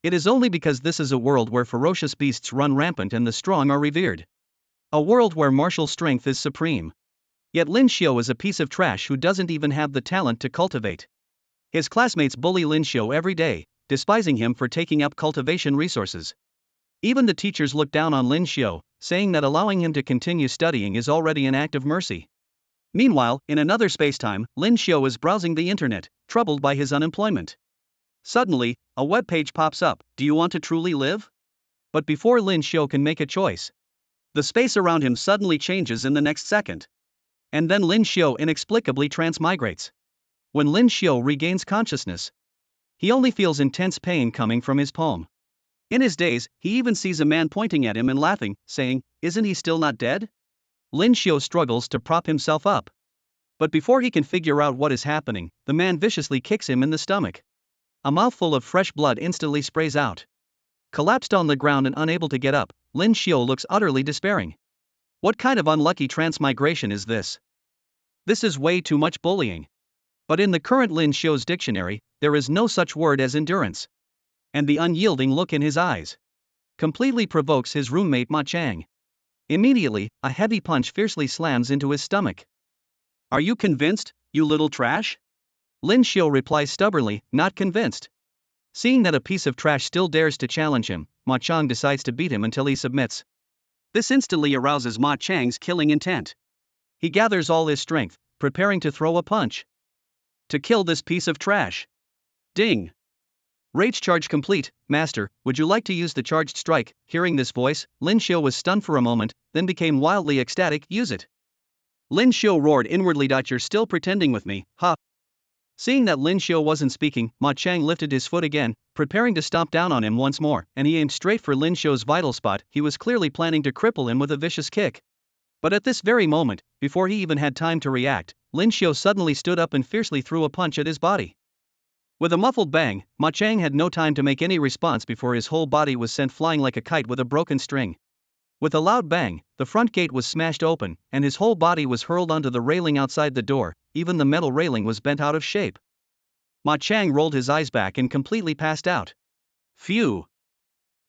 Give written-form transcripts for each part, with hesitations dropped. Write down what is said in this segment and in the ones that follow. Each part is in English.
It is only because this is a world where ferocious beasts run rampant and the strong are revered. A world where martial strength is supreme. Yet Lin Shio is a piece of trash who doesn't even have the talent to cultivate. His classmates bully Lin Shio every day, despising him for taking up cultivation resources. Even the teachers look down on Lin Shio, saying that allowing him to continue studying is already an act of mercy. Meanwhile, in another spacetime, Lin Shio is browsing the internet, troubled by his unemployment. Suddenly, a web page pops up. Do you want to truly live? But before Lin Shio can make a choice, the space around him suddenly changes in the next second. And then Lin Shio inexplicably transmigrates. When Lin Shio regains consciousness, he only feels intense pain coming from his palm. In his daze, he even sees a man pointing at him and laughing, saying, "Isn't he still not dead?" Lin Shio struggles to prop himself up. But before he can figure out what is happening, the man viciously kicks him in the stomach. A mouthful of fresh blood instantly sprays out. Collapsed on the ground and unable to get up, Lin Shio looks utterly despairing. What kind of unlucky transmigration is this? This is way too much bullying. But in the current Lin Shio's dictionary, there is no such word as endurance. And the unyielding look in his eyes completely provokes his roommate Ma Chang. Immediately, a heavy punch fiercely slams into his stomach. "Are you convinced, you little trash?" Lin Shio replies stubbornly, not convinced. Seeing that a piece of trash still dares to challenge him, Ma Chang decides to beat him until he submits. This instantly arouses Ma Chang's killing intent. He gathers all his strength, preparing to throw a punch. To kill this piece of trash. Ding! Rage charge complete. Master, would you like to use the charged strike? Hearing this voice, Lin Shio was stunned for a moment, then became wildly ecstatic. Use it. Lin Shio roared inwardly. You're still pretending with me, huh? Seeing that Lin Shio wasn't speaking, Ma Chang lifted his foot again, preparing to stomp down on him once more, and he aimed straight for Lin Shio's vital spot. He was clearly planning to cripple him with a vicious kick. But at this very moment, before he even had time to react, Lin Shio suddenly stood up and fiercely threw a punch at his body. With a muffled bang, Ma Chang had no time to make any response before his whole body was sent flying like a kite with a broken string. With a loud bang, the front gate was smashed open, and his whole body was hurled onto the railing outside the door. Even the metal railing was bent out of shape. Ma Chang rolled his eyes back and completely passed out. Phew!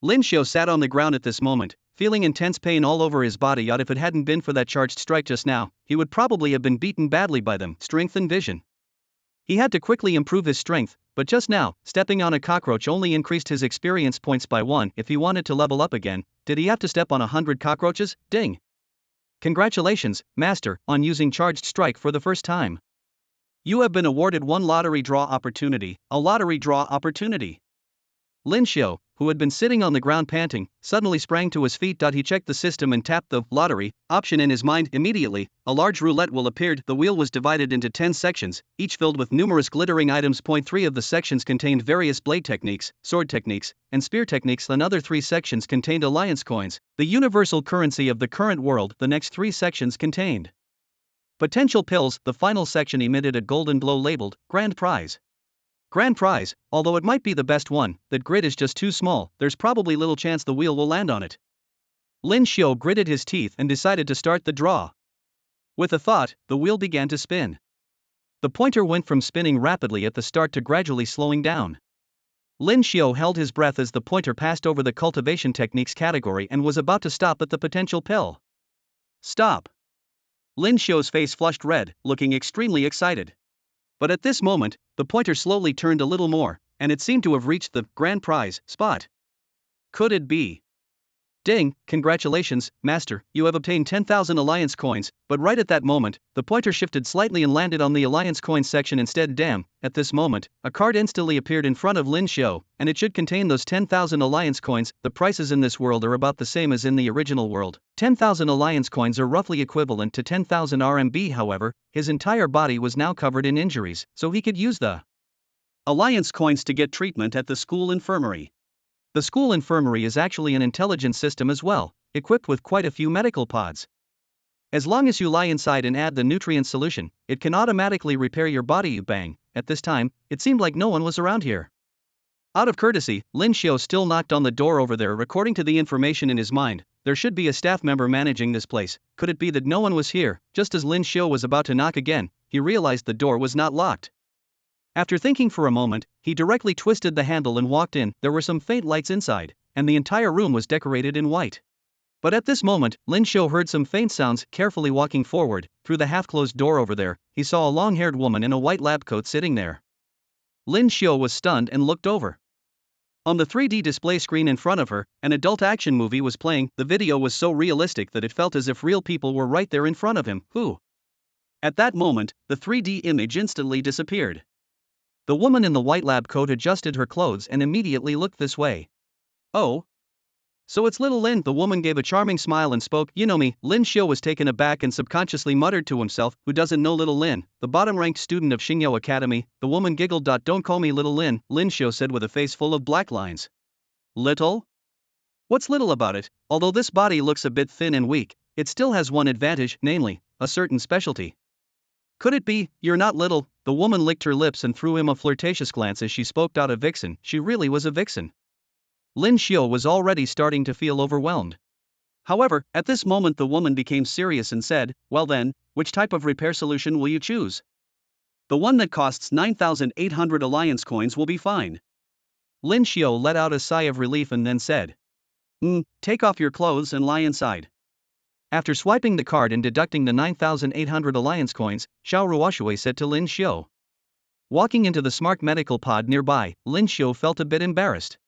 Lin Shio sat on the ground at this moment, feeling intense pain all over his body. If it hadn't been for that charged strike just now, he would probably have been beaten badly by them. Strength and vision. He had to quickly improve his strength, but just now, stepping on a cockroach only increased his experience points by 1. If he wanted to level up again, did he have to step on 100 cockroaches? Ding! Congratulations, Master, on using charged strike for the first time. You have been awarded one lottery draw opportunity, a lottery draw opportunity. Lin Shio, who had been sitting on the ground panting, suddenly sprang to his feet. He checked the system and tapped the lottery option in his mind. Immediately, a large roulette wheel appeared. The wheel was divided into 10 sections, each filled with numerous glittering items. 3 of the sections contained various blade techniques, sword techniques, and spear techniques. Another 3 sections contained alliance coins, the universal currency of the current world. The next 3 sections contained potential pills. The final section emitted a golden glow labeled Grand Prize. Grand Prize, although it might be the best one, that grid is just too small. There's probably little chance the wheel will land on it. Lin Shio gritted his teeth and decided to start the draw. With a thought, the wheel began to spin. The pointer went from spinning rapidly at the start to gradually slowing down. Lin Shio held his breath as the pointer passed over the cultivation techniques category and was about to stop at the potential pill. Stop! Lin Shio's face flushed red, looking extremely excited. But at this moment, the pointer slowly turned a little more, and it seemed to have reached the Grand Prize spot. Could it be? Ding! Congratulations, Master, you have obtained 10,000 Alliance coins. But right at that moment, the pointer shifted slightly and landed on the Alliance coins section instead. Damn! At this moment, a card instantly appeared in front of Lin Shio, and it should contain those 10,000 Alliance coins. The prices in this world are about the same as in the original world. 10,000 Alliance coins are roughly equivalent to 10,000 RMB. However, his entire body was now covered in injuries, so he could use the Alliance coins to get treatment at the school infirmary. The school infirmary is actually an intelligence system as well, equipped with quite a few medical pods. As long as you lie inside and add the nutrient solution, it can automatically repair your body. Bang! At this time, it seemed like no one was around here. Out of courtesy, Lin Shio still knocked on the door over there. According to the information in his mind, there should be a staff member managing this place. Could it be that no one was here? Just as Lin Shio was about to knock again, he realized the door was not locked. After thinking for a moment, he directly twisted the handle and walked in. There were some faint lights inside, and the entire room was decorated in white. But at this moment, Lin Shio heard some faint sounds. Carefully walking forward, through the half-closed door over there, he saw a long-haired woman in a white lab coat sitting there. Lin Shio was stunned and looked over. On the 3D display screen in front of her, an adult action movie was playing. The video was so realistic that it felt as if real people were right there in front of him. Who? At that moment, the 3D image instantly disappeared. The woman in the white lab coat adjusted her clothes and immediately looked this way. Oh. So it's little Lin. The woman gave a charming smile and spoke. You know me. Lin Shio was taken aback and subconsciously muttered to himself, who doesn't know little Lin, the bottom-ranked student of Xingyo Academy. The woman giggled. Don't call me little Lin, Lin Shio said with a face full of black lines. Little? What's little about it? Although this body looks a bit thin and weak, it still has one advantage, namely, a certain specialty. Could it be, you're not little? The woman licked her lips and threw him a flirtatious glance as she spoke. A vixen. She really was a vixen. Lin Shio was already starting to feel overwhelmed. However, at this moment the woman became serious and said, well then, which type of repair solution will you choose? The one that costs 9,800 alliance coins will be fine. Lin Shio let out a sigh of relief and then said, take off your clothes and lie inside. After swiping the card and deducting the 9,800 alliance coins, Xiao Ruoshui said to Lin Shio. Walking into the smart medical pod nearby, Lin Shio felt a bit embarrassed.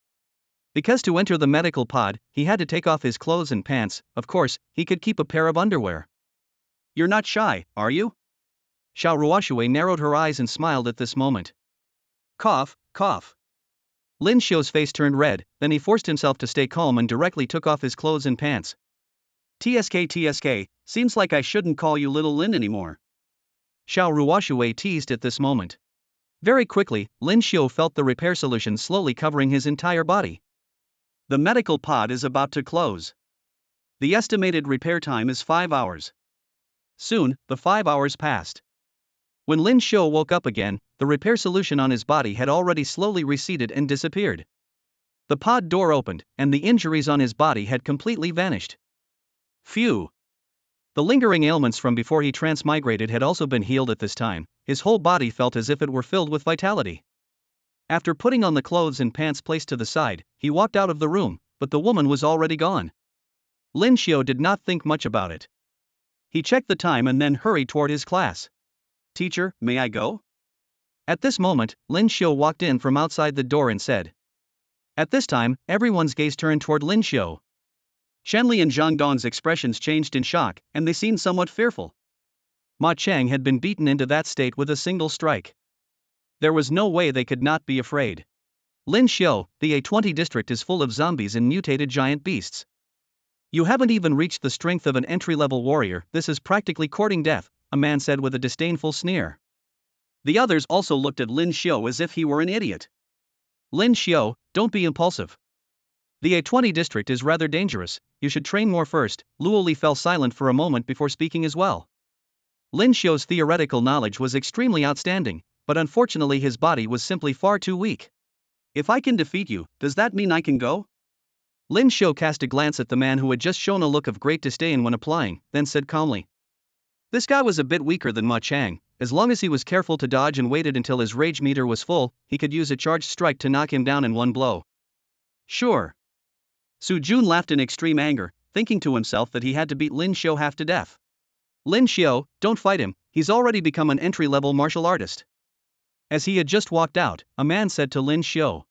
Because to enter the medical pod, he had to take off his clothes and pants. Of course, he could keep a pair of underwear. You're not shy, are you? Xiao Ruoshui narrowed her eyes and smiled at this moment. Cough, cough. Lin Shio's face turned red, then he forced himself to stay calm and directly took off his clothes and pants. TSK, seems like I shouldn't call you little Lin anymore. Xiao Ruoshui teased at this moment. Very quickly, Lin Shio felt the repair solution slowly covering his entire body. The medical pod is about to close. The estimated repair time is 5 hours. Soon, the 5 hours passed. When Lin Shio woke up again, the repair solution on his body had already slowly receded and disappeared. The pod door opened, and the injuries on his body had completely vanished. Phew! The lingering ailments from before he transmigrated had also been healed at this time. His whole body felt as if it were filled with vitality. After putting on the clothes and pants placed to the side, he walked out of the room, but the woman was already gone. Lin Shio did not think much about it. He checked the time and then hurried toward his class. Teacher, may I go? At this moment, Lin Shio walked in from outside the door and said. At this time, everyone's gaze turned toward Lin Shio. Shenli and Zhang Dong's expressions changed in shock, and they seemed somewhat fearful. Ma Chang had been beaten into that state with a single strike. There was no way they could not be afraid. Lin Shio, the A20 district is full of zombies and mutated giant beasts. You haven't even reached the strength of an entry-level warrior. This is practically courting death, a man said with a disdainful sneer. The others also looked at Lin Shio as if he were an idiot. Lin Shio, don't be impulsive. The A20 district is rather dangerous, you should train more first. Luo Li fell silent for a moment before speaking as well. Lin Shio's theoretical knowledge was extremely outstanding, but unfortunately his body was simply far too weak. If I can defeat you, does that mean I can go? Lin Shio cast a glance at the man who had just shown a look of great disdain when applying, then said calmly. This guy was a bit weaker than Ma Chang. As long as he was careful to dodge and waited until his rage meter was full, he could use a charged strike to knock him down in one blow. Sure. Su Jun laughed in extreme anger, thinking to himself that he had to beat Lin Shio half to death. Lin Shio, don't fight him, he's already become an entry-level martial artist. As he had just walked out, a man said to Lin Shio.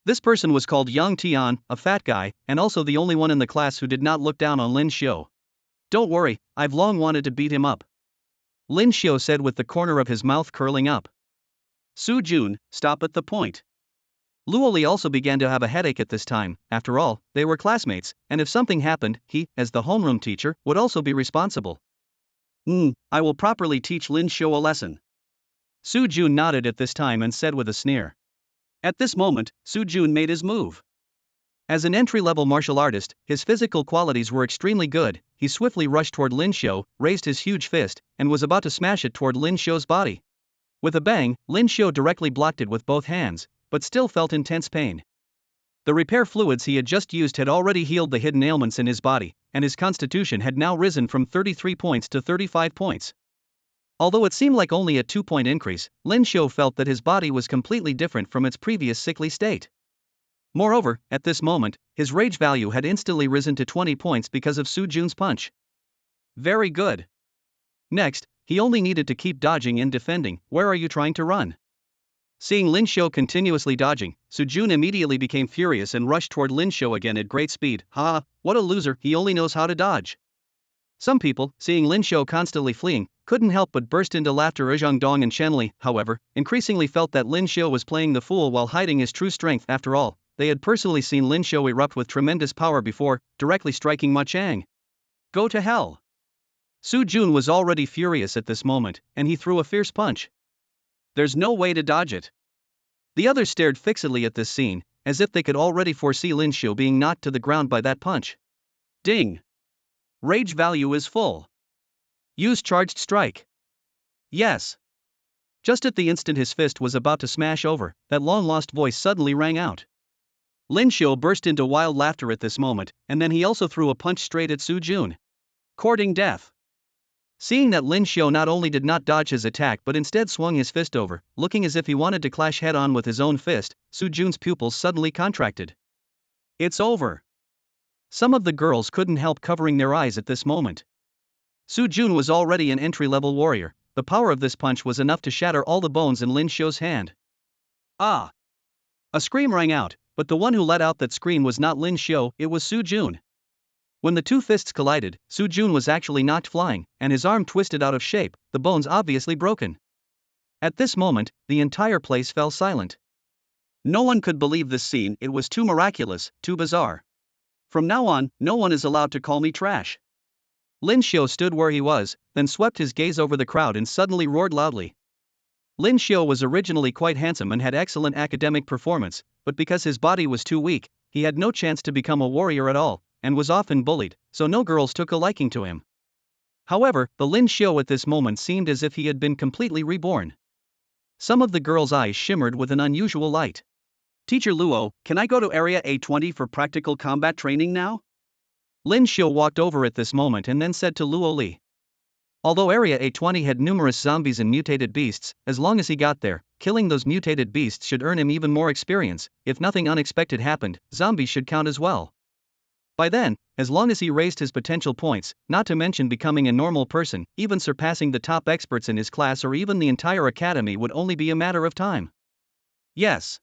This person was called Yang Tian, a fat guy, and also the only one in the class who did not look down on Lin Shio. Don't worry, I've long wanted to beat him up. Lin Shio said with the corner of his mouth curling up. Su Jun, stop at the point. Luo Li also began to have a headache at this time. After all, they were classmates, and if something happened, he, as the homeroom teacher, would also be responsible. I will properly teach Lin Shio a lesson. Su Jun nodded at this time and said with a sneer. At this moment, Su Jun made his move. As an entry-level martial artist, his physical qualities were extremely good. He swiftly rushed toward Lin Shio, raised his huge fist, and was about to smash it toward Lin Shio's body. With a bang, Lin Shio directly blocked it with both hands, but still felt intense pain. The repair fluids he had just used had already healed the hidden ailments in his body, and his constitution had now risen from 33 points to 35 points. Although it seemed like only a 2-point increase, Lin Shio felt that his body was completely different from its previous sickly state. Moreover, at this moment, his rage value had instantly risen to 20 points because of Su Jun's punch. Very good. Next, he only needed to keep dodging and defending. Where are you trying to run? Seeing Lin Shio continuously dodging, Su Jun immediately became furious and rushed toward Lin Shio again at great speed. Ha, what a loser, he only knows how to dodge. Some people, seeing Lin Shio constantly fleeing, couldn't help but burst into laughter. Zhang Dong and Shenli, however, increasingly felt that Lin Shio was playing the fool while hiding his true strength. After all, they had personally seen Lin Shio erupt with tremendous power before, directly striking Ma Chang. Go to hell. Su Jun was already furious at this moment, and he threw a fierce punch. There's no way to dodge it. The others stared fixedly at this scene, as if they could already foresee Lin Shio being knocked to the ground by that punch. Ding! Rage value is full. Use charged strike. Yes. Just at the instant his fist was about to smash over, that long-lost voice suddenly rang out. Lin Shio burst into wild laughter at this moment, and then he also threw a punch straight at Su Jun. Courting death. Seeing that Lin Shio not only did not dodge his attack but instead swung his fist over, looking as if he wanted to clash head-on with his own fist, Su Jun's pupils suddenly contracted. It's over. Some of the girls couldn't help covering their eyes at this moment. Su Jun was already an entry-level warrior. The power of this punch was enough to shatter all the bones in Lin Shio's hand. Ah! A scream rang out, but the one who let out that scream was not Lin Shio, it was Su Jun. When the two fists collided, Su Jun was actually knocked flying, and his arm twisted out of shape, the bones obviously broken. At this moment, the entire place fell silent. No one could believe this scene, it was too miraculous, too bizarre. From now on, no one is allowed to call me trash. Lin Shio stood where he was, then swept his gaze over the crowd and suddenly roared loudly. Lin Shio was originally quite handsome and had excellent academic performance, but because his body was too weak, he had no chance to become a warrior at all, and was often bullied, so no girls took a liking to him. However, the Lin Shio at this moment seemed as if he had been completely reborn. Some of the girls' eyes shimmered with an unusual light. Teacher Luo, can I go to Area A20 for practical combat training now? Lin Shio walked over at this moment and then said to Luo Li. Although Area A20 had numerous zombies and mutated beasts, as long as he got there, killing those mutated beasts should earn him even more experience. If nothing unexpected happened, zombies should count as well. By then, as long as he raised his potential points, not to mention becoming a normal person, even surpassing the top experts in his class or even the entire academy would only be a matter of time. Yes.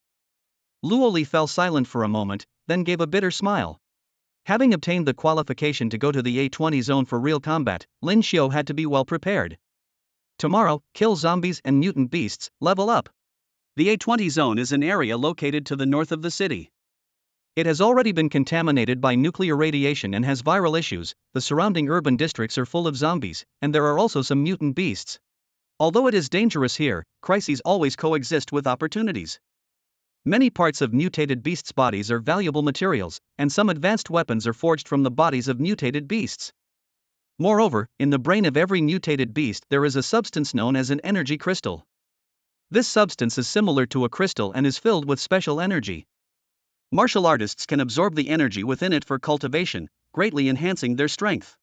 Luo Li fell silent for a moment, then gave a bitter smile. Having obtained the qualification to go to the A20 zone for real combat, Lin Shio had to be well prepared. Tomorrow, kill zombies and mutant beasts, level up. The A20 zone is an area located to the north of the city. It has already been contaminated by nuclear radiation and has viral issues. The surrounding urban districts are full of zombies, and there are also some mutant beasts. Although it is dangerous here, crises always coexist with opportunities. Many parts of mutated beasts' bodies are valuable materials, and some advanced weapons are forged from the bodies of mutated beasts. Moreover, in the brain of every mutated beast there is a substance known as an energy crystal. This substance is similar to a crystal and is filled with special energy. Martial artists can absorb the energy within it for cultivation, greatly enhancing their strength.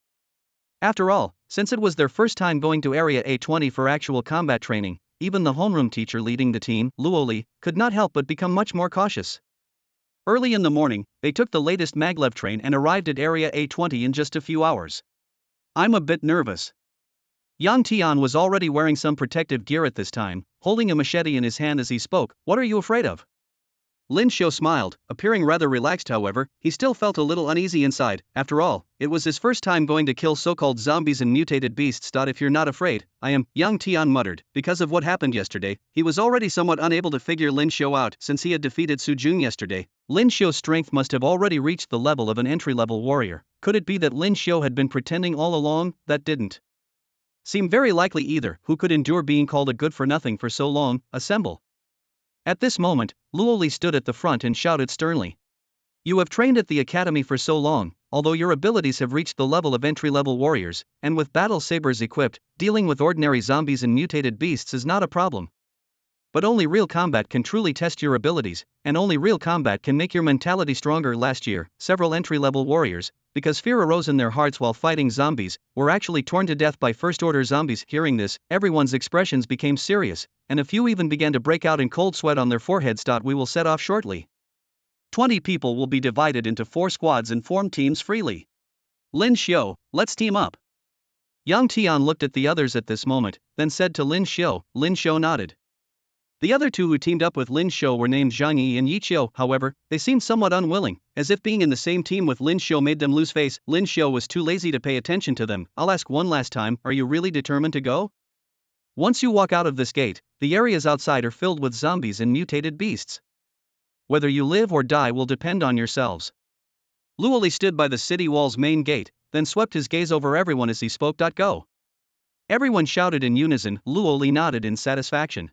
After all, since it was their first time going to Area A20 for actual combat training, even the homeroom teacher leading the team, Luo Li, could not help but become much more cautious. Early in the morning, they took the latest maglev train and arrived at Area A20 in just a few hours. I'm a bit nervous. Yang Tian was already wearing some protective gear at this time, holding a machete in his hand as he spoke. What are you afraid of? Lin Shio smiled, appearing rather relaxed. However, he still felt a little uneasy inside. After all, it was his first time going to kill so-called zombies and mutated beasts. If you're not afraid, I am, Yang Tian muttered. Because of what happened yesterday, he was already somewhat unable to figure Lin Shio out since he had defeated Su Jun yesterday. Lin Shio's strength must have already reached the level of an entry-level warrior. Could it be that Lin Shio had been pretending all along? That didn't seem very likely either. Who could endure being called a good-for-nothing for so long? Assemble. At this moment, Luo Li stood at the front and shouted sternly. You have trained at the academy for so long, although your abilities have reached the level of entry-level warriors, and with battle sabers equipped, dealing with ordinary zombies and mutated beasts is not a problem. But only real combat can truly test your abilities, and only real combat can make your mentality stronger. Last year, several entry-level warriors, because fear arose in their hearts while fighting zombies, were actually torn to death by first-order zombies. Hearing this, everyone's expressions became serious, and a few even began to break out in cold sweat on their foreheads. We will set off shortly. 20 people will be divided into 4 squads and form teams freely. Lin Shio, let's team up. Yang Tian looked at the others at this moment, then said to Lin Shio. Lin Shio nodded. The other two who teamed up with Lin Shio were named Zhang Yi and Yi Qiu. However, they seemed somewhat unwilling, as if being in the same team with Lin Shio made them lose face. Lin Shio was too lazy to pay attention to them. I'll ask one last time, are you really determined to go? Once you walk out of this gate, the areas outside are filled with zombies and mutated beasts. Whether you live or die will depend on yourselves. Luoli stood by the city wall's main gate, then swept his gaze over everyone as he spoke. Go. Everyone shouted in unison. Luoli nodded in satisfaction.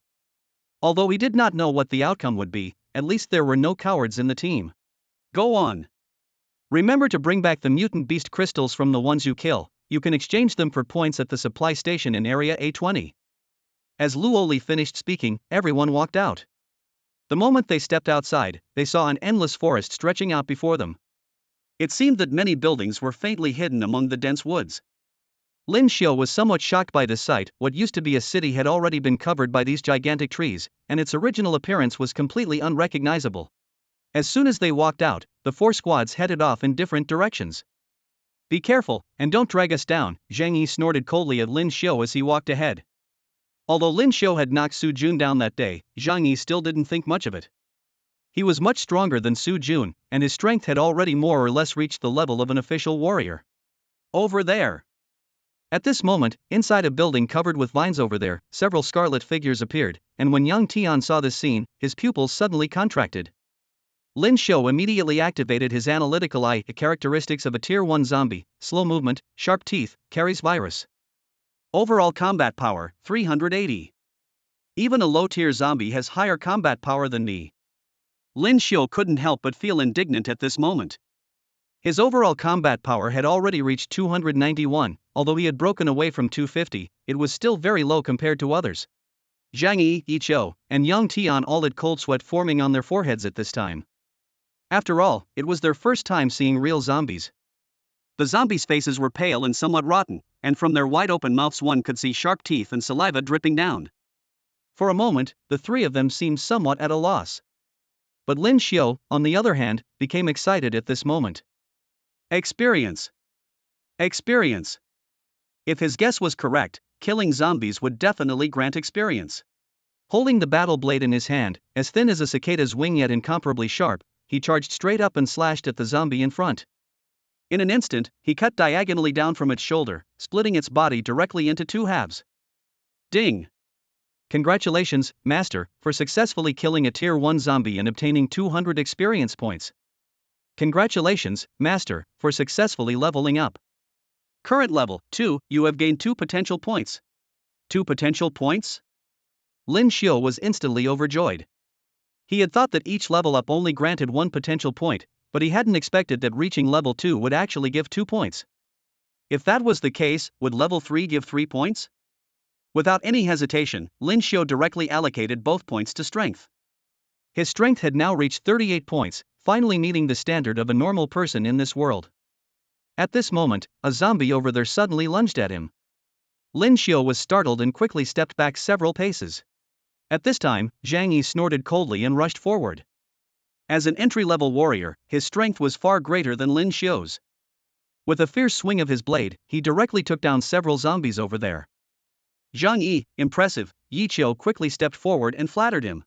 Although he did not know what the outcome would be, at least there were no cowards in the team. Go on. Remember to bring back the mutant beast crystals from the ones you kill. You can exchange them for points at the supply station in area A20. As Luoli finished speaking, everyone walked out. The moment they stepped outside, they saw an endless forest stretching out before them. It seemed that many buildings were faintly hidden among the dense woods. Lin Shio was somewhat shocked by this sight. What used to be a city had already been covered by these gigantic trees, and its original appearance was completely unrecognizable. As soon as they walked out, the 4 squads headed off in different directions. Be careful, and don't drag us down, Zhang Yi snorted coldly at Lin Shio as he walked ahead. Although Lin Shio had knocked Su Jun down that day, Zhang Yi still didn't think much of it. He was much stronger than Su Jun, and his strength had already more or less reached the level of an official warrior. Over there. At this moment, inside a building covered with vines over there, several scarlet figures appeared, and when Yang Tian saw this scene, his pupils suddenly contracted. Lin Shio immediately activated his analytical eye. The characteristics of a Tier 1 zombie: slow movement, sharp teeth, carries virus. Overall combat power, 380. Even a low-tier zombie has higher combat power than me. Lin Shio couldn't help but feel indignant at this moment. His overall combat power had already reached 291, although he had broken away from 250, it was still very low compared to others. Zhang Yi, Yi Qiu, and Yang Tian all had cold sweat forming on their foreheads at this time. After all, it was their first time seeing real zombies. The zombies' faces were pale and somewhat rotten, and from their wide-open mouths one could see sharp teeth and saliva dripping down. For a moment, the 3 of them seemed somewhat at a loss. But Lin Shio, on the other hand, became excited at this moment. Experience. Experience. If his guess was correct, killing zombies would definitely grant experience. Holding the battle blade in his hand, as thin as a cicada's wing yet incomparably sharp, he charged straight up and slashed at the zombie in front. In an instant, he cut diagonally down from its shoulder, splitting its body directly into 2 halves. Ding! Congratulations, Master, for successfully killing a Tier 1 zombie and obtaining 200 experience points. Congratulations, Master, for successfully leveling up. Current level 2, you have gained 2 potential points. 2 potential points? Lin Shio was instantly overjoyed. He had thought that each level up only granted 1 potential point, but he hadn't expected that reaching level 2 would actually give 2 points. If that was the case, would level 3 give 3 points? Without any hesitation, Lin Shio directly allocated both points to strength. His strength had now reached 38 points, finally meeting the standard of a normal person in this world. At this moment, a zombie over there suddenly lunged at him. Lin Shio was startled and quickly stepped back several paces. At this time, Zhang Yi snorted coldly and rushed forward. As an entry-level warrior, his strength was far greater than Lin Shio's. With a fierce swing of his blade, he directly took down several zombies over there. Zhang Yi, impressive, Yi Qiu quickly stepped forward and flattered him.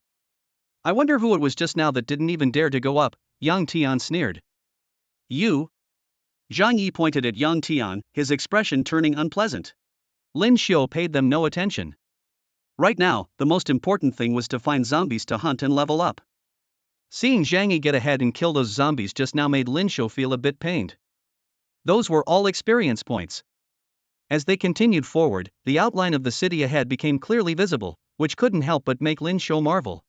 I wonder who it was just now that didn't even dare to go up, Yang Tian sneered. You? Zhang Yi pointed at Yang Tian, his expression turning unpleasant. Lin Shio paid them no attention. Right now, the most important thing was to find zombies to hunt and level up. Seeing Zhang Yi get ahead and kill those zombies just now made Lin Shio feel a bit pained. Those were all experience points. As they continued forward, the outline of the city ahead became clearly visible, which couldn't help but make Lin Shio marvel.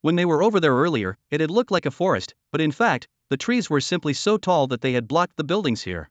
When they were over there earlier, it had looked like a forest, but in fact, the trees were simply so tall that they had blocked the buildings here.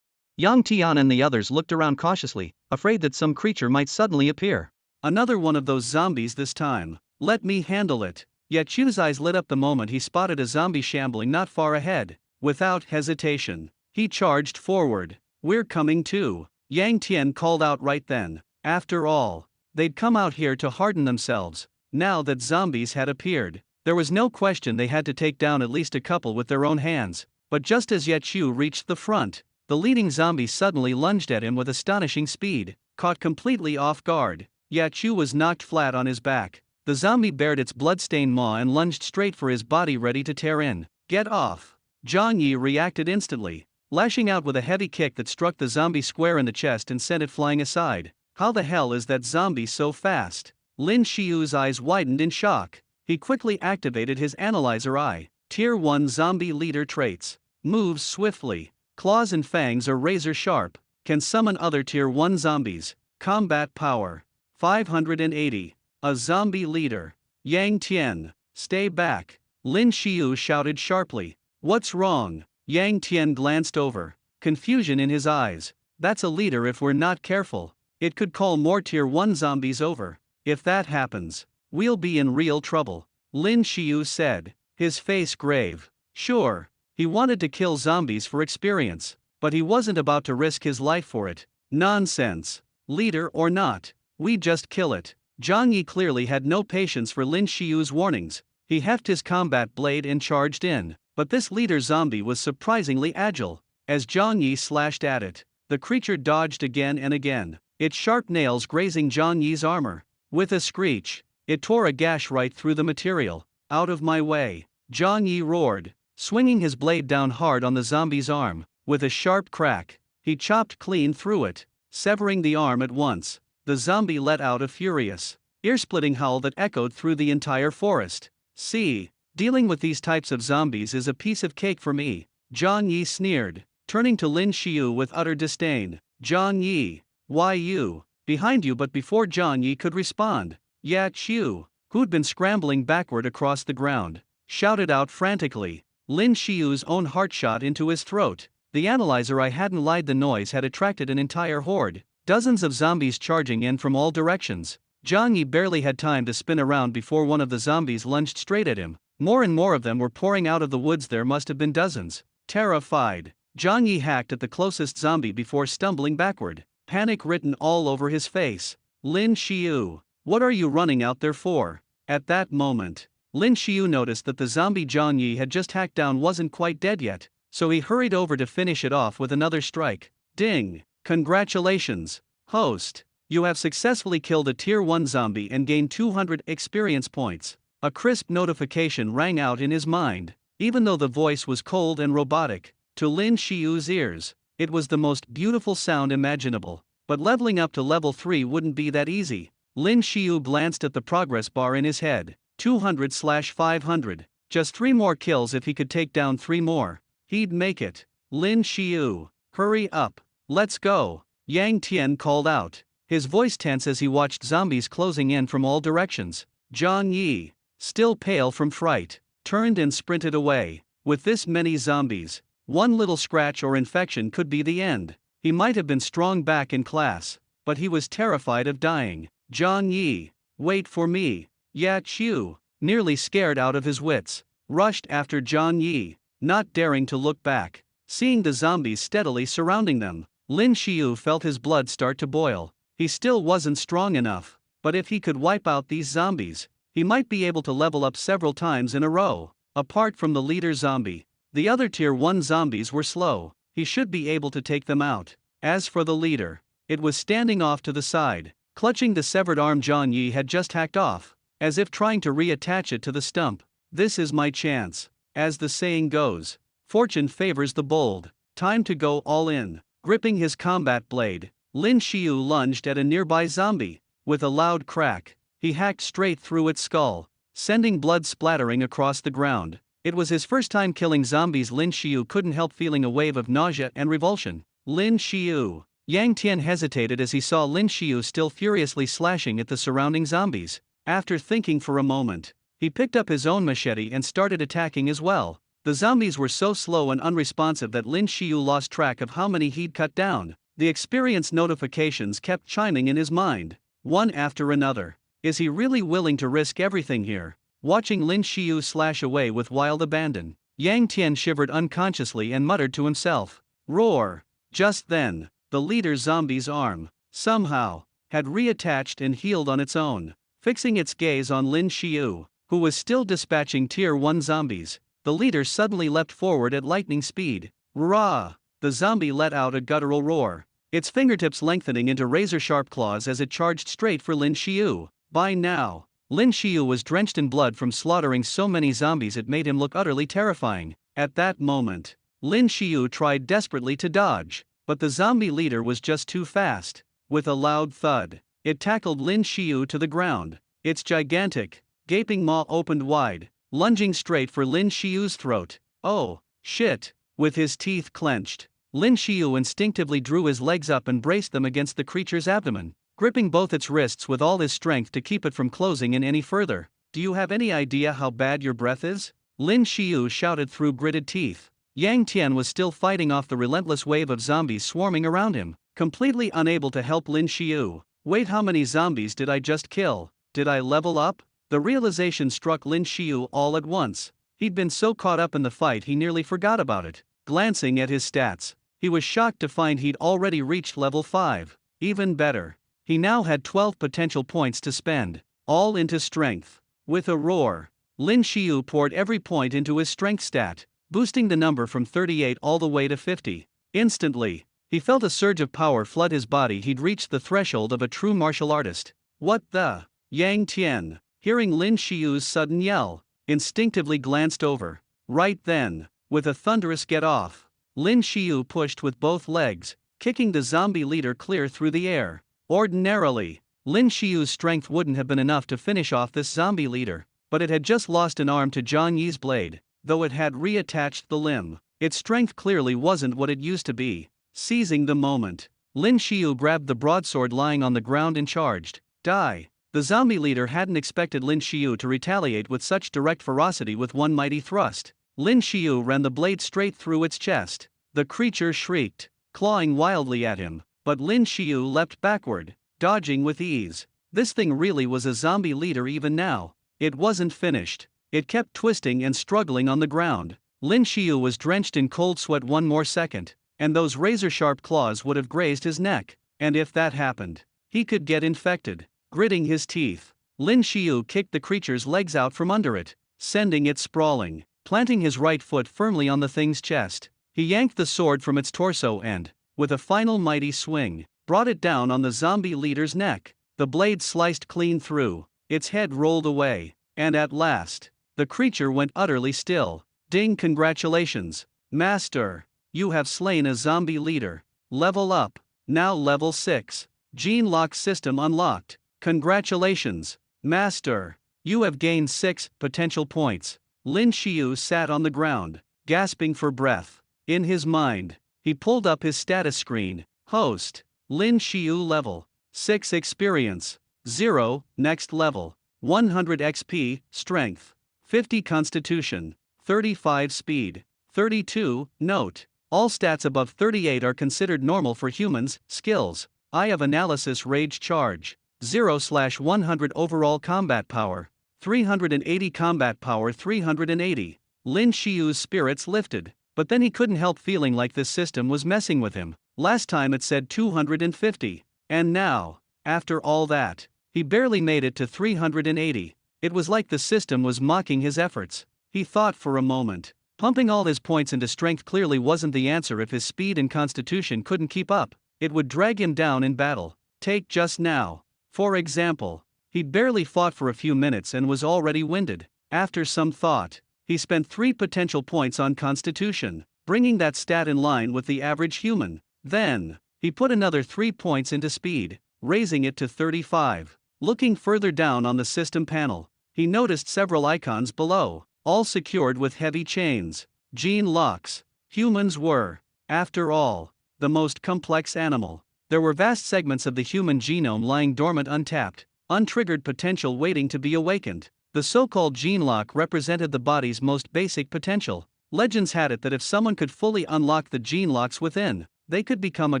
Yang Tian and the others looked around cautiously, afraid that some creature might suddenly appear. Another one of those zombies this time. Let me handle it. Yet Chu's eyes lit up the moment he spotted a zombie shambling not far ahead. Without hesitation, he charged forward. We're coming too, Yang Tian called out right then. After all, they'd come out here to harden themselves. Now that zombies had appeared, there was no question they had to take down at least a couple with their own hands. But just as Ye Chu reached the front, the leading zombie suddenly lunged at him with astonishing speed. Caught completely off guard, Ye Chu was knocked flat on his back. The zombie bared its blood-stained maw and lunged straight for his body, ready to tear in. Get off! Zhang Yi reacted instantly, lashing out with a heavy kick that struck the zombie square in the chest and sent it flying aside. How the hell is that zombie so fast? Lin Shio's eyes widened in shock. He quickly activated his analyzer eye. Tier 1 zombie leader traits. Moves swiftly. Claws and fangs are razor sharp. Can summon other Tier 1 zombies. Combat power 580. A zombie leader. Yang Tian, stay back. Lin Shio shouted sharply. What's wrong? Yang Tian glanced over. Confusion in his eyes. That's a leader if we're not careful. It could call more Tier 1 zombies over. If that happens, we'll be in real trouble. Lin Shio said, his face grave. Sure, he wanted to kill zombies for experience, but he wasn't about to risk his life for it. Nonsense. Leader or not, we just kill it. Zhang Yi clearly had no patience for Lin Shio's warnings. He heft his combat blade and charged in. But this leader zombie was surprisingly agile. As Zhang Yi slashed at it, the creature dodged again and again, its sharp nails grazing Zhang Yi's armor. With a screech, it tore a gash right through the material. Out of my way, Zhang Yi roared, swinging his blade down hard on the zombie's arm. With a sharp crack, he chopped clean through it, severing the arm at once. The zombie let out a furious, ear-splitting howl that echoed through the entire forest. See, dealing with these types of zombies is a piece of cake for me, Zhang Yi sneered, turning to Lin Shio with utter disdain. Zhang Yi, why you? Behind you. But before Zhang Yi could respond, Ye Chu, who'd been scrambling backward across the ground, shouted out frantically. Lin Shio's own heart shot into his throat. The analyzer eye hadn't lied, the noise had attracted an entire horde. Dozens of zombies charging in from all directions. Zhang Yi barely had time to spin around before one of the zombies lunged straight at him. More and more of them were pouring out of the woods. There must have been dozens. Terrified, Zhang Yi hacked at the closest zombie before stumbling backward, panic written all over his face. Lin Shio, what are you running out there for? At that moment, Lin Shio noticed that the zombie Zhang Yi had just hacked down wasn't quite dead yet, so he hurried over to finish it off with another strike. Ding! Congratulations, host! You have successfully killed a Tier 1 zombie and gained 200 experience points. A crisp notification rang out in his mind. Even though the voice was cold and robotic, to Lin Shio's ears, it was the most beautiful sound imaginable. But leveling up to level 3 wouldn't be that easy. Lin Shio glanced at the progress bar in his head. 200/500. Just 3 more kills. If he could take down 3 more, he'd make it. Lin Shio, hurry up. Let's go, Yang Tian called out, his voice tense as he watched zombies closing in from all directions. Zhang Yi, still pale from fright, turned and sprinted away. With this many zombies, one little scratch or infection could be the end. He might have been strong back in class, but he was terrified of dying. Zhang Yi, wait for me. Ye Chu, nearly scared out of his wits, rushed after Zhang Yi, not daring to look back. Seeing the zombies steadily surrounding them, Lin Shio felt his blood start to boil. He still wasn't strong enough, but if he could wipe out these zombies, he might be able to level up several times in a row. Apart from the leader zombie, the other Tier 1 zombies were slow. He should be able to take them out. As for the leader, it was standing off to the side, clutching the severed arm Zhang Yi had just hacked off, as if trying to reattach it to the stump. This is my chance. As the saying goes, fortune favors the bold. Time to go all in. Gripping his combat blade, Lin Shio lunged at a nearby zombie. With a loud crack, he hacked straight through its skull, sending blood splattering across the ground. It was his first time killing zombies. Lin Shio couldn't help feeling a wave of nausea and revulsion. Lin Shio. Yang Tian hesitated as he saw Lin Shio still furiously slashing at the surrounding zombies. After thinking for a moment, he picked up his own machete and started attacking as well. The zombies were so slow and unresponsive that Lin Shio lost track of how many he'd cut down. The experience notifications kept chiming in his mind, one after another. Is he really willing to risk everything here? Watching Lin Shio slash away with wild abandon, Yang Tian shivered unconsciously and muttered to himself, "Roar!" Just then, the leader zombie's arm, somehow, had reattached and healed on its own. Fixing its gaze on Lin Shio, who was still dispatching Tier 1 zombies, the leader suddenly leapt forward at lightning speed. Rah! The zombie let out a guttural roar, its fingertips lengthening into razor-sharp claws as it charged straight for Lin Shio. By now, Lin Shio was drenched in blood from slaughtering so many zombies it made him look utterly terrifying. At that moment, Lin Shio tried desperately to dodge, but the zombie leader was just too fast. With a loud thud, it tackled Lin Shio to the ground, its gigantic, gaping maw opened wide, lunging straight for Lin Shio's throat. Oh, shit! With his teeth clenched, Lin Shio instinctively drew his legs up and braced them against the creature's abdomen, gripping both its wrists with all his strength to keep it from closing in any further. "Do you have any idea how bad your breath is?" Lin Shio shouted through gritted teeth. Yang Tian was still fighting off the relentless wave of zombies swarming around him, completely unable to help Lin Shio. "Wait, how many zombies did I just kill? Did I level up?" The realization struck Lin Shio all at once. He'd been so caught up in the fight he nearly forgot about it. Glancing at his stats, he was shocked to find he'd already reached level 5. Even better, he now had 12 potential points to spend, all into strength. With a roar, Lin Shio poured every point into his strength stat, boosting the number from 38 all the way to 50. Instantly, he felt a surge of power flood his body. He'd reached the threshold of a true martial artist. "What the?" Yang Tian, hearing Lin Shio's sudden yell, instinctively glanced over. Right then, with a thunderous "get off," Lin Shio pushed with both legs, kicking the zombie leader clear through the air. Ordinarily, Lin Shio's strength wouldn't have been enough to finish off this zombie leader, but it had just lost an arm to Zhang Yi's blade. Though it had reattached the limb, its strength clearly wasn't what it used to be. Seizing the moment, Lin Shio grabbed the broadsword lying on the ground and charged. Die! The zombie leader hadn't expected Lin Shio to retaliate with such direct ferocity with one mighty thrust. Lin Shio ran the blade straight through its chest. The creature shrieked, clawing wildly at him, but Lin Shio leapt backward, dodging with ease. This thing really was a zombie leader even now. It wasn't finished. It kept twisting and struggling on the ground. Lin Shio was drenched in cold sweat. One more second, and those razor-sharp claws would have grazed his neck. And if that happened, he could get infected. Gritting his teeth, Lin Shio kicked the creature's legs out from under it, sending it sprawling. Planting his right foot firmly on the thing's chest, he yanked the sword from its torso and, with a final mighty swing, brought it down on the zombie leader's neck. The blade sliced clean through, its head rolled away, and at last, the creature went utterly still. Ding! Congratulations, Master! You have slain a zombie leader. Level up. Now level 6. Gene lock system unlocked. Congratulations, Master! You have gained 6 potential points. Lin Shio sat on the ground, gasping for breath. In his mind, he pulled up his status screen. Host. Lin Shio level 6 experience 0, next level 100 XP, strength 50 constitution, 35 speed, 32, note. All stats above 38 are considered normal for humans. Skills: Eye of Analysis, Rage Charge 0/100, overall combat power 380, combat power 380. Lin Shio's spirits lifted, but then he couldn't help feeling like this system was messing with him. Last time it said 250, and now, after all that, he barely made it to 380. It was like the system was mocking his efforts. He thought for a moment. Pumping all his points into strength clearly wasn't the answer. If his speed and constitution couldn't keep up, it would drag him down in battle. Take just now, for example. He'd barely fought for a few minutes and was already winded. After some thought, he spent 3 potential points on constitution, bringing that stat in line with the average human. Then, he put another 3 points into speed, raising it to 35. Looking further down on the system panel, he noticed several icons below, all secured with heavy chains. Gene locks. Humans were, after all, the most complex animal. There were vast segments of the human genome lying dormant, untapped, untriggered potential waiting to be awakened. The so-called gene lock represented the body's most basic potential. Legends had it that if someone could fully unlock the gene locks within, they could become a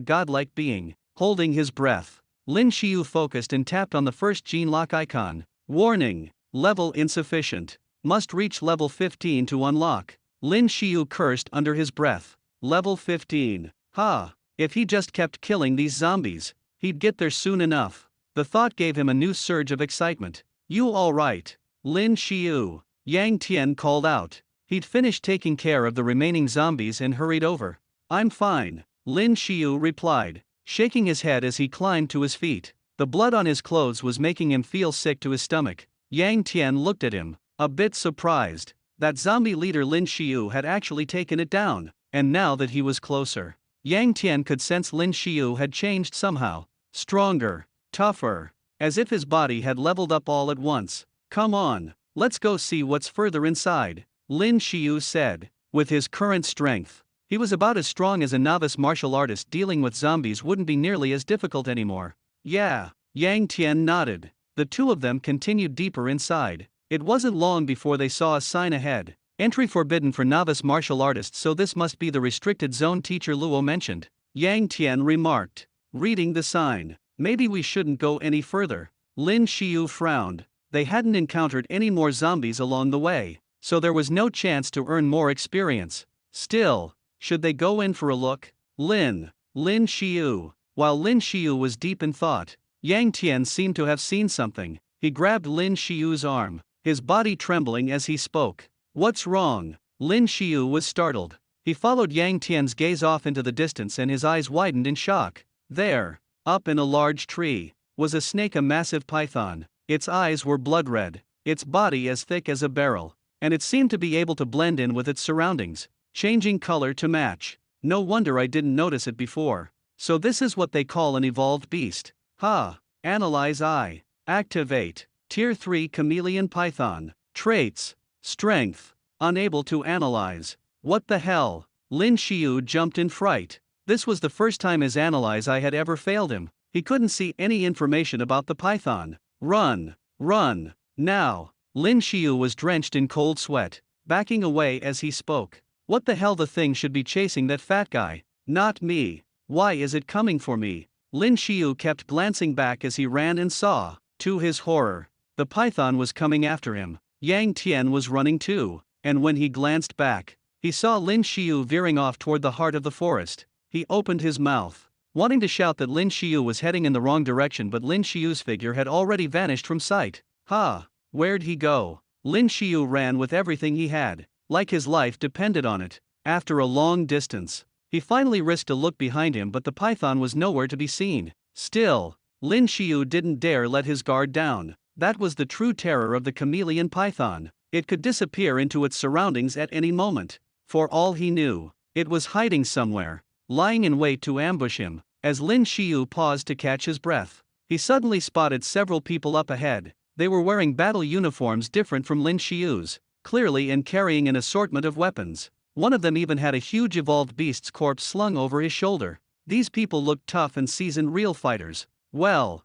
godlike being. Holding his breath, Lin Shio focused and tapped on the first gene lock icon. Warning, level insufficient. Must reach level 15 to unlock. Lin Shio cursed under his breath. Level 15. Ha! If he just kept killing these zombies, he'd get there soon enough. The thought gave him a new surge of excitement. You alright? Lin Shio, Yang Tian called out. He'd finished taking care of the remaining zombies and hurried over. I'm fine, Lin Shio replied, shaking his head as he climbed to his feet. The blood on his clothes was making him feel sick to his stomach. Yang Tian looked at him, a bit surprised. That zombie leader Lin Shio had actually taken it down, and now that he was closer, Yang Tian could sense Lin Shio had changed somehow. Stronger, tougher, as if his body had leveled up all at once. Come on, let's go see what's further inside, Lin Shio said. With his current strength, he was about as strong as a novice martial artist. Dealing with zombies wouldn't be nearly as difficult anymore. Yeah, Yang Tian nodded. The two of them continued deeper inside. It wasn't long before they saw a sign ahead. Entry forbidden for novice martial artists, so this must be the restricted zone teacher Luo mentioned. Yang Tian remarked, reading the sign. Maybe we shouldn't go any further. Lin Shio frowned. They hadn't encountered any more zombies along the way, so there was no chance to earn more experience. Still, should they go in for a look? Lin Shio. While Lin Shio was deep in thought, Yang Tian seemed to have seen something. He grabbed Lin Shio's arm, his body trembling as he spoke. What's wrong? Lin Shio was startled. He followed Yang Tian's gaze off into the distance and his eyes widened in shock. There, up in a large tree, was a snake, a massive python. Its eyes were blood red, its body as thick as a barrel, and it seemed to be able to blend in with its surroundings, changing color to match. No wonder I didn't notice it before. So this is what they call an evolved beast. Ha! Analyze I. Activate. Tier 3 Chameleon Python. Traits. Strength. Unable to analyze. What the hell? Lin Shio jumped in fright. This was the first time his analyze I had ever failed him. He couldn't see any information about the python. Run! Run! Now! Lin Shio was drenched in cold sweat, backing away as he spoke. What the hell, the thing should be chasing that fat guy, not me. Why is it coming for me? Lin Shio kept glancing back as he ran and saw, to his horror, the python was coming after him. Yang Tian was running too, and when he glanced back, he saw Lin Shio veering off toward the heart of the forest. He opened his mouth, wanting to shout that Lin Shio was heading in the wrong direction, but Lin Shio's figure had already vanished from sight. Ha! Where'd he go? Lin Shio ran with everything he had, like his life depended on it. After a long distance, he finally risked a look behind him, but the python was nowhere to be seen. Still, Lin Shio didn't dare let his guard down. That was the true terror of the chameleon python. It could disappear into its surroundings at any moment. For all he knew, it was hiding somewhere, lying in wait to ambush him. As Lin Shio paused to catch his breath, he suddenly spotted several people up ahead. They were wearing battle uniforms different from Lin Shio's, clearly, and carrying an assortment of weapons. One of them even had a huge evolved beast's corpse slung over his shoulder. These people looked tough and seasoned, real fighters. Well,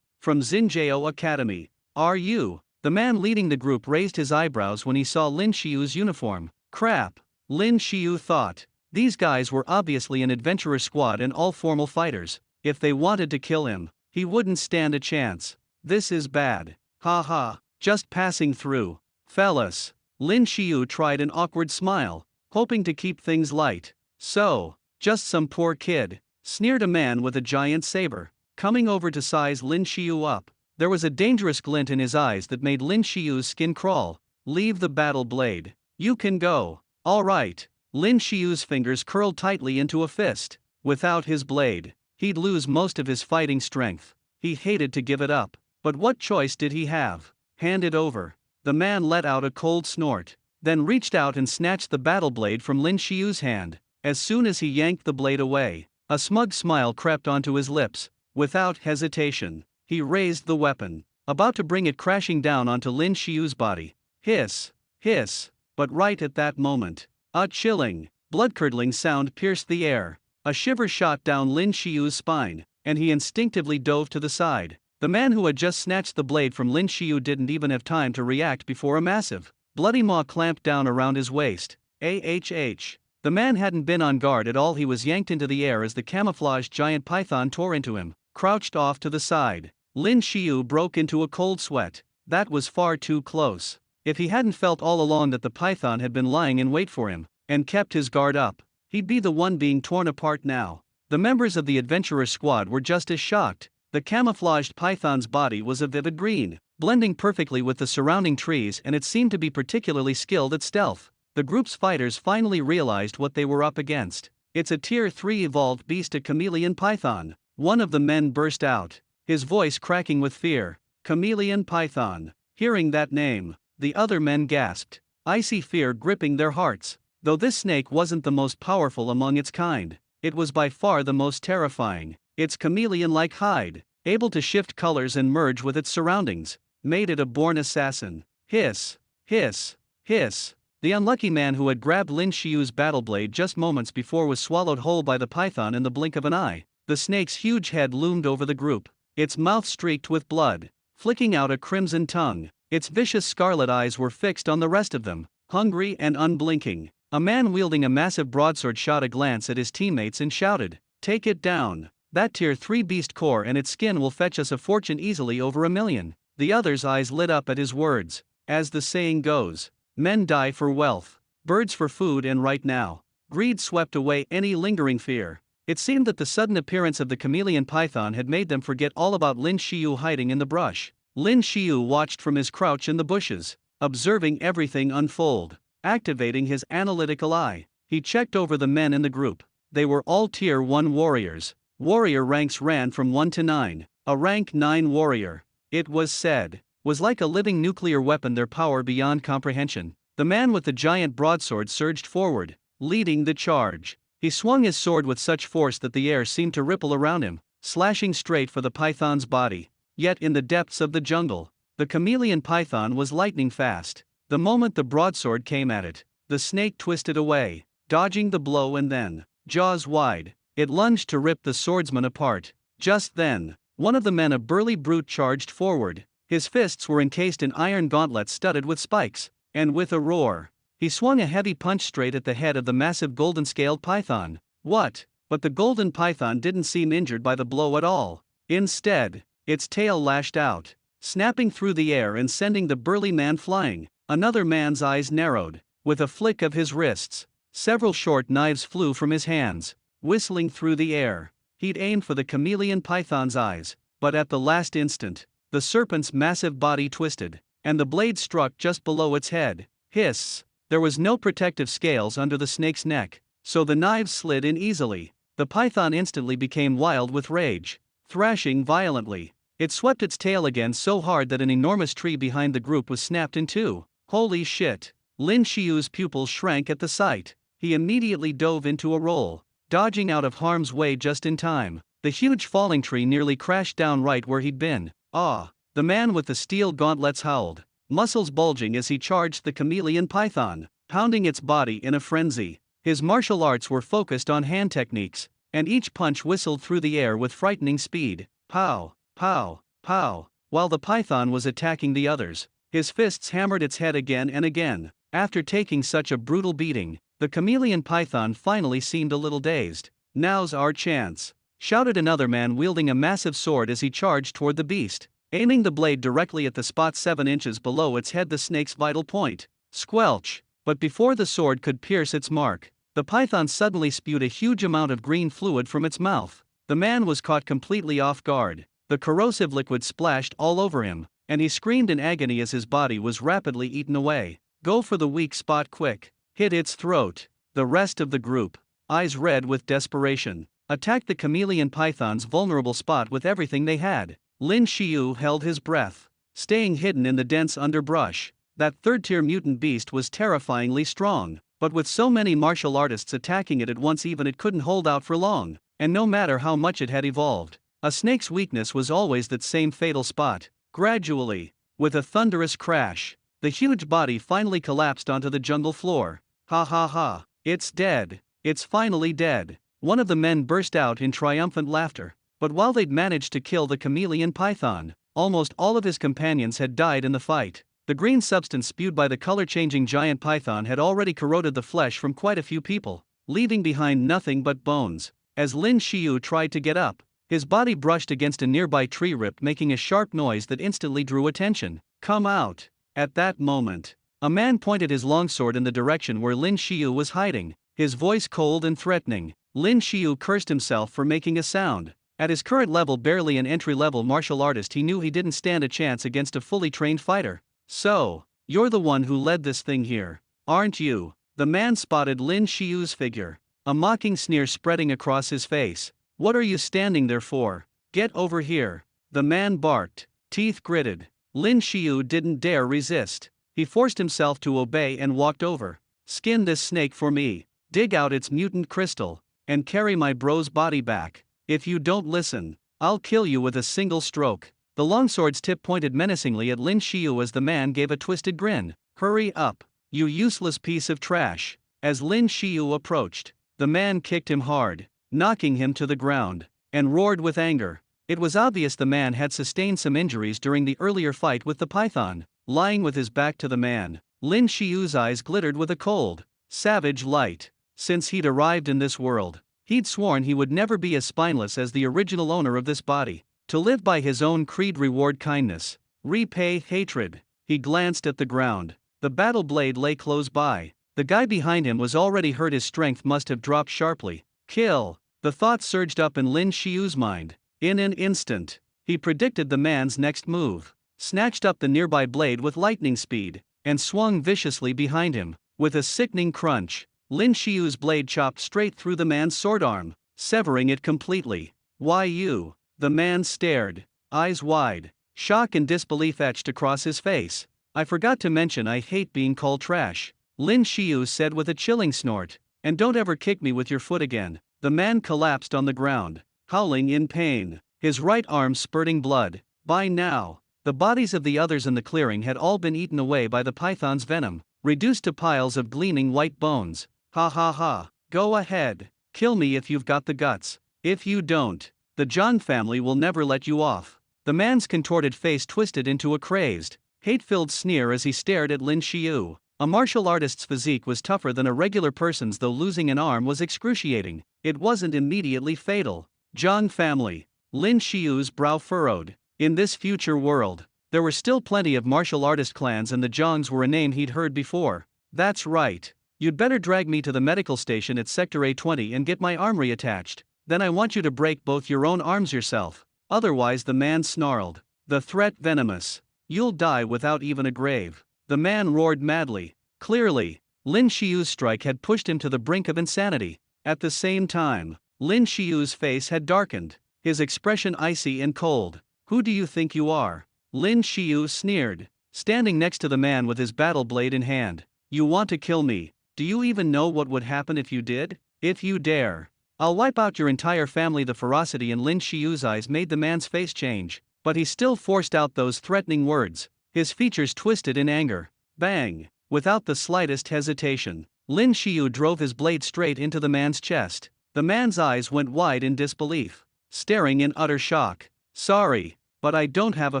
from Xinjiao Academy. Are you? The man leading the group raised his eyebrows when he saw Lin Shio's uniform. Crap, Lin Shio thought. These guys were obviously an adventurer squad and all formal fighters. If they wanted to kill him, he wouldn't stand a chance. This is bad. Ha, just passing through. Fellas. Lin Shio tried an awkward smile, hoping to keep things light. So, just some poor kid, sneered a man with a giant saber, coming over to size Lin Shio up. There was a dangerous glint in his eyes that made Lin Shio's skin crawl. Leave the battle blade. You can go. All right. Lin Shio's fingers curled tightly into a fist. Without his blade, he'd lose most of his fighting strength. He hated to give it up, but what choice did he have? Hand it over. The man let out a cold snort, then reached out and snatched the battle blade from Lin Shio's hand. As soon as he yanked the blade away, a smug smile crept onto his lips. Without hesitation, he raised the weapon, about to bring it crashing down onto Lin Shio's body. Hiss, hiss, but right at that moment, a chilling, blood-curdling sound pierced the air. A shiver shot down Lin Shio's spine, and he instinctively dove to the side. The man who had just snatched the blade from Lin Shio didn't even have time to react before a massive, bloody maw clamped down around his waist. The man hadn't been on guard at all. He was yanked into the air as the camouflaged giant python tore into him. crouched off to the side. Lin Shio broke into a cold sweat. That was far too close. If he hadn't felt all along that the python had been lying in wait for him, and kept his guard up, he'd be the one being torn apart now. The members of the adventurer squad were just as shocked. The camouflaged python's body was a vivid green, blending perfectly with the surrounding trees, and it seemed to be particularly skilled at stealth. The group's fighters finally realized what they were up against. It's a Tier 3 evolved beast, a chameleon python. One of the men burst out, his voice cracking with fear. Chameleon python. Hearing that name, the other men gasped, icy fear gripping their hearts. Though this snake wasn't the most powerful among its kind, it was by far the most terrifying. Its chameleon-like hide, able to shift colors and merge with its surroundings, made it a born assassin. Hiss, hiss, hiss. The unlucky man who had grabbed Lin Shio's battle blade just moments before was swallowed whole by the python in the blink of an eye. The snake's huge head loomed over the group, its mouth streaked with blood, flicking out a crimson tongue. Its vicious scarlet eyes were fixed on the rest of them, hungry and unblinking. A man wielding a massive broadsword shot a glance at his teammates and shouted, "Take it down. That Tier 3 beast core and its skin will fetch us a fortune, easily over $1 million. The other's eyes lit up at his words. As the saying goes, men die for wealth, birds for food, and right now, greed swept away any lingering fear. It seemed that the sudden appearance of the chameleon python had made them forget all about Lin Shio hiding in the brush. Lin Shio watched from his crouch in the bushes, observing everything unfold. Activating his analytical eye, he checked over the men in the group. They were all Tier 1 warriors. Warrior ranks ran from 1 to 9. A rank 9 warrior, it was said, was like a living nuclear weapon, their power beyond comprehension. The man with the giant broadsword surged forward, leading the charge. He swung his sword with such force that the air seemed to ripple around him, slashing straight for the python's body. Yet in the depths of the jungle, the chameleon python was lightning fast. The moment the broadsword came at it, the snake twisted away, dodging the blow, and then, jaws wide, it lunged to rip the swordsman apart. Just then, one of the men, a burly brute, charged forward. His fists were encased in iron gauntlets studded with spikes, and with a roar, he swung a heavy punch straight at the head of the massive golden-scaled python. What? But the golden python didn't seem injured by the blow at all. Instead, its tail lashed out, snapping through the air and sending the burly man flying. Another man's eyes narrowed. With a flick of his wrists, several short knives flew from his hands, whistling through the air. He'd aimed for the chameleon python's eyes, but at the last instant, the serpent's massive body twisted, and the blade struck just below its head. Hiss! There was no protective scales under the snake's neck, so the knives slid in easily. The python instantly became wild with rage, thrashing violently. It swept its tail again so hard that an enormous tree behind the group was snapped in two. Holy shit! Lin Shio's pupils shrank at the sight. He immediately dove into a roll, dodging out of harm's way just in time. The huge falling tree nearly crashed down right where he'd been. Ah! The man with the steel gauntlets howled, muscles bulging as he charged the chameleon python, pounding its body in a frenzy. His martial arts were focused on hand techniques, and each punch whistled through the air with frightening speed. Pow! Pow! Pow! While the python was attacking the others, his fists hammered its head again and again. After taking such a brutal beating, the chameleon python finally seemed a little dazed. "Now's our chance," shouted another man wielding a massive sword as he charged toward the beast, aiming the blade directly at the spot 7 inches below its head, the snake's vital point. Squelch! But before the sword could pierce its mark, the python suddenly spewed a huge amount of green fluid from its mouth. The man was caught completely off guard. The corrosive liquid splashed all over him, and he screamed in agony as his body was rapidly eaten away. "Go for the weak spot quick. Hit its throat." The rest of the group, eyes red with desperation, attacked the chameleon python's vulnerable spot with everything they had. Lin Shio held his breath, staying hidden in the dense underbrush. That third-tier mutant beast was terrifyingly strong, but with so many martial artists attacking it at once, even it couldn't hold out for long. And no matter how much it had evolved, a snake's weakness was always that same fatal spot. Gradually, with a thunderous crash, the huge body finally collapsed onto the jungle floor. "Ha ha ha, it's dead, it's finally dead." One of the men burst out in triumphant laughter. But while they'd managed to kill the chameleon python, almost all of his companions had died in the fight. The green substance spewed by the color-changing giant python had already corroded the flesh from quite a few people, leaving behind nothing but bones. As Lin Shio tried to get up, His body brushed against a nearby tree rip, making a sharp noise that instantly drew attention. "Come out!" At that moment, a man pointed his longsword in the direction where Lin Shio was hiding, his voice cold and threatening. Lin Shio cursed himself for making a sound. At his current level, barely an entry-level martial artist, he knew he didn't stand a chance against a fully trained fighter. "So, you're the one who led this thing here, aren't you?" The man spotted Lin Shio's figure, a mocking sneer spreading across his face. "What are you standing there for? Get over here!" the man barked, teeth gritted. Lin Shio didn't dare resist. He forced himself to obey and walked over. "Skin this snake for me, dig out its mutant crystal, and carry my bro's body back. If you don't listen, I'll kill you with a single stroke." The longsword's tip pointed menacingly at Lin Shio as the man gave a twisted grin. "Hurry up, you useless piece of trash." As Lin Shio approached, the man kicked him hard, knocking him to the ground, and roared with anger. It was obvious the man had sustained some injuries during the earlier fight with the python. Lying with his back to the man, Lin Shio's eyes glittered with a cold, savage light. Since he'd arrived in this world, he'd sworn he would never be as spineless as the original owner of this body. To live by his own creed, reward kindness, repay hatred. He glanced at the ground. The battle blade lay close by. The guy behind him was already hurt, his strength must have dropped sharply. Kill! The thought surged up in Lin Shio's mind. In an instant, he predicted the man's next move, snatched up the nearby blade with lightning speed, and swung viciously behind him. With a sickening crunch, Lin Shio's blade chopped straight through the man's sword arm, severing it completely. "Why you?" The man stared, eyes wide, shock and disbelief etched across his face. "I forgot to mention I hate being called trash," Lin Shio said with a chilling snort. "And don't ever kick me with your foot again." The man collapsed on the ground, howling in pain, his right arm spurting blood. By now, the bodies of the others in the clearing had all been eaten away by the python's venom, reduced to piles of gleaming white bones. "Ha ha ha, go ahead, kill me if you've got the guts. If you don't, the Zhang family will never let you off." The man's contorted face twisted into a crazed, hate-filled sneer as he stared at Lin Shio. A martial artist's physique was tougher than a regular person's, though losing an arm was excruciating. It wasn't immediately fatal. Zhang family. Lin Shio's brow furrowed. In this future world, there were still plenty of martial artist clans, and the Zhangs were a name he'd heard before. "That's right. You'd better drag me to the medical station at Sector A20 and get my arm reattached. Then I want you to break both your own arms yourself. Otherwise," the man snarled, the threat venomous, "you'll die without even a grave." The man roared madly. Clearly, Lin Shio's strike had pushed him to the brink of insanity. At the same time, Lin Shio's face had darkened, his expression icy and cold. "Who do you think you are?" Lin Shio sneered, standing next to the man with his battle blade in hand. "You want to kill me? Do you even know what would happen if you did? If you dare, I'll wipe out your entire family." The ferocity in Lin Shio's eyes made the man's face change, but he still forced out those threatening words, his features twisted in anger. Bang! Without the slightest hesitation, Lin Shio drove his blade straight into the man's chest. The man's eyes went wide in disbelief, staring in utter shock. "Sorry, but I don't have a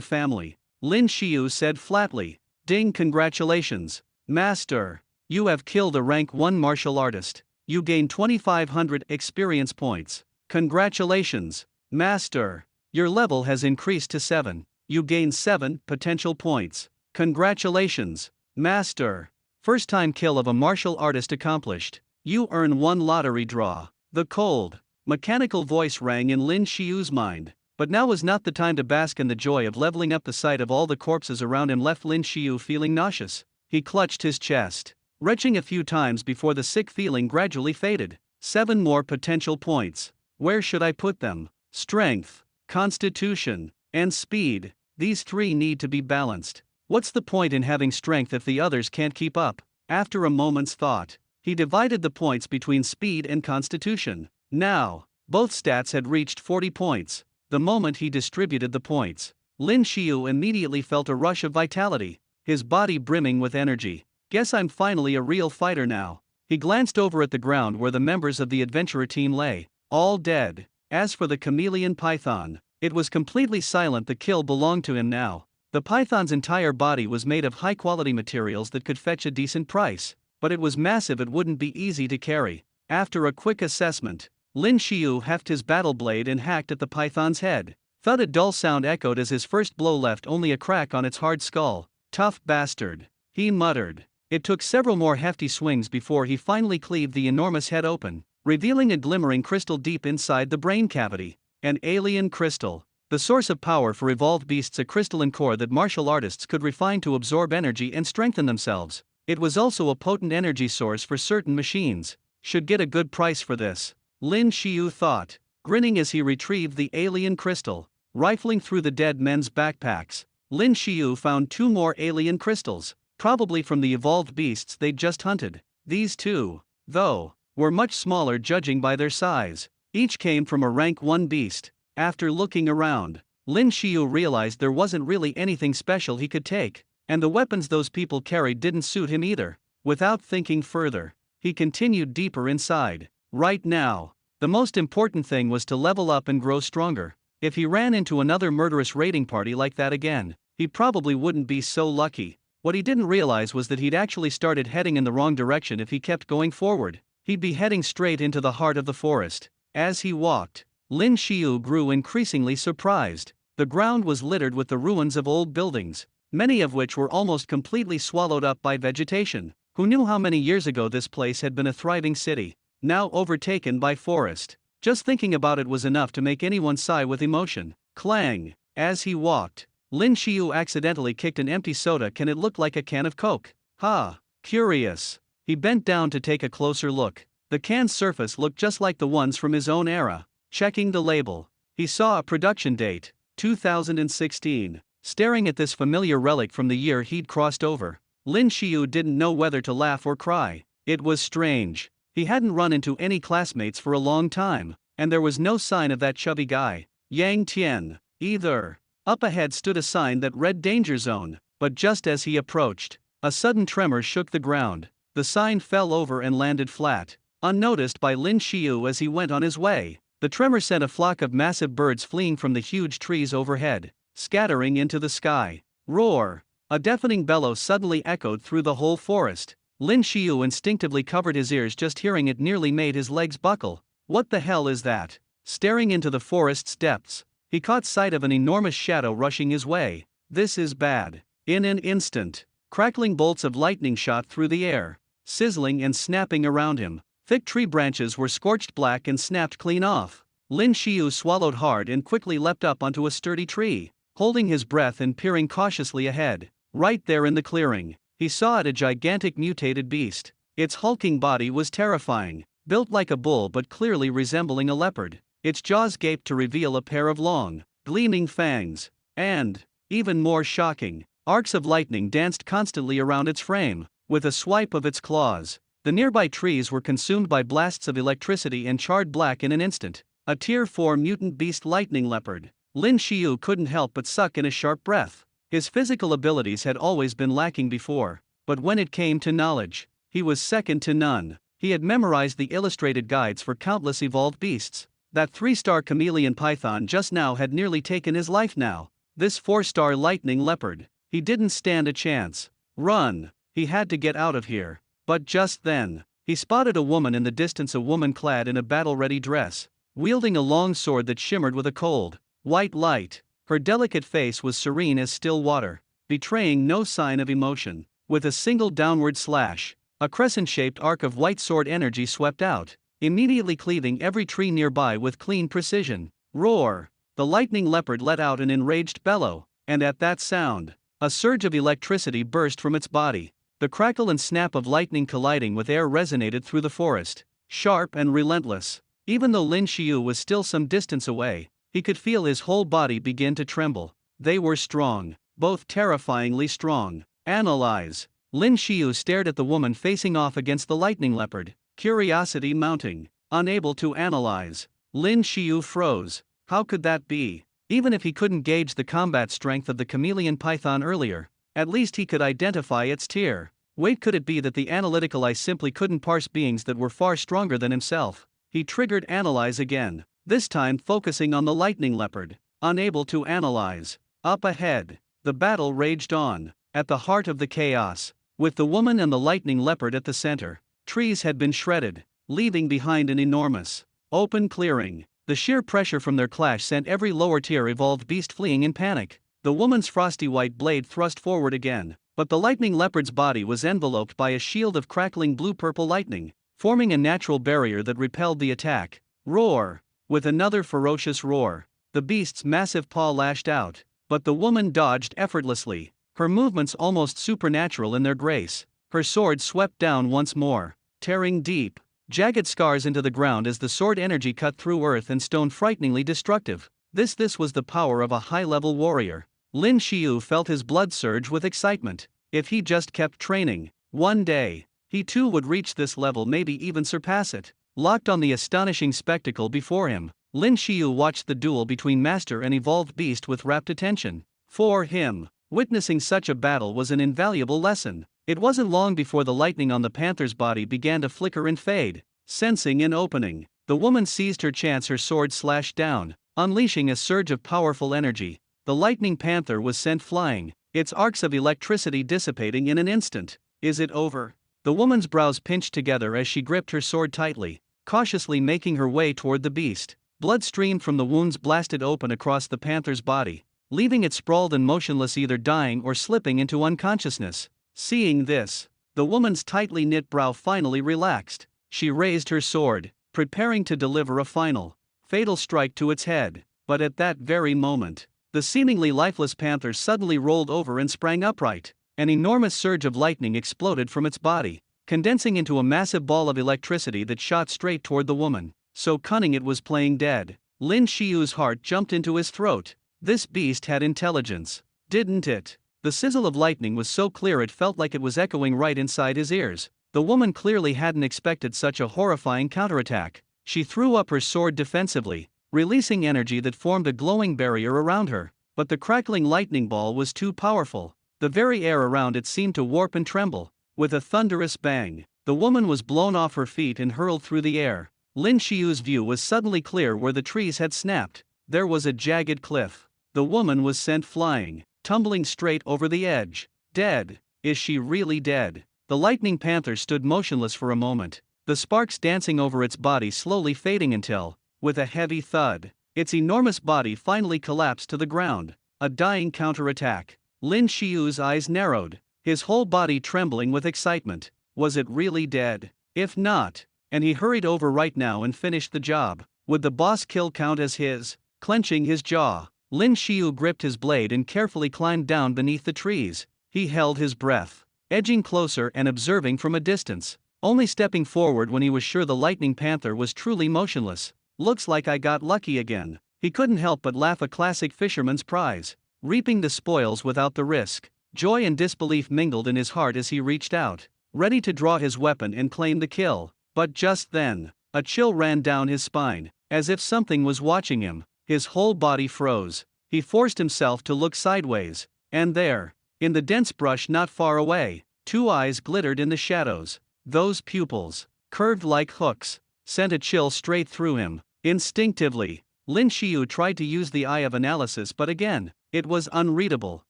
family," Lin Shio said flatly. "Ding! Congratulations, master. You have killed a rank 1 martial artist. You gain 2,500 experience points. Congratulations, master. Your level has increased to 7. You gain 7 potential points. Congratulations, master. First time kill of a martial artist accomplished. You earn 1 lottery draw." The cold, mechanical voice rang in Lin Shio's mind. But now was not the time to bask in the joy of leveling up. The sight of all the corpses around him left Lin Shio feeling nauseous. He clutched his chest, retching a few times before the sick feeling gradually faded. 7 more potential points. Where should I put them? Strength, constitution, and speed. These 3 need to be balanced. What's the point in having strength if the others can't keep up? After a moment's thought, he divided the points between speed and constitution. Now, both stats had reached 40 points. The moment he distributed the points, Lin Shio immediately felt a rush of vitality, his body brimming with energy. "Guess I'm finally a real fighter now." He glanced over at the ground where the members of the adventurer team lay, all dead. As for the chameleon python, it was completely silent. The kill belonged to him now. The python's entire body was made of high-quality materials that could fetch a decent price, but it was massive. It wouldn't be easy to carry. After a quick assessment, Lin Shio heft his battle blade and hacked at the python's head. Thud, a dull sound echoed as his first blow left only a crack on its hard skull. Tough bastard, he muttered. It took several more hefty swings before he finally cleaved the enormous head open, revealing a glimmering crystal deep inside the brain cavity. An alien crystal. The source of power for evolved beasts, a crystalline core that martial artists could refine to absorb energy and strengthen themselves. It was also a potent energy source for certain machines. Should get a good price for this, Lin Shio thought, grinning as he retrieved the alien crystal. Rifling through the dead men's backpacks, Lin Shio found 2 more alien crystals, probably from the evolved beasts they'd just hunted. These 2, though, were much smaller judging by their size. Each came from a rank 1 beast. After looking around, Lin Shio realized there wasn't really anything special he could take, and the weapons those people carried didn't suit him either. Without thinking further, he continued deeper inside. Right now, the most important thing was to level up and grow stronger. If he ran into another murderous raiding party like that again, he probably wouldn't be so lucky. What he didn't realize was that he'd actually started heading in the wrong direction. If he kept going forward, he'd be heading straight into the heart of the forest. As he walked, Lin Shio grew increasingly surprised. The ground was littered with the ruins of old buildings, many of which were almost completely swallowed up by vegetation. Who knew how many years ago this place had been a thriving city, now overtaken by forest? Just thinking about it was enough to make anyone sigh with emotion. Clang! As he walked, Lin Shio accidentally kicked an empty soda can. It looked like a can of Coke. Ha! Curious. He bent down to take a closer look. The can's surface looked just like the ones from his own era. Checking the label, he saw a production date, 2016. Staring at this familiar relic from the year he'd crossed over, Lin Shio didn't know whether to laugh or cry. It was strange. He hadn't run into any classmates for a long time, and there was no sign of that chubby guy, Yang Tian, either. Up ahead stood a sign that read Danger Zone, but just as he approached, a sudden tremor shook the ground. The sign fell over and landed flat, unnoticed by Lin Shio as he went on his way. The tremor sent a flock of massive birds fleeing from the huge trees overhead, scattering into the sky. Roar! A deafening bellow suddenly echoed through the whole forest. Lin Shio instinctively covered his ears. Just hearing it nearly made his legs buckle. What the hell is that? Staring into the forest's depths, he caught sight of an enormous shadow rushing his way. This is bad. In an instant, crackling bolts of lightning shot through the air, sizzling and snapping around him. Thick tree branches were scorched black and snapped clean off. Lin Shio swallowed hard and quickly leapt up onto a sturdy tree, holding his breath and peering cautiously ahead. Right there in the clearing, he saw it, a gigantic mutated beast. Its hulking body was terrifying, built like a bull but clearly resembling a leopard. Its jaws gaped to reveal a pair of long, gleaming fangs, and, even more shocking, arcs of lightning danced constantly around its frame. With a swipe of its claws, the nearby trees were consumed by blasts of electricity and charred black in an instant. A Tier 4 mutant beast lightning leopard. Lin Shio couldn't help but suck in a sharp breath. His physical abilities had always been lacking before, but when it came to knowledge, he was second to none. He had memorized the illustrated guides for countless evolved beasts. That 3-star chameleon python just now had nearly taken his life now. This 4-star lightning leopard, he didn't stand a chance. Run! He had to get out of here. But just then, he spotted a woman in the distance, a woman clad in a battle-ready dress, wielding a long sword that shimmered with a cold, white light. Her delicate face was serene as still water, betraying no sign of emotion. With a single downward slash, a crescent-shaped arc of white sword energy swept out, immediately cleaving every tree nearby with clean precision. Roar! The lightning leopard let out an enraged bellow, and at that sound, a surge of electricity burst from its body. The crackle and snap of lightning colliding with air resonated through the forest, sharp and relentless. Even though Lin Shio was still some distance away, he could feel his whole body begin to tremble. They were strong, both terrifyingly strong. Analyze. Lin Shio stared at the woman facing off against the lightning leopard, curiosity mounting. Unable to analyze, Lin Shio froze. How could that be? Even if he couldn't gauge the combat strength of the chameleon python earlier, at least he could identify its tier. Wait, could it be that the analytical eye simply couldn't parse beings that were far stronger than himself? He triggered analyze again, this time focusing on the lightning leopard. Unable to analyze. Up ahead, the battle raged on, at the heart of the chaos, with the woman and the lightning leopard at the center. Trees had been shredded, leaving behind an enormous, Open clearing. The sheer pressure from their clash sent every lower-tier evolved beast fleeing in panic. The woman's frosty white blade thrust forward again, but the lightning leopard's body was enveloped by a shield of crackling blue-purple lightning, forming a natural barrier that repelled the attack. Roar! With another ferocious roar, the beast's massive paw lashed out, but the woman dodged effortlessly, her movements almost supernatural in their grace. Her sword swept down once more, tearing deep, jagged scars into the ground as the sword energy cut through earth and stone, frighteningly destructive. This was the power of a high-level warrior. Lin Shio felt his blood surge with excitement. If he just kept training, one day, he too would reach this level, maybe even surpass it. Locked on the astonishing spectacle before him, Lin Shio watched the duel between master and evolved beast with rapt attention. For him, witnessing such a battle was an invaluable lesson. It wasn't long before the lightning on the panther's body began to flicker and fade. Sensing an opening, the woman seized her chance. Her sword slashed down, unleashing a surge of powerful energy. The lightning panther was sent flying, its arcs of electricity dissipating in an instant. Is it over? The woman's brows pinched together as she gripped her sword tightly, cautiously making her way toward the beast. Blood streamed from the wounds blasted open across the panther's body, leaving it sprawled and motionless, either dying or slipping into unconsciousness. Seeing this, the woman's tightly knit brow finally relaxed. She raised her sword, preparing to deliver a final, fatal strike to its head. But at that very moment, the seemingly lifeless panther suddenly rolled over and sprang upright. An enormous surge of lightning exploded from its body, condensing into a massive ball of electricity that shot straight toward the woman. So cunning it was playing dead. Lin Shio's heart jumped into his throat. This beast had intelligence, didn't it? The sizzle of lightning was so clear it felt like it was echoing right inside his ears. The woman clearly hadn't expected such a horrifying counterattack. She threw up her sword defensively, releasing energy that formed a glowing barrier around her. But the crackling lightning ball was too powerful. The very air around it seemed to warp and tremble. With a thunderous bang, the woman was blown off her feet and hurled through the air. Lin Shio's view was suddenly clear where the trees had snapped. There was a jagged cliff. The woman was sent flying, tumbling straight over the edge. Dead. Is she really dead? The lightning panther stood motionless for a moment, the sparks dancing over its body slowly fading until, with a heavy thud, its enormous body finally collapsed to the ground. A dying counterattack. Lin Shio's eyes narrowed, his whole body trembling with excitement. Was it really dead? If not, and he hurried over right now and finished the job, would the boss kill count as his? Clenching his jaw, Lin Shio gripped his blade and carefully climbed down beneath the trees. He held his breath, edging closer and observing from a distance, only stepping forward when he was sure the lightning panther was truly motionless. Looks like I got lucky again. He couldn't help but laugh, a classic fisherman's prize, reaping the spoils without the risk. Joy and disbelief mingled in his heart as he reached out, ready to draw his weapon and claim the kill. But just then, a chill ran down his spine, as if something was watching him. His whole body froze. He forced himself to look sideways, and there, in the dense brush not far away, two eyes glittered in the shadows. Those pupils, curved like hooks, sent a chill straight through him. Instinctively, Lin Shio tried to use the eye of analysis, but again, it was unreadable.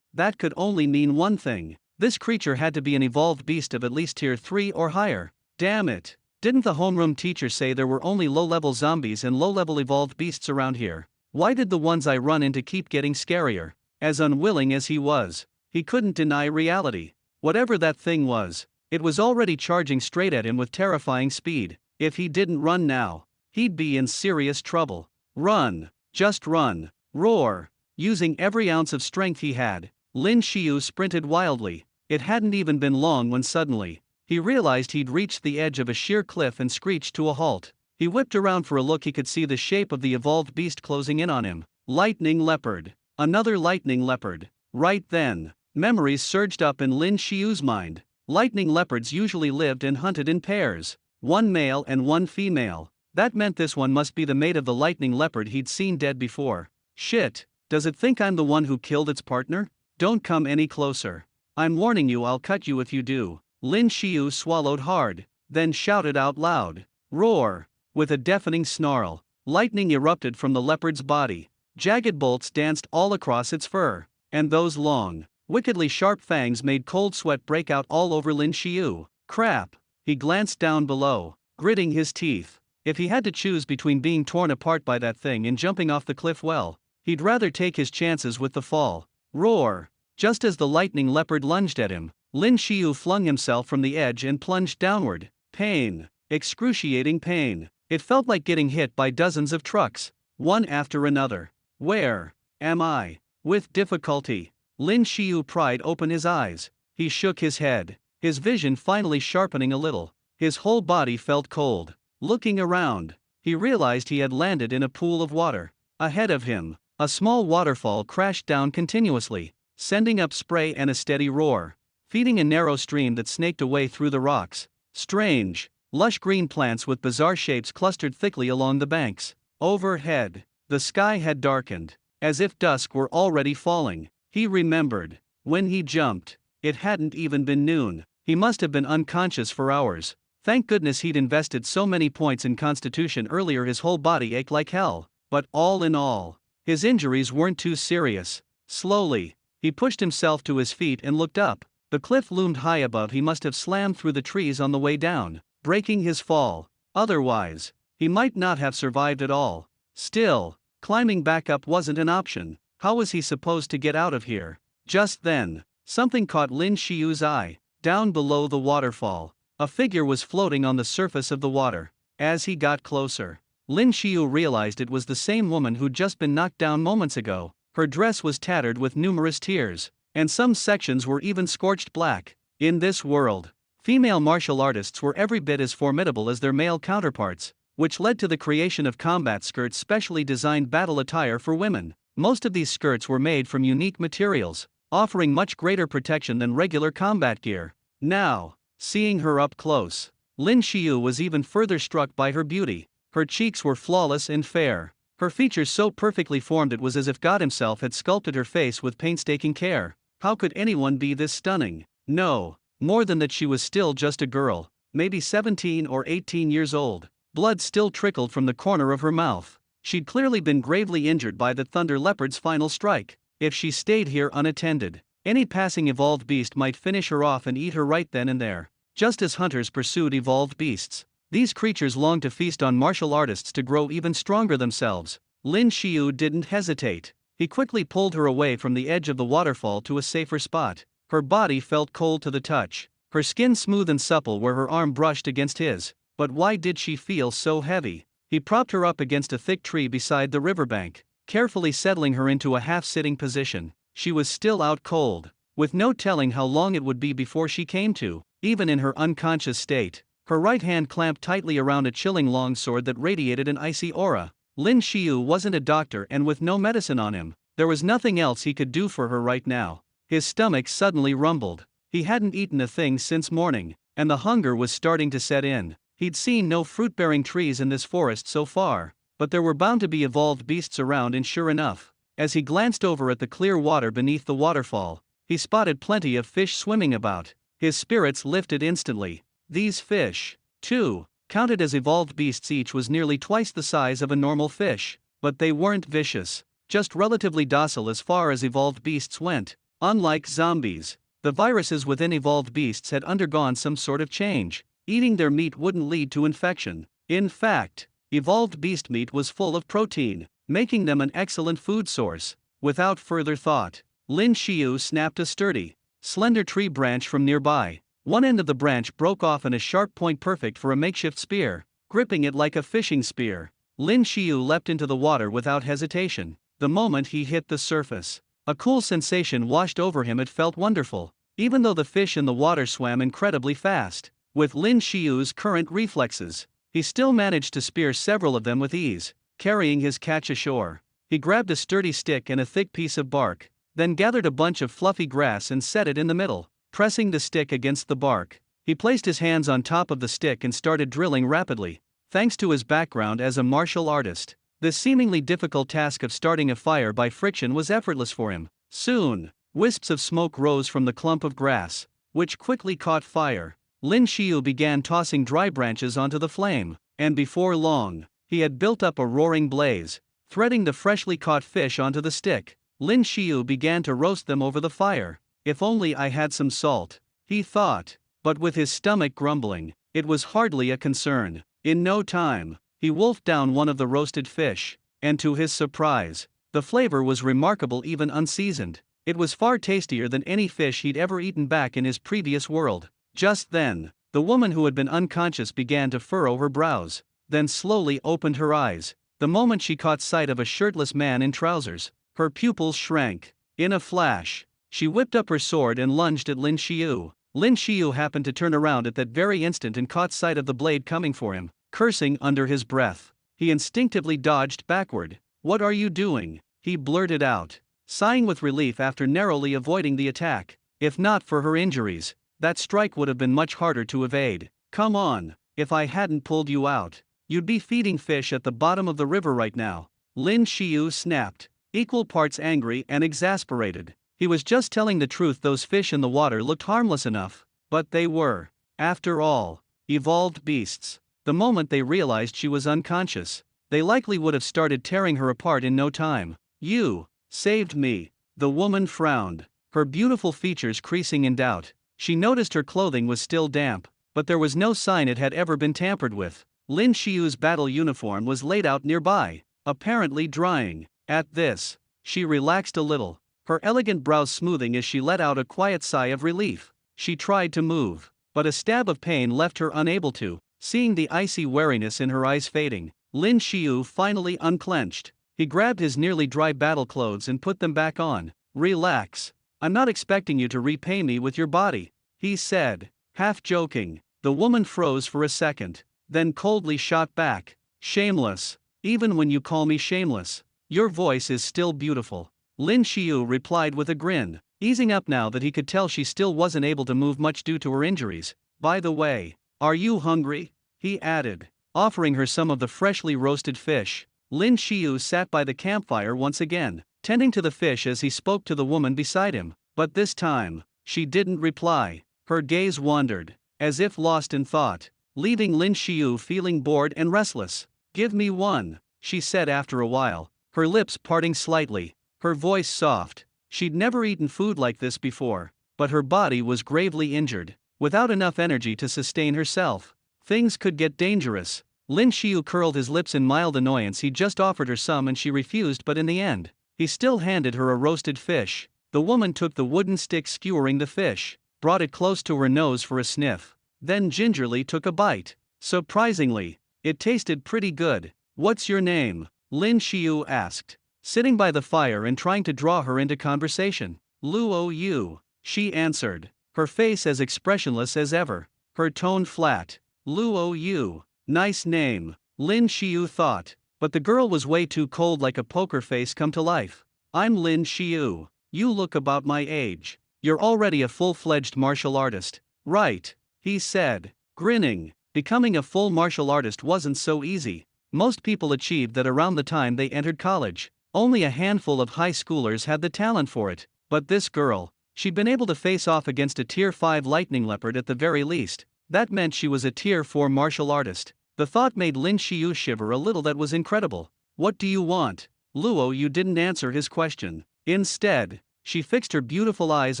That could only mean one thing. This creature had to be an evolved beast of at least tier 3 or higher. Damn it. Didn't the homeroom teacher say there were only low-level zombies and low-level evolved beasts around here? Why did the ones I run into keep getting scarier? As unwilling as he was, he couldn't deny reality. Whatever that thing was, it was already charging straight at him with terrifying speed. If he didn't run now, he'd be in serious trouble. Run. Just run. Roar. Using every ounce of strength he had, Lin Shio sprinted wildly. It hadn't even been long when suddenly, he realized he'd reached the edge of a sheer cliff and screeched to a halt. He whipped around for a look. He could see the shape of the evolved beast closing in on him. Lightning leopard. Another lightning leopard. Right then, memories surged up in Lin Shio's mind. Lightning leopards usually lived and hunted in pairs, one male and one female. That meant this one must be the mate of the lightning leopard he'd seen dead before. Shit, does it think I'm the one who killed its partner? Don't come any closer. I'm warning you, I'll cut you if you do. Lin Shio swallowed hard, then shouted out loud. Roar. With a deafening snarl, lightning erupted from the leopard's body. Jagged bolts danced all across its fur, and those long, wickedly sharp fangs made cold sweat break out all over Lin Shio. Crap. He glanced down below, gritting his teeth. If he had to choose between being torn apart by that thing and jumping off the cliff, well, he'd rather take his chances with the fall. Roar! Just as the lightning leopard lunged at him, Lin Shio flung himself from the edge and plunged downward. Pain. Excruciating pain. It felt like getting hit by dozens of trucks, one after another. Where am I? With difficulty, Lin Shio pried open his eyes. He shook his head, his vision finally sharpening a little. His whole body felt cold. Looking around, he realized he had landed in a pool of water. Ahead of him, a small waterfall crashed down continuously, sending up spray and a steady roar, feeding a narrow stream that snaked away through the rocks. Strange, lush green plants with bizarre shapes clustered thickly along the banks. Overhead, the sky had darkened, as if dusk were already falling. He remembered, when he jumped, it hadn't even been noon. He must have been unconscious for hours. Thank goodness he'd invested so many points in constitution earlier. His whole body ached like hell, but all in all, his injuries weren't too serious. Slowly, he pushed himself to his feet and looked up. The cliff loomed high above. He must have slammed through the trees on the way down, breaking his fall. Otherwise, he might not have survived at all. Still, climbing back up wasn't an option. How was he supposed to get out of here? Just then, something caught Lin Shio's eye. Down below the waterfall, a figure was floating on the surface of the water. As he got closer, Lin Shio realized it was the same woman who'd just been knocked down moments ago. Her dress was tattered with numerous tears, and some sections were even scorched black. In this world, female martial artists were every bit as formidable as their male counterparts, which led to the creation of combat skirts, specially designed battle attire for women. Most of these skirts were made from unique materials, offering much greater protection than regular combat gear. Now, seeing her up close, Lin Shio was even further struck by her beauty. Her cheeks were flawless and fair, her features so perfectly formed it was as if God himself had sculpted her face with painstaking care. How could anyone be this stunning? No, more than that, she was still just a girl, maybe 17 or 18 years old. Blood still trickled from the corner of her mouth. She'd clearly been gravely injured by the Thunder Leopard's final strike. If she stayed here unattended, any passing evolved beast might finish her off and eat her right then and there. Just as hunters pursued evolved beasts, these creatures longed to feast on martial artists to grow even stronger themselves. Lin Shio didn't hesitate. He quickly pulled her away from the edge of the waterfall to a safer spot. Her body felt cold to the touch, her skin smooth and supple where her arm brushed against his. But why did she feel so heavy? He propped her up against a thick tree beside the riverbank, carefully settling her into a half-sitting position. She was still out cold, with no telling how long it would be before she came to, even in her unconscious state. Her right hand clamped tightly around a chilling longsword that radiated an icy aura. Lin Shio wasn't a doctor, and with no medicine on him, there was nothing else he could do for her right now. His stomach suddenly rumbled. He hadn't eaten a thing since morning, and the hunger was starting to set in. He'd seen no fruit-bearing trees in this forest so far, but there were bound to be evolved beasts around, and sure enough, as he glanced over at the clear water beneath the waterfall, he spotted plenty of fish swimming about. His spirits lifted instantly. These fish, too, counted as evolved beasts. Each was nearly twice the size of a normal fish, but they weren't vicious, just relatively docile as far as evolved beasts went. Unlike zombies, the viruses within evolved beasts had undergone some sort of change. Eating their meat wouldn't lead to infection. In fact, evolved beast meat was full of protein, making them an excellent food source. Without further thought, Lin Shio snapped a sturdy, slender tree branch from nearby. One end of the branch broke off in a sharp point, perfect for a makeshift spear. Gripping it like a fishing spear, Lin Shio leapt into the water without hesitation. The moment he hit the surface, a cool sensation washed over him. It felt wonderful, even though the fish in the water swam incredibly fast. With Lin Shio's current reflexes, he still managed to spear several of them with ease. Carrying his catch ashore, he grabbed a sturdy stick and a thick piece of bark, then gathered a bunch of fluffy grass and set it in the middle. Pressing the stick against the bark, he placed his hands on top of the stick and started drilling rapidly. Thanks to his background as a martial artist, the seemingly difficult task of starting a fire by friction was effortless for him. Soon, wisps of smoke rose from the clump of grass, which quickly caught fire. Lin Shio began tossing dry branches onto the flame, and before long, he had built up a roaring blaze. Threading the freshly caught fish onto the stick, Lin Shio began to roast them over the fire. If only I had some salt, he thought, but with his stomach grumbling, it was hardly a concern. In no time, He wolfed down one of the roasted fish, and to his surprise, the flavor was remarkable even unseasoned. It was far tastier than any fish he'd ever eaten back in his previous world. Just then, the woman who had been unconscious began to furrow her brows, then slowly opened her eyes. The moment she caught sight of a shirtless man in trousers, her pupils shrank. In a flash, she whipped up her sword and lunged at Lin Shio. Lin Shio happened to turn around at that very instant and caught sight of the blade coming for him. Cursing under his breath, he instinctively dodged backward. "What are you doing?" he blurted out, sighing with relief after narrowly avoiding the attack. If not for her injuries, that strike would have been much harder to evade. "Come on, if I hadn't pulled you out, you'd be feeding fish at the bottom of the river right now," Lin Shio snapped, equal parts angry and exasperated. He was just telling the truth. Those fish in the water looked harmless enough, but they were, after all, evolved beasts. The moment they realized she was unconscious, they likely would have started tearing her apart in no time. "You saved me." The woman frowned, her beautiful features creasing in doubt. She noticed her clothing was still damp, but there was no sign it had ever been tampered with. Lin Shio's battle uniform was laid out nearby, apparently drying. At this, she relaxed a little, her elegant brows smoothing as she let out a quiet sigh of relief. She tried to move, but a stab of pain left her unable to. Seeing the icy wariness in her eyes fading, Lin Shio finally unclenched. He grabbed his nearly dry battle clothes and put them back on. "Relax. I'm not expecting you to repay me with your body," he said, half joking. The woman froze for a second, then coldly shot back. "Shameless. Even when you call me shameless, your voice is still beautiful," Lin Shio replied with a grin, easing up now that he could tell she still wasn't able to move much due to her injuries. "By the way, are you hungry?" he added, offering her some of the freshly roasted fish. Lin Shio sat by the campfire once again, tending to the fish as he spoke to the woman beside him, but this time, she didn't reply. Her gaze wandered, as if lost in thought, leaving Lin Shio feeling bored and restless. "Give me one," she said after a while, her lips parting slightly, her voice soft. She'd never eaten food like this before, but her body was gravely injured, without enough energy to sustain herself. Things could get dangerous. Lin Shio curled his lips in mild annoyance. He just offered her some and she refused, but in the end, he still handed her a roasted fish. The woman took the wooden stick skewering the fish, brought it close to her nose for a sniff, then gingerly took a bite. Surprisingly, it tasted pretty good. "What's your name?" Lin Shio asked, sitting by the fire and trying to draw her into conversation. "Luo Yu," she answered, her face as expressionless as ever, her tone flat. "Luo Yu. Nice name," Lin Shio thought, but the girl was way too cold, like a poker face come to life. "I'm Lin Shio. You look about my age. You're already a full-fledged martial artist, right?" he said, grinning. Becoming a full martial artist wasn't so easy. Most people achieved that around the time they entered college. Only a handful of high schoolers had the talent for it. But this girl, she'd been able to face off against a Tier 5 lightning leopard at the very least. That meant she was a Tier 4 martial artist. The thought made Lin Shio shiver a little. That was incredible. "What do you want?" Luo Yu didn't answer his question. Instead, she fixed her beautiful eyes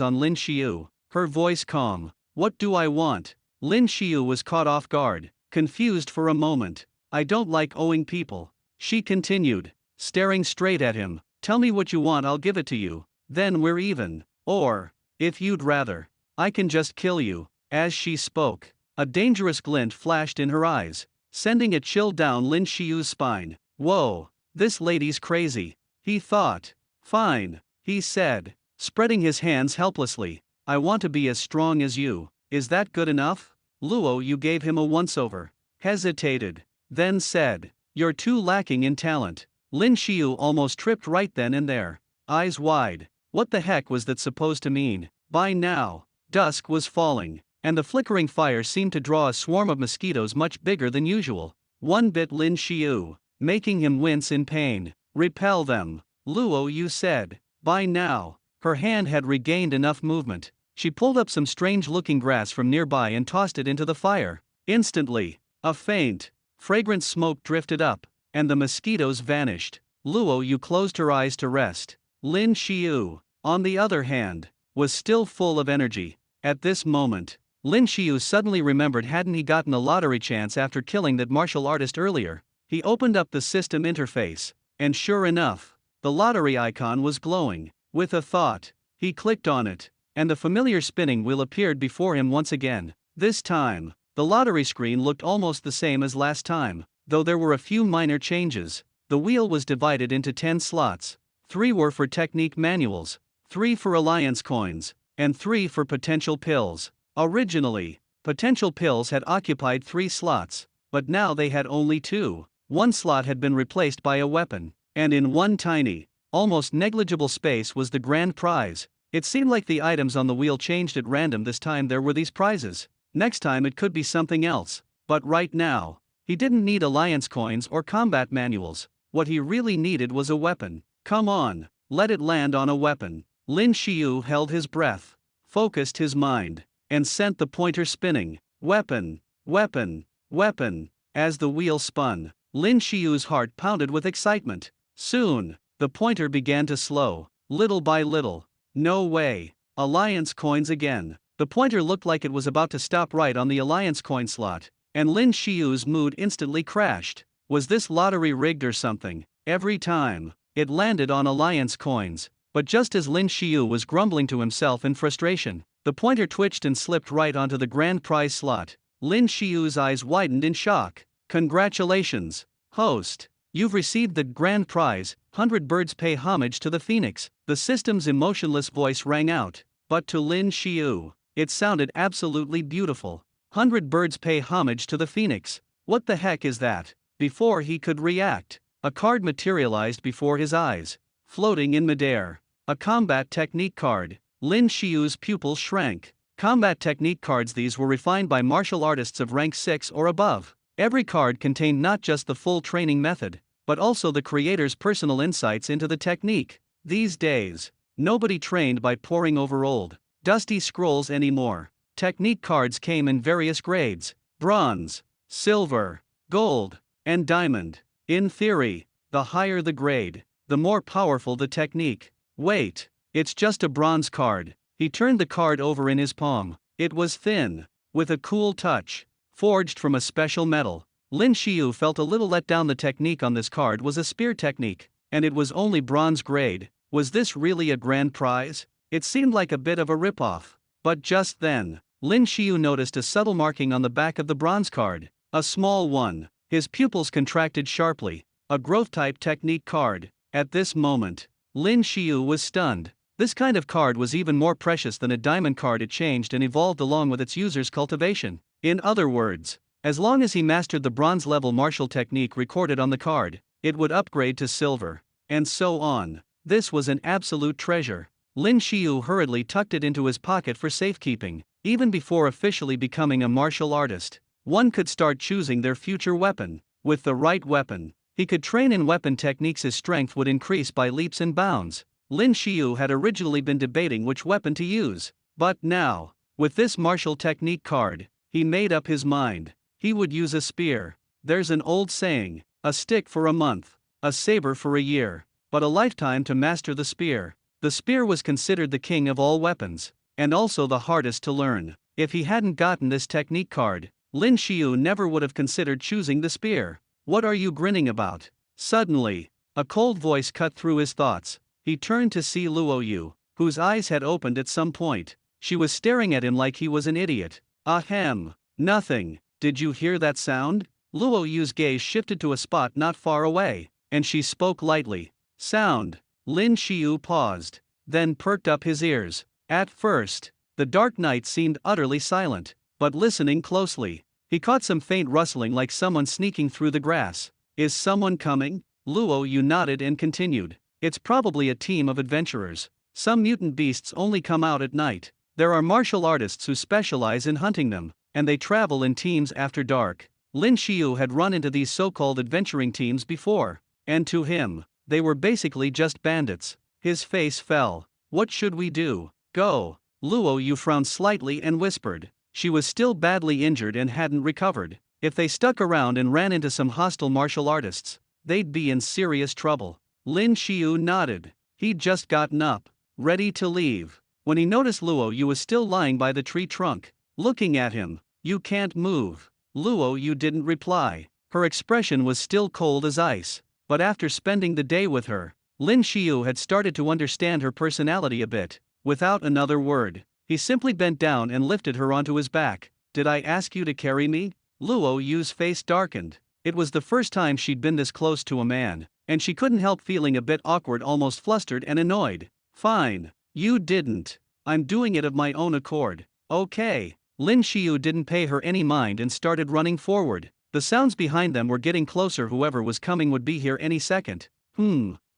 on Lin Shio, her voice calm. "What do I want?" Lin Shio was caught off guard, confused for a moment. "I don't like owing people," she continued, staring straight at him. "Tell me what you want, I'll give it to you. Then we're even. Or, if you'd rather, I can just kill you." As she spoke, a dangerous glint flashed in her eyes, sending a chill down Lin Shio's spine. "Whoa, this lady's crazy," he thought. "Fine," he said, spreading his hands helplessly. "I want to be as strong as you. Is that good enough?" Luo Yu gave him a once-over, hesitated, then said, "You're too lacking in talent." Lin Shio almost tripped right then and there, eyes wide. What the heck was that supposed to mean? By now, dusk was falling, and the flickering fire seemed to draw a swarm of mosquitoes much bigger than usual. One bit Lin Shio, making him wince in pain. "Repel them," Luo Yu said. By now, her hand had regained enough movement. She pulled up some strange-looking grass from nearby and tossed it into the fire. Instantly, a faint, fragrant smoke drifted up, and the mosquitoes vanished. Luo Yu closed her eyes to rest. Lin Shio, on the other hand, was still full of energy. At this moment, Lin Shio suddenly remembered, hadn't he gotten a lottery chance after killing that martial artist earlier? He opened up the system interface, and sure enough, the lottery icon was glowing. With a thought, he clicked on it, and the familiar spinning wheel appeared before him once again. This time, the lottery screen looked almost the same as last time, though there were a few minor changes. The wheel was divided into 10 slots. 3 were for technique manuals, 3 for alliance coins, and 3 for potential pills. Originally, potential pills had occupied 3 slots, but now they had only 2. One slot had been replaced by a weapon, and in one tiny, almost negligible space was the grand prize. It seemed like the items on the wheel changed at random. This time there were these prizes. Next time it could be something else. But right now, he didn't need alliance coins or combat manuals. What he really needed was a weapon. Come on, let it land on a weapon. Lin Shio held his breath, focused his mind, and sent the pointer spinning. Weapon, weapon, weapon. As the wheel spun, Lin Shio's heart pounded with excitement. Soon, the pointer began to slow, little by little. No way. Alliance coins again. The pointer looked like it was about to stop right on the alliance coin slot, and Lin Shio's mood instantly crashed. Was this lottery rigged or something? Every time, it landed on alliance coins, but just as Lin Shio was grumbling to himself in frustration, the pointer twitched and slipped right onto the grand prize slot. Lin Shio's eyes widened in shock. Congratulations, host. You've received the grand prize. 100 birds pay homage to the phoenix. The system's emotionless voice rang out, but to Lin Shio, it sounded absolutely beautiful. 100 birds pay homage to the phoenix. What the heck is that? Before he could react, a card materialized before his eyes, floating in midair. A combat technique card. Lin Shio's pupils shrank. Combat technique cards. These were refined by martial artists of rank 6 or above. Every card contained not just the full training method, but also the creator's personal insights into the technique. These days, nobody trained by poring over old, dusty scrolls anymore. Technique cards came in various grades: bronze, silver, gold, and diamond. In theory, the higher the grade, the more powerful the technique. Wait, it's just a bronze card. He turned the card over in his palm. It was thin, with a cool touch, forged from a special metal. Lin Shio felt a little let down. The technique on this card was a spear technique, and it was only bronze grade. Was this really a grand prize? It seemed like a bit of a ripoff. But just then, Lin Shio noticed a subtle marking on the back of the bronze card. A small one. His pupils contracted sharply. A growth-type technique card. At this moment, Lin Shio was stunned. This kind of card was even more precious than a diamond card. It changed and evolved along with its user's cultivation. In other words, as long as he mastered the bronze-level martial technique recorded on the card, it would upgrade to silver, and so on. This was an absolute treasure. Lin Shio hurriedly tucked it into his pocket for safekeeping. Even before officially becoming a martial artist, one could start choosing their future weapon. With the right weapon, he could train in weapon techniques. His strength would increase by leaps and bounds. Lin Shio had originally been debating which weapon to use, but now, with this martial technique card, he made up his mind. He would use a spear. There's an old saying, a stick for a month, a saber for a year, but a lifetime to master the spear. The spear was considered the king of all weapons, and also the hardest to learn. If he hadn't gotten this technique card, Lin Shio never would have considered choosing the spear. What are you grinning about? Suddenly, a cold voice cut through his thoughts. He turned to see Luo Yu, whose eyes had opened at some point. She was staring at him like he was an idiot. Ahem. Nothing. Did you hear that sound? Luo Yu's gaze shifted to a spot not far away, and she spoke lightly. Sound. Lin Shio paused, then perked up his ears. At first, the dark night seemed utterly silent, but listening closely, he caught some faint rustling like someone sneaking through the grass. Is someone coming? Luo Yu nodded and continued. It's probably a team of adventurers. Some mutant beasts only come out at night. There are martial artists who specialize in hunting them, and they travel in teams after dark. Lin Shio had run into these so-called adventuring teams before, and to him, they were basically just bandits. His face fell. What should we do? Go. Luo Yu frowned slightly and whispered. She was still badly injured and hadn't recovered. If they stuck around and ran into some hostile martial artists, they'd be in serious trouble. Lin Shio nodded. He'd just gotten up, ready to leave, when he noticed Luo Yu was still lying by the tree trunk, looking at him. You can't move. Luo Yu didn't reply. Her expression was still cold as ice. But after spending the day with her, Lin Shio had started to understand her personality a bit. Without another word, he simply bent down and lifted her onto his back. "Did I ask you to carry me?" Luo Yu's face darkened. It was the first time she'd been this close to a man, and she couldn't help feeling a bit awkward, almost flustered and annoyed. "Fine. You didn't. I'm doing it of my own accord." "Okay." Lin Shio didn't pay her any mind and started running forward. The sounds behind them were getting closer. Whoever was coming would be here any second.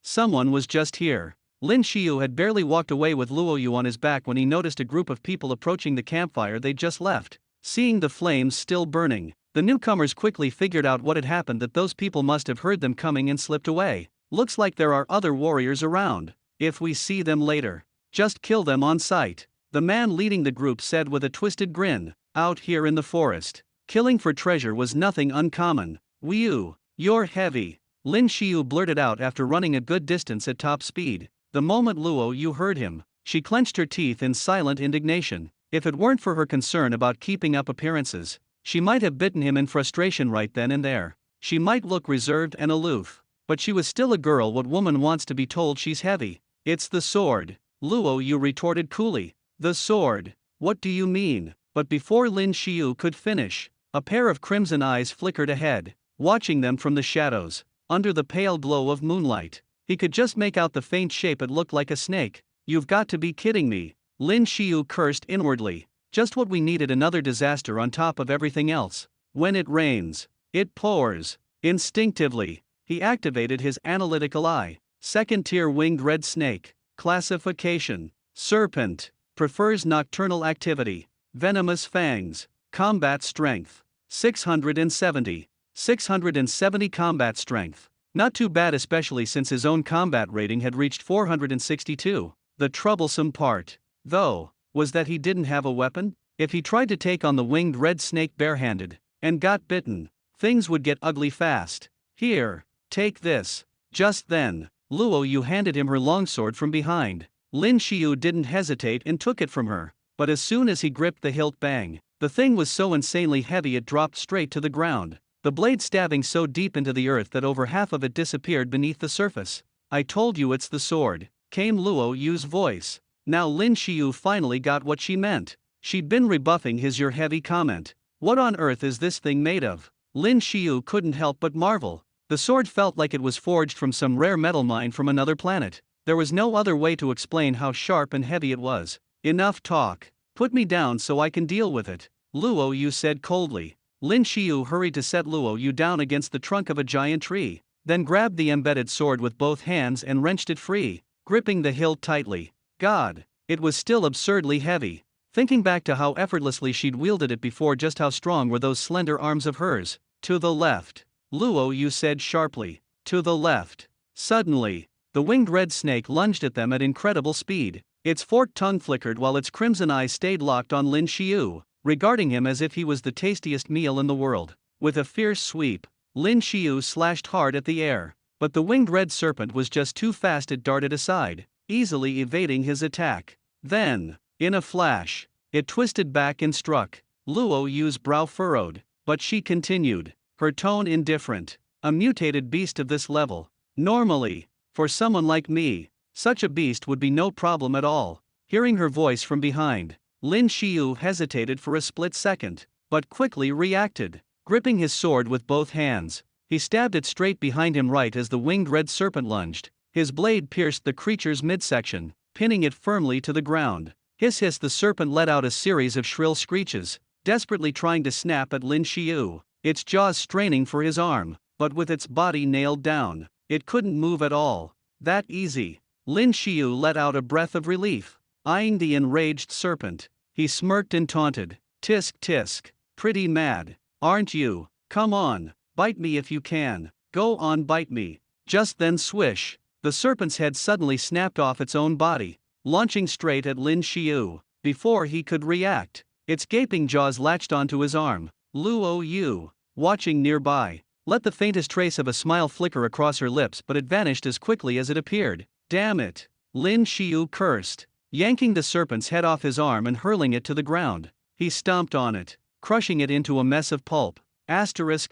Someone was just here. Lin Shio had barely walked away with Luo Yu on his back when he noticed a group of people approaching the campfire they'd just left. Seeing the flames still burning, the newcomers quickly figured out what had happened, that those people must have heard them coming and slipped away. "Looks like there are other warriors around. If we see them later, just kill them on sight," the man leading the group said with a twisted grin. Out here in the forest, killing for treasure was nothing uncommon. You're heavy," Lin Shio blurted out after running a good distance at top speed. The moment Luo Yu heard him, she clenched her teeth in silent indignation. If it weren't for her concern about keeping up appearances, she might have bitten him in frustration right then and there. She might look reserved and aloof, but she was still a girl. What woman wants to be told she's heavy? "It's the sword," Luo Yu retorted coolly. "The sword? What do you mean?" But before Lin Shio could finish, a pair of crimson eyes flickered ahead, watching them from the shadows. Under the pale glow of moonlight, he could just make out the faint shape. It looked like a snake. "You've got to be kidding me," Lin Shio cursed inwardly. Just what we needed, another disaster on top of everything else. When it rains, it pours. Instinctively, he activated his analytical eye. Second-tier winged red snake. Classification: serpent. Prefers nocturnal activity. Venomous fangs. Combat strength: 670. 670 combat strength. Not too bad, especially since his own combat rating had reached 462. The troublesome part, though, was that he didn't have a weapon. If he tried to take on the winged red snake barehanded, and got bitten, things would get ugly fast. "Here, take this." Just then, Luo Yu handed him her longsword from behind. Lin Shio didn't hesitate and took it from her, but as soon as he gripped the hilt, bang, the thing was so insanely heavy it dropped straight to the ground, the blade stabbing so deep into the earth that over half of it disappeared beneath the surface. "I told you it's the sword," came Luo Yu's voice. Now Lin Shio finally got what she meant. She'd been rebuffing his "you're heavy" comment. What on earth is this thing made of? Lin Shio couldn't help but marvel. The sword felt like it was forged from some rare metal mine from another planet. There was no other way to explain how sharp and heavy it was. "Enough talk. Put me down so I can deal with it," Luo Yu said coldly. Lin Shio hurried to set Luo Yu down against the trunk of a giant tree, then grabbed the embedded sword with both hands and wrenched it free, gripping the hilt tightly. God, it was still absurdly heavy. Thinking back to how effortlessly she'd wielded it before, just how strong were those slender arms of hers. "To the left," Luo Yu said sharply. "To the left." Suddenly, the winged red snake lunged at them at incredible speed. Its forked tongue flickered while its crimson eyes stayed locked on Lin Shio, regarding him as if he was the tastiest meal in the world. With a fierce sweep, Lin Shio slashed hard at the air, but the winged red serpent was just too fast. It darted aside, easily evading his attack. Then, in a flash, it twisted back and struck. Luo Yu's brow furrowed, but she continued, her tone indifferent. "A mutated beast of this level. Normally, for someone like me, such a beast would be no problem at all." Hearing her voice from behind, Lin Shio hesitated for a split second, but quickly reacted. Gripping his sword with both hands, he stabbed it straight behind him right as the winged red serpent lunged. His blade pierced the creature's midsection, pinning it firmly to the ground. Hiss hiss, the serpent let out a series of shrill screeches, desperately trying to snap at Lin Shio, its jaws straining for his arm, but with its body nailed down, it couldn't move at all. That easy. Lin Shio let out a breath of relief. Eyeing the enraged serpent, he smirked and taunted, "Tisk tisk, pretty mad, aren't you? Come on, bite me if you can. Go on, bite me." Just then, swish, the serpent's head suddenly snapped off its own body, launching straight at Lin Shio. Before he could react, its gaping jaws latched onto his arm. Luo Yu, watching nearby, let the faintest trace of a smile flicker across her lips, but it vanished as quickly as it appeared. "Damn it," Lin Shio cursed, yanking the serpent's head off his arm and hurling it to the ground. He stomped on it, crushing it into a mess of pulp.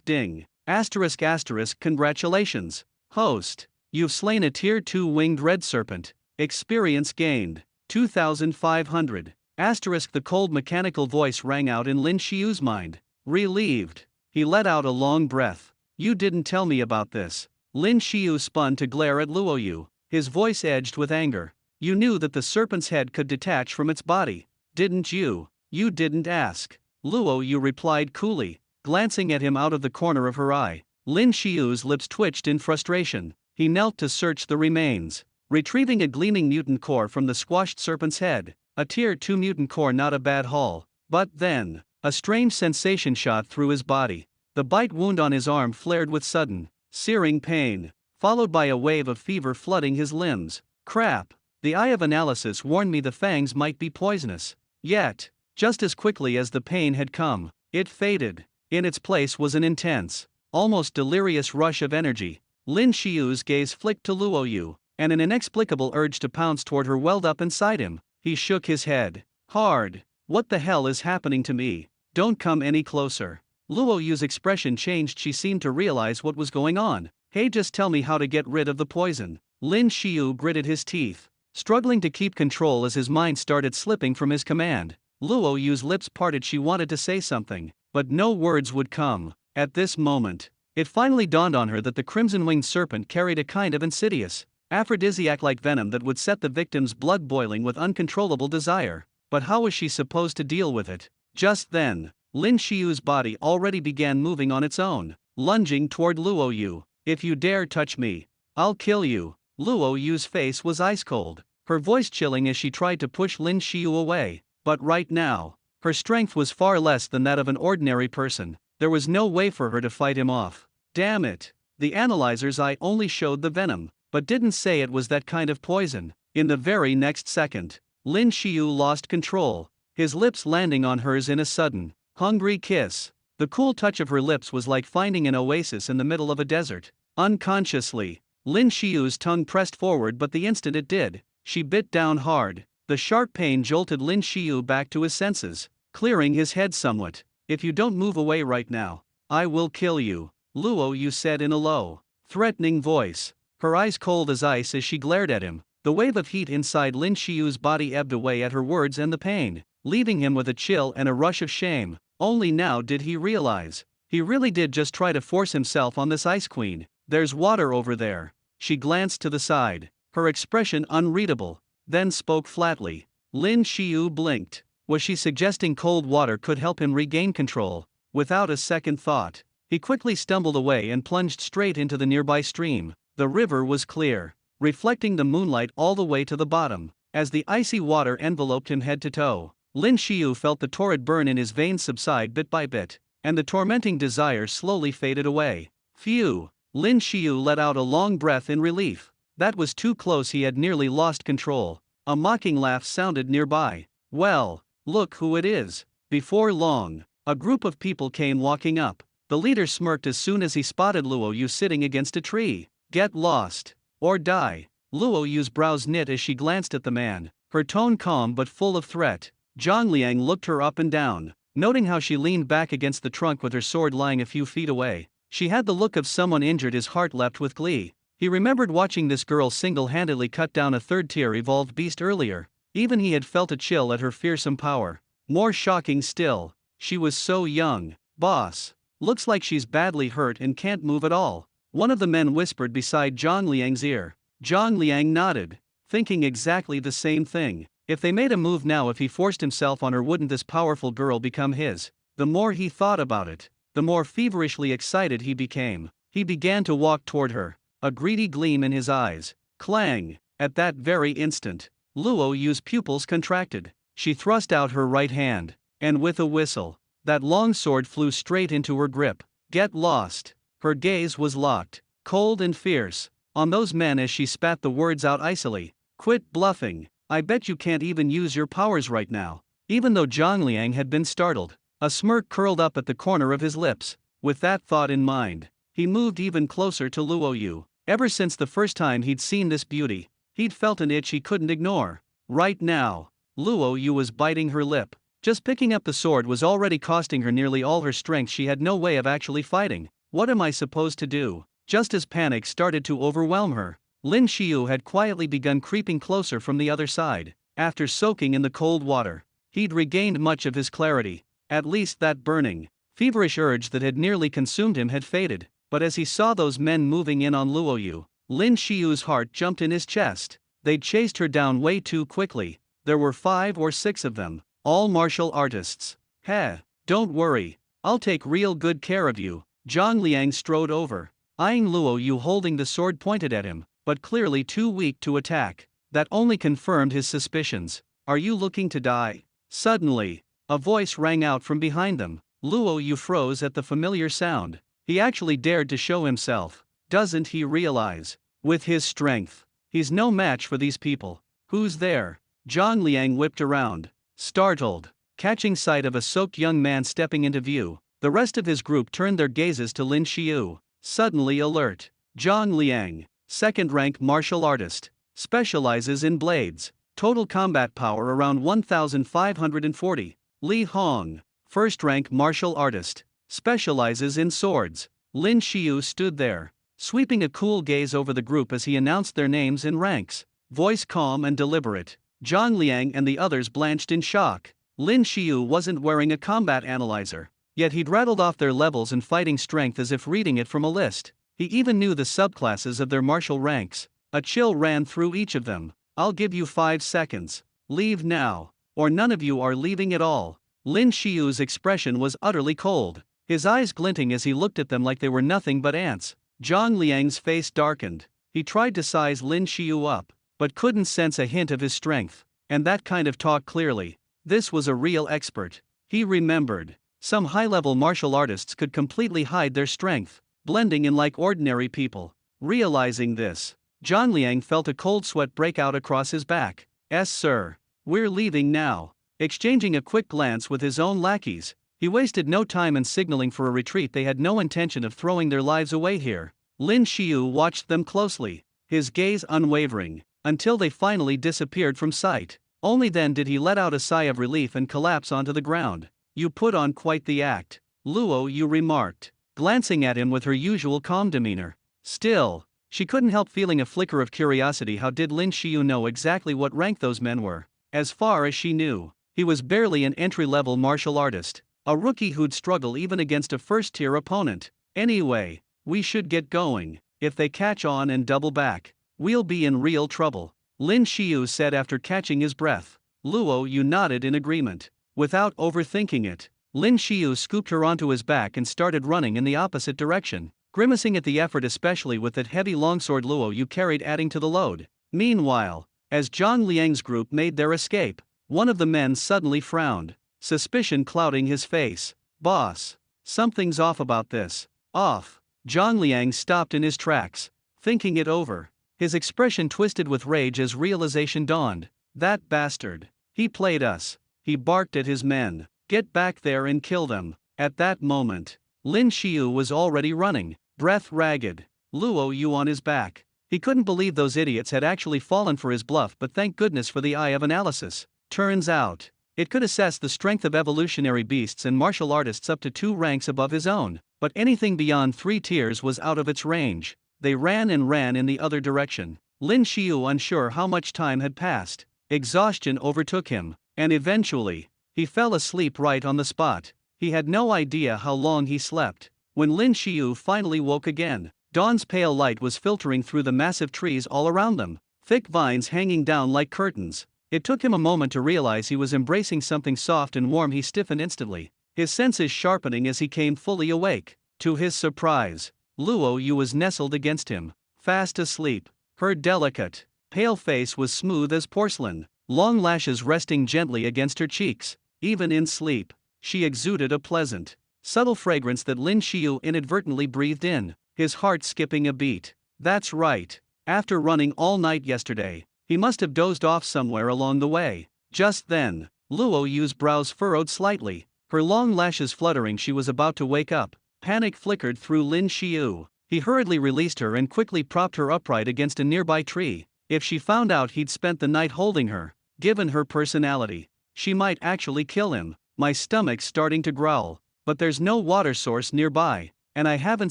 Ding. Congratulations. Host. You've slain a tier 2 winged red serpent. Experience gained. 2,500. The cold mechanical voice rang out in Lin Shio's mind. Relieved. He let out a long breath. You didn't tell me about this. Lin Shio spun to glare at Luo Yu, his voice edged with anger. You knew that the serpent's head could detach from its body, didn't you? You didn't ask. Luo Yu replied coolly, glancing at him out of the corner of her eye. Lin Shio's lips twitched in frustration. He knelt to search the remains, retrieving a gleaming mutant core from the squashed serpent's head. A tier 2 mutant core, not a bad haul. But then, a strange sensation shot through his body. The bite wound on his arm flared with sudden, searing pain, followed by a wave of fever flooding his limbs. Crap! The eye of analysis warned me the fangs might be poisonous. Yet, just as quickly as the pain had come, it faded. In its place was an intense, almost delirious rush of energy. Lin Shio's gaze flicked to Luo Yu, and an inexplicable urge to pounce toward her welled up inside him. He shook his head. Hard. What the hell is happening to me? Don't come any closer. Luo Yu's expression changed. She seemed to realize what was going on. Hey, just tell me how to get rid of the poison. Lin Shio gritted his teeth, struggling to keep control as his mind started slipping from his command. Luo Yu's lips parted. She wanted to say something, but no words would come. At this moment, it finally dawned on her that the crimson-winged serpent carried a kind of insidious, aphrodisiac-like venom that would set the victim's blood boiling with uncontrollable desire. But how was she supposed to deal with it? Just then, Lin Shio's body already began moving on its own, lunging toward Luo Yu. If you dare touch me, I'll kill you. Luo Yu's face was ice cold, her voice chilling as she tried to push Lin Shio away. But right now, her strength was far less than that of an ordinary person. There was no way for her to fight him off. Damn it! The analyzer's eye only showed the venom, but didn't say it was that kind of poison. In the very next second, Lin Shio lost control, his lips landing on hers in a sudden, hungry kiss. The cool touch of her lips was like finding an oasis in the middle of a desert. Unconsciously, Lin Shio's tongue pressed forward, but the instant it did, she bit down hard. The sharp pain jolted Lin Shio back to his senses, clearing his head somewhat. If you don't move away right now, I will kill you, Luo Yu said in a low, threatening voice, her eyes cold as ice as she glared at him. The wave of heat inside Lin Shio's body ebbed away at her words and the pain, leaving him with a chill and a rush of shame. Only now did he realize, he really did just try to force himself on this ice queen. There's water over there. She glanced to the side, her expression unreadable, then spoke flatly. Lin Shio blinked. Was she suggesting cold water could help him regain control? Without a second thought, he quickly stumbled away and plunged straight into the nearby stream. The river was clear, reflecting the moonlight all the way to the bottom. As the icy water enveloped him head to toe, Lin Shio felt the torrid burn in his veins subside bit by bit, and the tormenting desire slowly faded away. Phew! Lin Shio let out a long breath in relief. That was too close. He had nearly lost control. A mocking laugh sounded nearby. Well, look who it is. Before long, a group of people came walking up. The leader smirked as soon as he spotted Luo Yu sitting against a tree. Get lost, or die. Luo Yu's brows knit as she glanced at the man, her tone calm but full of threat. Zhang Liang looked her up and down, noting how she leaned back against the trunk with her sword lying a few feet away. She had the look of someone injured. His heart leapt with glee. He remembered watching this girl single-handedly cut down a third-tier evolved beast earlier. Even he had felt a chill at her fearsome power. More shocking still, she was so young. Boss, looks like she's badly hurt and can't move at all, one of the men whispered beside Zhang Liang's ear. Zhang Liang nodded, thinking exactly the same thing. If they made a move now, if he forced himself on her, wouldn't this powerful girl become his? The more he thought about it, the more feverishly excited he became. He began to walk toward her, a greedy gleam in his eyes. Clang! At that very instant, Luo Yu's pupils contracted. She thrust out her right hand, and with a whistle, that long sword flew straight into her grip. Get lost! Her gaze was locked, cold and fierce, on those men as she spat the words out icily. Quit bluffing. I bet you can't even use your powers right now. Even though Zhang Liang had been startled, a smirk curled up at the corner of his lips. With that thought in mind, he moved even closer to Luo Yu. Ever since the first time he'd seen this beauty, he'd felt an itch he couldn't ignore. Right now, Luo Yu was biting her lip. Just picking up the sword was already costing her nearly all her strength. She had no way of actually fighting. What am I supposed to do? Just as panic started to overwhelm her, Lin Shio had quietly begun creeping closer from the other side. After soaking in the cold water, he'd regained much of his clarity. At least that burning, feverish urge that had nearly consumed him had faded. But as he saw those men moving in on Luoyu, Lin Shio's heart jumped in his chest. They'd chased her down way too quickly. There were 5 or 6 of them, all martial artists. Heh, don't worry, I'll take real good care of you. Zhang Liang strode over, eyeing Luoyu holding the sword pointed at him, but clearly too weak to attack. That only confirmed his suspicions. Are you looking to die? Suddenly, a voice rang out from behind them. Luoyu froze at the familiar sound. He actually dared to show himself. Doesn't he realize? With his strength, he's no match for these people. Who's there? Zhang Liang whipped around, startled, catching sight of a soaked young man stepping into view. The rest of his group turned their gazes to Lin Shio, suddenly alert. Zhang Liang, second-rank martial artist, specializes in blades. Total combat power around 1,540. Li Hong, first-rank martial artist, specializes in swords. Lin Shio stood there, sweeping a cool gaze over the group as he announced their names and ranks, voice calm and deliberate. Zhang Liang and the others blanched in shock. Lin Shio wasn't wearing a combat analyzer, yet he'd rattled off their levels and fighting strength as if reading it from a list. He even knew the subclasses of their martial ranks. A chill ran through each of them. I'll give you 5 seconds. Leave now, or none of you are leaving at all. Lin Shio's expression was utterly cold, his eyes glinting as he looked at them like they were nothing but ants. Zhang Liang's face darkened. He tried to size Lin Shio up, but couldn't sense a hint of his strength. And that kind of talk clearly. This was a real expert. He remembered. Some high-level martial artists could completely hide their strength, blending in like ordinary people. Realizing this, Zhang Liang felt a cold sweat break out across his back. "Yes, sir. We're leaving now." Exchanging a quick glance with his own lackeys, he wasted no time in signaling for a retreat. They had no intention of throwing their lives away here. Lin Shio watched them closely, his gaze unwavering, until they finally disappeared from sight. Only then did he let out a sigh of relief and collapse onto the ground. "You put on quite the act," Luoyu remarked, glancing at him with her usual calm demeanor. Still, she couldn't help feeling a flicker of curiosity. How did Lin Shio know exactly what rank those men were? As far as she knew, he was barely an entry-level martial artist, a rookie who'd struggle even against a first-tier opponent. "Anyway, we should get going. If they catch on and double back, we'll be in real trouble," Lin Shio said after catching his breath. Luoyu nodded in agreement. Without overthinking it, Lin Shio scooped her onto his back and started running in the opposite direction, grimacing at the effort, especially with that heavy longsword Luoyu carried adding to the load. Meanwhile, as Zhang Liang's group made their escape, one of the men suddenly frowned, suspicion clouding his face. "Boss, something's off about this." "Off?" Zhang Liang stopped in his tracks, thinking it over. His expression twisted with rage as realization dawned. "That bastard. He played us." He barked at his men. "Get back there and kill them." At that moment, Lin Shio was already running, breath ragged, Luoyu on his back. He couldn't believe those idiots had actually fallen for his bluff, but thank goodness for the eye of analysis. Turns out, it could assess the strength of evolutionary beasts and martial artists up to 2 ranks above his own, but anything beyond 3 tiers was out of its range. They ran and ran in the other direction. Lin Shio, unsure how much time had passed, exhaustion overtook him, and eventually, he fell asleep right on the spot. He had no idea how long he slept. When Lin Shio finally woke again, dawn's pale light was filtering through the massive trees all around them, thick vines hanging down like curtains. It took him a moment to realize he was embracing something soft and warm. He stiffened instantly, his senses sharpening as he came fully awake. To his surprise, Luoyu was nestled against him, fast asleep. Her delicate, pale face was smooth as porcelain, long lashes resting gently against her cheeks. Even in sleep, she exuded a pleasant, subtle fragrance that Lin Shio inadvertently breathed in, his heart skipping a beat. That's right. After running all night yesterday, he must have dozed off somewhere along the way. Just then, Luoyu's brows furrowed slightly, her long lashes fluttering. She was about to wake up. Panic flickered through Lin Shio. He hurriedly released her and quickly propped her upright against a nearby tree. If she found out he'd spent the night holding her, given her personality, she might actually kill him. "My stomach's starting to growl, but there's no water source nearby. and I haven't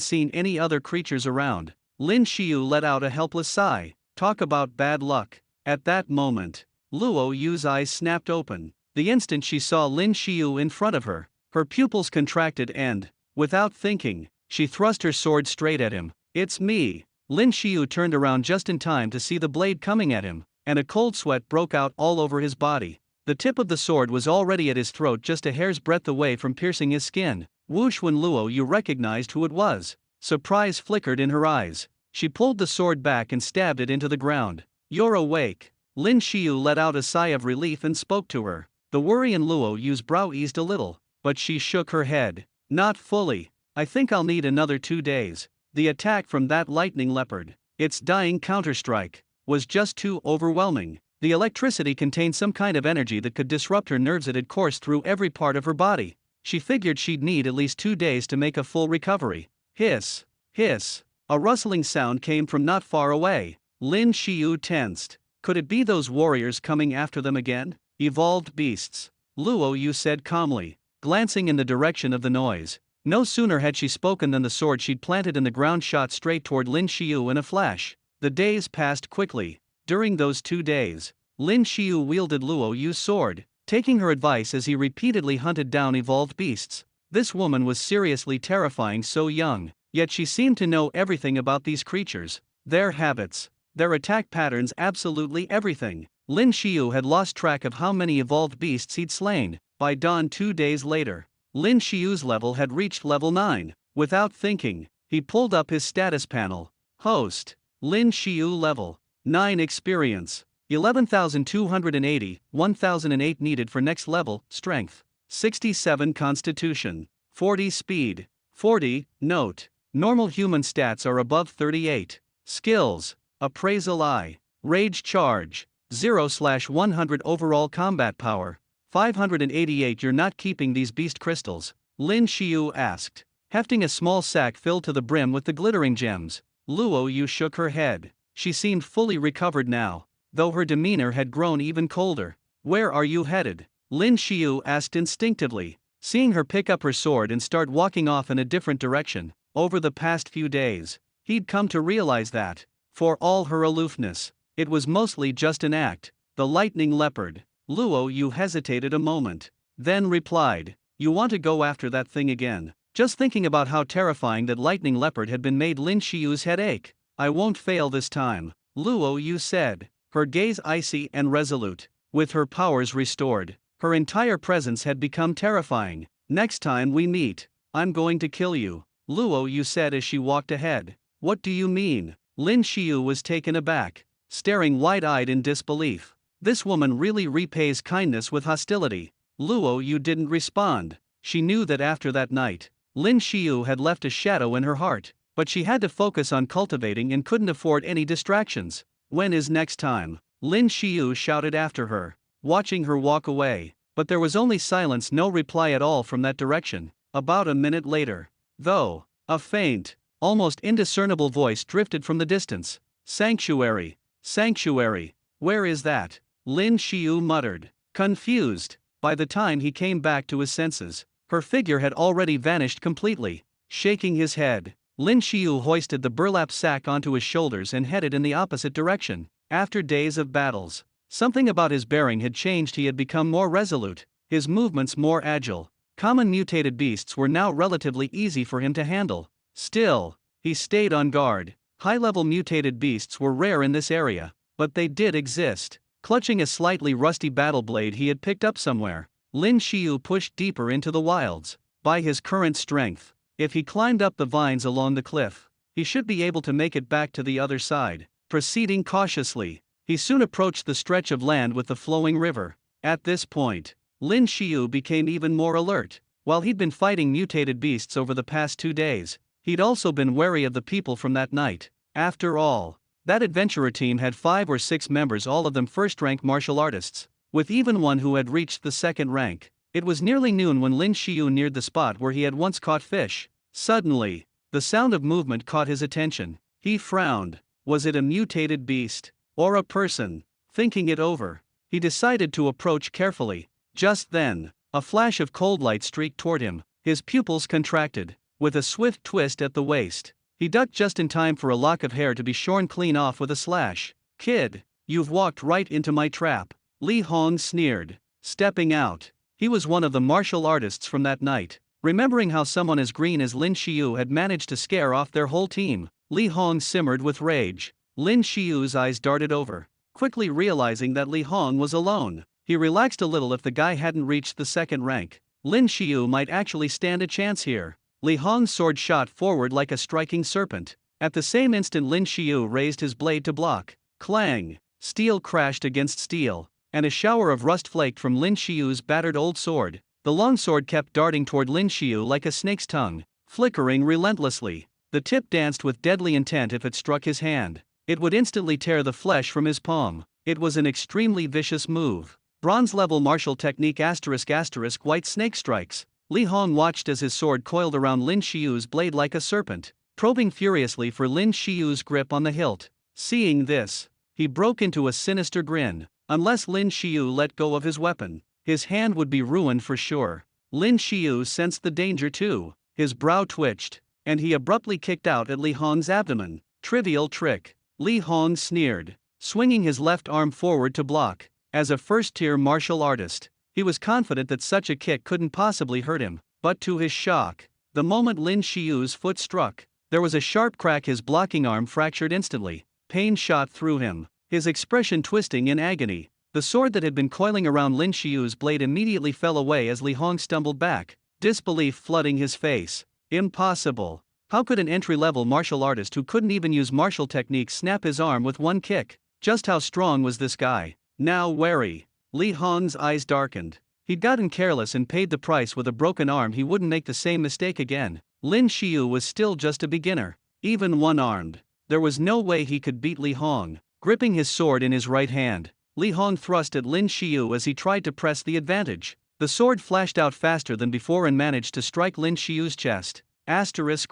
seen any other creatures around. Lin Shio let out a helpless sigh. Talk about bad luck. At that moment, Luo Yu's eyes snapped open. The instant she saw Lin Shio in front of her, her pupils contracted and, without thinking, she thrust her sword straight at him. It's me. Lin Shio turned around just in time to see the blade coming at him, and a cold sweat broke out all over his body. The tip of the sword was already at his throat, just a hair's breadth away from piercing his skin. Whoosh! When Luo Yu recognized who it was, surprise flickered in her eyes. She pulled the sword back and stabbed it into the ground. You're awake. Lin Shio let out a sigh of relief and spoke to her. The worry in Luo Yu's brow eased a little, but she shook her head. Not fully. I think I'll need another 2 days. The attack from that lightning leopard, its dying counterstrike, was just too overwhelming. The electricity contained some kind of energy that could disrupt her nerves. It had coursed through every part of her body. She figured she'd need at least 2 days to make a full recovery. Hiss! Hiss! A rustling sound came from not far away. Lin Shio tensed. Could it be those warriors coming after them again? Evolved beasts. Luo Yu said calmly, glancing in the direction of the noise. No sooner had she spoken than the sword she'd planted in the ground shot straight toward Lin Shio in a flash. The days passed quickly. During those 2 days, Lin Shio wielded Luo Yu's sword, taking her advice as he repeatedly hunted down evolved beasts. This woman was seriously terrifying, so young, yet she seemed to know everything about these creatures, their habits, their attack patterns, absolutely everything. Lin Shio had lost track of how many evolved beasts he'd slain. By dawn 2 days later, Lin Shio's level had reached level 9. Without thinking, he pulled up his status panel. Host. Lin Shio level 9 experience. 11,280, 1,008 needed for next level. Strength 67, Constitution 40, Speed 40. Note: normal human stats are above 38. Skills: Appraisal I, Rage Charge 0/100, Overall Combat Power 588. You're not keeping these beast crystals? Lin Shio asked, hefting a small sack filled to the brim with the glittering gems. Luo Yu shook her head. She seemed fully recovered now, though her demeanor had grown even colder. Where are you headed? Lin Shio asked instinctively, seeing her pick up her sword and start walking off in a different direction. Over the past few days, he'd come to realize that, for all her aloofness, it was mostly just an act. The lightning leopard. Luo Yu hesitated a moment, then replied, you want to go after that thing again? Just thinking about how terrifying that lightning leopard had been made Lin Shio's head ache. I won't fail this time, Luo Yu said, her gaze icy and resolute. With her powers restored, her entire presence had become terrifying. Next time we meet, I'm going to kill you, Luo Yu said as she walked ahead. What do you mean? Lin Shio was taken aback, staring wide-eyed in disbelief. This woman really repays kindness with hostility. Luo Yu didn't respond. She knew that after that night, Lin Shio had left a shadow in her heart, but she had to focus on cultivating and couldn't afford any distractions. When is next time? Lin Shio shouted after her, watching her walk away, but there was only silence, no reply at all from that direction. About a minute later, though, a faint, almost indiscernible voice drifted from the distance. Sanctuary, sanctuary, where is that? Lin Shio muttered, confused. By the time he came back to his senses, her figure had already vanished completely. Shaking his head, Lin Shio hoisted the burlap sack onto his shoulders and headed in the opposite direction. After days of battles, something about his bearing had changed. He had become more resolute, his movements more agile. Common mutated beasts were now relatively easy for him to handle. Still, he stayed on guard. High-level mutated beasts were rare in this area, but they did exist. Clutching a slightly rusty battle blade he had picked up somewhere, Lin Shio pushed deeper into the wilds. By his current strength, if he climbed up the vines along the cliff, he should be able to make it back to the other side. Proceeding cautiously, he soon approached the stretch of land with the flowing river. At this point, Lin Shio became even more alert. While he'd been fighting mutated beasts over the past 2 days, he'd also been wary of the people from that night. After all, that adventurer team had 5 or 6 members, all of them first-rank martial artists, with even one who had reached the second rank. It was nearly noon when Lin Shio neared the spot where he had once caught fish. Suddenly, the sound of movement caught his attention. He frowned. Was it a mutated beast, or a person? Thinking it over, he decided to approach carefully. Just then, a flash of cold light streaked toward him. His pupils contracted. with a swift twist at the waist. He ducked just in time for a lock of hair to be shorn clean off with a slash. "Kid, you've walked right into my trap," Li Hong sneered, stepping out. He was one of the martial artists from that night. Remembering how someone as green as Lin Shio had managed to scare off their whole team, Li Hong simmered with rage. Lin Shio's eyes darted over. Quickly realizing that Li Hong was alone, he relaxed a little. If the guy hadn't reached the second rank, Lin Shio might actually stand a chance here. Li Hong's sword shot forward like a striking serpent. At the same instant, Lin Shio raised his blade to block. Clang! Steel crashed against steel, and a shower of rust flaked from Lin Shio's battered old sword. The longsword kept darting toward Lin Shio like a snake's tongue, flickering relentlessly. The tip danced with deadly intent. If it struck his hand, it would instantly tear the flesh from his palm. It was an extremely vicious move. Bronze level martial technique *** white snake strikes. Li Hong watched as his sword coiled around Lin Shio's blade like a serpent, probing furiously for Lin Shio's grip on the hilt. Seeing this, he broke into a sinister grin. Unless Lin Shio let go of his weapon, his hand would be ruined for sure. Lin Shio sensed the danger too. His brow twitched, and he abruptly kicked out at Li Hong's abdomen. Trivial trick, Li Hong sneered, swinging his left arm forward to block. As a first-tier martial artist, he was confident that such a kick couldn't possibly hurt him, but to his shock, the moment Lin Shio's foot struck, there was a sharp crack. His blocking arm fractured instantly. Pain shot through him, his expression twisting in agony. The sword that had been coiling around Lin Shio's blade immediately fell away as Li Hong stumbled back, disbelief flooding his face. Impossible. How could an entry-level martial artist who couldn't even use martial techniques snap his arm with one kick? Just how strong was this guy? Now wary, Li Hong's eyes darkened. He'd gotten careless and paid the price with a broken arm. He wouldn't make the same mistake again. Lin Shio was still just a beginner. Even one-armed, there was no way he could beat Li Hong. Gripping his sword in his right hand, Li Hong thrust at Lin Shio as he tried to press the advantage. The sword flashed out faster than before and managed to strike Lin Shio's chest.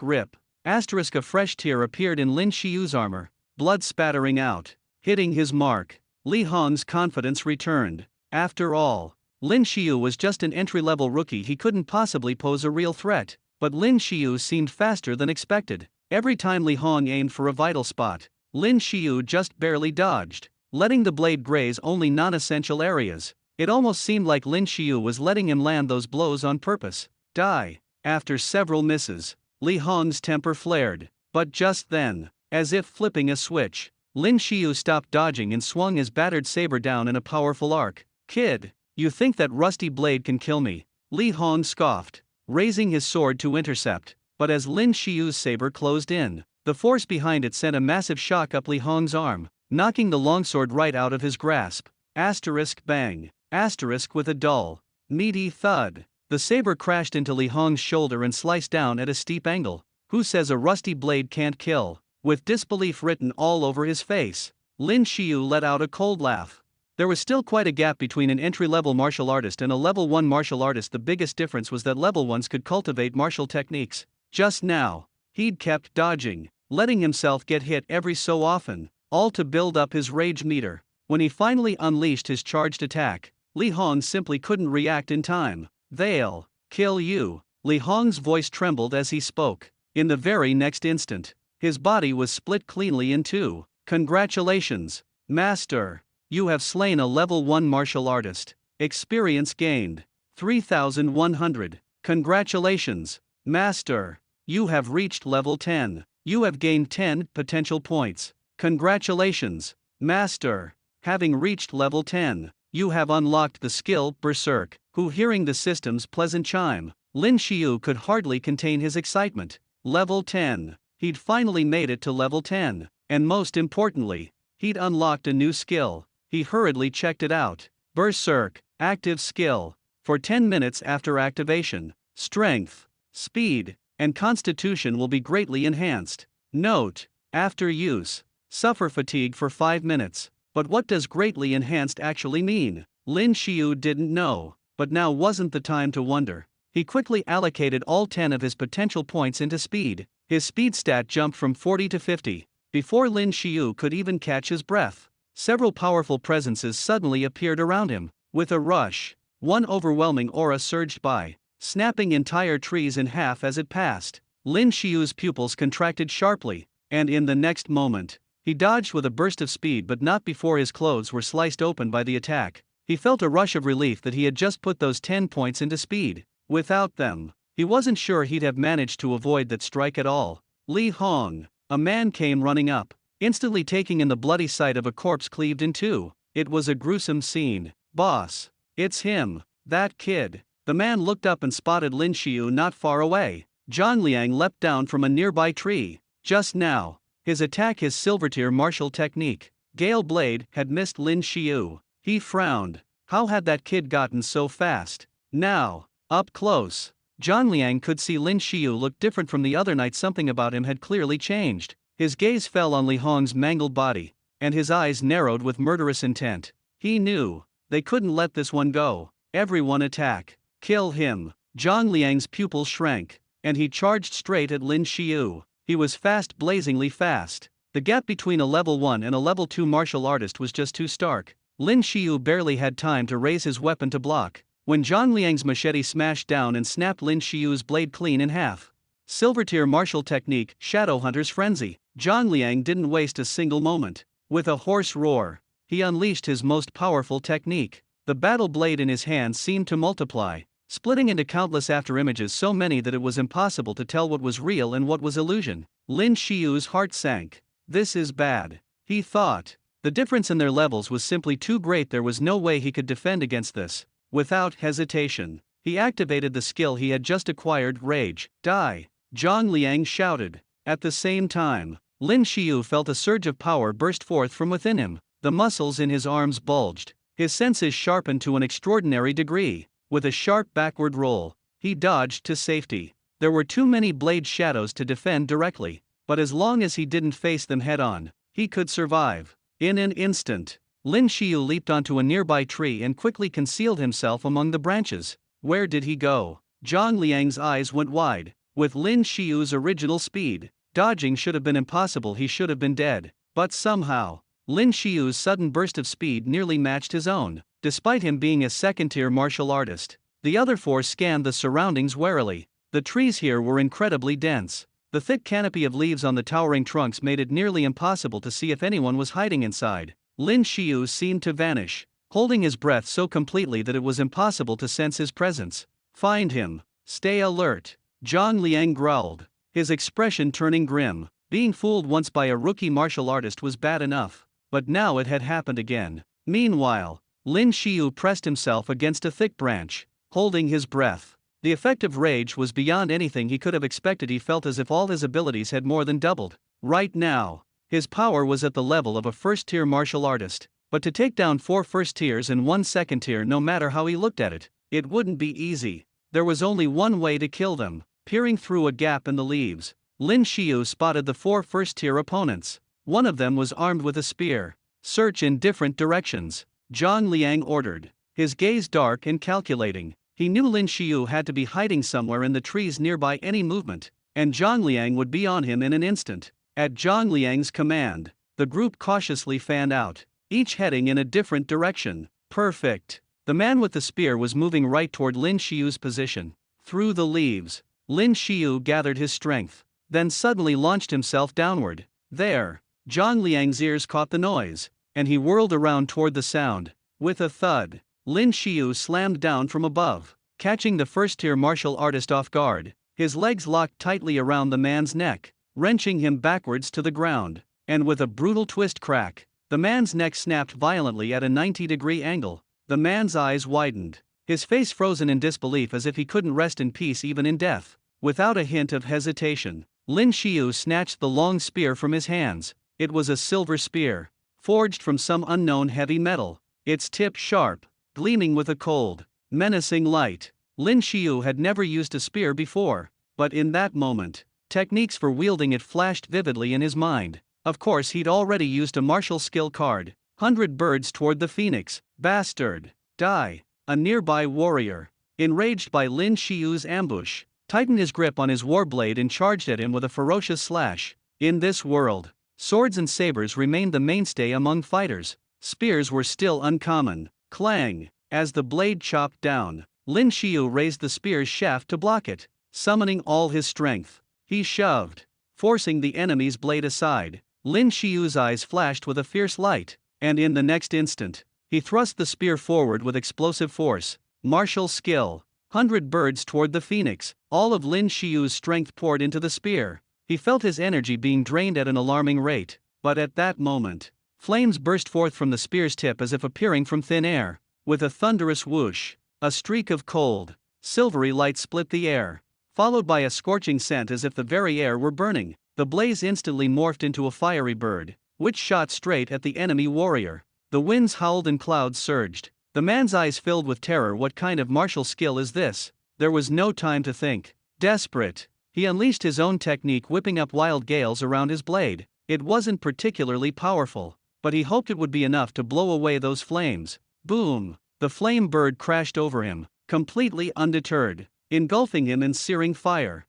Rip. A fresh tear appeared in Lin Shio's armor, blood spattering out. Hitting his mark, Li Hong's confidence returned. After all, Lin Shio was just an entry-level rookie. He couldn't possibly pose a real threat. But Lin Shio seemed faster than expected. Every time Li Hong aimed for a vital spot, Lin Shio just barely dodged, letting the blade graze only non-essential areas. It almost seemed like Lin Shio was letting him land those blows on purpose. Die. After several misses, Li Hong's temper flared. But just then, as if flipping a switch, Lin Shio stopped dodging and swung his battered saber down in a powerful arc. "Kid, you think that rusty blade can kill me?" Li Hong scoffed, raising his sword to intercept. But as Lin Shio's saber closed in, the force behind it sent a massive shock up Li Hong's arm, knocking the longsword right out of his grasp. Bang. With a dull, meaty thud, the saber crashed into Li Hong's shoulder and sliced down at a steep angle. "Who says a rusty blade can't kill?" With disbelief written all over his face, Lin Shio let out a cold laugh. There was still quite a gap between an entry-level martial artist and a level 1 martial artist. The biggest difference was that level 1s could cultivate martial techniques. Just now, he'd kept dodging, letting himself get hit every so often, all to build up his rage meter. When he finally unleashed his charged attack, Li Hong simply couldn't react in time. "They'll kill you." Li Hong's voice trembled as he spoke. In the very next instant, his body was split cleanly in two. "Congratulations, Master. You have slain a level 1 martial artist. Experience gained 3,100. Congratulations, Master. You have reached level 10. You have gained 10 potential points. Congratulations, Master. Having reached level 10, you have unlocked the skill Berserk." Hearing the system's pleasant chime, Lin Shio could hardly contain his excitement. Level 10. He'd finally made it to level 10, and most importantly, he'd unlocked a new skill. He hurriedly checked it out. Berserk, active skill. For 10 minutes after activation, strength, speed, and constitution will be greatly enhanced. Note: after use, suffer fatigue for 5 minutes. But what does greatly enhanced actually mean? Lin Shio didn't know, but now wasn't the time to wonder. He quickly allocated all 10 of his potential points into speed. His speed stat jumped from 40 to 50. Before Lin Shio could even catch his breath, several powerful presences suddenly appeared around him. With a rush, one overwhelming aura surged by, snapping entire trees in half as it passed. Lin Shio's pupils contracted sharply, and in the next moment, he dodged with a burst of speed, but not before his clothes were sliced open by the attack. He felt a rush of relief that he had just put those 10 points into speed. Without them, he wasn't sure he'd have managed to avoid that strike at all. Li Hong. A man came running up, instantly taking in the bloody sight of a corpse cleaved in two. It was a gruesome scene. Boss. It's him. That kid. The man looked up and spotted Lin Shio not far away. Zhang Liang leapt down from a nearby tree. Just now, his attack, his silver-tier martial technique, Gale Blade, had missed Lin Shio. He frowned. How had that kid gotten so fast? Now, up close, Zhang Liang could see Lin Shio look different from the other night. Something about him had clearly changed. His gaze fell on Li Hong's mangled body, and his eyes narrowed with murderous intent. He knew they couldn't let this one go. Everyone attack. Kill him. Zhang Liang's pupils shrank, and he charged straight at Lin Shio. He was fast, blazingly fast. The gap between a level 1 and a level 2 martial artist was just too stark. Lin Shio barely had time to raise his weapon to block, when Zhang Liang's machete smashed down and snapped Lin Shio's blade clean in half. Silver-tier martial technique, Shadowhunter's Frenzy. Zhang Liang didn't waste a single moment. With a hoarse roar, he unleashed his most powerful technique. The battle blade in his hand seemed to multiply, splitting into countless afterimages, so many that it was impossible to tell what was real and what was illusion. Lin Shio's heart sank. This is bad, he thought. The difference in their levels was simply too great. There was no way he could defend against this. Without hesitation, he activated the skill he had just acquired, Rage. Die! Zhang Liang shouted. At the same time, Lin Shio felt a surge of power burst forth from within him. The muscles in his arms bulged. His senses sharpened to an extraordinary degree. With a sharp backward roll, he dodged to safety. There were too many blade shadows to defend directly, but as long as he didn't face them head-on, he could survive. In an instant, Lin Shio leaped onto a nearby tree and quickly concealed himself among the branches. Where did he go? Zhang Liang's eyes went wide. With Lin Shio's original speed, dodging should have been impossible. He should have been dead. But somehow, Lin Shio's sudden burst of speed nearly matched his own. Despite him being a second-tier martial artist, the other four scanned the surroundings warily. The trees here were incredibly dense. The thick canopy of leaves on the towering trunks made it nearly impossible to see if anyone was hiding inside. Lin Shio seemed to vanish, holding his breath so completely that it was impossible to sense his presence. Find him. Stay alert. Zhang Liang growled, his expression turning grim. Being fooled once by a rookie martial artist was bad enough, but now it had happened again. Meanwhile, Lin Shio pressed himself against a thick branch, holding his breath. The effect of rage was beyond anything he could have expected. He felt as if all his abilities had more than doubled. Right now, his power was at the level of a first-tier martial artist, but to take down 4 first-tiers and 1 second-tier, no matter how he looked at it, it wouldn't be easy. There was only one way to kill them. Peering through a gap in the leaves, Lin Shio spotted the 4 first-tier opponents. One of them was armed with a spear. Search in different directions, Zhang Liang ordered, his gaze dark and calculating. He knew Lin Shio had to be hiding somewhere in the trees nearby. Any movement, and Zhang Liang would be on him in an instant. At Zhang Liang's command, the group cautiously fanned out, each heading in a different direction. Perfect. The man with the spear was moving right toward Lin Shio's position. Through the leaves, Lin Shio gathered his strength, then suddenly launched himself downward. There, Zhang Liang's ears caught the noise, and he whirled around toward the sound. With a thud, Lin Shio slammed down from above, catching the first-tier martial artist off guard. His legs locked tightly around the man's neck, wrenching him backwards to the ground, and with a brutal twist crack, the man's neck snapped violently at a 90-degree angle. The man's eyes widened, his face frozen in disbelief as if he couldn't rest in peace even in death. Without a hint of hesitation, Lin Shio snatched the long spear from his hands. It was a silver spear, forged from some unknown heavy metal, its tip sharp, gleaming with a cold, menacing light. Lin Shio had never used a spear before, but in that moment, techniques for wielding it flashed vividly in his mind. Of course, he'd already used a martial skill card. 100 birds toward the phoenix. Bastard. Die. A nearby warrior, enraged by Lin Shio's ambush, tightened his grip on his warblade and charged at him with a ferocious slash. In this world, swords and sabers remained the mainstay among fighters. Spears were still uncommon. Clang! As the blade chopped down, Lin Shio raised the spear's shaft to block it. Summoning all his strength, He shoved, forcing the enemy's blade aside. Lin Shio's eyes flashed with a fierce light, and in the next instant, he thrust the spear forward with explosive force. Martial skill. 100 birds toward the phoenix. All of Lin Shio's strength poured into the spear. He felt his energy being drained at an alarming rate, but at that moment, flames burst forth from the spear's tip as if appearing from thin air. With a thunderous whoosh, a streak of cold, silvery light split the air, followed by a scorching scent as if the very air were burning. The blaze instantly morphed into a fiery bird, which shot straight at the enemy warrior. The winds howled and clouds surged. The man's eyes filled with terror. What kind of martial skill is this? There was no time to think. Desperate, he unleashed his own technique, whipping up wild gales around his blade. It wasn't particularly powerful, but he hoped it would be enough to blow away those flames. Boom! The flame bird crashed over him, completely undeterred, engulfing him in searing fire.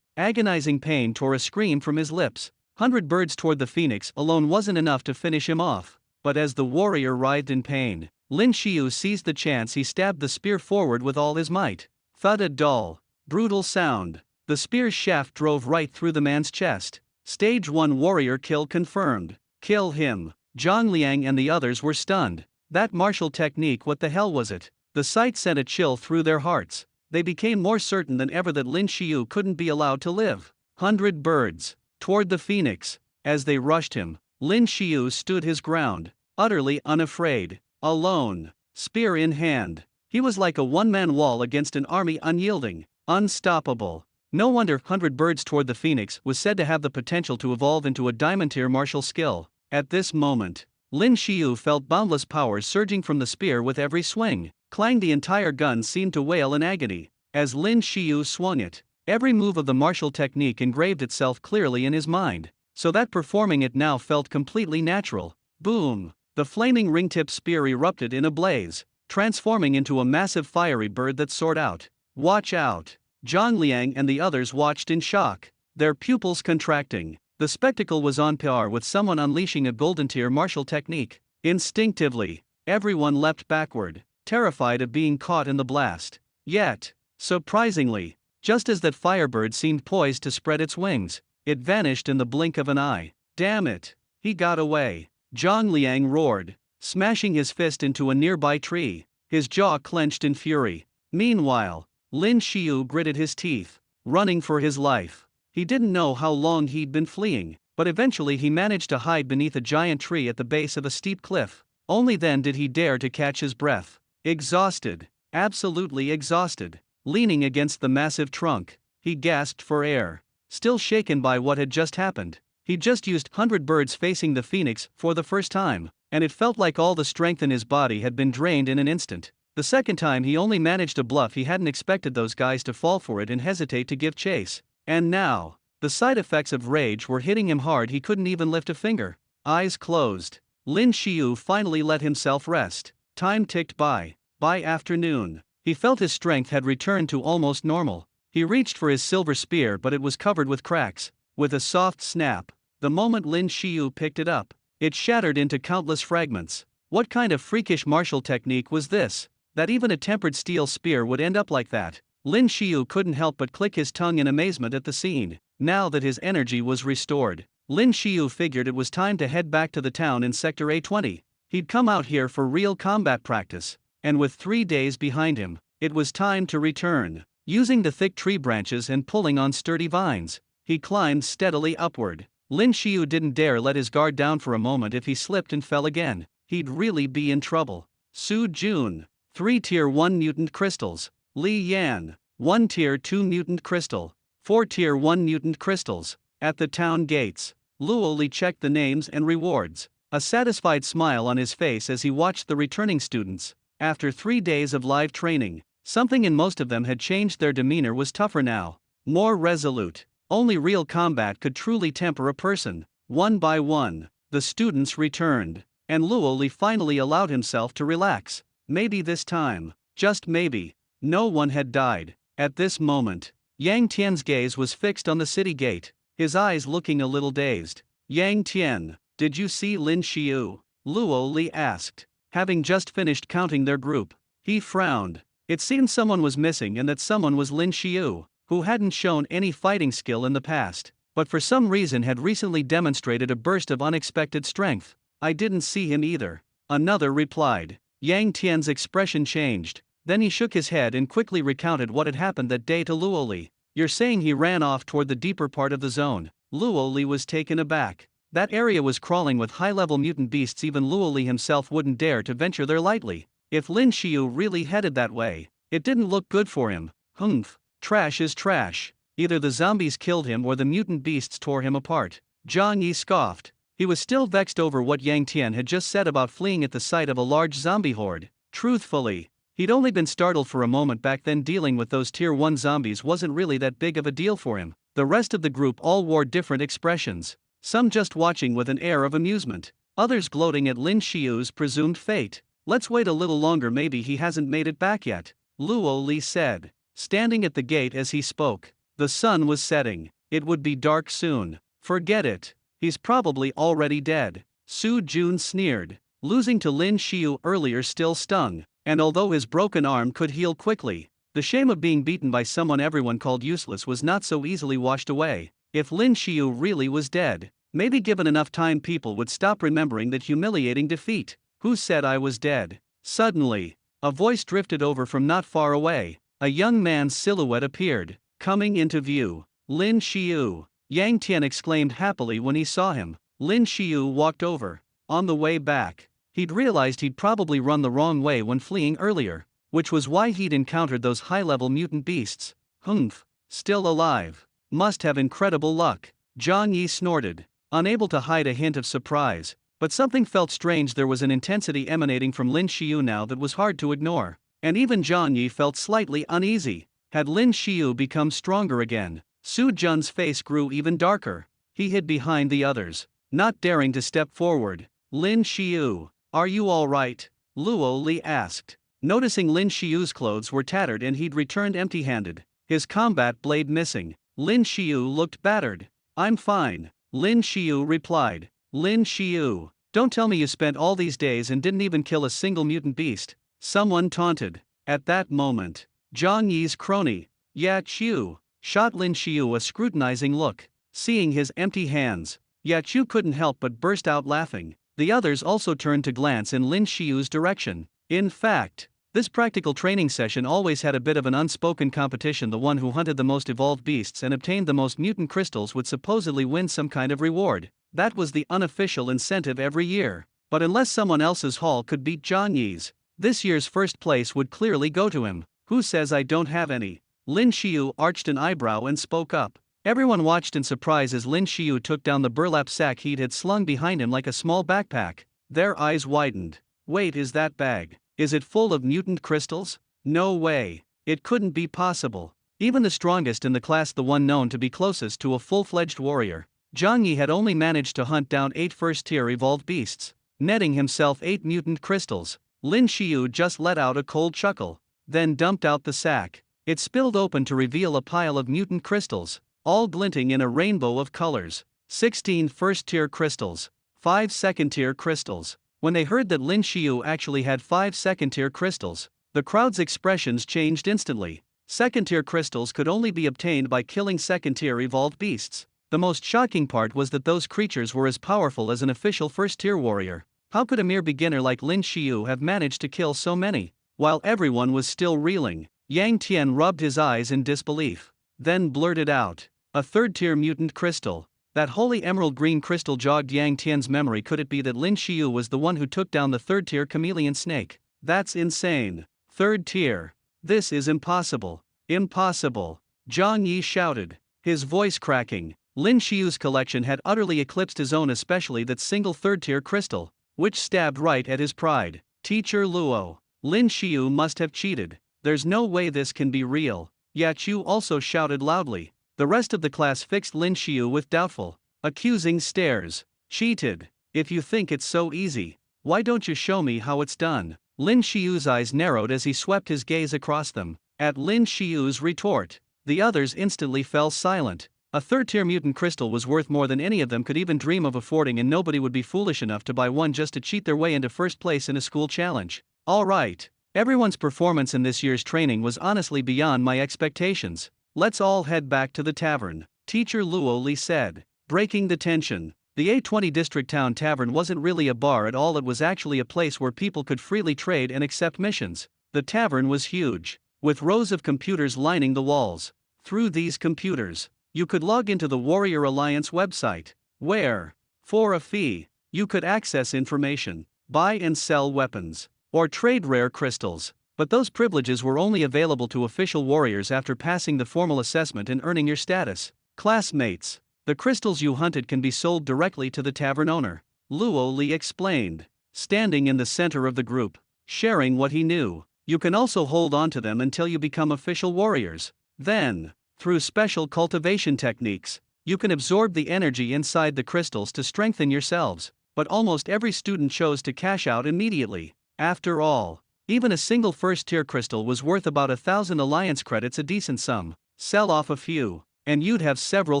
Agonizing pain tore a scream from his lips. 100 birds toward the phoenix alone wasn't enough to finish him off. But as the warrior writhed in pain, Lin Shio seized the chance. He stabbed the spear forward with all his might. Thud! A dull, brutal sound. The spear's shaft drove right through the man's chest. Stage 1 warrior kill confirmed. Kill him. Zhang Liang and the others were stunned. That martial technique, what the hell was it? The sight sent a chill through their hearts. They became more certain than ever that Lin Shio couldn't be allowed to live. 100 birds toward the phoenix. As they rushed him, Lin Shio stood his ground, utterly unafraid, alone, spear in hand. He was like a one-man wall against an army, unyielding, unstoppable. No wonder 100 birds toward the phoenix was said to have the potential to evolve into a diamond-tier martial skill. At this moment, Lin Shio felt boundless power surging from the spear with every swing. Clang! The entire gun seemed to wail in agony as Lin Shio swung it. Every move of the martial technique engraved itself clearly in his mind, so that performing it now felt completely natural. Boom! The flaming ring-tip spear erupted in a blaze, transforming into a massive fiery bird that soared out. Watch out! Zhang Liang and the others watched in shock, their pupils contracting. The spectacle was on par with someone unleashing a golden-tier martial technique. Instinctively, everyone leapt backward, terrified of being caught in the blast. Yet, surprisingly, just as that firebird seemed poised to spread its wings, it vanished in the blink of an eye. Damn it! He got away! Zhang Liang roared, smashing his fist into a nearby tree, his jaw clenched in fury. Meanwhile, Lin Shio gritted his teeth, running for his life. He didn't know how long he'd been fleeing, but eventually he managed to hide beneath a giant tree at the base of a steep cliff. Only then did he dare to catch his breath. Exhausted, absolutely exhausted, leaning against the massive trunk, he gasped for air, still shaken by what had just happened. He'd just used 100 birds facing the phoenix for the first time, and it felt like all the strength in his body had been drained in an instant. The second time he only managed a bluff. He hadn't expected those guys to fall for it and hesitate to give chase. And now, the side effects of rage were hitting him hard. He couldn't even lift a finger. Eyes closed, Lin Shio finally let himself rest. Time ticked by. By afternoon, he felt his strength had returned to almost normal. He reached for his silver spear, but it was covered with cracks. With a soft snap, the moment Lin Shio picked it up, it shattered into countless fragments. What kind of freakish martial technique was this, that even a tempered steel spear would end up like that? Lin Shio couldn't help but click his tongue in amazement at the scene. Now that his energy was restored, Lin Shio figured it was time to head back to the town in Sector A20. He'd come out here for real combat practice, and with 3 days behind him, it was time to return. Using the thick tree branches and pulling on sturdy vines, he climbed steadily upward. Lin Shio didn't dare let his guard down for a moment. If he slipped and fell again, he'd really be in trouble. Su Jun, 3 Tier 1 mutant crystals. Li Yan, 1 Tier 2 mutant crystal. 4 Tier 1 mutant crystals. At the town gates, Luo Li checked the names and rewards, a satisfied smile on his face as he watched the returning students. After 3 days of live training, something in most of them had changed. Their demeanor was tougher now, more resolute. Only real combat could truly temper a person. One by one, the students returned, and Luo Li finally allowed himself to relax. Maybe this time, just maybe, no one had died. At this moment, Yang Tian's gaze was fixed on the city gate, his eyes looking a little dazed. Yang Tian, did you see Lin Shio? Luo Li asked, having just finished counting their group. He frowned. It seemed someone was missing and that someone was Lin Shio. who hadn't shown any fighting skill in the past, but for some reason had recently demonstrated a burst of unexpected strength. I didn't see him either. Another replied. Yang Tian's expression changed, then he shook his head and quickly recounted what had happened that day to Luoli. You're saying he ran off toward the deeper part of the zone? Luoli was taken aback. That area was crawling with high-level mutant beasts. Even Luoli himself wouldn't dare to venture there lightly. If Lin Shio really headed that way, it didn't look good for him. Humph. Trash is trash. Either the zombies killed him or the mutant beasts tore him apart. Zhang Yi scoffed. He was still vexed over what Yang Tian had just said about fleeing at the sight of a large zombie horde. Truthfully, he'd only been startled for a moment back then. Dealing with those tier 1 zombies wasn't really that big of a deal for him. The rest of the group all wore different expressions. Some just watching with an air of amusement. Others gloating at Lin Shio's presumed fate. Let's wait a little longer, maybe he hasn't made it back yet, Luo Li said, standing at the gate as he spoke. The sun was setting. It would be dark soon. Forget it. He's probably already dead. Su Jun sneered. Losing to Lin Shio earlier still stung, and although his broken arm could heal quickly, the shame of being beaten by someone everyone called useless was not so easily washed away. If Lin Shio really was dead, maybe given enough time people would stop remembering that humiliating defeat. Who said I was dead? Suddenly, a voice drifted over from not far away. A young man's silhouette appeared, coming into view. Lin Shio. Yang Tian exclaimed happily when he saw him. Lin Shio walked over. On the way back, he'd realized he'd probably run the wrong way when fleeing earlier, which was why he'd encountered those high-level mutant beasts. Humph. Still alive. Must have incredible luck. Zhang Yi snorted, unable to hide a hint of surprise. But something felt strange. There was an intensity emanating from Lin Shio now that was hard to ignore. And even Zhang Yi felt slightly uneasy. Had Lin Shio become stronger again? Su Jun's face grew even darker. He hid behind the others, not daring to step forward. Lin Shio, are you all right? Luo Li asked, noticing Lin Shio's clothes were tattered and he'd returned empty-handed, his combat blade missing. Lin Shio looked battered. I'm fine, Lin Shio replied. Lin Shio, don't tell me you spent all these days and didn't even kill a single mutant beast, someone taunted. At that moment, Zhang Yi's crony, Ya Qiu, shot Lin Shio a scrutinizing look. Seeing his empty hands, Ya Qiu couldn't help but burst out laughing. The others also turned to glance in Lin Shio's direction. In fact, this practical training session always had a bit of an unspoken competition. The one who hunted the most evolved beasts and obtained the most mutant crystals would supposedly win some kind of reward. That was the unofficial incentive every year. But unless someone else's haul could beat Zhang Yi's, this year's first place would clearly go to him. Who says I don't have any? Lin Shio arched an eyebrow and spoke up. Everyone watched in surprise as Lin Shio took down the burlap sack he had slung behind him like a small backpack. Their eyes widened. Wait, is that bag? Is it full of mutant crystals? No way. It couldn't be possible. Even the strongest in the class, the one known to be closest to a full-fledged warrior, Zhang Yi, had only managed to hunt down 8 first-tier evolved beasts, netting himself 8 mutant crystals. Lin Shio just let out a cold chuckle, then dumped out the sack. It spilled open to reveal a pile of mutant crystals, all glinting in a rainbow of colors. 16 first-tier crystals, 5 second-tier crystals. When they heard that Lin Shio actually had 5 second-tier crystals, the crowd's expressions changed instantly. Second-tier crystals could only be obtained by killing second-tier evolved beasts. The most shocking part was that those creatures were as powerful as an official first-tier warrior. How could a mere beginner like Lin Shio have managed to kill so many? While everyone was still reeling, Yang Tian rubbed his eyes in disbelief, then blurted out, a third-tier mutant crystal. That holy emerald green crystal jogged Yang Tian's memory. Could it be that Lin Shio was the one who took down the third-tier chameleon snake? That's insane. Third tier. This is impossible. Impossible. Zhang Yi shouted, his voice cracking. Lin Shio's collection had utterly eclipsed his own, especially that single third-tier crystal, which stabbed right at his pride. Teacher Luo, Lin Shio must have cheated. There's no way this can be real. Ya Qiu also shouted loudly. The rest of the class fixed Lin Shio with doubtful, accusing stares. Cheated? If you think it's so easy, why don't you show me how it's done? Lin Shio's eyes narrowed as he swept his gaze across them. At Lin Shio's retort, the others instantly fell silent. A third-tier mutant crystal was worth more than any of them could even dream of affording, and nobody would be foolish enough to buy one just to cheat their way into first place in a school challenge. All right. Everyone's performance in this year's training was honestly beyond my expectations. Let's all head back to the tavern, Teacher Luo Li said, breaking the tension. The A20 District Town Tavern wasn't really a bar at all, it was actually a place where people could freely trade and accept missions. The tavern was huge, with rows of computers lining the walls. Through these computers, you could log into the Warrior Alliance website, where, for a fee, you could access information, buy and sell weapons, or trade rare crystals. But those privileges were only available to official warriors after passing the formal assessment and earning your status. Classmates, the crystals you hunted can be sold directly to the tavern owner, Luo Li explained, standing in the center of the group, sharing what he knew. You can also hold on to them until you become official warriors. Then, through special cultivation techniques, you can absorb the energy inside the crystals to strengthen yourselves. But almost every student chose to cash out immediately. After all, even a single first-tier crystal was worth about 1,000 alliance credits, a decent sum. Sell off a few, and you'd have several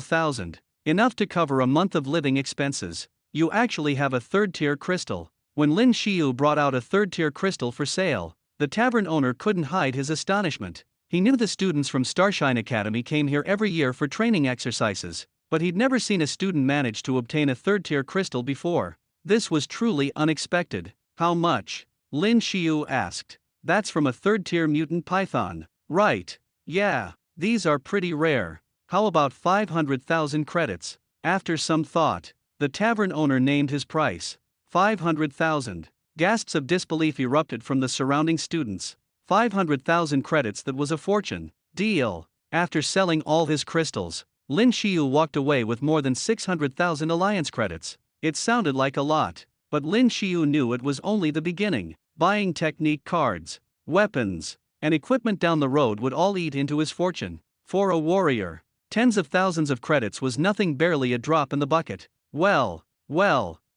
thousand. Enough to cover a month of living expenses. You actually have a third-tier crystal. When Lin Shio brought out a third-tier crystal for sale, the tavern owner couldn't hide his astonishment. He knew the students from Starshine Academy came here every year for training exercises, but he'd never seen a student manage to obtain a third-tier crystal before. This was truly unexpected. How much? Lin Shio asked. That's from a third-tier mutant python. Right. Yeah, these are pretty rare. How about 500,000 credits? After some thought, the tavern owner named his price. 500,000. Gasps of disbelief erupted from the surrounding students. 500,000 credits, that was a fortune. Deal. After selling all his crystals, Lin Shio walked away with more than 600,000 alliance credits. It sounded like a lot, but Lin Shio knew it was only the beginning. Buying technique cards, weapons, and equipment down the road would all eat into his fortune. For a warrior, tens of thousands of credits was nothing, barely a drop in the bucket. Well,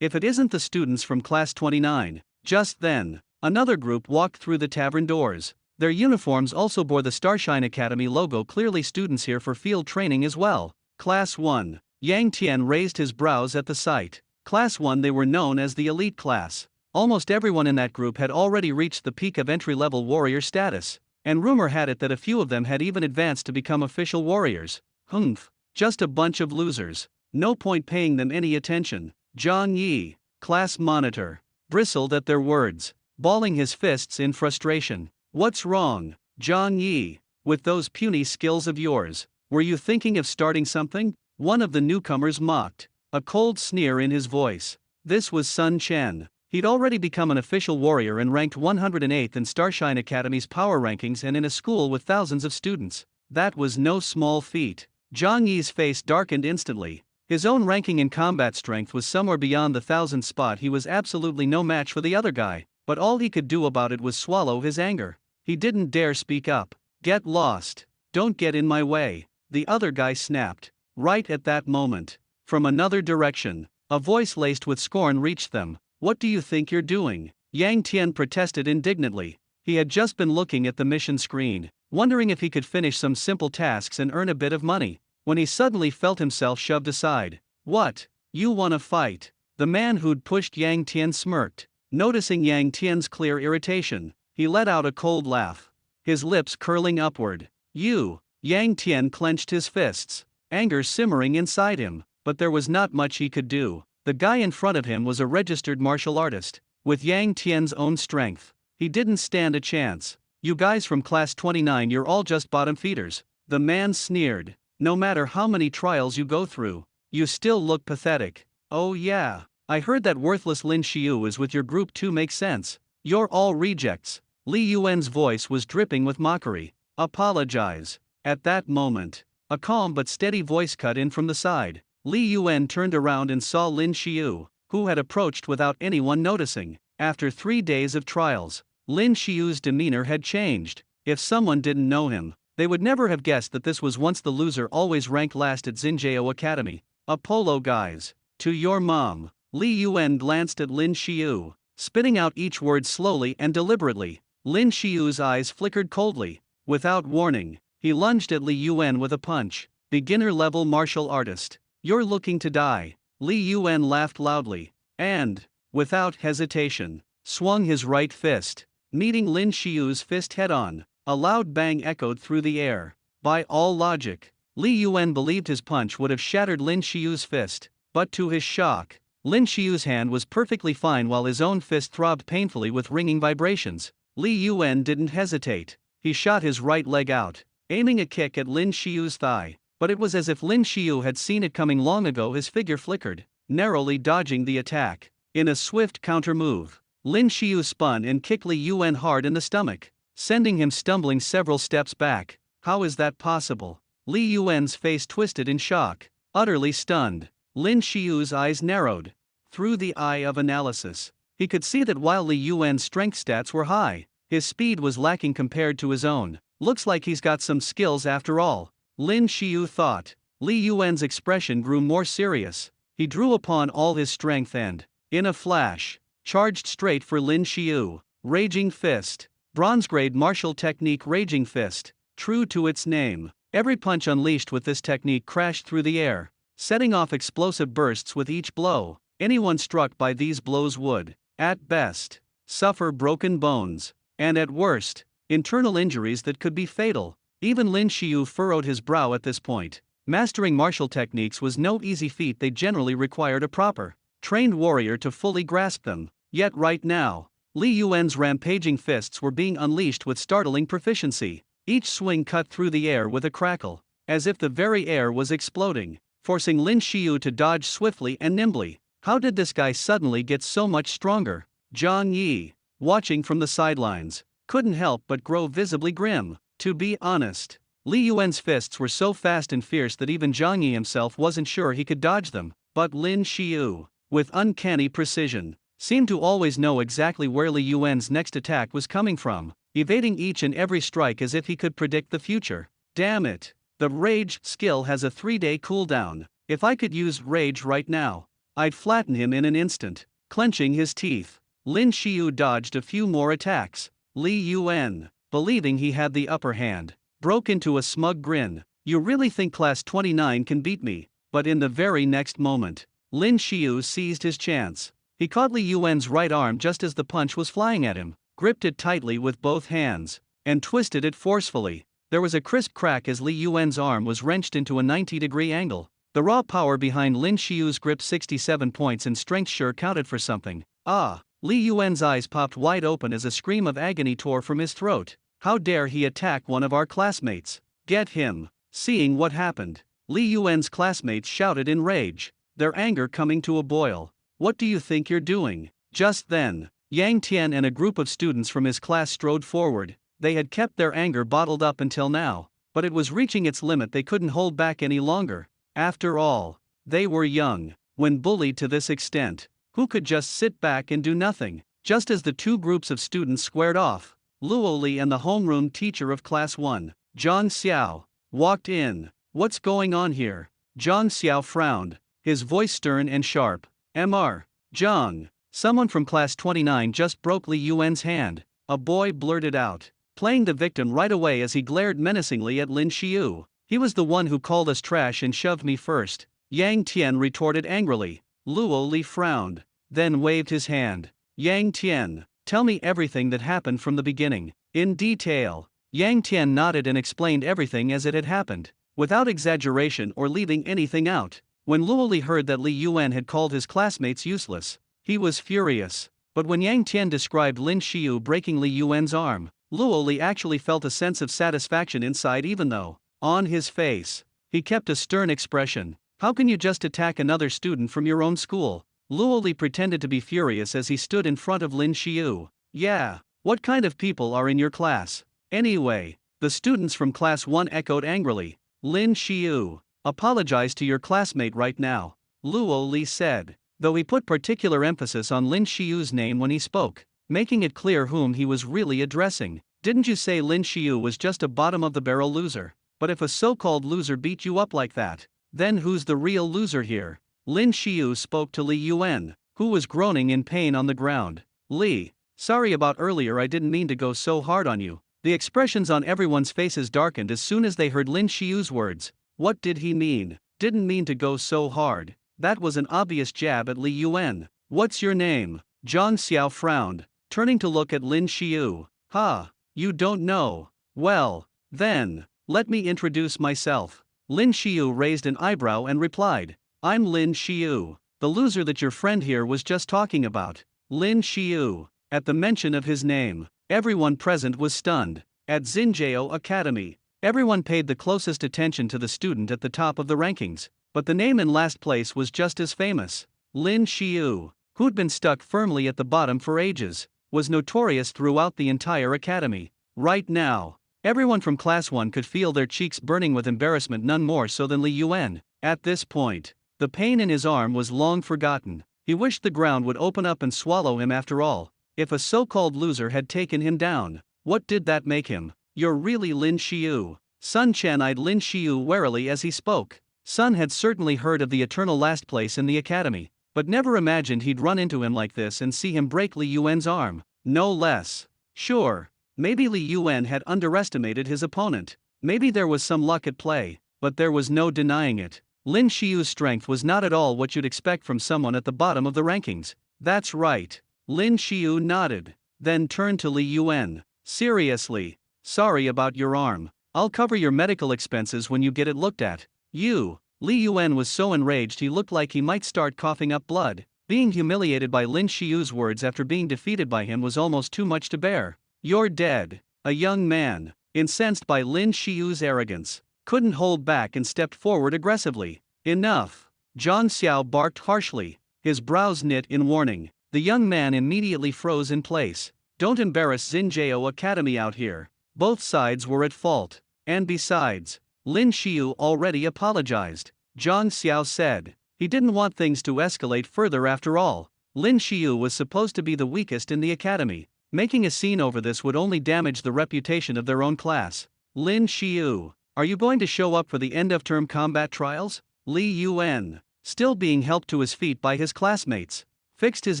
if it isn't the students from Class 29. Just then, another group walked through the tavern doors. Their uniforms also bore the Starshine Academy logo, clearly students here for field training as well. Class 1. Yang Tian raised his brows at the sight. Class 1, they were known as the elite class. Almost everyone in that group had already reached the peak of entry-level warrior status, and rumor had it that a few of them had even advanced to become official warriors. Humph, just a bunch of losers. No point paying them any attention. Zhang Yi, class monitor, bristled at their words, balling his fists in frustration. What's wrong, Zhang Yi? With those puny skills of yours, were you thinking of starting something? One of the newcomers mocked, a cold sneer in his voice. This was Sun Chen. He'd already become an official warrior and ranked 108th in Starshine Academy's power rankings, and in a school with thousands of students. That was no small feat. Zhang Yi's face darkened instantly. His own ranking in combat strength was somewhere beyond the 1000th spot. He was absolutely no match for the other guy, but all he could do about it was swallow his anger. He didn't dare speak up. Get lost. Don't get in my way, the other guy snapped. Right at that moment, from another direction, a voice laced with scorn reached them. What do you think you're doing? Yang Tian protested indignantly. He had just been looking at the mission screen, wondering if he could finish some simple tasks and earn a bit of money, when he suddenly felt himself shoved aside. What? You wanna fight? The man who'd pushed Yang Tian smirked. Noticing Yang Tian's clear irritation, he let out a cold laugh, his lips curling upward. You! Yang Tian clenched his fists, anger simmering inside him, but there was not much he could do. The guy in front of him was a registered martial artist. With Yang Tian's own strength, he didn't stand a chance. You guys from Class 29, you're all just bottom feeders. The man sneered. No matter how many trials you go through, you still look pathetic. Oh yeah, I heard that worthless Lin Shio is with your group too. Makes sense. You're all rejects. Li Yuan's voice was dripping with mockery. Apologize. At that moment, a calm but steady voice cut in from the side. Li Yuan turned around and saw Lin Shio, who had approached without anyone noticing. After 3 days of trials, Lin Shio's demeanor had changed. If someone didn't know him, they would never have guessed that this was once the loser, always ranked last at Xinjiao Academy. Apollo guys. To your mom. Li Yuan glanced at Lin Shio, spitting out each word slowly and deliberately. Lin Shio's eyes flickered coldly. Without warning, he lunged at Li Yuan with a punch. Beginner-level martial artist. You're looking to die. Li Yuan laughed loudly, and, without hesitation, swung his right fist, meeting Lin Shio's fist head-on. A loud bang echoed through the air. By all logic, Li Yuan believed his punch would have shattered Lin Shio's fist, but to his shock, Lin Shio's hand was perfectly fine while his own fist throbbed painfully with ringing vibrations. Li Yuan didn't hesitate. He shot his right leg out, aiming a kick at Lin Shio's thigh, but it was as if Lin Shio had seen it coming long ago. His figure flickered, narrowly dodging the attack. In a swift counter move, Lin Shio spun and kicked Li Yuan hard in the stomach, sending him stumbling several steps back. How is that possible? Li Yuan's face twisted in shock, utterly stunned. Lin Shio's eyes narrowed. Through the eye of analysis, he could see that while Li Yuan's strength stats were high, his speed was lacking compared to his own. Looks like he's got some skills after all, Lin Shio thought. Li Yuan's expression grew more serious. He drew upon all his strength and, in a flash, charged straight for Lin Shio. Raging Fist. Bronze grade martial technique. Raging Fist. True to its name, every punch unleashed with this technique crashed through the air, setting off explosive bursts with each blow. Anyone struck by these blows would, at best, suffer broken bones, and at worst, internal injuries that could be fatal. Even Lin Shio furrowed his brow at this point. Mastering martial techniques was no easy feat. They generally required a proper, trained warrior to fully grasp them. Yet right now, Li Yuan's rampaging fists were being unleashed with startling proficiency. Each swing cut through the air with a crackle, as if the very air was exploding, forcing Lin Shio to dodge swiftly and nimbly. How did this guy suddenly get so much stronger? Zhang Yi, watching from the sidelines, couldn't help but grow visibly grim. To be honest, Li Yuan's fists were so fast and fierce that even Zhang Yi himself wasn't sure he could dodge them. But Lin Shio, with uncanny precision, seemed to always know exactly where Li Yuan's next attack was coming from, evading each and every strike as if he could predict the future. Damn it! The Rage skill has a 3-day cooldown. If I could use Rage right now, I'd flatten him in an instant. Clenching his teeth, Lin Shio dodged a few more attacks. Li Yuan, believing he had the upper hand, broke into a smug grin. You really think Class 29 can beat me? But in the very next moment, Lin Shio seized his chance. He caught Li Yuan's right arm just as the punch was flying at him, gripped it tightly with both hands, and twisted it forcefully. There was a crisp crack as Li Yuan's arm was wrenched into a 90-degree angle. The raw power behind Lin Shio's grip, 67 points in strength, sure counted for something. Ah! Li Yuan's eyes popped wide open as a scream of agony tore from his throat. How dare he attack one of our classmates? Get him! Seeing what happened, Li Yuan's classmates shouted in rage, their anger coming to a boil. What do you think you're doing? Just then, Yang Tian and a group of students from his class strode forward. They had kept their anger bottled up until now, but it was reaching its limit. They couldn't hold back any longer. After all, they were young. When bullied to this extent, who could just sit back and do nothing? Just as the two groups of students squared off, Luo Li and the homeroom teacher of Class 1, Zhang Xiao, walked in. What's going on here? Zhang Xiao frowned, his voice stern and sharp. Mr. Zhang, someone from Class 29 just broke Li Yuan's hand, a boy blurted out, playing the victim right away as he glared menacingly at Lin Shio. He was the one who called us trash and shoved me first, Yang Tian retorted angrily. Luo Li frowned, then waved his hand. Yang Tian, tell me everything that happened from the beginning, in detail. Yang Tian nodded and explained everything as it had happened, without exaggeration or leaving anything out. When Luo Li heard that Li Yuan had called his classmates useless, he was furious. But when Yang Tian described Lin Shio breaking Li Yuan's arm, Luo Li actually felt a sense of satisfaction inside, even though, on his face, he kept a stern expression. How can you just attack another student from your own school? Luo Li pretended to be furious as he stood in front of Lin Shio. Yeah, what kind of people are in your class? Anyway, the students from Class 1 echoed angrily. Lin Shio, apologize to your classmate right now, Luo Li said, though he put particular emphasis on Lin Shio's name when he spoke, making it clear whom he was really addressing. Didn't you say Lin Shio was just a bottom-of-the-barrel loser? But if a so-called loser beat you up like that, then who's the real loser here? Lin Shio spoke to Li Yuan, who was groaning in pain on the ground. Li, sorry about earlier, I didn't mean to go so hard on you. The expressions on everyone's faces darkened as soon as they heard Lin Shio's words. What did he mean? Didn't mean to go so hard. That was an obvious jab at Li Yuan. What's your name? Zhang Xiao frowned, turning to look at Lin Shio. Ha, you don't know. Well, then, let me introduce myself. Lin Shio raised an eyebrow and replied, I'm Lin Shio, the loser that your friend here was just talking about. Lin Shio. At the mention of his name, everyone present was stunned. At Xinjiao Academy, everyone paid the closest attention to the student at the top of the rankings, but the name in last place was just as famous. Lin Shio, who'd been stuck firmly at the bottom for ages, was notorious throughout the entire academy. Right now, everyone from Class 1 could feel their cheeks burning with embarrassment, none more so than Li Yuan. At this point, the pain in his arm was long forgotten. He wished the ground would open up and swallow him after all. If a so-called loser had taken him down, what did that make him? You're really Lin Shio? Sun Chen eyed Lin Shio warily as he spoke. Sun had certainly heard of the eternal last place in the academy, but never imagined he'd run into him like this and see him break Li Yuan's arm. No less. Sure, maybe Li Yuan had underestimated his opponent. Maybe there was some luck at play, but there was no denying it. Lin Shio's strength was not at all what you'd expect from someone at the bottom of the rankings. That's right. Lin Shio nodded, then turned to Li Yuan. Seriously, sorry about your arm. I'll cover your medical expenses when you get it looked at. You. Li Yuan was so enraged he looked like he might start coughing up blood. Being humiliated by Lin Shio's words after being defeated by him was almost too much to bear. You're dead. A young man, incensed by Lin Shio's arrogance, couldn't hold back and stepped forward aggressively. Enough. Zhang Xiao barked harshly, his brows knit in warning. The young man immediately froze in place. Don't embarrass Xinjiao Academy out here. Both sides were at fault. And besides, Lin Shio already apologized. Zhang Xiao said. He didn't want things to escalate further after all. Lin Shio was supposed to be the weakest in the academy. Making a scene over this would only damage the reputation of their own class. Lin Shio, are you going to show up for the end-of-term combat trials? Li Yuan, still being helped to his feet by his classmates, fixed his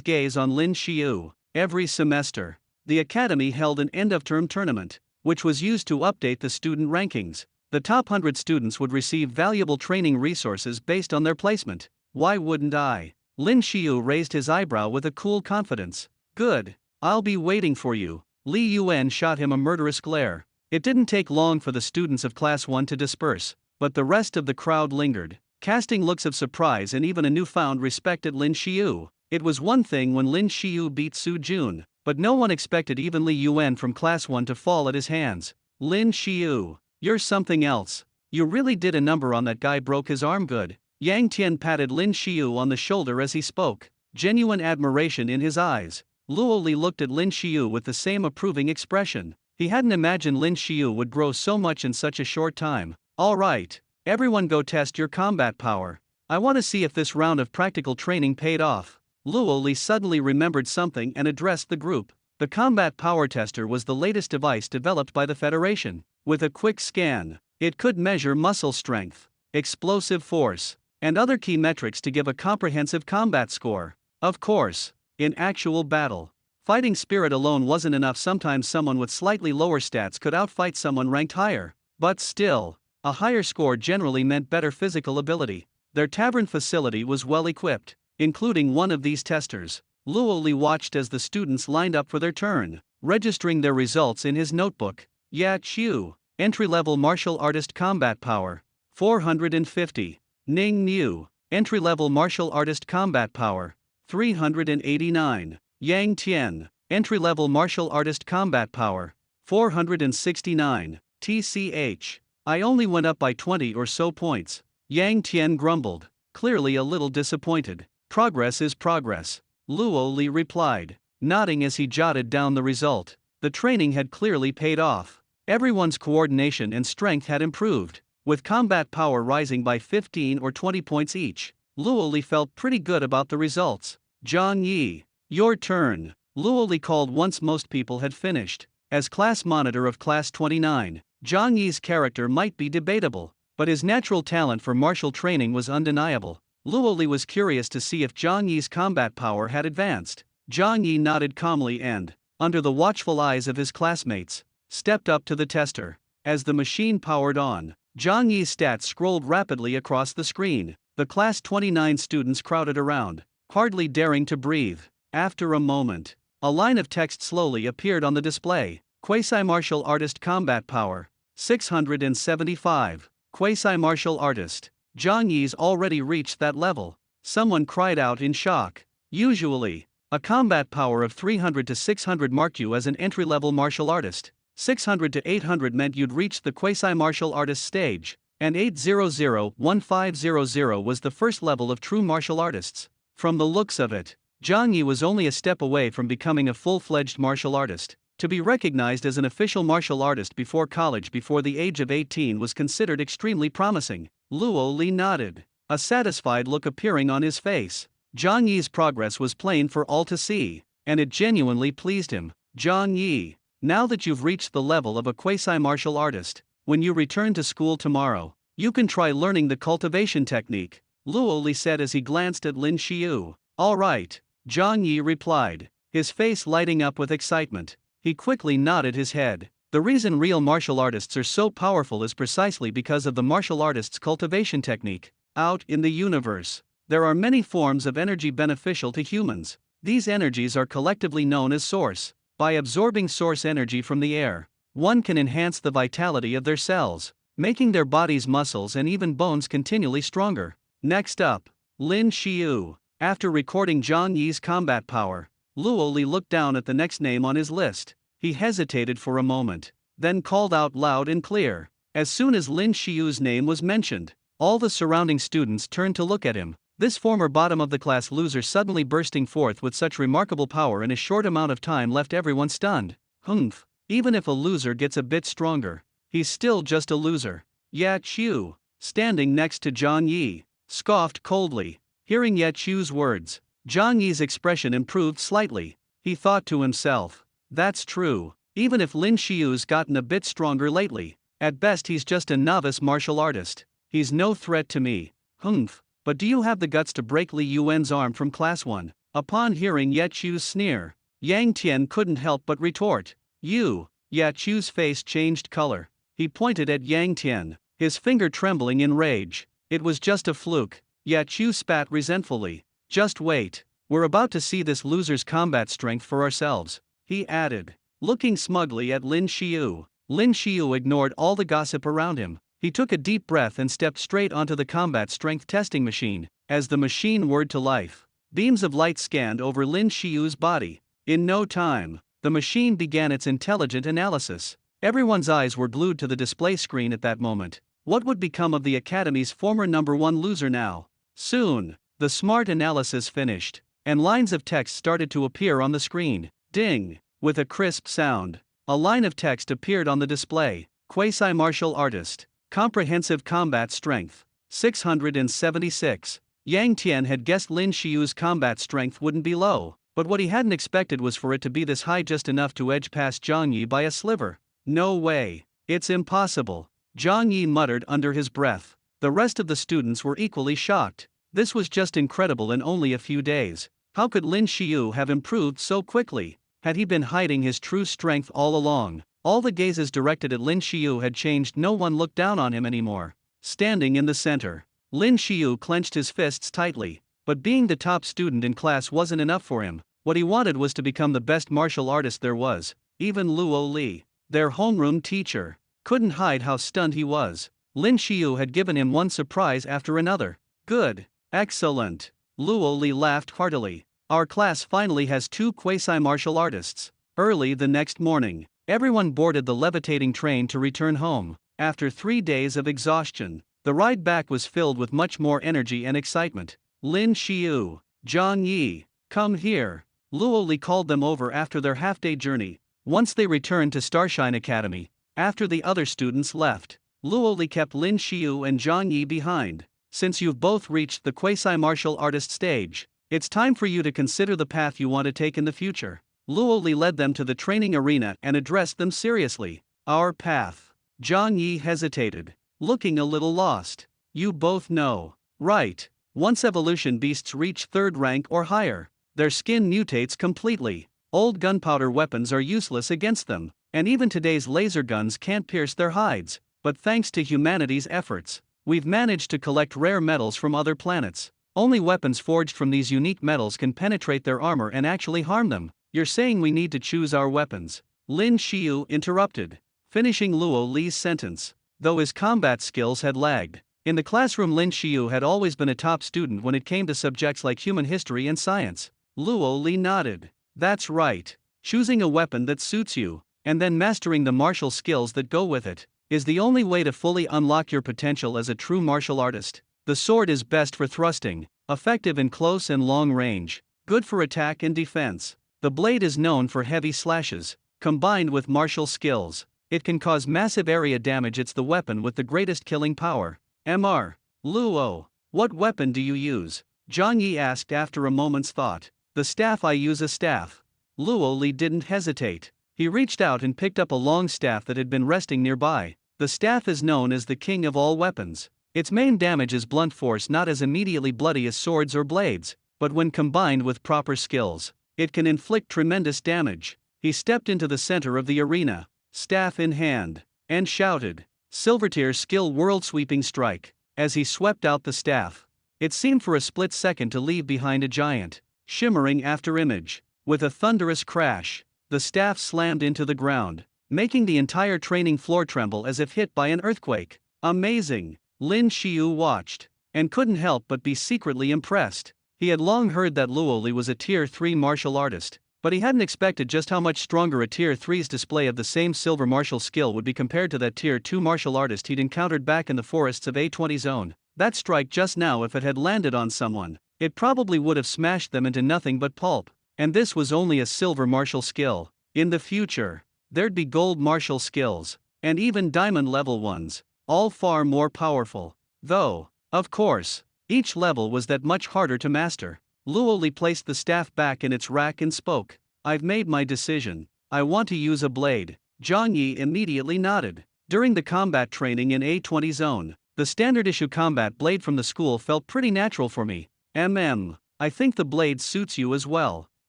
gaze on Lin Shio. Every semester, the academy held an end-of-term tournament, which was used to update the student rankings. The top 100 students would receive valuable training resources based on their placement. Why wouldn't I? Lin Shio raised his eyebrow with a cool confidence. Good, I'll be waiting for you. Li Yuan shot him a murderous glare. It didn't take long for the students of Class 1 to disperse, but the rest of the crowd lingered, casting looks of surprise and even a newfound respect at Lin Shio. It was one thing when Lin Shio beat Su Jun, but no one expected even Li Yuan from Class 1 to fall at his hands. Lin Shio, you're something else. You really did a number on that guy, broke his arm good. Yang Tian patted Lin Shio on the shoulder as he spoke, genuine admiration in his eyes. Luo Li looked at Lin Shio with the same approving expression. He hadn't imagined Lin Shio would grow so much in such a short time. All right, everyone go test your combat power. I want to see if this round of practical training paid off. Luo Li suddenly remembered something and addressed the group. The combat power tester was the latest device developed by the Federation. With a quick scan, it could measure muscle strength, explosive force, and other key metrics to give a comprehensive combat score. Of course, in actual battle, fighting spirit alone wasn't enough. Sometimes someone with slightly lower stats could outfight someone ranked higher. But still, a higher score generally meant better physical ability. Their tavern facility was well equipped, including one of these testers. Luo Li watched as the students lined up for their turn, registering their results in his notebook. Ya Qiu, entry-level martial artist combat power, 450. Ning Niu, entry-level martial artist combat power, 389. Yang Tian, entry-level martial artist combat power, 469. TCH, I only went up by 20 or so points. Yang Tian grumbled, clearly a little disappointed. Progress is progress, Luo Li replied, nodding as he jotted down the result. The training had clearly paid off. Everyone's coordination and strength had improved, with combat power rising by 15 or 20 points each. Luo Li felt pretty good about the results. Zhang Yi, your turn, Luo Li called once most people had finished. As class monitor of Class 29, Zhang Yi's character might be debatable, but his natural talent for martial training was undeniable. Luo Li was curious to see if Zhang Yi's combat power had advanced. Zhang Yi nodded calmly and, under the watchful eyes of his classmates, stepped up to the tester. As the machine powered on, Zhang Yi's stats scrolled rapidly across the screen. The Class 29 students crowded around, hardly daring to breathe. After a moment, a line of text slowly appeared on the display. Quasi-martial artist combat power, 675. Quasi-martial artist. Zhang Yi's already reached that level. Someone cried out in shock. Usually, a combat power of 300 to 600 marked you as an entry-level martial artist. 600 to 800 meant you'd reached the quasi-martial artist stage, and 800-1500 was the first level of true martial artists. From the looks of it, Zhang Yi was only a step away from becoming a full-fledged martial artist. To be recognized as an official martial artist before college before the age of 18 was considered extremely promising. Luo Li nodded, a satisfied look appearing on his face. Zhang Yi's progress was plain for all to see, and it genuinely pleased him. Zhang Yi, now that you've reached the level of a quasi-martial artist, when you return to school tomorrow, you can try learning the cultivation technique, Luo Li said as he glanced at Lin Shio. All right, Zhang Yi replied, his face lighting up with excitement. He quickly nodded his head. The reason real martial artists are so powerful is precisely because of the martial artist's cultivation technique. Out in the universe, there are many forms of energy beneficial to humans. These energies are collectively known as source. By absorbing source energy from the air, one can enhance the vitality of their cells, making their body's muscles and even bones continually stronger. Next up, Lin Shio. After recording Zhang Yi's combat power, Luo Li looked down at the next name on his list. He hesitated for a moment, then called out loud and clear. As soon as Lin Shio's name was mentioned, all the surrounding students turned to look at him. This former bottom-of-the-class loser suddenly bursting forth with such remarkable power in a short amount of time left everyone stunned. Humph, even if a loser gets a bit stronger, he's still just a loser. Ye Qiu, standing next to Zhang Yi, scoffed coldly. Hearing Ye Qiu's words, Zhang Yi's expression improved slightly. He thought to himself, that's true, even if Lin Xiu's gotten a bit stronger lately, at best he's just a novice martial artist. He's no threat to me. Humph, but do you have the guts to break Li Yuan's arm from Class 1? Upon hearing Ye Qiu's sneer, Yang Tian couldn't help but retort. You. Ye Qiu's face changed color. He pointed at Yang Tian, his finger trembling in rage. It was just a fluke. Ye Qiu spat resentfully. Just wait, we're about to see this loser's combat strength for ourselves, he added, looking smugly at Lin Shio. Lin Shio ignored all the gossip around him. He took a deep breath and stepped straight onto the combat strength testing machine. As the machine whirred to life, beams of light scanned over Lin Shio's body. In no time, the machine began its intelligent analysis. Everyone's eyes were glued to the display screen at that moment. What would become of the Academy's former #1 loser now? Soon, the smart analysis finished, and lines of text started to appear on the screen. Ding! With a crisp sound, a line of text appeared on the display. Quasi-martial artist. Comprehensive combat strength. 676. Yang Tian had guessed Lin Shio's combat strength wouldn't be low, but what he hadn't expected was for it to be this high, just enough to edge past Zhang Yi by a sliver. No way. It's impossible, Zhang Yi muttered under his breath. The rest of the students were equally shocked. This was just incredible in only a few days. How could Lin Shio have improved so quickly? Had he been hiding his true strength all along? All the gazes directed at Lin Shio had changed. No one looked down on him anymore. Standing in the center, Lin Shio clenched his fists tightly. But being the top student in class wasn't enough for him. What he wanted was to become the best martial artist there was. Even Luo Li, their homeroom teacher, couldn't hide how stunned he was. Lin Shio had given him one surprise after another. Good. Excellent. Luo Li laughed heartily. Our class finally has 2 quasi-martial artists. Early the next morning, everyone boarded the levitating train to return home. After 3 days of exhaustion, the ride back was filled with much more energy and excitement. Lin Shio, Zhang Yi, come here. Luo Li called them over after their half-day journey. Once they returned to Starshine Academy, after the other students left, Luo Li kept Lin Shio and Zhang Yi behind. Since you've both reached the quasi-martial artist stage, it's time for you to consider the path you want to take in the future. Luo Li led them to the training arena and addressed them seriously. Our path. Zhang Yi hesitated, looking a little lost. You both know, right? Once evolution beasts reach 3rd rank or higher, their skin mutates completely. Old gunpowder weapons are useless against them, and even today's laser guns can't pierce their hides. But thanks to humanity's efforts, we've managed to collect rare metals from other planets. Only weapons forged from these unique metals can penetrate their armor and actually harm them. You're saying we need to choose our weapons? Lin Shio interrupted. finishing Luo Li's sentence. Though his combat skills had lagged. In the classroom, Lin Shio had always been a top student when it came to subjects like human history and science. Luo Li nodded. That's right. Choosing a weapon that suits you, and then mastering the martial skills that go with it, is the only way to fully unlock your potential as a true martial artist. The sword is best for thrusting, effective in close and long range, good for attack and defense. The blade is known for heavy slashes. Combined with martial skills, it can cause massive area damage. It's the weapon with the greatest killing power. Mr. Luo, what weapon do you use? Zhang Yi asked after a moment's thought. The staff. I use a staff. Luo Li didn't hesitate. He reached out and picked up a long staff that had been resting nearby. The staff is known as the king of all weapons. Its main damage is blunt force, not as immediately bloody as swords or blades, but when combined with proper skills, it can inflict tremendous damage. He stepped into the center of the arena, staff in hand, and shouted, "Silvertier skill world sweeping strike." As he swept out the staff, it seemed for a split second to leave behind a giant, shimmering afterimage. With a thunderous crash, the staff slammed into the ground, making the entire training floor tremble as if hit by an earthquake. Amazing! Lin Shio watched, and couldn't help but be secretly impressed. He had long heard that Luo Li was a Tier 3 martial artist, but he hadn't expected just how much stronger a Tier 3's display of the same silver martial skill would be compared to that Tier 2 martial artist he'd encountered back in the forests of A20 Zone. That strike just now, if it had landed on someone, it probably would have smashed them into nothing but pulp. And this was only a silver martial skill. In the future, there'd be gold martial skills, and even diamond level ones, all far more powerful. Though, of course, each level was that much harder to master. Luo Li placed the staff back in its rack and spoke. I've made my decision. I want to use a blade. Zhang Yi immediately nodded. During the combat training in A20 Zone, the standard issue combat blade from the school felt pretty natural for me. I think the blade suits you as well.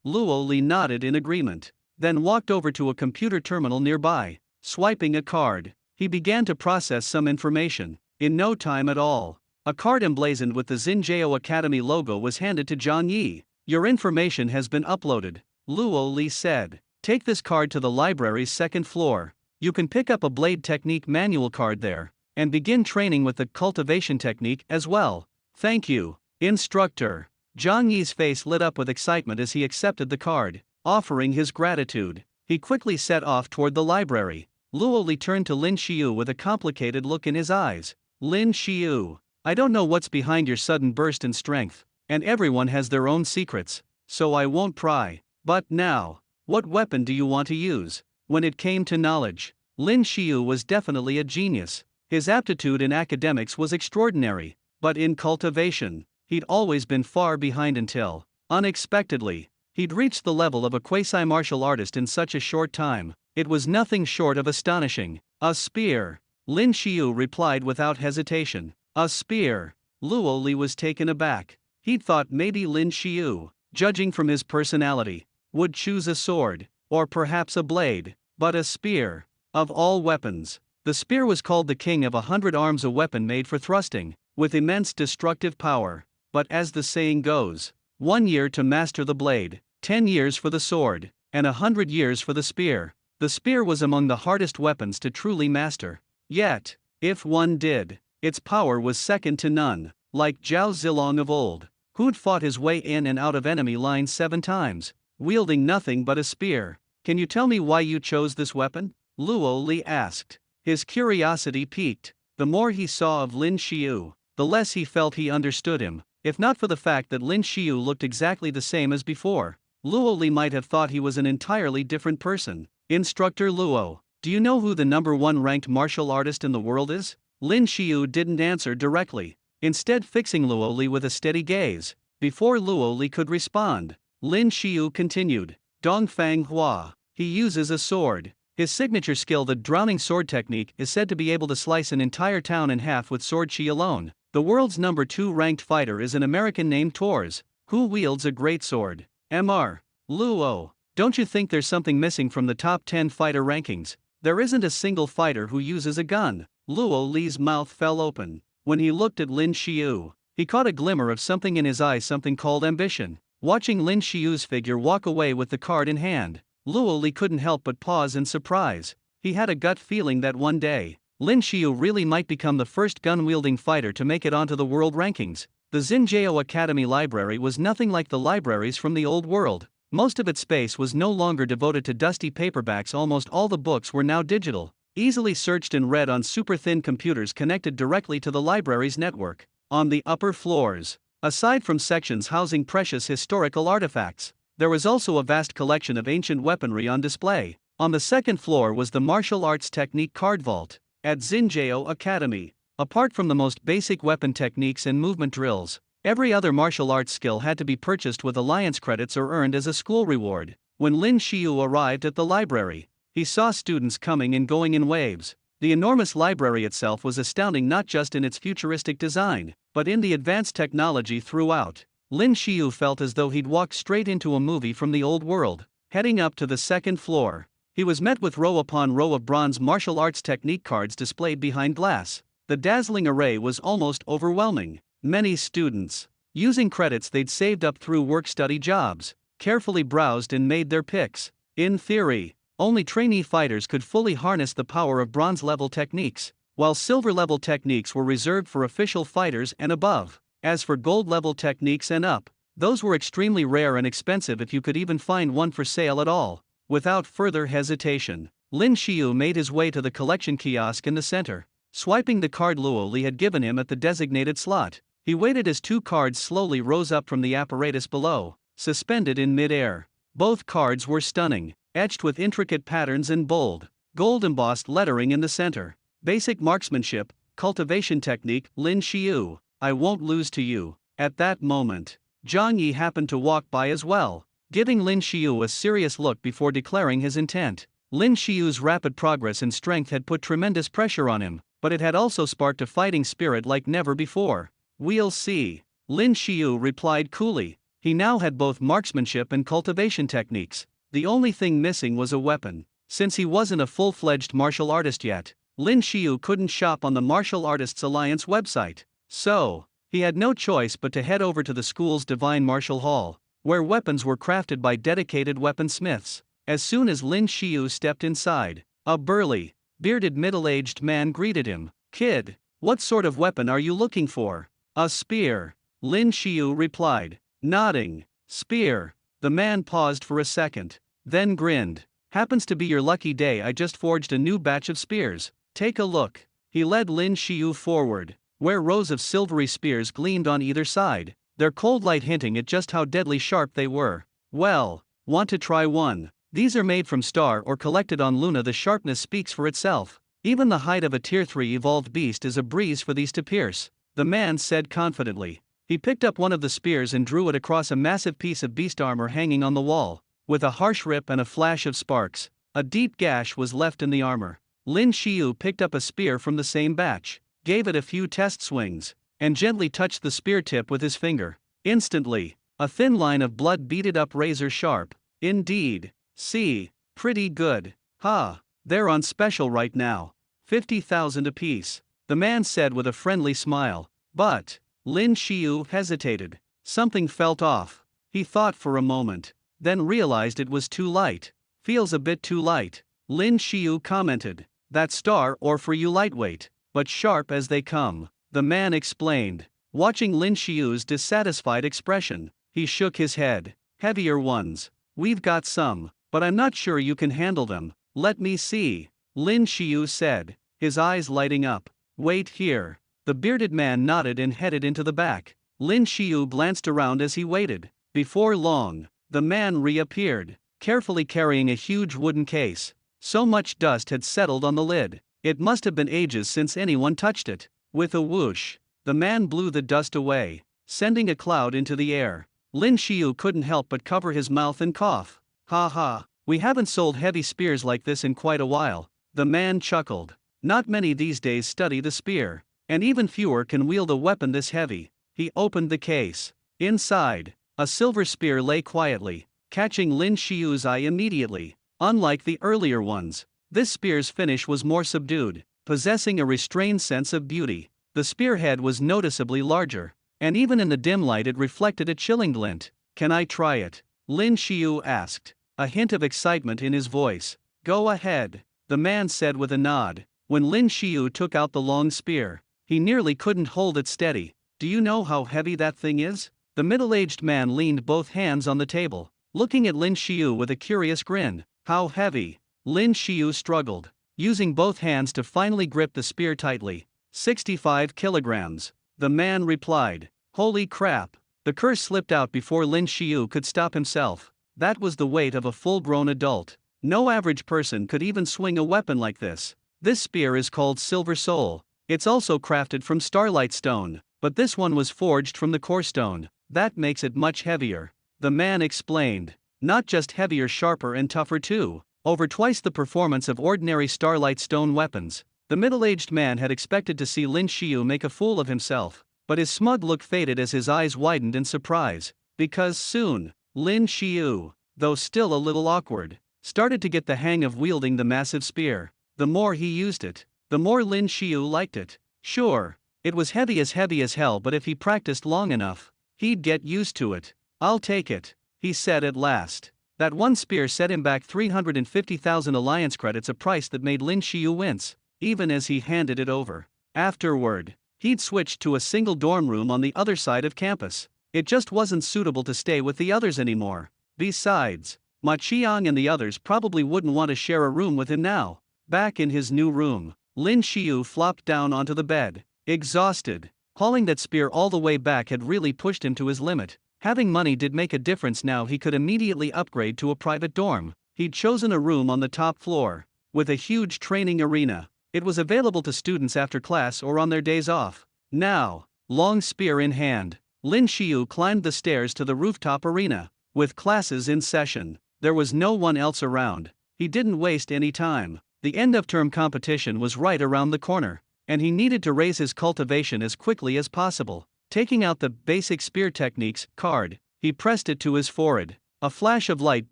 Luo Li nodded in agreement, then walked over to a computer terminal nearby. Swiping a card, he began to process some information. In no time at all, a card emblazoned with the Xinjiao Academy logo was handed to Zhang Yi. Your information has been uploaded, Luo Li said. Take this card to the library's second floor. You can pick up a blade technique manual card there, and begin training with the cultivation technique as well. Thank you, instructor. Zhang Yi's face lit up with excitement as he accepted the card. Offering his gratitude, he quickly set off toward the library. Luo Li turned to Lin Shio with a complicated look in his eyes. Lin Shio, I don't know what's behind your sudden burst in strength, and everyone has their own secrets, so I won't pry. But now, what weapon do you want to use? When it came to knowledge, Lin Shio was definitely a genius. His aptitude in academics was extraordinary, but in cultivation, he'd always been far behind until, unexpectedly, he'd reached the level of a quasi-martial artist in such a short time. It was nothing short of astonishing. A spear, Lin Shio replied without hesitation. A spear. Luo Li was taken aback. He'd thought maybe Lin Shio, judging from his personality, would choose a sword, or perhaps a blade, but a spear. Of all weapons, the spear was called the king of 100 arms, a weapon made for thrusting, with immense destructive power. But as the saying goes, 1 year to master the blade, 10 years for the sword, and 100 years for the spear. The spear was among the hardest weapons to truly master. Yet, if one did, its power was second to none. Like Zhao Zilong of old, who'd fought his way in and out of enemy lines 7 times, wielding nothing but a spear. Can you tell me why you chose this weapon? Luo Li asked. His curiosity piqued. The more he saw of Lin Shio, the less he felt he understood him. If not for the fact that Lin Shio looked exactly the same as before, Luo Li might have thought he was an entirely different person. Instructor Luo, do you know who the #1 ranked martial artist in the world is? Lin Shio didn't answer directly, instead fixing Luo Li with a steady gaze. Before Luo Li could respond, Lin Shio continued. Dongfang Hua. He uses a sword. His signature skill, the drowning sword technique, is said to be able to slice an entire town in half with sword chi alone. The world's #2 ranked fighter is an American named Torres, who wields a great sword. Mr. Luo, don't you think there's something missing from the top 10 fighter rankings? There isn't a single fighter who uses a gun. Luo Li's mouth fell open. When he looked at Lin Shio, he caught a glimmer of something in his eyes, something called ambition. Watching Lin Shio's figure walk away with the card in hand, Luo Li couldn't help but pause in surprise. He had a gut feeling that one day, Lin Shio really might become the first gun-wielding fighter to make it onto the world rankings. The Xinjiao Academy library was nothing like the libraries from the old world. Most of its space was no longer devoted to dusty paperbacks. Almost all the books were now digital, easily searched and read on super-thin computers connected directly to the library's network. On the upper floors, aside from sections housing precious historical artifacts, there was also a vast collection of ancient weaponry on display. On the second floor was the martial arts technique card vault. At Xinjiao Academy, apart from the most basic weapon techniques and movement drills, every other martial arts skill had to be purchased with alliance credits or earned as a school reward. When Lin Shio arrived at the library, he saw students coming and going in waves. The enormous library itself was astounding, not just in its futuristic design, but in the advanced technology throughout. Lin Shio felt as though he'd walked straight into a movie from the old world. Heading up to the second floor, he was met with row upon row of bronze martial arts technique cards displayed behind glass. The dazzling array was almost overwhelming. Many students, using credits they'd saved up through work-study jobs, carefully browsed and made their picks. In theory, only trainee fighters could fully harness the power of bronze-level techniques, while silver-level techniques were reserved for official fighters and above. As for gold-level techniques and up, those were extremely rare and expensive if you could even find one for sale at all. Without further hesitation, Lin Shio made his way to the collection kiosk in the center. Swiping the card Luo Li had given him at the designated slot, he waited as two cards slowly rose up from the apparatus below, suspended in mid-air. Both cards were stunning, etched with intricate patterns and bold, gold-embossed lettering in the center. Basic marksmanship, cultivation technique, Lin Shio, I won't lose to you. At that moment, Zhang Yi happened to walk by as well, giving Lin Shio a serious look before declaring his intent. Lin Shio's rapid progress and strength had put tremendous pressure on him, but it had also sparked a fighting spirit like never before. We'll see, Lin Shio replied coolly. He now had both marksmanship and cultivation techniques. The only thing missing was a weapon. Since he wasn't a full-fledged martial artist yet, Lin Shio couldn't shop on the Martial Artists Alliance website. So, he had no choice but to head over to the school's Divine Martial Hall, where weapons were crafted by dedicated weaponsmiths. As soon as Lin Shio stepped inside, a burly, bearded middle-aged man greeted him. Kid, what sort of weapon are you looking for? A spear, Lin Shio replied, nodding. Spear. The man paused for a second, then grinned. Happens to be your lucky day. I just forged a new batch of spears. Take a look. He led Lin Shio forward, where rows of silvery spears gleamed on either side, their cold light hinting at just how deadly sharp they were. Well, want to try one? These are made from star or collected on Luna. The sharpness speaks for itself. Even the hide of a tier 3 evolved beast is a breeze for these to pierce, the man said confidently. He picked up one of the spears and drew it across a massive piece of beast armor hanging on the wall. With a harsh rip and a flash of sparks, a deep gash was left in the armor. Lin Shio picked up a spear from the same batch, gave it a few test swings, and gently touched the spear tip with his finger. Instantly, a thin line of blood beaded up razor sharp. Indeed. See, pretty good. Ha, they're on special right now. 50,000 apiece, the man said with a friendly smile. But, Lin Shio hesitated. Something felt off. He thought for a moment, then realized it was too light. Feels a bit too light, Lin Shio commented. That's star or for you lightweight, but sharp as they come, the man explained. Watching Lin Shio's dissatisfied expression, he shook his head. Heavier ones. We've got some, but I'm not sure you can handle them. Let me see, Lin Shio said, his eyes lighting up. Wait here. The bearded man nodded and headed into the back. Lin Shio glanced around as he waited. Before long, the man reappeared, carefully carrying a huge wooden case. So much dust had settled on the lid, it must have been ages since anyone touched it. With a whoosh, the man blew the dust away, sending a cloud into the air. Lin Shio couldn't help but cover his mouth and cough. Ha ha, we haven't sold heavy spears like this in quite a while, the man chuckled. Not many these days study the spear, and even fewer can wield a weapon this heavy. He opened the case. Inside, a silver spear lay quietly, catching Lin Shio's eye immediately. Unlike the earlier ones, this spear's finish was more subdued, possessing a restrained sense of beauty. The spearhead was noticeably larger, and even in the dim light it reflected a chilling glint. Can I try it? Lin Shio asked, a hint of excitement in his voice. Go ahead. the man said with a nod. When Lin Shio took out the long spear, he nearly couldn't hold it steady. Do you know how heavy that thing is? The middle-aged man leaned both hands on the table, looking at Lin Shio with a curious grin. How heavy? Lin Shio struggled, using both hands to finally grip the spear tightly. 65 kilograms. The man replied. Holy crap! The curse slipped out before Lin Shio could stop himself. That was the weight of a full-grown adult. No average person could even swing a weapon like this. This spear is called Silver Soul. It's also crafted from starlight stone, but this one was forged from the core stone. That makes it much heavier. The man explained. Not just heavier, sharper and tougher too. Over twice the performance of ordinary starlight stone weapons. The middle-aged man had expected to see Lin Shio make a fool of himself, but his smug look faded as his eyes widened in surprise. Because soon, Lin Shio, though still a little awkward, started to get the hang of wielding the massive spear. The more he used it, the more Lin Shio liked it. Sure, it was heavy as hell, but if he practiced long enough, he'd get used to it. I'll take it, he said at last. That one spear set him back 350,000 alliance credits, a price that made Lin Shio wince, even as he handed it over. Afterward, he'd switched to a single dorm room on the other side of campus. It just wasn't suitable to stay with the others anymore. Besides, Ma Qiang and the others probably wouldn't want to share a room with him now. Back in his new room, Lin Shio flopped down onto the bed, exhausted. Hauling that spear all the way back had really pushed him to his limit. Having money did make a difference now. He could immediately upgrade to a private dorm. He'd chosen a room on the top floor, with a huge training arena. It was available to students after class or on their days off. Now, long spear in hand, Lin Shio climbed the stairs to the rooftop arena. With classes in session, there was no one else around. He didn't waste any time. The end-of-term competition was right around the corner, and he needed to raise his cultivation as quickly as possible. Taking out the basic spear techniques card, he pressed it to his forehead. A flash of light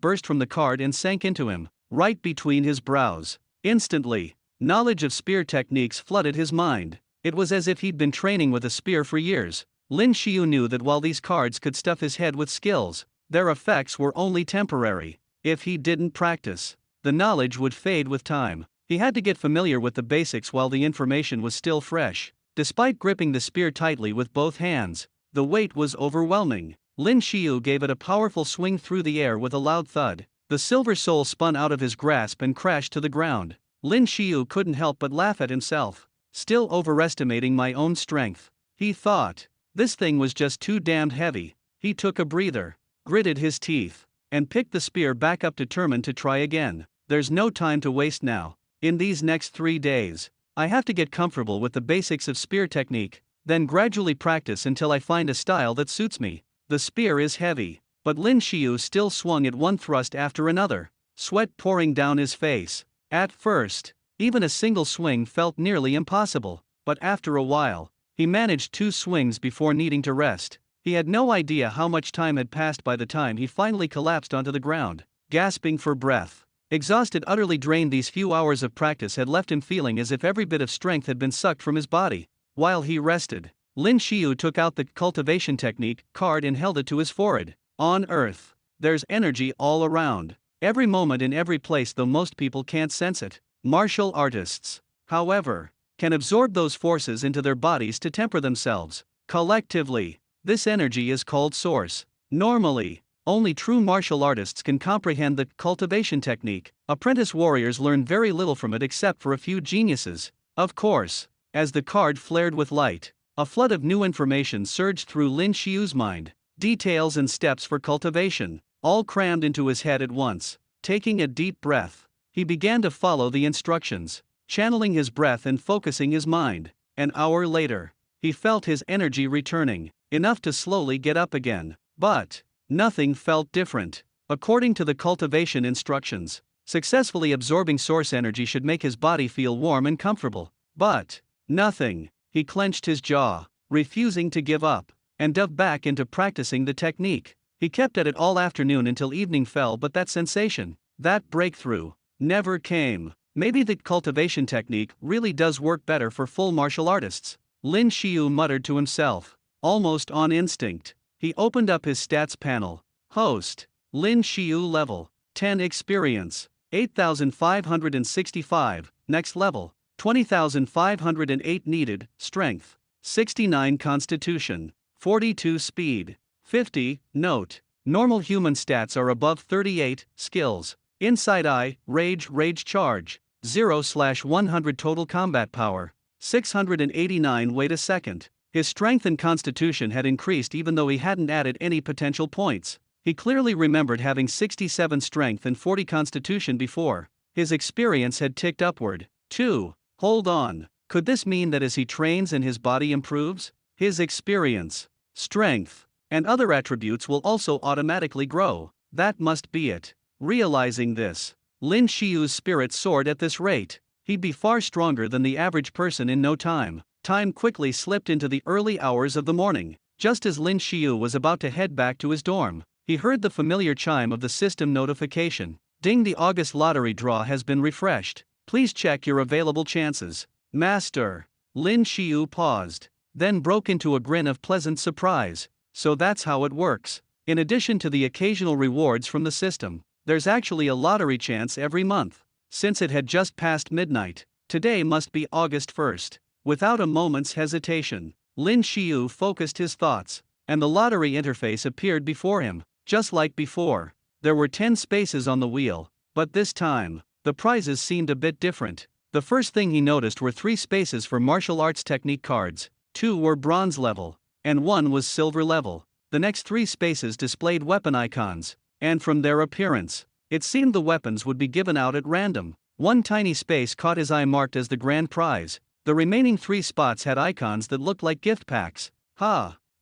burst from the card and sank into him, right between his brows. Instantly, knowledge of spear techniques flooded his mind. It was as if he'd been training with a spear for years. Lin Shio knew that while these cards could stuff his head with skills, their effects were only temporary. If he didn't practice, the knowledge would fade with time. He had to get familiar with the basics while the information was still fresh. Despite gripping the spear tightly with both hands, the weight was overwhelming. Lin Shio gave it a powerful swing through the air with a loud thud. The silver soul spun out of his grasp and crashed to the ground. Lin Shio couldn't help but laugh at himself. Still overestimating my own strength, he thought. This thing was just too damned heavy. He took a breather, gritted his teeth, and picked the spear back up, determined to try again. There's no time to waste now. In these next 3 days, I have to get comfortable with the basics of spear technique, then gradually practice until I find a style that suits me. The spear is heavy, but Lin Shio still swung it one thrust after another, sweat pouring down his face. At first, even a single swing felt nearly impossible, but after a while, he managed 2 swings before needing to rest. He had no idea how much time had passed by the time he finally collapsed onto the ground, gasping for breath. Exhausted, utterly drained, these few hours of practice had left him feeling as if every bit of strength had been sucked from his body. While he rested, Lin Shio took out the cultivation technique card and held it to his forehead. On Earth, there's energy all around, every moment in every place, though most people can't sense it. Martial artists, however, can absorb those forces into their bodies to temper themselves. Collectively, this energy is called source. Normally, only true martial artists can comprehend the cultivation technique. Apprentice warriors learn very little from it except for a few geniuses. Of course, as the card flared with light, a flood of new information surged through Lin Shio's mind. Details and steps for cultivation, all crammed into his head at once. Taking a deep breath, he began to follow the instructions, channeling his breath and focusing his mind. An hour later, he felt his energy returning, enough to slowly get up again. But nothing felt different. According to the cultivation instructions, successfully absorbing source energy should make his body feel warm and comfortable. But nothing. He clenched his jaw, refusing to give up, and dove back into practicing the technique. He kept at it all afternoon until evening fell, but that sensation, that breakthrough, never came. Maybe the cultivation technique really does work better for full martial artists, Lin Shio muttered to himself. Almost on instinct, he opened up his stats panel. Host, Lin Shio level 10 experience, 8,565, next level. 20,508 needed, strength. 69 constitution. 42 speed. 50, note. Normal human stats are above 38, skills. Inside eye, rage charge. 0/100 total combat power. 689 wait a second. His strength and constitution had increased even though he hadn't added any potential points. He clearly remembered having 67 strength and 40 constitution before. His experience had ticked upward. 2. Hold on. Could this mean that as he trains and his body improves, his experience, strength, and other attributes will also automatically grow? That must be it. Realizing this, Lin Shio's spirit soared at this rate. He'd be far stronger than the average person in no time. Time quickly slipped into the early hours of the morning. Just as Lin Shio was about to head back to his dorm, he heard the familiar chime of the system notification. Ding, the August lottery draw has been refreshed. Please check your available chances. Master. Lin Shio paused, then broke into a grin of pleasant surprise. So that's how it works. In addition to the occasional rewards from the system, there's actually a lottery chance every month. Since it had just passed midnight, today must be August 1st. Without a moment's hesitation, Lin Shio focused his thoughts, and the lottery interface appeared before him. Just like before, there were 10 spaces on the wheel, but this time, the prizes seemed a bit different. The first thing he noticed were 3 spaces for martial arts technique cards, 2 were bronze level, and 1 was silver level. The next 3 spaces displayed weapon icons, and from their appearance, it seemed the weapons would be given out at random. One tiny space caught his eye marked as the grand prize. The remaining 3 spots had icons that looked like gift packs.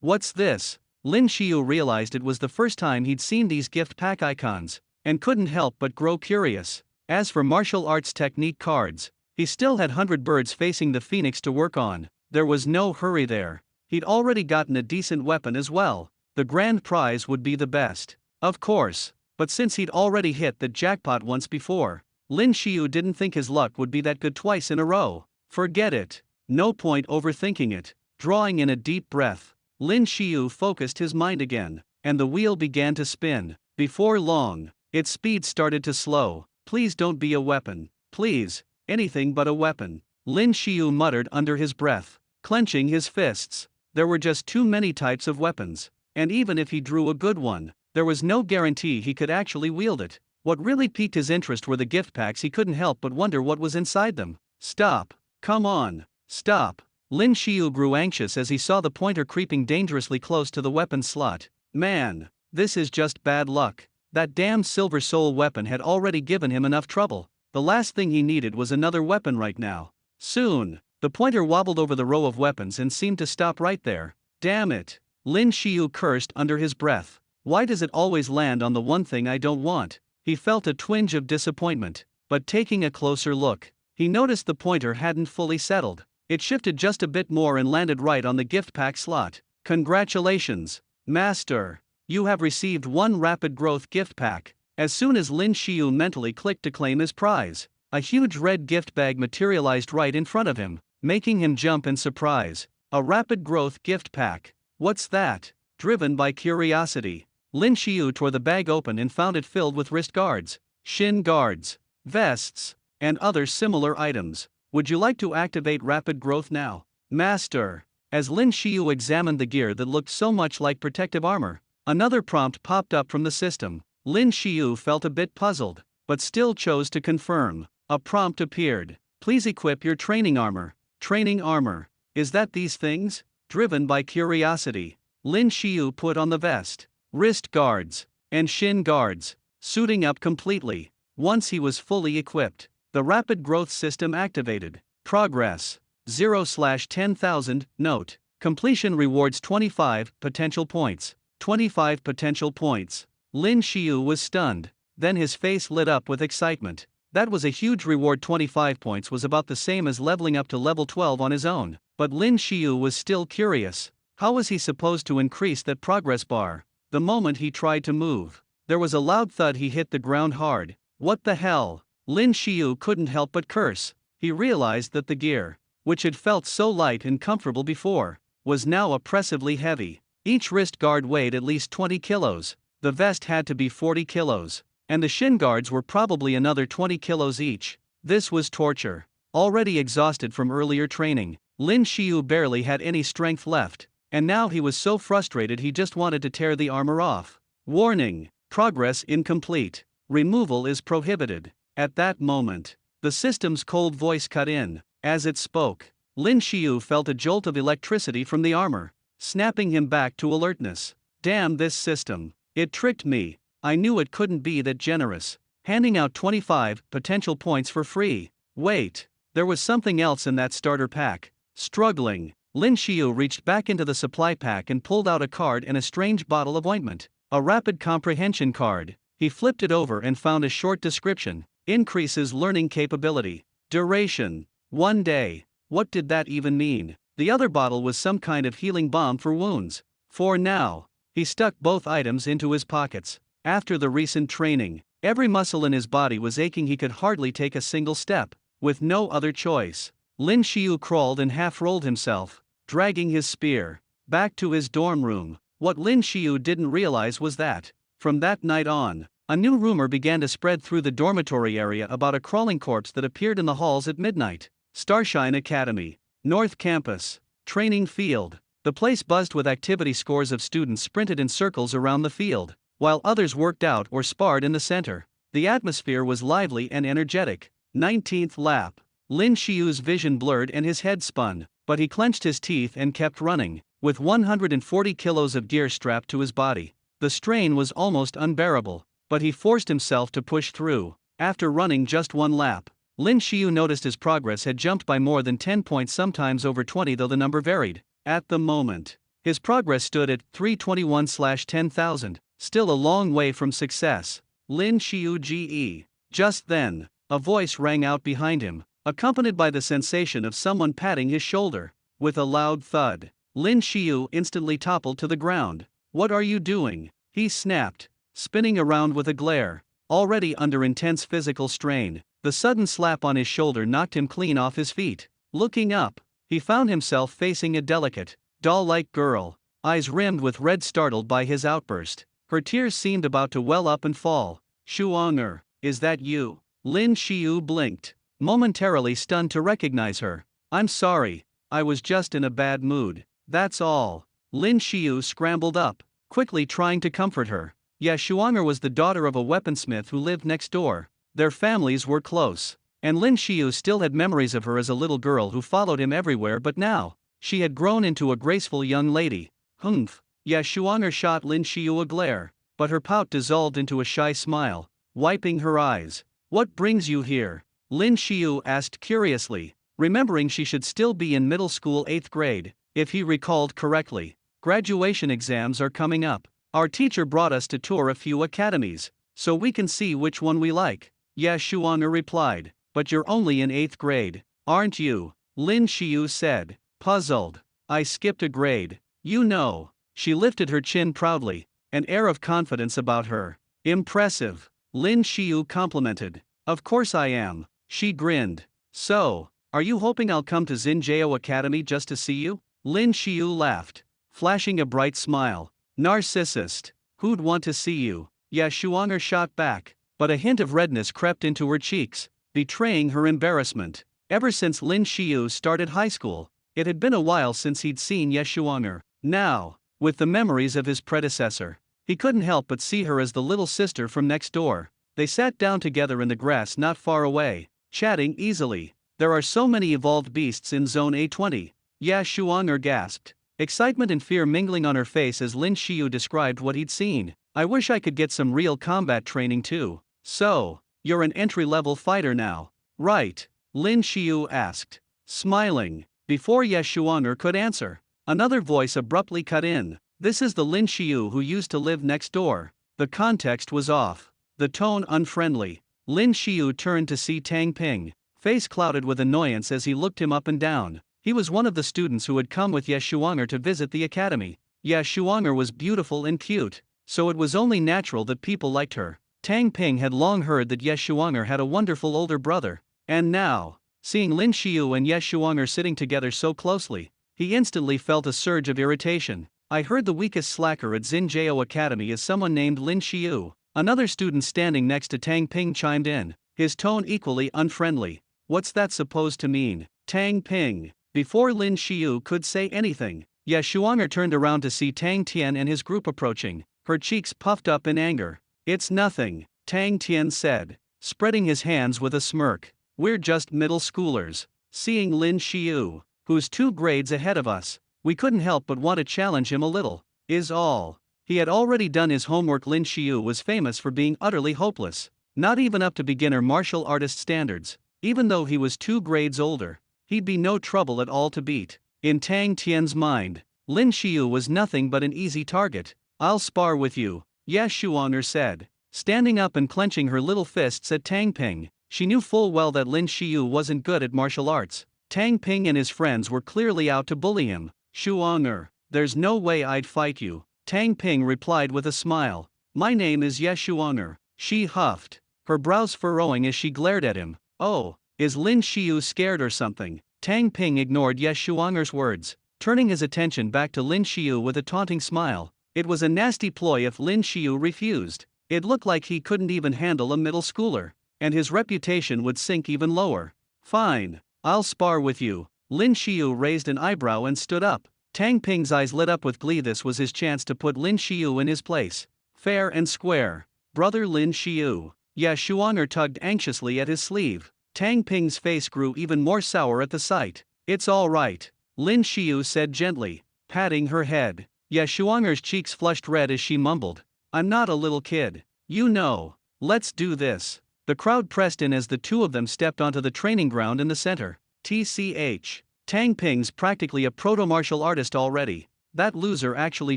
What's this? Lin Shio realized it was the first time he'd seen these gift pack icons, and couldn't help but grow curious. As for martial arts technique cards, he still had 100 birds facing the phoenix to work on. There was no hurry there. He'd already gotten a decent weapon as well. The grand prize would be the best, of course, but since he'd already hit the jackpot once before, Lin Shio didn't think his luck would be that good twice in a row. Forget it. No point overthinking it. Drawing in a deep breath, Lin Shio focused his mind again, and the wheel began to spin. Before long, its speed started to slow. Please don't be a weapon. Please, anything but a weapon. Lin Shio muttered under his breath, clenching his fists. There were just too many types of weapons, and even if he drew a good one, there was no guarantee he could actually wield it. What really piqued his interest were the gift packs. He couldn't help but wonder what was inside them. Stop. Come on. Stop. Lin Shio grew anxious as he saw the pointer creeping dangerously close to the weapon slot. Man, this is just bad luck. That damn Silver Soul weapon had already given him enough trouble. The last thing he needed was another weapon right now. Soon, the pointer wobbled over the row of weapons and seemed to stop right there. Damn it. Lin Shio cursed under his breath. Why does it always land on the one thing I don't want? He felt a twinge of disappointment, but taking a closer look, he noticed the pointer hadn't fully settled. It shifted just a bit more and landed right on the gift pack slot. Congratulations, Master. You have received 1 rapid growth gift pack. As soon as Lin Shio mentally clicked to claim his prize, a huge red gift bag materialized right in front of him, making him jump in surprise. A rapid growth gift pack. What's that? Driven by curiosity, Lin Shio tore the bag open and found it filled with wrist guards, shin guards, vests, and other similar items. Would you like to activate rapid growth now, Master? As Lin Shio examined the gear that looked so much like protective armor, another prompt popped up from the system. Lin Shio felt a bit puzzled, but still chose to confirm. A prompt appeared. Please equip your training armor. Training armor. Is that these things? Driven by curiosity, Lin Shio put on the vest, wrist guards, and shin guards, suiting up completely. Once he was fully equipped, the rapid growth system activated. Progress 0/10,000. Note: completion rewards 25 potential points. 25 potential points. Lin Shio was stunned, then his face lit up with excitement. That was a huge reward. 25 points was about the same as leveling up to level 12 on his own, but Lin Shio was still curious. How was he supposed to increase that progress bar? The moment he tried to move, there was a loud thud. He hit the ground hard. What the hell? Lin Shio couldn't help but curse. He realized that the gear, which had felt so light and comfortable before, was now oppressively heavy. Each wrist guard weighed at least 20 kilos. The vest had to be 40 kilos. And the shin guards were probably another 20 kilos each. This was torture. Already exhausted from earlier training, Lin Shio barely had any strength left, and now he was so frustrated he just wanted to tear the armor off. Warning: progress incomplete. Removal is prohibited. At that moment, the system's cold voice cut in. As it spoke, Lin Shio felt a jolt of electricity from the armor, snapping him back to alertness. Damn this system. It tricked me. I knew it couldn't be that generous, handing out 25 potential points for free. Wait, there was something else in that starter pack. Struggling, Lin Shio reached back into the supply pack and pulled out a card and a strange bottle of ointment. A rapid comprehension card. He flipped it over and found a short description. Increases learning capability. Duration: 1 day. What did that even mean? The other bottle was some kind of healing balm for wounds. For now, he stuck both items into his pockets. After the recent training, every muscle in his body was aching. He could hardly take a single step. With no other choice, Lin Shio crawled and half-rolled himself, dragging his spear, back to his dorm room. What Lin Shio didn't realize was that, from that night on, a new rumor began to spread through the dormitory area about a crawling corpse that appeared in the halls at midnight. Starshine Academy, North Campus, Training Field. The place buzzed with activity. Scores of students sprinted in circles around the field, while others worked out or sparred in the center. The atmosphere was lively and energetic. 19th lap. Lin Shio's vision blurred and his head spun, but he clenched his teeth and kept running. With 140 kilos of gear strapped to his body, the strain was almost unbearable, but he forced himself to push through. After running just 1 lap, Lin Shio noticed his progress had jumped by more than 10 points, sometimes over 20, though the number varied. At the moment, his progress stood at 321/10,000, still a long way from success. Lin Shio GE. Just then, a voice rang out behind him, accompanied by the sensation of someone patting his shoulder. With a loud thud, Lin Shio instantly toppled to the ground. What are you doing? He snapped, spinning around with a glare. Already under intense physical strain, the sudden slap on his shoulder knocked him clean off his feet. Looking up, he found himself facing a delicate, doll-like girl, eyes rimmed with red. Startled by his outburst, her tears seemed about to well up and fall. Shuonger, is that you? Lin Shio blinked, momentarily stunned to recognize her. I'm sorry, I was just in a bad mood. That's all. Lin Shio scrambled up, quickly trying to comfort her. Yeah, Shuonger was the daughter of a weaponsmith who lived next door. Their families were close, and Lin Shio still had memories of her as a little girl who followed him everywhere, but now, she had grown into a graceful young lady. Humph. Yeah, Shuonger shot Lin Shio a glare, but her pout dissolved into a shy smile, wiping her eyes. What brings you here? Lin Shio asked curiously, remembering she should still be in middle school 8th grade, if he recalled correctly. Graduation exams are coming up. Our teacher brought us to tour a few academies, so we can see which one we like. Yeah, Shuonger replied, but you're only in 8th grade, aren't you? Lin Shio said, puzzled. I skipped a grade. You know. She lifted her chin proudly, an air of confidence about her. Impressive. Lin Shio complimented. Of course I am. She grinned. So, are you hoping I'll come to Xinjiao Academy just to see you? Lin Shio laughed, flashing a bright smile. Narcissist. Who'd want to see you? Yeah, Shuonger shot back, but a hint of redness crept into her cheeks, betraying her embarrassment. Ever since Lin Shio started high school, it had been a while since he'd seen Ye Shuonger. Now, with the memories of his predecessor, he couldn't help but see her as the little sister from next door. They sat down together in the grass not far away, chatting easily. There are so many evolved beasts in Zone A20. Yeah, Shuonger gasped, excitement and fear mingling on her face as Lin Shio described what he'd seen. I wish I could get some real combat training too. So, you're an entry-level fighter now, right? Lin Shio asked, smiling. Before Ye Shuonger could answer, another voice abruptly cut in. This is the Lin Shio who used to live next door. The context was off, the tone unfriendly. Lin Shio turned to see Tang Ping, face clouded with annoyance as he looked him up and down. He was one of the students who had come with Ye Shuonger to visit the academy. Ye Shuonger was beautiful and cute, so it was only natural that people liked her. Tang Ping had long heard that Ye Shuonger had a wonderful older brother, and now, seeing Lin Shio and Ye Shuonger sitting together so closely, he instantly felt a surge of irritation. I heard the weakest slacker at Xinjiao Academy is someone named Lin Shio. Another student standing next to Tang Ping chimed in, his tone equally unfriendly. What's that supposed to mean? Tang Ping. Before Lin Shio could say anything, Ye Shuanger turned around to see Tang Tian and his group approaching, her cheeks puffed up in anger. It's nothing, Tang Tian said, spreading his hands with a smirk. We're just middle schoolers. Seeing Lin Shio, who's 2 grades ahead of us, we couldn't help but want to challenge him a little, is all. He had already done his homework. Lin Shio was famous for being utterly hopeless, not even up to beginner martial artist standards. Even though he was 2 grades older, he'd be no trouble at all to beat. In Tang Tian's mind, Lin Shio was nothing but an easy target. I'll spar with you, Ye Shuanger said, standing up and clenching her little fists at Tang Ping. She knew full well that Lin Shio wasn't good at martial arts. Tang Ping and his friends were clearly out to bully him. Shuanger, there's no way I'd fight you, Tang Ping replied with a smile. My name is Ye Shuanger, she huffed, her brows furrowing as she glared at him. Oh, is Lin Shio scared or something? Tang Ping ignored Ye Shuanger's words, turning his attention back to Lin Shio with a taunting smile. It was a nasty ploy if Lin Shio refused. It looked like he couldn't even handle a middle schooler, and his reputation would sink even lower. Fine, I'll spar with you. Lin Shio raised an eyebrow and stood up. Tang Ping's eyes lit up with glee. This was his chance to put Lin Shio in his place. Fair and square. Brother Lin Shio. Ye Shuanger tugged anxiously at his sleeve. Tang Ping's face grew even more sour at the sight. It's all right, Lin Shio said gently, patting her head. Ye Shuanger's cheeks flushed red as she mumbled, I'm not a little kid. You know. Let's do this. The crowd pressed in as the 2 of them stepped onto the training ground in the center. TCH. Tang Ping's practically a proto-martial artist already. That loser actually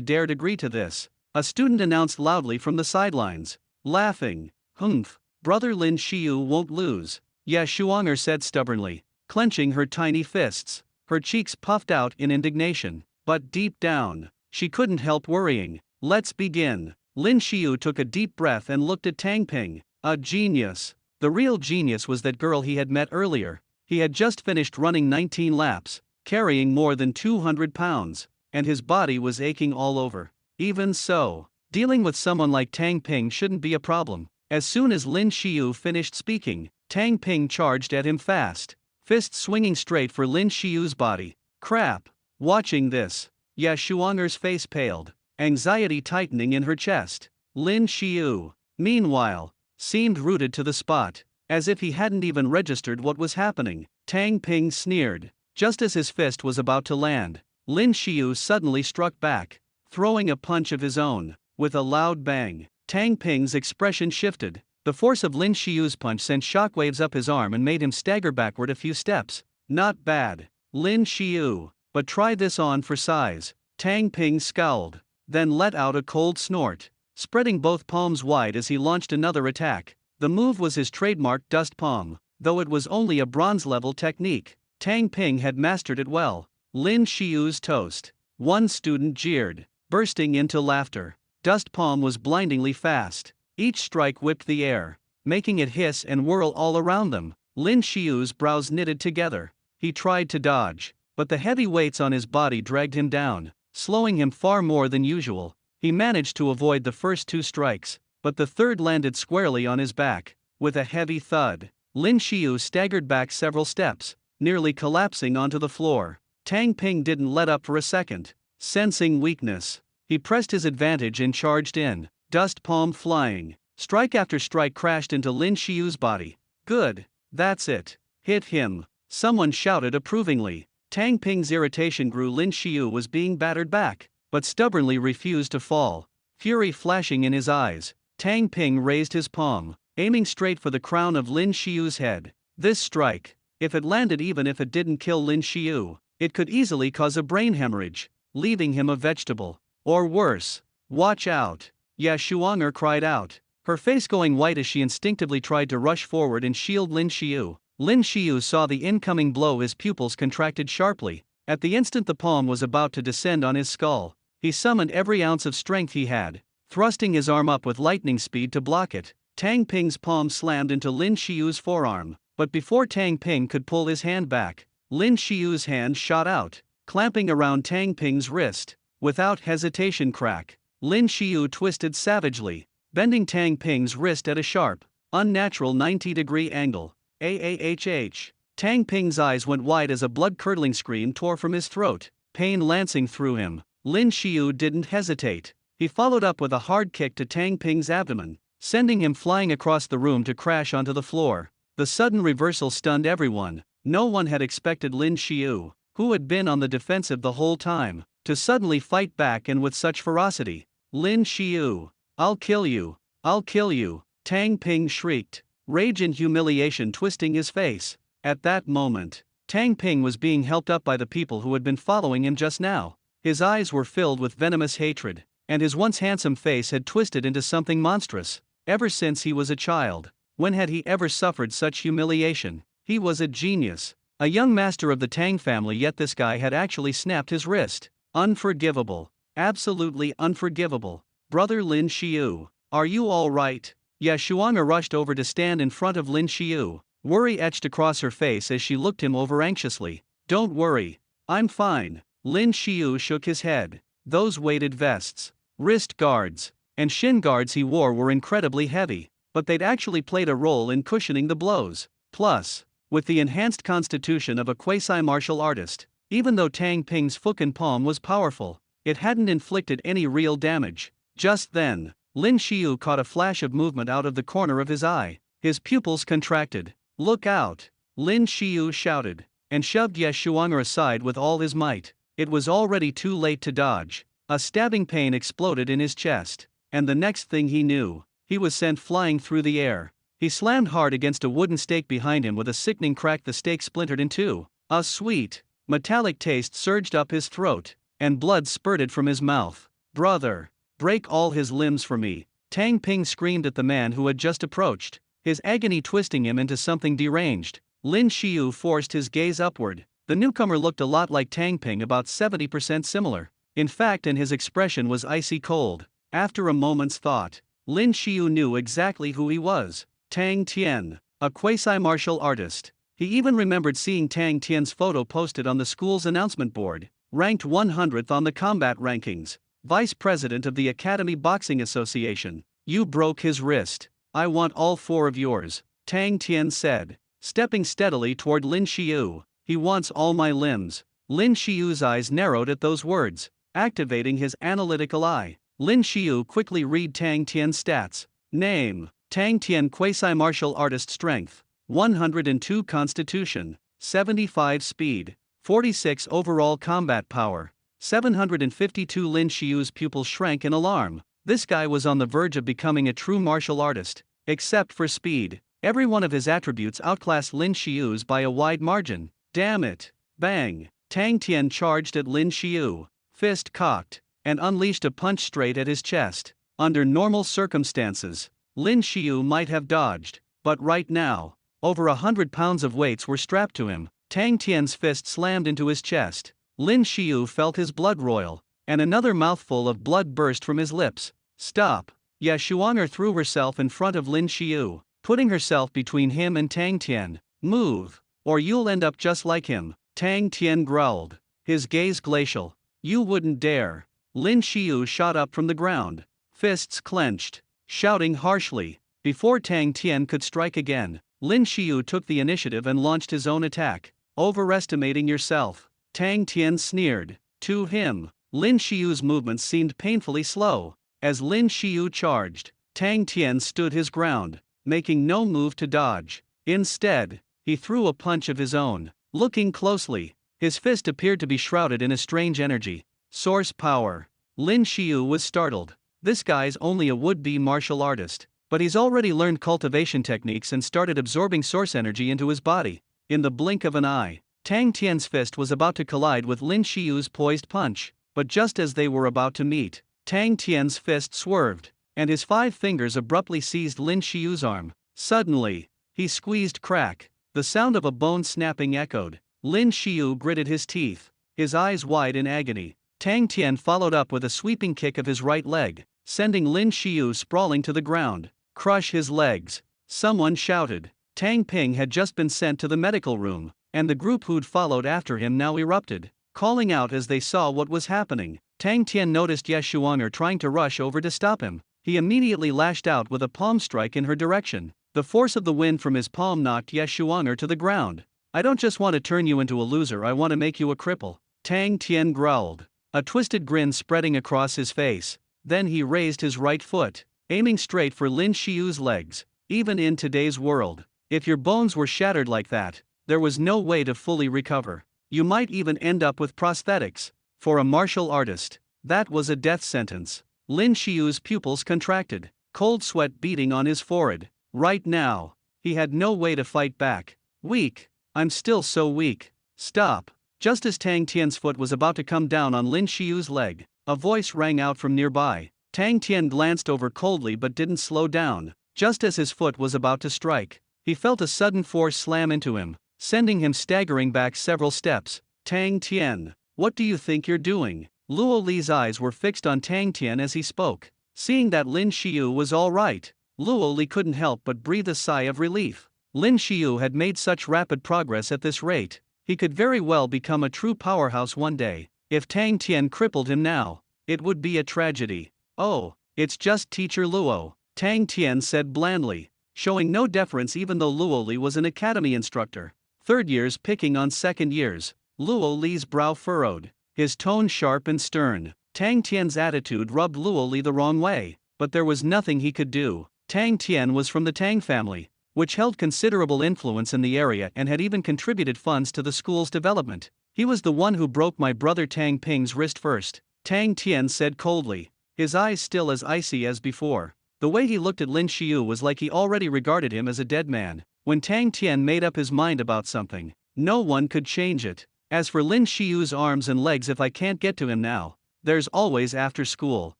dared agree to this, a student announced loudly from the sidelines. Laughing. Humph. Brother Lin Shio won't lose, Ye Shuanger said stubbornly, clenching her tiny fists. Her cheeks puffed out in indignation, but deep down, she couldn't help worrying. Let's begin. Lin Shio took a deep breath and looked at Tang Ping. A genius. The real genius was that girl he had met earlier. He had just finished running 19 laps, carrying more than 200 pounds, and his body was aching all over. Even so, dealing with someone like Tang Ping shouldn't be a problem. As soon as Lin Shio finished speaking, Tang Ping charged at him fast, fists swinging straight for Lin Shio's body. Crap. Watching this, Ye Shuanger's face paled, anxiety tightening in her chest. Lin Shio, meanwhile, seemed rooted to the spot, as if he hadn't even registered what was happening. Tang Ping sneered. Just as his fist was about to land, Lin Shio suddenly struck back, throwing a punch of his own. With a loud bang, Tang Ping's expression shifted. The force of Lin Shio's punch sent shockwaves up his arm and made him stagger backward a few steps. Not bad, Lin Shio, but try this on for size. Tang Ping scowled, then let out a cold snort, spreading both palms wide as he launched another attack. The move was his trademark dust palm, though it was only a bronze-level technique. Tang Ping had mastered it well. Lin Shio's toast. One student jeered, bursting into laughter. Dust palm was blindingly fast. Each strike whipped the air, making it hiss and whirl all around them. Lin Shio's brows knitted together. He tried to dodge, but the heavy weights on his body dragged him down, slowing him far more than usual. He managed to avoid the first 2 strikes, but the third landed squarely on his back. With a heavy thud, Lin Shio staggered back several steps, nearly collapsing onto the floor. Tang Ping didn't let up for a second. Sensing weakness, he pressed his advantage and charged in, dust palm flying. Strike after strike crashed into Lin Shio's body. Good, that's it. Hit him, someone shouted approvingly. Tang Ping's irritation grew. Lin Shio was being battered back, but stubbornly refused to fall. Fury flashing in his eyes, Tang Ping raised his palm, aiming straight for the crown of Lin Shio's head. This strike, if it landed, even if it didn't kill Lin Shio, it could easily cause a brain hemorrhage, leaving him a vegetable. Or worse. Watch out, Ye Shuanger cried out, her face going white as she instinctively tried to rush forward and shield Lin Shio. Lin Shio saw the incoming blow. His pupils contracted sharply. At the instant the palm was about to descend on his skull, he summoned every ounce of strength he had, thrusting his arm up with lightning speed to block it. Tang Ping's palm slammed into Lin Shio's forearm, but before Tang Ping could pull his hand back, Lin Shio's hand shot out, clamping around Tang Ping's wrist. Without hesitation, crack. Lin Shio twisted savagely, bending Tang Ping's wrist at a sharp, unnatural 90-degree angle. AAHH. Tang Ping's eyes went wide as a blood-curdling scream tore from his throat, pain lancing through him. Lin Shio didn't hesitate. He followed up with a hard kick to Tang Ping's abdomen, sending him flying across the room to crash onto the floor. The sudden reversal stunned everyone. No one had expected Lin Shio, who had been on the defensive the whole time, to suddenly fight back and with such ferocity. Lin Shio, I'll kill you! I'll kill you! Tang Ping shrieked, rage and humiliation twisting his face. At that moment, Tang Ping was being helped up by the people who had been following him just now. His eyes were filled with venomous hatred, and his once handsome face had twisted into something monstrous. Ever since he was a child, when had he ever suffered such humiliation? He was a genius, a young master of the Tang family, yet this guy had actually snapped his wrist. Unforgivable. Absolutely unforgivable. Brother Lin Shio, are you all right? Ya Shuanga rushed over to stand in front of Lin Shio. Worry etched across her face as she looked him over anxiously. Don't worry, I'm fine. Lin Shio shook his head. Those weighted vests, wrist guards, and shin guards he wore were incredibly heavy, but they'd actually played a role in cushioning the blows. Plus, with the enhanced constitution of a quasi-martial artist, even though Tang Ping's fucking palm was powerful, it hadn't inflicted any real damage. Just then, Lin Shio caught a flash of movement out of the corner of his eye. His pupils contracted. Look out! Lin Shio shouted, and shoved Ye Shuanga aside with all his might. It was already too late to dodge. A stabbing pain exploded in his chest, and the next thing he knew, he was sent flying through the air. He slammed hard against a wooden stake behind him with a sickening crack. The stake splintered in two. A sweet, metallic taste surged up his throat, and blood spurted from his mouth. Brother, break all his limbs for me, Tang Ping screamed at the man who had just approached, his agony twisting him into something deranged. Lin Shio forced his gaze upward. The newcomer looked a lot like Tang Ping, about 70% similar. In fact, and his expression was icy cold. After a moment's thought, Lin Shio knew exactly who he was. Tang Tian, a quasi-martial artist. He even remembered seeing Tang Tian's photo posted on the school's announcement board. Ranked 100th on the combat rankings. Vice President of the Academy Boxing Association. You broke his wrist. I want all four of yours, Tang Tian said, stepping steadily toward Lin Shio. He wants all my limbs. Lin Shio's eyes narrowed at those words, activating his analytical eye. Lin Shio quickly read Tang Tian's stats. Name: Tang Tian, quasi-martial artist, strength 102, constitution 75, speed 46, overall combat power 752. Lin Shio's pupils shrank in alarm. This guy was on the verge of becoming a true martial artist, except for speed. Every one of his attributes outclassed Lin Shio's by a wide margin. Damn it! Bang! Tang Tian charged at Lin Shio, fist cocked, and unleashed a punch straight at his chest. Under normal circumstances, Lin Shio might have dodged, but right now, over 100 pounds of weights were strapped to him. Tang Tian's fist slammed into his chest. Lin Shio felt his blood roil, and another mouthful of blood burst from his lips. Stop! Ye Shuanga threw herself in front of Lin Shio, putting herself between him and Tang Tian. Move, or you'll end up just like him, Tang Tian growled, his gaze glacial. You wouldn't dare. Lin Shio shot up from the ground, fists clenched, shouting harshly. Before Tang Tian could strike again, Lin Shio took the initiative and launched his own attack. Overestimating yourself, Tang Tian sneered. To him, Lin Shio's movements seemed painfully slow. As Lin Shio charged, Tang Tian stood his ground, making no move to dodge. Instead, he threw a punch of his own. Looking closely, his fist appeared to be shrouded in a strange energy. Source power. Lin Shio was startled. This guy's only a would-be martial artist, but he's already learned cultivation techniques and started absorbing source energy into his body. In the blink of an eye, Tang Tian's fist was about to collide with Lin Shio's poised punch, but just as they were about to meet, Tang Tian's fist swerved, and his 5 fingers abruptly seized Lin Shio's arm. Suddenly, he squeezed crack. The sound of a bone snapping echoed. Lin Shio gritted his teeth, his eyes wide in agony. Tang Tian followed up with a sweeping kick of his right leg, sending Lin Shio sprawling to the ground. Crush his legs, someone shouted. Tang Ping had just been sent to the medical room, and the group who'd followed after him now erupted, calling out as they saw what was happening. Tang Tian noticed Ye Shuanga trying to rush over to stop him. he immediately lashed out with a palm strike in her direction. The force of the wind from his palm knocked Ye Shuang'er to the ground. I don't just want to turn you into a loser, I want to make you a cripple, Tang Tan growled, a twisted grin spreading across his face. Then he raised his right foot, aiming straight for Lin Shio's legs. Even in today's world, if your bones were shattered like that, there was no way to fully recover. You might even end up with prosthetics. For a martial artist, that was a death sentence. Lin Shio's pupils contracted, cold sweat beading on his forehead. Right now, he had no way to fight back. Weak. I'm still so weak. Stop. Just as Tang Tian's foot was about to come down on Lin Shio's leg, a voice rang out from nearby. Tang Tian glanced over coldly but didn't slow down. Just as his foot was about to strike, he felt a sudden force slam into him, sending him staggering back several steps. Tang Tian, what do you think you're doing? Luo Li's eyes were fixed on Tang Tian as he spoke. Seeing that Lin Shio was all right, Luo Li couldn't help but breathe a sigh of relief. Lin Shio had made such rapid progress at this rate, he could very well become a true powerhouse one day. If Tang Tian crippled him now, it would be a tragedy. Oh, it's just Teacher Luo, Tang Tian said blandly, showing no deference even though Luo Li was an academy instructor. Third years picking on second years. Luo Li's brow furrowed, his tone sharp and stern. Tang Tian's attitude rubbed Luo Li the wrong way, but there was nothing he could do. Tang Tian was from the Tang family, which held considerable influence in the area and had even contributed funds to the school's development. He was the one who broke my brother Tang Ping's wrist first, Tang Tian said coldly, his eyes still as icy as before. The way he looked at Lin Shio was like he already regarded him as a dead man. When Tang Tian made up his mind about something, no one could change it. As for Lin Shio's arms and legs, if I can't get to him now, there's always after school.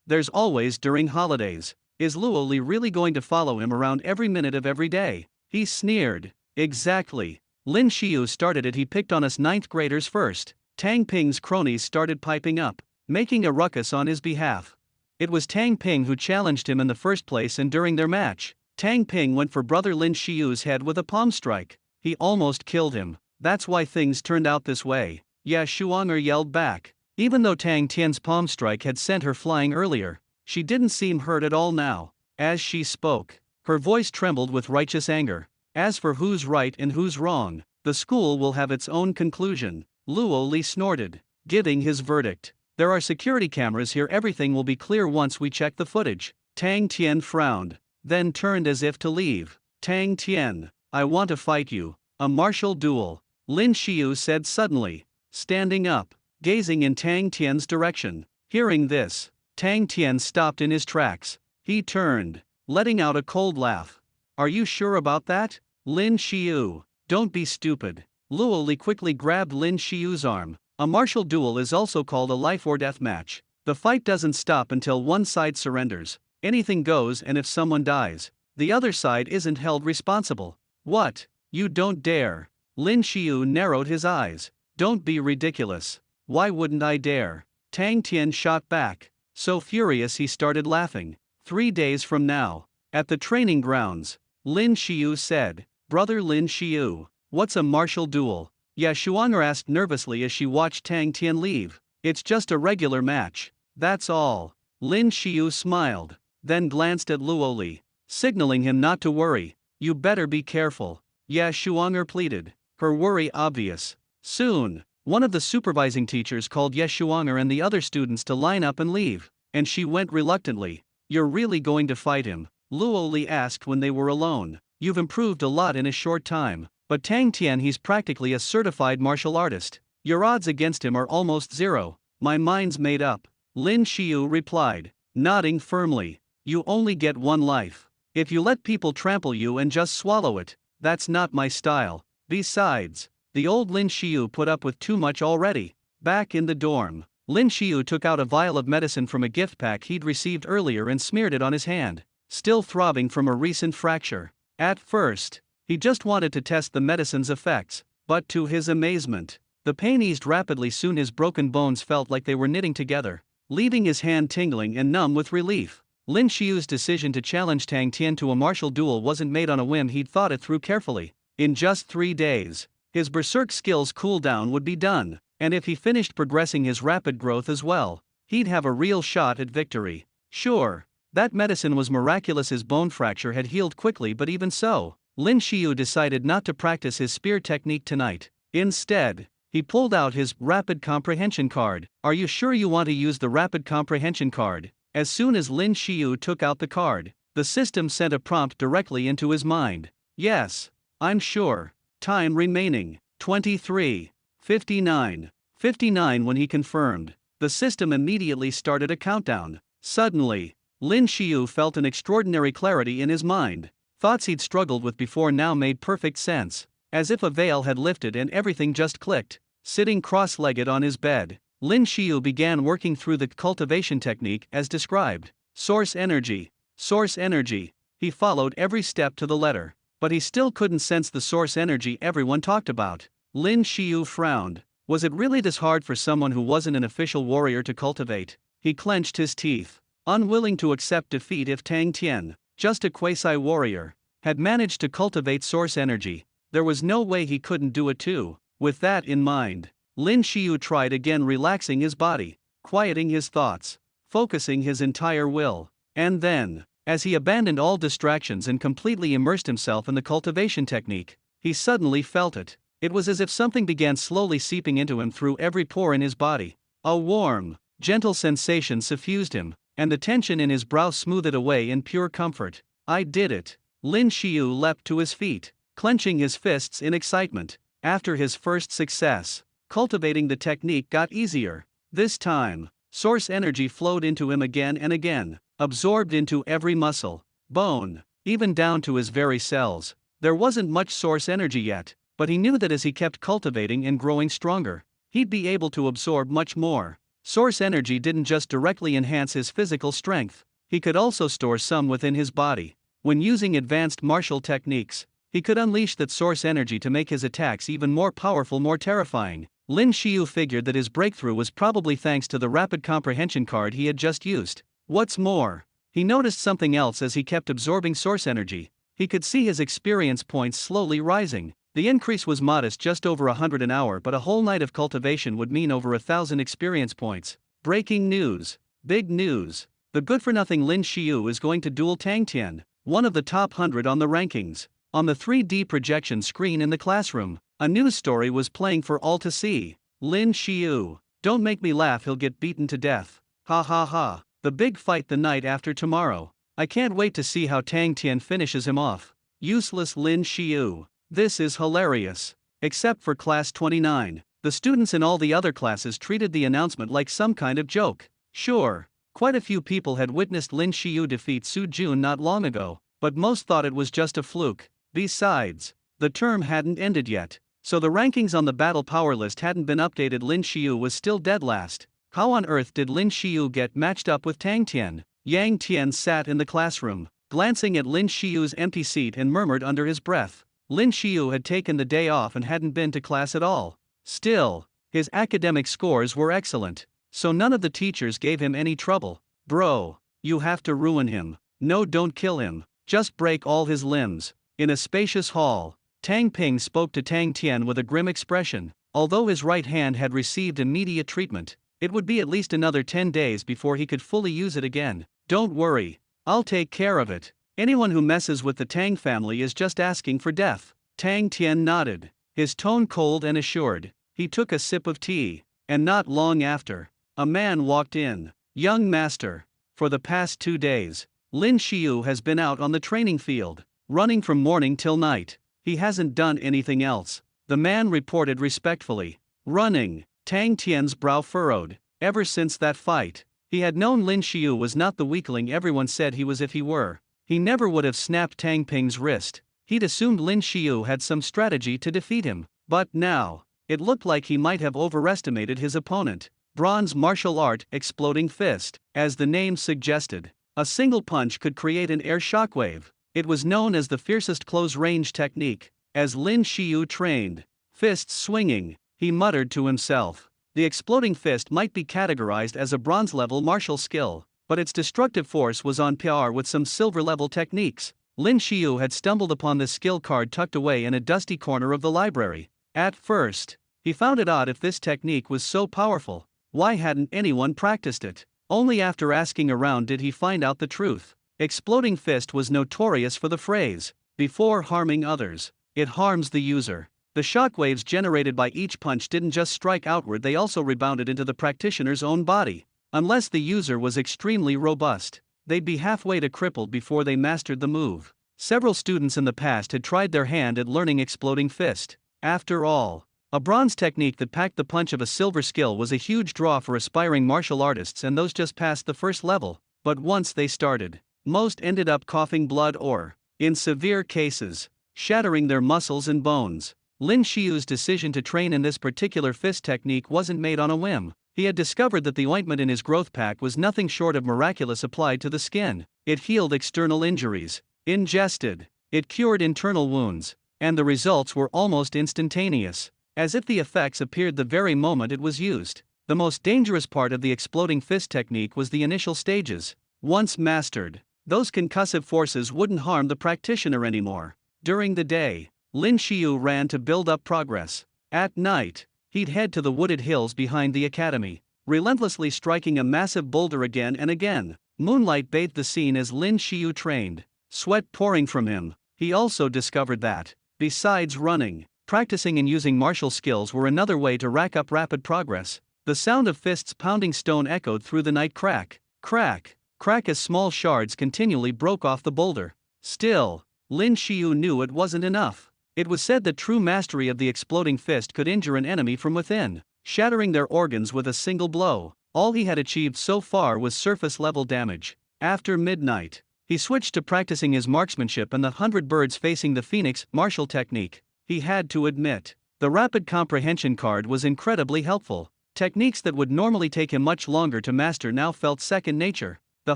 There's always during holidays. Is Luo Li really going to follow him around every minute of every day? He sneered. Exactly. Lin Shio started it, he picked on us ninth graders first. Tang Ping's cronies started piping up, making a ruckus on his behalf. It was Tang Ping who challenged him in the first place, and during their match, Tang Ping went for brother Lin Shio's head with a palm strike. He almost killed him. That's why things turned out this way. Ye Shuang'er yelled back. Even though Tang Tian's palm strike had sent her flying earlier, she didn't seem hurt at all now. As she spoke, her voice trembled with righteous anger. As for who's right and who's wrong, the school will have its own conclusion. Luo Li snorted, giving his verdict. There are security cameras here, everything will be clear once we check the footage. Tang Tian frowned, then turned as if to leave. Tang Tian, I want to fight you. A martial duel, Lin Shio said suddenly, standing up, gazing in Tang Tian's direction. Hearing this, Tang Tian stopped in his tracks. He turned, letting out a cold laugh. Are you sure about that? Lin Shio, don't be stupid. Luo Li quickly grabbed Lin Shio's arm. A martial duel is also called a life or death match. The fight doesn't stop until one side surrenders. Anything goes, and if someone dies, the other side isn't held responsible. What? You don't dare. Lin Shio narrowed his eyes. Don't be ridiculous. Why wouldn't I dare? Tang Tian shot back, so furious he started laughing. 3 days from now, at the training grounds, Lin Shio said, Brother Lin Shio, what's a martial duel? Ye Shuang'er asked nervously as she watched Tang Tian leave. It's just a regular match. That's all. Lin Shio smiled, then glanced at Luo Li, signaling him not to worry. You better be careful, Ye Shuang'er pleaded, her worry obvious. Soon, one of the supervising teachers called Ye Shuang'er and the other students to line up and leave, and she went reluctantly. You're really going to fight him? Luo Li asked when they were alone. You've improved a lot in a short time. But Tang Tian, he's practically a certified martial artist. Your odds against him are almost zero. My mind's made up, Lin Shio replied, nodding firmly. You only get one life. If you let people trample you and just swallow it, that's not my style. Besides, the old Lin Shio put up with too much already. Back in the dorm, Lin Shio took out a vial of medicine from a gift pack he'd received earlier and smeared it on his hand, still throbbing from a recent fracture. At first, he just wanted to test the medicine's effects, but to his amazement, the pain eased rapidly. Soon his broken bones felt like they were knitting together, leaving his hand tingling and numb with relief. Lin Shio's decision to challenge Tang Tian to a martial duel wasn't made on a whim, he'd thought it through carefully. In just 3 days, his berserk skills cooldown would be done, and if he finished progressing his rapid growth as well, he'd have a real shot at victory. Sure, That medicine was miraculous. His bone fracture had healed quickly, but even so, Lin Shio decided not to practice his spear technique tonight. Instead, he pulled out his rapid comprehension card. Are you sure you want to use the rapid comprehension card? As soon as Lin Shio took out the card, the system sent a prompt directly into his mind. Yes, I'm sure. Time remaining 23, 59, 59. When he confirmed, the system immediately started a countdown. Suddenly, Lin Shio felt an extraordinary clarity in his mind. Thoughts he'd struggled with before now made perfect sense. As if a veil had lifted and everything just clicked. Sitting cross-legged on his bed, Lin Shio began working through the cultivation technique as described. Source energy. Source energy. He followed every step to the letter, but he still couldn't sense the source energy everyone talked about. Lin Shio frowned. Was it really this hard for someone who wasn't an official warrior to cultivate? He clenched his teeth, unwilling to accept defeat. If Tang Tan, just a quasi-warrior, had managed to cultivate source energy, there was no way he couldn't do it too. With that in mind, Lin Shio tried again, relaxing his body, quieting his thoughts, focusing his entire will. And then, as he abandoned all distractions and completely immersed himself in the cultivation technique, he suddenly felt it. It was as if something began slowly seeping into him through every pore in his body. A warm, gentle sensation suffused him, and the tension in his brow smoothed away in pure comfort. I did it. Lin Shio leapt to his feet, clenching his fists in excitement. After his first success, cultivating the technique got easier. This time, source energy flowed into him again and again, absorbed into every muscle, bone, even down to his very cells. There wasn't much source energy yet, but he knew that as he kept cultivating and growing stronger, he'd be able to absorb much more. Source energy didn't just directly enhance his physical strength, he could also store some within his body. When using advanced martial techniques, he could unleash that source energy to make his attacks even more powerful, more terrifying. Lin Shio figured that his breakthrough was probably thanks to the rapid comprehension card he had just used. What's more, he noticed something else as he kept absorbing source energy. He could see his experience points slowly rising. The increase was modest, just over 100 an hour, but a whole night of cultivation would mean over 1,000 experience points. Breaking news. Big news. The good-for-nothing Lin Shio is going to duel Tang Tan, one of the top 100 on the rankings. On the 3D projection screen in the classroom, a news story was playing for all to see. Lin Shio. Don't make me laugh, he'll get beaten to death. Ha ha ha. The big fight the night after tomorrow. I can't wait to see how Tang Tan finishes him off. Useless Lin Shio. This is hilarious. Except for class 29, the students in all the other classes treated the announcement like some kind of joke. Sure, quite a few people had witnessed Lin Shio defeat Su Jun not long ago, but most thought it was just a fluke. Besides, the term hadn't ended yet, so the rankings on the battle power list hadn't been updated. Lin Shio was still dead last. How on earth did Lin Shio get matched up with Tang Tan? Yang Tian sat in the classroom, glancing at Lin Shio's empty seat, and murmured under his breath. Lin Shio had taken the day off and hadn't been to class at all. Still, his academic scores were excellent, so none of the teachers gave him any trouble. Bro, you have to ruin him. No, don't kill him. Just break all his limbs. In a spacious hall, Tang Ping spoke to Tang Tian with a grim expression. Although his right hand had received immediate treatment, it would be at least another 10 days before he could fully use it again. Don't worry, I'll take care of it. Anyone who messes with the Tang family is just asking for death. Tang Tian nodded, his tone cold and assured. He took a sip of tea, and not long after, a man walked in. Young master, for the past 2 days, Lin Shio has been out on the training field, running from morning till night. He hasn't done anything else, the man reported respectfully. Running, Tang Tian's brow furrowed. Ever since that fight, he had known Lin Shio was not the weakling everyone said he was. If he were, he never would have snapped Tang Ping's wrist. He'd assumed Lin Shio had some strategy to defeat him, but now, it looked like he might have overestimated his opponent. Bronze martial art, exploding fist. As the name suggested, a single punch could create an air shockwave. It was known as the fiercest close-range technique. As Lin Shio trained, fists swinging, he muttered to himself. The exploding fist might be categorized as a bronze-level martial skill, but its destructive force was on par with some silver-level techniques. Lin Shio had stumbled upon this skill card tucked away in a dusty corner of the library. At first, he found it odd if this technique was so powerful. Why hadn't anyone practiced it? Only after asking around did he find out the truth. Exploding Fist was notorious for the phrase, "before harming others, it harms the user." The shockwaves generated by each punch didn't just strike outward, they also rebounded into the practitioner's own body. Unless the user was extremely robust, they'd be halfway to crippled before they mastered the move. Several students in the past had tried their hand at learning Exploding Fist. After all, a bronze technique that packed the punch of a silver skill was a huge draw for aspiring martial artists and those just past the first level. But once they started, most ended up coughing blood or, in severe cases, shattering their muscles and bones. Lin Shio's decision to train in this particular fist technique wasn't made on a whim. He had discovered that the ointment in his growth pack was nothing short of miraculous applied to the skin. It healed external injuries. Ingested, it cured internal wounds, and the results were almost instantaneous, as if the effects appeared the very moment it was used. The most dangerous part of the Exploding Fist technique was the initial stages. Once mastered, those concussive forces wouldn't harm the practitioner anymore. During the day, Lin Shio ran to build up progress. At night, he'd head to the wooded hills behind the academy, relentlessly striking a massive boulder again and again. Moonlight bathed the scene as Lin Shio trained, sweat pouring from him. He also discovered that, besides running, practicing and using martial skills were another way to rack up rapid progress. The sound of fists pounding stone echoed through the night. Crack, crack, crack as small shards continually broke off the boulder. Still, Lin Shio knew it wasn't enough. It was said that true mastery of the Exploding Fist could injure an enemy from within, shattering their organs with a single blow. All he had achieved so far was surface-level damage. After midnight, he switched to practicing his marksmanship and the 100 birds facing the phoenix martial technique. He had to admit, the rapid comprehension card was incredibly helpful. Techniques that would normally take him much longer to master now felt second nature. The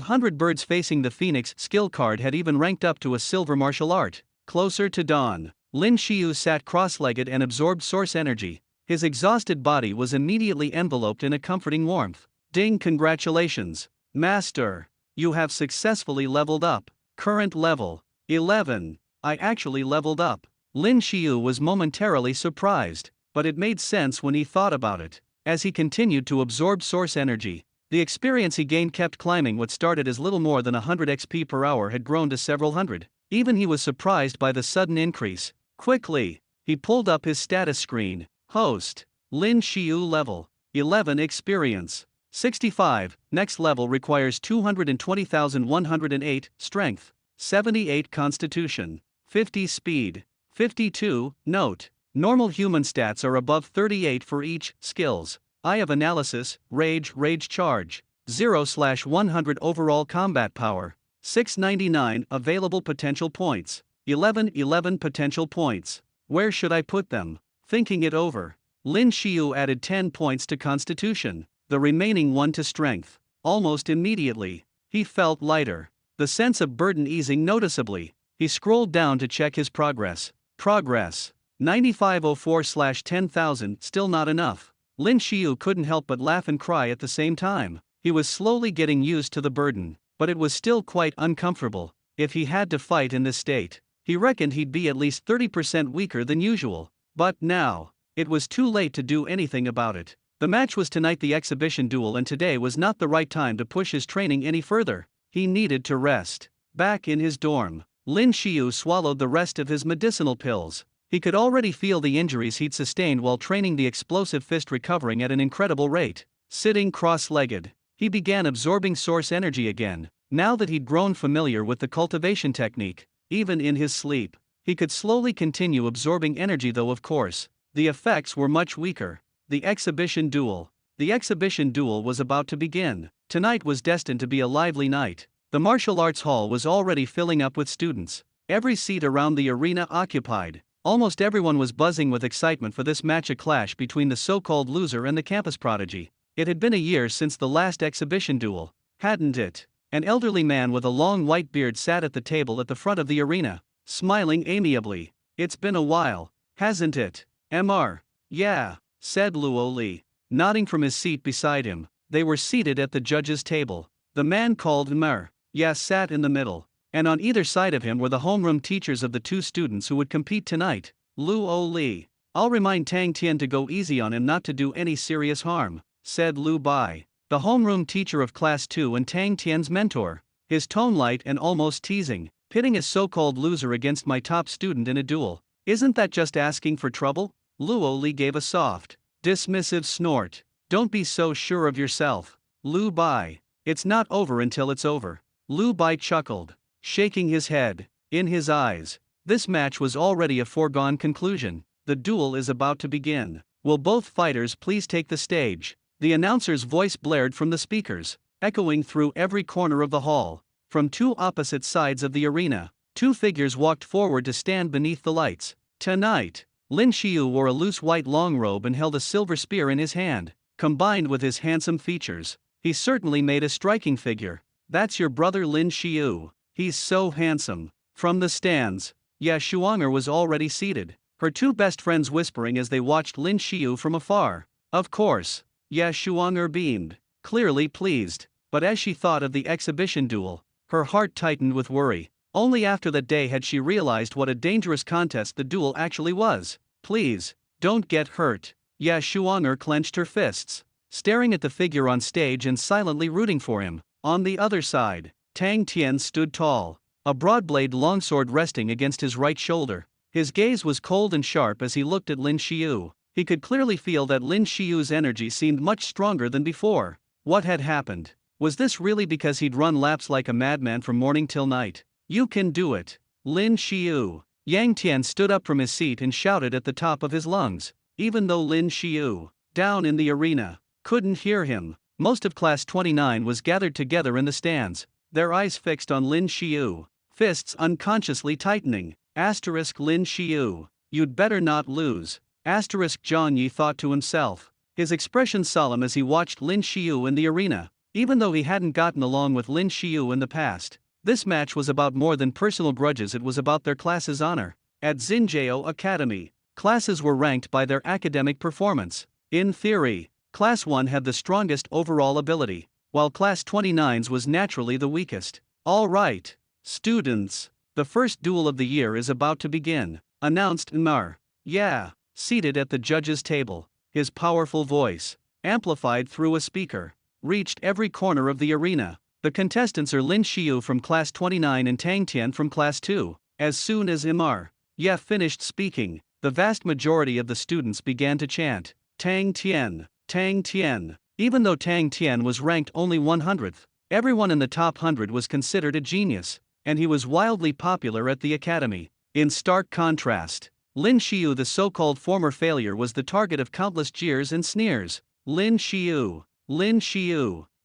100 birds facing the phoenix skill card had even ranked up to a silver martial art. Closer to dawn, Lin Shio sat cross-legged and absorbed source energy. His exhausted body was immediately enveloped in a comforting warmth. Ding! Congratulations, Master! You have successfully leveled up. Current level 11. I actually leveled up. Lin Shio was momentarily surprised, but it made sense when he thought about it. As he continued to absorb source energy, the experience he gained kept climbing. What started as little more than 100 XP per hour had grown to several hundred. Even he was surprised by the sudden increase. Quickly, he pulled up his status screen. Host, Lin Shio level 11 experience 65. Next level requires 220,108 strength, 78 constitution, 50 speed, 52. Note: normal human stats are above 38 for each skills. Eye of Analysis, Rage Charge, 0/100 overall combat power, 699 available potential points, 11 potential points. Where should I put them? Thinking it over, Lin Shio added 10 points to Constitution, the remaining 1 to Strength. Almost immediately, he felt lighter, the sense of burden easing noticeably. He scrolled down to check his progress. 9504/10,000, still not enough. Lin Shio couldn't help but laugh and cry at the same time. He was slowly getting used to the burden, but it was still quite uncomfortable. If he had to fight in this state, he reckoned he'd be at least 30% weaker than usual. But now, it was too late to do anything about it. The match was tonight, the exhibition duel, and today was not the right time to push his training any further. He needed to rest. Back in his dorm, Lin Shio swallowed the rest of his medicinal pills. He could already feel the injuries he'd sustained while training the explosive fist recovering at an incredible rate. Sitting cross-legged, he began absorbing source energy again. Now that he'd grown familiar with the cultivation technique, even in his sleep, he could slowly continue absorbing energy, though of course, the effects were much weaker. The exhibition duel. The exhibition duel was about to begin. Tonight was destined to be a lively night. The martial arts hall was already filling up with students. Every seat around the arena occupied. Almost everyone was buzzing with excitement for this match, a clash between the so-called loser and the campus prodigy. It had been a year since the last exhibition duel, hadn't it? An elderly man with a long white beard sat at the table at the front of the arena, smiling amiably. It's been a while, hasn't it? Mr. Yeah, said Luo Li, nodding from his seat beside him. They were seated at the judges' table. The man called Mr. Yeah sat in the middle, and on either side of him were the homeroom teachers of the two students who would compete tonight. Luo Li. I'll remind Tang Tan to go easy on him, not to do any serious harm, said Lu Bai. the homeroom teacher of Class 2 and Tang Tian's mentor. His tone light and almost teasing. Pitting a so-called loser against my top student in a duel. Isn't that just asking for trouble? Luo Li gave a soft, dismissive snort. Don't be so sure of yourself, Lu Bai. It's not over until it's over. Lu Bai chuckled, shaking his head. In his eyes, this match was already a foregone conclusion. The duel is about to begin. Will both fighters please take the stage? The announcer's voice blared from the speakers, echoing through every corner of the hall. From two opposite sides of the arena, two figures walked forward to stand beneath the lights. Tonight, Lin Shio wore a loose white long robe and held a silver spear in his hand. Combined with his handsome features, he certainly made a striking figure. That's your brother Lin Shio. He's so handsome. From the stands, Ya Shuanger was already seated, her two best friends whispering as they watched Lin Shio from afar. Of course, Ya Shuanger beamed, clearly pleased. But as she thought of the exhibition duel, her heart tightened with worry. Only after that day had she realized what a dangerous contest the duel actually was. Please, don't get hurt. Ya Shuanger clenched her fists, staring at the figure on stage and silently rooting for him. On the other side, Tang Tian stood tall, a broad-blade longsword resting against his right shoulder. His gaze was cold and sharp as he looked at Lin Shio. He could clearly feel that Lin Shio's energy seemed much stronger than before. What had happened? Was this really because he'd run laps like a madman from morning till night? You can do it, Lin Shio. Yang Tian stood up from his seat and shouted at the top of his lungs. Even though Lin Shio, down in the arena, couldn't hear him, most of Class 29 was gathered together in the stands, their eyes fixed on Lin Shio, fists unconsciously tightening. Asterisk Lin Shio, you'd better not lose. Asterisk Zhang Yi thought to himself, his expression solemn as he watched Lin Shio in the arena. Even though he hadn't gotten along with Lin Shio in the past, this match was about more than personal grudges, it was about their class's honor. At Xinjiao Academy, classes were ranked by their academic performance. In theory, Class 1 had the strongest overall ability, while Class 29's was naturally the weakest. All right, students, the first duel of the year is about to begin, announced Nmar. Yeah, seated at the judges' table, his powerful voice, amplified through a speaker, reached every corner of the arena. The contestants are Lin Shio from Class 29 and Tang Tian from Class 2. As soon as Imar Ye finished speaking, the vast majority of the students began to chant, Tang Tian, Tang Tian. Even though Tang Tian was ranked only 100th, everyone in the top 100 was considered a genius, and he was wildly popular at the academy. In stark contrast, Lin Shio, the so-called former failure, was the target of countless jeers and sneers. Lin Shio,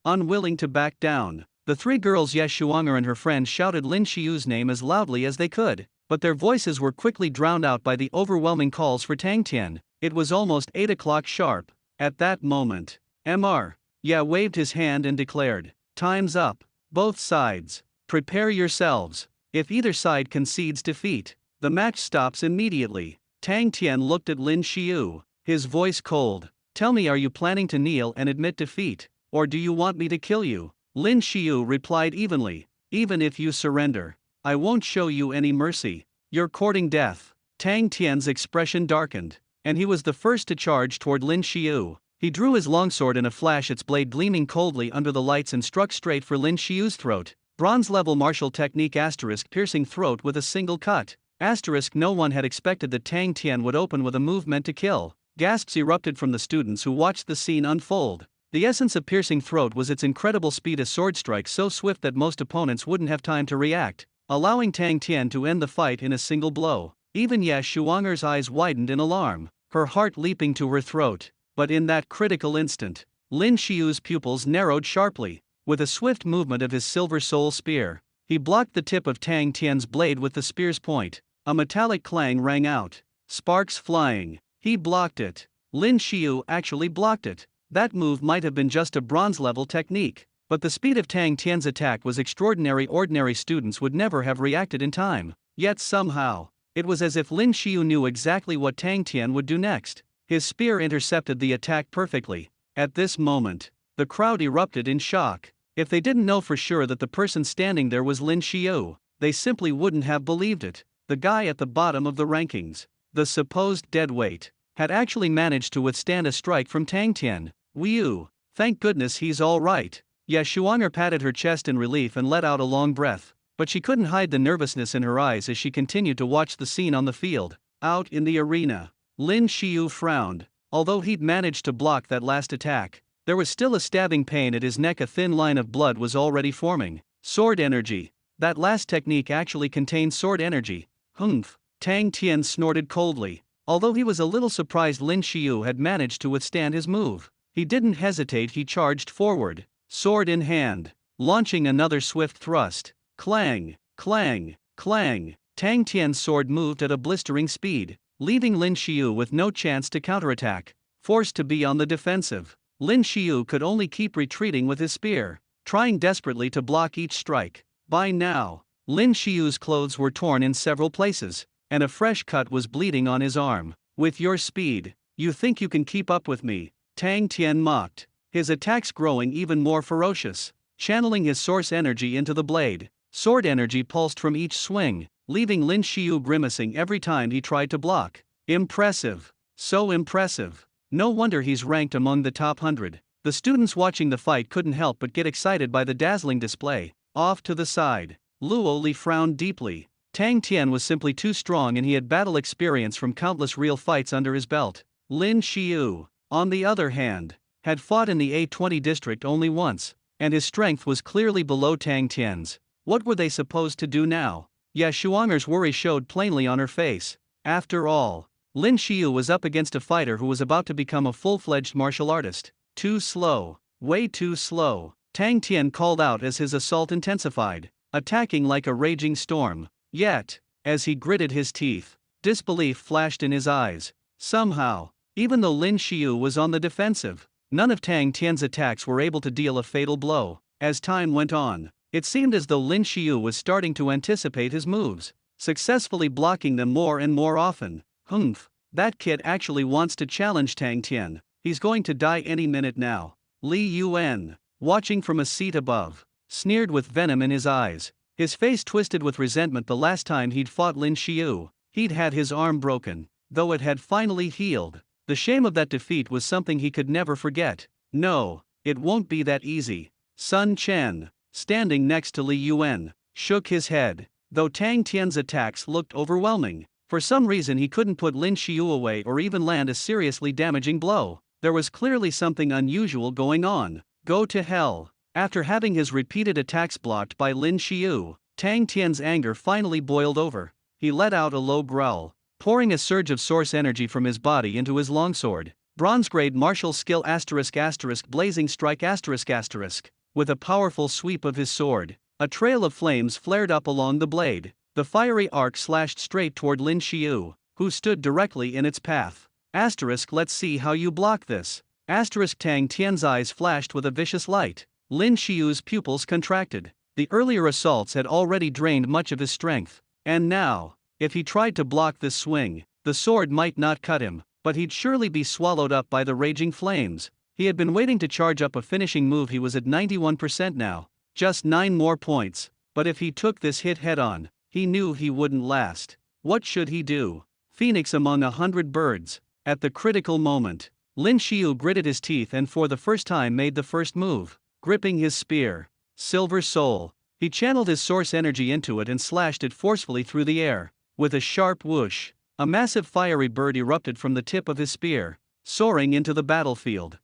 unwilling to back down. The three girls Ye Shuanger and her friend shouted Lin Shio's name as loudly as they could, but their voices were quickly drowned out by the overwhelming calls for Tang Tian. It was almost 8 o'clock sharp. At that moment, Mr. Ye waved his hand and declared, time's up. Both sides, prepare yourselves. If either side concedes defeat, the match stops immediately. Tang Tian looked at Lin Shio, his voice cold. Tell me, are you planning to kneel and admit defeat, or do you want me to kill you? Lin Shio replied evenly, even if you surrender, I won't show you any mercy. You're courting death. Tang Tian's expression darkened, and he was the first to charge toward Lin Shio. He drew his longsword in a flash, its blade gleaming coldly under the lights, and struck straight for Lin Shio's throat. Bronze-level martial technique *, piercing throat with a single cut. *, no one had expected that Tang Tian would open with a move meant to kill. Gasps erupted from the students who watched the scene unfold. The essence of piercing throat was its incredible speed, a sword strike so swift that most opponents wouldn't have time to react, allowing Tang Tian to end the fight in a single blow. Even Ye Shuanger's eyes widened in alarm, her heart leaping to her throat. But in that critical instant, Lin Shio's pupils narrowed sharply. With a swift movement of his silver soul spear, he blocked the tip of Tang Tian's blade with the spear's point. A metallic clang rang out, sparks flying. He blocked it. Lin Shio actually blocked it. That move might have been just a bronze-level technique, but the speed of Tang Tian's attack was extraordinary. Ordinary students would never have reacted in time. Yet somehow, it was as if Lin Shio knew exactly what Tang Tian would do next. His spear intercepted the attack perfectly. At this moment, the crowd erupted in shock. If they didn't know for sure that the person standing there was Lin Shio, they simply wouldn't have believed it. The guy at the bottom of the rankings, the supposed deadweight, had actually managed to withstand a strike from Tang Tian. Whew! Thank goodness he's all right. Shuanger patted her chest in relief and let out a long breath, but she couldn't hide the nervousness in her eyes as she continued to watch the scene on the field. Out in the arena, Lin Shio frowned. Although he'd managed to block that last attack, there was still a stabbing pain at his neck. A thin line of blood was already forming. Sword energy. That last technique actually contained sword energy. Humph. Tang Tan snorted coldly. Although he was a little surprised Lin Shio had managed to withstand his move, he didn't hesitate. He charged forward, sword in hand, launching another swift thrust. Clang, clang, clang. Tang Tian's sword moved at a blistering speed, leaving Lin Shio with no chance to counterattack. Forced to be on the defensive, Lin Shio could only keep retreating with his spear, trying desperately to block each strike. By now, Lin Shio's clothes were torn in several places, and a fresh cut was bleeding on his arm. With your speed, you think you can keep up with me? Tang Tian mocked, his attacks growing even more ferocious, channeling his source energy into the blade. Sword energy pulsed from each swing, leaving Lin Shio grimacing every time he tried to block. Impressive. So impressive. No wonder he's ranked among the top 100. The students watching the fight couldn't help but get excited by the dazzling display. Off to the side, Luo Li frowned deeply. Tang Tian was simply too strong and he had battle experience from countless real fights under his belt. Lin Shio, on the other hand, had fought in the A20 district only once, and his strength was clearly below Tang Tian's. What were they supposed to do now? Shuanger's worry showed plainly on her face. After all, Lin Shio was up against a fighter who was about to become a full-fledged martial artist. Too slow. Way too slow. Tang Tian called out as his assault intensified, attacking like a raging storm. Yet, as he gritted his teeth, disbelief flashed in his eyes. Somehow, even though Lin Shio was on the defensive, none of Tang Tian's attacks were able to deal a fatal blow. As time went on, it seemed as though Lin Shio was starting to anticipate his moves, successfully blocking them more and more often. Humph, that kid actually wants to challenge Tang Tian. He's going to die any minute now. Li Yuan, watching from a seat above, sneered with venom in his eyes, his face twisted with resentment. The last time he'd fought Lin Shio, he'd had his arm broken, though it had finally healed. The shame of that defeat was something he could never forget. No, it won't be that easy. Sun Chen, standing next to Li Yuan, shook his head. Though Tang Tian's attacks looked overwhelming, for some reason he couldn't put Lin Shio away or even land a seriously damaging blow. There was clearly something unusual going on. Go to hell. After having his repeated attacks blocked by Lin Shio, Tang Tian's anger finally boiled over. He let out a low growl, pouring a surge of source energy from his body into his longsword. Bronze grade martial skill *** blazing strike ***. With a powerful sweep of his sword, a trail of flames flared up along the blade. The fiery arc slashed straight toward Lin Shio, who stood directly in its path. Let's see how you block this. Tang Tian's eyes flashed with a vicious light. Lin Shio's pupils contracted. The earlier assaults had already drained much of his strength, and now, if he tried to block this swing, the sword might not cut him, but he'd surely be swallowed up by the raging flames. He had been waiting to charge up a finishing move. He was at 91% now. Just 9 more points. But if he took this hit head-on, he knew he wouldn't last. What should he do? Phoenix among 100 birds. At the critical moment, Lin Shio gritted his teeth and for the first time made the first move. Gripping his spear, Silver Soul, he channeled his source energy into it and slashed it forcefully through the air. With a sharp whoosh, a massive fiery bird erupted from the tip of his spear, soaring into the battlefield.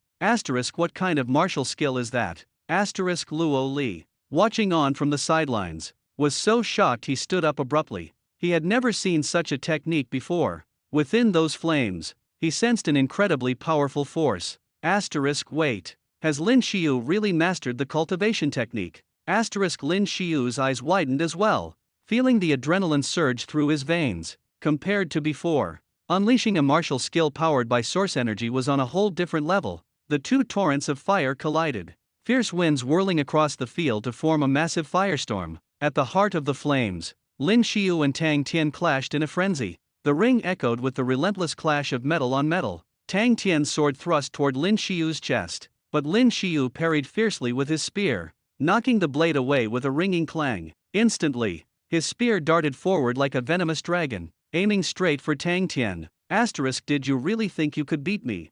What kind of martial skill is that? Luo Li, watching on from the sidelines, was so shocked he stood up abruptly. He had never seen such a technique before. Within those flames, he sensed an incredibly powerful force. Wait, has Lin Shio really mastered the cultivation technique? Lin Shio's eyes widened as well, feeling the adrenaline surge through his veins. Compared to before, unleashing a martial skill powered by source energy was on a whole different level. The two torrents of fire collided, fierce winds whirling across the field to form a massive firestorm. At the heart of the flames, Lin Shio and Tang Tian clashed in a frenzy. The ring echoed with the relentless clash of metal on metal. Tang Tian's sword thrust toward Lin Shio's chest, but Lin Shio parried fiercely with his spear, knocking the blade away with a ringing clang. Instantly, his spear darted forward like a venomous dragon, aiming straight for Tang Tian. Did you really think you could beat me?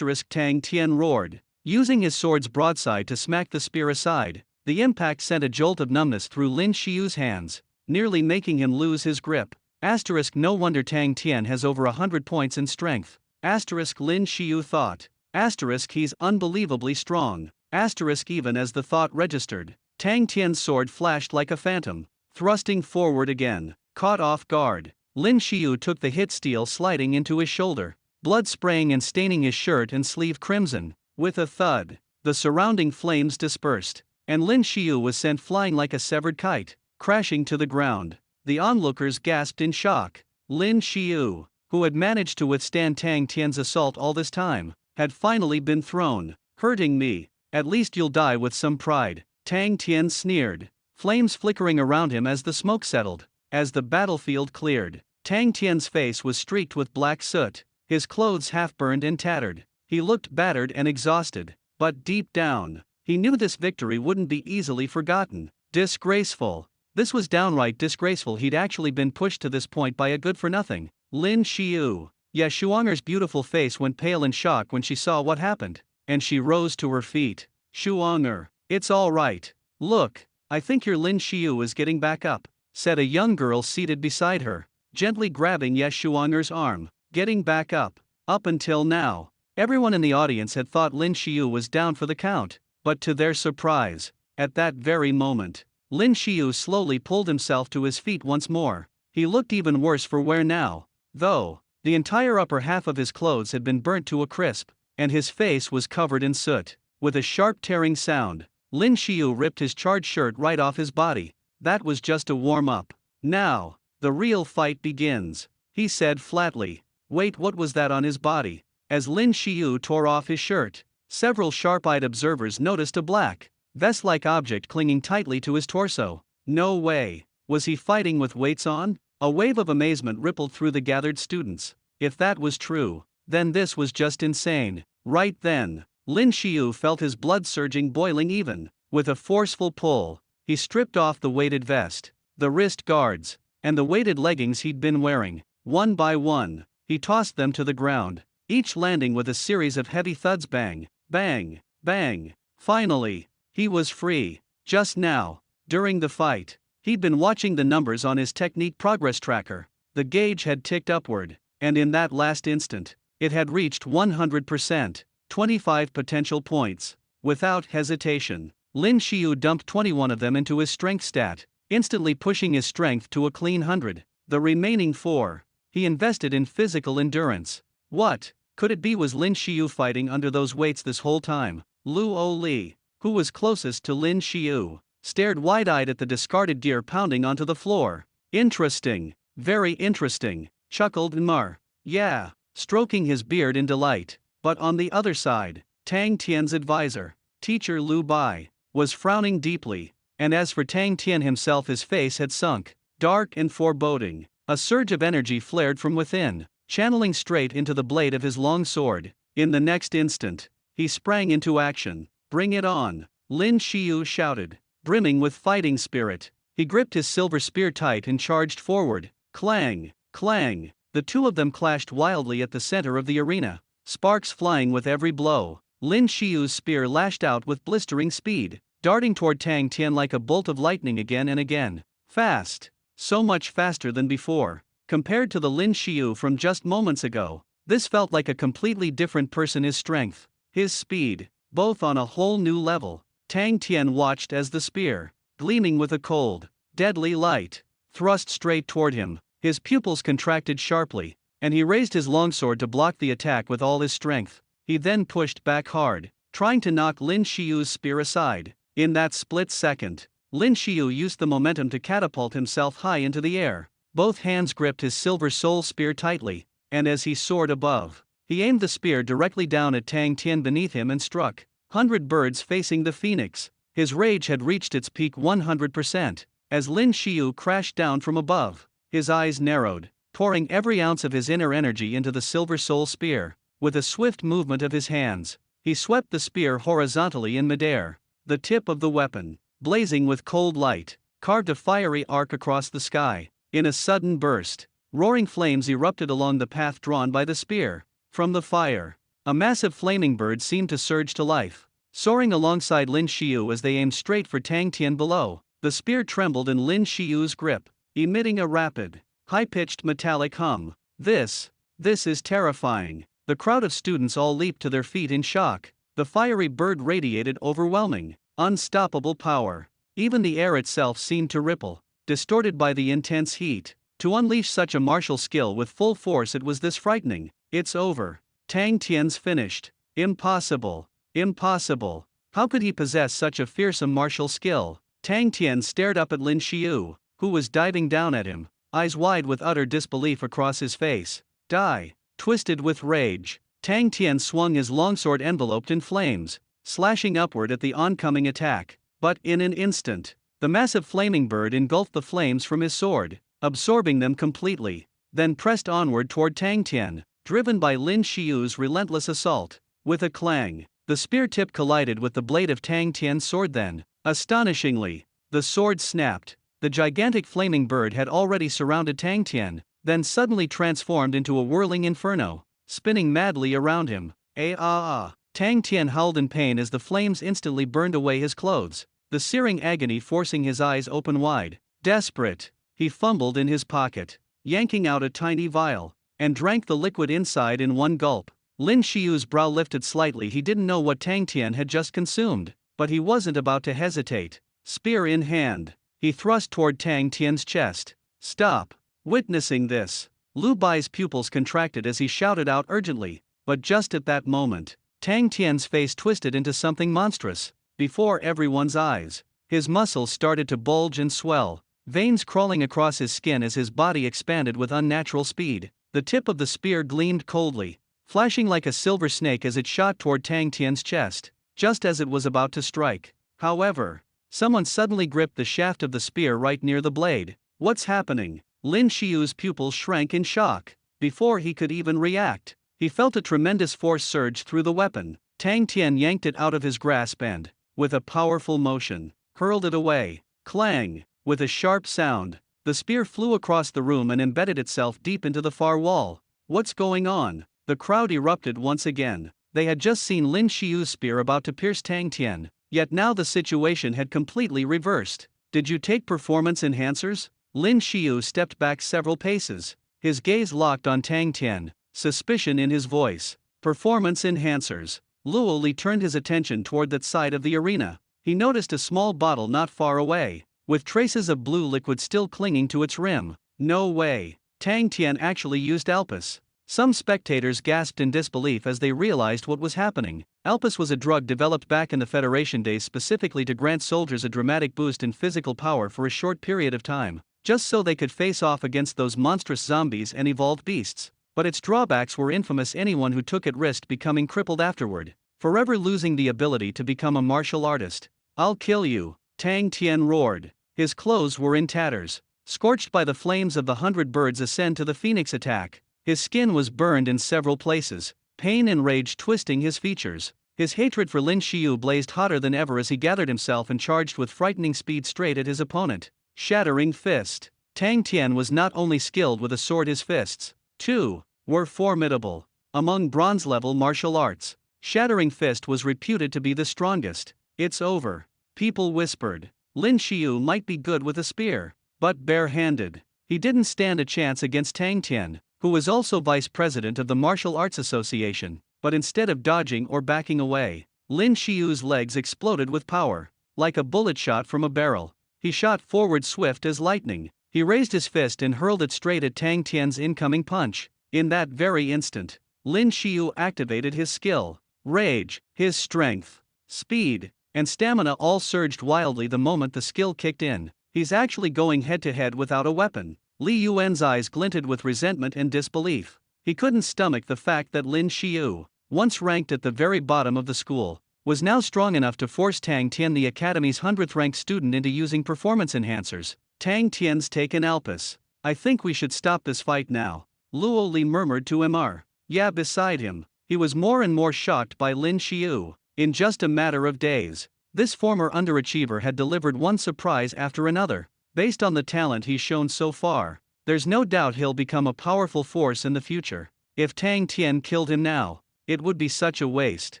Tang Tian roared. using his sword's broadside to smack the spear aside. The impact sent a jolt of numbness through Lin Shio's hands, nearly making him lose his grip. Asterisk no wonder Tang Tan has over 100 points in strength. Asterisk Lin Shio thought. Asterisk he's unbelievably strong. Asterisk even as the thought registered, Tang Tian's sword flashed like a phantom, thrusting forward again. Caught off guard, Lin Shio took the hit, steel sliding into his shoulder, blood spraying and staining his shirt and sleeve crimson. With a thud, the surrounding flames dispersed, and Lin Shio was sent flying like a severed kite, crashing to the ground. The onlookers gasped in shock. Lin Shio, who had managed to withstand Tang Tian's assault all this time, had finally been thrown. Hurting me, at least you'll die with some pride, Tang Tian sneered, flames flickering around him as the smoke settled. As the battlefield cleared, Tang Tian's face was streaked with black soot, his clothes half burned and tattered. He looked battered and exhausted, but deep down, he knew this victory wouldn't be easily forgotten. Disgraceful. This was downright disgraceful. He'd actually been pushed to this point by a good-for-nothing Lin Shio. Yeah, Shuanger's beautiful face went pale in shock when she saw what happened, and she rose to her feet. Shuanger, it's all right. Look, I think your Lin Shio is getting back up, said a young girl seated beside her, gently grabbing Shuanger's arm. Getting back up. Up until now, everyone in the audience had thought Lin Shio was down for the count, but to their surprise, at that very moment, Lin Shio slowly pulled himself to his feet once more. He looked even worse for wear now, though. The entire upper half of his clothes had been burnt to a crisp, and his face was covered in soot. With a sharp tearing sound, Lin Shio ripped his charred shirt right off his body. That was just a warm-up. Now, the real fight begins, he said flatly. Wait, what was that on his body? As Lin Shio tore off his shirt, several sharp-eyed observers noticed a black, vest-like object clinging tightly to his torso. No way. Was he fighting with weights on? A wave of amazement rippled through the gathered students. If that was true, then this was just insane. Right then, Lin Shio felt his blood surging, boiling even. With a forceful pull, he stripped off the weighted vest, the wrist guards, and the weighted leggings he'd been wearing. One by one, he tossed them to the ground, each landing with a series of heavy thuds. Bang, bang, bang. Finally, he was free. Just now, during the fight, he'd been watching the numbers on his technique progress tracker. The gauge had ticked upward, and in that last instant, it had reached 100%, 25 potential points. Without hesitation, Lin Shio dumped 21 of them into his strength stat, instantly pushing his strength to a clean 100. The remaining 4, he invested in physical endurance. What could it be? Was Lin Shio fighting under those weights this whole time? Luo Li, who was closest to Lin Shio, stared wide-eyed at the discarded gear pounding onto the floor. Interesting, very interesting, chuckled Mar. Yeah, stroking his beard in delight. But on the other side, Tang Tian's advisor, Teacher Lu Bai, was frowning deeply, and as for Tang Tian himself, his face had sunk, dark and foreboding. A surge of energy flared from within, channeling straight into the blade of his long sword. In the next instant, he sprang into action. Bring it on, Lin Shio shouted, brimming with fighting spirit. He gripped his silver spear tight and charged forward. Clang, clang, the two of them clashed wildly at the center of the arena, sparks flying with every blow. Lin Shio's spear lashed out with blistering speed, darting toward Tang Tian like a bolt of lightning again and again. Fast, so much faster than before. Compared to the Lin Shio from just moments ago, this felt like a completely different person. His strength, his speed, both on a whole new level. Tang Tian watched as the spear, gleaming with a cold, deadly light, thrust straight toward him. His pupils contracted sharply, and he raised his longsword to block the attack with all his strength. He then pushed back hard, trying to knock Lin Shio's spear aside. In that split second, Lin Shio used the momentum to catapult himself high into the air. Both hands gripped his silver soul spear tightly, and as he soared above, he aimed the spear directly down at Tang Tian beneath him and struck. 100 birds facing the phoenix. His rage had reached its peak 100%. As Lin Shio crashed down from above, his eyes narrowed, pouring every ounce of his inner energy into the silver soul spear. With a swift movement of his hands, he swept the spear horizontally in midair. The tip of the weapon, blazing with cold light, carved a fiery arc across the sky. In a sudden burst, roaring flames erupted along the path drawn by the spear. From the fire, A massive flaming bird seemed to surge to life, soaring alongside Lin Shio as they aimed straight for Tang Tan below. The spear trembled in Lin Shio's grip, emitting a rapid, high-pitched metallic hum. This is terrifying. The crowd of students all leaped to their feet in shock. The fiery bird radiated overwhelming, unstoppable power. Even the air itself seemed to ripple, distorted by the intense heat. To unleash such a martial skill with full force, it was this frightening. It's over. Tang Tian's finished. Impossible. Impossible. How could he possess such a fearsome martial skill? Tang Tian stared up at Lin Shio, who was diving down at him, eyes wide with utter disbelief across his face. Die. Twisted with rage, Tang Tian swung his longsword enveloped in flames, slashing upward at the oncoming attack. But in an instant, the massive flaming bird engulfed the flames from his sword, absorbing them completely, then pressed onward toward Tang Tian, driven by Lin Shio's relentless assault. With a clang, the spear tip collided with the blade of Tang Tian's sword. Then, astonishingly, the sword snapped. The gigantic flaming bird had already surrounded Tang Tian, then suddenly transformed into a whirling inferno, spinning madly around him. Tang Tian howled in pain as the flames instantly burned away his clothes, the searing agony forcing his eyes open wide. Desperate, he fumbled in his pocket, yanking out a tiny vial, and drank the liquid inside in one gulp. Lin Shio's brow lifted slightly. He didn't know what Tang Tian had just consumed, but he wasn't about to hesitate. Spear in hand, he thrust toward Tang Tian's chest. Stop. Witnessing this, Lu Bai's pupils contracted as he shouted out urgently, but just at that moment, Tang Tian's face twisted into something monstrous. Before everyone's eyes, his muscles started to bulge and swell, veins crawling across his skin as his body expanded with unnatural speed. The tip of the spear gleamed coldly, flashing like a silver snake as it shot toward Tang Tian's chest, just as it was about to strike. However, someone suddenly gripped the shaft of the spear right near the blade. What's happening? Lin Shio's pupils shrank in shock. Before he could even react, he felt a tremendous force surge through the weapon. Tang Tian yanked it out of his grasp and, with a powerful motion, hurled it away. Clang! With a sharp sound, the spear flew across the room and embedded itself deep into the far wall. What's going on? The crowd erupted once again. They had just seen Lin Shio's spear about to pierce Tang Tian, yet now the situation had completely reversed. Did you take performance enhancers? Lin Shio stepped back several paces, his gaze locked on Tang Tian, suspicion in his voice. Performance enhancers. Luo Li turned his attention toward that side of the arena. He noticed a small bottle not far away, with traces of blue liquid still clinging to its rim. No way. Tang Tian actually used Alpus. Some spectators gasped in disbelief as they realized what was happening. Alpus was a drug developed back in the Federation days specifically to grant soldiers a dramatic boost in physical power for a short period of time, just so they could face off against those monstrous zombies and evolved beasts. But its drawbacks were infamous. Anyone who took it risked becoming crippled afterward, forever losing the ability to become a martial artist. I'll kill you, Tang Tian roared. His clothes were in tatters, scorched by the flames of the 100 birds ascend to the phoenix attack. His skin was burned in several places, pain and rage twisting his features. His hatred for Lin Shio blazed hotter than ever as he gathered himself and charged with frightening speed straight at his opponent. Shattering fist. Tang Tian was not only skilled with a sword, his fists, too, were formidable. Among bronze-level martial arts, Shattering Fist was reputed to be the strongest. It's over, people whispered. Lin Shio might be good with a spear, but bare-handed, he didn't stand a chance against Tang Tian, who was also vice president of the Martial Arts Association. But instead of dodging or backing away, Lin Shio's legs exploded with power. Like a bullet shot from a barrel, he shot forward swift as lightning. He raised his fist and hurled it straight at Tang Tian's incoming punch. In that very instant, Lin Shio activated his skill. Rage, his strength, speed, and stamina all surged wildly the moment the skill kicked in. He's actually going head-to-head without a weapon. Li Yuan's eyes glinted with resentment and disbelief. He couldn't stomach the fact that Lin Shio, once ranked at the very bottom of the school, was now strong enough to force Tang Tian, the Academy's 100th-ranked student, into using performance enhancers. Tang Tian's taken Alpus. I think we should stop this fight now, Luo Li murmured to Mr. Yeah, beside him. He was more and more shocked by Lin Shio. In just a matter of days, this former underachiever had delivered one surprise after another. Based on the talent he's shown so far, there's no doubt he'll become a powerful force in the future. If Tang Tian killed him now, It would be such a waste.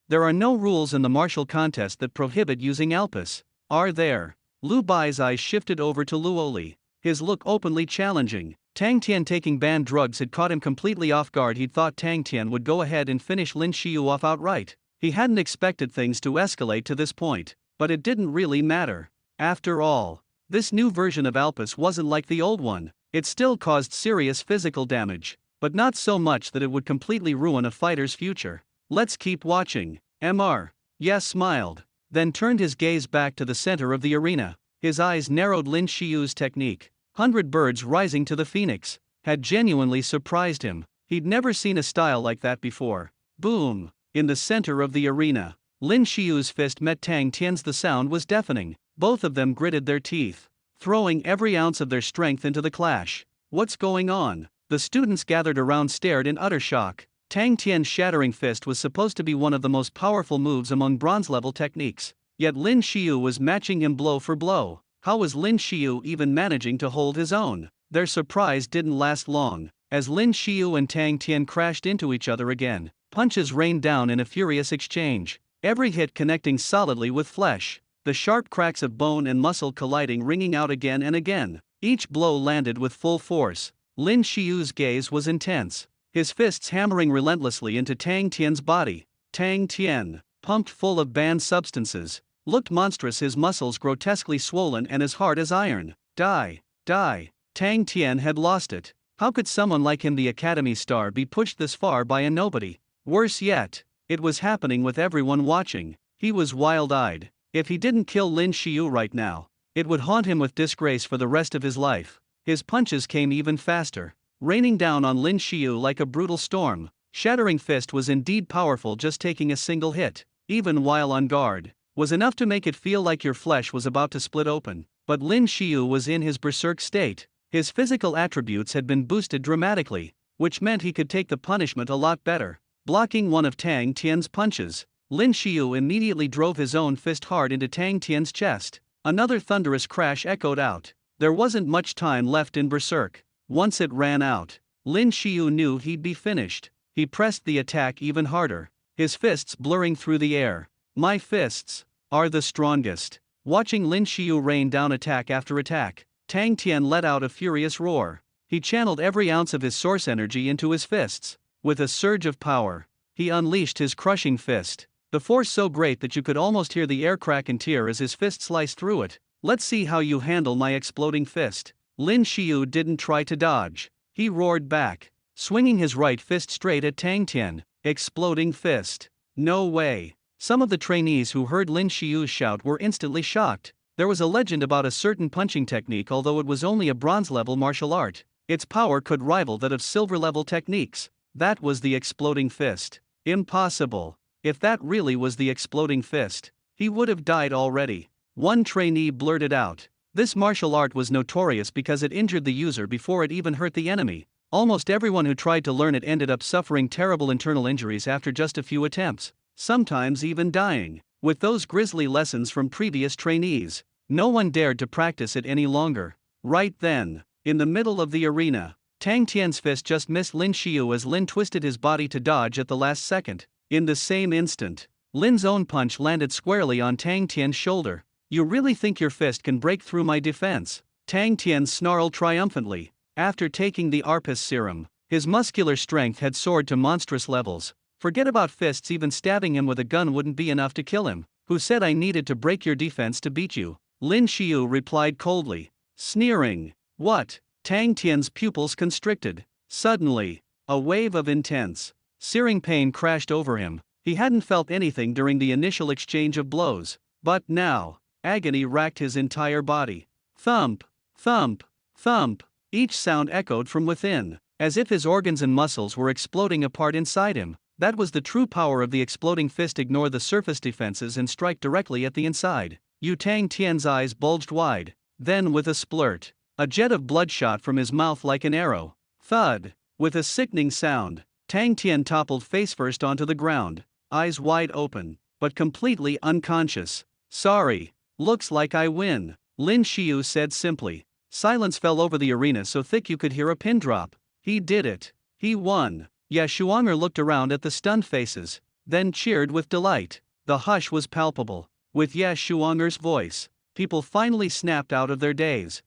There are no rules in the martial contest that prohibit using Alpus, are there? Lu Bai's eyes shifted over to Luoli, his look openly challenging. Tang Tian taking banned drugs had caught him completely off guard. He'd thought Tang Tian would go ahead and finish Lin Shio off outright. He hadn't expected things to escalate to this point, but it didn't really matter. After all, this new version of Alpus wasn't like the old one. It still caused serious physical damage, but not so much that it would completely ruin a fighter's future. Let's keep watching. Mr. Yes smiled, then turned his gaze back to the center of the arena. His eyes narrowed. Lin Shio's technique, 100 birds rising to the phoenix, had genuinely surprised him. He'd never seen a style like that before. Boom! In the center of the arena, Lin Shio's fist met Tang Tian's. The sound was deafening. Both of them gritted their teeth, throwing every ounce of their strength into the clash. What's going on? The students gathered around stared in utter shock. Tang Tian's shattering fist was supposed to be one of the most powerful moves among bronze-level techniques, yet Lin Shio was matching him blow for blow. How was Lin Shio even managing to hold his own? Their surprise didn't last long. As Lin Shio and Tang Tian crashed into each other again, punches rained down in a furious exchange, every hit connecting solidly with flesh, the sharp cracks of bone and muscle colliding ringing out again and again. Each blow landed with full force. Lin Shio's gaze was intense, his fists hammering relentlessly into Tang Tian's body. Tang Tian, pumped full of banned substances, looked monstrous, his muscles grotesquely swollen and as hard as iron. Die. Tang Tian had lost it. How could someone like him, the academy star, be pushed this far by a nobody? Worse yet, it was happening with everyone watching. He was wild-eyed. If he didn't kill Lin Shio right now, it would haunt him with disgrace for the rest of his life. His punches came even faster, raining down on Lin Shio like a brutal storm. Shattering fist was indeed powerful. Just taking a single hit, even while on guard, was enough to make it feel like your flesh was about to split open. But Lin Shio was in his berserk state. His physical attributes had been boosted dramatically, which meant he could take the punishment a lot better. Blocking one of Tang Tian's punches, Lin Shio immediately drove his own fist hard into Tang Tian's chest. Another thunderous crash echoed out. There wasn't much time left in berserk. Once it ran out, Lin Shio knew he'd be finished. He pressed the attack even harder, his fists blurring through the air. My fists are the strongest. Watching Lin Shio rain down attack after attack, Tang Tian let out a furious roar. He channeled every ounce of his source energy into his fists. With a surge of power, he unleashed his crushing fist, the force so great that you could almost hear the air crack and tear as his fist sliced through it. Let's see how you handle my exploding fist. Lin Shio didn't try to dodge. He roared back, swinging his right fist straight at Tang Tian. Exploding fist. No way. Some of the trainees who heard Lin Shio's shout were instantly shocked. There was a legend about a certain punching technique. Although it was only a bronze-level martial art, its power could rival that of silver-level techniques. That was the exploding fist. Impossible. If that really was the exploding fist, he would have died already. One trainee blurted out. This martial art was notorious because it injured the user before it even hurt the enemy. Almost everyone who tried to learn it ended up suffering terrible internal injuries after just a few attempts, sometimes even dying. With those grisly lessons from previous trainees, no one dared to practice it any longer. Right then, in the middle of the arena, Tang Tian's fist just missed Lin Shio as Lin twisted his body to dodge at the last second. In the same instant, Lin's own punch landed squarely on Tang Tian's shoulder. You really think your fist can break through my defense? Tang Tian snarled triumphantly. After taking the Arpus serum, his muscular strength had soared to monstrous levels. Forget about fists, even stabbing him with a gun wouldn't be enough to kill him. Who said I needed to break your defense to beat you? Lin Shio replied coldly, sneering. What? Tang Tian's pupils constricted. Suddenly, a wave of intense, searing pain crashed over him. He hadn't felt anything during the initial exchange of blows, but now, agony racked his entire body. Thump, thump, thump. Each sound echoed from within, as if his organs and muscles were exploding apart inside him. That was the true power of the exploding fist. Ignore the surface defenses and strike directly at the inside. Tang Tian's eyes bulged wide. Then with a splurt, a jet of blood shot from his mouth like an arrow. Thud. With a sickening sound, Tang Tian toppled face first onto the ground, eyes wide open, but completely unconscious. Sorry. Looks like I win, Lin Shio said simply. Silence fell over the arena so thick you could hear a pin drop. He did it. He won. Ye Shuanger looked around at the stunned faces, then cheered with delight. The hush was palpable. With Ye Shuanger's voice, people finally snapped out of their daze.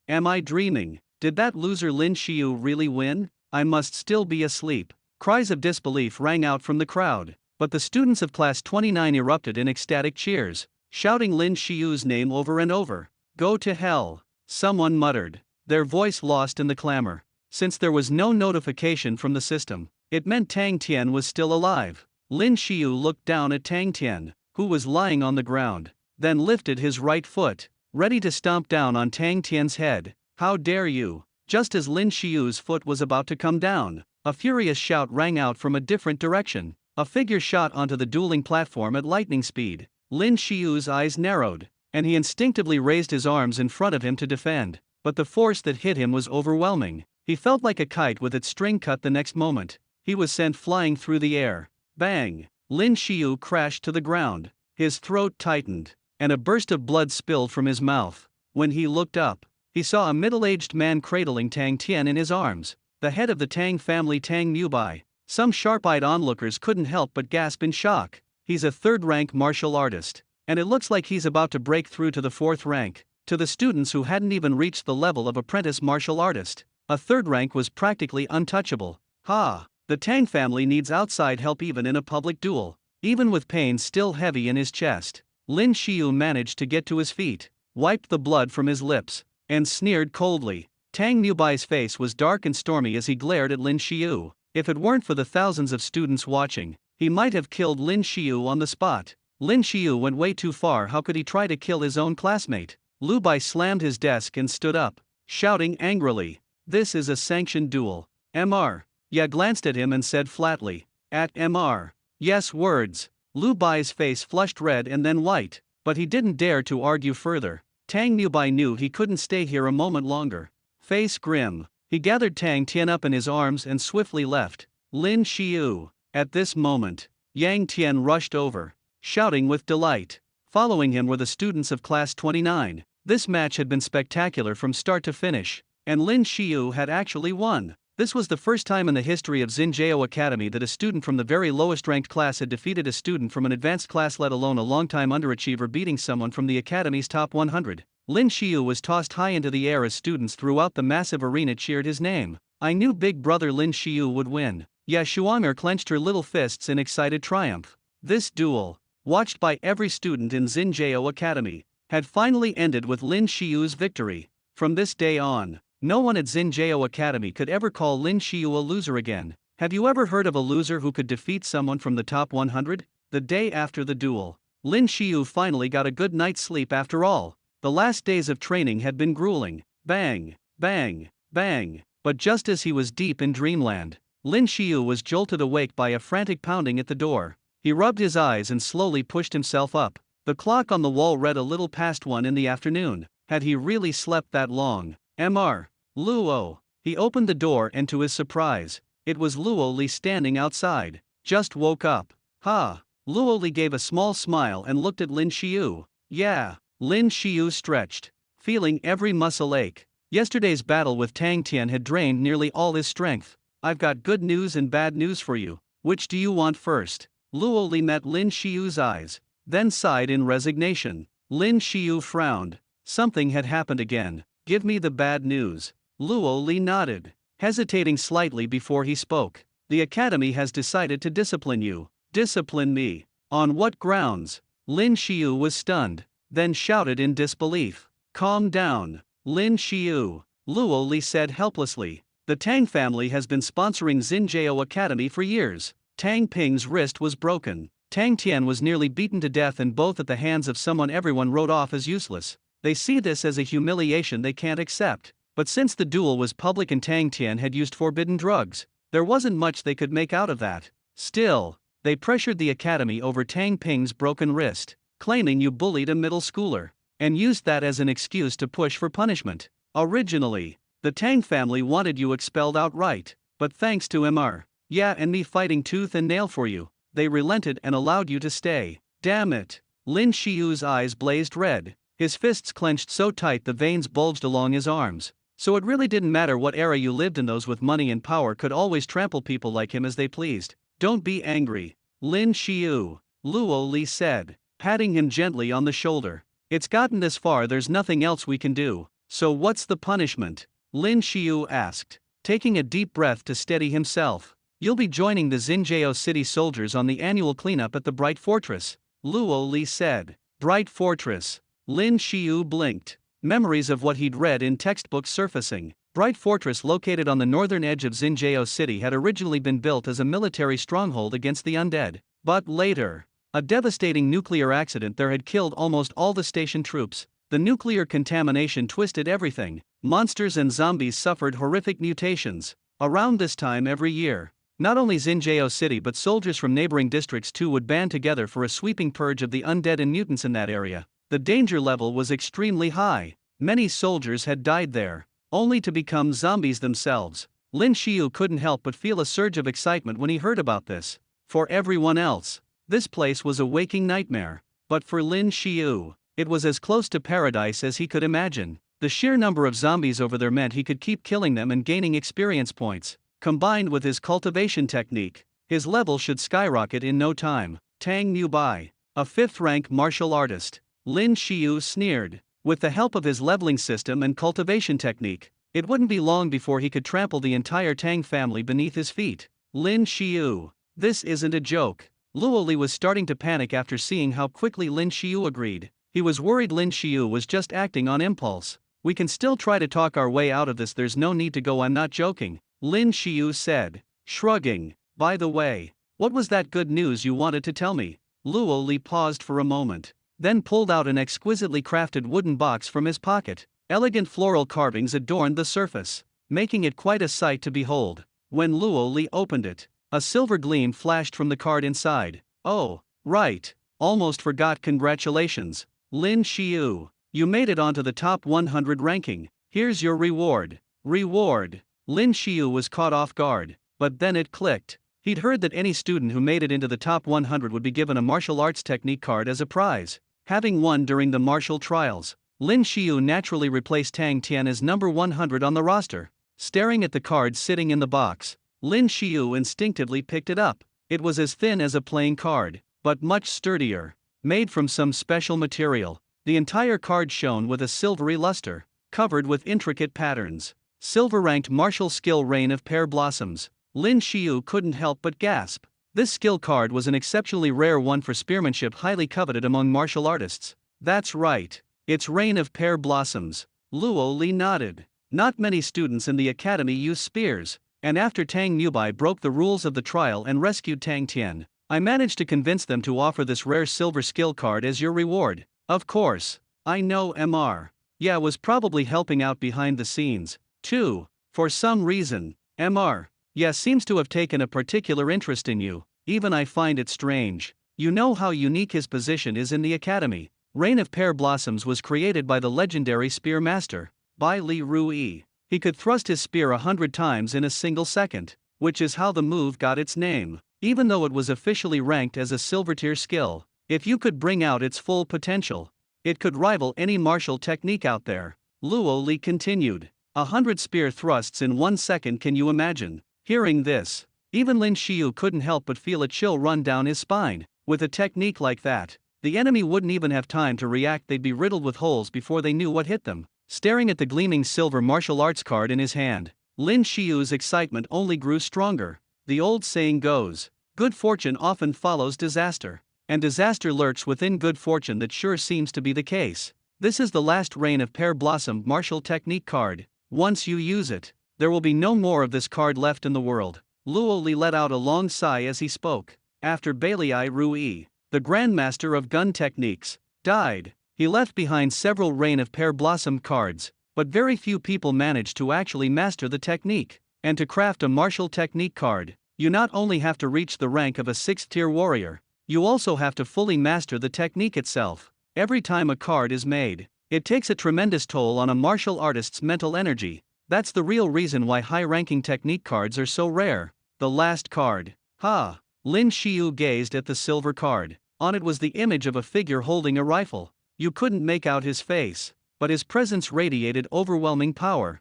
Am I dreaming? Did that loser Lin Shio really win? I must still be asleep. Cries of disbelief rang out from the crowd, but the students of Class 29 erupted in ecstatic cheers, shouting Lin Shio's name over and over. Go to hell, someone muttered, their voice lost in the clamor. Since there was no notification from the system, it meant Tang Tian was still alive. Lin Shio looked down at Tang Tian, who was lying on the ground, then lifted his right foot, ready to stomp down on Tang Tian's head. How dare you! Just as Lin Shio's foot was about to come down, a furious shout rang out from a different direction. A figure shot onto the dueling platform at lightning speed. Lin Shio's eyes narrowed, and he instinctively raised his arms in front of him to defend, but the force that hit him was overwhelming. He felt like a kite with its string cut the next moment. He was sent flying through the air. Bang! Lin Shio crashed to the ground. His throat tightened, and a burst of blood spilled from his mouth. When he looked up, he saw a middle-aged man cradling Tang Tian in his arms, the head of the Tang family Tang Mubai. Some sharp-eyed onlookers couldn't help but gasp in shock. He's a third-rank martial artist, and it looks like he's about to break through to the fourth rank. To the students who hadn't even reached the level of apprentice martial artist, a third rank was practically untouchable. The Tang family needs outside help even in a public duel. Even with pain still heavy in his chest, Lin Shio managed to get to his feet, wiped the blood from his lips, and sneered coldly. Tang Mubai's face was dark and stormy as he glared at Lin Shio. If it weren't for the thousands of students watching, he might have killed Lin Shio on the spot. Lin Shio went way too far. How could he try to kill his own classmate? Lu Bai slammed his desk and stood up, shouting angrily, "This is a sanctioned duel. Mr. Ye glanced at him and said flatly, "At Mr. Yes." Words. Lu Bai's face flushed red and then white, but he didn't dare to argue further. Tang Mubai knew he couldn't stay here a moment longer. Face grim, he gathered Tang Tian up in his arms and swiftly left. Lin Shio. At this moment, Yang Tian rushed over, shouting with delight. Following him were the students of Class 29. This match had been spectacular from start to finish, and Lin Shio had actually won. This was the first time in the history of Xinjiao Academy that a student from the very lowest ranked class had defeated a student from an advanced class, let alone a longtime underachiever beating someone from the Academy's top 100. Lin Shio was tossed high into the air as students throughout the massive arena cheered his name. I knew big brother Lin Shio would win. Ye Shuanger clenched her little fists in excited triumph. This duel, watched by every student in Xinjiao Academy, had finally ended with Lin Shio's victory. From this day on, no one at Xinjiao Academy could ever call Lin Shio a loser again. Have you ever heard of a loser who could defeat someone from the top 100? The day after the duel, Lin Shio finally got a good night's sleep after all. The last days of training had been grueling. Bang, bang, bang. But just as he was deep in dreamland, Lin Shio was jolted awake by a frantic pounding at the door. He rubbed his eyes and slowly pushed himself up. The clock on the wall read a little past 1 in the afternoon. Had he really slept that long? Mr. Luo. He opened the door and to his surprise, it was Luo Li standing outside. Just woke up. Luo Li gave a small smile and looked at Lin Shio. Yeah. Lin Shio stretched, feeling every muscle ache. Yesterday's battle with Tang Tian had drained nearly all his strength. I've got good news and bad news for you. Which do you want first? Luo Li met Lin Shio's eyes, then sighed in resignation. Lin Shio frowned. Something had happened again. Give me the bad news. Luo Li nodded, hesitating slightly before he spoke. The academy has decided to discipline you. Discipline me? On what grounds? Lin Shio was stunned, then shouted in disbelief. Calm down, Lin Shio, Luo Li said helplessly. The Tang family has been sponsoring Xinjiao Academy for years. Tang Ping's wrist was broken. Tang Tian was nearly beaten to death, and both at the hands of someone everyone wrote off as useless. They see this as a humiliation they can't accept. But since the duel was public and Tang Tian had used forbidden drugs, there wasn't much they could make out of that. Still, they pressured the academy over Tang Ping's broken wrist, claiming you bullied a middle schooler, and used that as an excuse to push for punishment. Originally, the Tang family wanted you expelled outright, but thanks to Mr. Yeah and me fighting tooth and nail for you, they relented and allowed you to stay. Damn it. Lin Shio's eyes blazed red, his fists clenched so tight the veins bulged along his arms. So it really didn't matter what era you lived in, those with money and power could always trample people like him as they pleased. Don't be angry, Lin Shio, Luo Li said, patting him gently on the shoulder. It's gotten this far, there's nothing else we can do. So what's the punishment? Lin Shio asked, taking a deep breath to steady himself. You'll be joining the Xinjiao city soldiers on the annual cleanup at the Bright Fortress, Luo Li said. Bright Fortress. Lin Shio blinked. Memories of what he'd read in textbooks surfacing. Bright Fortress, located on the northern edge of Xinjiao city, had originally been built as a military stronghold against the undead. But later, a devastating nuclear accident there had killed almost all the station troops. The nuclear contamination twisted everything. Monsters and zombies suffered horrific mutations. Around this time every year, not only Xinjiao city but soldiers from neighboring districts too would band together for a sweeping purge of the undead and mutants in that area. The danger level was extremely high. Many soldiers had died there, only to become zombies themselves. Lin Shio couldn't help but feel a surge of excitement when he heard about this. For everyone else, this place was a waking nightmare. But for Lin Shio, it was as close to paradise as he could imagine. The sheer number of zombies over there meant he could keep killing them and gaining experience points. Combined with his cultivation technique, his level should skyrocket in no time. Tang Tan, a 5th-rank martial artist. Lin Shio sneered. With the help of his leveling system and cultivation technique, it wouldn't be long before he could trample the entire Tang family beneath his feet. Lin Shio, this isn't a joke. Luo Li was starting to panic after seeing how quickly Lin Shio agreed. He was worried Lin Shio was just acting on impulse. We can still try to talk our way out of this, there's no need to go, I'm not joking, Lin Shio said, shrugging. By the way, what was that good news you wanted to tell me? Luo Li paused for a moment, then pulled out an exquisitely crafted wooden box from his pocket. Elegant floral carvings adorned the surface, making it quite a sight to behold. When Luo Li opened it, a silver gleam flashed from the card inside. Oh, right, almost forgot, congratulations, Lin Shio. You made it onto the top 100 ranking. Here's your reward. Reward? Lin Shio was caught off guard, but then it clicked. He'd heard that any student who made it into the top 100 would be given a martial arts technique card as a prize. Having won during the martial trials, Lin Shio naturally replaced Tang Tan as number 100 on the roster. Staring at the card sitting in the box, Lin Shio instinctively picked it up. It was as thin as a playing card, but much sturdier. Made from some special material, the entire card shone with a silvery luster, covered with intricate patterns. Silver-ranked martial skill Rain of Pear Blossoms. Lin Shio couldn't help but gasp. This skill card was an exceptionally rare one for spearmanship, highly coveted among martial artists. That's right, it's Rain of Pear Blossoms. Luo Li nodded. Not many students in the academy use spears, and after Tang Tan broke the rules of the trial and rescued Tang Tan, I managed to convince them to offer this rare silver skill card as your reward. Of course, I know Mr. Yeah, was probably helping out behind the scenes, too. For some reason, Mr. Yeah seems to have taken a particular interest in you. Even I find it strange. You know how unique his position is in the academy. Rain of Pear Blossoms was created by the legendary Spear Master, Bai Li Rui. He could thrust his spear 100 times in a single second, which is how the move got its name. Even though it was officially ranked as a silver tier skill, if you could bring out its full potential, it could rival any martial technique out there. Luo Li continued. 100 spear thrusts in 1 second, can you imagine? Hearing this, even Lin Shio couldn't help but feel a chill run down his spine. With a technique like that, the enemy wouldn't even have time to react, they'd be riddled with holes before they knew what hit them. Staring at the gleaming silver martial arts card in his hand, Lin Shio's excitement only grew stronger. The old saying goes, good fortune often follows disaster. And disaster lurks within good fortune. That sure seems to be the case. This is the last Rain of Pear Blossom martial technique card. Once you use it, there will be no more of this card left in the world. Luo Li let out a long sigh as he spoke. After Bai Li Rui, the Grandmaster of Gun Techniques, died, he left behind several Rain of Pear Blossom cards, but very few people managed to actually master the technique. And to craft a martial technique card, you not only have to reach the rank of a 6th tier warrior, you also have to fully master the technique itself. Every time a card is made, it takes a tremendous toll on a martial artist's mental energy. That's the real reason why high-ranking technique cards are so rare. The last card. Ha! Lin Shio gazed at the silver card. On it was the image of a figure holding a rifle. You couldn't make out his face, but his presence radiated overwhelming power.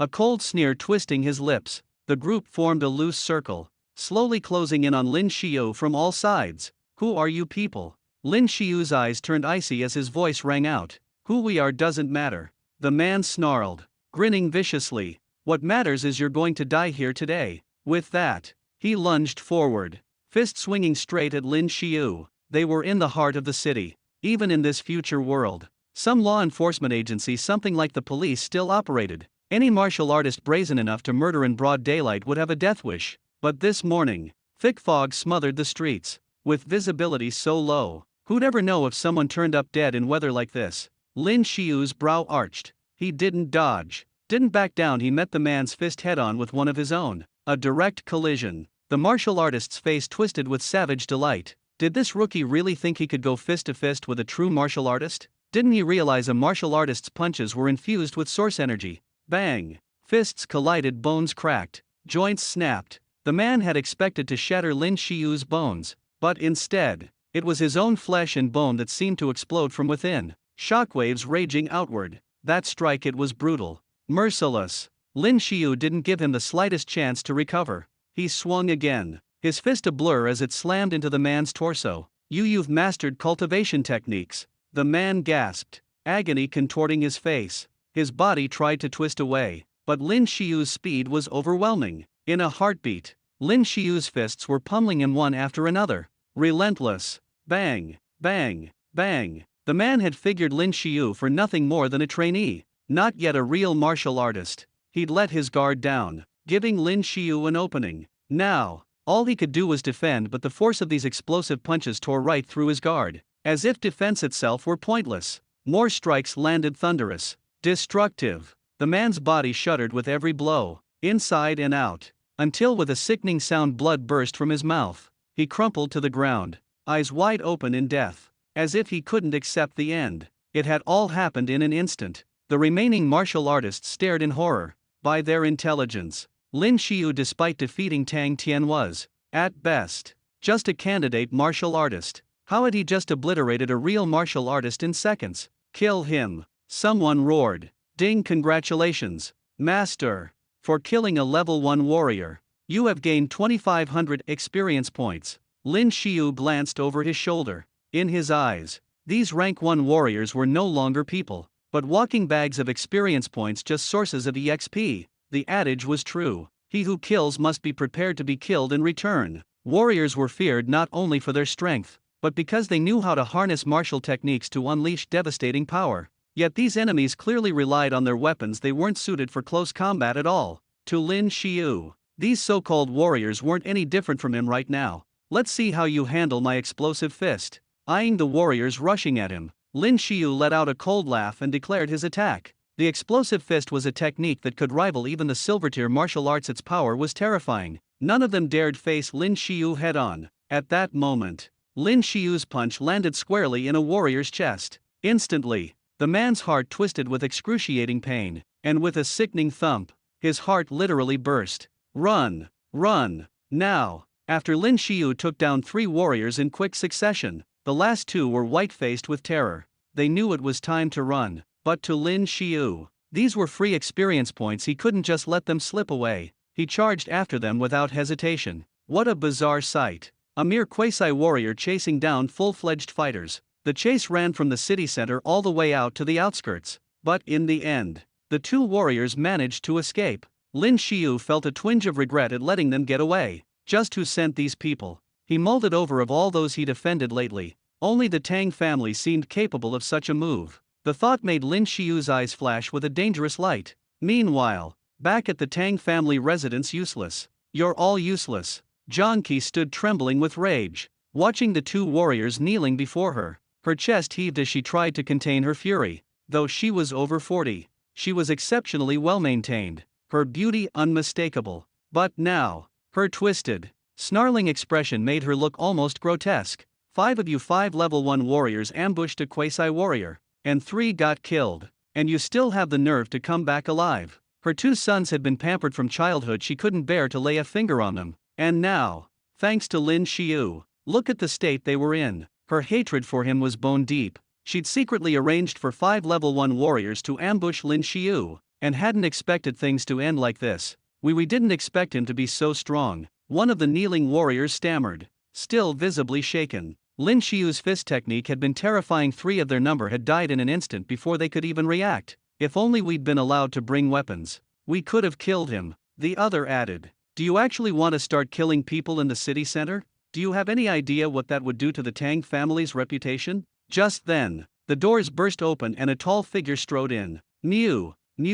a cold sneer twisting his lips. The group formed a loose circle, slowly closing in on Lin Shio from all sides. Who are you people? Lin Shio's eyes turned icy as his voice rang out. Who we are doesn't matter. The man snarled, grinning viciously. What matters is you're going to die here today. With that, he lunged forward, fist swinging straight at Lin Shio. They were in the heart of the city. Even in this future world, some law enforcement agency, something like the police, still operated. Any martial artist brazen enough to murder in broad daylight would have a death wish. But this morning, thick fog smothered the streets. With visibility so low, who'd ever know if someone turned up dead in weather like this? Lin Shio's brow arched. He didn't dodge, didn't back down. He met the man's fist head-on with one of his own. A direct collision. The martial artist's face twisted with savage delight. Did this rookie really think he could go fist to fist with a true martial artist? Didn't he realize a martial artist's punches were infused with source energy? Bang! Fists collided, bones cracked, joints snapped. The man had expected to shatter Lin Shio's bones, but instead, it was his own flesh and bone that seemed to explode from within, shockwaves raging outward. That strike, it was brutal, merciless. Lin Shio didn't give him the slightest chance to recover. He swung again, his fist a blur as it slammed into the man's torso. You've mastered cultivation techniques. The man gasped, agony contorting his face. His body tried to twist away, but Lin Shio's speed was overwhelming. In a heartbeat, Lin Shio's fists were pummeling him one after another. Relentless. Bang, bang, bang. The man had figured Lin Shio for nothing more than a trainee, not yet a real martial artist. He'd let his guard down, giving Lin Shio an opening. Now, all he could do was defend, but the force of these explosive punches tore right through his guard, as if defense itself were pointless. More strikes landed, thunderous, destructive. The man's body shuddered with every blow, inside and out, until with a sickening sound blood burst from his mouth. He crumpled to the ground, eyes wide open in death, as if he couldn't accept the end. It had all happened in an instant. The remaining martial artists stared in horror. By their intelligence, Lin Shio, despite defeating Tang Tan, was, at best, just a candidate martial artist. How had he just obliterated a real martial artist in seconds? Kill him! Someone roared. Ding! Congratulations, Master, for killing a level 1 warrior. You have gained 2,500 experience points. Lin Shio glanced over his shoulder. In his eyes, these rank 1 warriors were no longer people, but walking bags of experience points, just sources of EXP. The adage was true. He who kills must be prepared to be killed in return. Warriors were feared not only for their strength, but because they knew how to harness martial techniques to unleash devastating power. Yet these enemies clearly relied on their weapons. They weren't suited for close combat at all. To Lin Shio, these so-called warriors weren't any different from him right now. Let's see how you handle my explosive fist. Eyeing the warriors rushing at him, Lin Shio let out a cold laugh and declared his attack. The explosive fist was a technique that could rival even the silver-tier martial arts. Its power was terrifying. None of them dared face Lin Shio head-on. At that moment, Lin Shio's punch landed squarely in a warrior's chest. Instantly, the man's heart twisted with excruciating pain, and with a sickening thump, his heart literally burst. Run! Run! Now! After Lin Shio took down 3 warriors in quick succession, the last 2 were white-faced with terror. They knew it was time to run, but to Lin Shio, these were free experience points. He couldn't just let them slip away. He charged after them without hesitation. What a bizarre sight. A mere quasi-warrior chasing down full-fledged fighters. The chase ran from the city center all the way out to the outskirts. But in the end, the 2 warriors managed to escape. Lin Shio felt a twinge of regret at letting them get away. Just who sent these people? He mulled it over. Of all those he defended lately, only the Tang family seemed capable of such a move. The thought made Lin Shio's eyes flash with a dangerous light. Meanwhile, back at the Tang family residence, useless. You're all useless. Zhangqi stood trembling with rage, watching the 2 warriors kneeling before her. Her chest heaved as she tried to contain her fury. Though she was over 40, she was exceptionally well-maintained, her beauty unmistakable. But now, her twisted, snarling expression made her look almost grotesque. 5 of you 5 level 1 warriors ambushed a quasi-warrior, and 3 got killed, and you still have the nerve to come back alive. Her 2 sons had been pampered from childhood. She couldn't bear to lay a finger on them. And now, thanks to Lin Shio, look at the state they were in. Her hatred for him was bone deep. She'd secretly arranged for 5 level 1 warriors to ambush Lin Shio. and hadn't expected things to end like this. We didn't expect him to be so strong, one of the kneeling warriors stammered, still visibly shaken. Lin Shio's fist technique had been terrifying. 3 of their number had died in an instant before they could even react. If only we'd been allowed to bring weapons. We could have killed him, the other added. Do you actually want to start killing people in the city center? Do you have any idea what that would do to the Tang family's reputation? Just then, the doors burst open and a tall figure strode in. Mu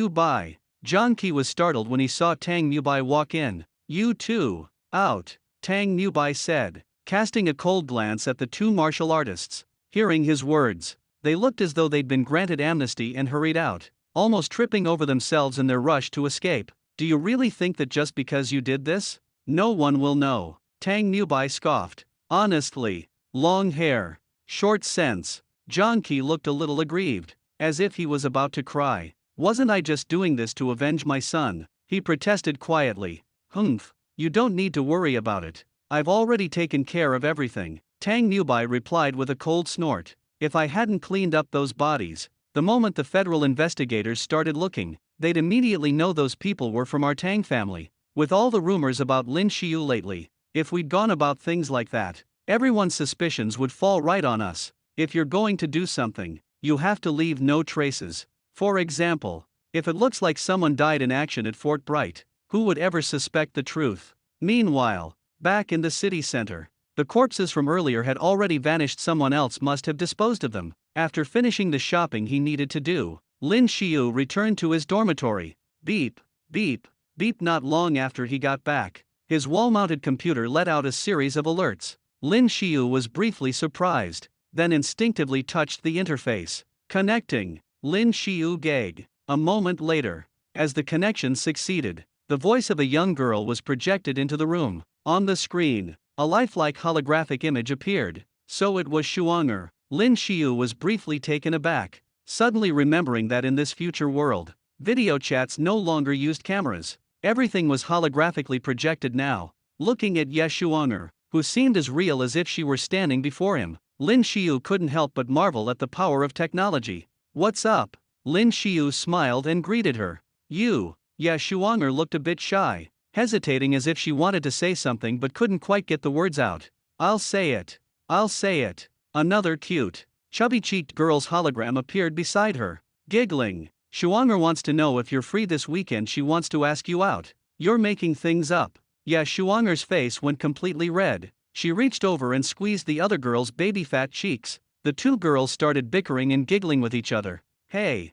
Bai. John Qi was startled when he saw Tang Bai walk in. You too. Out, Tang Bai said, casting a cold glance at the 2 martial artists. Hearing his words, they looked as though they'd been granted amnesty and hurried out, almost tripping over themselves in their rush to escape. Do you really think that just because you did this, no one will know? Tang Bai scoffed. Honestly, long hair, short sense. John Qi looked a little aggrieved, as if he was about to cry. Wasn't I just doing this to avenge my son? He protested quietly. Humph, you don't need to worry about it. I've already taken care of everything. Tang Bai replied with a cold snort. If I hadn't cleaned up those bodies, the moment the federal investigators started looking, they'd immediately know those people were from our Tang family. With all the rumors about Lin Shio lately, if we'd gone about things like that, everyone's suspicions would fall right on us. If you're going to do something, you have to leave no traces. For example, if it looks like someone died in action at Fort Bright, who would ever suspect the truth? Meanwhile, back in the city center, the corpses from earlier had already vanished. Someone else must have disposed of them. After finishing the shopping he needed to do, Lin Shio returned to his dormitory. Beep, beep, beep. Not long after he got back, his wall-mounted computer let out a series of alerts. Lin Shio was briefly surprised, then instinctively touched the interface. Connecting. Lin Shio gagged. A moment later, as the connection succeeded, the voice of a young girl was projected into the room. On the screen, a lifelike holographic image appeared. So it was Shuanger. Lin Shio was briefly taken aback, suddenly remembering that in this future world, video chats no longer used cameras. Everything was holographically projected now. Looking at Shuanger, who seemed as real as if she were standing before him, Lin Shio couldn't help but marvel at the power of technology. What's up? Lin Shio smiled and greeted her. You. Shuanger looked a bit shy, hesitating as if she wanted to say something but couldn't quite get the words out. I'll say it. I'll say it. Another cute, chubby-cheeked girl's hologram appeared beside her. Giggling. Shuanger wants to know if you're free this weekend. She wants to ask you out. You're making things up. Shuanger's face went completely red. She reached over and squeezed the other girl's baby-fat cheeks. The 2 girls started bickering and giggling with each other. Hey,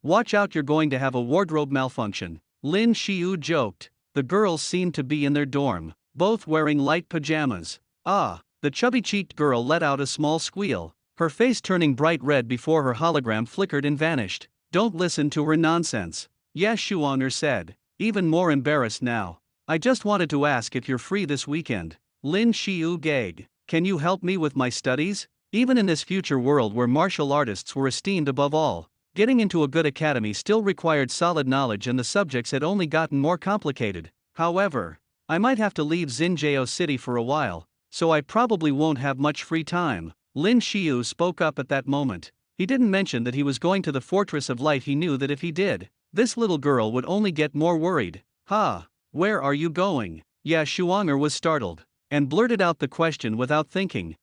watch out, you're going to have a wardrobe malfunction, Lin Shio joked. The girls seemed to be in their dorm, both wearing light pajamas. Ah, the chubby-cheeked girl let out a small squeal, her face turning bright red before her hologram flickered and vanished. Don't listen to her nonsense, Shuanger said, even more embarrassed now. I just wanted to ask if you're free this weekend. Lin Shio gagged. Can you help me with my studies? Even in this future world where martial artists were esteemed above all, getting into a good academy still required solid knowledge and the subjects had only gotten more complicated. However, I might have to leave Xinjiao City for a while, so I probably won't have much free time. Lin Shio spoke up at that moment. He didn't mention that he was going to the Fortress of Light. He knew that if he did, this little girl would only get more worried. Where are you going? Shuanger was startled, and blurted out the question without thinking.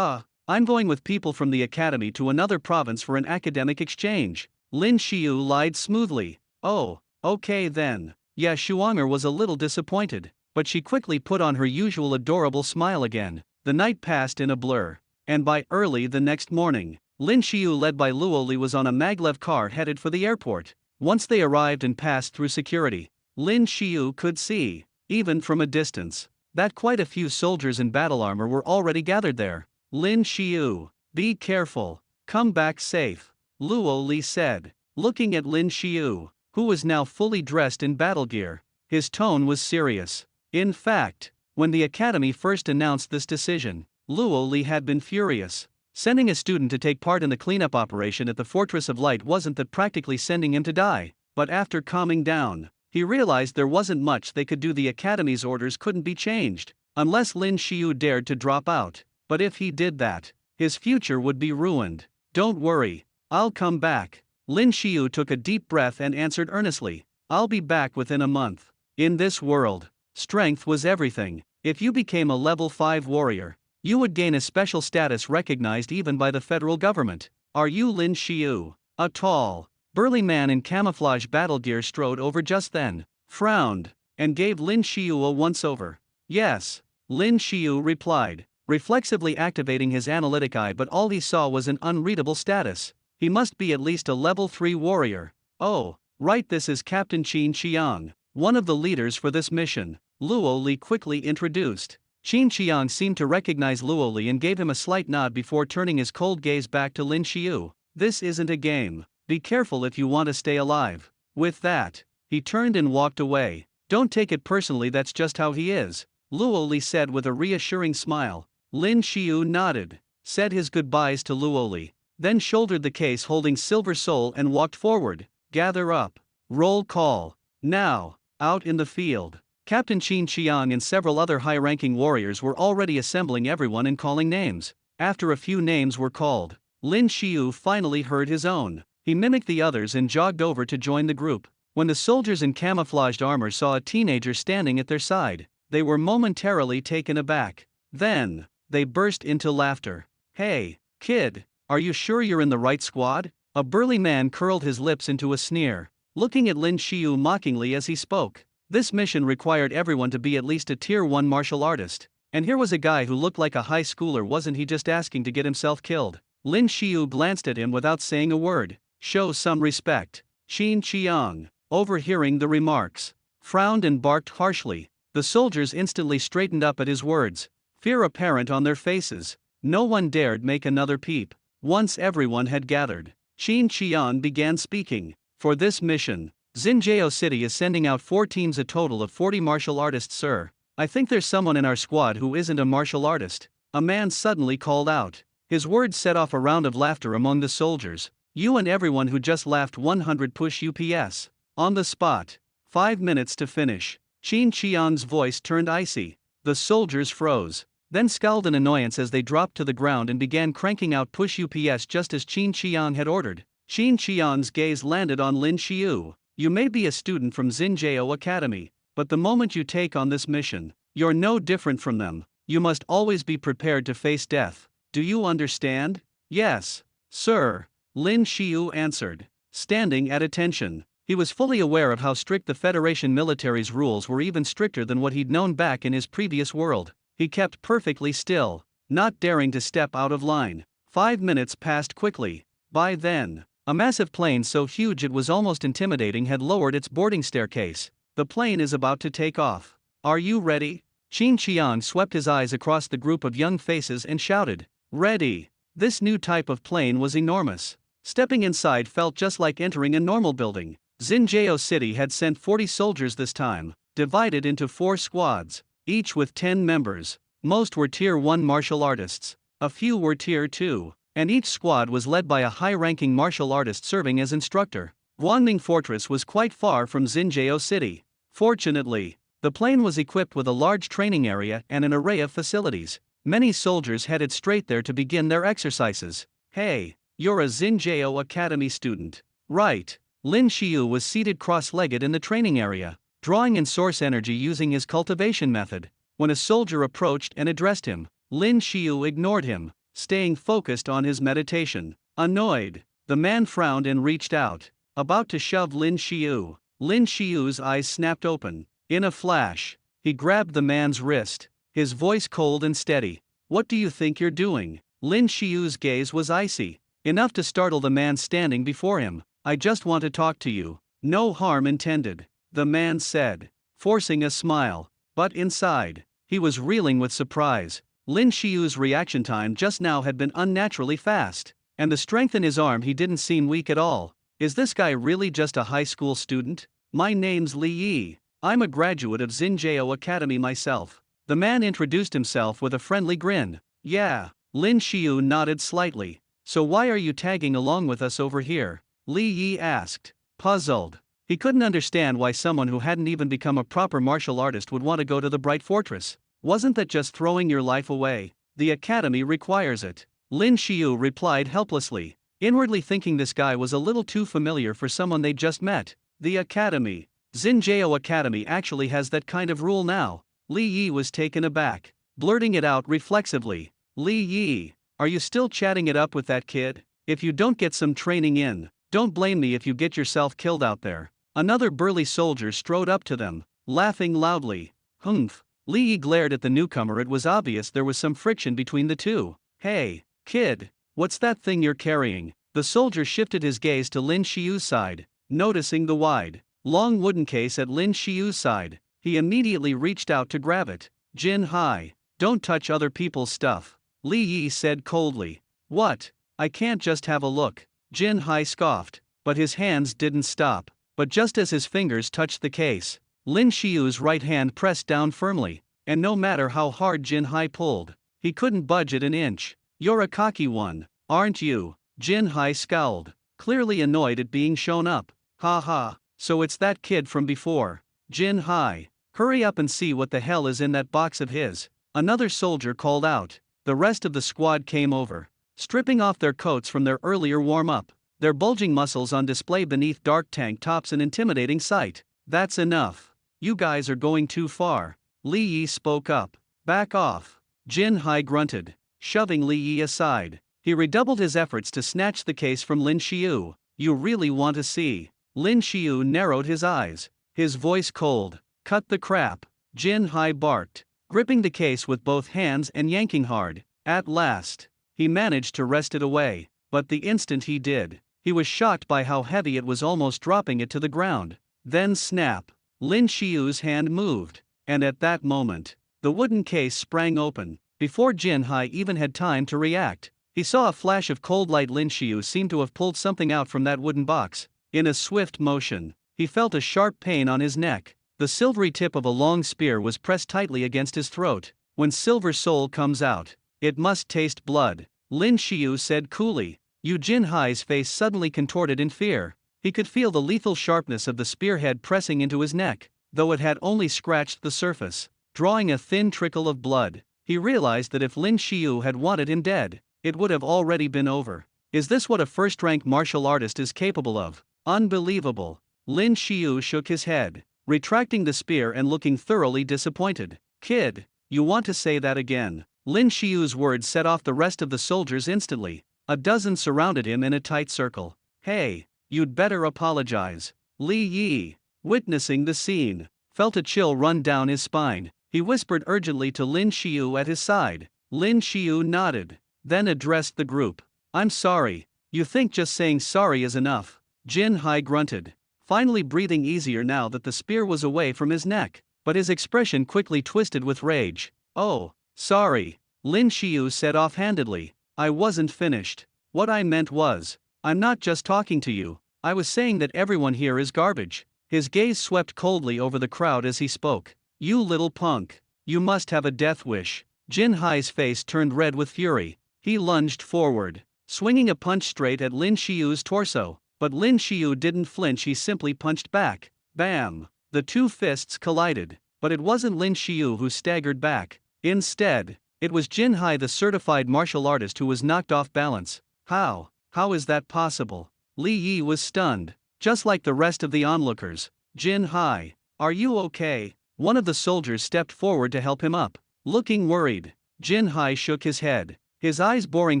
I'm going with people from the academy to another province for an academic exchange. Lin Shio lied smoothly. Oh, okay then. Shuanger was a little disappointed, but she quickly put on her usual adorable smile again. The night passed in a blur, and by early the next morning, Lin Shio led by Luoli was on a maglev car headed for the airport. Once they arrived and passed through security, Lin Shio could see, even from a distance, that quite a few soldiers in battle armor were already gathered there. Lin Shio, be careful, come back safe, Luoli said, looking at Lin Shio, who was now fully dressed in battle gear. His tone was serious. In fact, when the academy first announced this decision, Luoli had been furious. Sending a student to take part in the cleanup operation at the Fortress of Light wasn't that practically sending him to die, but after calming down, he realized there wasn't much they could do. The academy's orders couldn't be changed, unless Lin Shio dared to drop out. But if he did that, his future would be ruined. Don't worry, I'll come back. Lin Shio took a deep breath and answered earnestly, I'll be back within a month. In this world, strength was everything. If you became a level 5 warrior, you would gain a special status recognized even by the federal government. Are you Lin Shio? A tall, burly man in camouflage battle gear strode over just then, frowned, and gave Lin Shio a once-over. Yes, Lin Shio replied, reflexively activating his analytic eye, but all he saw was an unreadable status. He must be at least a level 3 warrior. Oh, right, this is Captain Qin Qiang, one of the leaders for this mission, Luo Li quickly introduced. Qin Qiang seemed to recognize Luo Li and gave him a slight nod before turning his cold gaze back to Lin Shio. This isn't a game. Be careful if you want to stay alive. With that, he turned and walked away. Don't take it personally, that's just how he is, Luo Li said with a reassuring smile. Lin Shio nodded, said his goodbyes to Luo Li, then shouldered the case holding Silver Soul and walked forward. Gather up. Roll call. Now, out in the field. Captain Qin Qiang and several other high-ranking warriors were already assembling everyone and calling names. After a few names were called, Lin Shio finally heard his own. He mimicked the others and jogged over to join the group. When the soldiers in camouflaged armor saw a teenager standing at their side, they were momentarily taken aback. Then, they burst into laughter. Hey, kid, are you sure you're in the right squad? A burly man curled his lips into a sneer, looking at Lin Shio mockingly as he spoke. This mission required everyone to be at least a tier 1 martial artist, and here was a guy who looked like a high schooler. Wasn't he just asking to get himself killed? Lin Shio glanced at him without saying a word. Show some respect. Qin Qiang, overhearing the remarks, frowned and barked harshly. The soldiers instantly straightened up at his words, fear apparent on their faces. No one dared make another peep. Once everyone had gathered, Qin Qiang began speaking. For this mission, Xinjiao City is sending out 4 teams, a total of 40 martial artists, sir. I think there's someone in our squad who isn't a martial artist, a man suddenly called out. His words set off a round of laughter among the soldiers. You and everyone who just laughed. 100 push UPS. On the spot. 5 minutes to finish. Qin Qiang's voice turned icy. The soldiers froze, then scowled in annoyance as they dropped to the ground and began cranking out push UPS just as Qin Qiang had ordered. Qin Qiang's gaze landed on Lin Shio. You may be a student from Xinjiao Academy, but the moment you take on this mission, you're no different from them. You must always be prepared to face death. Do you understand? Yes, sir, Lin Shio answered, standing at attention. He was fully aware of how strict the Federation military's rules were, even stricter than what he'd known back in his previous world. He kept perfectly still, not daring to step out of line. 5 minutes passed quickly. By then, a massive plane so huge it was almost intimidating had lowered its boarding staircase. The plane is about to take off. Are you ready? Qin Qiang swept his eyes across the group of young faces and shouted, ready. This new type of plane was enormous. Stepping inside felt just like entering a normal building. Xinjiao City had sent 40 soldiers this time, divided into 4 squads, each with 10 members. Most were tier 1 martial artists, a few were tier 2, and each squad was led by a high-ranking martial artist serving as instructor. Guangning Fortress was quite far from Xinjiao City. Fortunately, the plane was equipped with a large training area and an array of facilities. Many soldiers headed straight there to begin their exercises. Hey, you're a Xinjiao Academy student, right? Lin Shio was seated cross-legged in the training area, drawing in source energy using his cultivation method. When a soldier approached and addressed him, Lin Shio ignored him, staying focused on his meditation. Annoyed, the man frowned and reached out, about to shove Lin Shio. Lin Shio's eyes snapped open. In a flash, he grabbed the man's wrist, his voice cold and steady. What do you think you're doing? Lin Shio's gaze was icy, enough to startle the man standing before him. I just want to talk to you. No harm intended, the man said, forcing a smile. But inside, he was reeling with surprise. Lin Shio's reaction time just now had been unnaturally fast, and the strength in his arm, he didn't seem weak at all. Is this guy really just a high school student? My name's Li Yi. I'm a graduate of Xinjiao Academy myself. The man introduced himself with a friendly grin. Yeah, Lin Shio nodded slightly. So why are you tagging along with us over here? Li Yi asked, puzzled. He couldn't understand why someone who hadn't even become a proper martial artist would want to go to the Bright Fortress. Wasn't that just throwing your life away? The academy requires it. Lin Shio replied helplessly. inwardly thinking this guy was a little too familiar for someone they just met. The academy. Xinjiao Academy actually has that kind of rule now. Li Yi was taken aback, blurting it out reflexively. Li Yi, are you still chatting it up with that kid? If you don't get some training in, don't blame me if you get yourself killed out there. Another burly soldier strode up to them, laughing loudly. Humph. Li Yi glared at the newcomer. It was obvious there was some friction between the two. Hey, kid, what's that thing you're carrying? The soldier shifted his gaze to Lin Shio's side, noticing the wide, long wooden case at Lin Shio's side. He immediately reached out to grab it. Jin Hai, don't touch other people's stuff, Li Yi said coldly. What? I can't just have a look, Jin Hai scoffed, but his hands didn't stop. But just as his fingers touched the case, Lin Shio's right hand pressed down firmly, and no matter how hard Jin Hai pulled, he couldn't budge it an inch. You're a cocky one, aren't you? Jin Hai scowled, clearly annoyed at being shown up. Ha ha, so it's that kid from before. Jin Hai, hurry up and see what the hell is in that box of his, another soldier called out. The rest of the squad came over, stripping off their coats from their earlier warm-up, their bulging muscles on display beneath dark tank tops, an intimidating sight. That's enough. You guys are going too far. Li Yi spoke up. Back off. Jin Hai grunted, shoving Li Yi aside. He redoubled his efforts to snatch the case from Lin Shio. You really want to see? Lin Shio narrowed his eyes, his voice cold. Cut the crap, Jin Hai barked, gripping the case with both hands and yanking hard. At last, he managed to wrest it away, but the instant he did, he was shocked by how heavy it was, almost dropping it to the ground. Then snap, Lin Shio's hand moved, and at that moment, the wooden case sprang open. Before Jin Hai even had time to react, he saw a flash of cold light. Lin Shio seemed to have pulled something out from that wooden box. In a swift motion, he felt a sharp pain on his neck. The silvery tip of a long spear was pressed tightly against his throat. When silver soul comes out, it must taste blood, Lin Shio said coolly. Jin Hai's face suddenly contorted in fear. He could feel the lethal sharpness of the spearhead pressing into his neck, though it had only scratched the surface, drawing a thin trickle of blood. He realized that if Lin Shio had wanted him dead, it would have already been over. Is this what a first-rank martial artist is capable of? Unbelievable. Lin Shio shook his head, retracting the spear and looking thoroughly disappointed. Kid, you want to say that again? Lin Shio's words set off the rest of the soldiers instantly. A dozen surrounded him in a tight circle. Hey, you'd better apologize. Li Yi, witnessing the scene, felt a chill run down his spine. He whispered urgently to Lin Shio at his side. Lin Shio nodded, then addressed the group. I'm sorry. You think just saying sorry is enough? Jin Hai grunted, finally breathing easier now that the spear was away from his neck, but his expression quickly twisted with rage. Oh, sorry, Lin Shio said offhandedly. I wasn't finished. What I meant was, I'm not just talking to you, I was saying that everyone here is garbage. His gaze swept coldly over the crowd as he spoke. You little punk. You must have a death wish. Jin Hai's face turned red with fury. He lunged forward, swinging a punch straight at Lin Shio's torso, but Lin Shio didn't flinch. He simply punched back. Bam! The two fists collided, but it wasn't Lin Shio who staggered back. Instead, it was Jin Hai, the certified martial artist, who was knocked off balance. How is that possible? Li Yi was stunned, just like the rest of the onlookers. Jin Hai, are you okay? One of the soldiers stepped forward to help him up. Looking worried, Jin Hai shook his head, his eyes boring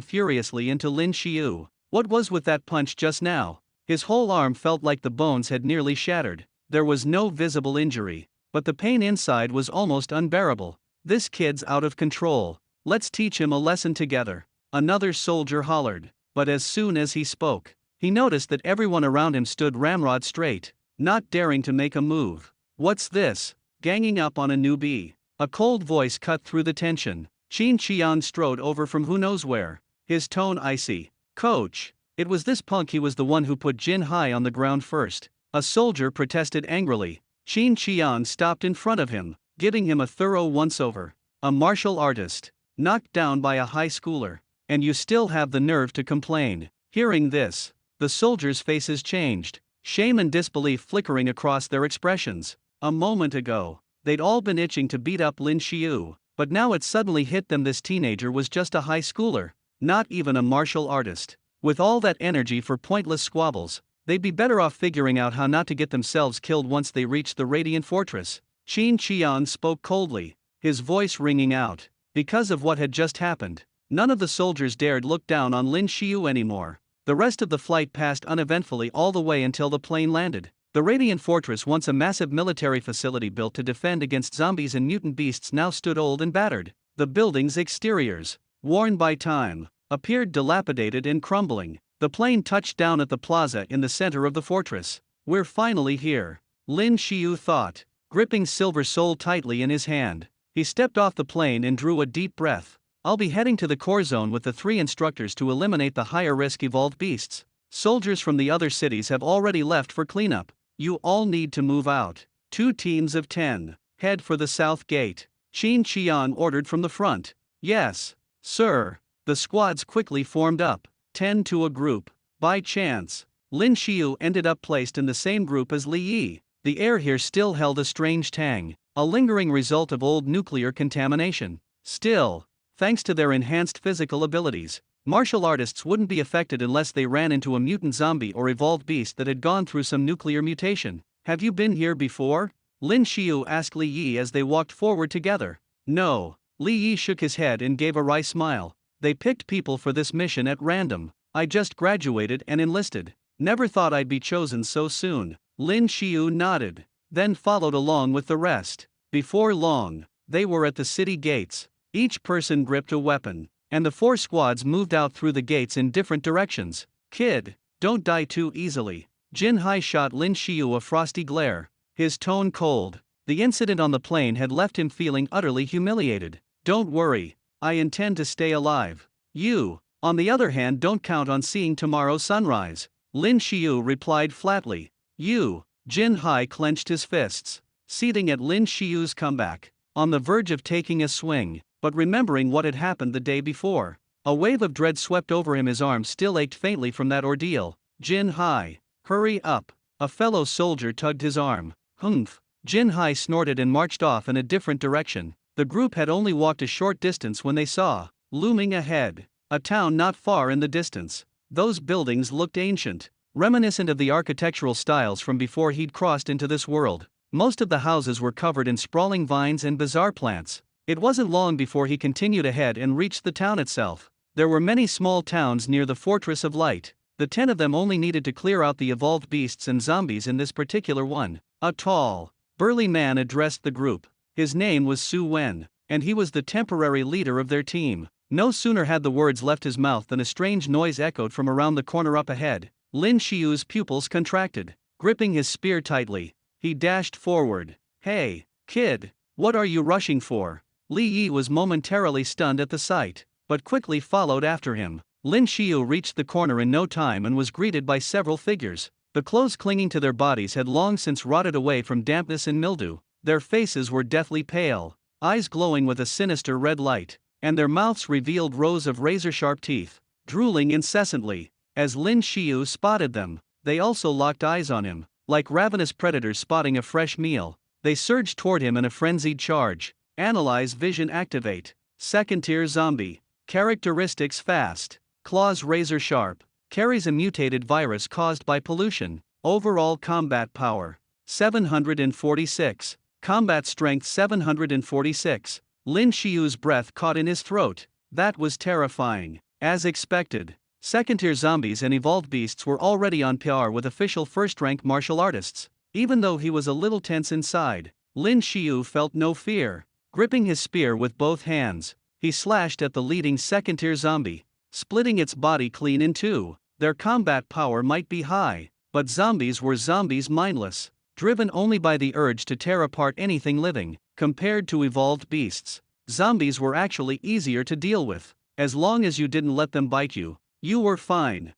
furiously into Lin Shio. What was with that punch just now? His whole arm felt like the bones had nearly shattered. There was no visible injury, but the pain inside was almost unbearable. This kid's out of control. Let's teach him a lesson together, another soldier hollered. But as soon as he spoke, he noticed that everyone around him stood ramrod straight, not daring to make a move. What's this? Ganging up on a newbie. A cold voice cut through the tension. Qin Qian strode over from who knows where, his tone icy. Coach, it was this punk. He was the one who put Jin Hai on the ground first. A soldier protested angrily. Qin Qian stopped in front of him, giving him a thorough once-over. A martial artist, knocked down by a high schooler, and you still have the nerve to complain. Hearing this, the soldiers' faces changed, shame and disbelief flickering across their expressions. A moment ago, they'd all been itching to beat up Lin Shio, but now it suddenly hit them this teenager was just a high schooler, not even a martial artist. With all that energy for pointless squabbles, they'd be better off figuring out how not to get themselves killed once they reached the Radiant Fortress. Qin Qian spoke coldly, his voice ringing out. Because of what had just happened, none of the soldiers dared look down on Lin Shio anymore. The rest of the flight passed uneventfully all the way until the plane landed. The Radiant Fortress, once a massive military facility built to defend against zombies and mutant beasts, now stood old and battered. The building's exteriors, worn by time, appeared dilapidated and crumbling. The plane touched down at the plaza in the center of the fortress. "We're finally here," Lin Shio thought, gripping Silver Soul tightly in his hand. He stepped off the plane and drew a deep breath. "I'll be heading to the core zone with the 3 instructors to eliminate the higher-risk evolved beasts. Soldiers from the other cities have already left for cleanup. You all need to move out. 2 teams of 10. Head for the south gate," Qin Qian ordered from the front. "Yes, sir." The squads quickly formed up, 10 to a group. By chance, Lin Shio ended up placed in the same group as Li Yi. The air here still held a strange tang, a lingering result of old nuclear contamination. Still, thanks to their enhanced physical abilities, martial artists wouldn't be affected unless they ran into a mutant zombie or evolved beast that had gone through some nuclear mutation. "Have you been here before?" Lin Shio asked Li Yi as they walked forward together. "No." Li Yi shook his head and gave a wry smile. "They picked people for this mission at random. I just graduated and enlisted. Never thought I'd be chosen so soon." Lin Shio nodded, then followed along with the rest. Before long, they were at the city gates. Each person gripped a weapon, and the 4 squads moved out through the gates in different directions. "Kid, don't die too easily." Jin Hai shot Lin Shio a frosty glare, his tone cold. The incident on the plane had left him feeling utterly humiliated. "Don't worry, I intend to stay alive. You, on the other hand, don't count on seeing tomorrow's sunrise," Lin Shio replied flatly. "You." Jin Hai clenched his fists, seething at Lin Shio's comeback, on the verge of taking a swing, but remembering what had happened the day before. A wave of dread swept over him. His arms still ached faintly from that ordeal. "Jin Hai, hurry up." A fellow soldier tugged his arm. "Humph." Jin Hai snorted and marched off in a different direction. The group had only walked a short distance when they saw, looming ahead, a town not far in the distance. Those buildings looked ancient, reminiscent of the architectural styles from before he'd crossed into this world. Most of the houses were covered in sprawling vines and bizarre plants. It wasn't long before he continued ahead and reached the town itself. There were many small towns near the Fortress of Light. The 10 of them only needed to clear out the evolved beasts and zombies in this particular one. A tall, burly man addressed the group. His name was Su Wen, and he was the temporary leader of their team. No sooner had the words left his mouth than a strange noise echoed from around the corner up ahead. Lin Shio's pupils contracted. Gripping his spear tightly, he dashed forward. "Hey, kid, what are you rushing for?" Li Yi was momentarily stunned at the sight, but quickly followed after him. Lin Shio reached the corner in no time and was greeted by several figures. The clothes clinging to their bodies had long since rotted away from dampness and mildew. Their faces were deathly pale, eyes glowing with a sinister red light, and their mouths revealed rows of razor-sharp teeth, drooling incessantly. As Lin Shio spotted them, they also locked eyes on him. Like ravenous predators spotting a fresh meal, they surged toward him in a frenzied charge. Analyze vision activate. Second-tier zombie. Characteristics fast. Claws razor-sharp. Carries a mutated virus caused by pollution. Overall combat power 746. Combat strength 746. Lin Shio's breath caught in his throat. That was terrifying. As expected, second-tier zombies and evolved beasts were already on par with official first-rank martial artists. Even though he was a little tense inside, Lin Shio felt no fear. Gripping his spear with both hands, he slashed at the leading second-tier zombie, splitting its body clean in two. Their combat power might be high, but zombies were zombies, mindless, driven only by the urge to tear apart anything living. Compared to evolved beasts, zombies were actually easier to deal with. As long as you didn't let them bite you, you were fine.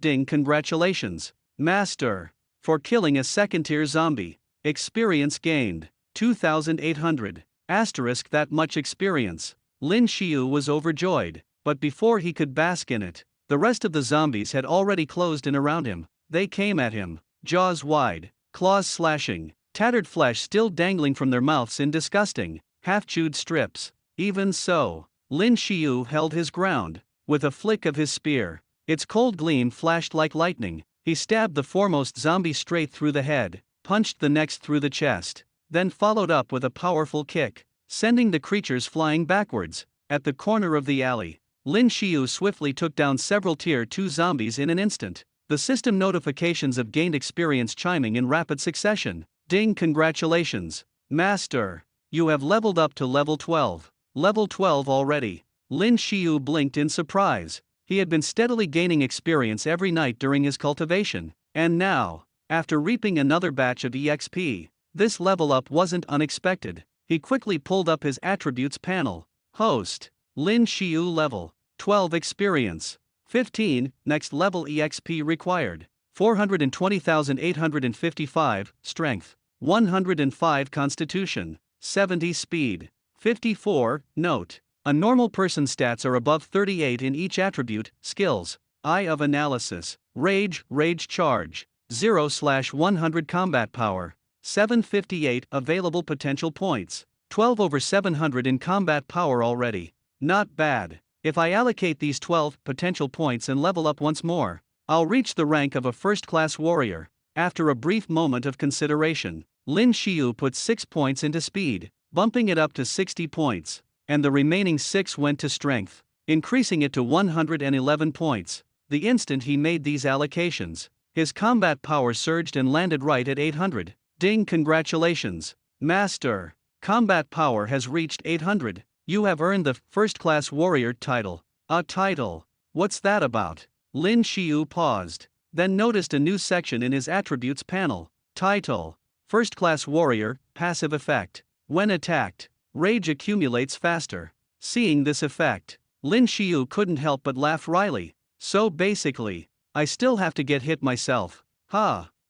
Ding, congratulations, Master, for killing a second-tier zombie. Experience gained, 2,800. That much experience. Lin Shio was overjoyed, but before he could bask in it, the rest of the zombies had already closed in around him. They came at him, jaws wide, claws slashing, tattered flesh still dangling from their mouths in disgusting, half-chewed strips. Even so, Lin Shio held his ground. With a flick of his spear, Its cold gleam flashed like lightning. He stabbed the foremost zombie straight through the head, punched the next through the chest, then followed up with a powerful kick, sending the creatures flying backwards. At the corner of the alley, Lin Shio swiftly took down several Tier 2 zombies in an instant. The system notifications of gained experience chiming in rapid succession. Ding, congratulations, Master! You have leveled up to level 12. Level 12 already. Lin Shio blinked in surprise. He had been steadily gaining experience every night during his cultivation, and now, after reaping another batch of EXP, this level up wasn't unexpected. He quickly pulled up his attributes panel. Host, Lin Shio level 12 experience, 15, next level EXP required, 420,855, strength, 105 constitution, 70 speed, 54, note. A normal person's stats are above 38 in each attribute. Skills, Eye of Analysis, Rage Charge, 0/100 combat power, 758 available potential points, 12 over 700 in combat power already. Not bad. If I allocate these 12 potential points and level up once more, I'll reach the rank of a first-class warrior. After a brief moment of consideration, Lin Shio put 6 points into speed, bumping it up to 60 points, and the remaining 6 went to strength, increasing it to 111 points. The instant he made these allocations, his combat power surged and landed right at 800. Ding, congratulations, Master! Combat power has reached 800. You have earned the First-Class Warrior title. A title? What's that about? Lin Shio paused, then noticed a new section in his attributes panel. Title: First-Class Warrior, passive effect. When attacked, rage accumulates faster. Seeing this effect, Lin Shio couldn't help but laugh wryly. So basically, I still have to get hit myself.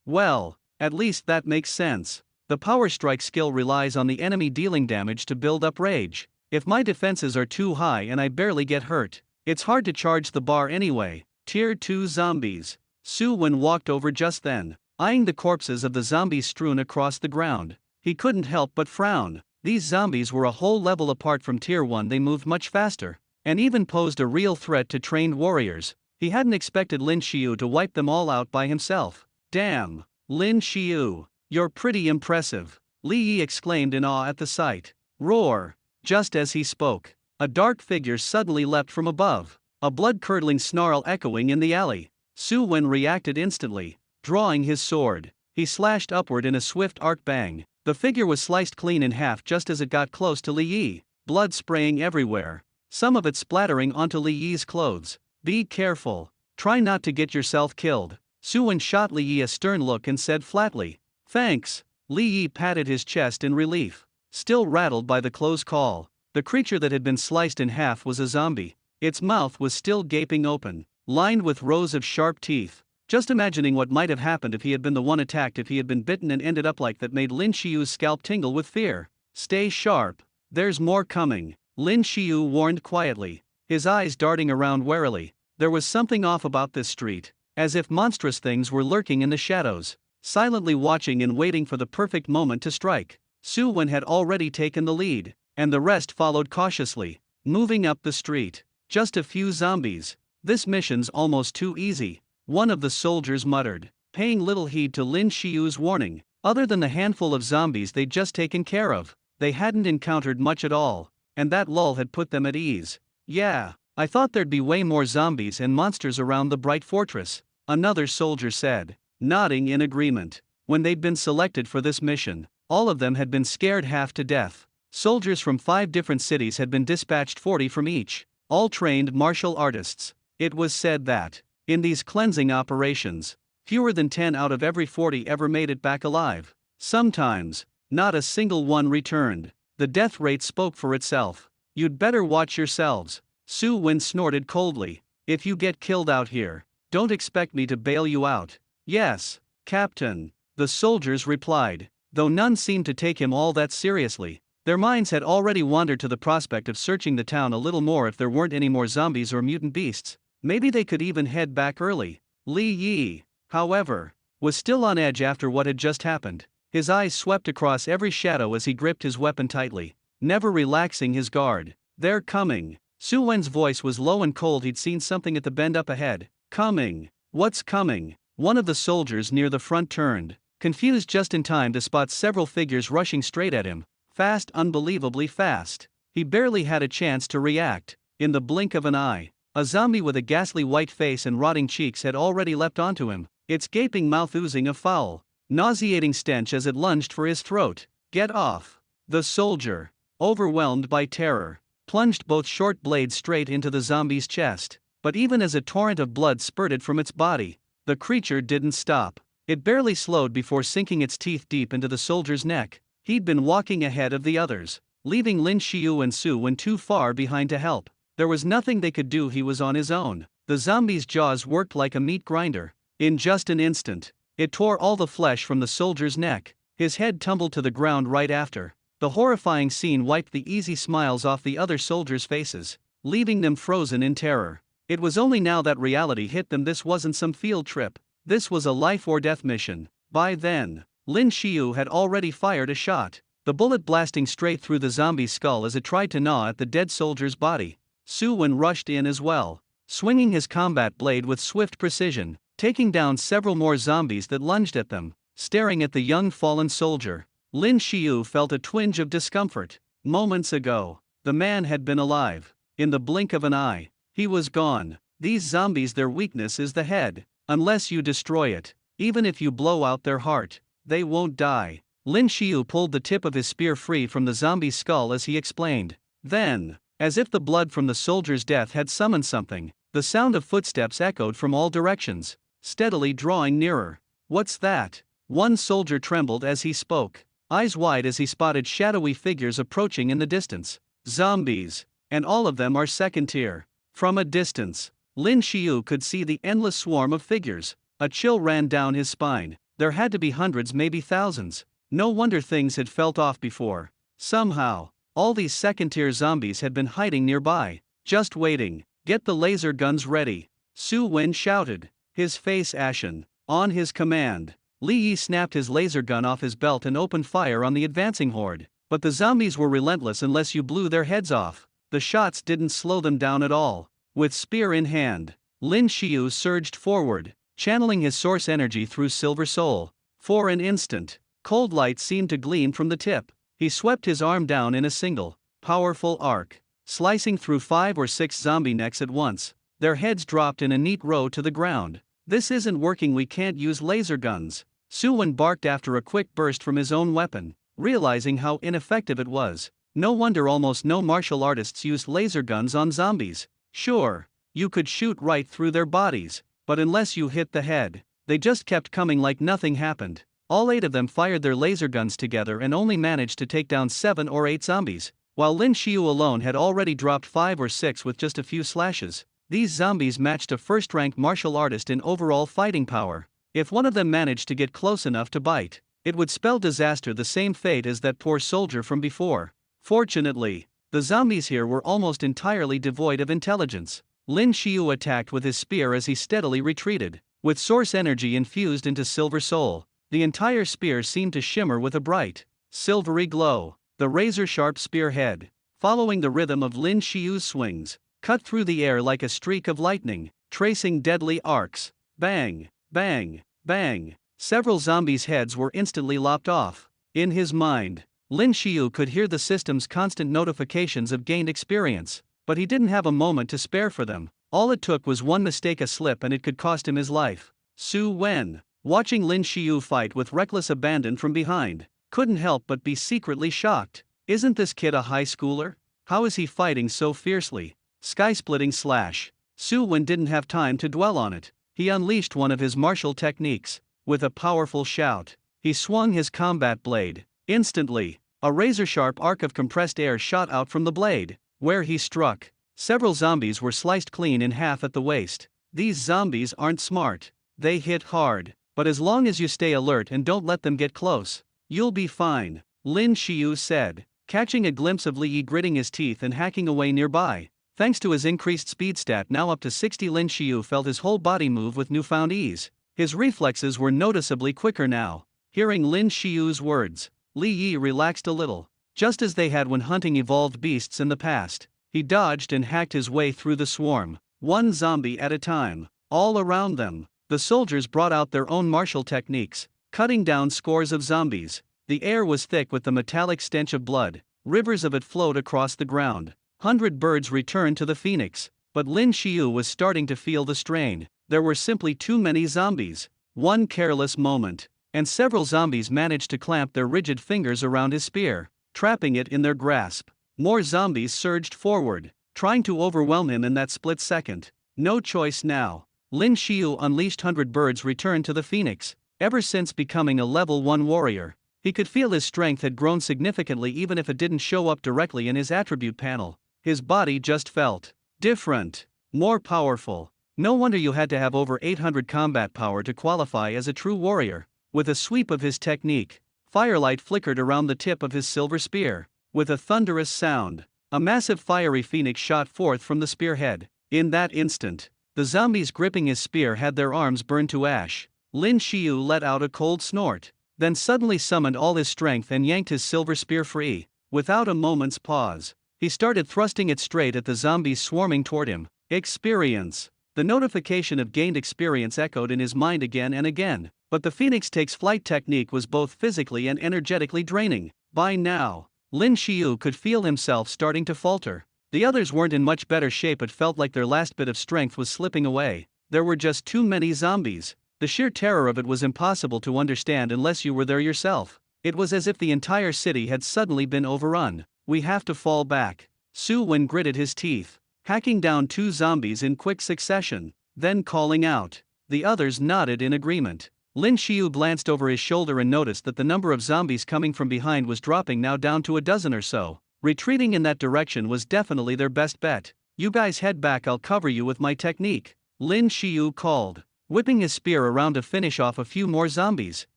Well, at least that makes sense. The Power Strike skill relies on the enemy dealing damage to build up rage. If my defenses are too high and I barely get hurt, it's hard to charge the bar anyway. Tier 2 zombies. Su Wen walked over just then, eyeing the corpses of the zombies strewn across the ground. He couldn't help but frown. These zombies were a whole level apart from Tier 1. They moved much faster, and even posed a real threat to trained warriors. He hadn't expected Lin Shio to wipe them all out by himself. Damn, Lin Shio, you're pretty impressive, Li Yi exclaimed in awe at the sight. Roar! Just as he spoke, a dark figure suddenly leapt from above, a blood-curdling snarl echoing in the alley. Su Wen reacted instantly. Drawing his sword, he slashed upward in a swift arc bang. The figure was sliced clean in half just as it got close to Li Yi, blood spraying everywhere, some of it splattering onto Li Yi's clothes. Be careful, try not to get yourself killed. Su Wen shot Li Yi a stern look and said flatly, "Thanks." Li Yi patted his chest in relief, still rattled by the close call. The creature that had been sliced in half was a zombie. Its mouth was still gaping open, lined with rows of sharp teeth. Just imagining what might have happened if he had been the one attacked, if he had been bitten and ended up like that, made Lin Shio's scalp tingle with fear. Stay sharp, there's more coming, Lin Shio warned quietly, his eyes darting around warily. There was something off about this street, as if monstrous things were lurking in the shadows, silently watching and waiting for the perfect moment to strike. Su Wen had already taken the lead, and the rest followed cautiously, moving up the street. Just a few zombies. This mission's almost too easy, one of the soldiers muttered, paying little heed to Lin Shio's warning. Other than the handful of zombies they'd just taken care of, they hadn't encountered much at all, and that lull had put them at ease. Yeah, I thought there'd be way more zombies and monsters around the bright fortress, another soldier said, nodding in agreement. When they'd been selected for this mission, all of them had been scared half to death. Soldiers from 5 different cities had been dispatched, 40 from each, all trained martial artists. It was said that, in these cleansing operations, fewer than 10 out of every 40 ever made it back alive. Sometimes, not a single one returned. The death rate spoke for itself. You'd better watch yourselves, Su Wen snorted coldly. If you get killed out here, don't expect me to bail you out. Yes, Captain, the soldiers replied, though none seemed to take him all that seriously. Their minds had already wandered to the prospect of searching the town a little more if there weren't any more zombies or mutant beasts. Maybe they could even head back early. Li Yi, however, was still on edge after what had just happened. His eyes swept across every shadow as he gripped his weapon tightly, never relaxing his guard. They're coming. Su Wen's voice was low and cold. He'd seen something at the bend up ahead, Coming. What's coming? One of the soldiers near the front turned, confused just in time to spot several figures rushing straight at him, fast, unbelievably fast. He barely had a chance to react. In the blink of an eye, a zombie with a ghastly white face and rotting cheeks had already leapt onto him, its gaping mouth oozing a foul, nauseating stench as it lunged for his throat. Get off! The soldier, overwhelmed by terror, plunged both short blades straight into the zombie's chest. But even as a torrent of blood spurted from its body, the creature didn't stop. It barely slowed before sinking its teeth deep into the soldier's neck. He'd been walking ahead of the others, leaving Lin Shio and Su Wen too far behind to help. There was nothing they could do, he was on his own. The zombie's jaws worked like a meat grinder. In just an instant, it tore all the flesh from the soldier's neck. His head tumbled to the ground right after. The horrifying scene wiped the easy smiles off the other soldiers' faces, leaving them frozen in terror. It was only now that reality hit them. This wasn't some field trip. This was a life-or-death mission. By then, Lin Shio had already fired a shot, the bullet blasting straight through the zombie's skull as it tried to gnaw at the dead soldier's body. Su Wen rushed in as well, swinging his combat blade with swift precision, taking down several more zombies that lunged at them. Staring at the young fallen soldier, Lin Shio felt a twinge of discomfort. Moments ago, the man had been alive. In the blink of an eye, he was gone. These zombies, their weakness is the head. Unless you destroy it, even if you blow out their heart, they won't die. Lin Shio pulled the tip of his spear free from the zombie's skull as he explained. Then, as if the blood from the soldier's death had summoned something, the sound of footsteps echoed from all directions, steadily drawing nearer. What's that? One soldier trembled as he spoke, eyes wide as he spotted shadowy figures approaching in the distance. Zombies, and all of them are second tier. From a distance, Lin Shio could see the endless swarm of figures. A chill ran down his spine. There had to be hundreds, maybe thousands. No wonder things had felt off before. Somehow, all these second-tier zombies had been hiding nearby, just waiting. Get the laser guns ready, Su Wen shouted, his face ashen. On his command, Li Yi snapped his laser gun off his belt and opened fire on the advancing horde. But the zombies were relentless unless you blew their heads off. The shots didn't slow them down at all. With spear in hand, Lin Shio surged forward, channeling his source energy through Silver Soul. For an instant, cold light seemed to gleam from the tip. He swept his arm down in a single, powerful arc, slicing through 5 or 6 zombie necks at once. Their heads dropped in a neat row to the ground. This isn't working, we can't use laser guns. Su Wen barked after a quick burst from his own weapon, realizing how ineffective it was. No wonder almost no martial artists used laser guns on zombies. Sure, you could shoot right through their bodies, but unless you hit the head, they just kept coming like nothing happened. All 8 of them fired their laser guns together and only managed to take down 7 or 8 zombies, while Lin Shio alone had already dropped 5 or 6 with just a few slashes. These zombies matched a first-ranked martial artist in overall fighting power. If one of them managed to get close enough to bite, it would spell disaster, the same fate as that poor soldier from before. Fortunately, the zombies here were almost entirely devoid of intelligence. Lin Shio attacked with his spear as he steadily retreated. With source energy infused into Silver Soul, the entire spear seemed to shimmer with a bright, silvery glow. The razor-sharp spearhead, following the rhythm of Lin Shio's swings, cut through the air like a streak of lightning, tracing deadly arcs. Bang, bang, bang. Several zombies' heads were instantly lopped off. In his mind, Lin Shio could hear the system's constant notifications of gained experience, but he didn't have a moment to spare for them. All it took was one mistake, a slip, and it could cost him his life. Su Wen, watching Lin Shio fight with reckless abandon from behind, couldn't help but be secretly shocked. Isn't this kid a high schooler? How is he fighting so fiercely? Sky-splitting slash. Su Wen didn't have time to dwell on it. He unleashed one of his martial techniques. With a powerful shout, he swung his combat blade. Instantly, a razor-sharp arc of compressed air shot out from the blade. Where he struck, several zombies were sliced clean in half at the waist. These zombies aren't smart. They hit hard, but as long as you stay alert and don't let them get close, you'll be fine, Lin Shio said, catching a glimpse of Li Yi gritting his teeth and hacking away nearby. Thanks to his increased speed stat now up to 60, Lin Shio felt his whole body move with newfound ease. His reflexes were noticeably quicker now. Hearing Lin Shio's words, Li Yi relaxed a little. Just as they had when hunting evolved beasts in the past, he dodged and hacked his way through the swarm, one zombie at a time. all around them. The soldiers brought out their own martial techniques, cutting down scores of zombies. The air was thick with the metallic stench of blood. Rivers of it flowed across the ground. 100 birds returned to the phoenix. But Lin Shio was starting to feel the strain. There were simply too many zombies. One careless moment, and several zombies managed to clamp their rigid fingers around his spear, trapping it in their grasp. More zombies surged forward, trying to overwhelm him in that split second. No choice now. Lin Shio unleashed 100 birds returned to the phoenix. Ever since becoming a level 1 warrior, he could feel his strength had grown significantly even if it didn't show up directly in his attribute panel. His body just felt different, more powerful. No wonder you had to have over 800 combat power to qualify as a true warrior. With a sweep of his technique, firelight flickered around the tip of his silver spear. With a thunderous sound, a massive fiery phoenix shot forth from the spearhead. In that instant, the zombies gripping his spear had their arms burned to ash. Lin Shio let out a cold snort, then suddenly summoned all his strength and yanked his silver spear free. Without a moment's pause, he started thrusting it straight at the zombies swarming toward him. Experience. The notification of gained experience echoed in his mind again and again, but the Phoenix Takes Flight technique was both physically and energetically draining. By now, Lin Shio could feel himself starting to falter. The others weren't in much better shape. It felt like their last bit of strength was slipping away. There were just too many zombies. The sheer terror of it was impossible to understand unless you were there yourself. It was as if the entire city had suddenly been overrun. We have to fall back. Su Wen gritted his teeth, hacking down 2 zombies in quick succession, then calling out. The others nodded in agreement. Lin Shio glanced over his shoulder and noticed that the number of zombies coming from behind was dropping now down to a dozen or so. Retreating in that direction was definitely their best bet. You guys head back, I'll cover you with my technique, Lin Shio called, whipping his spear around to finish off a few more zombies.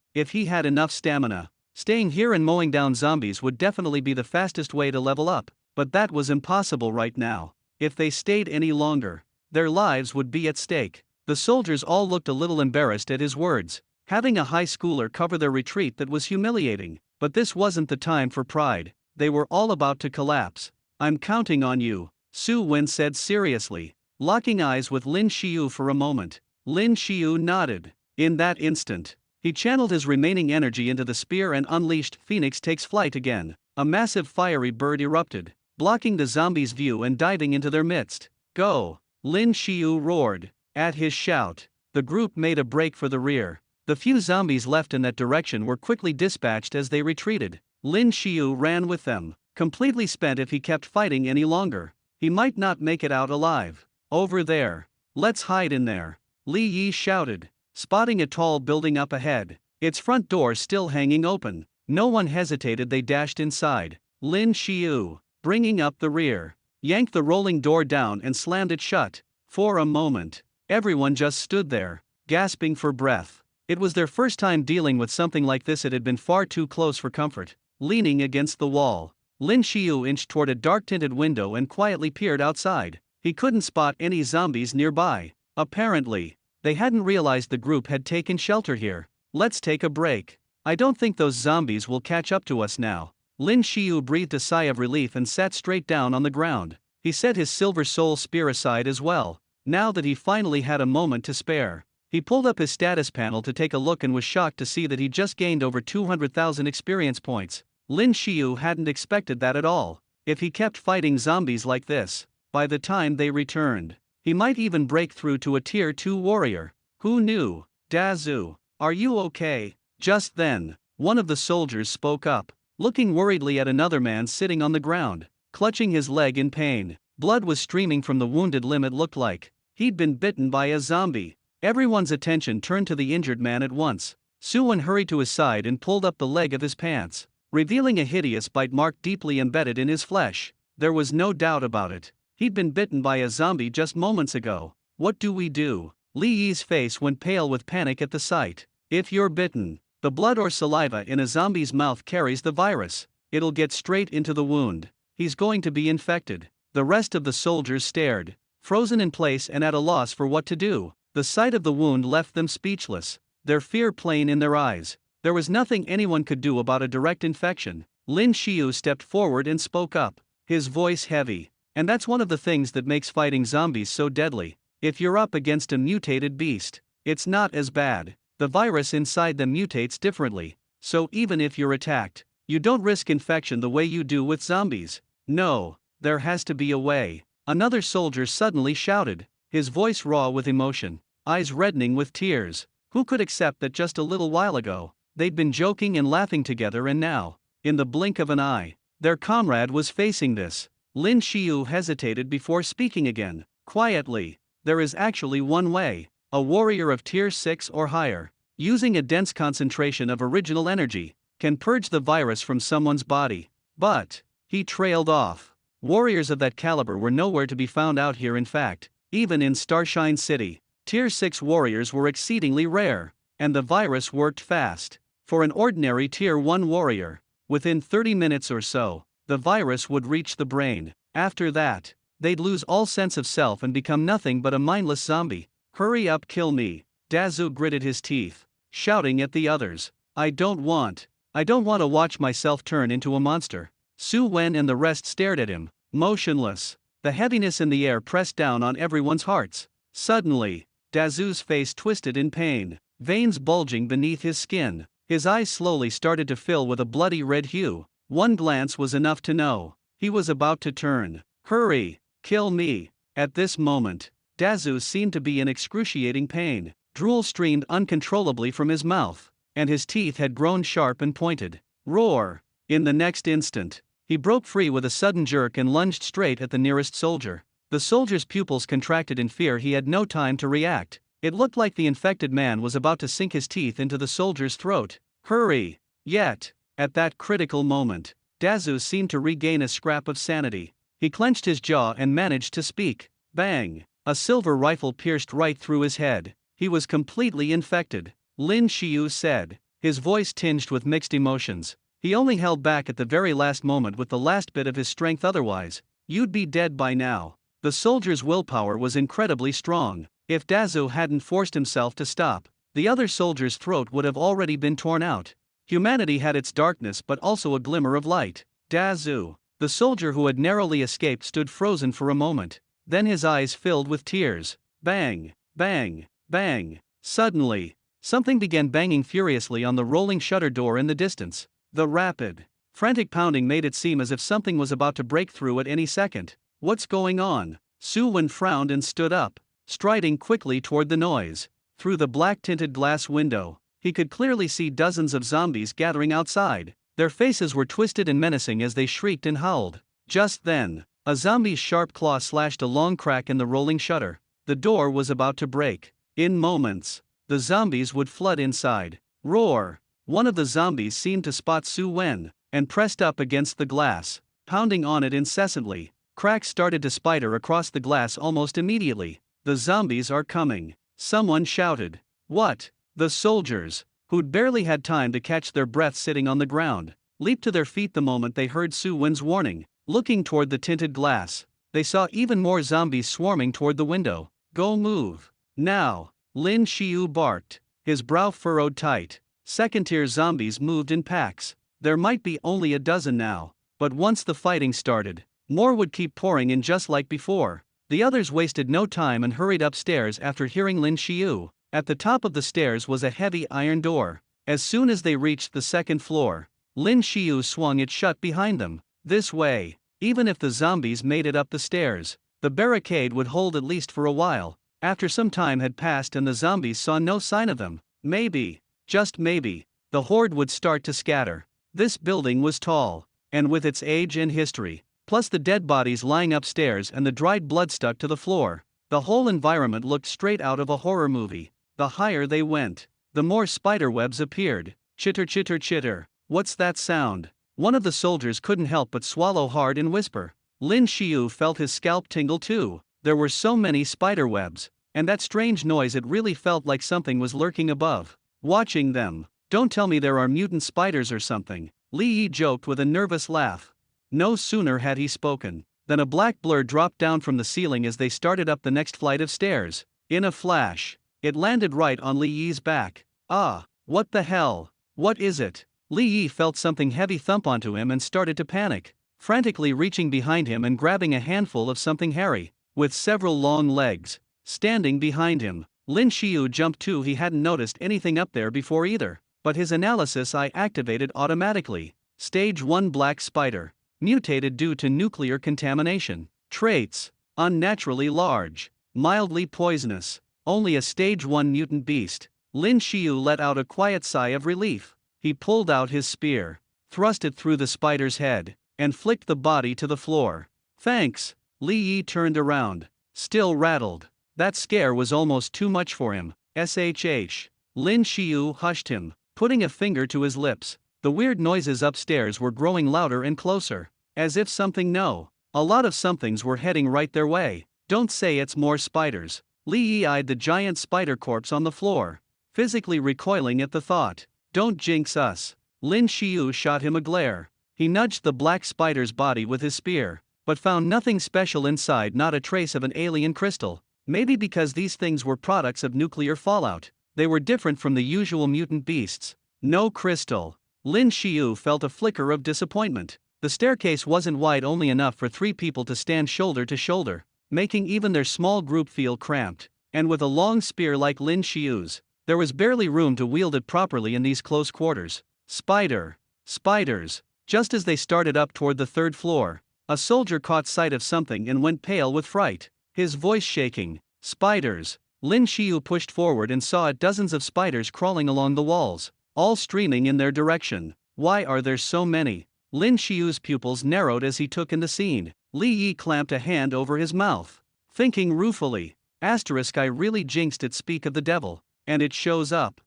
If he had enough stamina, staying here and mowing down zombies would definitely be the fastest way to level up, but that was impossible right now. If they stayed any longer, their lives would be at stake. The soldiers all looked a little embarrassed at his words. Having a high schooler cover their retreat, that was humiliating, but this wasn't the time for pride. They were all about to collapse. I'm counting on you, Su Wen said seriously, locking eyes with Lin Shio for a moment. Lin Shio nodded. In that instant, he channeled his remaining energy into the spear and unleashed Phoenix Takes Flight again. A massive fiery bird erupted, blocking the zombies' view and diving into their midst. Go! Lin Shio roared. At his shout, the group made a break for the rear. The few zombies left in that direction were quickly dispatched as they retreated. Lin Shio ran with them, completely spent. If he kept fighting any longer, he might not make it out alive. Over there. Let's hide in there, Li Yi shouted, spotting a tall building up ahead, its front door still hanging open. No one hesitated, they dashed inside. Lin Shio, bringing up the rear, yanked the rolling door down and slammed it shut. For a moment, everyone just stood there, gasping for breath. It was their first time dealing with something like this. It had been far too close for comfort. Leaning against the wall, Lin Shio inched toward a dark-tinted window and quietly peered outside. He couldn't spot any zombies nearby. Apparently, they hadn't realized the group had taken shelter here. Let's take a break. I don't think those zombies will catch up to us now. Lin Shio breathed a sigh of relief and sat straight down on the ground. He set his silver soul spear aside as well. Now that he finally had a moment to spare, he pulled up his status panel to take a look and was shocked to see that he just gained over 200,000 experience points. Lin Shio hadn't expected that at all. If he kept fighting zombies like this, by the time they returned, he might even break through to a tier 2 warrior. Who knew? Dazu, are you okay? Just then, one of the soldiers spoke up, looking worriedly at another man sitting on the ground, clutching his leg in pain. Blood was streaming from the wounded limb. It looked like he'd been bitten by a zombie. Everyone's attention turned to the injured man at once. Su Wen hurried to his side and pulled up the leg of his pants, revealing a hideous bite mark deeply embedded in his flesh. There was no doubt about it. He'd been bitten by a zombie just moments ago. What do we do? Li Yi's face went pale with panic at the sight. If you're bitten, the blood or saliva in a zombie's mouth carries the virus. It'll get straight into the wound. He's going to be infected. The rest of the soldiers stared, frozen in place and at a loss for what to do. The sight of the wound left them speechless, their fear plain in their eyes. There was nothing anyone could do about a direct infection. Lin Shio stepped forward and spoke up, his voice heavy. And that's one of the things that makes fighting zombies so deadly. If you're up against a mutated beast, it's not as bad. The virus inside them mutates differently, so even if you're attacked, you don't risk infection the way you do with zombies. No, there has to be a way. Another soldier suddenly shouted, his voice raw with emotion, eyes reddening with tears. Who could accept that just a little while ago, they'd been joking and laughing together, and now, in the blink of an eye, their comrade was facing this? Lin Shio hesitated before speaking again, quietly. There is actually one way. A warrior of tier 6 or higher, using a dense concentration of original energy, can purge the virus from someone's body. But he trailed off. Warriors of that caliber were nowhere to be found out here. In fact, even in Starshine City, tier 6 warriors were exceedingly rare, and the virus worked fast. For an ordinary tier 1 warrior, within 30 minutes or so, the virus would reach the brain. After that, they'd lose all sense of self and become nothing but a mindless zombie. Hurry up, kill me. Dazu gritted his teeth, shouting at the others. I don't want to watch myself turn into a monster. Su Wen and the rest stared at him, motionless. The heaviness in the air pressed down on everyone's hearts. Suddenly, Dazu's face twisted in pain, veins bulging beneath his skin. His eyes slowly started to fill with a bloody red hue. One glance was enough to know he was about to turn. Hurry, kill me. At this moment, Dazu seemed to be in excruciating pain. Drool streamed uncontrollably from his mouth, and his teeth had grown sharp and pointed. Roar! In the next instant, he broke free with a sudden jerk and lunged straight at the nearest soldier. The soldier's pupils contracted in fear. He had no time to react. It looked like the infected man was about to sink his teeth into the soldier's throat. Hurry! Yet, at that critical moment, Dazu seemed to regain a scrap of sanity. He clenched his jaw and managed to speak. Bang! A silver rifle pierced right through his head. He was completely infected. Lin Shio said, his voice tinged with mixed emotions. He only held back at the very last moment with the last bit of his strength, otherwise, you'd be dead by now. The soldier's willpower was incredibly strong. If Dazu hadn't forced himself to stop, the other soldier's throat would have already been torn out. Humanity had its darkness but also a glimmer of light. Dazu, the soldier who had narrowly escaped, stood frozen for a moment. Then his eyes filled with tears. Bang! Bang! Bang! Suddenly, something began banging furiously on the rolling shutter door in the distance. The rapid, frantic pounding made it seem as if something was about to break through at any second. What's going on? Su Wen frowned and stood up, striding quickly toward the noise. Through the black-tinted glass window, he could clearly see dozens of zombies gathering outside. Their faces were twisted and menacing as they shrieked and howled. Just then, a zombie's sharp claw slashed a long crack in the rolling shutter. The door was about to break. In moments, the zombies would flood inside. Roar! One of the zombies seemed to spot Su Wen, and pressed up against the glass, pounding on it incessantly. Cracks started to spider across the glass almost immediately. The zombies are coming, someone shouted. What? The soldiers, who'd barely had time to catch their breath sitting on the ground, leaped to their feet the moment they heard Su Wen's warning. Looking toward the tinted glass, they saw even more zombies swarming toward the window. Go move! Now! Lin Shio barked, his brow furrowed tight. Second-tier zombies moved in packs. There might be only a dozen now, but once the fighting started, more would keep pouring in just like before. The others wasted no time and hurried upstairs after hearing Lin Shio. At the top of the stairs was a heavy iron door. As soon as they reached the second floor, Lin Shio swung it shut behind them. This way, even if the zombies made it up the stairs, the barricade would hold at least for a while. After some time had passed and the zombies saw no sign of them, maybe, just maybe, the horde would start to scatter. This building was tall, and with its age and history, plus the dead bodies lying upstairs and the dried blood stuck to the floor, the whole environment looked straight out of a horror movie. The higher they went, the more spiderwebs appeared. Chitter chitter chitter. What's that sound? One of the soldiers couldn't help but swallow hard and whisper. Lin Shio felt his scalp tingle too. There were so many spiderwebs, and that strange noise, it really felt like something was lurking above, watching them. Don't tell me there are mutant spiders or something, Li Yi joked with a nervous laugh. No sooner had he spoken, than a black blur dropped down from the ceiling as they started up the next flight of stairs. In a flash, it landed right on Li Yi's back. Ah, what the hell? What is it? Li Yi felt something heavy thump onto him and started to panic, frantically reaching behind him and grabbing a handful of something hairy, with several long legs. standing behind him. Lin Shio jumped too. He hadn't noticed anything up there before either, but his analysis eye activated automatically. Stage 1 black spider. Mutated due to nuclear contamination. Traits: unnaturally large, mildly poisonous, only a stage 1 mutant beast. Lin Shio let out a quiet sigh of relief. He pulled out his spear, thrust it through the spider's head, and flicked the body to the floor. Thanks. Li Yi turned around, still rattled. That scare was almost too much for him. SHH. Lin Shio hushed him, putting a finger to his lips. The weird noises upstairs were growing louder and closer, as if a lot of somethings were heading right their way. Don't say it's more spiders. Li Yi eyed the giant spider corpse on the floor, physically recoiling at the thought. Don't jinx us. Lin Shio shot him a glare. He nudged the black spider's body with his spear, but found nothing special inside, not a trace of an alien crystal. Maybe because these things were products of nuclear fallout, they were different from the usual mutant beasts. No crystal. Lin Shio felt a flicker of disappointment. The staircase wasn't wide only enough for 3 people to stand shoulder to shoulder, making even their small group feel cramped. And with a long spear like Lin Shio's, there was barely room to wield it properly in these close quarters. Spiders. Just as they started up toward the 3rd floor, a soldier caught sight of something and went pale with fright, his voice shaking. Spiders. Lin Shio pushed forward and saw dozens of spiders crawling along the walls, all streaming in their direction. Why are there so many? Lin Shio's pupils narrowed as he took in the scene. Li Yi clamped a hand over his mouth, thinking ruefully. I really jinxed it. Speak of the devil, and it shows up.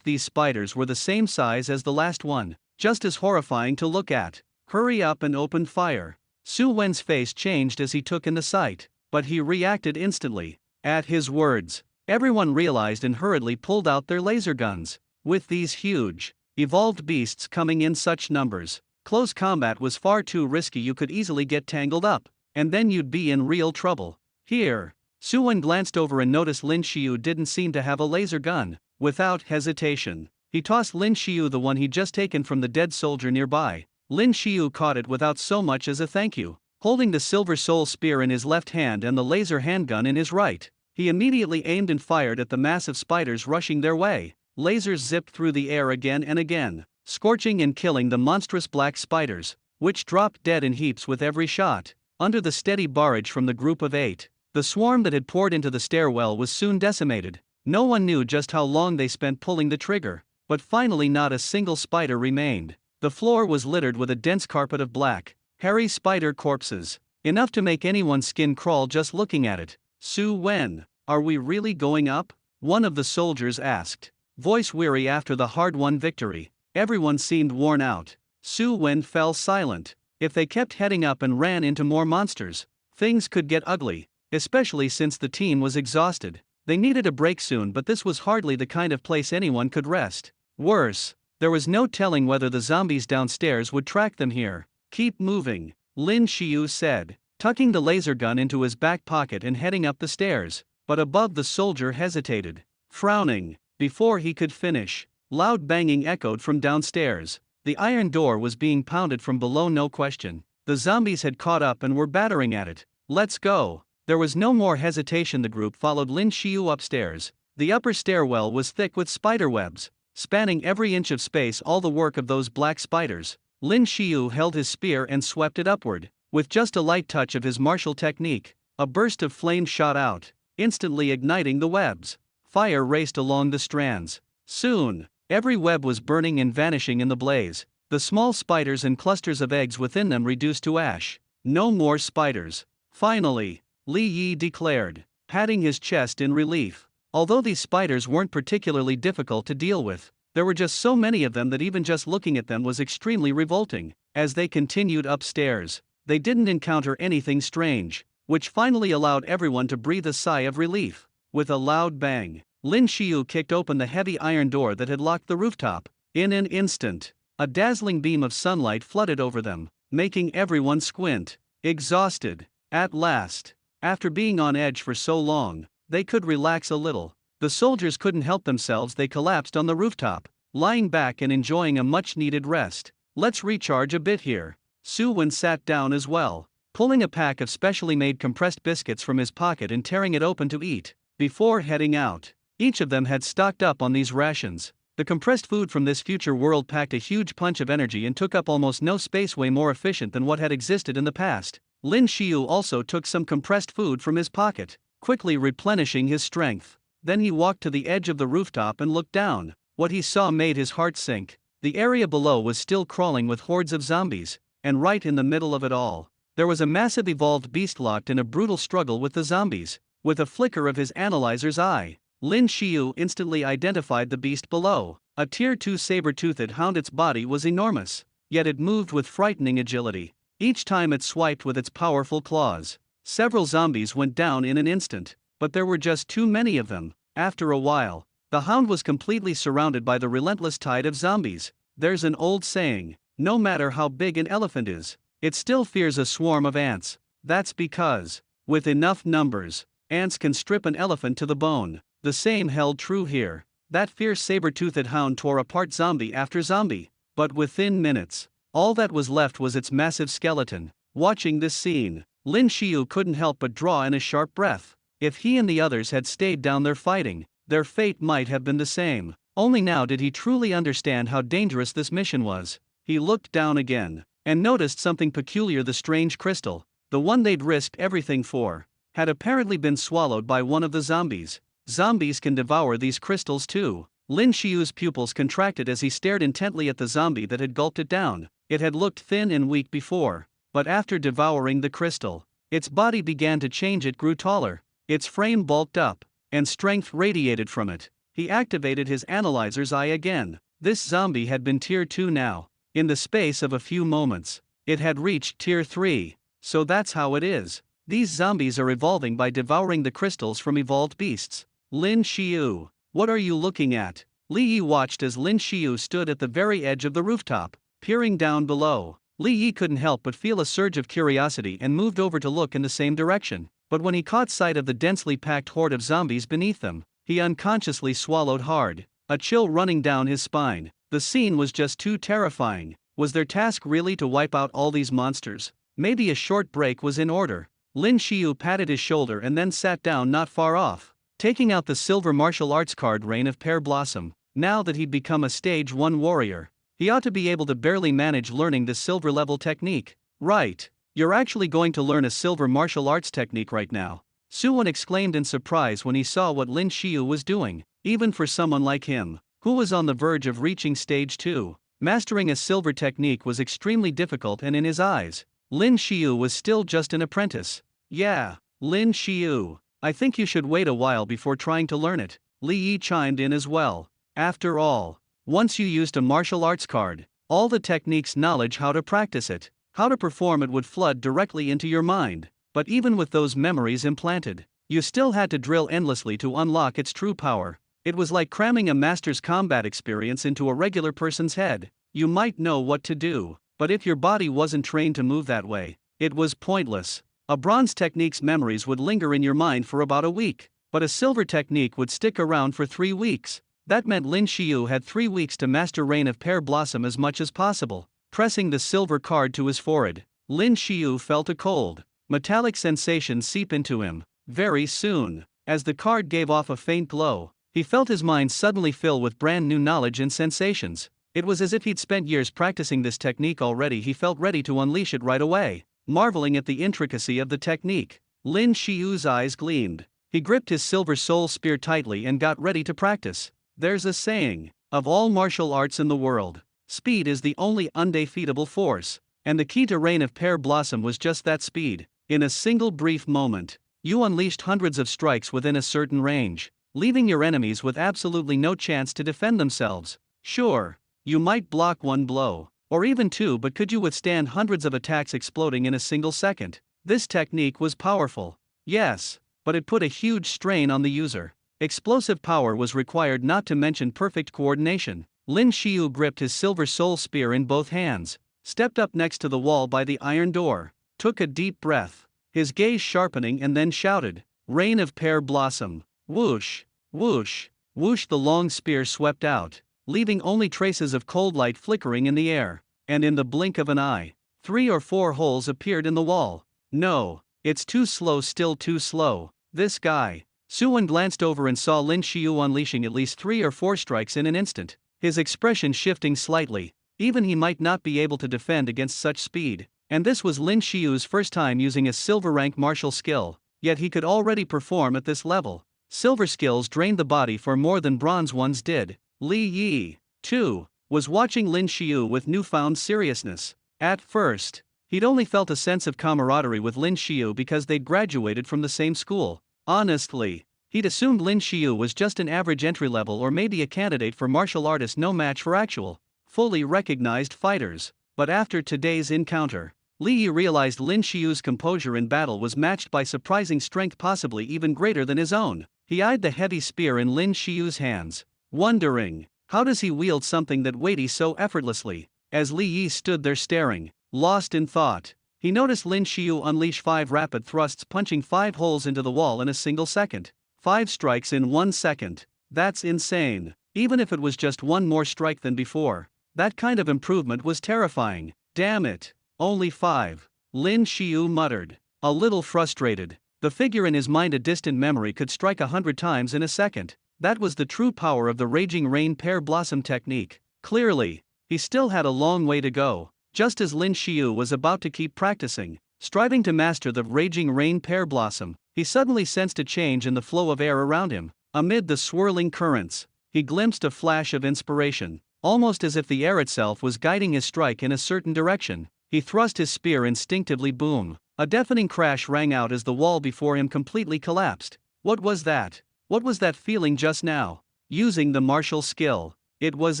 These spiders were the same size as the last one, just as horrifying to look at. Hurry up and open fire. Su Wen's face changed as he took in the sight, but he reacted instantly. At his words, everyone realized and hurriedly pulled out their laser guns. With these huge, evolved beasts coming in such numbers, close combat was far too risky. You could easily get tangled up, and then you'd be in real trouble. Here. Su Wen glanced over and noticed Lin Shio didn't seem to have a laser gun. Without hesitation, he tossed Lin Shio the one he'd just taken from the dead soldier nearby. Lin Shio caught it without so much as a thank you. Holding the silver soul spear in his left hand and the laser handgun in his right, he immediately aimed and fired at the massive spiders rushing their way. Lasers zipped through the air again and again, scorching and killing the monstrous black spiders, which dropped dead in heaps with every shot. Under the steady barrage from the group of 8, the swarm that had poured into the stairwell was soon decimated. No one knew just how long they spent pulling the trigger, but finally not a single spider remained. The floor was littered with a dense carpet of black, hairy spider corpses, enough to make anyone's skin crawl just looking at it. Su Wen, are we really going up? One of the soldiers asked, voice weary after the hard-won victory. Everyone seemed worn out. Su Wen fell silent. If they kept heading up and ran into more monsters, things could get ugly, especially since the team was exhausted. They needed a break soon, but this was hardly the kind of place anyone could rest. Worse, there was no telling whether the zombies downstairs would track them here. Keep moving, Lin Shio said, tucking the laser gun into his back pocket and heading up the stairs. But above, the soldier hesitated, frowning. Before he could finish, loud banging echoed from downstairs. The iron door was being pounded from below, no question. The zombies had caught up and were battering at it. Let's go. There was no more hesitation. The group followed Lin Shio upstairs. The upper stairwell was thick with spider webs, spanning every inch of space, all the work of those black spiders. Lin Shio held his spear and swept it upward. With just a light touch of his martial technique, a burst of flame shot out, instantly igniting the webs. Fire raced along the strands. Soon, every web was burning and vanishing in the blaze, the small spiders and clusters of eggs within them reduced to ash. No more spiders. Finally, Li Yi declared, patting his chest in relief. Although these spiders weren't particularly difficult to deal with, there were just so many of them that even just looking at them was extremely revolting. As they continued upstairs, they didn't encounter anything strange, which finally allowed everyone to breathe a sigh of relief. With a loud bang, Lin Shio kicked open the heavy iron door that had locked the rooftop. In an instant, a dazzling beam of sunlight flooded over them, making everyone squint. Exhausted, at last, after being on edge for so long, they could relax a little. The soldiers couldn't help themselves. They collapsed on the rooftop, lying back and enjoying a much-needed rest. Let's recharge a bit here. Su Wen sat down as well. pulling a pack of specially made compressed biscuits from his pocket and tearing it open to eat. Before heading out, each of them had stocked up on these rations. The compressed food from this future world packed a huge punch of energy and took up almost no space, way more efficient than what had existed in the past. Lin Shio also took some compressed food from his pocket, quickly replenishing his strength. Then he walked to the edge of the rooftop and looked down. What he saw made his heart sink. The area below was still crawling with hordes of zombies, and right in the middle of it all, there was a massive evolved beast locked in a brutal struggle with the zombies. With a flicker of his analyzer's eye, Lin Shio instantly identified the beast below. A Tier 2 saber-toothed hound. Its body was enormous, yet it moved with frightening agility. Each time it swiped with its powerful claws, several zombies went down in an instant, but there were just too many of them. After a while, the hound was completely surrounded by the relentless tide of zombies. There's an old saying, no matter how big an elephant is, it still fears a swarm of ants. That's because, with enough numbers, ants can strip an elephant to the bone. The same held true here. That fierce saber-toothed hound tore apart zombie after zombie, but within minutes, all that was left was its massive skeleton. Watching this scene, Lin Shio couldn't help but draw in a sharp breath. If he and the others had stayed down there fighting, their fate might have been the same. Only now did he truly understand how dangerous this mission was. He looked down again, and noticed something peculiar. The strange crystal, the one they'd risked everything for, had apparently been swallowed by one of the zombies. Zombies can devour these crystals too. Lin Shio's pupils contracted as he stared intently at the zombie that had gulped it down. It had looked thin and weak before, but after devouring the crystal, its body began to change. It grew taller, its frame bulked up, and strength radiated from it. He activated his analyzer's eye again. This zombie had been Tier 2 now. In the space of a few moments, it had reached Tier 3. So that's how it is. These zombies are evolving by devouring the crystals from evolved beasts. Lin Shio, what are you looking at? Li Yi watched as Lin Shio stood at the very edge of the rooftop, peering down below. Li Yi couldn't help but feel a surge of curiosity and moved over to look in the same direction. But when he caught sight of the densely packed horde of zombies beneath them, he unconsciously swallowed hard, a chill running down his spine. The scene was just too terrifying. Was their task really to wipe out all these monsters? Maybe a short break was in order. Lin Shio patted his shoulder and then sat down not far off, taking out the silver martial arts card Reign of Pear Blossom. Now that he'd become a stage 1 warrior, he ought to be able to barely manage learning the silver level technique. Right, you're actually going to learn a silver martial arts technique right now? Suwon exclaimed in surprise when he saw what Lin Shio was doing. Even for someone like him, who was on the verge of reaching stage 2, mastering a silver technique was extremely difficult, and in his eyes, Lin Shio was still just an apprentice. Yeah, Lin Shio, I think you should wait a while before trying to learn it. Li Yi chimed in as well. After all, once you used a martial arts card, all the technique's knowledge, how to practice it, how to perform it would flood directly into your mind. But even with those memories implanted, you still had to drill endlessly to unlock its true power. It was like cramming a master's combat experience into a regular person's head. You might know what to do, but if your body wasn't trained to move that way, it was pointless. A bronze technique's memories would linger in your mind for about a week, but a silver technique would stick around for 3 weeks. That meant Lin Shio had 3 weeks to master Reign of Pear Blossom as much as possible. Pressing the silver card to his forehead, Lin Shio felt a cold, metallic sensation seep into him. Very soon, as the card gave off a faint glow, he felt his mind suddenly fill with brand new knowledge and sensations. It was as if he'd spent years practicing this technique already. He felt ready to unleash it right away. Marveling at the intricacy of the technique, Lin Shio's eyes gleamed. He gripped his silver soul spear tightly and got ready to practice. There's a saying, of all martial arts in the world, speed is the only undefeatable force, and the key to Reign of Pear Blossom was just that speed. In a single brief moment, you unleashed hundreds of strikes within a certain range, leaving your enemies with absolutely no chance to defend themselves. Sure, you might block 1 blow, or even 2, but could you withstand hundreds of attacks exploding in a single second? This technique was powerful. Yes, but it put a huge strain on the user. Explosive power was required, not to mention perfect coordination. Lin Shio gripped his silver soul spear in both hands, stepped up next to the wall by the iron door, took a deep breath, his gaze sharpening, and then shouted, "Reign of Pear Blossom." Whoosh, whoosh, whoosh. The long spear swept out, leaving only traces of cold light flickering in the air, and in the blink of an eye, 3 or 4 holes appeared in the wall. No, it's too slow, still too slow. This guy. Suwon glanced over and saw Lin Shio unleashing at least 3 or 4 strikes in an instant, his expression shifting slightly. Even he might not be able to defend against such speed. And this was Lin Shio's first time using a silver rank martial skill, yet he could already perform at this level. Silver skills drained the body for more than bronze ones did. Li Yi, too, was watching Lin Shio with newfound seriousness. At first, he'd only felt a sense of camaraderie with Lin Shio because they'd graduated from the same school. Honestly, he'd assumed Lin Shio was just an average entry level or maybe a candidate for martial artist no match for actual, fully recognized fighters. But after today's encounter, Li Yi realized Lin Shio's composure in battle was matched by surprising strength, possibly even greater than his own. He eyed the heavy spear in Lin Shio's hands, wondering, how does he wield something that weighty so effortlessly? As Li Yi stood there staring, lost in thought, he noticed Lin Shio unleash 5 rapid thrusts, punching 5 holes into the wall in a single second. 5 strikes in 1 second. That's insane. Even if it was just one more strike than before, that kind of improvement was terrifying. Damn it. Only 5. Lin Shio muttered, a little frustrated. The figure in his mind, a distant memory, could strike 100 times in a second. That was the true power of the Raging Rain Pear Blossom technique. Clearly, he still had a long way to go. Just as Lin Shio was about to keep practicing, striving to master the Raging Rain Pear Blossom, he suddenly sensed a change in the flow of air around him. Amid the swirling currents, he glimpsed a flash of inspiration, almost as if the air itself was guiding his strike in a certain direction. He thrust his spear instinctively. Boom! A deafening crash rang out as the wall before him completely collapsed. What was that? What was that feeling just now? Using the martial skill, it was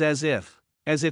as if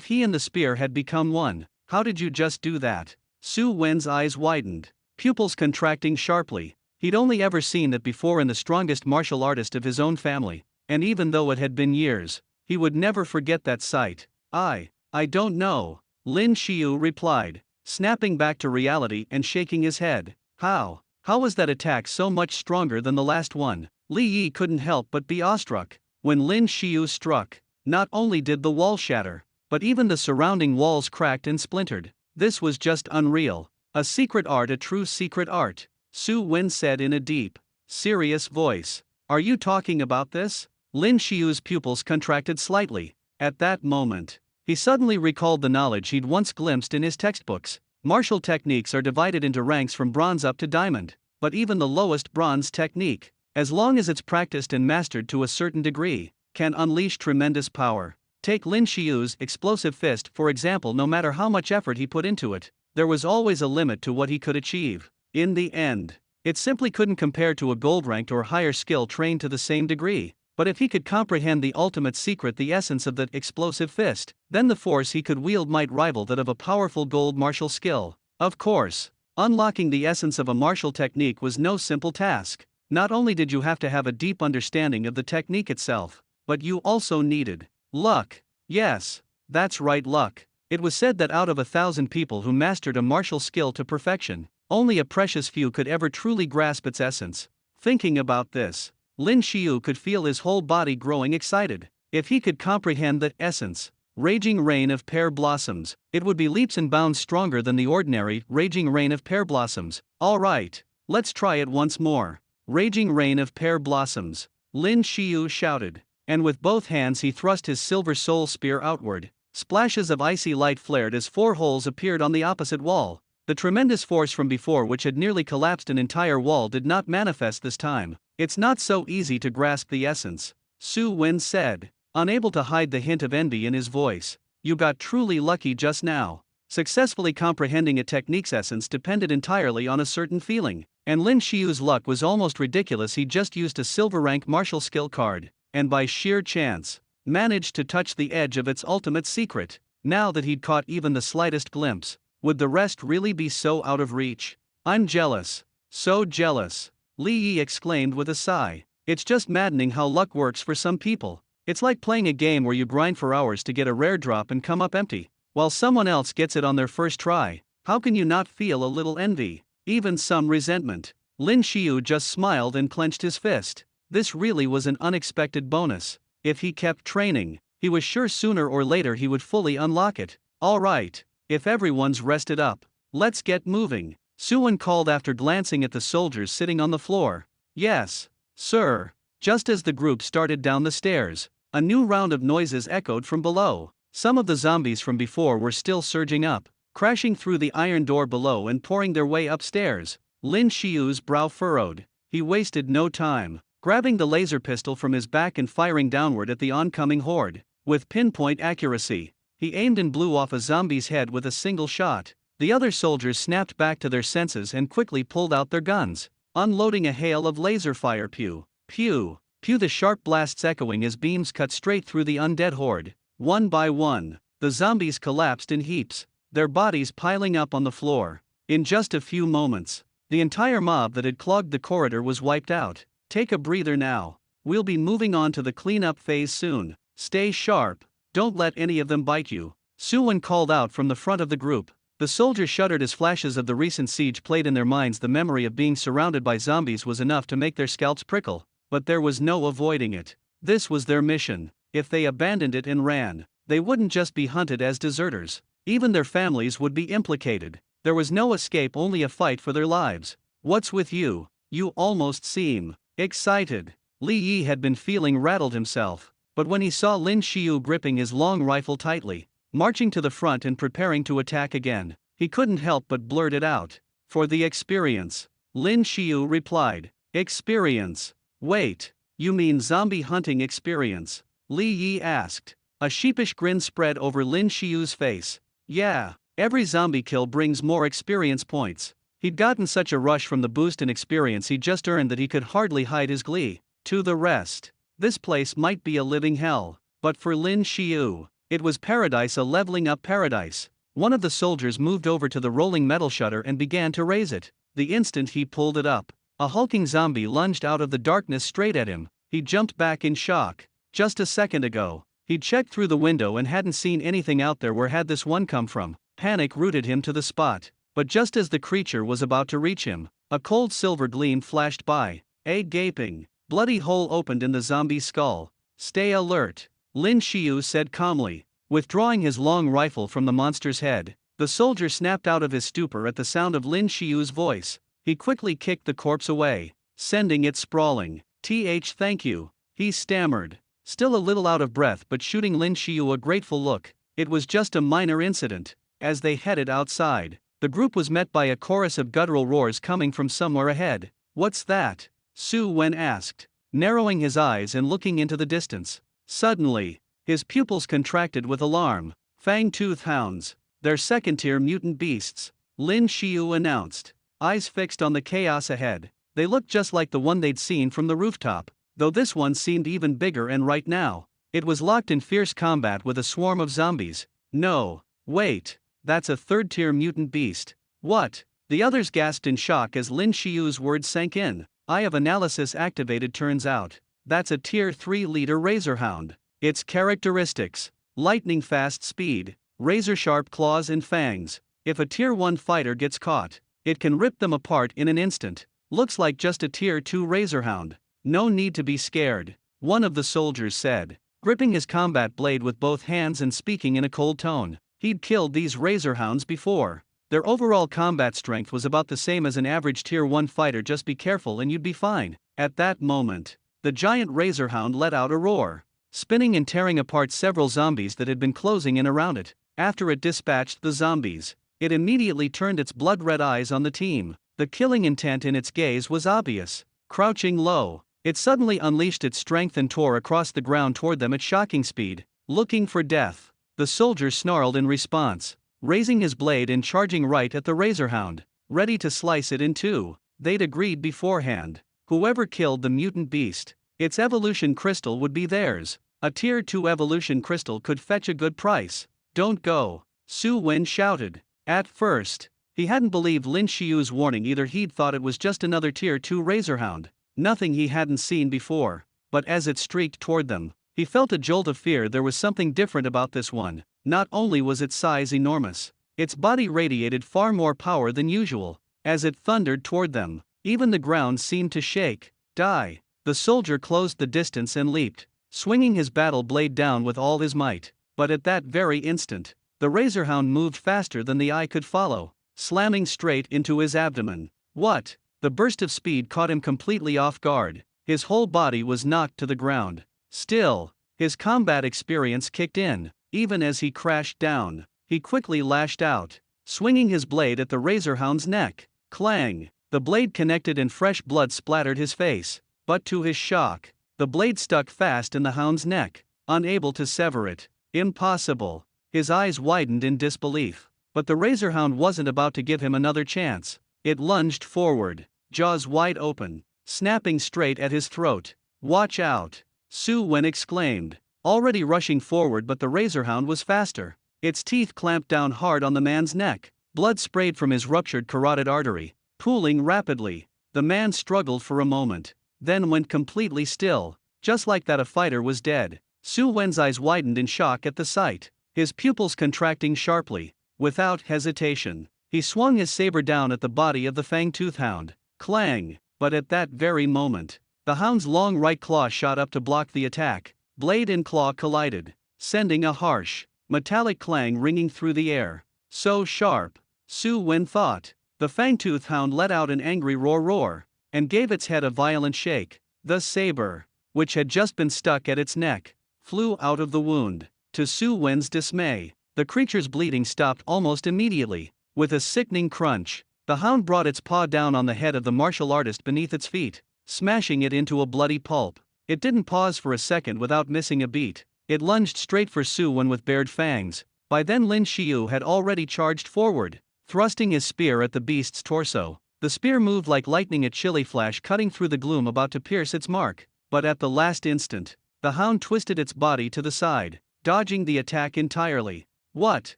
he and the spear had become one. How did you just do that? Su Wen's eyes widened, pupils contracting sharply. He'd only ever seen that before in the strongest martial artist of his own family, and even though it had been years, he would never forget that sight. I don't know, Lin Shio replied, snapping back to reality and shaking his head. How was that attack so much stronger than the last one? Li Yi couldn't help but be awestruck. When Lin Shio struck, not only did the wall shatter, but even the surrounding walls cracked and splintered. This was just unreal. A secret art, a true secret art, Su Wen said in a deep, serious voice. Are you talking about this? Lin Shio's pupils contracted slightly. At that moment, he suddenly recalled the knowledge he'd once glimpsed in his textbooks. Martial techniques are divided into ranks from bronze up to diamond, but even the lowest bronze technique, as long as it's practiced and mastered to a certain degree, can unleash tremendous power. Take Lin Shio's explosive fist, for example. No matter how much effort he put into it, there was always a limit to what he could achieve. In the end, it simply couldn't compare to a gold-ranked or higher skill trained to the same degree. But if he could comprehend the ultimate secret, the essence of that explosive fist, then the force he could wield might rival that of a powerful gold martial skill. Of course, unlocking the essence of a martial technique was no simple task. Not only did you have to have a deep understanding of the technique itself, but you also needed luck. Yes, that's right, luck. It was said that out of 1,000 people who mastered a martial skill to perfection, only a precious few could ever truly grasp its essence. Thinking about this, Lin Shio could feel his whole body growing excited. If he could comprehend the essence, Raging Rain of Pear Blossoms, it would be leaps and bounds stronger than the ordinary Raging Rain of Pear Blossoms. Alright, let's try it once more. Raging Rain of Pear Blossoms, Lin Shio shouted, and with both hands he thrust his silver soul spear outward. Splashes of icy light flared as 4 holes appeared on the opposite wall. The tremendous force from before, which had nearly collapsed an entire wall, did not manifest this time. It's not so easy to grasp the essence, Su Wen said, unable to hide the hint of envy in his voice. You got truly lucky just now. Successfully comprehending a technique's essence depended entirely on a certain feeling, and Lin Shio's luck was almost ridiculous. He just used a silver rank martial skill card, and by sheer chance, managed to touch the edge of its ultimate secret. Now that he'd caught even the slightest glimpse, would the rest really be so out of reach? I'm jealous. So jealous, Li Yi exclaimed with a sigh. It's just maddening how luck works for some people. It's like playing a game where you grind for hours to get a rare drop and come up empty, while someone else gets it on their first try. How can you not feel a little envy, even some resentment? Lin Shio just smiled and clenched his fist. This really was an unexpected bonus. If he kept training, he was sure sooner or later he would fully unlock it. Alright, if everyone's rested up, let's get moving. Suwon called after glancing at the soldiers sitting on the floor. Yes, sir. Just as the group started down the stairs, a new round of noises echoed from below. Some of the zombies from before were still surging up, crashing through the iron door below and pouring their way upstairs. Lin Shio's brow furrowed. He wasted no time, grabbing the laser pistol from his back and firing downward at the oncoming horde. With pinpoint accuracy, he aimed and blew off a zombie's head with a single shot. The other soldiers snapped back to their senses and quickly pulled out their guns, unloading a hail of laser fire. Pew, pew, pew, the sharp blasts echoing as beams cut straight through the undead horde. One by one, the zombies collapsed in heaps, their bodies piling up on the floor. In just a few moments, the entire mob that had clogged the corridor was wiped out. Take a breather now. We'll be moving on to the cleanup phase soon. Stay sharp, don't let any of them bite you. Suwon called out from the front of the group. The soldiers shuddered as flashes of the recent siege played in their minds. The memory of being surrounded by zombies was enough to make their scalps prickle, but there was no avoiding it. This was their mission. If they abandoned it and ran, they wouldn't just be hunted as deserters. Even their families would be implicated. There was no escape, only a fight for their lives. What's with you? You almost seem excited. Li Yi had been feeling rattled himself, but when he saw Lin Shio gripping his long rifle tightly, marching to the front and preparing to attack again, he couldn't help but blurt it out. For the experience, Lin Shio replied. Experience? Wait, you mean zombie hunting experience? Li Yi asked. A sheepish grin spread over Lin Shio's face. Yeah, every zombie kill brings more experience points. He'd gotten such a rush from the boost in experience he just earned that he could hardly hide his glee. To the rest, this place might be a living hell, but for Lin Shio, it was paradise, a leveling up paradise. One of the soldiers moved over to the rolling metal shutter and began to raise it. The instant he pulled it up, a hulking zombie lunged out of the darkness straight at him. He jumped back in shock. Just a second ago, he'd checked through the window and hadn't seen anything out there. Where had this one come from? Panic rooted him to the spot. But just as the creature was about to reach him, a cold silver gleam flashed by. A gaping, bloody hole opened in the zombie's skull. Stay alert, Lin Shio said calmly. Withdrawing his long rifle from the monster's head, the soldier snapped out of his stupor at the sound of Lin Shio's voice. He quickly kicked the corpse away, sending it sprawling. Thank you, he stammered, still a little out of breath but shooting Lin Shio a grateful look. It was just a minor incident. As they headed outside, the group was met by a chorus of guttural roars coming from somewhere ahead. What's that? Suwon asked, narrowing his eyes and looking into the distance. Suddenly, his pupils contracted with alarm. Fang-toothed hounds. They're second-tier mutant beasts, Lin Shio announced, eyes fixed on the chaos ahead. They looked just like the one they'd seen from the rooftop, though this one seemed even bigger, and right now, it was locked in fierce combat with a swarm of zombies. No, wait, that's a third-tier mutant beast. What? The others gasped in shock as Lin Shio's words sank in. Eye of analysis activated. Turns out, that's a tier 3 leader razorhound. Its characteristics: lightning fast speed, razor-sharp claws and fangs. If a tier 1 fighter gets caught, it can rip them apart in an instant. Looks like just a tier 2 razorhound. No need to be scared, one of the soldiers said, gripping his combat blade with both hands and speaking in a cold tone. He'd killed these razorhounds before. Their overall combat strength was about the same as an average tier 1 fighter. Just be careful and you'd be fine. At that moment, the giant razorhound let out a roar, spinning and tearing apart several zombies that had been closing in around it. After it dispatched the zombies, it immediately turned its blood-red eyes on the team. The killing intent in its gaze was obvious. Crouching low, it suddenly unleashed its strength and tore across the ground toward them at shocking speed, looking for death. The soldier snarled in response, raising his blade and charging right at the razorhound, ready to slice it in two. They'd agreed beforehand. Whoever killed the mutant beast, its evolution crystal would be theirs. A tier 2 evolution crystal could fetch a good price. Don't go, Suwon shouted. At first, he hadn't believed Lin Shio's warning either. He'd thought it was just another tier 2 razorhound, nothing he hadn't seen before. But as it streaked toward them, he felt a jolt of fear. There was something different about this one. Not only was its size enormous, its body radiated far more power than usual. As it thundered toward them, even the ground seemed to shake. Die! The soldier closed the distance and leaped, swinging his battle blade down with all his might. But at that very instant, the razorhound moved faster than the eye could follow. slamming straight into his abdomen. What? The burst of speed caught him completely off guard. His whole body was knocked to the ground. Still, his combat experience kicked in. Even as he crashed down, he quickly lashed out, swinging his blade at the Razorhound's neck. Clang! The blade connected and fresh blood splattered his face. But to his shock, the blade stuck fast in the hound's neck, unable to sever it. Impossible! His eyes widened in disbelief. But the Razorhound wasn't about to give him another chance. It lunged forward, jaws wide open, snapping straight at his throat. Watch out! Su Wen exclaimed, already rushing forward, but the Razorhound was faster. Its teeth clamped down hard on the man's neck. Blood sprayed from his ruptured carotid artery, pooling rapidly. The man struggled for a moment, then went completely still. Just like that, a fighter was dead. Su Wen's eyes widened in shock at the sight, his pupils contracting sharply. Without hesitation, he swung his saber down at the body of the fang-toothed hound. Clang! But at that very moment, the hound's long right claw shot up to block the attack. Blade and claw collided, sending a harsh, metallic clang ringing through the air. So sharp, Su Wen thought. The fang-toothed hound let out an angry roar, and gave its head a violent shake. The saber, which had just been stuck at its neck, flew out of the wound. To Su Wen's dismay, the creature's bleeding stopped almost immediately. With a sickening crunch, the hound brought its paw down on the head of the martial artist beneath its feet, smashing it into a bloody pulp. It didn't pause for a second without missing a beat. It lunged straight for Su Wen with bared fangs. By then Lin Shio had already charged forward, thrusting his spear at the beast's torso. The spear moved like lightning, a chilly flash cutting through the gloom, about to pierce its mark. But at the last instant, the hound twisted its body to the side, dodging the attack entirely. What?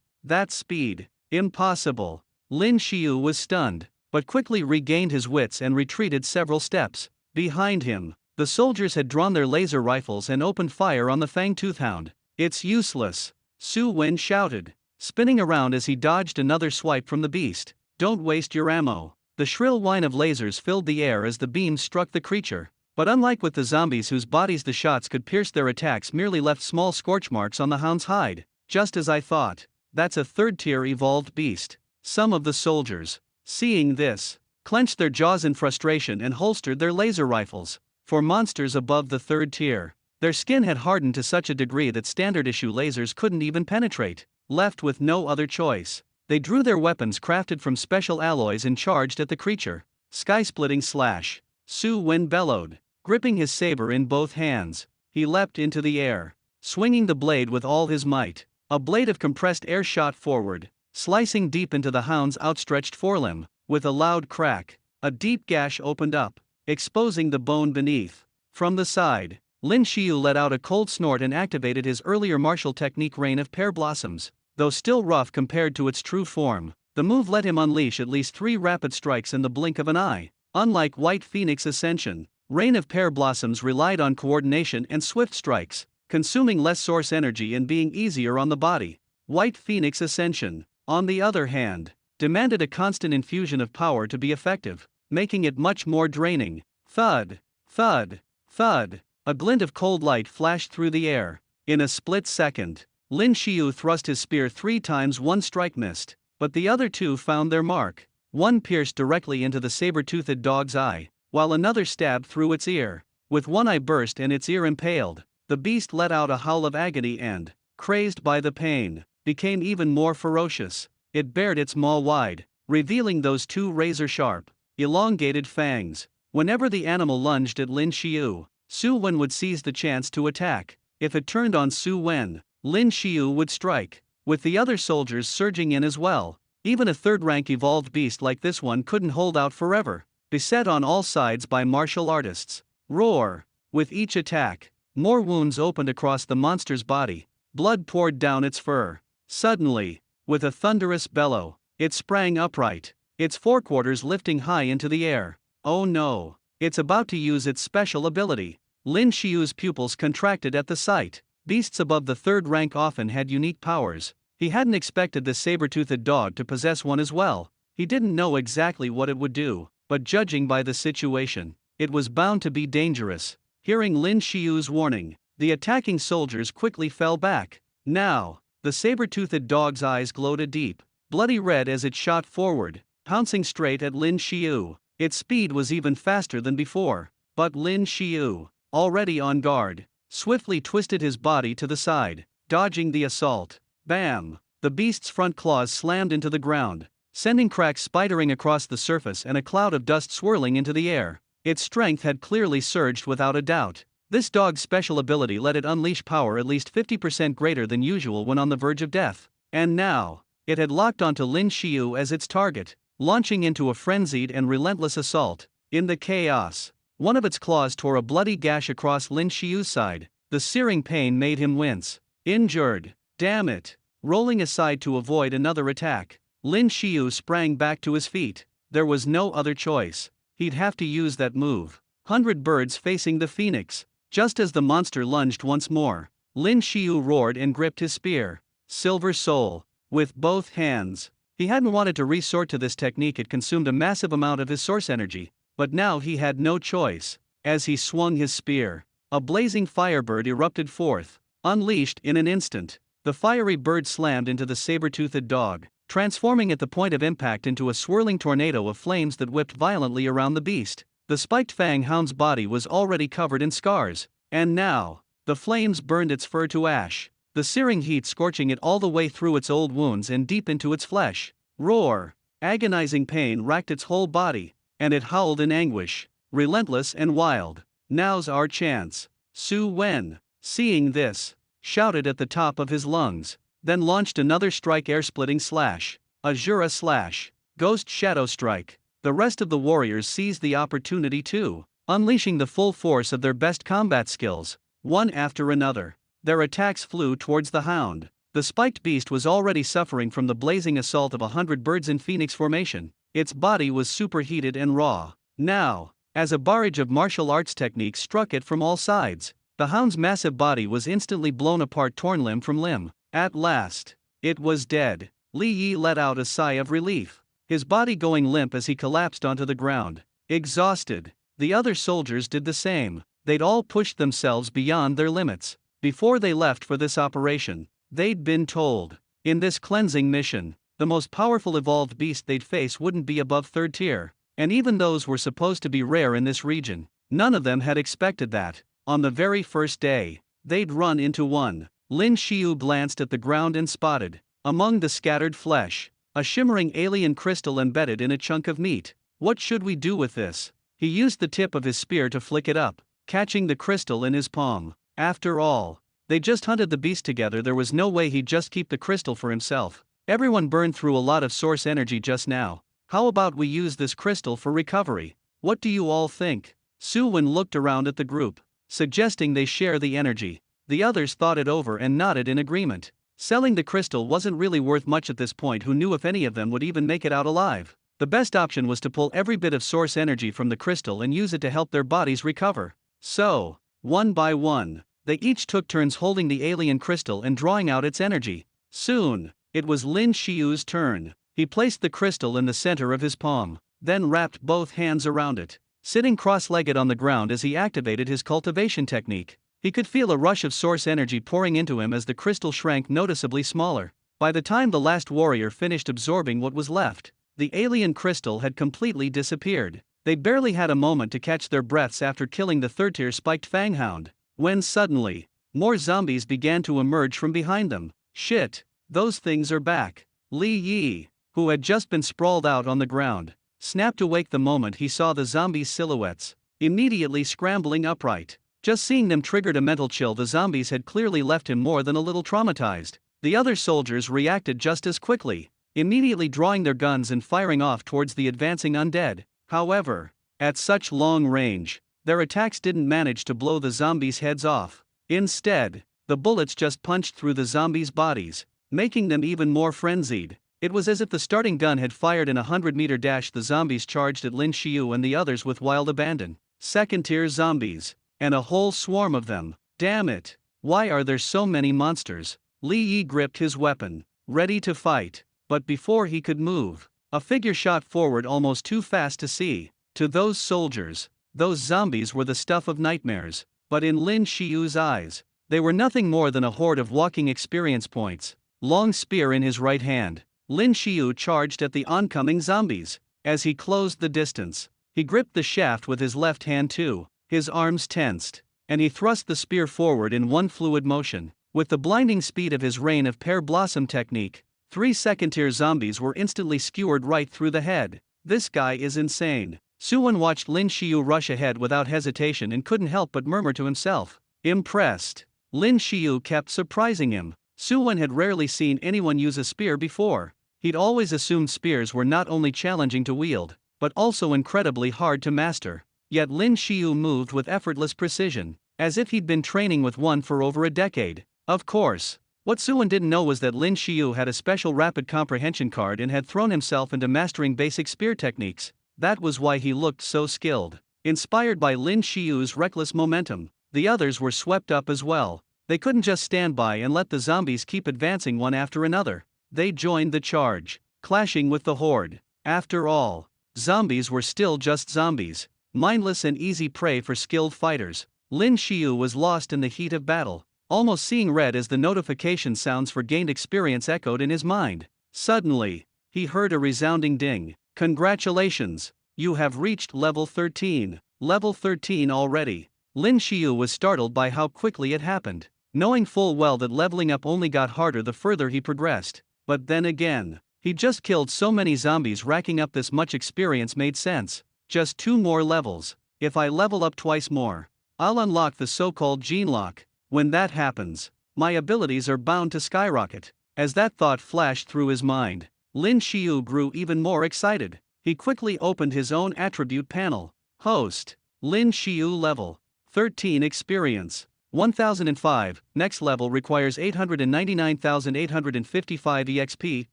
That speed? Impossible! Lin Shio was stunned, but quickly regained his wits and retreated several steps. Behind him, the soldiers had drawn their laser rifles and opened fire on the fang-toothed hound. It's useless! Su Wen shouted, spinning around as he dodged another swipe from the beast. Don't waste your ammo. The shrill whine of lasers filled the air as the beams struck the creature. But unlike with the zombies whose bodies the shots could pierce, their attacks merely left small scorch marks on the hound's hide. Just as I thought. That's a third-tier evolved beast. Some of the soldiers, seeing this, clenched their jaws in frustration and holstered their laser rifles. For monsters above the third tier, their skin had hardened to such a degree that standard-issue lasers couldn't even penetrate. Left with no other choice, they drew their weapons crafted from special alloys and charged at the creature. Sky-splitting slash! Su Wen bellowed, gripping his saber in both hands. He leapt into the air, swinging the blade with all his might. A blade of compressed air shot forward, slicing deep into the hound's outstretched forelimb. With a loud crack, a deep gash opened up, exposing the bone beneath. From the side, Lin Shio let out a cold snort and activated his earlier martial technique, Rain of Pear Blossoms. Though still rough compared to its true form, the move let him unleash at least 3 rapid strikes in the blink of an eye. Unlike White Phoenix Ascension, Rain of Pear Blossoms relied on coordination and swift strikes, consuming less source energy and being easier on the body. White Phoenix Ascension, on the other hand, demanded a constant infusion of power to be effective, making it much more draining. Thud, thud, thud. A glint of cold light flashed through the air. In a split second, Lin Shio thrust his spear 3 times. One strike missed, but the other 2 found their mark. One pierced directly into the saber-toothed dog's eye, while another stabbed through its ear. With one eye burst and its ear impaled, the beast let out a howl of agony and, crazed by the pain, became even more ferocious. It bared its maw wide, revealing those 2 razor-sharp, elongated fangs. Whenever the animal lunged at Lin Shio, Su Wen would seize the chance to attack. If it turned on Su Wen, Lin Shio would strike, with the other soldiers surging in as well. Even a third-rank evolved beast like this one couldn't hold out forever, beset on all sides by martial artists. Roar! With each attack, more wounds opened across the monster's body. Blood poured down its fur. Suddenly, with a thunderous bellow, it sprang upright, its forequarters lifting high into the air. Oh no! It's about to use its special ability. Lin Shio's pupils contracted at the sight. Beasts above the third rank often had unique powers. He hadn't expected the saber-toothed dog to possess one as well. He didn't know exactly what it would do, but judging by the situation, it was bound to be dangerous. Hearing Lin Shio's warning, the attacking soldiers quickly fell back. Now, the saber-toothed dog's eyes glowed a deep, bloody red as it shot forward, pouncing straight at Lin Shio. Its speed was even faster than before, but Lin Shio, already on guard, swiftly twisted his body to the side, dodging the assault. Bam! The beast's front claws slammed into the ground, sending cracks spidering across the surface and a cloud of dust swirling into the air. Its strength had clearly surged without a doubt. This dog's special ability let it unleash power at least 50% greater than usual when on the verge of death. And now, it had locked onto Lin Shio as its target, launching into a frenzied and relentless assault. In the chaos, one of its claws tore a bloody gash across Lin Shio's side. The searing pain made him wince. Injured. Damn it. Rolling aside to avoid another attack, Lin Shio sprang back to his feet. There was no other choice. He'd have to use that move. 100 birds facing the phoenix. Just as the monster lunged once more, Lin Shio roared and gripped his spear, Silver Soul, with both hands. He hadn't wanted to resort to this technique. It consumed a massive amount of his source energy, but now he had no choice. As he swung his spear, a blazing firebird erupted forth, unleashed in an instant. The fiery bird slammed into the saber-toothed dog, transforming at the point of impact into a swirling tornado of flames that whipped violently around the beast. The spiked fang hound's body was already covered in scars, and now, the flames burned its fur to ash, the searing heat scorching it all the way through its old wounds and deep into its flesh. Roar! Agonizing pain racked its whole body, and it howled in anguish, relentless and wild. Now's our chance. Su Wen, seeing this, shouted at the top of his lungs, then launched another strike, air-splitting slash, Azura slash, Ghost Shadow Strike. The rest of the warriors seized the opportunity too, unleashing the full force of their best combat skills, one after another. Their attacks flew towards the hound. The spiked beast was already suffering from the blazing assault of 100 birds in phoenix formation. Its body was superheated and raw. Now, as a barrage of martial arts techniques struck it from all sides, the hound's massive body was instantly blown apart, torn limb from limb. At last, it was dead. Li Yi let out a sigh of relief, his body going limp as he collapsed onto the ground, exhausted. The other soldiers did the same. They'd all pushed themselves beyond their limits. Before they left for this operation, they'd been told, in this cleansing mission, the most powerful evolved beast they'd face wouldn't be above 3rd tier, and even those were supposed to be rare in this region. None of them had expected that, on the very first day, they'd run into one. Lin Shio glanced at the ground and spotted, among the scattered flesh, a shimmering alien crystal embedded in a chunk of meat. What should we do with this? He used the tip of his spear to flick it up, catching the crystal in his palm. After all, they just hunted the beast together. There was no way he'd just keep the crystal for himself. Everyone burned through a lot of source energy just now. How about we use this crystal for recovery? What do you all think? Su Wen looked around at the group, suggesting they share the energy. The others thought it over and nodded in agreement. Selling the crystal wasn't really worth much at this point. Who knew if any of them would even make it out alive? The best option was to pull every bit of source energy from the crystal and use it to help their bodies recover. So, one by one, they each took turns holding the alien crystal and drawing out its energy. Soon, it was Lin Shio's turn. He placed the crystal in the center of his palm, then wrapped both hands around it, sitting cross-legged on the ground as he activated his cultivation technique. He could feel a rush of source energy pouring into him as the crystal shrank noticeably smaller. By the time the last warrior finished absorbing what was left, the alien crystal had completely disappeared. They barely had a moment to catch their breaths after killing the 3rd-tier spiked fanghound, when suddenly, more zombies began to emerge from behind them. Shit, those things are back. Li Yi, who had just been sprawled out on the ground, snapped awake the moment he saw the zombies' silhouettes, immediately scrambling upright. Just seeing them triggered a mental chill. The zombies had clearly left him more than a little traumatized. The other soldiers reacted just as quickly, immediately drawing their guns and firing off towards the advancing undead. However, at such long range, their attacks didn't manage to blow the zombies' heads off. Instead, the bullets just punched through the zombies' bodies, making them even more frenzied. It was as if the starting gun had fired in a 100-meter dash. The zombies charged at Lin Shio and the others with wild abandon. 2nd-tier zombies. And a whole swarm of them. Damn it! Why are there so many monsters? Li Yi gripped his weapon, ready to fight. But before he could move, a figure shot forward almost too fast to see. To those soldiers, those zombies were the stuff of nightmares. But in Lin Shio's eyes, they were nothing more than a horde of walking experience points. Long spear in his right hand, Lin Shio charged at the oncoming zombies. As he closed the distance, he gripped the shaft with his left hand too, his arms tensed, and he thrust the spear forward in one fluid motion. With the blinding speed of his Rain of Pear Blossom technique, 3 second-tier zombies were instantly skewered right through the head. This guy is insane. Suwon watched Lin Shio rush ahead without hesitation and couldn't help but murmur to himself. Impressed. Lin Shio kept surprising him. Suwon had rarely seen anyone use a spear before. He'd always assumed spears were not only challenging to wield, but also incredibly hard to master. Yet Lin Shio moved with effortless precision, as if he'd been training with one for over a decade. Of course, what Suwon didn't know was that Lin Shio had a special rapid comprehension card and had thrown himself into mastering basic spear techniques. That was why he looked so skilled. Inspired by Lin Shio's reckless momentum, the others were swept up as well. They couldn't just stand by and let the zombies keep advancing one after another. They joined the charge, clashing with the horde. After all, zombies were still just zombies, mindless and easy prey for skilled fighters. Lin Shio was lost in the heat of battle, almost seeing red as the notification sounds for gained experience echoed in his mind. Suddenly, he heard a resounding ding. Congratulations! You have reached level 13. Level 13 already. Lin Shio was startled by how quickly it happened, knowing full well that leveling up only got harder the further he progressed. But then again, he just killed so many zombies, racking up this much experience made sense. Just 2 more levels. If I level up twice more, I'll unlock the so-called gene lock. When that happens, my abilities are bound to skyrocket. As that thought flashed through his mind, Lin Shio grew even more excited. He quickly opened his own attribute panel. Host. Lin Shio level 13 experience. 1005. Next level requires 899,855 EXP,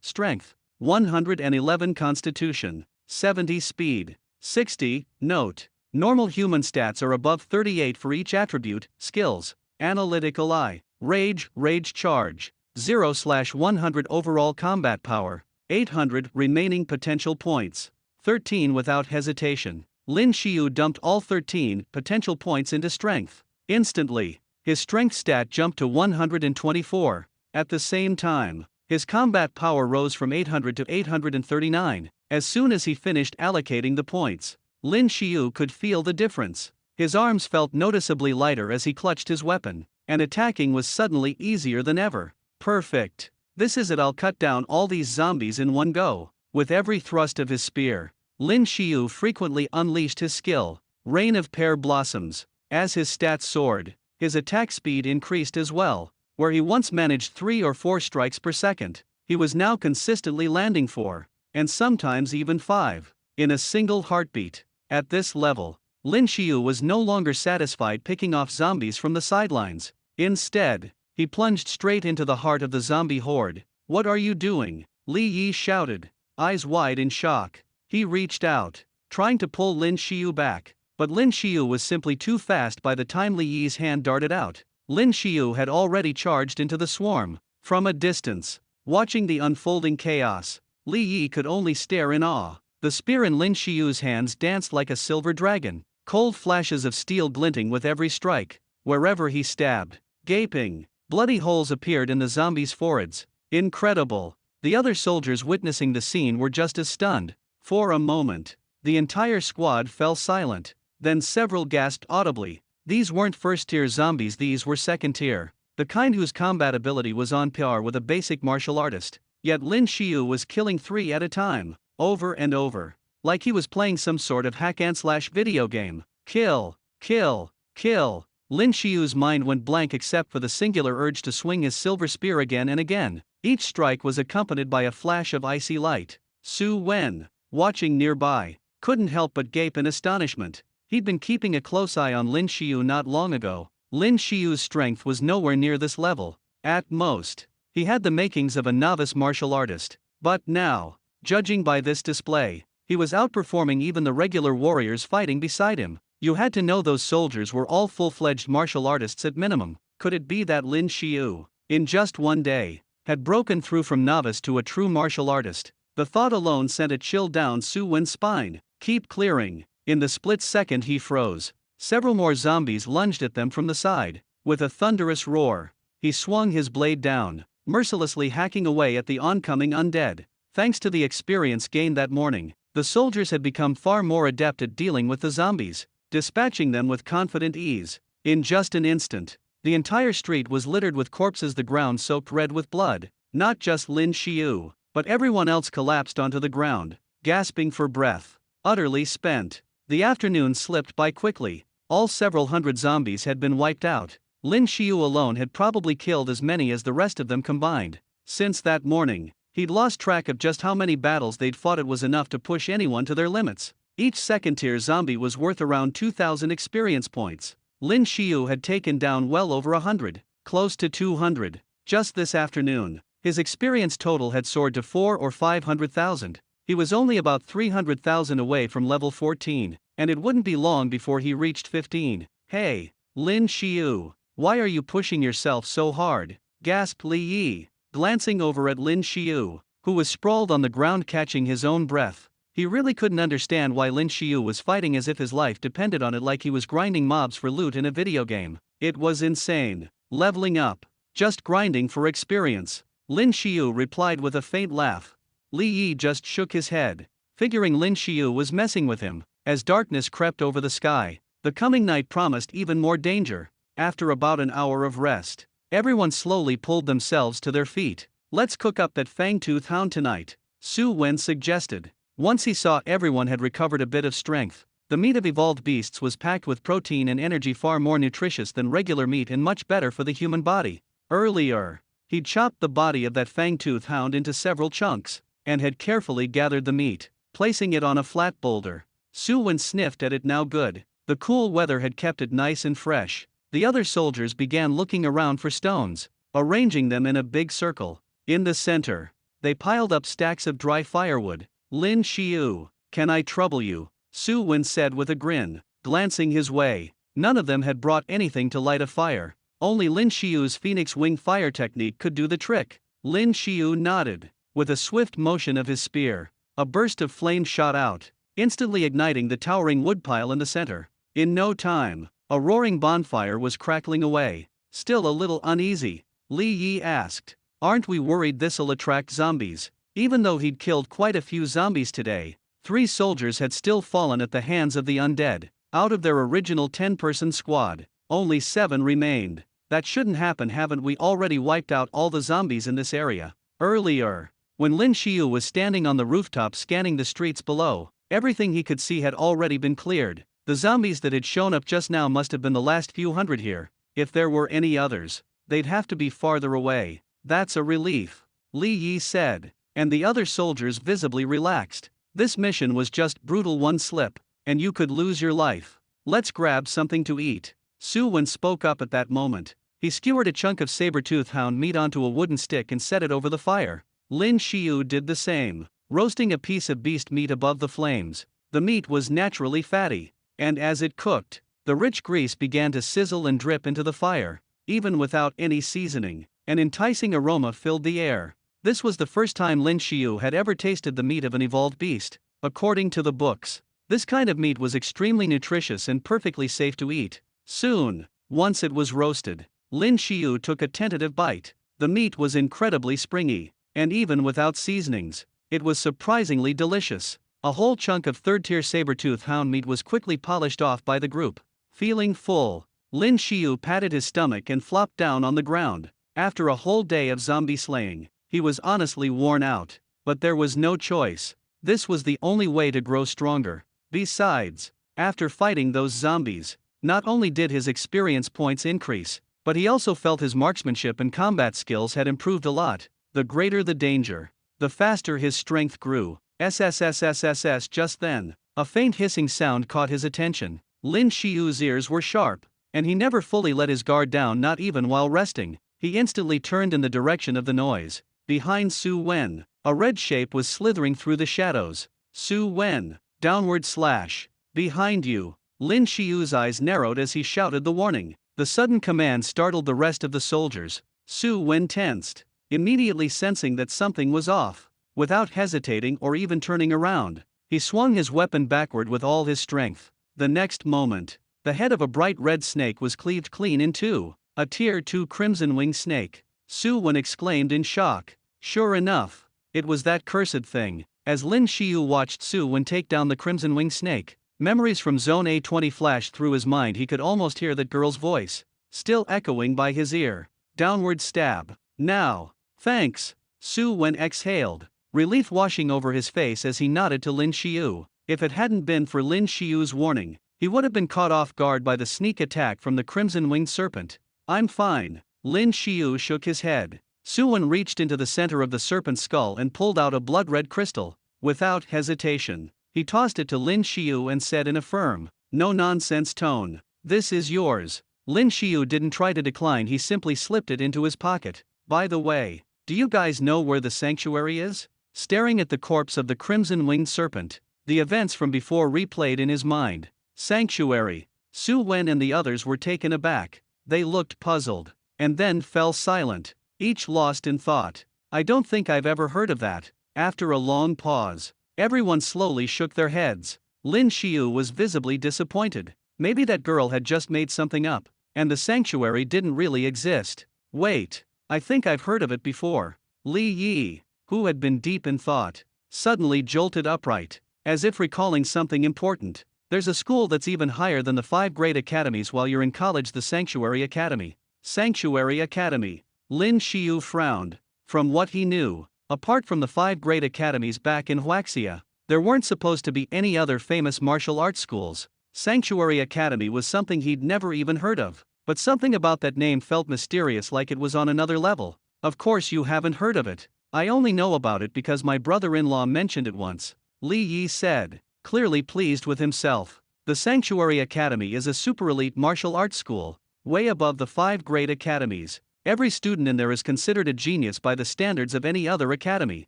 strength. 111 constitution. 70 speed. 60. Note. Normal human stats are above 38 for each attribute. Skills. Analytical eye. Rage charge. 0/100 overall combat power. 800 remaining potential points. 13 without hesitation. Lin Shio dumped all 13 potential points into strength. Instantly, his strength stat jumped to 124. At the same time, his combat power rose from 800 to 839. As soon as he finished allocating the points, Lin Shio could feel the difference. His arms felt noticeably lighter as he clutched his weapon, and attacking was suddenly easier than ever. Perfect. This is it, I'll cut down all these zombies in one go. With every thrust of his spear, Lin Shio frequently unleashed his skill, Rain of Pear Blossoms. As his stats soared, his attack speed increased as well. Where he once managed 3 or 4 strikes per second, he was now consistently landing 4, and sometimes even 5, in a single heartbeat. At this level, Lin Shio was no longer satisfied picking off zombies from the sidelines. Instead, he plunged straight into the heart of the zombie horde. What are you doing? Li Yi shouted, eyes wide in shock. He reached out, trying to pull Lin Shio back, but Lin Shio was simply too fast by the time Li Yi's hand darted out. Lin Shio had already charged into the swarm. From a distance, watching the unfolding chaos, Li Yi could only stare in awe. The spear in Lin Shio's hands danced like a silver dragon, cold flashes of steel glinting with every strike. Wherever he stabbed, gaping, bloody holes appeared in the zombies' foreheads. Incredible. The other soldiers witnessing the scene were just as stunned. For a moment, the entire squad fell silent. Then several gasped audibly. These weren't first-tier zombies, these were second-tier, the kind whose combat ability was on par with a basic martial artist. Yet Lin Shio was killing 3 at a time, over and over, like he was playing some sort of hack-and-slash video game. Kill, kill, kill. Lin Shio's mind went blank except for the singular urge to swing his silver spear again and again. Each strike was accompanied by a flash of icy light. Su Wen, watching nearby, couldn't help but gape in astonishment. He'd been keeping a close eye on Lin Shio not long ago. Lin Shio's strength was nowhere near this level. At most, he had the makings of a novice martial artist. But now, judging by this display, he was outperforming even the regular warriors fighting beside him. You had to know those soldiers were all full-fledged martial artists at minimum. Could it be that Lin Shio, in just one day, had broken through from novice to a true martial artist? The thought alone sent a chill down Su Wen's spine. Keep clearing. In the split second he froze. Several more zombies lunged at them from the side. With a thunderous roar, he swung his blade down, mercilessly hacking away at the oncoming undead. Thanks to the experience gained that morning, the soldiers had become far more adept at dealing with the zombies, dispatching them with confident ease. In just an instant, the entire street was littered with corpses, the ground soaked red with blood. Not just Lin Shio, but everyone else collapsed onto the ground, gasping for breath, utterly spent. The afternoon slipped by quickly. All several hundred zombies had been wiped out. Lin Shio alone had probably killed as many as the rest of them combined. Since that morning, he'd lost track of just how many battles they'd fought. It was enough to push anyone to their limits. Each second-tier zombie was worth around 2,000 experience points. Lin Shio had taken down well over 100, close to 200, just this afternoon. His experience total had soared to 400,000 or 500,000. He was only about 300,000 away from level 14, and it wouldn't be long before he reached 15. Hey, Lin Shio, why are you pushing yourself so hard? Gasped Li Yi, glancing over at Lin Shio, who was sprawled on the ground catching his own breath. He really couldn't understand why Lin Shio was fighting as if his life depended on it, like he was grinding mobs for loot in a video game. It was insane. Leveling up. Just grinding for experience. Lin Shio replied with a faint laugh. Li Yi just shook his head, figuring Lin Shio was messing with him. As darkness crept over the sky, the coming night promised even more danger. After about an hour of rest, everyone slowly pulled themselves to their feet. Let's cook up that fang-tooth hound tonight, Su Wen suggested. Once he saw everyone had recovered a bit of strength, the meat of evolved beasts was packed with protein and energy, far more nutritious than regular meat and much better for the human body. Earlier, he'd chopped the body of that fang-tooth hound into several chunks, and had carefully gathered the meat, placing it on a flat boulder. Su Wen sniffed at it. Now good. The cool weather had kept it nice and fresh. The other soldiers began looking around for stones, arranging them in a big circle. In the center, they piled up stacks of dry firewood. Lin Shio, can I trouble you? Su Wen said with a grin, glancing his way. None of them had brought anything to light a fire. Only Lin Shio's Phoenix Wing fire technique could do the trick. Lin Shio nodded. With a swift motion of his spear, a burst of flame shot out, instantly igniting the towering woodpile in the center. In no time, a roaring bonfire was crackling away. Still a little uneasy, Li Yi asked, aren't we worried this'll attract zombies? Even though he'd killed quite a few zombies today, 3 soldiers had still fallen at the hands of the undead. Out of their original 10-person squad, only 7 remained. That shouldn't happen. Haven't we already wiped out all the zombies in this area? Earlier, when Lin Shio was standing on the rooftop scanning the streets below, everything he could see had already been cleared. The zombies that had shown up just now must have been the last few hundred here. If there were any others, they'd have to be farther away. That's a relief, Li Yi said, and the other soldiers visibly relaxed. This mission was just brutal. One slip, and you could lose your life. Let's grab something to eat. Su Wen spoke up at that moment. He skewered a chunk of saber-tooth hound meat onto a wooden stick and set it over the fire. Lin Shio did the same, roasting a piece of beast meat above the flames. The meat was naturally fatty, and as it cooked, the rich grease began to sizzle and drip into the fire. Even without any seasoning, an enticing aroma filled the air. This was the first time Lin Shio had ever tasted the meat of an evolved beast. According to the books, this kind of meat was extremely nutritious and perfectly safe to eat. Soon, once it was roasted, Lin Shio took a tentative bite. The meat was incredibly springy, and even without seasonings, it was surprisingly delicious. A whole chunk of third-tier saber-tooth hound meat was quickly polished off by the group. Feeling full, Lin Shio patted his stomach and flopped down on the ground. After a whole day of zombie slaying, he was honestly worn out, but there was no choice. This was the only way to grow stronger. Besides, after fighting those zombies, not only did his experience points increase, but he also felt his marksmanship and combat skills had improved a lot. The greater the danger, the faster his strength grew. SSSSSS. Just then, a faint hissing sound caught his attention. Lin Shio's ears were sharp, and he never fully let his guard down, not even while resting. He instantly turned in the direction of the noise. Behind Su Wen, a red shape was slithering through the shadows. Su Wen, downward slash. Behind you. Lin Shio's eyes narrowed as he shouted the warning. The sudden command startled the rest of the soldiers. Su Wen tensed, immediately sensing that something was off. Without hesitating or even turning around, he swung his weapon backward with all his strength. The next moment, the head of a bright red snake was cleaved clean in two. A tier 2 crimson wing snake. Su Wen exclaimed in shock. Sure enough, It was that cursed thing. As Lin Shio watched Su Wen take down the Crimson Wing Snake, memories from Zone A20 flashed through his mind. He could almost hear that girl's voice, still echoing by his ear. Downward stab. Now. Thanks. Su Wen exhaled, relief washing over his face as he nodded to Lin Shio. If it hadn't been for Lin Shio's warning, he would have been caught off guard by the sneak attack from the Crimson-Winged Serpent. I'm fine. Lin Shio shook his head. Su Wen reached into the center of the serpent's skull and pulled out a blood-red crystal. Without hesitation, he tossed it to Lin Shio and said in a firm, no-nonsense tone, "This is yours." Lin Shio didn't try to decline, he simply slipped it into his pocket. By the way, do you guys know where the sanctuary is? Staring at the corpse of the Crimson-Winged Serpent, the events from before replayed in his mind. Sanctuary. Su Wen and the others were taken aback. They looked puzzled, and then fell silent, each lost in thought. I don't think I've ever heard of that. After a long pause, everyone slowly shook their heads. Lin Shio was visibly disappointed. Maybe that girl had just made something up, and the sanctuary didn't really exist. Wait, I think I've heard of it before. Li Yi, who had been deep in thought, suddenly jolted upright, as if recalling something important. There's a school that's even higher than the 5 grade academies while you're in college, the Sanctuary Academy. Sanctuary Academy. Lin Shio frowned. From what he knew, apart from the 5 grade academies back in Huaxia, there weren't supposed to be any other famous martial arts schools. Sanctuary Academy was something he'd never even heard of, but something about that name felt mysterious, like it was on another level. Of course you haven't heard of it. I only know about it because my brother-in-law mentioned it once, Li Yi said, clearly pleased with himself. The Sanctuary Academy is a super elite martial arts school, way above the 5 grade academies. Every student in there is considered a genius by the standards of any other academy.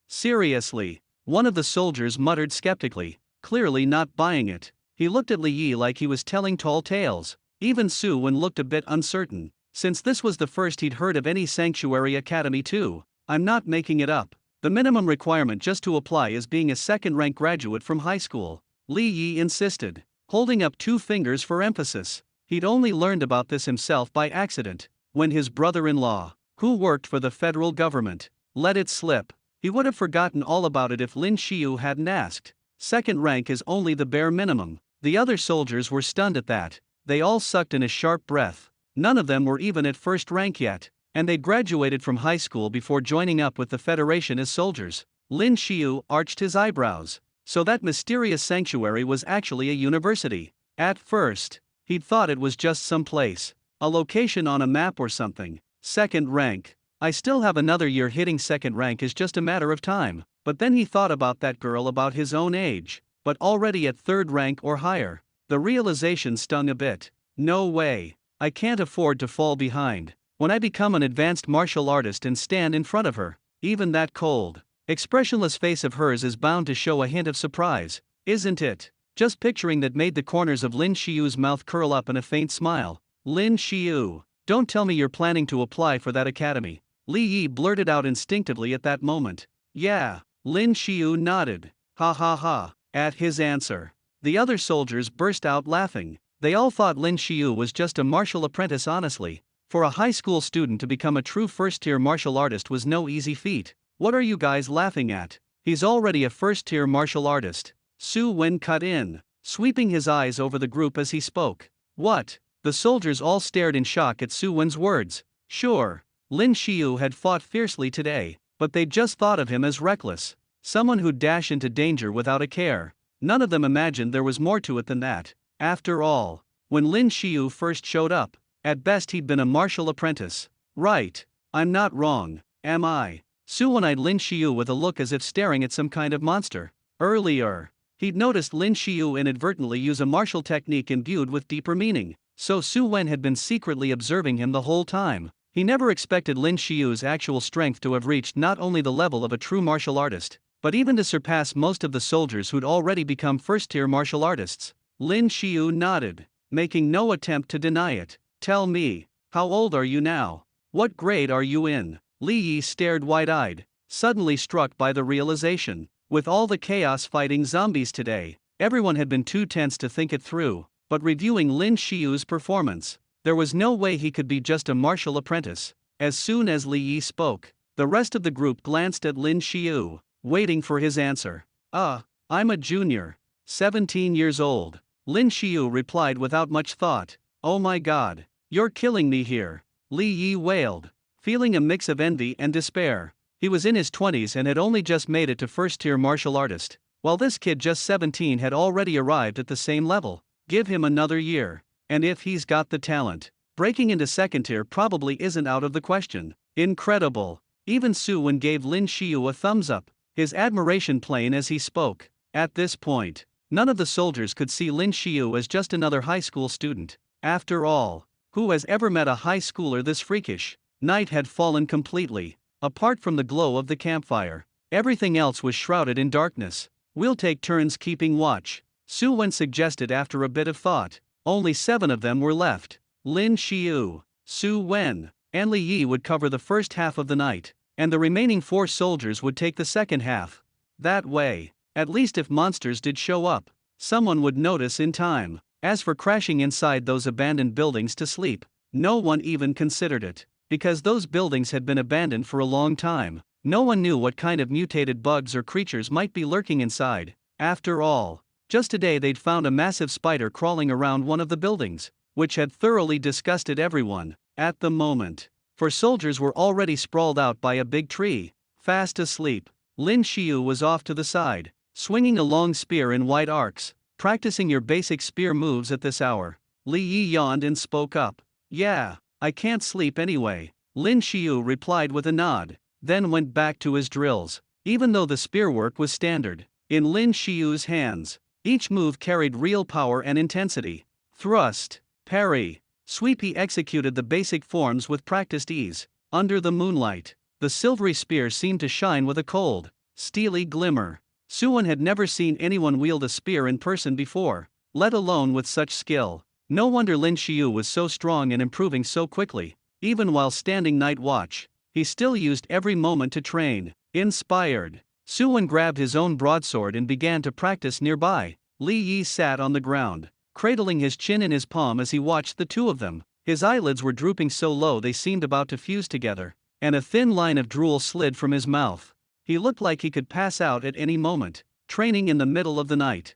Seriously? One of the soldiers muttered skeptically, clearly not buying it. He looked at Li Yi like he was telling tall tales. Even Su Wen looked a bit uncertain, since this was the first he'd heard of any Sanctuary Academy too. I'm not making it up. The minimum requirement just to apply is being a second-rank graduate from high school, Li Yi insisted, holding up 2 fingers for emphasis. He'd only learned about this himself by accident, when his brother-in-law, who worked for the federal government, let it slip. He would have forgotten all about it if Lin Shio hadn't asked. Second rank is only the bare minimum. The other soldiers were stunned at that. They all sucked in a sharp breath. None of them were even at first rank yet, and they'd graduated from high school before joining up with the Federation as soldiers. Lin Shio arched his eyebrows. So that mysterious sanctuary was actually a university. At first, he'd thought it was just some place, a location on a map or something. Second rank. I still have another year. Hitting second rank is just a matter of time. But then he thought about that girl about his own age, but already at third rank or higher. The realization stung a bit. No way. I can't afford to fall behind. When I become an advanced martial artist and stand in front of her, even that cold, expressionless face of hers is bound to show a hint of surprise, isn't it? Just picturing that made the corners of Lin Shio's mouth curl up in a faint smile. Lin Shio, don't tell me you're planning to apply for that academy. Li Yi blurted out instinctively at that moment. Yeah. Lin Shio nodded. Ha ha ha. At his answer, the other soldiers burst out laughing. They all thought Lin Shio was just a martial apprentice. Honestly, for a high school student to become a true first-tier martial artist was no easy feat. What are you guys laughing at? He's already a first-tier martial artist. Su Wen cut in, sweeping his eyes over the group as he spoke. What? The soldiers all stared in shock at Su Wen's words. Sure, Lin Shio had fought fiercely today, but they'd just thought of him as reckless, someone who'd dash into danger without a care. None of them imagined there was more to it than that. After all, when Lin Shio first showed up, at best he'd been a martial apprentice. Right. I'm not wrong, am I? Su Wen eyed Lin Shio with a look as if staring at some kind of monster. Earlier, he'd noticed Lin Shio inadvertently use a martial technique imbued with deeper meaning, so Su Wen had been secretly observing him the whole time. He never expected Lin Shio's actual strength to have reached not only the level of a true martial artist, but even to surpass most of the soldiers who'd already become first-tier martial artists. Lin Shio nodded, making no attempt to deny it. Tell me, how old are you now? What grade are you in? Li Yi stared wide-eyed, suddenly struck by the realization. With all the chaos fighting zombies today, everyone had been too tense to think it through, but reviewing Lin Shio's performance, there was no way he could be just a martial apprentice. As soon as Li Yi spoke, The rest of the group glanced at Lin Shio, waiting for his answer. I'm a junior. 17 years old. Lin Shio replied without much thought. Oh my god. You're killing me here. Li Yi wailed, feeling a mix of envy and despair. He was in his 20s and had only just made it to first-tier martial artist, while this kid just 17 had already arrived at the same level. Give him another year. And if he's got the talent, breaking into second tier probably isn't out of the question. Incredible. Even Su Wen gave Lin Shio a thumbs up, his admiration plain as he spoke. At this point, none of the soldiers could see Lin Shio as just another high school student. After all, who has ever met a high schooler this freakish? Night had fallen completely. Apart from the glow of the campfire, everything else was shrouded in darkness. We'll take turns keeping watch, Su Wen suggested after a bit of thought. Only 7 of them were left. Lin Shio, Su Wen, and Li Yi would cover the first half of the night, and the remaining 4 soldiers would take the second half. That way, at least if monsters did show up, someone would notice in time. As for crashing inside those abandoned buildings to sleep, no one even considered it, because those buildings had been abandoned for a long time. No one knew what kind of mutated bugs or creatures might be lurking inside. After all, just today they'd found a massive spider crawling around one of the buildings, which had thoroughly disgusted everyone. At the moment, 4 soldiers were already sprawled out by a big tree, fast asleep. Lin Shio was off to the side, swinging a long spear in wide arcs. Practicing your basic spear moves at this hour. Li Yi yawned and spoke up. Yeah, I can't sleep anyway. Lin Shio replied with a nod, then went back to his drills. Even though the spear work was standard, in Lin Shio's hands, each move carried real power and intensity. Thrust, parry, sweep. He executed the basic forms with practiced ease. Under the moonlight, the silvery spear seemed to shine with a cold, steely glimmer. Su Wen had never seen anyone wield a spear in person before, let alone with such skill. No wonder Lin Shio was so strong and improving so quickly. Even while standing night watch, he still used every moment to train. Inspired, Su Wen grabbed his own broadsword and began to practice nearby. Li Yi sat on the ground, cradling his chin in his palm as he watched the 2 of them. His eyelids were drooping so low they seemed about to fuse together, and a thin line of drool slid from his mouth. He looked like he could pass out at any moment. Training in the middle of the night.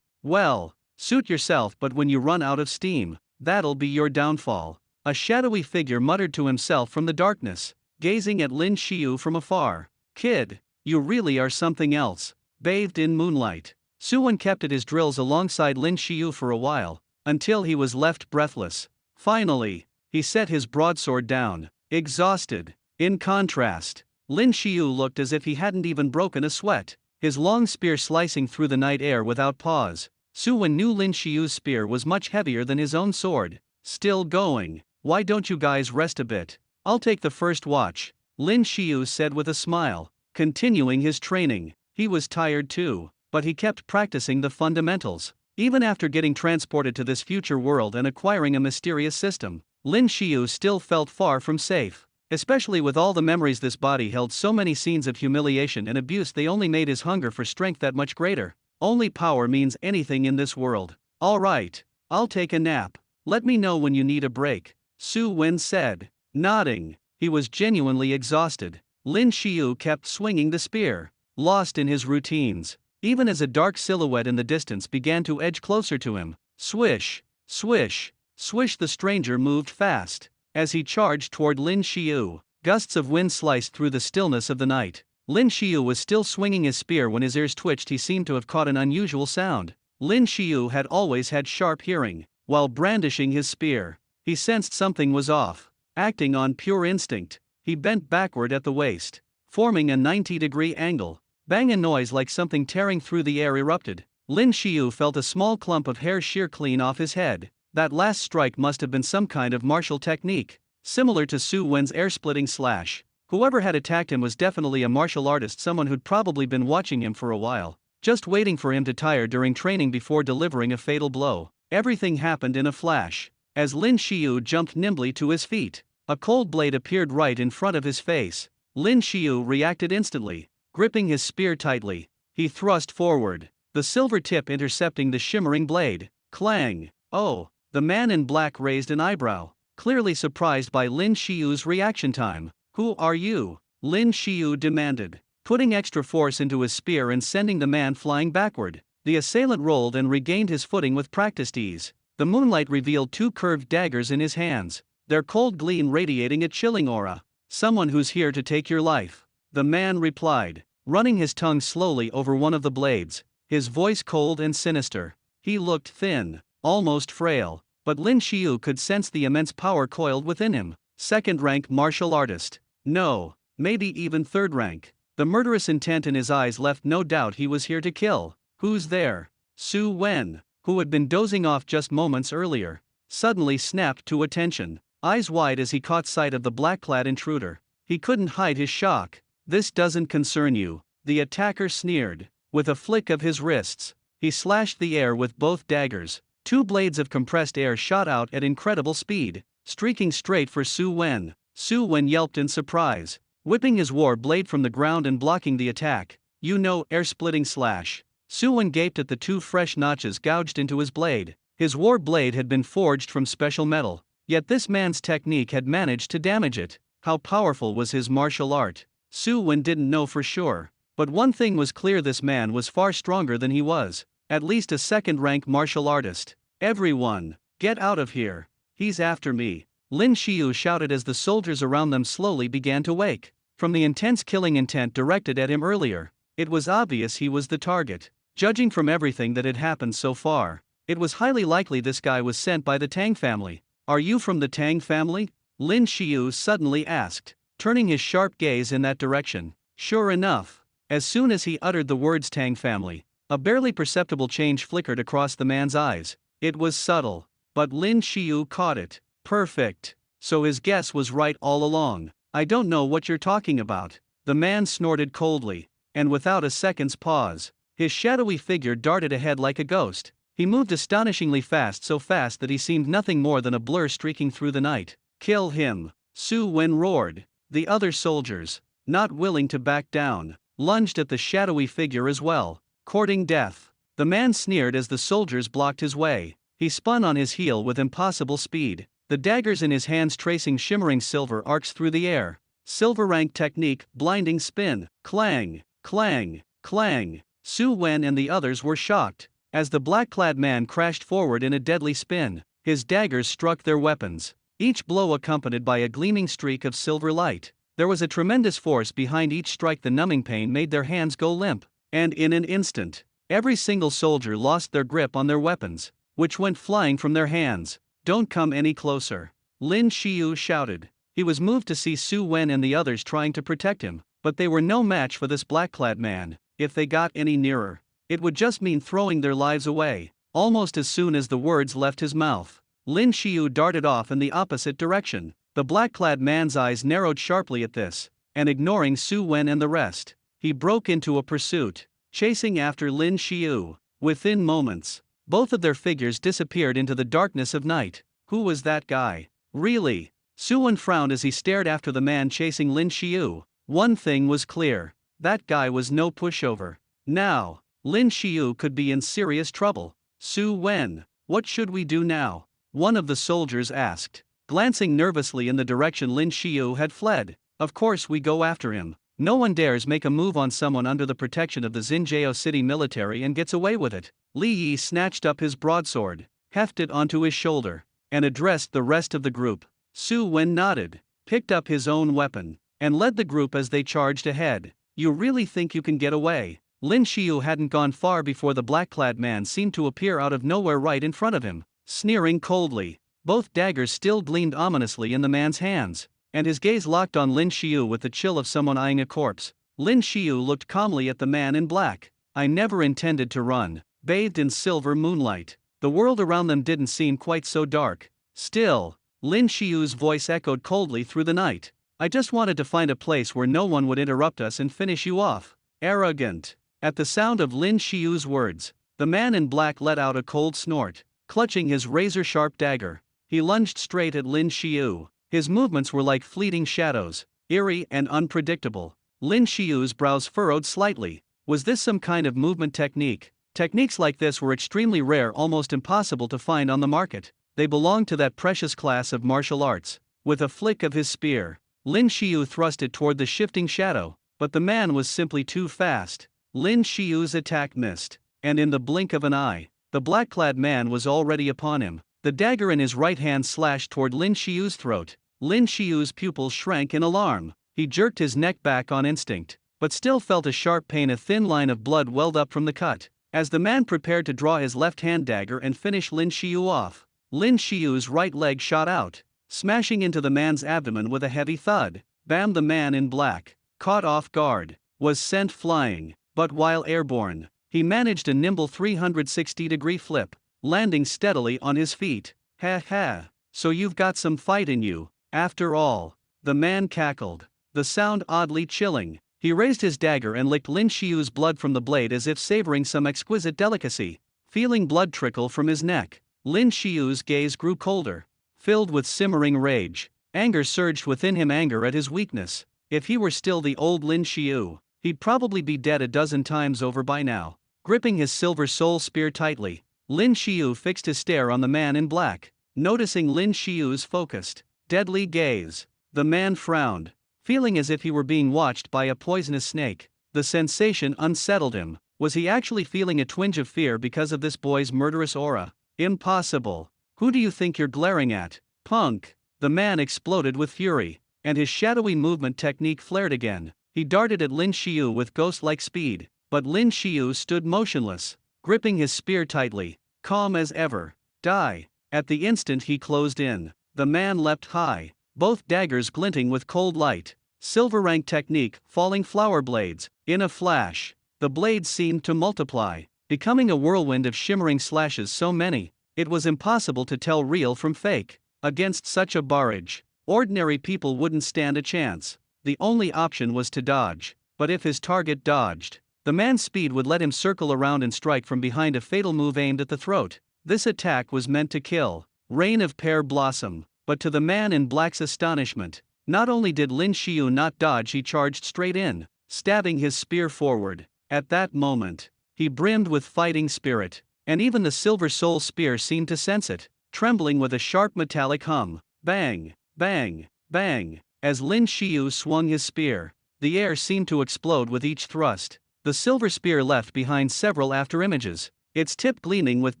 Well, suit yourself, but when you run out of steam, that'll be your downfall. A shadowy figure muttered to himself from the darkness, gazing at Lin Shio from afar. Kid, you really are something else. Bathed in moonlight, Su Wen kept at his drills alongside Lin Shio for a while, until he was left breathless. Finally, he set his broadsword down, exhausted. In contrast, Lin Shio looked as if he hadn't even broken a sweat, his long spear slicing through the night air without pause. Su Wen knew Lin Shio's spear was much heavier than his own sword. Still going. Why don't you guys rest a bit? I'll take the first watch, Lin Shio said with a smile, continuing his training. He was tired too, but he kept practicing the fundamentals. Even after getting transported to this future world and acquiring a mysterious system, Lin Shio still felt far from safe. Especially with all the memories this body held, so many scenes of humiliation and abuse, they only made his hunger for strength that much greater. Only power means anything in this world. Alright, I'll take a nap. Let me know when you need a break, Su Wen said, nodding. He was genuinely exhausted. Lin Shio kept swinging the spear, lost in his routines, even as a dark silhouette in the distance began to edge closer to him. Swish, swish, swish. The stranger moved fast as he charged toward Lin Shio. Gusts of wind sliced through the stillness of the night. Lin Shio was still swinging his spear when his ears twitched. He seemed to have caught an unusual sound. Lin Shio had always had sharp hearing. While brandishing his spear, he sensed something was off. Acting on pure instinct, he bent backward at the waist, forming a 90-degree angle. Bang! A noise like something tearing through the air erupted. Lin Shio felt a small clump of hair shear clean off his head. That last strike must have been some kind of martial technique, similar to Su Wen's air-splitting slash. Whoever had attacked him was definitely a martial artist, someone who'd probably been watching him for a while, just waiting for him to tire during training before delivering a fatal blow. Everything happened in a flash. As Lin Shio jumped nimbly to his feet, a cold blade appeared right in front of his face. Lin Shio reacted instantly. Gripping his spear tightly, he thrust forward, the silver tip intercepting the shimmering blade. Clang! Oh! The man in black raised an eyebrow, clearly surprised by Lin Shio's reaction time. Who are you? Lin Shio demanded, putting extra force into his spear and sending the man flying backward. The assailant rolled and regained his footing with practiced ease. The moonlight revealed two curved daggers in his hands, their cold gleam radiating a chilling aura. "Someone who's here to take your life," the man replied, running his tongue slowly over one of the blades, his voice cold and sinister. He looked thin, almost frail, but Lin Shio could sense the immense power coiled within him. Second-rank martial artist. No, maybe even third rank. The murderous intent in his eyes left no doubt he was here to kill. "Who's there?" Su Wen, who had been dozing off just moments earlier, suddenly snapped to attention, eyes wide as he caught sight of the black-clad intruder. He couldn't hide his shock. "This doesn't concern you," the attacker sneered. With a flick of his wrists, he slashed the air with both daggers. Two blades of compressed air shot out at incredible speed, streaking straight for Su Wen. Su Wen yelped in surprise, whipping his war blade from the ground and blocking the attack. Air-splitting slash. Su Wen gaped at the two fresh notches gouged into his blade. His war blade had been forged from special metal, yet this man's technique had managed to damage it. How powerful was his martial art? Su Wen didn't know for sure, but one thing was clear: this man was far stronger than he was, at least a second-rank martial artist. "Everyone, get out of here. He's after me," Lin Shio shouted as the soldiers around them slowly began to wake. From the intense killing intent directed at him earlier, it was obvious he was the target. Judging from everything that had happened so far, it was highly likely this guy was sent by the Tang family. "Are you from the Tang family?" Lin Shio suddenly asked, turning his sharp gaze in that direction. Sure enough, as soon as he uttered the words Tang family, a barely perceptible change flickered across the man's eyes. It was subtle, but Lin Shio caught it. Perfect. So his guess was right all along. "I don't know what you're talking about," the man snorted coldly, and without a second's pause, his shadowy figure darted ahead like a ghost. He moved astonishingly fast, so fast that he seemed nothing more than a blur streaking through the night. "Kill him!" Su Wen roared. The other soldiers, not willing to back down, lunged at the shadowy figure as well, courting death. The man sneered as the soldiers blocked his way. He spun on his heel with impossible speed, the daggers in his hands tracing shimmering silver arcs through the air. Silver rank technique, blinding spin. Clang, clang, clang. Su Wen and the others were shocked as the black-clad man crashed forward in a deadly spin. His daggers struck their weapons, each blow accompanied by a gleaming streak of silver light. There was a tremendous force behind each strike. The numbing pain made their hands go limp, and in an instant, every single soldier lost their grip on their weapons, which went flying from their hands. "Don't come any closer," Lin Shio shouted. He was moved to see Su Wen and the others trying to protect him, but they were no match for this black-clad man. If they got any nearer, it would just mean throwing their lives away. Almost as soon as the words left his mouth, Lin Shio darted off in the opposite direction. The black-clad man's eyes narrowed sharply at this, and ignoring Su Wen and the rest, he broke into a pursuit, chasing after Lin Shio. Within moments, both of their figures disappeared into the darkness of night. Who was that guy? Really? Su Wen frowned as he stared after the man chasing Lin Shio. One thing was clear: that guy was no pushover. Now, Lin Shio could be in serious trouble. "Su Wen, what should we do now?" one of the soldiers asked, glancing nervously in the direction Lin Shio had fled. "Of course we go after him. No one dares make a move on someone under the protection of the Xinjiao City military and gets away with it." Li Yi snatched up his broadsword, hefted onto his shoulder, and addressed the rest of the group. Su Wen nodded, picked up his own weapon, and led the group as they charged ahead. "You really think you can get away?" Lin Shio hadn't gone far before the black-clad man seemed to appear out of nowhere right in front of him, sneering coldly. Both daggers still gleamed ominously in the man's hands, and his gaze locked on Lin Shio with the chill of someone eyeing a corpse. Lin Shio looked calmly at the man in black. "I never intended to run." Bathed in silver moonlight, the world around them didn't seem quite so dark. Still, Lin Shio's voice echoed coldly through the night. "I just wanted to find a place where no one would interrupt us and finish you off." Arrogant. At the sound of Lin Shio's words, the man in black let out a cold snort. Clutching his razor-sharp dagger, he lunged straight at Lin Shio. His movements were like fleeting shadows, eerie and unpredictable. Lin Shio's brows furrowed slightly. Was this some kind of movement technique? Techniques like this were extremely rare, almost impossible to find on the market. They belonged to that precious class of martial arts. With a flick of his spear, Lin Shio thrust it toward the shifting shadow, but the man was simply too fast. Lin Shio's attack missed, and in the blink of an eye, the black-clad man was already upon him. The dagger in his right hand slashed toward Lin Shio's throat. Lin Shio's pupils shrank in alarm. He jerked his neck back on instinct, but still felt a sharp pain. A thin line of blood welled up from the cut. As the man prepared to draw his left-hand dagger and finish Lin Shio off, Lin Shio's right leg shot out, smashing into the man's abdomen with a heavy thud. Bam! The man in black, caught off guard, was sent flying, but while airborne, he managed a nimble 360-degree flip, landing steadily on his feet. Ha ha, so you've got some fight in you, after all. The man cackled, the sound oddly chilling. He raised his dagger and licked Lin Shio's blood from the blade as if savoring some exquisite delicacy. Feeling blood trickle from his neck, Lin Shio's gaze grew colder, filled with simmering rage. Anger surged within him, anger at his weakness. If he were still the old Lin Shio, he'd probably be dead a dozen times over by now. Gripping his silver soul spear tightly, Lin Shio fixed his stare on the man in black. Noticing Lin Shio's focused, deadly gaze, the man frowned, feeling as if he were being watched by a poisonous snake. The sensation unsettled him. Was he actually feeling a twinge of fear because of this boy's murderous aura? Impossible. Who do you think you're glaring at, punk? The man exploded with fury, and his shadowy movement technique flared again. He darted at Lin Shio with ghost-like speed, but Lin Shio stood motionless, gripping his spear tightly, calm as ever. Die. At the instant he closed in, the man leapt high, both daggers glinting with cold light. Silver rank technique, falling flower blades. In a flash, the blades seemed to multiply, becoming a whirlwind of shimmering slashes, so many, it was impossible to tell real from fake. Against such a barrage, ordinary people wouldn't stand a chance. The only option was to dodge, but if his target dodged, the man's speed would let him circle around and strike from behind, a fatal move aimed at the throat. This attack was meant to kill. Rain of pear blossom. But to the man in black's astonishment, not only did Lin Shio not dodge, he charged straight in, stabbing his spear forward. At that moment, he brimmed with fighting spirit, and even the silver soul spear seemed to sense it, trembling with a sharp metallic hum. Bang, bang, bang. As Lin Shio swung his spear, the air seemed to explode with each thrust. The silver spear left behind several afterimages, its tip gleaming with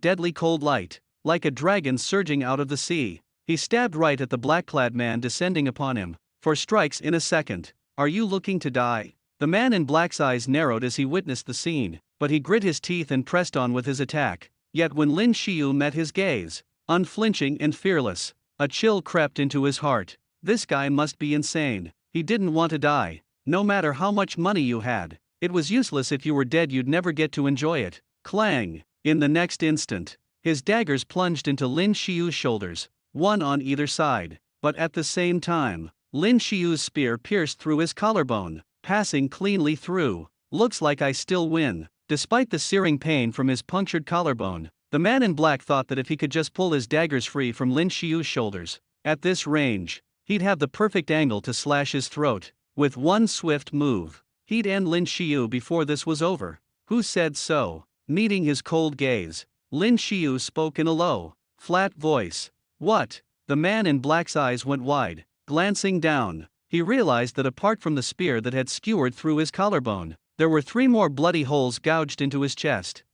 deadly cold light, like a dragon surging out of the sea. He stabbed right at the black-clad man descending upon him, 4 strikes in a second. Are you looking to die? The man in black's eyes narrowed as he witnessed the scene, but he grit his teeth and pressed on with his attack. Yet when Lin Shio met his gaze, unflinching and fearless, a chill crept into his heart. This guy must be insane. He didn't want to die. No matter how much money you had, it was useless. If you were dead, you'd never get to enjoy it. Clang! In the next instant, his daggers plunged into Lin Shio's shoulders, one on either side. But at the same time, Lin Shio's spear pierced through his collarbone, passing cleanly through. Looks like I still win. Despite the searing pain from his punctured collarbone, the man in black thought that if he could just pull his daggers free from Lin Shio's shoulders, at this range, he'd have the perfect angle to slash his throat. With one swift move, he'd end Lin Shio before this was over. Who said so? Meeting his cold gaze, Lin Shio spoke in a low, flat voice. What? The man in black's eyes went wide. Glancing down, he realized that apart from the spear that had skewered through his collarbone, there were 3 more bloody holes gouged into his chest.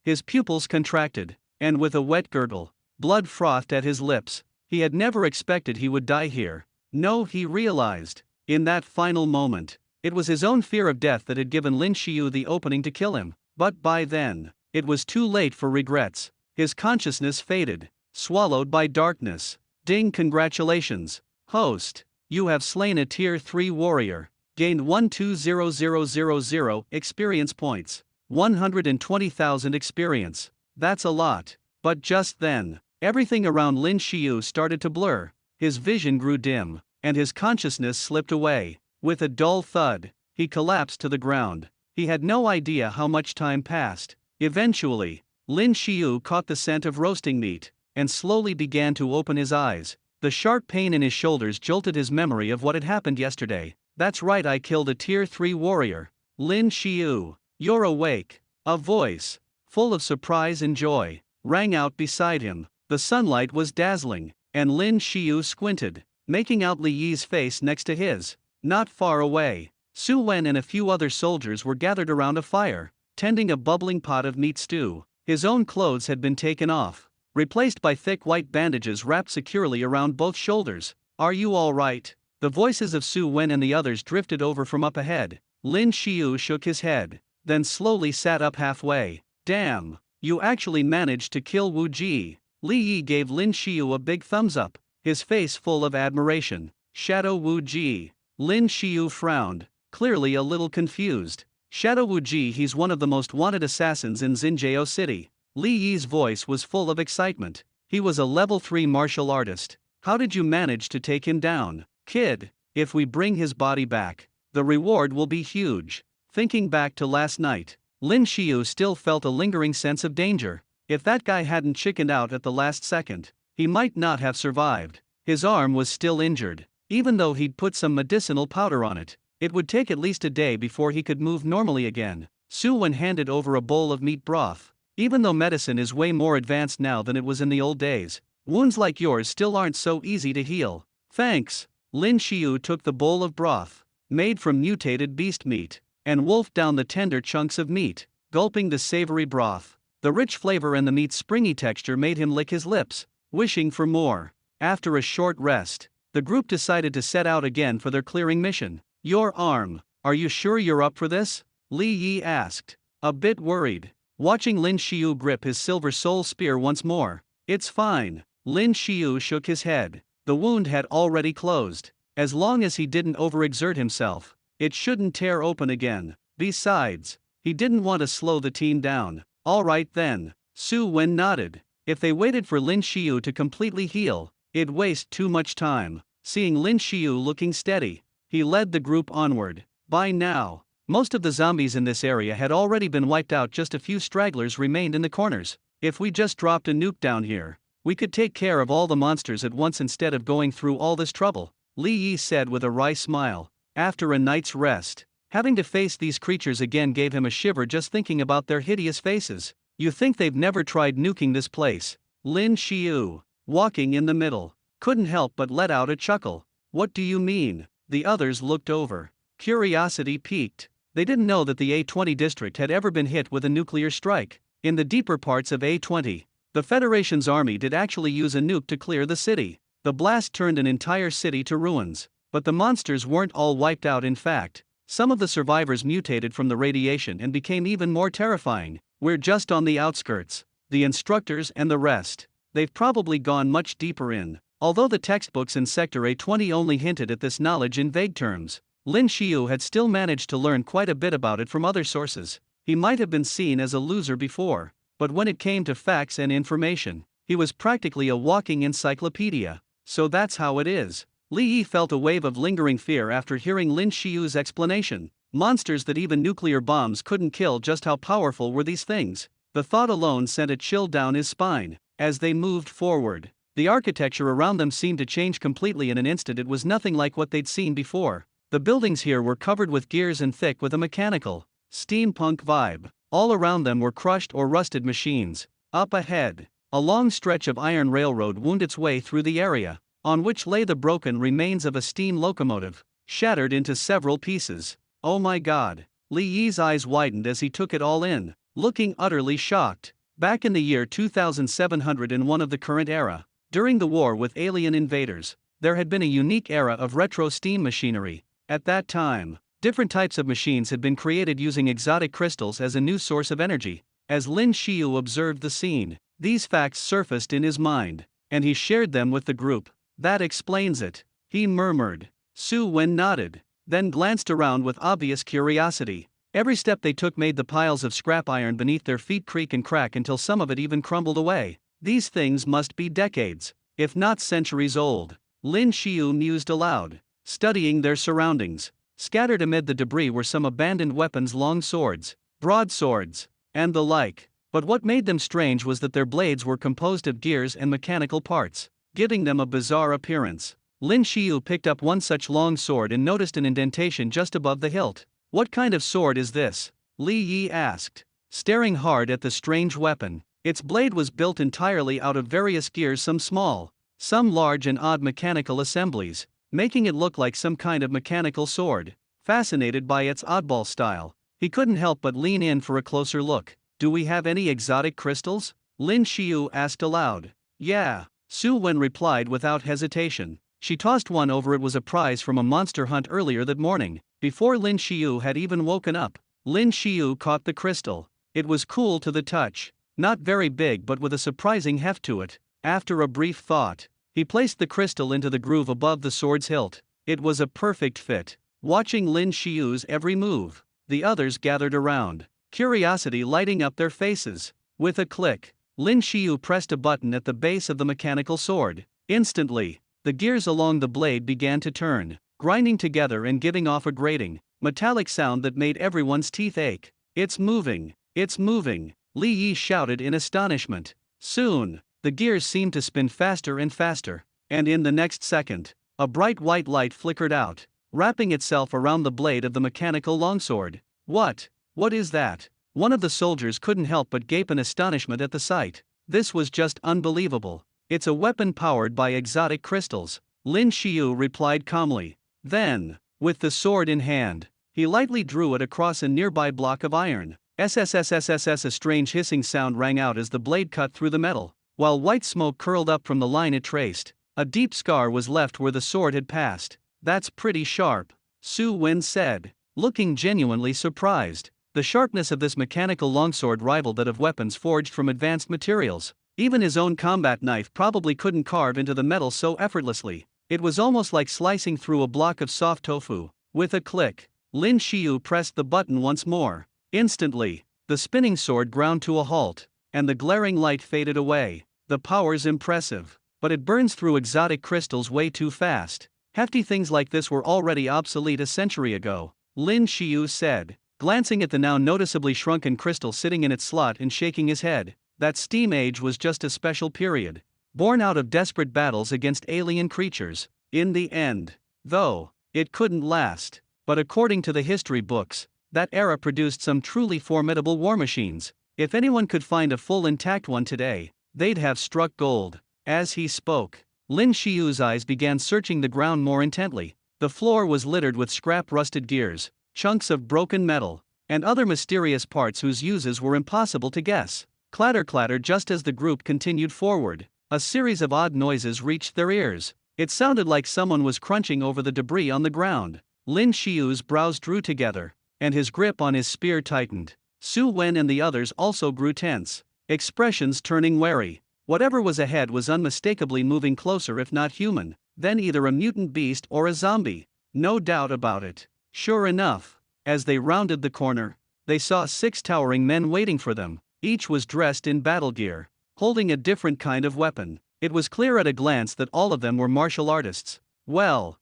His pupils contracted, and with a wet gurgle, blood frothed at his lips. He had never expected he would die here. No, he realized, in that final moment, it was his own fear of death that had given Lin Shio the opening to kill him. But by then, it was too late for regrets. His consciousness faded, swallowed by darkness. Ding! Congratulations, host. You have slain a tier 3 warrior. Gained 120000 experience points. 120,000 experience. That's a lot. But just then, everything around Lin Shio started to blur. His vision grew dim, and his consciousness slipped away. With a dull thud, he collapsed to the ground. He had no idea how much time passed. Eventually, Lin Shio caught the scent of roasting meat, and slowly began to open his eyes. The sharp pain in his shoulders jolted his memory of what had happened yesterday. That's right, I killed a tier 3 warrior. Lin Shio, you're awake. A voice, full of surprise and joy, rang out beside him. The sunlight was dazzling, and Lin Shio squinted. making out Li Yi's face next to his. Not far away, Su Wen and a few other soldiers were gathered around a fire, tending a bubbling pot of meat stew. His own clothes had been taken off, replaced by thick white bandages wrapped securely around both shoulders. "Are you all right?" The voices of Su Wen and the others drifted over from up ahead. Lin Shio shook his head, then slowly sat up halfway. "Damn, you actually managed to kill Wu Ji." Li Yi gave Lin Shio a big thumbs up, his face full of admiration. "Shadow Wu Ji." Lin Shio frowned, clearly a little confused. "Shadow Wu Ji, he's one of the most wanted assassins in Xinjiao City." Li Yi's voice was full of excitement. "He was a level 3 martial artist. How did you manage to take him down?" "Kid, if we bring his body back, the reward will be huge." Thinking back to last night, Lin Shio still felt a lingering sense of danger. If that guy hadn't chickened out at the last second, he might not have survived. His arm was still injured. Even though he'd put some medicinal powder on it, it would take at least a day before he could move normally again. Su Wen handed over a bowl of meat broth. "Even though medicine is way more advanced now than it was in the old days, wounds like yours still aren't so easy to heal." "Thanks." Lin Shio took the bowl of broth, made from mutated beast meat, and wolfed down the tender chunks of meat, gulping the savory broth. The rich flavor and the meat's springy texture made him lick his lips, wishing for more. After a short rest, the group decided to set out again for their clearing mission. "Your arm, are you sure you're up for this?" Li Yi asked, a bit worried, watching Lin Shio grip his silver soul spear once more. "It's fine." Lin Shio shook his head. The wound had already closed. As long as he didn't overexert himself, it shouldn't tear open again. Besides, he didn't want to slow the team down. "All right then." Su Wen nodded. If they waited for Lin Shio to completely heal, it'd waste too much time. Seeing Lin Shio looking steady, he led the group onward. By now, most of the zombies in this area had already been wiped out. Just a few stragglers remained in the corners. "If we just dropped a nuke down here, we could take care of all the monsters at once instead of going through all this trouble," Li Yi said with a wry smile. After a night's rest, having to face these creatures again gave him a shiver just thinking about their hideous faces. "You think they've never tried nuking this place?" Lin Shio, walking in the middle, couldn't help but let out a chuckle. "What do you mean?" The others looked over. Curiosity piqued. They didn't know that the A20 district had ever been hit with a nuclear strike. In the deeper parts of A20, the Federation's army did actually use a nuke to clear the city. The blast turned an entire city to ruins. But the monsters weren't all wiped out. In fact, some of the survivors mutated from the radiation and became even more terrifying. "We're just on the outskirts. The instructors and the rest, they've probably gone much deeper in." Although the textbooks in Sector A20 only hinted at this knowledge in vague terms, Lin Shio had still managed to learn quite a bit about it from other sources. He might have been seen as a loser before, but when it came to facts and information, he was practically a walking encyclopedia. So that's how it is. Li Yi felt a wave of lingering fear after hearing Lin Shio's explanation. Monsters that even nuclear bombs couldn't kill. Just how powerful were these things? The thought alone sent a chill down his spine. As they moved forward, the architecture around them seemed to change completely in an instant. It was nothing like what they'd seen before. The buildings here were covered with gears and thick with a mechanical, steampunk vibe. All around them were crushed or rusted machines. Up ahead, a long stretch of iron railroad wound its way through the area, on which lay the broken remains of a steam locomotive, shattered into several pieces. "Oh my god." Li Yi's eyes widened as he took it all in, looking utterly shocked. Back in the year 2701 of the current era, during the war with alien invaders, there had been a unique era of retro steam machinery. At that time, different types of machines had been created using exotic crystals as a new source of energy. As Lin Shio observed the scene, these facts surfaced in his mind, and he shared them with the group. "That explains it," he murmured. Su Wen nodded, then glanced around with obvious curiosity. Every step they took made the piles of scrap iron beneath their feet creak and crack until some of it even crumbled away. These things must be decades, if not centuries old. Lin Shio mused aloud, studying their surroundings. Scattered amid the debris were some abandoned weapons, long swords, broadswords, and the like. But what made them strange was that their blades were composed of gears and mechanical parts, giving them a bizarre appearance. Lin Shio picked up one such long sword and noticed an indentation just above the hilt. "What kind of sword is this?" Li Yi asked, staring hard at the strange weapon. Its blade was built entirely out of various gears, some small, some large and odd mechanical assemblies, making it look like some kind of mechanical sword. Fascinated by its oddball style, he couldn't help but lean in for a closer look. Do we have any exotic crystals? Lin Shio asked aloud. Yeah, Su Wen replied without hesitation. She tossed one over. It was a prize from a monster hunt earlier that morning. Before Lin Shio had even woken up, Lin Shio caught the crystal. It was cool to the touch, not very big but with a surprising heft to it. After a brief thought, he placed the crystal into the groove above the sword's hilt. It was a perfect fit. Watching Lin Shio's every move, the others gathered around, curiosity lighting up their faces. With a click, Lin Shio pressed a button at the base of the mechanical sword. Instantly, the gears along the blade began to turn, grinding together and giving off a grating, metallic sound that made everyone's teeth ache. It's moving! It's moving! Li Yi shouted in astonishment. Soon, the gears seemed to spin faster and faster, and in the next second, a bright white light flickered out, wrapping itself around the blade of the mechanical longsword. What is that? One of the soldiers couldn't help but gape in astonishment at the sight. This was just unbelievable. It's a weapon powered by exotic crystals, Lin Shio replied calmly. Then, with the sword in hand, he lightly drew it across a nearby block of iron. SSSSSS. A strange hissing sound rang out as the blade cut through the metal, while white smoke curled up from the line it traced. A deep scar was left where the sword had passed. That's pretty sharp, Su Wen said, looking genuinely surprised. The sharpness of this mechanical longsword rivaled that of weapons forged from advanced materials. Even his own combat knife probably couldn't carve into the metal so effortlessly. It was almost like slicing through a block of soft tofu. With a click, Lin Shio pressed the button once more. Instantly, the spinning sword ground to a halt, and the glaring light faded away. The power's impressive, but it burns through exotic crystals way too fast. Hefty things like this were already obsolete a century ago, Lin Shio said, glancing at the now noticeably shrunken crystal sitting in its slot and shaking his head. That steam age was just a special period, born out of desperate battles against alien creatures. In the end, though, it couldn't last. But according to the history books, that era produced some truly formidable war machines. If anyone could find a full intact one today, they'd have struck gold. As he spoke, Lin Shio's eyes began searching the ground more intently. The floor was littered with scrap rusted gears, chunks of broken metal, and other mysterious parts whose uses were impossible to guess. Clatter clatter. Just as the group continued forward, a series of odd noises reached their ears. It sounded like someone was crunching over the debris on the ground. Lin Shio's brows drew together, and his grip on his spear tightened. Su Wen and the others also grew tense, expressions turning wary. Whatever was ahead was unmistakably moving closer, if not human, then either a mutant beast or a zombie. No doubt about it. Sure enough, as they rounded the corner, they saw 6 towering men waiting for them. Each was dressed in battle gear, holding a different kind of weapon. It was clear at a glance that all of them were martial artists. Well,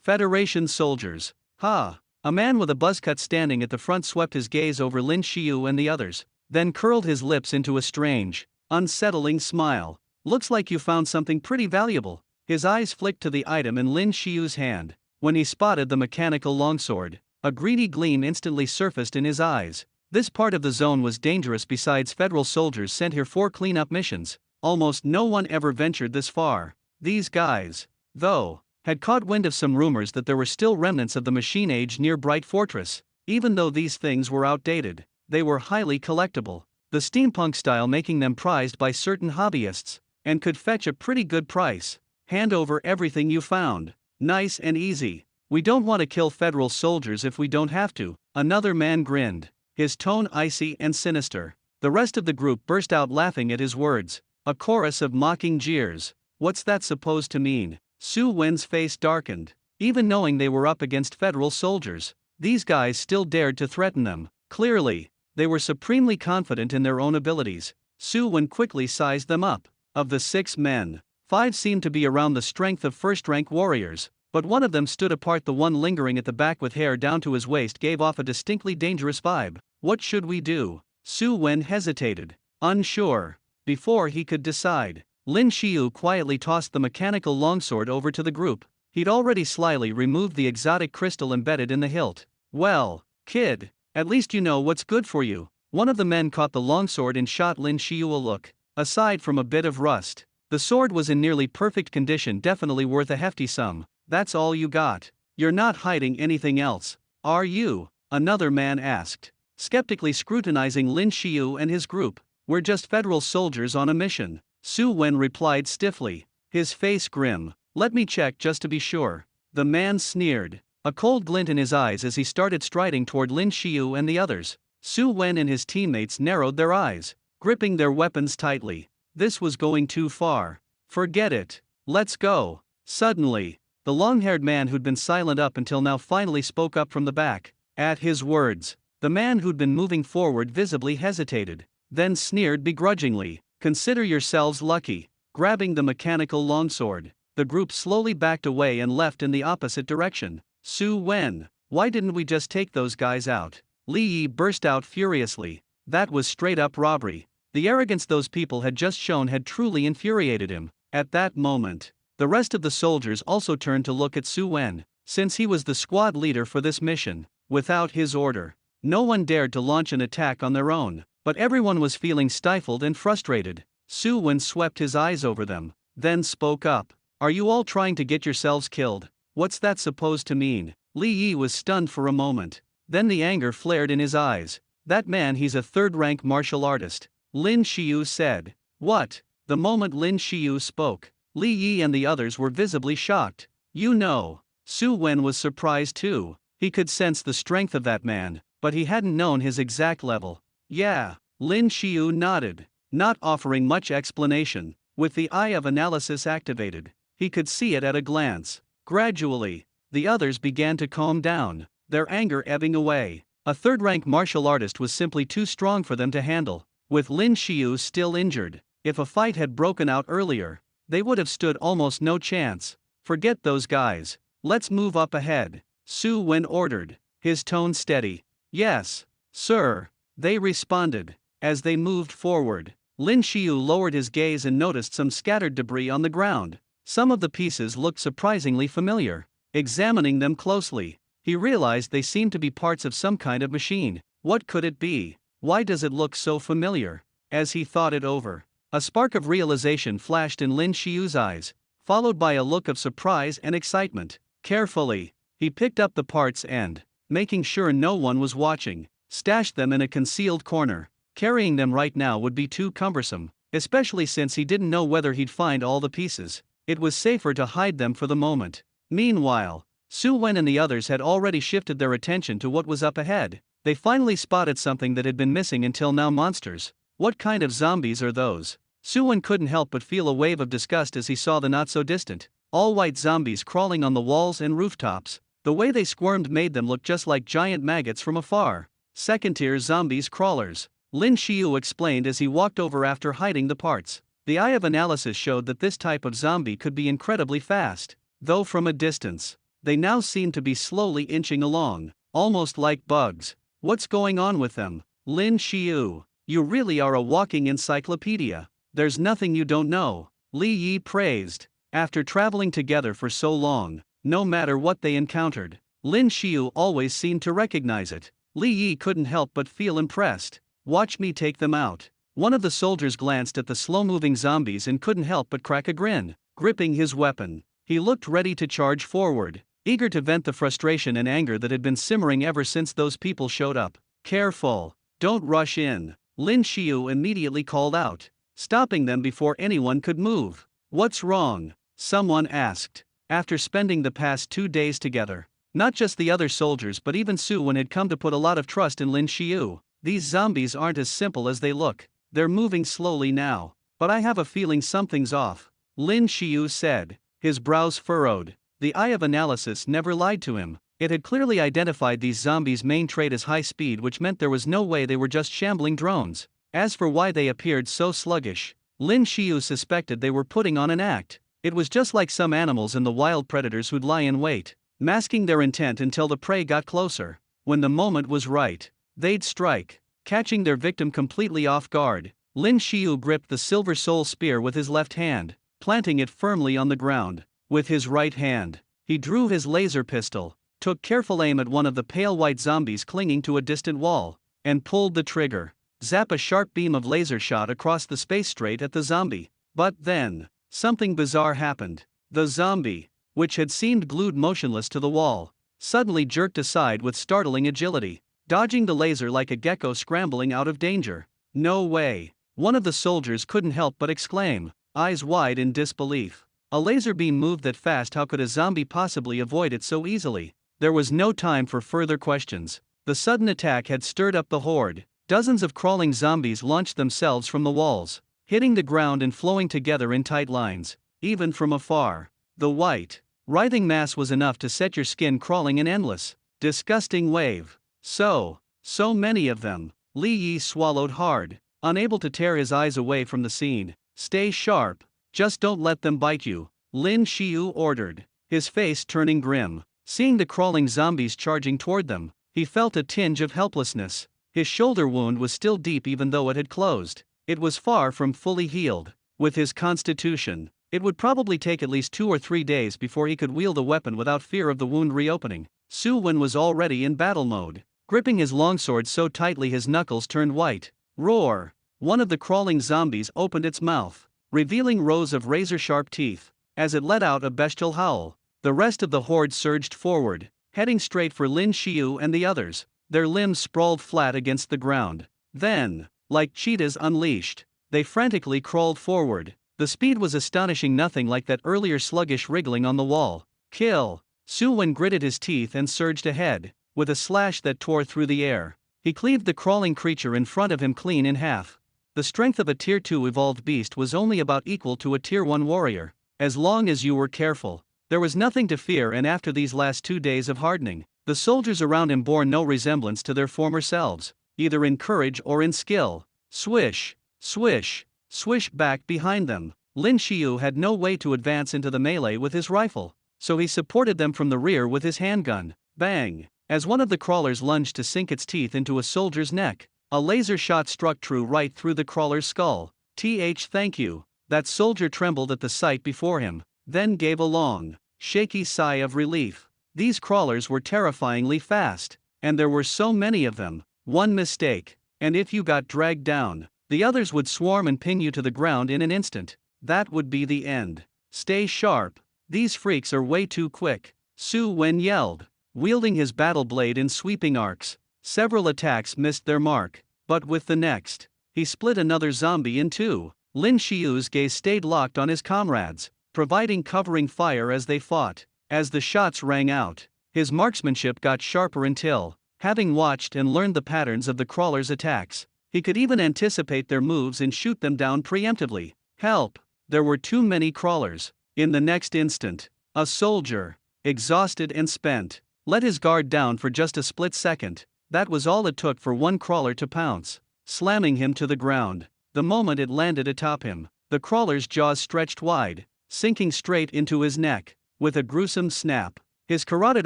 Federation soldiers. Ha! A man with a buzzcut standing at the front swept his gaze over Lin Shio and the others, then curled his lips into a strange, unsettling smile. Looks like you found something pretty valuable. His eyes flicked to the item in Lin Shio's hand. When he spotted the mechanical longsword, a greedy gleam instantly surfaced in his eyes. This part of the zone was dangerous. Besides, federal soldiers sent here for cleanup missions. Almost no one ever ventured this far. These guys, though, had caught wind of some rumors that there were still remnants of the machine age near Bright Fortress. Even though these things were outdated, they were highly collectible, the steampunk style making them prized by certain hobbyists, and could fetch a pretty good price. Hand over everything you found. Nice and easy. We don't want to kill federal soldiers if we don't have to. Another man grinned, his tone icy and sinister. The rest of the group burst out laughing at his words. A chorus of mocking jeers. What's that supposed to mean? Su Wen's face darkened. Even knowing they were up against federal soldiers, these guys still dared to threaten them. Clearly, they were supremely confident in their own abilities. Su Wen quickly sized them up. Of the 6 men, 5 seemed to be around the strength of first-rank warriors, but one of them stood apart. The one lingering at the back with hair down to his waist gave off a distinctly dangerous vibe. What should we do? Su Wen hesitated, unsure. Before he could decide, Lin Shio quietly tossed the mechanical longsword over to the group. He'd already slyly removed the exotic crystal embedded in the hilt. Well, kid, at least you know what's good for you. One of the men caught the longsword and shot Lin Shio a look. Aside from a bit of rust, The sword was in nearly perfect condition, definitely worth a hefty sum. That's all you got? You're not hiding anything else, are you? Another man asked, skeptically scrutinizing Lin Shio and his group. We're just federal soldiers on a mission, Su Wen replied stiffly, his face grim. Let me check just to be sure. The man sneered, a cold glint in his eyes as he started striding toward Lin Shio and the others. Su Wen and his teammates narrowed their eyes, gripping their weapons tightly. This was going too far. Forget it. Let's go. Suddenly, the long-haired man who'd been silent up until now finally spoke up from the back. At his words, the man who'd been moving forward visibly hesitated, then sneered begrudgingly. Consider yourselves lucky. Grabbing the mechanical longsword, the group slowly backed away and left in the opposite direction. Su Wen, why didn't we just take those guys out? Li Yi burst out furiously. That was straight-up robbery. The arrogance those people had just shown had truly infuriated him. At that moment, the rest of the soldiers also turned to look at Su Wen, since he was the squad leader for this mission. Without his order, no one dared to launch an attack on their own, but everyone was feeling stifled and frustrated. Su Wen swept his eyes over them, then spoke up. Are you all trying to get yourselves killed? What's that supposed to mean? Li Yi was stunned for a moment. Then the anger flared in his eyes. That man, he's a third-rank martial artist, Lin Shio said. What? The moment Lin Shio spoke, Li Yi and the others were visibly shocked. You know. Su Wen was surprised too. He could sense the strength of that man, but he hadn't known his exact level. Yeah, Lin Shio nodded, not offering much explanation. With the eye of analysis activated, he could see it at a glance. Gradually, the others began to calm down, their anger ebbing away. A third-rank martial artist was simply too strong for them to handle. With Lin Shio still injured, if a fight had broken out earlier, they would have stood almost no chance. Forget those guys. Let's move up ahead, Su Wen ordered, his tone steady. Yes, sir, they responded. As they moved forward, Lin Shio lowered his gaze and noticed some scattered debris on the ground. Some of the pieces looked surprisingly familiar. Examining them closely, he realized they seemed to be parts of some kind of machine. What could it be? Why does it look so familiar? As he thought it over, a spark of realization flashed in Lin Shio's eyes, followed by a look of surprise and excitement. Carefully, he picked up the parts and, making sure no one was watching, stashed them in a concealed corner. Carrying them right now would be too cumbersome, especially since he didn't know whether he'd find all the pieces. It was safer to hide them for the moment. Meanwhile, Su Wen and the others had already shifted their attention to what was up ahead. They finally spotted something that had been missing until now: monsters. What kind of zombies are those? Su Wen couldn't help but feel a wave of disgust as he saw the not-so-distant, all-white zombies crawling on the walls and rooftops. The way they squirmed made them look just like giant maggots from afar. Second-tier zombies crawlers, Lin Shio explained as he walked over after hiding the parts. The eye of analysis showed that this type of zombie could be incredibly fast, though from a distance, they now seemed to be slowly inching along, almost like bugs. What's going on with them? Lin Shio, you really are a walking encyclopedia. There's nothing you don't know, Li Yi praised. After traveling together for so long, no matter what they encountered, Lin Shio always seemed to recognize it. Li Yi couldn't help but feel impressed. Watch me take them out. One of the soldiers glanced at the slow-moving zombies and couldn't help but crack a grin. Gripping his weapon, he looked ready to charge forward, eager to vent the frustration and anger that had been simmering ever since those people showed up. Careful, don't rush in, Lin Shio immediately called out, stopping them before anyone could move. What's wrong? Someone asked. After spending the past 2 days together, not just the other soldiers but even Su Wen had come to put a lot of trust in Lin Shio. These zombies aren't as simple as they look. They're moving slowly now, but I have a feeling something's off, Lin Shio said, his brows furrowed. The eye of analysis never lied to him. It had clearly identified these zombies' main trait as high speed, which meant there was no way they were just shambling drones. As for why they appeared so sluggish, Lin Shio suspected they were putting on an act. It was just like some animals in the wild, predators who'd lie in wait, masking their intent until the prey got closer. When the moment was right, they'd strike, catching their victim completely off guard. Lin Shio gripped the silver soul spear with his left hand, planting it firmly on the ground. With his right hand, he drew his laser pistol, took careful aim at one of the pale white zombies clinging to a distant wall, and pulled the trigger. Zap! A sharp beam of laser shot across the space straight at the zombie. But then, something bizarre happened. The zombie, which had seemed glued motionless to the wall, suddenly jerked aside with startling agility, dodging the laser like a gecko scrambling out of danger. No way! One of the soldiers couldn't help but exclaim, eyes wide in disbelief. A laser beam moved that fast, how could a zombie possibly avoid it so easily? There was no time for further questions. The sudden attack had stirred up the horde. Dozens of crawling zombies launched themselves from the walls, hitting the ground and flowing together in tight lines, even from afar. The white, writhing mass was enough to set your skin crawling in endless, disgusting wave. So many of them. Li Yi swallowed hard, unable to tear his eyes away from the scene. Stay sharp, just don't let them bite you, Lin Shio ordered, his face turning grim. Seeing the crawling zombies charging toward them, he felt a tinge of helplessness. His shoulder wound was still deep even though it had closed. It was far from fully healed. With his constitution, it would probably take at least 2 or 3 days before he could wield a weapon without fear of the wound reopening. Su Wen was already in battle mode, gripping his longsword so tightly his knuckles turned white. Roar! One of the crawling zombies opened its mouth, revealing rows of razor-sharp teeth. As it let out a bestial howl, the rest of the horde surged forward, heading straight for Lin Shio and the others, their limbs sprawled flat against the ground. Then, like cheetahs unleashed, they frantically crawled forward. The speed was astonishing, nothing like that earlier sluggish wriggling on the wall. Kill! Su Wen gritted his teeth and surged ahead, with a slash that tore through the air. He cleaved the crawling creature in front of him clean in half. The strength of a Tier 2 evolved beast was only about equal to a Tier 1 warrior. As long as you were careful, there was nothing to fear, and after these last 2 days of hardening, the soldiers around him bore no resemblance to their former selves, either in courage or in skill. Swish, swish, swish back behind them. Lin Shio had no way to advance into the melee with his rifle, so he supported them from the rear with his handgun. Bang! As one of the crawlers lunged to sink its teeth into a soldier's neck, a laser shot struck true right through the crawler's skull. Thank you. That soldier trembled at the sight before him, then gave a long, shaky sigh of relief. These crawlers were terrifyingly fast, and there were so many of them. One mistake, and if you got dragged down, the others would swarm and pin you to the ground in an instant. That would be the end. Stay sharp. These freaks are way too quick, Su Wen yelled, wielding his battle blade in sweeping arcs. Several attacks missed their mark, but with the next, he split another zombie in two. Lin Shio's gaze stayed locked on his comrades, providing covering fire as they fought. As the shots rang out, his marksmanship got sharper until, having watched and learned the patterns of the crawlers' attacks, he could even anticipate their moves and shoot them down preemptively. Help! There were too many crawlers. In the next instant, a soldier, exhausted and spent, let his guard down for just a split second. That was all it took for one crawler to pounce, slamming him to the ground. The moment it landed atop him, the crawler's jaws stretched wide, sinking straight into his neck. With a gruesome snap, his carotid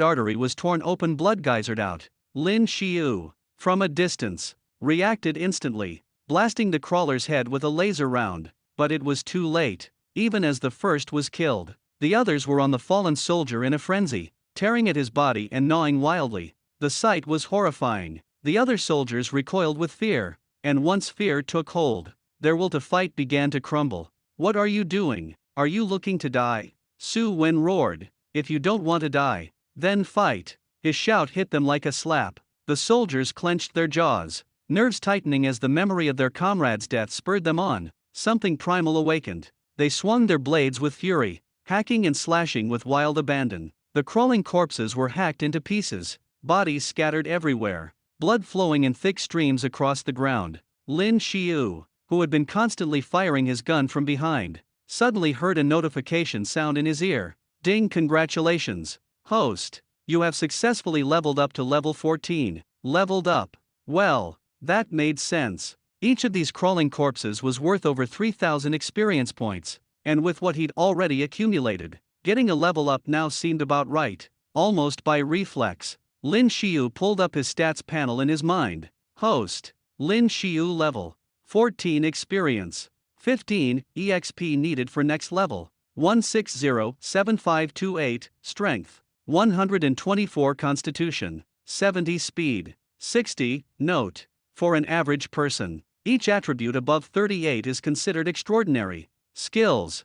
artery was torn open, blood geysered out. Lin Shio, from a distance, reacted instantly, blasting the crawler's head with a laser round, but it was too late. Even as the first was killed, the others were on the fallen soldier in a frenzy, tearing at his body and gnawing wildly. The sight was horrifying. The other soldiers recoiled with fear, and once fear took hold, their will to fight began to crumble. What are you doing? Are you looking to die? Su Wen roared. If you don't want to die, then fight. His shout hit them like a slap. The soldiers clenched their jaws, nerves tightening as the memory of their comrade's death spurred them on. Something primal awakened. They swung their blades with fury, hacking and slashing with wild abandon. The crawling corpses were hacked into pieces, bodies scattered everywhere, blood flowing in thick streams across the ground. Lin Shio, who had been constantly firing his gun from behind, suddenly heard a notification sound in his ear. Ding! Congratulations, host. You have successfully leveled up to level 14. Leveled up. Well, that made sense. Each of these crawling corpses was worth over 3,000 experience points, and with what he'd already accumulated, getting a level up now seemed about right. Almost by reflex, Lin Shio pulled up his stats panel in his mind. Host. Lin Shio level 14 experience. 15 EXP needed for next level. 160-7528 strength. 124 constitution. 70 speed. 60 note. For an average person, each attribute above 38 is considered extraordinary. Skills.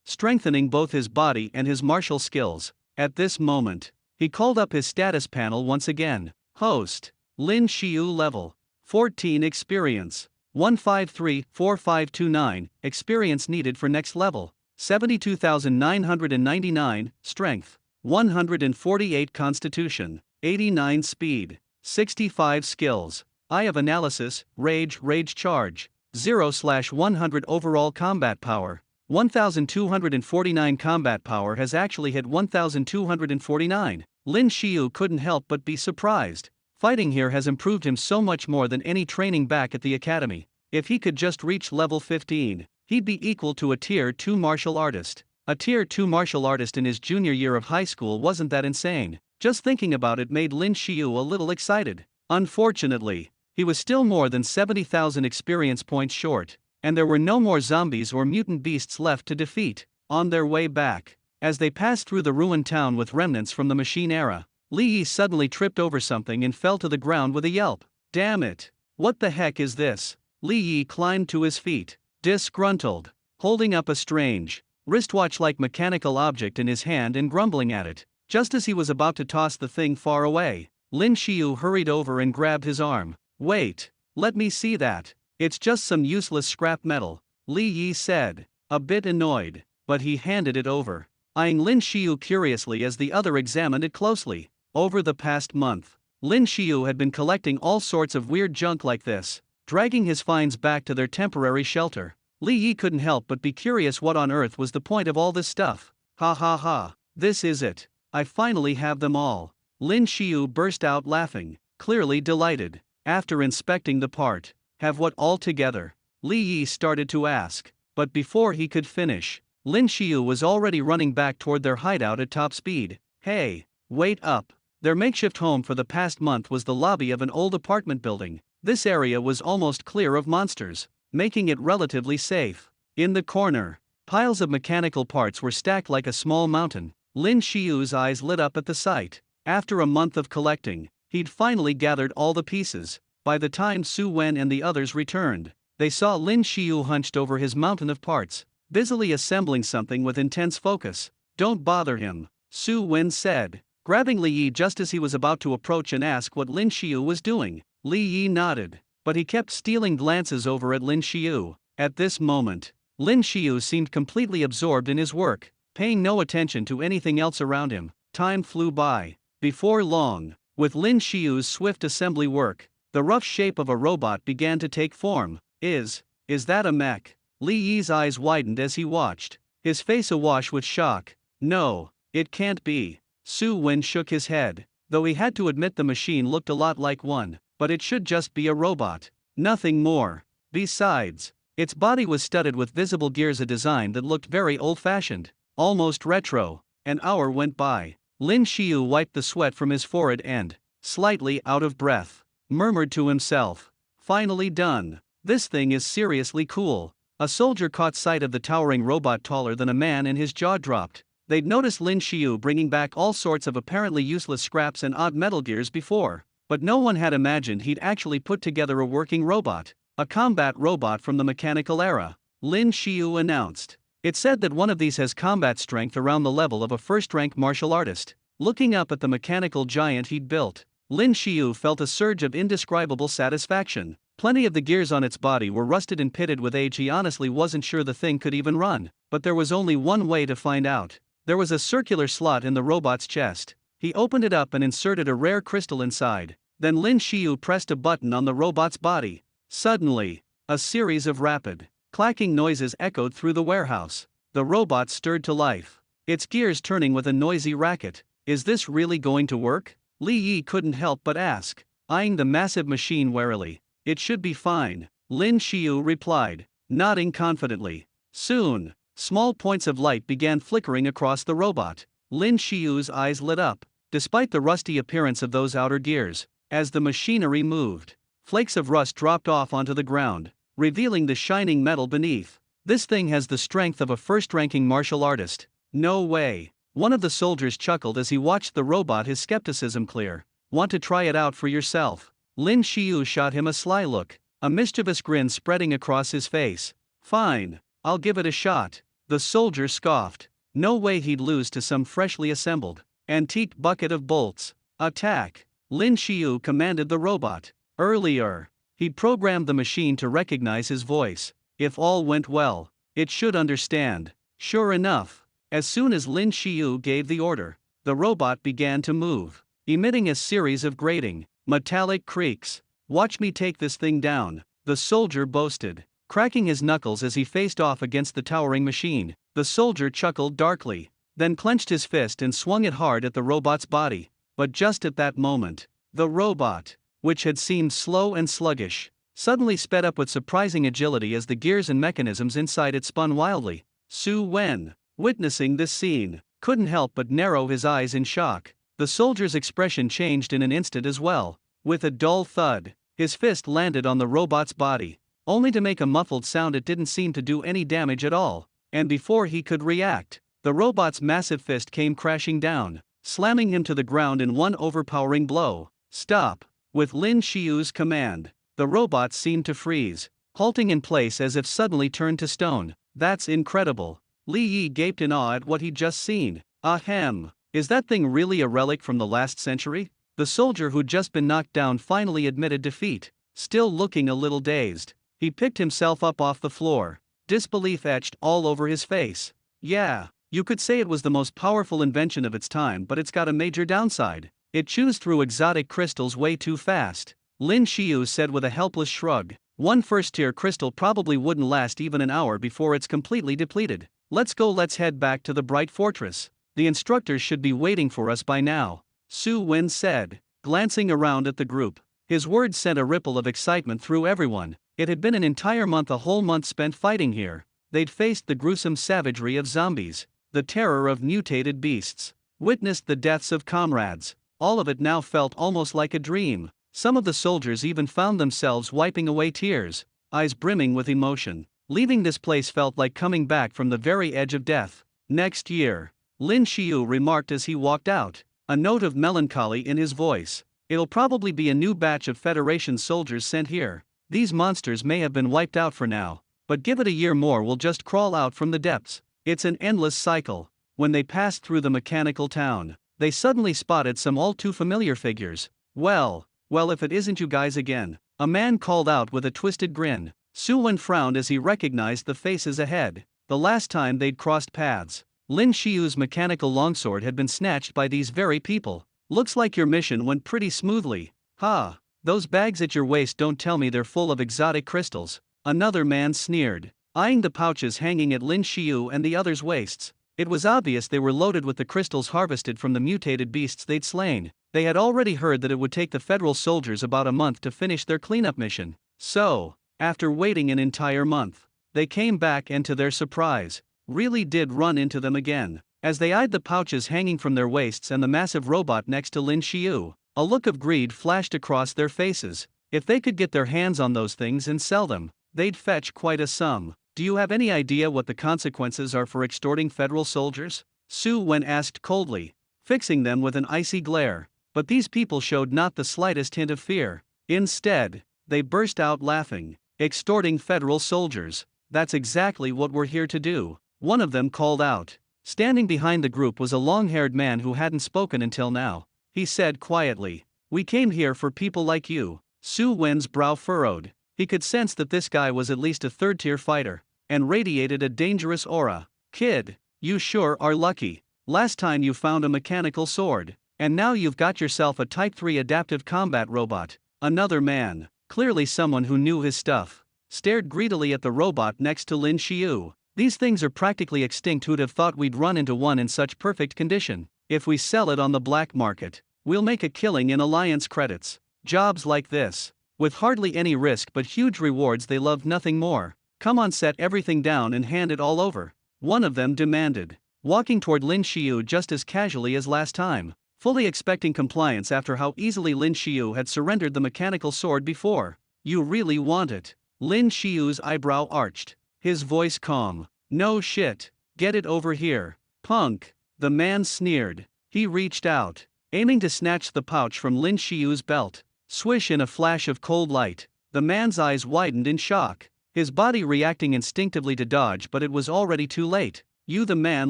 strengthening both his body and his martial skills. At this moment, he called up his status panel once again. Host, Lin Shio level 14 experience, 1534529, experience needed for next level, 72,999, strength, 148 constitution, 89 speed, 65 skills, eye of analysis, rage charge, 0/100 overall combat power, 1,249 combat power has actually hit 1,249. Lin Shio couldn't help but be surprised. Fighting here has improved him so much more than any training back at the academy. If he could just reach level 15, he'd be equal to a tier 2 martial artist. A tier 2 martial artist in his junior year of high school wasn't that insane. Just thinking about it made Lin Shio a little excited. Unfortunately, he was still more than 70,000 experience points short, and there were no more zombies or mutant beasts left to defeat. On their way back, as they passed through the ruined town with remnants from the machine era, Li Yi suddenly tripped over something and fell to the ground with a yelp. Damn it! What the heck is this? Li Yi climbed to his feet, disgruntled, holding up a strange, wristwatch-like mechanical object in his hand and grumbling at it. Just as he was about to toss the thing far away, Lin Shio hurried over and grabbed his arm. Wait, let me see that. It's just some useless scrap metal, Li Yi said, a bit annoyed, but he handed it over, eyeing Lin Shio curiously as the other examined it closely. Over the past month, Lin Shio had been collecting all sorts of weird junk like this, dragging his finds back to their temporary shelter. Li Yi couldn't help but be curious what on earth was the point of all this stuff. Ha ha ha, this is it. I finally have them all. Lin Shio burst out laughing, clearly delighted. After inspecting the part, have what all together? Li Yi started to ask, but before he could finish, Lin Shio was already running back toward their hideout at top speed. Hey, wait up. Their makeshift home for the past month was the lobby of an old apartment building. This area was almost clear of monsters, making it relatively safe. In the corner, piles of mechanical parts were stacked like a small mountain. Lin Shio's eyes lit up at the sight. After a month of collecting, he'd finally gathered all the pieces. By the time Su Wen and the others returned, they saw Lin Shio hunched over his mountain of parts, busily assembling something with intense focus. Don't bother him, Su Wen said, grabbing Li Yi just as he was about to approach and ask what Lin Shio was doing. Li Yi nodded, but he kept stealing glances over at Lin Shio. At this moment, Lin Shio seemed completely absorbed in his work, paying no attention to anything else around him. Time flew by. Before long, with Lin Shio's swift assembly work, the rough shape of a robot began to take form. Is that a mech? Li Yi's eyes widened as he watched, his face awash with shock. No, it can't be. Su Wen shook his head, though he had to admit the machine looked a lot like one, but it should just be a robot. Nothing more. Besides, its body was studded with visible gears, a design that looked very old-fashioned, almost retro. An hour went by. Lin Shio wiped the sweat from his forehead and, slightly out of breath, murmured to himself, finally done. This thing is seriously cool. A soldier caught sight of the towering robot taller than a man and his jaw dropped. They'd noticed Lin Shio bringing back all sorts of apparently useless scraps and odd metal gears before, but no one had imagined he'd actually put together a working robot, a combat robot from the mechanical era. Lin Shio announced. It said that one of these has combat strength around the level of a first-rank martial artist. Looking up at the mechanical giant he'd built, Lin Shio felt a surge of indescribable satisfaction. Plenty of the gears on its body were rusted and pitted with age. He honestly wasn't sure the thing could even run, but there was only one way to find out. There was a circular slot in the robot's chest. He opened it up and inserted a rare crystal inside. Then Lin Shio pressed a button on the robot's body. Suddenly, a series of rapid, clacking noises echoed through the warehouse. The robot stirred to life, its gears turning with a noisy racket. Is this really going to work? Li Yi couldn't help but ask, eyeing the massive machine warily. It should be fine, Lin Shio replied, nodding confidently. Soon, small points of light began flickering across the robot. Lin Shio's eyes lit up, despite the rusty appearance of those outer gears. As the machinery moved, flakes of rust dropped off onto the ground, revealing the shining metal beneath. This thing has the strength of a first-ranking martial artist. No way. One of the soldiers chuckled as he watched the robot, his skepticism clear. Want to try it out for yourself? Lin Shio shot him a sly look, a mischievous grin spreading across his face. Fine, I'll give it a shot. The soldier scoffed. No way he'd lose to some freshly assembled, antique bucket of bolts. Attack! Lin Shio commanded the robot. Earlier, he'd programmed the machine to recognize his voice. If all went well, it should understand. Sure enough, as soon as Lin Shio gave the order, the robot began to move, emitting a series of grating, metallic creaks. Watch me take this thing down, the soldier boasted, cracking his knuckles as he faced off against the towering machine. The soldier chuckled darkly, then clenched his fist and swung it hard at the robot's body. But just at that moment, the robot, which had seemed slow and sluggish, suddenly sped up with surprising agility as the gears and mechanisms inside it spun wildly. Su Wen, witnessing this scene, couldn't help but narrow his eyes in shock. The soldier's expression changed in an instant as well. With a dull thud, his fist landed on the robot's body, only to make a muffled sound. It didn't seem to do any damage at all, and before he could react, the robot's massive fist came crashing down, slamming him to the ground in one overpowering blow. Stop! With Lin Shio's command, the robot seemed to freeze, halting in place as if suddenly turned to stone. That's incredible. Li Yi gaped in awe at what he'd just seen. Ahem, is that thing really a relic from the last century? The soldier who'd just been knocked down finally admitted defeat, still looking a little dazed. He picked himself up off the floor, disbelief etched all over his face. Yeah, you could say it was the most powerful invention of its time, but it's got a major downside. It chews through exotic crystals way too fast. Lin Shio said with a helpless shrug. One first-tier crystal probably wouldn't last even an hour before it's completely depleted. Let's go, let's head back to the Bright Fortress. The instructors should be waiting for us by now, Su Wen said, glancing around at the group. His words sent a ripple of excitement through everyone. It had been an entire month, a whole month spent fighting here. They'd faced the gruesome savagery of zombies, the terror of mutated beasts, witnessed the deaths of comrades. All of it now felt almost like a dream. Some of the soldiers even found themselves wiping away tears, eyes brimming with emotion. Leaving this place felt like coming back from the very edge of death. Next year, Lin Shio remarked as he walked out, a note of melancholy in his voice. It'll probably be a new batch of Federation soldiers sent here. These monsters may have been wiped out for now, but give it a year more, we'll just crawl out from the depths. It's an endless cycle. When they passed through the mechanical town, they suddenly spotted some all too familiar figures. Well, if it isn't you guys again, a man called out with a twisted grin. Su Wen frowned as he recognized the faces ahead. The last time they'd crossed paths, Lin Shio's mechanical longsword had been snatched by these very people. Looks like your mission went pretty smoothly. Ha! Those bags at your waist don't tell me they're full of exotic crystals. Another man sneered, eyeing the pouches hanging at Lin Shio and the others' waists. It was obvious they were loaded with the crystals harvested from the mutated beasts they'd slain. They had already heard that it would take the federal soldiers about a month to finish their cleanup mission. So, after waiting an entire month, they came back and to their surprise, really did run into them again. As they eyed the pouches hanging from their waists and the massive robot next to Lin Shio, a look of greed flashed across their faces. If they could get their hands on those things and sell them, they'd fetch quite a sum. Do you have any idea what the consequences are for extorting federal soldiers? Su Wen asked coldly, fixing them with an icy glare. But these people showed not the slightest hint of fear. Instead, they burst out laughing. Extorting federal soldiers. That's exactly what we're here to do, one of them called out. Standing behind the group was a long-haired man who hadn't spoken until now. He said quietly, "We came here for people like you." Su Wen's brow furrowed. He could sense that this guy was at least a third-tier fighter, and radiated a dangerous aura. "Kid, you sure are lucky. Last time you found a mechanical sword, and now you've got yourself a Type 3 adaptive combat robot." Another man, clearly someone who knew his stuff, stared greedily at the robot next to Lin Shio. "These things are practically extinct. Who'd have thought we'd run into one in such perfect condition? If we sell it on the black market, we'll make a killing in alliance credits. Jobs like this, with hardly any risk but huge rewards, they loved nothing more. Come on, set everything down and hand it all over," one of them demanded, walking toward Lin Shio just as casually as last time, fully expecting compliance after how easily Lin Shio had surrendered the mechanical sword before. "You really want it?" Lin Shio's eyebrow arched, his voice calm. "No shit, get it over here, punk," the man sneered. He reached out, aiming to snatch the pouch from Lin Shio's belt. Swish! In a flash of cold light, the man's eyes widened in shock. his body reacting instinctively to dodge, but it was already too late. The man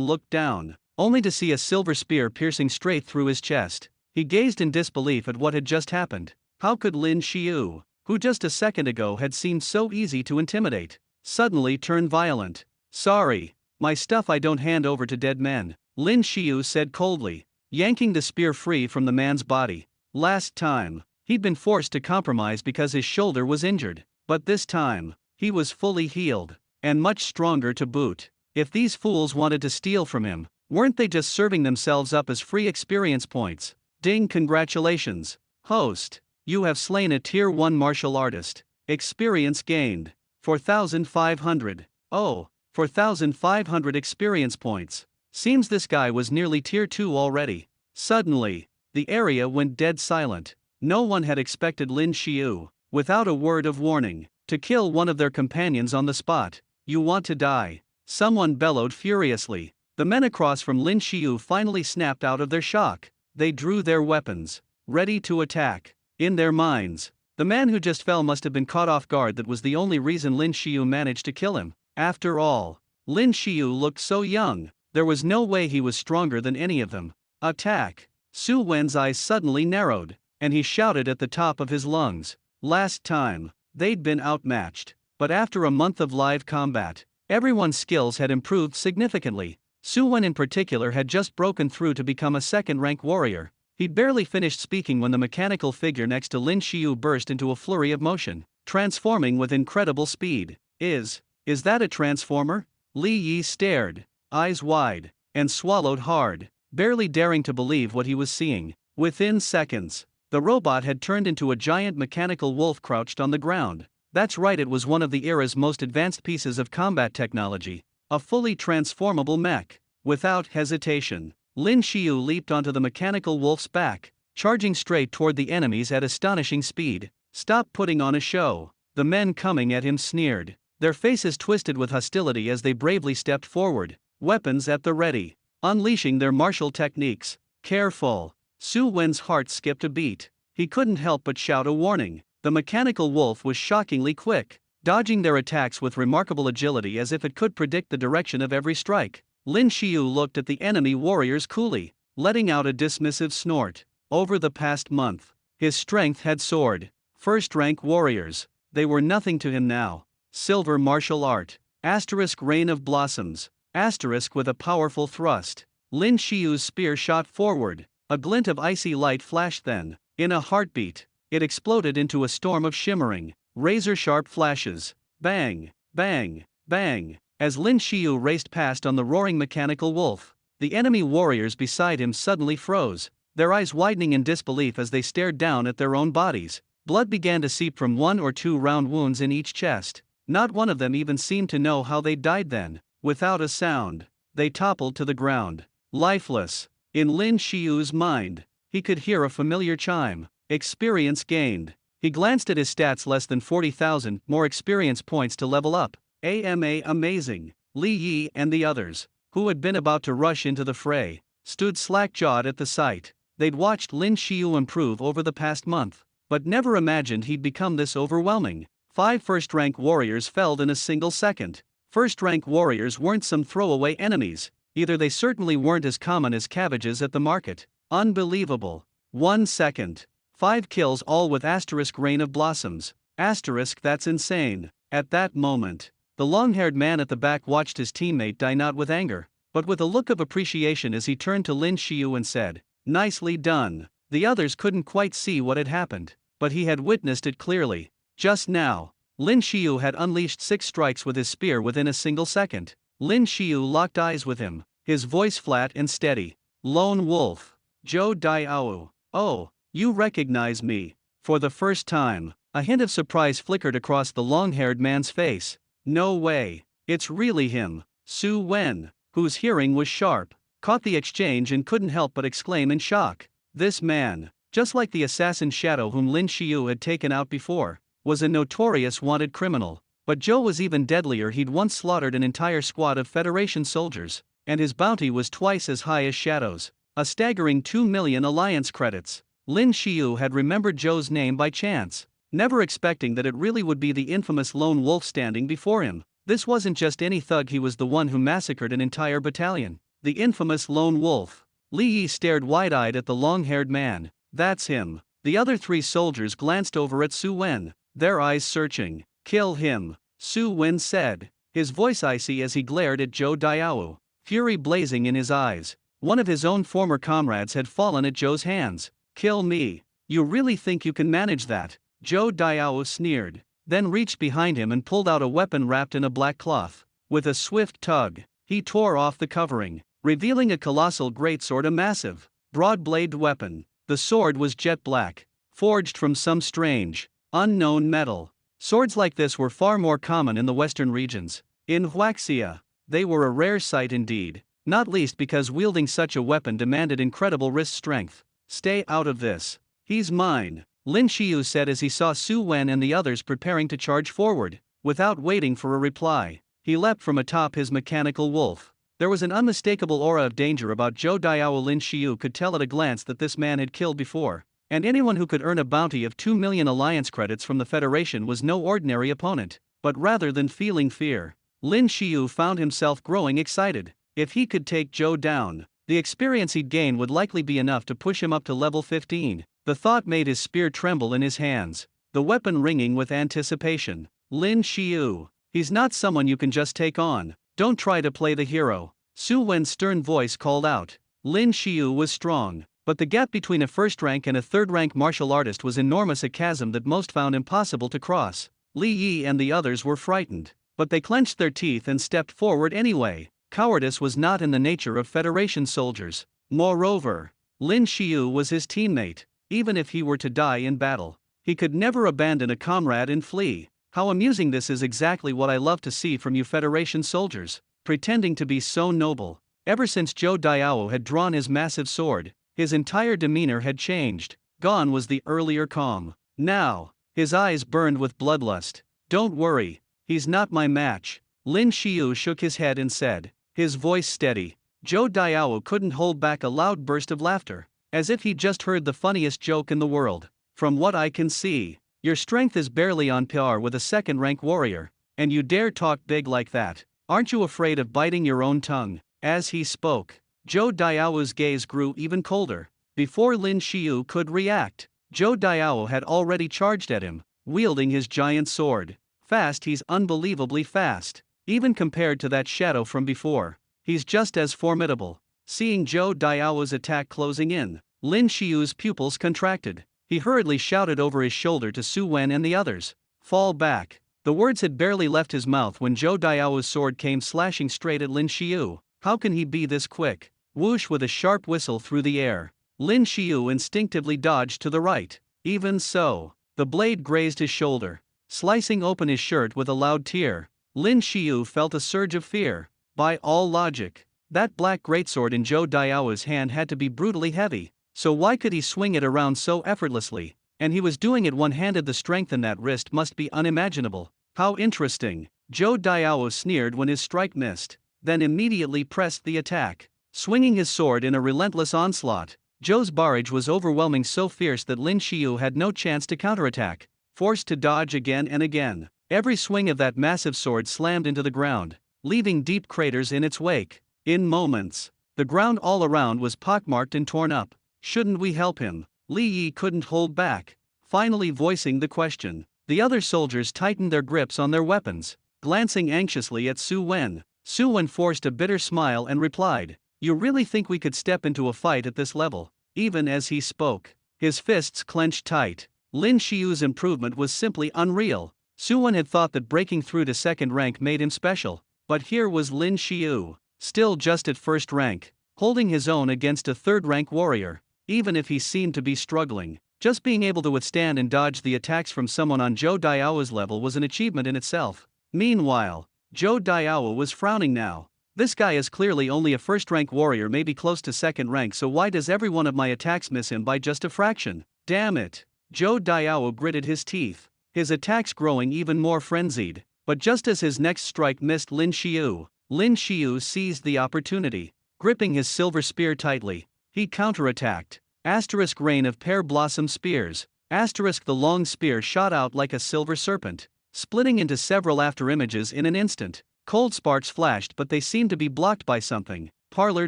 looked down, only to see a silver spear piercing straight through his chest. He gazed in disbelief at what had just happened. How could Lin Shio, who just a second ago had seemed so easy to intimidate, suddenly turn violent? Sorry, my stuff I don't hand over to dead men, Lin Shio said coldly, yanking the spear free from the man's body. Last time, he'd been forced to compromise because his shoulder was injured, but this time, he was fully healed, and much stronger to boot. If these fools wanted to steal from him, weren't they just serving themselves up as free experience points? Ding, congratulations, host. You have slain a tier 1 martial artist. Experience gained. 4,500. Oh, 4,500 experience points. Seems this guy was nearly tier 2 already. Suddenly, the area went dead silent. No one had expected Lin Shio, without a word of warning, to kill one of their companions on the spot. You want to die? Someone bellowed furiously. The men across from Lin Shio finally snapped out of their shock. They drew their weapons, ready to attack. In their minds, the man who just fell must have been caught off guard. That was the only reason Lin Shio managed to kill him. After all, Lin Shio looked so young, there was no way he was stronger than any of them. Attack! Su Wen's eyes suddenly narrowed, and he shouted at the top of his lungs. Last time, they'd been outmatched, but after a month of live combat, everyone's skills had improved significantly. Su Wen in particular had just broken through to become a second-rank warrior. He'd barely finished speaking when the mechanical figure next to Lin Shio burst into a flurry of motion, transforming with incredible speed. Is that a transformer? Li Yi stared, eyes wide, and swallowed hard, barely daring to believe what he was seeing. Within seconds, the robot had turned into a giant mechanical wolf crouched on the ground. That's right, it was one of the era's most advanced pieces of combat technology, a fully transformable mech. Without hesitation, Lin Shio leaped onto the mechanical wolf's back, charging straight toward the enemies at astonishing speed. Stop putting on a show. The men coming at him sneered, their faces twisted with hostility as they bravely stepped forward, weapons at the ready, unleashing their martial techniques. Careful! Su Wen's heart skipped a beat. He couldn't help but shout a warning. The mechanical wolf was shockingly quick, dodging their attacks with remarkable agility as if it could predict the direction of every strike. Lin Shio looked at the enemy warriors coolly, letting out a dismissive snort. Over the past month, his strength had soared. First-rank warriors, they were nothing to him now. Silver martial art. Asterisk rain of blossoms. Asterisk with a powerful thrust. Lin Shio's spear shot forward. A glint of icy light flashed then. In a heartbeat, it exploded into a storm of shimmering, razor-sharp flashes. Bang, bang, bang. As Lin Shio raced past on the roaring mechanical wolf, the enemy warriors beside him suddenly froze, their eyes widening in disbelief as they stared down at their own bodies. Blood began to seep from 1 or 2 round wounds in each chest. Not one of them even seemed to know how they died then. Without a sound, they toppled to the ground, lifeless. In Lin Shio's mind, he could hear a familiar chime. Experience gained. He glanced at his stats, less than 40,000 more experience points to level up. AMA amazing. Li Yi and the others, who had been about to rush into the fray, stood slack-jawed at the sight. They'd watched Lin Shio improve over the past month, but never imagined he'd become this overwhelming. 5 first-rank warriors felled in a single second. First-rank warriors weren't some throwaway enemies, either they certainly weren't as common as cabbages at the market. Unbelievable. 1 second. 5 kills, all with asterisk rain of blossoms. Asterisk, that's insane. At that moment, the long-haired man at the back watched his teammate die, not with anger, but with a look of appreciation as he turned to Lin Shio and said, "Nicely done." The others couldn't quite see what had happened, but he had witnessed it clearly. Just now, Lin Shio had unleashed 6 strikes with his spear within a single second. Lin Shio locked eyes with him, his voice flat and steady. "Lone Wolf. Zhou Daiao. Oh, you recognize me." For the first time, a hint of surprise flickered across the long-haired man's face. "No way. It's really him." Su Wen, whose hearing was sharp, caught the exchange and couldn't help but exclaim in shock. This man, just like the assassin Shadow whom Lin Shio had taken out before, was a notorious wanted criminal. But Zhou was even deadlier. He'd once slaughtered an entire squad of Federation soldiers, and his bounty was twice as high as Shadow's, a staggering 2 million alliance credits. Lin Shio had remembered Zhou's name by chance. never expecting that it really would be the infamous lone wolf standing before him. This wasn't just any thug, he was the one who massacred an entire battalion. The infamous lone wolf. Li Yi stared wide-eyed at the long-haired man. That's him. The other three soldiers glanced over at Su Wen, their eyes searching. Kill him, Su Wen said, his voice icy as he glared at Zhou Diao, fury blazing in his eyes. One of his own former comrades had fallen at Zhou's hands. Kill me. You really think you can manage that? Zhou Diao sneered, then reached behind him and pulled out a weapon wrapped in a black cloth. With a swift tug, he tore off the covering, revealing a colossal greatsword, a massive, broad-bladed weapon. The sword was jet black, forged from some strange, unknown metal. Swords like this were far more common in the western regions. In Huaxia, they were a rare sight indeed, not least because wielding such a weapon demanded incredible wrist strength. Stay out of this. He's mine, Lin Shio said as he saw Su Wen and the others preparing to charge forward. Without waiting for a reply, he leapt from atop his mechanical wolf. There was an unmistakable aura of danger about Zhou Diao. Lin Shio could tell at a glance that this man had killed before, and anyone who could earn a bounty of 2 million alliance credits from the Federation was no ordinary opponent. But rather than feeling fear, Lin Shio found himself growing excited. If he could take Zhou down, the experience he'd gain would likely be enough to push him up to level 15. The thought made his spear tremble in his hands, the weapon ringing with anticipation. Lin Shio, he's not someone you can just take on. Don't try to play the hero, Su Wen's stern voice called out. Lin Shio was strong, but the gap between a first-rank and a third-rank martial artist was enormous, a chasm that most found impossible to cross. Li Yi and the others were frightened, but they clenched their teeth and stepped forward anyway. Cowardice was not in the nature of Federation soldiers. Moreover, Lin Shio was his teammate. Even if he were to die in battle, he could never abandon a comrade and flee. How amusing! This is exactly what I love to see from you Federation soldiers, pretending to be so noble. Ever since Zhou Diao had drawn his massive sword, his entire demeanor had changed. Gone was the earlier calm. Now, his eyes burned with bloodlust. Don't worry, he's not my match. Lin Shio shook his head and said, his voice steady. Zhou Diao couldn't hold back a loud burst of laughter, as if he'd just heard the funniest joke in the world. From what I can see, your strength is barely on par with a second-rank warrior, and you dare talk big like that. Aren't you afraid of biting your own tongue? As he spoke, Zhou Diao's gaze grew even colder. Before Lin Shio could react, Zhou Diao had already charged at him, wielding his giant sword. Fast, he's unbelievably fast. Even compared to that shadow from before, he's just as formidable. Seeing Zhou Diao's attack closing in, Lin Shio's pupils contracted. He hurriedly shouted over his shoulder to Su Wen and the others, fall back. The words had barely left his mouth when Zhou Diao's sword came slashing straight at Lin Shio. How can he be this quick? Whoosh! With a sharp whistle through the air, Lin Shio instinctively dodged to the right. Even so, the blade grazed his shoulder, slicing open his shirt with a loud tear. Lin Shio felt a surge of fear. By all logic, that black greatsword in Zhou Diao's hand had to be brutally heavy. So why could he swing it around so effortlessly? And he was doing it one-handed. The strength in that wrist must be unimaginable. How interesting. Zhou Diao sneered when his strike missed, then immediately pressed the attack, swinging his sword in a relentless onslaught. Zhou's barrage was overwhelming, so fierce that Lin Shio had no chance to counterattack, forced to dodge again and again. Every swing of that massive sword slammed into the ground, leaving deep craters in its wake. In moments, the ground all around was pockmarked and torn up. Shouldn't we help him? Li Yi couldn't hold back, finally voicing the question. The other soldiers tightened their grips on their weapons, glancing anxiously at Su Wen. Su Wen forced a bitter smile and replied, you really think we could step into a fight at this level? Even as he spoke, his fists clenched tight. Lin Shio's improvement was simply unreal. Su Wen had thought that breaking through to second rank made him special, but here was Lin Shio, still just at first rank, holding his own against a third-rank warrior. Even if he seemed to be struggling, just being able to withstand and dodge the attacks from someone on Zhou Diao's level was an achievement in itself. Meanwhile, Zhou Diao was frowning now. This guy is clearly only a first-rank warrior, maybe close to second rank, so why does every one of my attacks miss him by just a fraction? Damn it. Zhou Diao gritted his teeth, his attacks growing even more frenzied. But just as his next strike missed Lin Shio seized the opportunity. Gripping his silver spear tightly, he counterattacked. Asterisk rain of pear blossom spears. Asterisk the long spear shot out like a silver serpent, splitting into several afterimages in an instant. Cold sparks flashed, but they seemed to be blocked by something. Parlor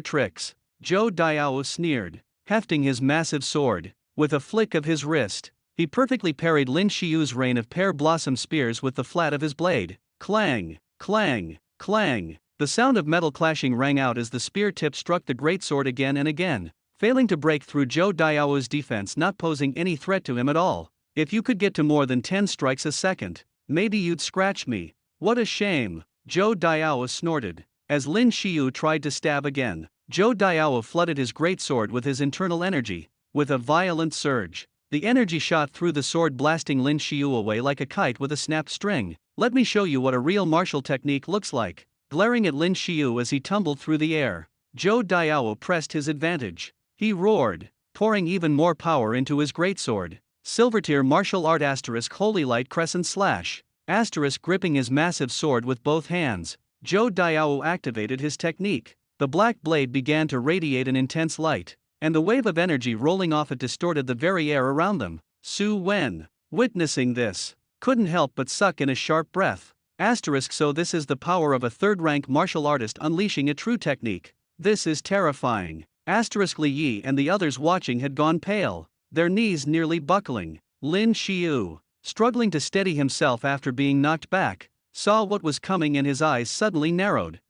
tricks. Zhou Diao sneered, hefting his massive sword. With a flick of his wrist, he perfectly parried Lin Shio's rain of pear blossom spears with the flat of his blade. Clang, clang, clang. The sound of metal clashing rang out as the spear tip struck the greatsword again and again, failing to break through Zhou Diao's defense, not posing any threat to him at all. If you could get to more than 10 strikes a second, maybe you'd scratch me. What a shame, Zhou Diao snorted. As Lin Shio tried to stab again, Zhou Diao flooded his greatsword with his internal energy. With a violent surge, the energy shot through the sword, blasting Lin Shio away like a kite with a snapped string. Let me show you what a real martial technique looks like. Glaring at Lin Shio as he tumbled through the air, Zhou Diao pressed his advantage. He roared, pouring even more power into his greatsword. Silvertier martial art * holy light crescent slash. * gripping his massive sword with both hands, Zhou Diao activated his technique. The black blade began to radiate an intense light, and the wave of energy rolling off it distorted the very air around them. Su Wen, witnessing this, couldn't help but suck in a sharp breath. So this is the power of a third-rank martial artist unleashing a true technique. This is terrifying. Li Yi and the others watching had gone pale, their knees nearly buckling. Lin Shio, struggling to steady himself after being knocked back, saw what was coming and his eyes suddenly narrowed.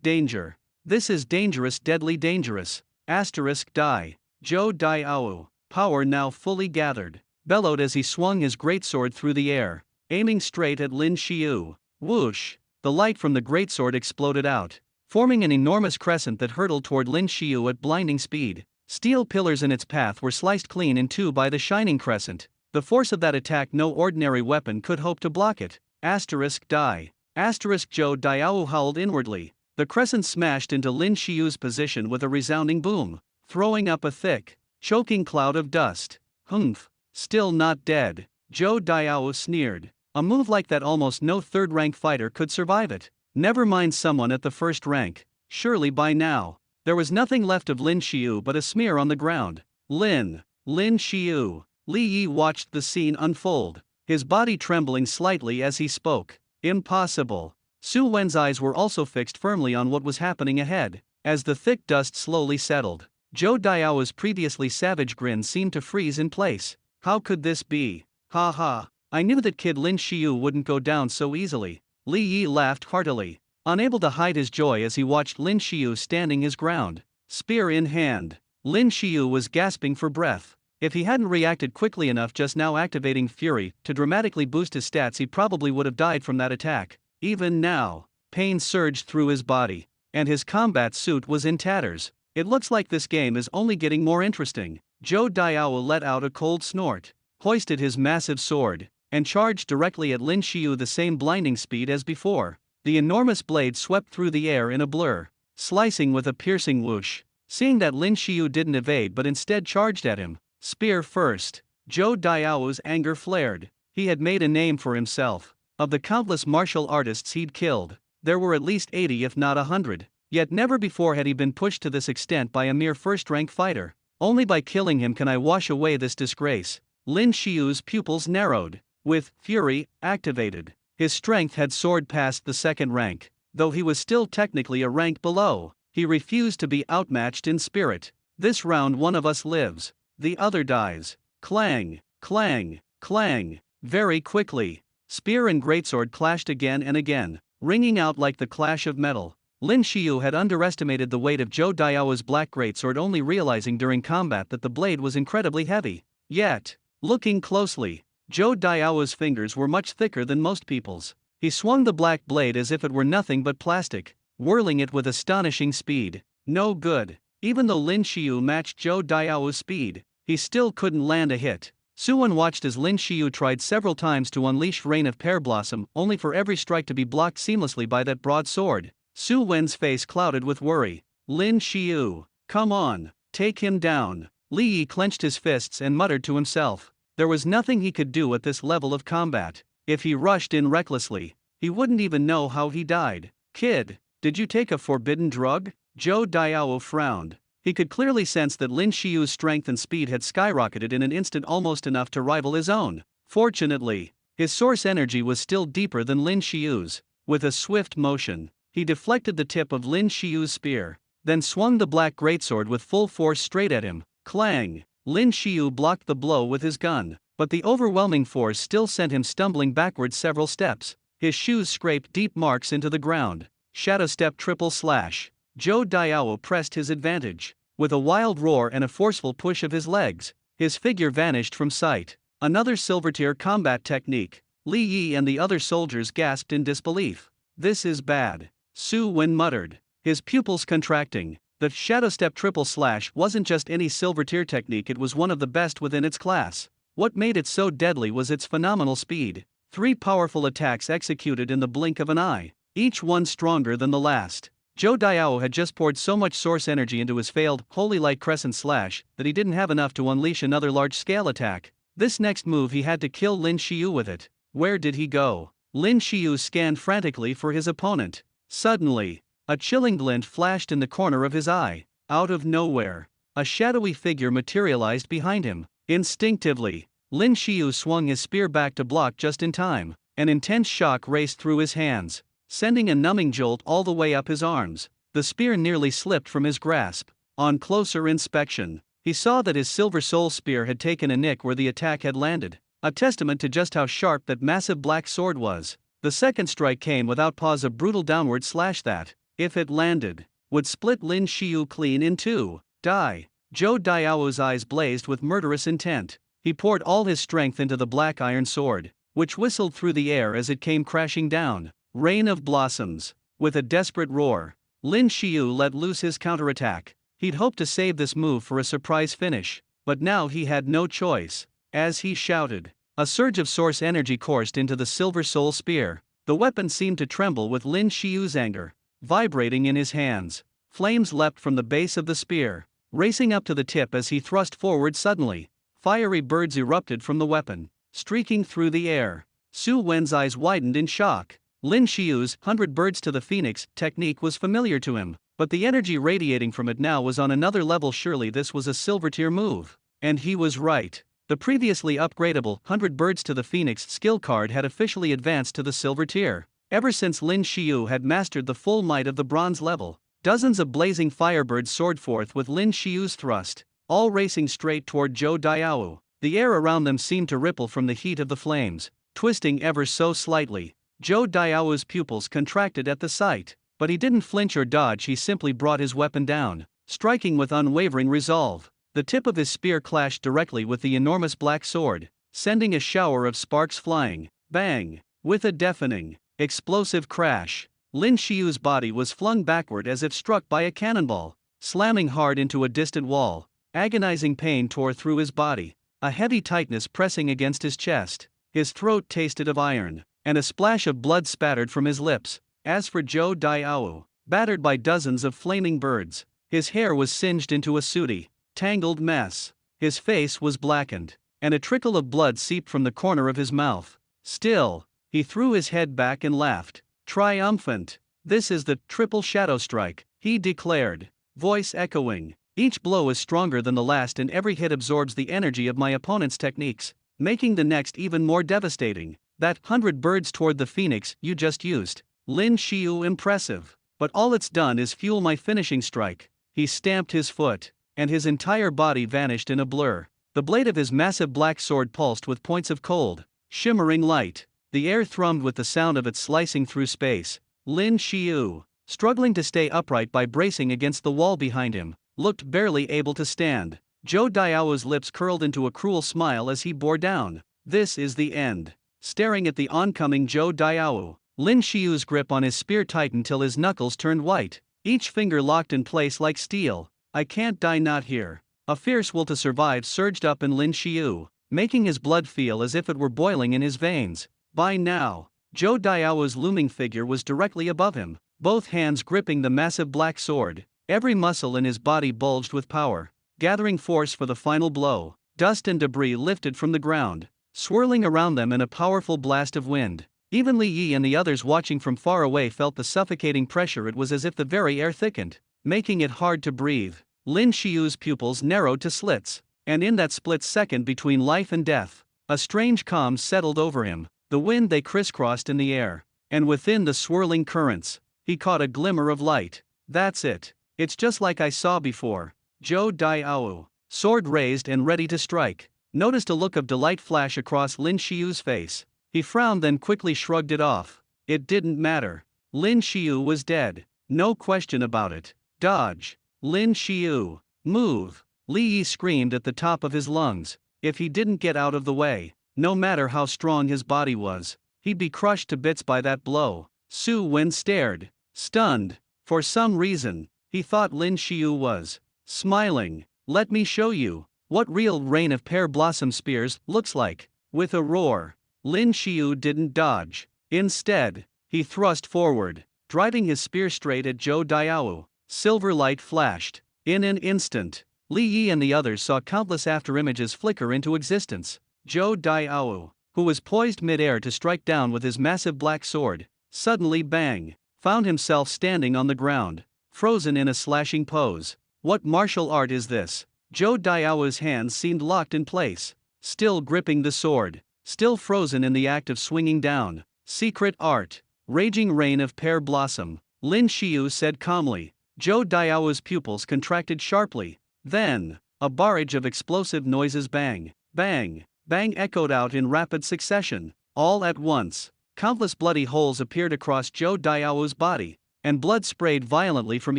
Danger. This is dangerous, deadly dangerous. Die. Zhou Diao, power now fully gathered, bellowed as he swung his greatsword through the air, aiming straight at Lin Shio. Whoosh! The light from the greatsword exploded out, forming an enormous crescent that hurtled toward Lin Shio at blinding speed. Steel pillars in its path were sliced clean in two by the shining crescent. The force of that attack no ordinary weapon could hope to block it. Die. Zhou Diao howled inwardly. The crescent smashed into Lin Shio's position with a resounding boom, throwing up a thick, choking cloud of dust. Humph! Still not dead, Zhou Diao sneered. A move like that almost no third-rank fighter could survive it. Never mind someone at the first rank. Surely by now, there was nothing left of Lin Shio but a smear on the ground. Lin Shio. Li Yi watched the scene unfold, his body trembling slightly as he spoke. Impossible. Su Wen's eyes were also fixed firmly on what was happening ahead. As the thick dust slowly settled, Zhou Diao's previously savage grin seemed to freeze in place. How could this be? Ha ha, I knew that kid Lin Shio wouldn't go down so easily. Li Yi laughed heartily, unable to hide his joy as he watched Lin Shio standing his ground, spear in hand. Lin Shio was gasping for breath. If he hadn't reacted quickly enough just now, activating Fury to dramatically boost his stats, he probably would have died from that attack. Even now, pain surged through his body, and his combat suit was in tatters. It looks like this game is only getting more interesting. Zhou Diao let out a cold snort, hoisted his massive sword, and charged directly at Lin Shio the same blinding speed as before. The enormous blade swept through the air in a blur, slicing with a piercing whoosh. Seeing that Lin Shio didn't evade but instead charged at him, spear first, Zhou Diao's anger flared. He had made a name for himself. Of the countless martial artists he'd killed, there were at least 80 if not 100, yet never before had he been pushed to this extent by a mere first-rank fighter. Only by killing him can I wash away this disgrace. Lin Shio's pupils narrowed. With Fury activated, his strength had soared past the second rank, though he was still technically a rank below. He refused to be outmatched in spirit. This round one of us lives, the other dies. Clang, clang, clang. Very quickly, spear and greatsword clashed again and again, ringing out like the clash of metal. Lin Shio had underestimated the weight of Zhou Diao's black greatsword, only realizing during combat that the blade was incredibly heavy. Yet, looking closely, Zhou Diao's fingers were much thicker than most people's. He swung the black blade as if it were nothing but plastic, whirling it with astonishing speed. No good. Even though Lin Shio matched Zhou Diao's speed, he still couldn't land a hit. Su Wen watched as Lin Shio tried several times to unleash Rain of Pear Blossom, only for every strike to be blocked seamlessly by that broadsword. Su Wen's face clouded with worry. Lin Shio, come on, take him down. Li Yi clenched his fists and muttered to himself. There was nothing he could do at this level of combat. If he rushed in recklessly, he wouldn't even know how he died. Kid, did you take a forbidden drug? Zhou Diao frowned. He could clearly sense that Lin Shio's strength and speed had skyrocketed in an instant, almost enough to rival his own. Fortunately, his source energy was still deeper than Lin Shio's. With a swift motion, he deflected the tip of Lin Shio's spear, then swung the black greatsword with full force straight at him. Clang! Lin Shio blocked the blow with his gun, but the overwhelming force still sent him stumbling backwards several steps. His shoes scraped deep marks into the ground. Shadow step triple slash. Zhou Diao pressed his advantage. With a wild roar and a forceful push of his legs, his figure vanished from sight. Another silver-tier combat technique. Li Yi and the other soldiers gasped in disbelief. This is bad, Su Wen muttered, his pupils contracting. The shadow step triple slash wasn't just any silver-tier technique, it was one of the best within its class. What made it so deadly was its phenomenal speed. 3 powerful attacks executed in the blink of an eye, each one stronger than the last. Zhou Diao had just poured so much source energy into his failed Holy Light Crescent Slash that he didn't have enough to unleash another large-scale attack. This next move he had to kill Lin Shio with it. Where did he go? Lin Shio scanned frantically for his opponent. Suddenly, a chilling glint flashed in the corner of his eye. Out of nowhere, a shadowy figure materialized behind him. Instinctively, Lin Shio swung his spear back to block just in time. An intense shock raced through his hands, sending a numbing jolt all the way up his arms. The spear nearly slipped from his grasp. On closer inspection, he saw that his Silver Soul spear had taken a nick where the attack had landed, a testament to just how sharp that massive black sword was. The second strike came without pause, a brutal downward slash that, if it landed, would split Lin Shio clean in two. Die! Zhou Diao's eyes blazed with murderous intent. He poured all his strength into the black iron sword, which whistled through the air as it came crashing down. Rain of blossoms. With a desperate roar, Lin Shio let loose his counterattack. He'd hoped to save this move for a surprise finish, but now he had no choice. As he shouted, a surge of source energy coursed into the Silver Soul spear. The weapon seemed to tremble with Lin Shio's anger, vibrating in his hands. Flames leapt from the base of the spear, racing up to the tip as he thrust forward suddenly. Fiery birds erupted from the weapon, streaking through the air. Su Wen's eyes widened in shock. Lin Shio's 100 birds to the phoenix technique was familiar to him, but the energy radiating from it now was on another level. Surely this was a silver-tier move. And he was right. The previously upgradable 100 birds to the phoenix skill card had officially advanced to the silver tier. Ever since Lin Shio had mastered the full might of the bronze level, dozens of blazing firebirds soared forth with Lin Shio's thrust, all racing straight toward Zhou Diao. The air around them seemed to ripple from the heat of the flames, twisting ever so slightly. Zhou Diao's pupils contracted at the sight, but he didn't flinch or dodge. He simply brought his weapon down, striking with unwavering resolve. The tip of his spear clashed directly with the enormous black sword, sending a shower of sparks flying. Bang! With a deafening, explosive crash, Lin Shio's body was flung backward as if struck by a cannonball, slamming hard into a distant wall. Agonizing pain tore through his body, a heavy tightness pressing against his chest. His throat tasted of iron, and a splash of blood spattered from his lips. As for Zhou Diao, battered by dozens of flaming birds, his hair was singed into a sooty, tangled mess. His face was blackened, and a trickle of blood seeped from the corner of his mouth. Still, he threw his head back and laughed, triumphant. This is the triple shadow strike, he declared, voice echoing. Each blow is stronger than the last, and every hit absorbs the energy of my opponent's techniques, making the next even more devastating. That 100 birds toward the phoenix you just used, Lin Shio, impressive. But all it's done is fuel my finishing strike. He stamped his foot, and his entire body vanished in a blur. The blade of his massive black sword pulsed with points of cold, shimmering light. The air thrummed with the sound of it slicing through space. Lin Shio, struggling to stay upright by bracing against the wall behind him, looked barely able to stand. Zhou Diao's lips curled into a cruel smile as he bore down. This is the end. Staring at the oncoming Zhou Diao, Lin Shio's grip on his spear tightened till his knuckles turned white, each finger locked in place like steel. I can't die, not here. A fierce will to survive surged up in Lin Shio, making his blood feel as if it were boiling in his veins. By now, Zhou Diao's looming figure was directly above him, both hands gripping the massive black sword. Every muscle in his body bulged with power, gathering force for the final blow. Dust and debris lifted from the ground, swirling around them in a powerful blast of wind. Even Li Yi and the others watching from far away felt the suffocating pressure. It was as if the very air thickened, making it hard to breathe. Lin Shio's pupils narrowed to slits, and in that split second between life and death, a strange calm settled over him. The wind they crisscrossed in the air, and within the swirling currents, he caught a glimmer of light. That's it. It's just like I saw before. Zhou Daiao, sword raised and ready to strike, noticed a look of delight flash across Lin Shio's face. He frowned then quickly shrugged it off. It didn't matter. Lin Shio was dead. No question about it. Dodge. Lin Shio. Move. Li Yi screamed at the top of his lungs. If he didn't get out of the way, no matter how strong his body was, he'd be crushed to bits by that blow. Su Wen stared, stunned. For some reason, he thought Lin Shio was smiling. Let me show you what real rain of pear blossom spears looks like. With a roar, Lin Shio didn't dodge. Instead, he thrust forward, driving his spear straight at Zhou Daiao. Silver light flashed. In an instant, Li Yi and the others saw countless afterimages flicker into existence. Zhou Daiao, who was poised mid-air to strike down with his massive black sword, suddenly bang, found himself standing on the ground, frozen in a slashing pose. What martial art is this? Zhou Daiao's hands seemed locked in place, still gripping the sword, still frozen in the act of swinging down. Secret art. Raging rain of pear blossom, Lin Shio said calmly. Zhou Daiao's pupils contracted sharply. Then, a barrage of explosive noises bang, bang, bang echoed out in rapid succession. All at once, countless bloody holes appeared across Zhou Daiao's body, and blood sprayed violently from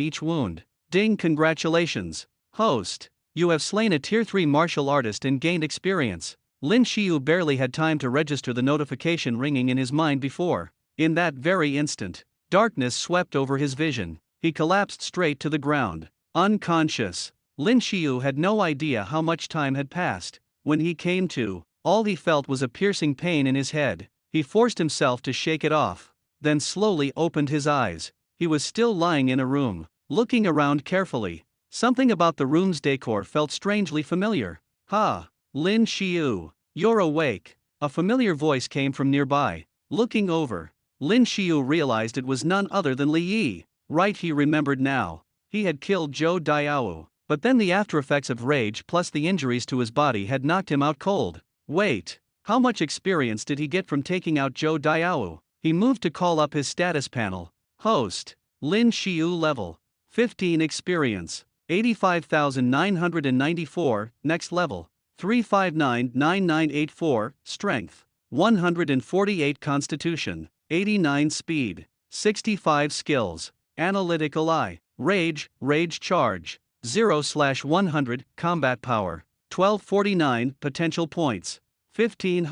each wound. Ding, congratulations, host. You have slain a Tier 3 martial artist and gained experience. Lin Shio barely had time to register the notification ringing in his mind before. In that very instant, darkness swept over his vision. He collapsed straight to the ground, unconscious. Lin Shio had no idea how much time had passed. When he came to, all he felt was a piercing pain in his head. He forced himself to shake it off, then slowly opened his eyes. He was still lying in a room, looking around carefully. Something about the room's decor felt strangely familiar. Ha! Lin Shio, you're awake. A familiar voice came from nearby. Looking over, Lin Shio realized it was none other than Li Yi. Right, he remembered now. He had killed Zhou Daiao, but then the aftereffects of rage plus the injuries to his body had knocked him out cold. Wait, how much experience did he get from taking out Zhou Daiao? He moved to call up his status panel. Host, Lin Shio level 15 experience, 85,994, next level, 3599984, strength, 148 constitution, 89 speed, 65 skills, analytical eye, rage charge, 0/100, combat power, 1249, potential points, 15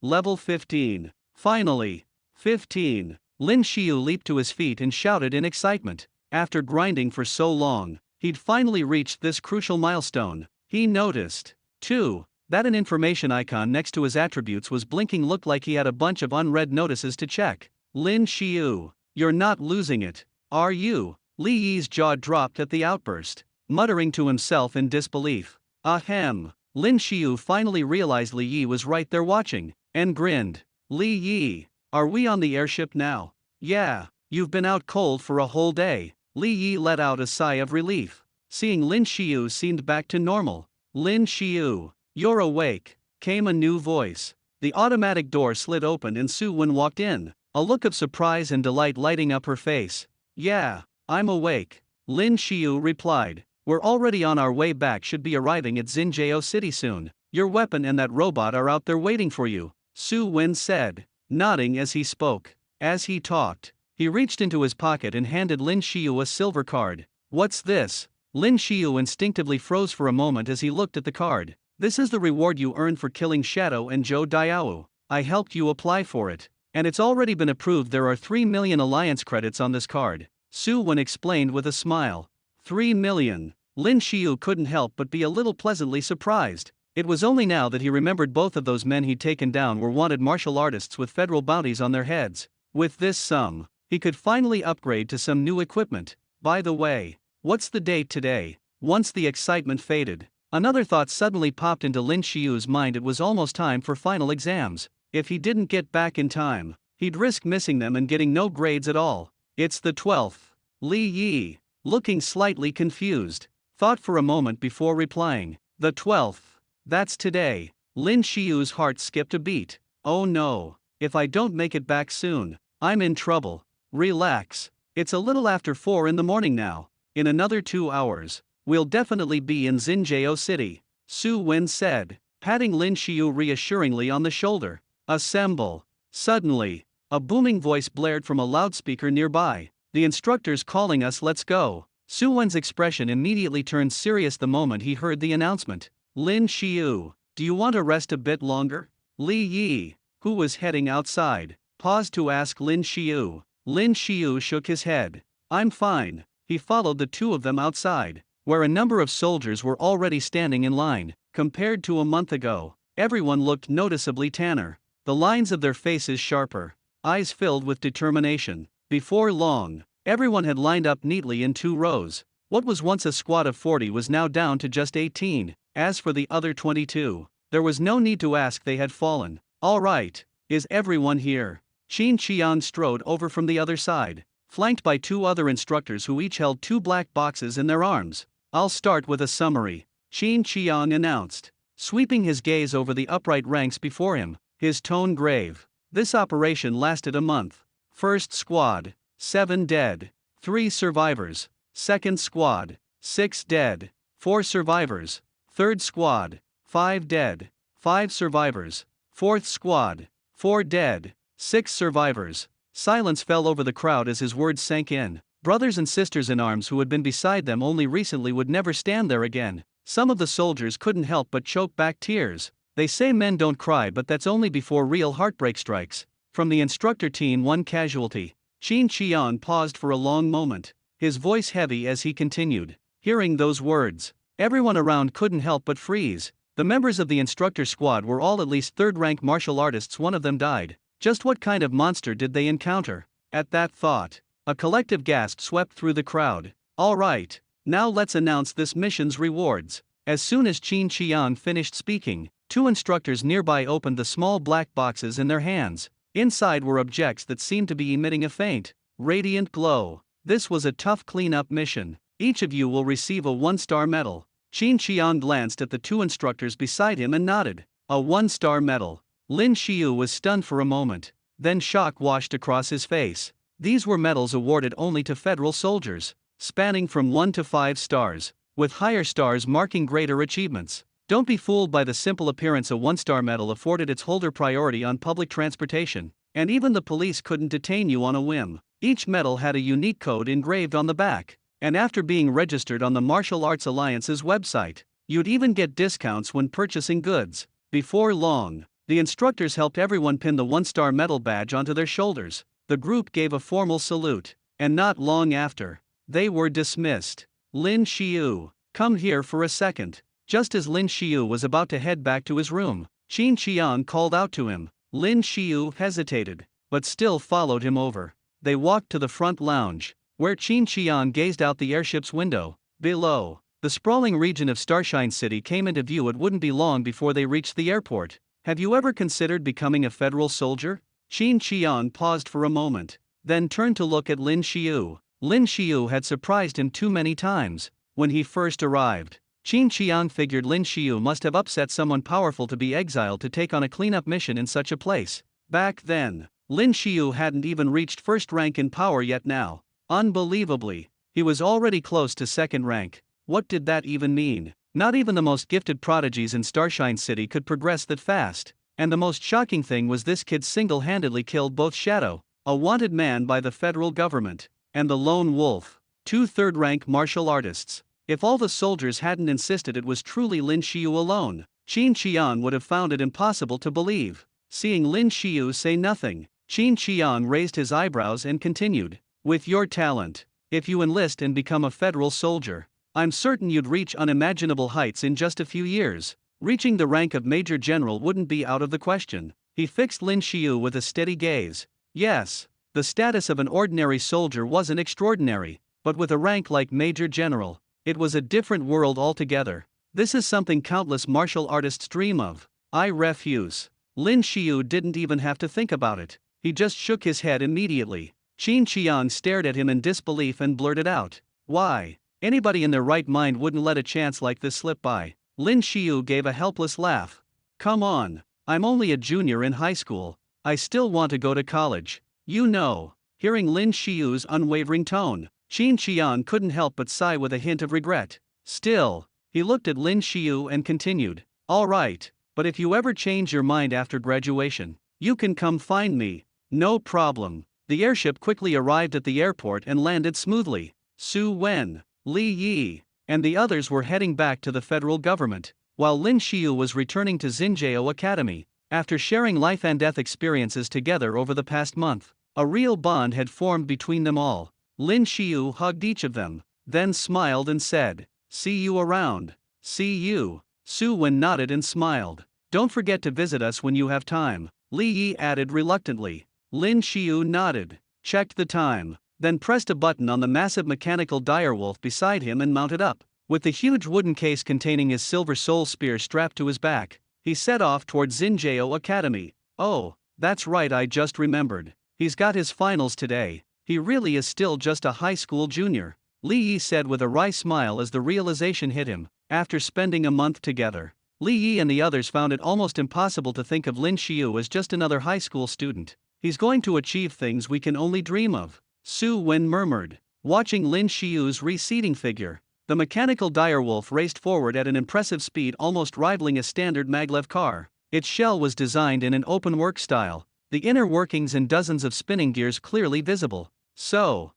level 15, finally, 15. Lin Shio leaped to his feet and shouted in excitement. After grinding for so long, he'd finally reached this crucial milestone. He noticed, too, that an information icon next to his attributes was blinking. Looked like he had a bunch of unread notices to check. Lin Shio, you're not losing it, are you? Li Yi's jaw dropped at the outburst, muttering to himself in disbelief. Ahem. Lin Shio finally realized Li Yi was right there watching, and grinned. Li Yi, are we on the airship now? Yeah, you've been out cold for a whole day. Li Yi let out a sigh of relief. Seeing Lin Shio seemed back to normal. Lin Shio, you're awake, came a new voice. The automatic door slid open and Su Wen walked in, a look of surprise and delight lighting up her face. Yeah, I'm awake, Lin Shio replied. We're already on our way back, should be arriving at Xinjiao City soon. Your weapon and that robot are out there waiting for you, Su Wen said, nodding as he spoke. As he talked, he reached into his pocket and handed Lin Shio a silver card. What's this? Lin Shio instinctively froze for a moment as he looked at the card. This is the reward you earned for killing Shadow and Zhou Daiao. I helped you apply for it, and it's already been approved. There are 3 million alliance credits on this card, Su Wen explained with a smile. 3 million. Lin Shio couldn't help but be a little pleasantly surprised. It was only now that he remembered both of those men he'd taken down were wanted martial artists with federal bounties on their heads. With this sum, he could finally upgrade to some new equipment. By the way, what's the date today? Once the excitement faded, another thought suddenly popped into Lin Shio's mind. It was almost time for final exams. If he didn't get back in time, he'd risk missing them and getting no grades at all. It's the 12th. Li Yi, looking slightly confused, thought for a moment before replying. The 12th. That's today. Lin Shio's heart skipped a beat. Oh no. If I don't make it back soon, I'm in trouble. Relax. It's a little after 4 in the morning now. In another 2 hours, we'll definitely be in Xinjiao City, Su Wen said, patting Lin Shio reassuringly on the shoulder. Assemble. Suddenly, a booming voice blared from a loudspeaker nearby. The instructor's calling us, let's go. Su Wen's expression immediately turned serious the moment he heard the announcement. Lin Shio, do you want to rest a bit longer? Li Yi, who was heading outside, paused to ask Lin Shio. Lin Shio shook his head. I'm fine. He followed the two of them outside, where a number of soldiers were already standing in line. Compared to a month ago, everyone looked noticeably tanner, the lines of their faces sharper, eyes filled with determination. Before long, everyone had lined up neatly in 2 rows. What was once a squad of 40 was now down to just 18. As for the other 22, there was no need to ask, they had fallen. All right, is everyone here? Qin Qian strode over from the other side, flanked by 2 other instructors who each held 2 black boxes in their arms. I'll start with a summary, Qin Qian announced, sweeping his gaze over the upright ranks before him, his tone grave. This operation lasted a month. First squad, 7 dead, 3 survivors. Second squad, 6 dead, 4 survivors. Third squad, 5 dead, 5 survivors. Fourth squad, 4 dead, 6 survivors. Silence fell over the crowd as his words sank in. Brothers and sisters in arms who had been beside them only recently would never stand there again. Some of the soldiers couldn't help but choke back tears. They say men don't cry, but that's only before real heartbreak strikes. From the instructor team, 1 casualty. Qin Qian paused for a long moment, his voice heavy as he continued. Hearing those words, everyone around couldn't help but freeze. The members of the instructor squad were all at least 3rd-rank martial artists. One of them died. Just what kind of monster did they encounter? At that thought, a collective gasp swept through the crowd. All right, now let's announce this mission's rewards. As soon as Qin Qian finished speaking, 2 instructors nearby opened the small black boxes in their hands. Inside were objects that seemed to be emitting a faint, radiant glow. This was a tough cleanup mission. Each of you will receive a 1-star medal. Qin Qian glanced at the 2 instructors beside him and nodded. A 1-star medal. Lin Shio was stunned for a moment. Then shock washed across his face. These were medals awarded only to federal soldiers, spanning from 1 to 5 stars, with higher stars marking greater achievements. Don't be fooled by the simple appearance. A 1-star medal afforded its holder priority on public transportation, and even the police couldn't detain you on a whim. Each medal had a unique code engraved on the back, and after being registered on the Martial Arts Alliance's website, you'd even get discounts when purchasing goods. Before long, the instructors helped everyone pin the 1-star medal badge onto their shoulders. The group gave a formal salute, and not long after, they were dismissed. Lin Shio, come here for a second. Just as Lin Shio was about to head back to his room, Qin Qian called out to him. Lin Shio hesitated, but still followed him over. They walked to the front lounge, where Qin Qian gazed out the airship's window. Below, the sprawling region of Starshine City came into view. It wouldn't be long before they reached the airport. Have you ever considered becoming a federal soldier? Qin Qian paused for a moment, then turned to look at Lin Shio. Lin Shio had surprised him too many times. When he first arrived, Qin Qian figured Lin Shio must have upset someone powerful to be exiled to take on a cleanup mission in such a place. Back then, Lin Shio hadn't even reached 1st rank in power yet. Now, unbelievably, he was already close to 2nd rank. What did that even mean? Not even the most gifted prodigies in Starshine City could progress that fast. And the most shocking thing was this kid single-handedly killed both Shadow, a wanted man by the federal government, and the Lone Wolf, 2 3rd-rank martial artists. If all the soldiers hadn't insisted it was truly Lin Shio alone, Qin Qian would have found it impossible to believe. Seeing Lin Shio say nothing, Qin Qian raised his eyebrows and continued. With your talent, if you enlist and become a federal soldier, I'm certain you'd reach unimaginable heights in just a few years. Reaching the rank of Major General wouldn't be out of the question. He fixed Lin Shio with a steady gaze. Yes, the status of an ordinary soldier wasn't extraordinary, but with a rank like Major General, it was a different world altogether. This is something countless martial artists dream of. I refuse. Lin Shio didn't even have to think about it. He just shook his head immediately. Qin Qian stared at him in disbelief and blurted out, "Why? Anybody in their right mind wouldn't let a chance like this slip by. Lin Shio gave a helpless laugh. Come on, I'm only a junior in high school. I still want to go to college. You know. Hearing Lin Shio's unwavering tone, Qin Qian couldn't help but sigh with a hint of regret. Still, he looked at Lin Shio and continued, all right, but if you ever change your mind after graduation, you can come find me. No problem. The airship quickly arrived at the airport and landed smoothly. Su Wen, Li Yi, and the others were heading back to the federal government, while Lin Shio was returning to Xinjiao Academy. After sharing life and death experiences together over the past month, a real bond had formed between them all. Lin Shio hugged each of them, then smiled and said, see you around. See you. Su Wen nodded and smiled. Don't forget to visit us when you have time, Li Yi added reluctantly. Lin Shio nodded, checked the time, then pressed a button on the massive mechanical direwolf beside him and mounted up. With the huge wooden case containing his silver soul spear strapped to his back, he set off toward Xinjiao Academy. Oh, that's right, I just remembered. He's got his finals today. He really is still just a high school junior, Li Yi said with a wry smile as the realization hit him. After spending a month together, Li Yi and the others found it almost impossible to think of Lin Shio as just another high school student. He's going to achieve things we can only dream of, Su Wen murmured, watching Lin Shio's receding figure. The mechanical direwolf raced forward at an impressive speed, almost rivaling a standard maglev car. Its shell was designed in an open-work style, the inner workings and dozens of spinning gears clearly visible. So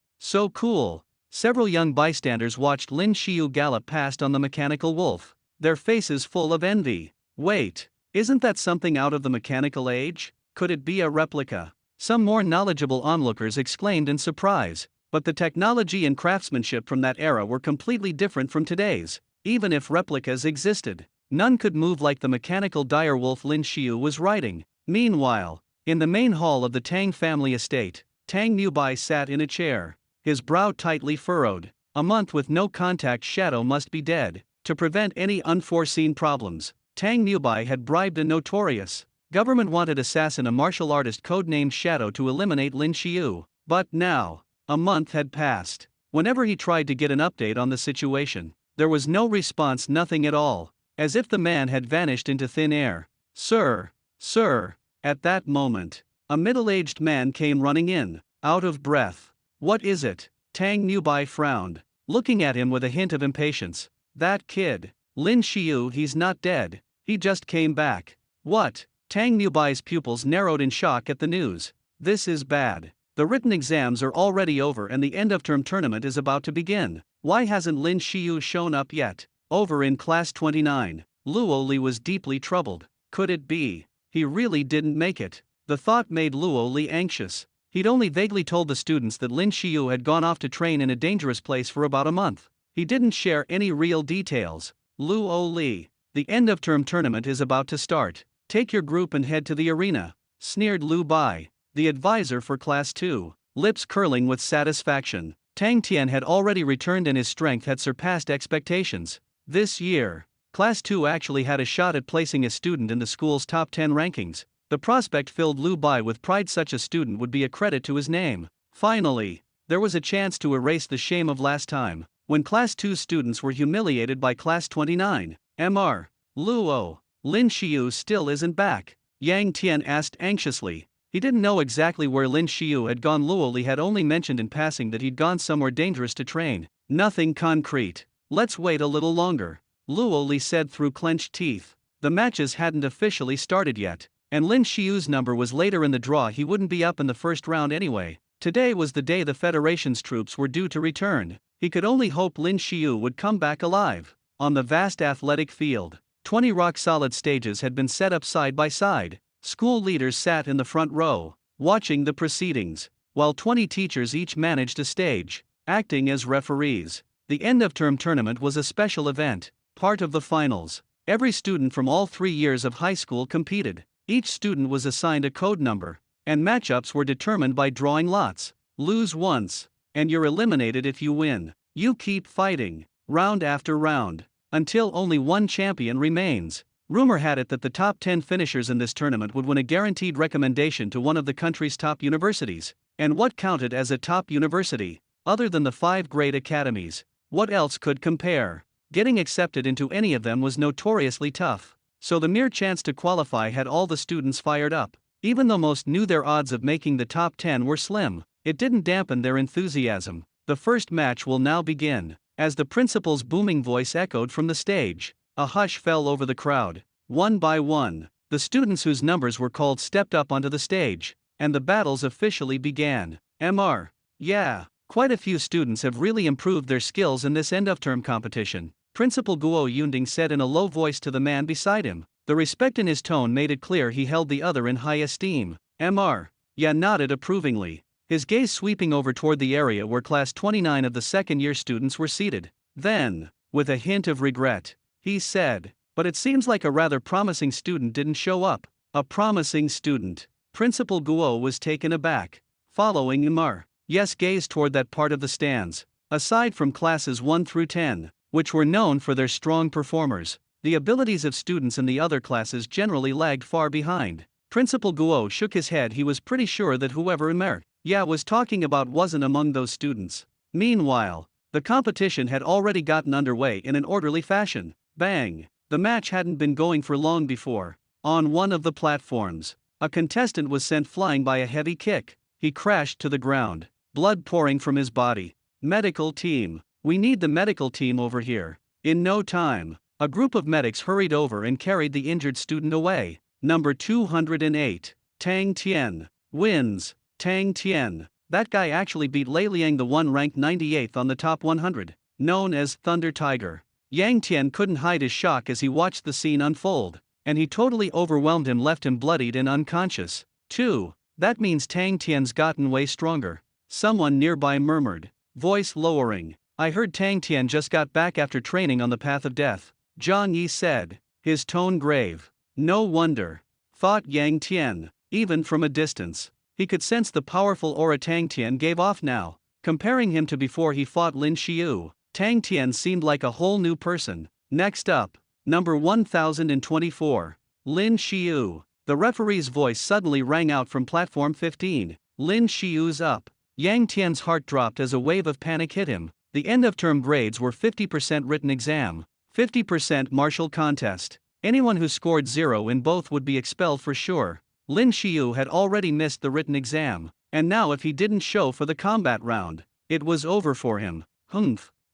cool. Several young bystanders watched Lin Shio gallop past on the mechanical wolf, their faces full of envy. Wait, isn't that something out of the mechanical age? Could it be a replica? Some more knowledgeable onlookers exclaimed in surprise, but the technology and craftsmanship from that era were completely different from today's. Even if replicas existed, none could move like the mechanical direwolf Lin Shio was riding. Meanwhile, in the main hall of the Tang family estate, Tang Mubai sat in a chair, his brow tightly furrowed. A month with no contact, Shadow must be dead. To prevent any unforeseen problems, Tang Mubai had bribed a notorious government-wanted assassin, a martial artist codenamed Shadow, to eliminate Lin Shio. But now, a month had passed. Whenever he tried to get an update on the situation, there was no response, nothing at all, as if the man had vanished into thin air. Sir. At that moment, a middle-aged man came running in, out of breath. What is it? Tang Mubai frowned, looking at him with a hint of impatience. That kid, Lin Shio, he's not dead, he just came back. What? Tang Mubai's pupils narrowed in shock at the news. This is bad. The written exams are already over and the end-of-term tournament is about to begin. Why hasn't Lin Shio shown up yet? Over in class 29, Luo Li was deeply troubled. Could it be he really didn't make it? The thought made Luo Li anxious. He'd only vaguely told the students that Lin Shio had gone off to train in a dangerous place for about a month. He didn't share any real details. Luo Li, the end-of-term tournament is about to start. Take your group and head to the arena, sneered Lu Bai, the advisor for Class 2, lips curling with satisfaction. Tang Tian had already returned and his strength had surpassed expectations. This year, Class 2 actually had a shot at placing a student in the school's top 10 rankings. The prospect filled Lu Bai with pride. Such a student would be a credit to his name. Finally, there was a chance to erase the shame of last time, when Class 2 students were humiliated by Class 29. Mr. Luo, Lin Shio still isn't back, Yang Tian asked anxiously. He didn't know exactly where Lin Shio had gone. Luo Li had only mentioned in passing that he'd gone somewhere dangerous to train. Nothing concrete. Let's wait a little longer, Luo Li said through clenched teeth. The matches hadn't officially started yet, and Lin Shio's number was later in the draw. He wouldn't be up in the first round anyway. Today was the day the Federation's troops were due to return. He could only hope Lin Shio would come back alive. On the vast athletic field, 20 rock-solid stages had been set up side by side. School leaders sat in the front row, watching the proceedings, while 20 teachers each managed a stage, acting as referees. The end-of-term tournament was a special event, part of the finals. Every student from all 3 years of high school competed. Each student was assigned a code number, and matchups were determined by drawing lots. Lose once, and you're eliminated. If you win, you keep fighting, round after round, until only one champion remains. Rumor had it that the top 10 finishers in this tournament would win a guaranteed recommendation to one of the country's top universities. And what counted as a top university, other than the 5 great academies? What else could compare? Getting accepted into any of them was notoriously tough, so the mere chance to qualify had all the students fired up. Even though most knew their odds of making the top 10 were slim, it didn't dampen their enthusiasm. The first match will now begin. As the principal's booming voice echoed from the stage, a hush fell over the crowd. One by one, the students whose numbers were called stepped up onto the stage, and the battles officially began. Yeah, quite a few students have really improved their skills in this end-of-term competition, Principal Guo Yunding said in a low voice to the man beside him. The respect in his tone made it clear he held the other in high esteem. Yeah nodded approvingly, his gaze sweeping over toward the area where class 29 of the second-year students were seated. Then, with a hint of regret, he said, "But it seems like a rather promising student didn't show up." A promising student? Principal Guo was taken aback. Following Yes gazed toward that part of the stands. Aside from classes 1 through 10, which were known for their strong performers, the abilities of students in the other classes generally lagged far behind. Principal Guo shook his head. He was pretty sure that whoever was talking about wasn't among those students. Meanwhile, the competition had already gotten underway in an orderly fashion. Bang! The match hadn't been going for long before. On one of the platforms, a contestant was sent flying by a heavy kick. He crashed to the ground, blood pouring from his body. Medical team. We need the medical team over here. In no time, a group of medics hurried over and carried the injured student away. Number 208. Tang Tan wins. Tang Tan. That guy actually beat Lei Liang, the one ranked 98th on the top 100, known as Thunder Tiger. Yang Tian couldn't hide his shock as he watched the scene unfold, and he totally overwhelmed him, left him bloodied and unconscious. That means Tang Tian's gotten way stronger. Someone nearby murmured, voice lowering. I heard Tang Tian just got back after training on the path of death. Zhang Yi said, his tone grave. No wonder, thought Yang Tian. Even from a distance, he could sense the powerful aura Tang Tian gave off now. Comparing him to before he fought Lin Shio, Tang Tian seemed like a whole new person. Next up, number 1024. Lin Shio. The referee's voice suddenly rang out from platform 15. Lin Shio's up. Yang Tian's heart dropped as a wave of panic hit him. The end-of-term grades were 50% written exam, 50% martial contest. Anyone who scored 0 in both would be expelled for sure. Lin Shio had already missed the written exam, and now if he didn't show for the combat round, it was over for him.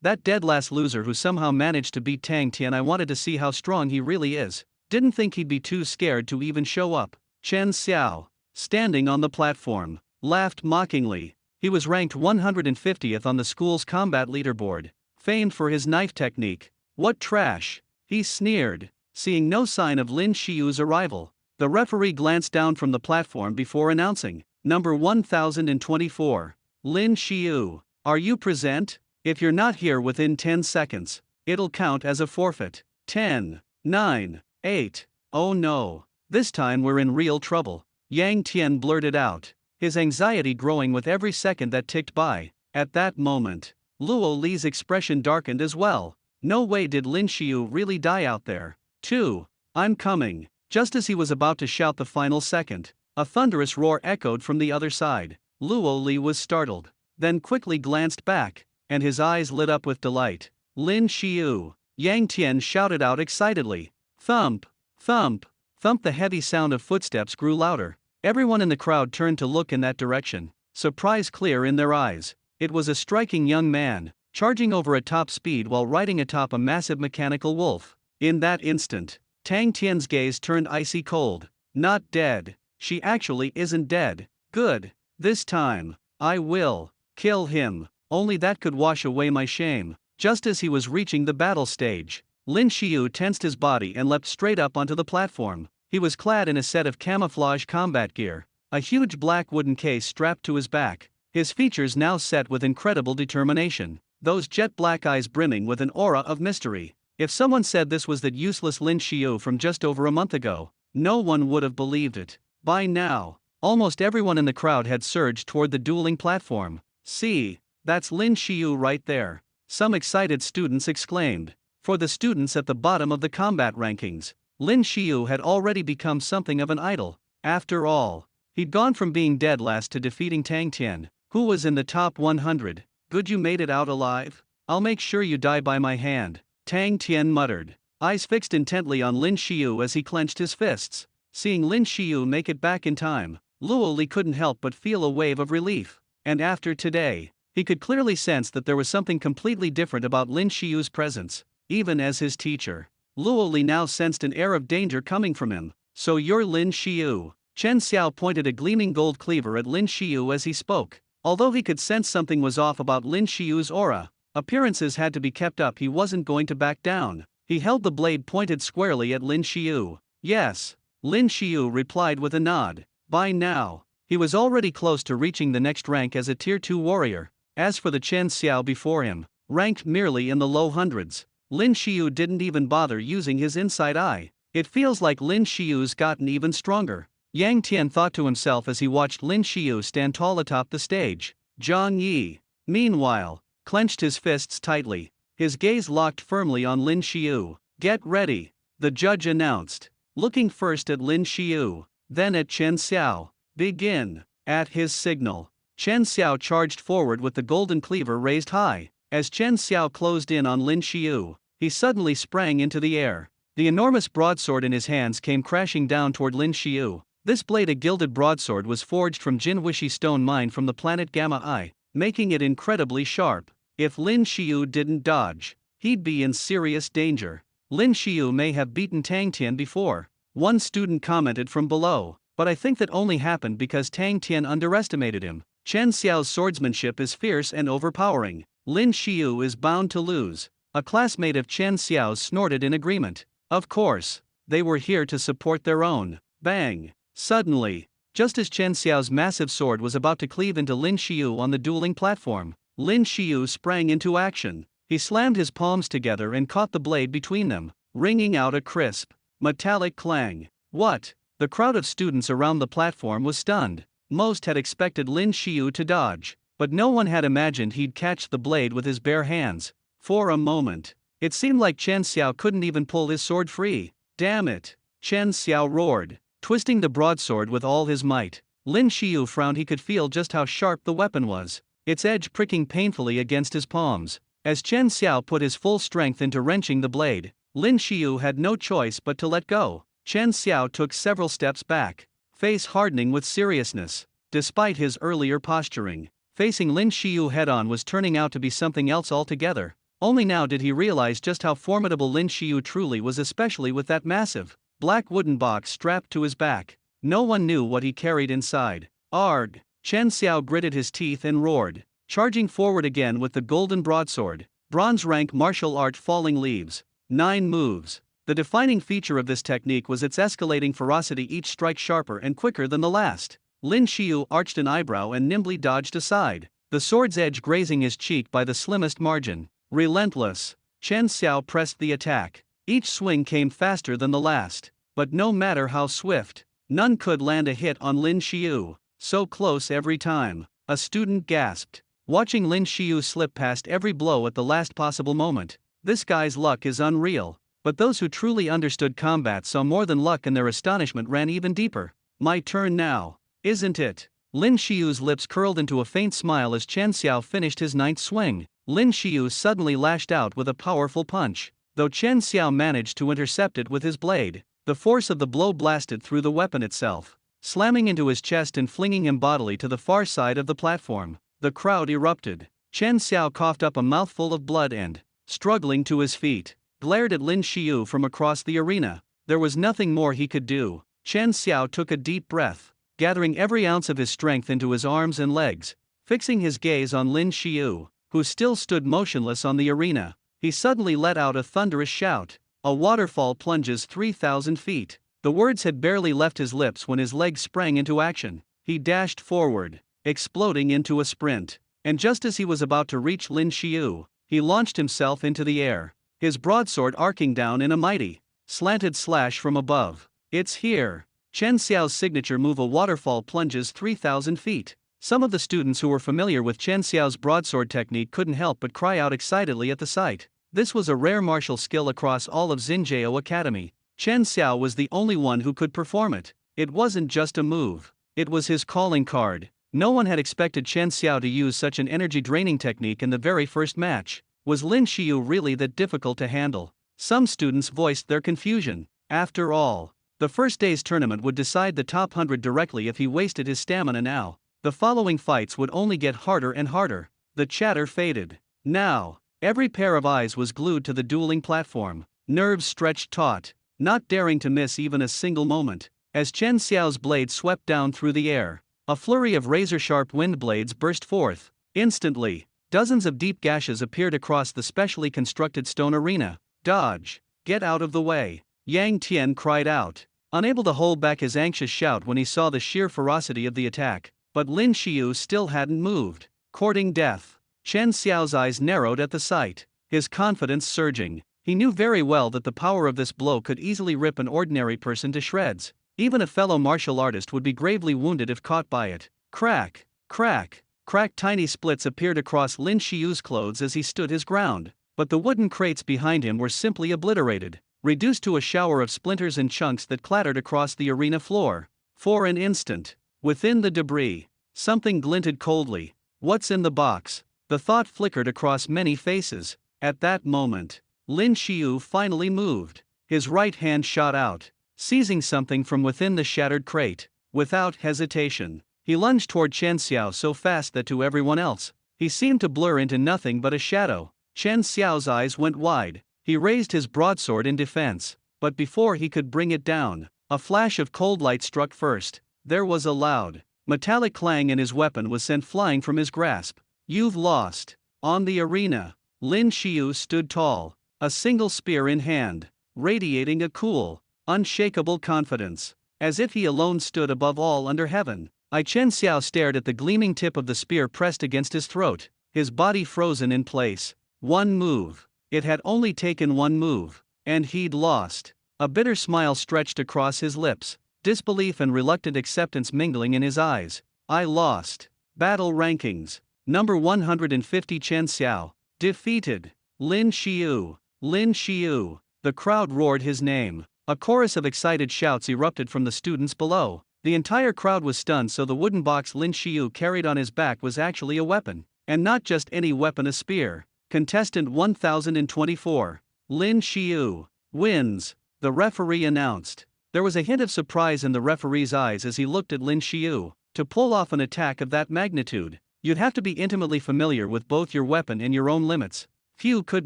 That dead last loser who somehow managed to beat Tang Tian. I wanted to see how strong he really is. Didn't think he'd be too scared to even show up. Chen Xiao, standing on the platform, laughed mockingly. He was ranked 150th on the school's combat leaderboard, famed for his knife technique. What trash, he sneered, seeing no sign of Lin Shio's arrival. The referee glanced down from the platform before announcing, number 1024, Lin Shio, are you present? If you're not here within 10 seconds, it'll count as a forfeit. 10, 9, 8, oh no, this time we're in real trouble, Yang Tian blurted out, his anxiety growing with every second that ticked by. At that moment, Luo Li's expression darkened as well. No way did Lin Shio really die out there. 2, I'm coming. Just as he was about to shout the final second, a thunderous roar echoed from the other side. Luo Li was startled, then quickly glanced back, and his eyes lit up with delight. Lin Shio, Yang Tian shouted out excitedly. Thump, thump, thump. The heavy sound of footsteps grew louder. Everyone in the crowd turned to look in that direction, surprise clear in their eyes. It was a striking young man, charging over at top speed while riding atop a massive mechanical wolf. In that instant, Tang Tian's gaze turned icy cold. Not dead. She actually isn't dead. Good. This time, I will kill him. Only that could wash away my shame. Just as he was reaching the battle stage, Lin Shio tensed his body and leapt straight up onto the platform. He was clad in a set of camouflage combat gear, a huge black wooden case strapped to his back, his features now set with incredible determination, those jet black eyes brimming with an aura of mystery. If someone said this was that useless Lin Shio from just over a month ago, no one would have believed it. By now, almost everyone in the crowd had surged toward the dueling platform. See, that's Lin Shio right there, some excited students exclaimed. For the students at the bottom of the combat rankings, Lin Shio had already become something of an idol. After all, he'd gone from being dead last to defeating Tang Tian, who was in the top 100. Good, you made it out alive? I'll make sure you die by my hand, Tang Tan muttered, eyes fixed intently on Lin Shio as he clenched his fists. Seeing Lin Shio make it back in time, Luo Li couldn't help but feel a wave of relief. And after today, he could clearly sense that there was something completely different about Lin Shio's presence, even as his teacher. Luo Li now sensed an air of danger coming from him. So you're Lin Shio? Chen Xiao pointed a gleaming gold cleaver at Lin Shio as he spoke. Although he could sense something was off about Lin Shio's aura, appearances had to be kept up. He wasn't going to back down. He held the blade pointed squarely at Lin Shio. Yes, Lin Shio replied with a nod. By now, he was already close to reaching the next rank as a Tier 2 warrior. As for the Chen Xiao before him, ranked merely in the low hundreds, Lin Shio didn't even bother using his inside eye. It feels like Lin Shio's gotten even stronger. Yang Tian thought to himself as he watched Lin Shio stand tall atop the stage. Zhang Yi, meanwhile, clenched his fists tightly, his gaze locked firmly on Lin Shio. Get ready, the judge announced, looking first at Lin Shio, then at Chen Xiao. Begin. At his signal, Chen Xiao charged forward with the golden cleaver raised high. As Chen Xiao closed in on Lin Shio, he suddenly sprang into the air. The enormous broadsword in his hands came crashing down toward Lin Shio. This blade, a gilded broadsword, was forged from Jinwishi stone mined from the planet Gamma I, making it incredibly sharp. If Lin Shio didn't dodge, he'd be in serious danger. Lin Shio may have beaten Tang Tian before, one student commented from below, but I think that only happened because Tang Tian underestimated him. Chen Xiao's swordsmanship is fierce and overpowering. Lin Shio is bound to lose. A classmate of Chen Xiao's snorted in agreement. Of course, they were here to support their own. Bang! Suddenly, just as Chen Xiao's massive sword was about to cleave into Lin Shio on the dueling platform, Lin Shio sprang into action. He slammed his palms together and caught the blade between them, ringing out a crisp, metallic clang. What? The crowd of students around the platform was stunned. Most had expected Lin Shio to dodge, but no one had imagined he'd catch the blade with his bare hands. For a moment, it seemed like Chen Xiao couldn't even pull his sword free. Damn it! Chen Xiao roared, twisting the broadsword with all his might. Lin Shio frowned. He could feel just how sharp the weapon was, its edge pricking painfully against his palms. As Chen Xiao put his full strength into wrenching the blade, Lin Shio had no choice but to let go. Chen Xiao took several steps back, face hardening with seriousness. Despite his earlier posturing, facing Lin Shio head-on was turning out to be something else altogether. Only now did he realize just how formidable Lin Shio truly was, especially with that massive, black wooden box strapped to his back. No one knew what he carried inside. Arg! Chen Xiao gritted his teeth and roared, charging forward again with the golden broadsword. Bronze rank martial art falling leaves. 9 moves. The defining feature of this technique was its escalating ferocity, each strike sharper and quicker than the last. Lin Shio arched an eyebrow and nimbly dodged aside, the sword's edge grazing his cheek by the slimmest margin. Relentless, Chen Xiao pressed the attack. Each swing came faster than the last, but no matter how swift, none could land a hit on Lin Shio. So close every time, a student gasped, watching Lin Shio slip past every blow at the last possible moment. This guy's luck is unreal. But those who truly understood combat saw more than luck, and their astonishment ran even deeper. My turn now, isn't it? Lin Shio's lips curled into a faint smile as Chen Xiao finished his 9th swing. Lin Shio suddenly lashed out with a powerful punch. Though Chen Xiao managed to intercept it with his blade, the force of the blow blasted through the weapon itself, slamming into his chest and flinging him bodily to the far side of the platform. The crowd erupted. Chen Xiao coughed up a mouthful of blood and, struggling to his feet, glared at Lin Shio from across the arena. There was nothing more he could do. Chen Xiao took a deep breath, gathering every ounce of his strength into his arms and legs, fixing his gaze on Lin Shio, who still stood motionless on the arena. He suddenly let out a thunderous shout. A waterfall plunges 3,000 feet. The words had barely left his lips when his legs sprang into action. He dashed forward, exploding into a sprint. And just as he was about to reach Lin Shio, he launched himself into the air, his broadsword arcing down in a mighty, slanted slash from above. It's here. Chen Xiao's signature move, a waterfall plunges 3,000 feet. Some of the students who were familiar with Chen Xiao's broadsword technique couldn't help but cry out excitedly at the sight. This was a rare martial skill across all of Xinjiao Academy. Chen Xiao was the only one who could perform it. It wasn't just a move, it was his calling card. No one had expected Chen Xiao to use such an energy-draining technique in the very first match. Was Lin Shio really that difficult to handle? Some students voiced their confusion. After all, the first day's tournament would decide the top 100 directly if he wasted his stamina now. The following fights would only get harder and harder. The chatter faded. Now, every pair of eyes was glued to the dueling platform. Nerves stretched taut, not daring to miss even a single moment. As Chen Xiao's blade swept down through the air, a flurry of razor-sharp wind blades burst forth. Instantly, dozens of deep gashes appeared across the specially constructed stone arena. Dodge! Get out of the way! Yang Tian cried out, unable to hold back his anxious shout when he saw the sheer ferocity of the attack. But Lin Shio still hadn't moved. Courting death. Chen Xiao's eyes narrowed at the sight, his confidence surging. He knew very well that the power of this blow could easily rip an ordinary person to shreds. Even a fellow martial artist would be gravely wounded if caught by it. Crack! Crack! Crack! Tiny splits appeared across Lin Shio's clothes as he stood his ground. But the wooden crates behind him were simply obliterated, reduced to a shower of splinters and chunks that clattered across the arena floor. For an instant, within the debris, something glinted coldly. What's in the box? The thought flickered across many faces. At that moment, Lin Shio finally moved. His right hand shot out, seizing something from within the shattered crate. Without hesitation, he lunged toward Chen Xiao so fast that to everyone else, he seemed to blur into nothing but a shadow. Chen Xiao's eyes went wide. He raised his broadsword in defense, but before he could bring it down, a flash of cold light struck first. There was a loud, metallic clang and his weapon was sent flying from his grasp. You've lost. On the arena, Lin Shio stood tall, a single spear in hand, radiating a cool, unshakable confidence, as if he alone stood above all under heaven. Chen Xiao stared at the gleaming tip of the spear pressed against his throat, his body frozen in place. One move. It had only taken one move, and he'd lost. A bitter smile stretched across his lips, disbelief and reluctant acceptance mingling in his eyes. I lost. Battle rankings. Number 150 Chen Xiao. Defeated. Lin Shio. Lin Shio. The crowd roared his name. A chorus of excited shouts erupted from the students below. The entire crowd was stunned, so the wooden box Lin Shio carried on his back was actually a weapon. And not just any weapon, a spear. Contestant 1024. Lin Shio wins, the referee announced. There was a hint of surprise in the referee's eyes as he looked at Lin Shio. To pull off an attack of that magnitude, you'd have to be intimately familiar with both your weapon and your own limits. Few could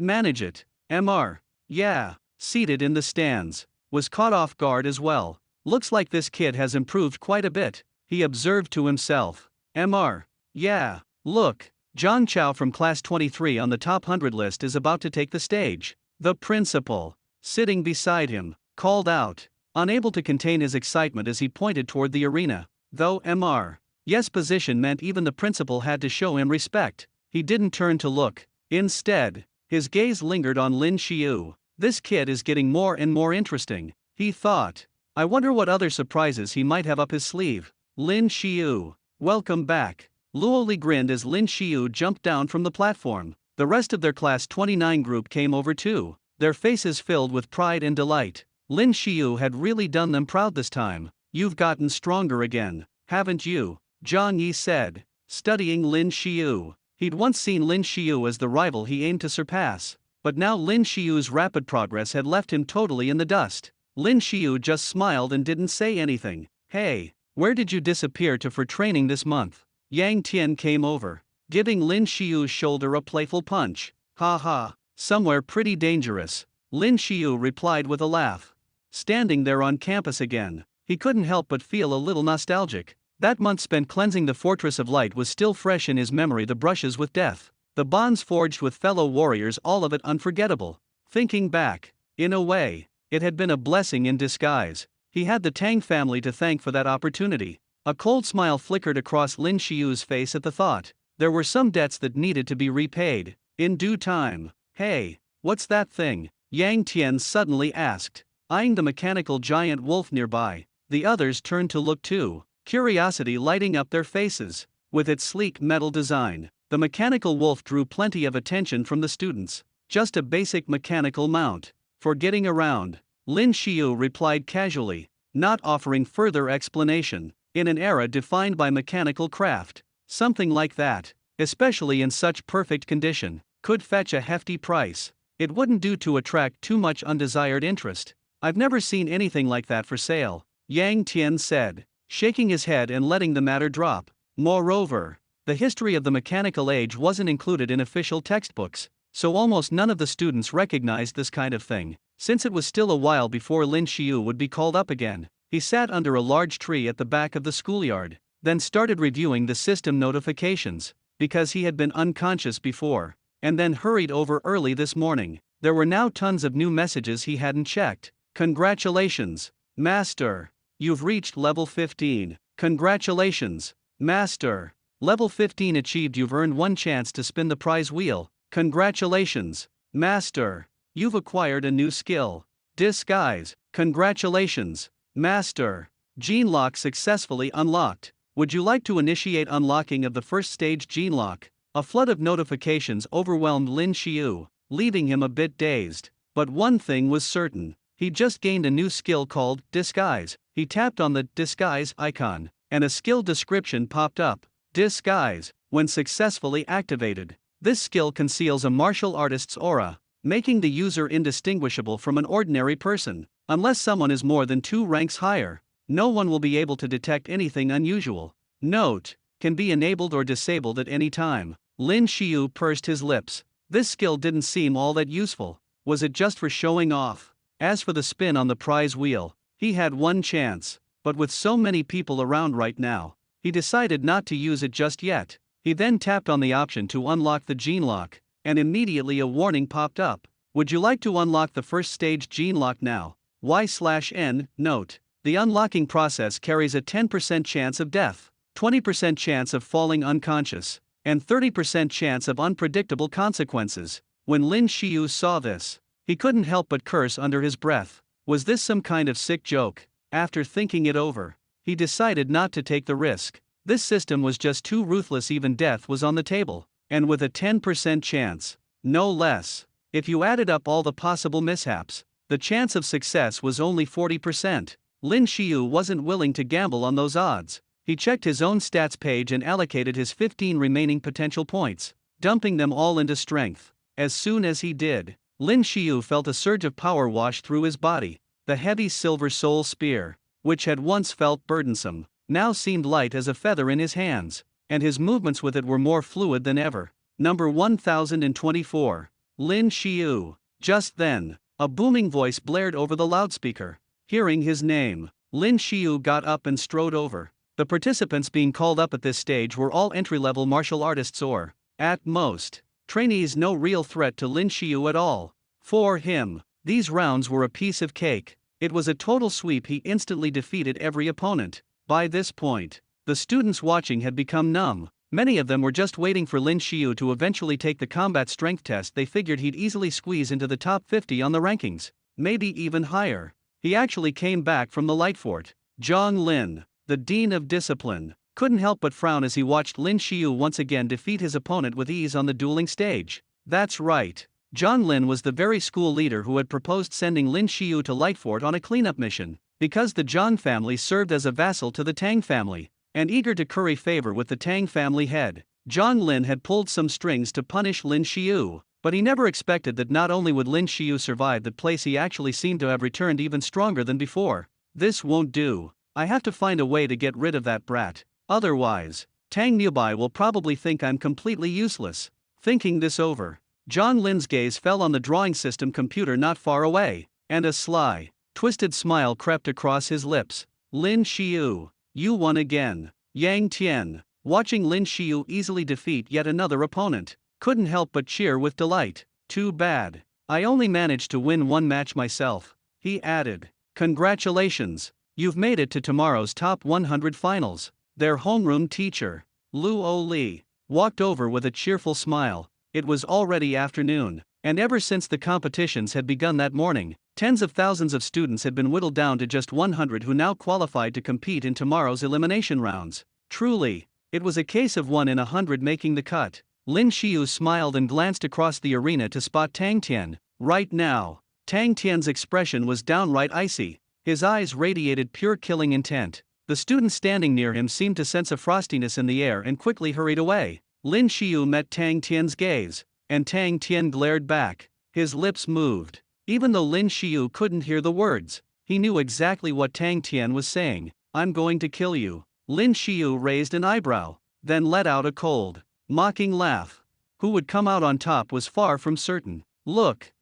manage it. Mr. Yeah, seated in the stands, was caught off guard as well. Looks like this kid has improved quite a bit, he observed to himself. Mr. Yeah, look, Zhang Chao from class 23 on the top 100 list is about to take the stage. The principal, sitting beside him, called out, unable to contain his excitement as he pointed toward the arena. Though Mr. Yes' position meant even the principal had to show him respect, he didn't turn to look. Instead, his gaze lingered on Lin Shio. This kid is getting more and more interesting, he thought. I wonder what other surprises he might have up his sleeve. Lin Shio, welcome back. Luo Li grinned as Lin Shio jumped down from the platform. The rest of their class 29 group came over too, their faces filled with pride and delight. Lin Shio had really done them proud this time. You've gotten stronger again, haven't you? Zhang Yi said, studying Lin Shio. He'd once seen Lin Shio as the rival he aimed to surpass, but now Lin Shio's rapid progress had left him totally in the dust. Lin Shio just smiled and didn't say anything. Hey, where did you disappear to for training this month? Yang Tian came over, giving Lin Shio's shoulder a playful punch. Ha ha, somewhere pretty dangerous, Lin Shio replied with a laugh. Standing there on campus again, he couldn't help but feel a little nostalgic. That month spent cleansing the Fortress of Light was still fresh in his memory, the brushes with death, the bonds forged with fellow warriors, all of it unforgettable. Thinking back, in a way, it had been a blessing in disguise. He had the Tang family to thank for that opportunity. A cold smile flickered across Lin Shio's face at the thought. There were some debts that needed to be repaid, in due time. Hey, what's that thing? Yang Tian suddenly asked, eyeing the mechanical giant wolf nearby. The others turned to look too, curiosity lighting up their faces. With its sleek metal design, the mechanical wolf drew plenty of attention from the students. Just a basic mechanical mount for getting around, Lin Shio replied casually, not offering further explanation. In an era defined by mechanical craft, something like that, especially in such perfect condition, could fetch a hefty price. It wouldn't do to attract too much undesired interest. I've never seen anything like that for sale, Yang Tian said, shaking his head and letting the matter drop. Moreover, the history of the mechanical age wasn't included in official textbooks, so almost none of the students recognized this kind of thing. Since it was still a while before Lin Shio would be called up again, he sat under a large tree at the back of the schoolyard, then started reviewing the system notifications, because he had been unconscious before, and then hurried over early this morning. There were now tons of new messages he hadn't checked. Congratulations, Master! You've reached level 15. Congratulations, Master! Level 15 achieved. You've earned one chance to spin the prize wheel. Congratulations, Master! You've acquired a new skill. Disguise. Congratulations, Master! Gene lock successfully unlocked. Would you like to initiate unlocking of the first stage gene lock? A flood of notifications overwhelmed Lin Shio, leaving him a bit dazed. But one thing was certain. He just gained a new skill called Disguise. He tapped on the Disguise icon, and a skill description popped up. Disguise, when successfully activated. This skill conceals a martial artist's aura, making the user indistinguishable from an ordinary person. Unless someone is more than 2 ranks higher, no one will be able to detect anything unusual. Note, can be enabled or disabled at any time. Lin Shio pursed his lips. This skill didn't seem all that useful. Was it just for showing off? As for the spin on the prize wheel, he had one chance, but with so many people around right now, he decided not to use it just yet. He then tapped on the option to unlock the gene lock, and immediately a warning popped up. Would you like to unlock the first stage gene lock now? Y/N. Note: the unlocking process carries a 10% chance of death, 20% chance of falling unconscious, and 30% chance of unpredictable consequences. When Lin Shio saw this, he couldn't help but curse under his breath. Was this some kind of sick joke? After thinking it over, he decided not to take the risk. This system was just too ruthless. Even death was on the table, and with a 10% chance, no less. If you added up all the possible mishaps, the chance of success was only 40%. Lin Shio wasn't willing to gamble on those odds. He checked his own stats page and allocated his 15 remaining potential points, dumping them all into strength. As soon as he did, Lin Shio felt a surge of power wash through his body. The heavy silver soul spear, which had once felt burdensome, now seemed light as a feather in his hands, and his movements with it were more fluid than ever. Number 1024. Lin Shio. Just then, a booming voice blared over the loudspeaker. Hearing his name, Lin Shio got up and strode over. The participants being called up at this stage were all entry-level martial artists or, at most, trainees. No real threat to Lin Shio at all. For him, these rounds were a piece of cake. It was a total sweep. He instantly defeated every opponent. By this point, the students watching had become numb. Many of them were just waiting for Lin Shio to eventually take the combat strength test. They figured he'd easily squeeze into the top 50 on the rankings, maybe even higher. He actually came back from the Light Fort. Zhang Lin, the Dean of Discipline, couldn't help but frown as he watched Lin Shio once again defeat his opponent with ease on the dueling stage. That's right. Zhang Lin was the very school leader who had proposed sending Lin Shio to Light Fort on a cleanup mission, because the Zhang family served as a vassal to the Tang family, and eager to curry favor with the Tang family head. Zhang Lin had pulled some strings to punish Lin Shio, but he never expected that not only would Lin Shio survive that place, he actually seemed to have returned even stronger than before. This won't do. I have to find a way to get rid of that brat. Otherwise, Tang nearby will probably think I'm completely useless. Thinking this over, Zhang Lin's gaze fell on the drawing system computer not far away, and a sly, twisted smile crept across his lips. Lin Shio, you won again. Yang Tian, watching Lin Shio easily defeat yet another opponent, couldn't help but cheer with delight. Too bad. I only managed to win one match myself, he added. Congratulations. You've made it to tomorrow's top 100 finals. Their homeroom teacher, Luo Li, walked over with a cheerful smile. It was already afternoon, and ever since the competitions had begun that morning, tens of thousands of students had been whittled down to just 100 who now qualified to compete in tomorrow's elimination rounds. Truly, it was a case of 1 in 100 making the cut. Lin Shio smiled and glanced across the arena to spot Tang Tan. Right now, Tang Tian's expression was downright icy. His eyes radiated pure killing intent. The students standing near him seemed to sense a frostiness in the air and quickly hurried away. Lin Shio met Tang Tian's gaze. and Tang Tan glared back. His lips moved. Even though Lin Shio couldn't hear the words, he knew exactly what Tang Tan was saying. I'm going to kill you. Lin Shio raised an eyebrow, then let out a cold, mocking laugh. Who would come out on top was far from certain. Look,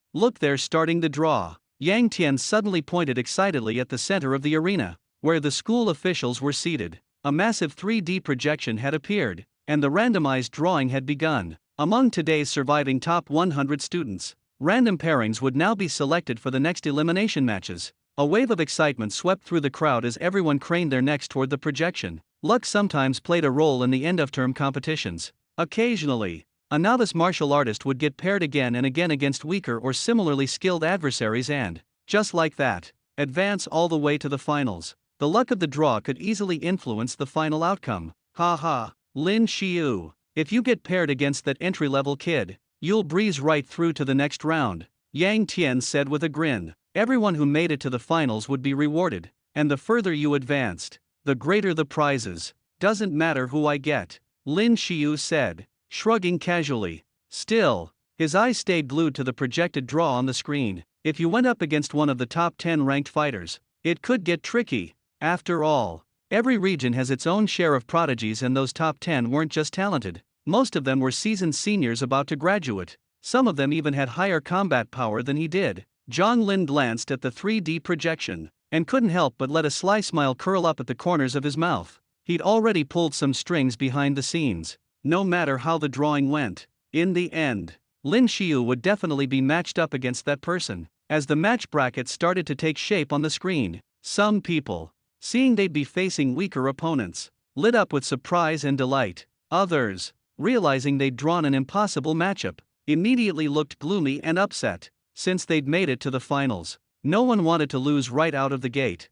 they're starting the draw. Yang Tian suddenly pointed excitedly at the center of the arena, where the school officials were seated. A massive 3D projection had appeared, and the randomized drawing had begun. Among today's surviving top 100 students, random pairings would now be selected for the next elimination matches. A wave of excitement swept through the crowd as everyone craned their necks toward the projection. Luck sometimes played a role in the end-of-term competitions. Occasionally, a novice martial artist would get paired again and again against weaker or similarly skilled adversaries and, just like that, advance all the way to the finals. The luck of the draw could easily influence the final outcome. Ha, Lin Shio. If you get paired against that entry-level kid, you'll breeze right through to the next round, Yang Tian said with a grin. Everyone who made it to the finals would be rewarded, and the further you advanced, the greater the prizes. Doesn't matter who I get, Lin Shio said, shrugging casually. Still, his eyes stayed glued to the projected draw on the screen. If you went up against one of the top 10 ranked fighters, it could get tricky. After all, every region has its own share of prodigies, and those top 10 weren't just talented. Most of them were seasoned seniors about to graduate. Some of them even had higher combat power than he did. Zhang Lin glanced at the 3D projection, and couldn't help but let a sly smile curl up at the corners of his mouth. He'd already pulled some strings behind the scenes. No matter how the drawing went, in the end, Lin Shio would definitely be matched up against that person. As the match bracket started to take shape on the screen, some people, seeing they'd be facing weaker opponents, lit up with surprise and delight. Others, realizing they'd drawn an impossible matchup, immediately looked gloomy and upset. Since they'd made it to the finals, no one wanted to lose right out of the gate.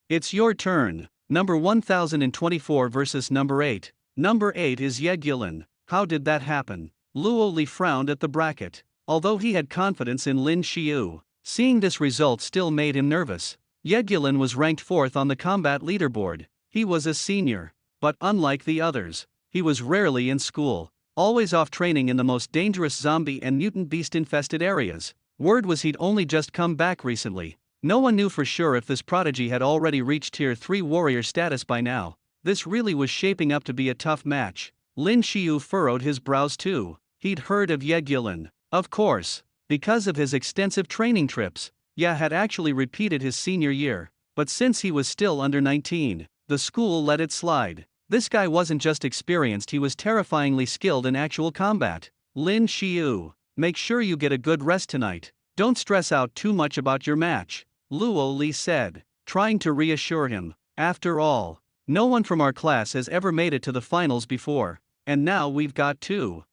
It's your turn. Number 1024 versus number 8. Number 8 is Yegulin. How did that happen? Luo Li frowned at the bracket. Although he had confidence in Lin Shio, seeing this result still made him nervous. Yegulin was ranked 4th on the combat leaderboard. He was a senior, but unlike the others, he was rarely in school, always off training in the most dangerous zombie and mutant beast-infested areas. Word was he'd only just come back recently. No one knew for sure if this prodigy had already reached Tier 3 warrior status by now. This really was shaping up to be a tough match. Lin Shio furrowed his brows too. He'd heard of Yegulin, of course, because of his extensive training trips. Had actually repeated his senior year, but since he was still under 19, the school let it slide. This guy wasn't just experienced, he was terrifyingly skilled in actual combat. Lin Shio, make sure you get a good rest tonight. Don't stress out too much about your match, Luo Li said, trying to reassure him. After all, no one from our class has ever made it to the finals before, and now we've got two.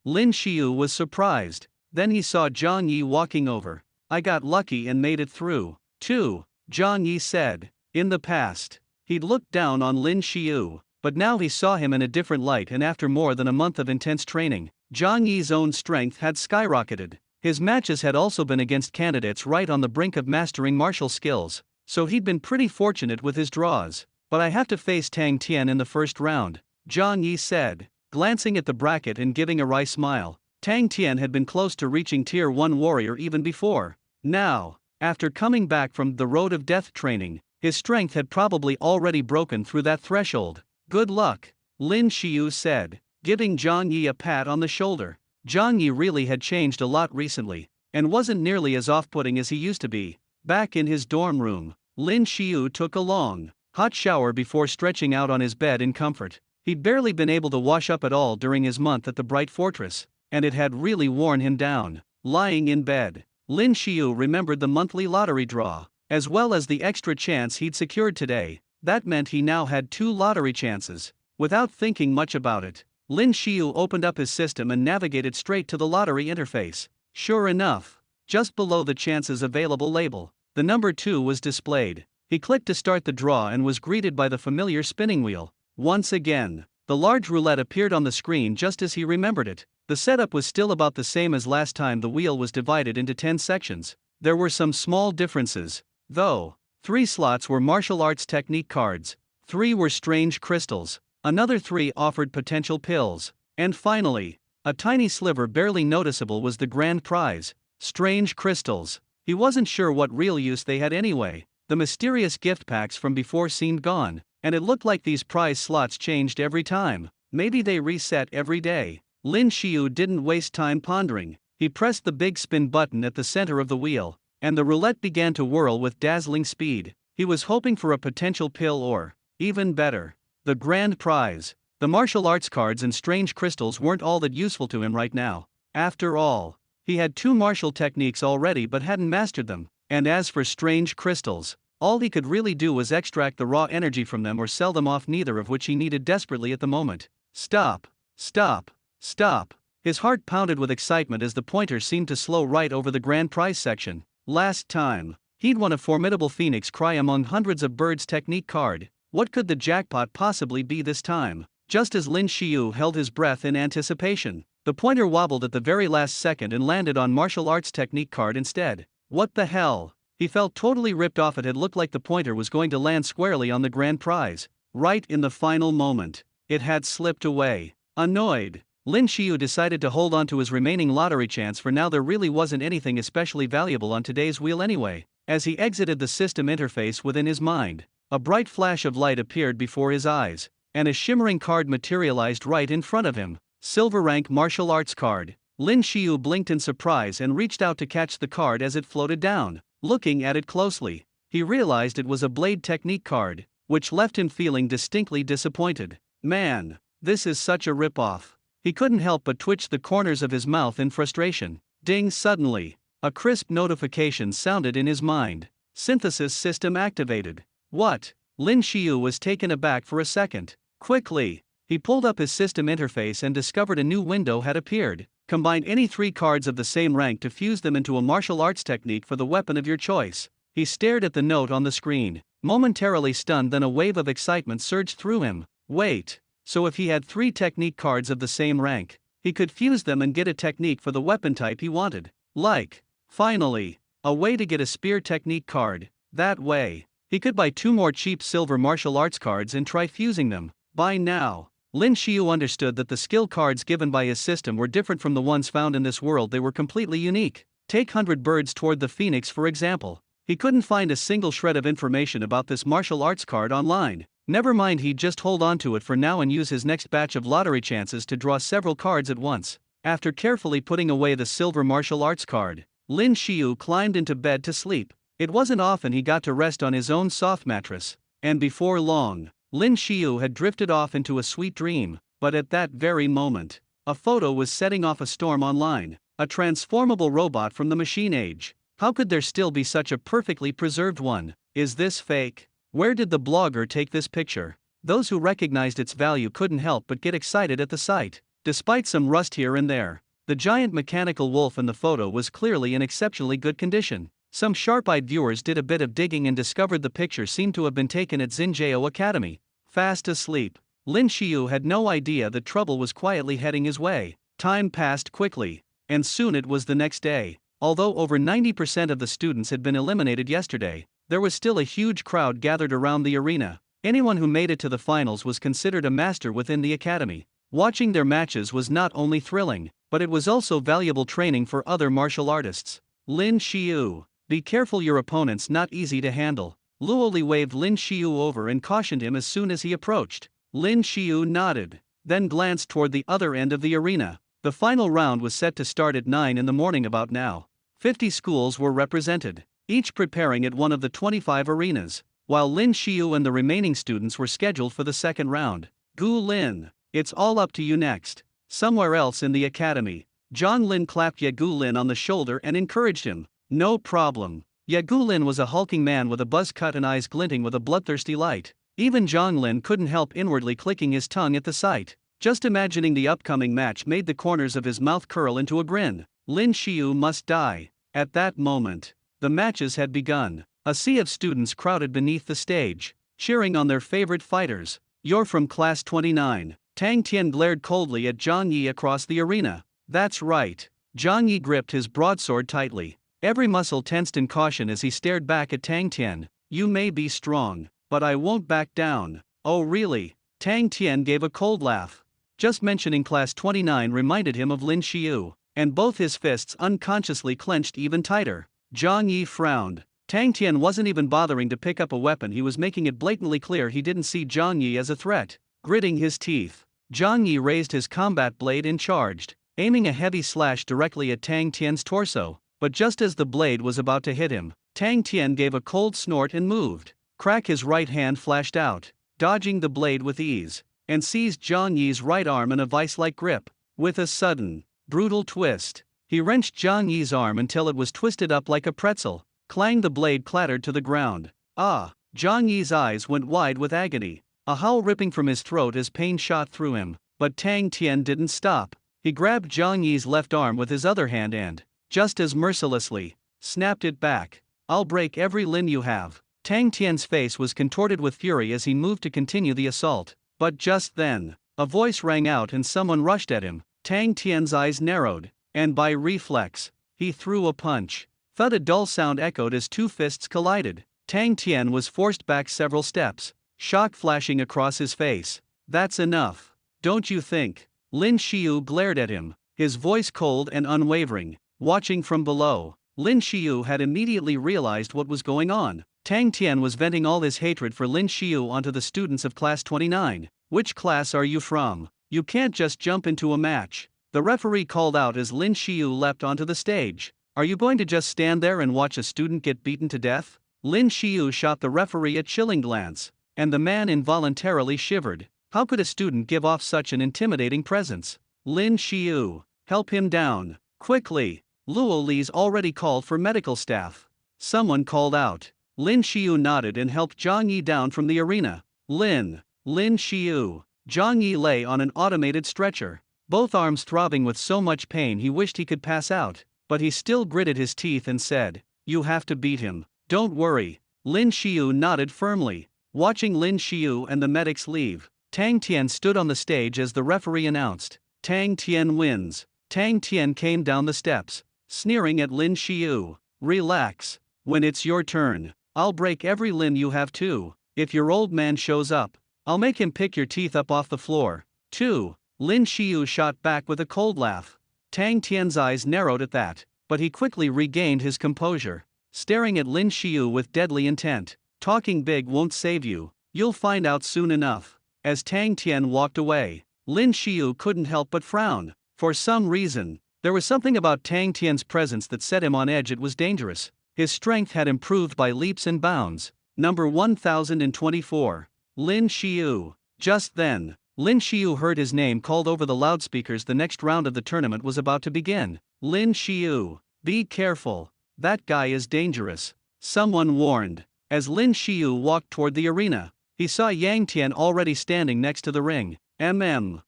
Lin Shio was surprised. Then he saw Zhang Yi walking over. I got lucky and made it through. Zhang Yi said. In the past, he'd looked down on Lin Shio, but now he saw him in a different light, and after more than a month of intense training, Zhang Yi's own strength had skyrocketed. His matches had also been against candidates right on the brink of mastering martial skills, so he'd been pretty fortunate with his draws. But I have to face Tang Tan in the first round, Zhang Yi said, glancing at the bracket and giving a wry smile. Tang Tan had been close to reaching Tier 1 warrior even before. Now, after coming back from the road of death training, his strength had probably already broken through that threshold. Good luck, Lin Shio said, giving Zhang Yi a pat on the shoulder. Zhang Yi really had changed a lot recently, and wasn't nearly as off-putting as he used to be. Back in his dorm room, Lin Shio took a long, hot shower before stretching out on his bed in comfort. He'd barely been able to wash up at all during his month at the Bright Fortress, and it had really worn him down. Lying in bed, Lin Shio remembered the monthly lottery draw, as well as the extra chance he'd secured today. That meant he now had 2 lottery chances. Without thinking much about it, Lin Shio opened up his system and navigated straight to the lottery interface. Sure enough, just below the chances available label, the number 2 was displayed. He clicked to start the draw and was greeted by the familiar spinning wheel. Once again, the large roulette appeared on the screen just as he remembered it. The setup was still about the same as last time. The wheel was divided into 10 sections. There were some small differences, though. 3 slots were martial arts technique cards, 3 were strange crystals, another 3 offered potential pills, and finally, A tiny sliver barely noticeable was the grand prize. Strange crystals. He wasn't sure what real use they had anyway. The mysterious gift packs from before seemed gone, and it looked like these prize slots changed every time. Maybe they reset every day. Lin Shio didn't waste time pondering. He pressed the big spin button at the center of the wheel, and the roulette began to whirl with dazzling speed. He was hoping for a potential pill or, even better, the grand prize. The martial arts cards and strange crystals weren't all that useful to him right now. After all, he had 2 martial techniques already but hadn't mastered them, and as for strange crystals, all he could really do was extract the raw energy from them or sell them off, neither of which he needed desperately at the moment. Stop! Stop! Stop! His heart pounded with excitement as the pointer seemed to slow right over the grand prize section. Last time, he'd won a formidable phoenix cry among hundreds of birds technique card. What could the jackpot possibly be this time? Just as Lin Shio held his breath in anticipation, the pointer wobbled at the very last second and landed on martial arts technique card instead. What the hell? He felt totally ripped off. It had looked like the pointer was going to land squarely on the grand prize. Right in the final moment, it had slipped away. Annoyed, Lin Shio decided to hold on to his remaining lottery chance for now. There really wasn't anything especially valuable on today's wheel anyway. As he exited the system interface within his mind, a bright flash of light appeared before his eyes, and a shimmering card materialized right in front of him. Silver rank martial arts card. Lin Shio blinked in surprise and reached out to catch the card as it floated down. Looking at it closely, he realized it was a blade technique card, which left him feeling distinctly disappointed. Man, this is such a rip-off. He couldn't help but twitch the corners of his mouth in frustration. Ding! Suddenly, a crisp notification sounded in his mind. Synthesis system activated. What? Lin Shio was taken aback for a second. Quickly, he pulled up his system interface and discovered a new window had appeared. Combine any 3 cards of the same rank to fuse them into a martial arts technique for the weapon of your choice. He stared at the note on the screen, momentarily stunned, then a wave of excitement surged through him. Wait, so if he had 3 technique cards of the same rank, he could fuse them and get a technique for the weapon type he wanted. Like, finally, a way to get a spear technique card. That way, he could buy 2 more cheap silver martial arts cards and try fusing them. By now, Lin Shio understood that the skill cards given by his system were different from the ones found in this world. They were completely unique. Take 100 birds toward the phoenix for example. He couldn't find a single shred of information about this martial arts card online. Never mind, he'd just hold on to it for now and use his next batch of lottery chances to draw several cards at once. After carefully putting away the silver martial arts card, Lin Shio climbed into bed to sleep. It wasn't often he got to rest on his own soft mattress, and before long, Lin Shio had drifted off into a sweet dream. But at that very moment, a photo was setting off a storm online. A transformable robot from the machine age. How could there still be such a perfectly preserved one? Is this fake? Where did the blogger take this picture? Those who recognized its value couldn't help but get excited at the sight. Despite some rust here and there, the giant mechanical wolf in the photo was clearly in exceptionally good condition. Some sharp-eyed viewers did a bit of digging and discovered the picture seemed to have been taken at Xinjiao Academy. Fast asleep, Lin Shio had no idea that trouble was quietly heading his way. Time passed quickly, and soon it was the next day. Although over 90% of the students had been eliminated yesterday, there was still a huge crowd gathered around the arena. Anyone who made it to the finals was considered a master within the academy. Watching their matches was not only thrilling, but it was also valuable training for other martial artists. Lin Shio, be careful, your opponent's not easy to handle. Luo Li waved Lin Shio over and cautioned him as soon as he approached. Lin Shio nodded, then glanced toward the other end of the arena. The final round was set to start at 9 in the morning. About now, 50 schools were represented, each preparing at one of the 25 arenas, while Lin Shio and the remaining students were scheduled for the second round. Gu Lin, it's all up to you next. Somewhere else in the academy, Zhang Lin clapped Ye Gu Lin on the shoulder and encouraged him. No problem. Ye Gu Lin was a hulking man with a buzz cut and eyes glinting with a bloodthirsty light. Even Zhang Lin couldn't help inwardly clicking his tongue at the sight. Just imagining the upcoming match made the corners of his mouth curl into a grin. Lin Shio must die. At that moment, the matches had begun. A sea of students crowded beneath the stage, cheering on their favorite fighters. You're from class 29. Tang Tan glared coldly at Zhang Yi across the arena. That's right. Zhang Yi gripped his broadsword tightly. Every muscle tensed in caution as he stared back at Tang Tan. You may be strong, but I won't back down. Oh really? Tang Tian gave a cold laugh. Just mentioning Class 29 reminded him of Lin Shio, and both his fists unconsciously clenched even tighter. Zhang Yi frowned. Tang Tan wasn't even bothering to pick up a weapon, he was making it blatantly clear he didn't see Zhang Yi as a threat. Gritting his teeth, Zhang Yi raised his combat blade and charged, aiming a heavy slash directly at Tang Tian's torso. But just as the blade was about to hit him, Tang Tan gave a cold snort and moved. Crack, his right hand flashed out, dodging the blade with ease, and seized Zhang Yi's right arm in a vice-like grip. With a sudden, brutal twist, he wrenched Zhang Yi's arm until it was twisted up like a pretzel. Clang, the blade clattered to the ground. Ah! Zhang Yi's eyes went wide with agony, a howl ripping from his throat as pain shot through him. But Tang Tan didn't stop. He grabbed Zhang Yi's left arm with his other hand and, just as mercilessly, snapped it back. I'll break every limb you have. Tang Tian's face was contorted with fury as he moved to continue the assault. But just then, a voice rang out and someone rushed at him. Tang Tian's eyes narrowed, and by reflex, he threw a punch. Thud, a dull sound echoed as two fists collided. Tang Tan was forced back several steps, shock flashing across his face. That's enough, don't you think? Lin Shio glared at him, his voice cold and unwavering. Watching from below, Lin Shio had immediately realized what was going on. Tang Tan was venting all his hatred for Lin Shio onto the students of Class 29. Which class are you from? You can't just jump into a match. The referee called out as Lin Shio leapt onto the stage. Are you going to just stand there and watch a student get beaten to death? Lin Shio shot the referee a chilling glance, and the man involuntarily shivered. How could a student give off such an intimidating presence? Lin Shio, help him down, quickly. Luo Li's already called for medical staff. Someone called out. Lin Shio nodded and helped Zhang Yi down from the arena. Lin Shio. Zhang Yi lay on an automated stretcher, both arms throbbing with so much pain he wished he could pass out. But he still gritted his teeth and said, "You have to beat him." "Don't worry." Lin Shio nodded firmly. Watching Lin Shio and the medics leave, Tang Tan stood on the stage as the referee announced, "Tang Tan wins." Tang Tan came down the steps, sneering at Lin Shio. "Relax. When it's your turn, I'll break every limb you have too. If your old man shows up, I'll make him pick your teeth up off the floor, too." Lin Shio shot back with a cold laugh. Tang Tian's eyes narrowed at that, but he quickly regained his composure, staring at Lin Shio with deadly intent. "Talking big won't save you, you'll find out soon enough." As Tang Tian walked away, Lin Shio couldn't help but frown. For some reason, there was something about Tang Tian's presence that set him on edge. It was dangerous. His strength had improved by leaps and bounds. Number 1024. Lin Shio. Just then, Lin Shio heard his name called over the loudspeakers. The next round of the tournament was about to begin. "Lin Shio, be careful. That guy is dangerous," someone warned. As Lin Shio walked toward the arena, he saw Yang Tian already standing next to the ring. Lin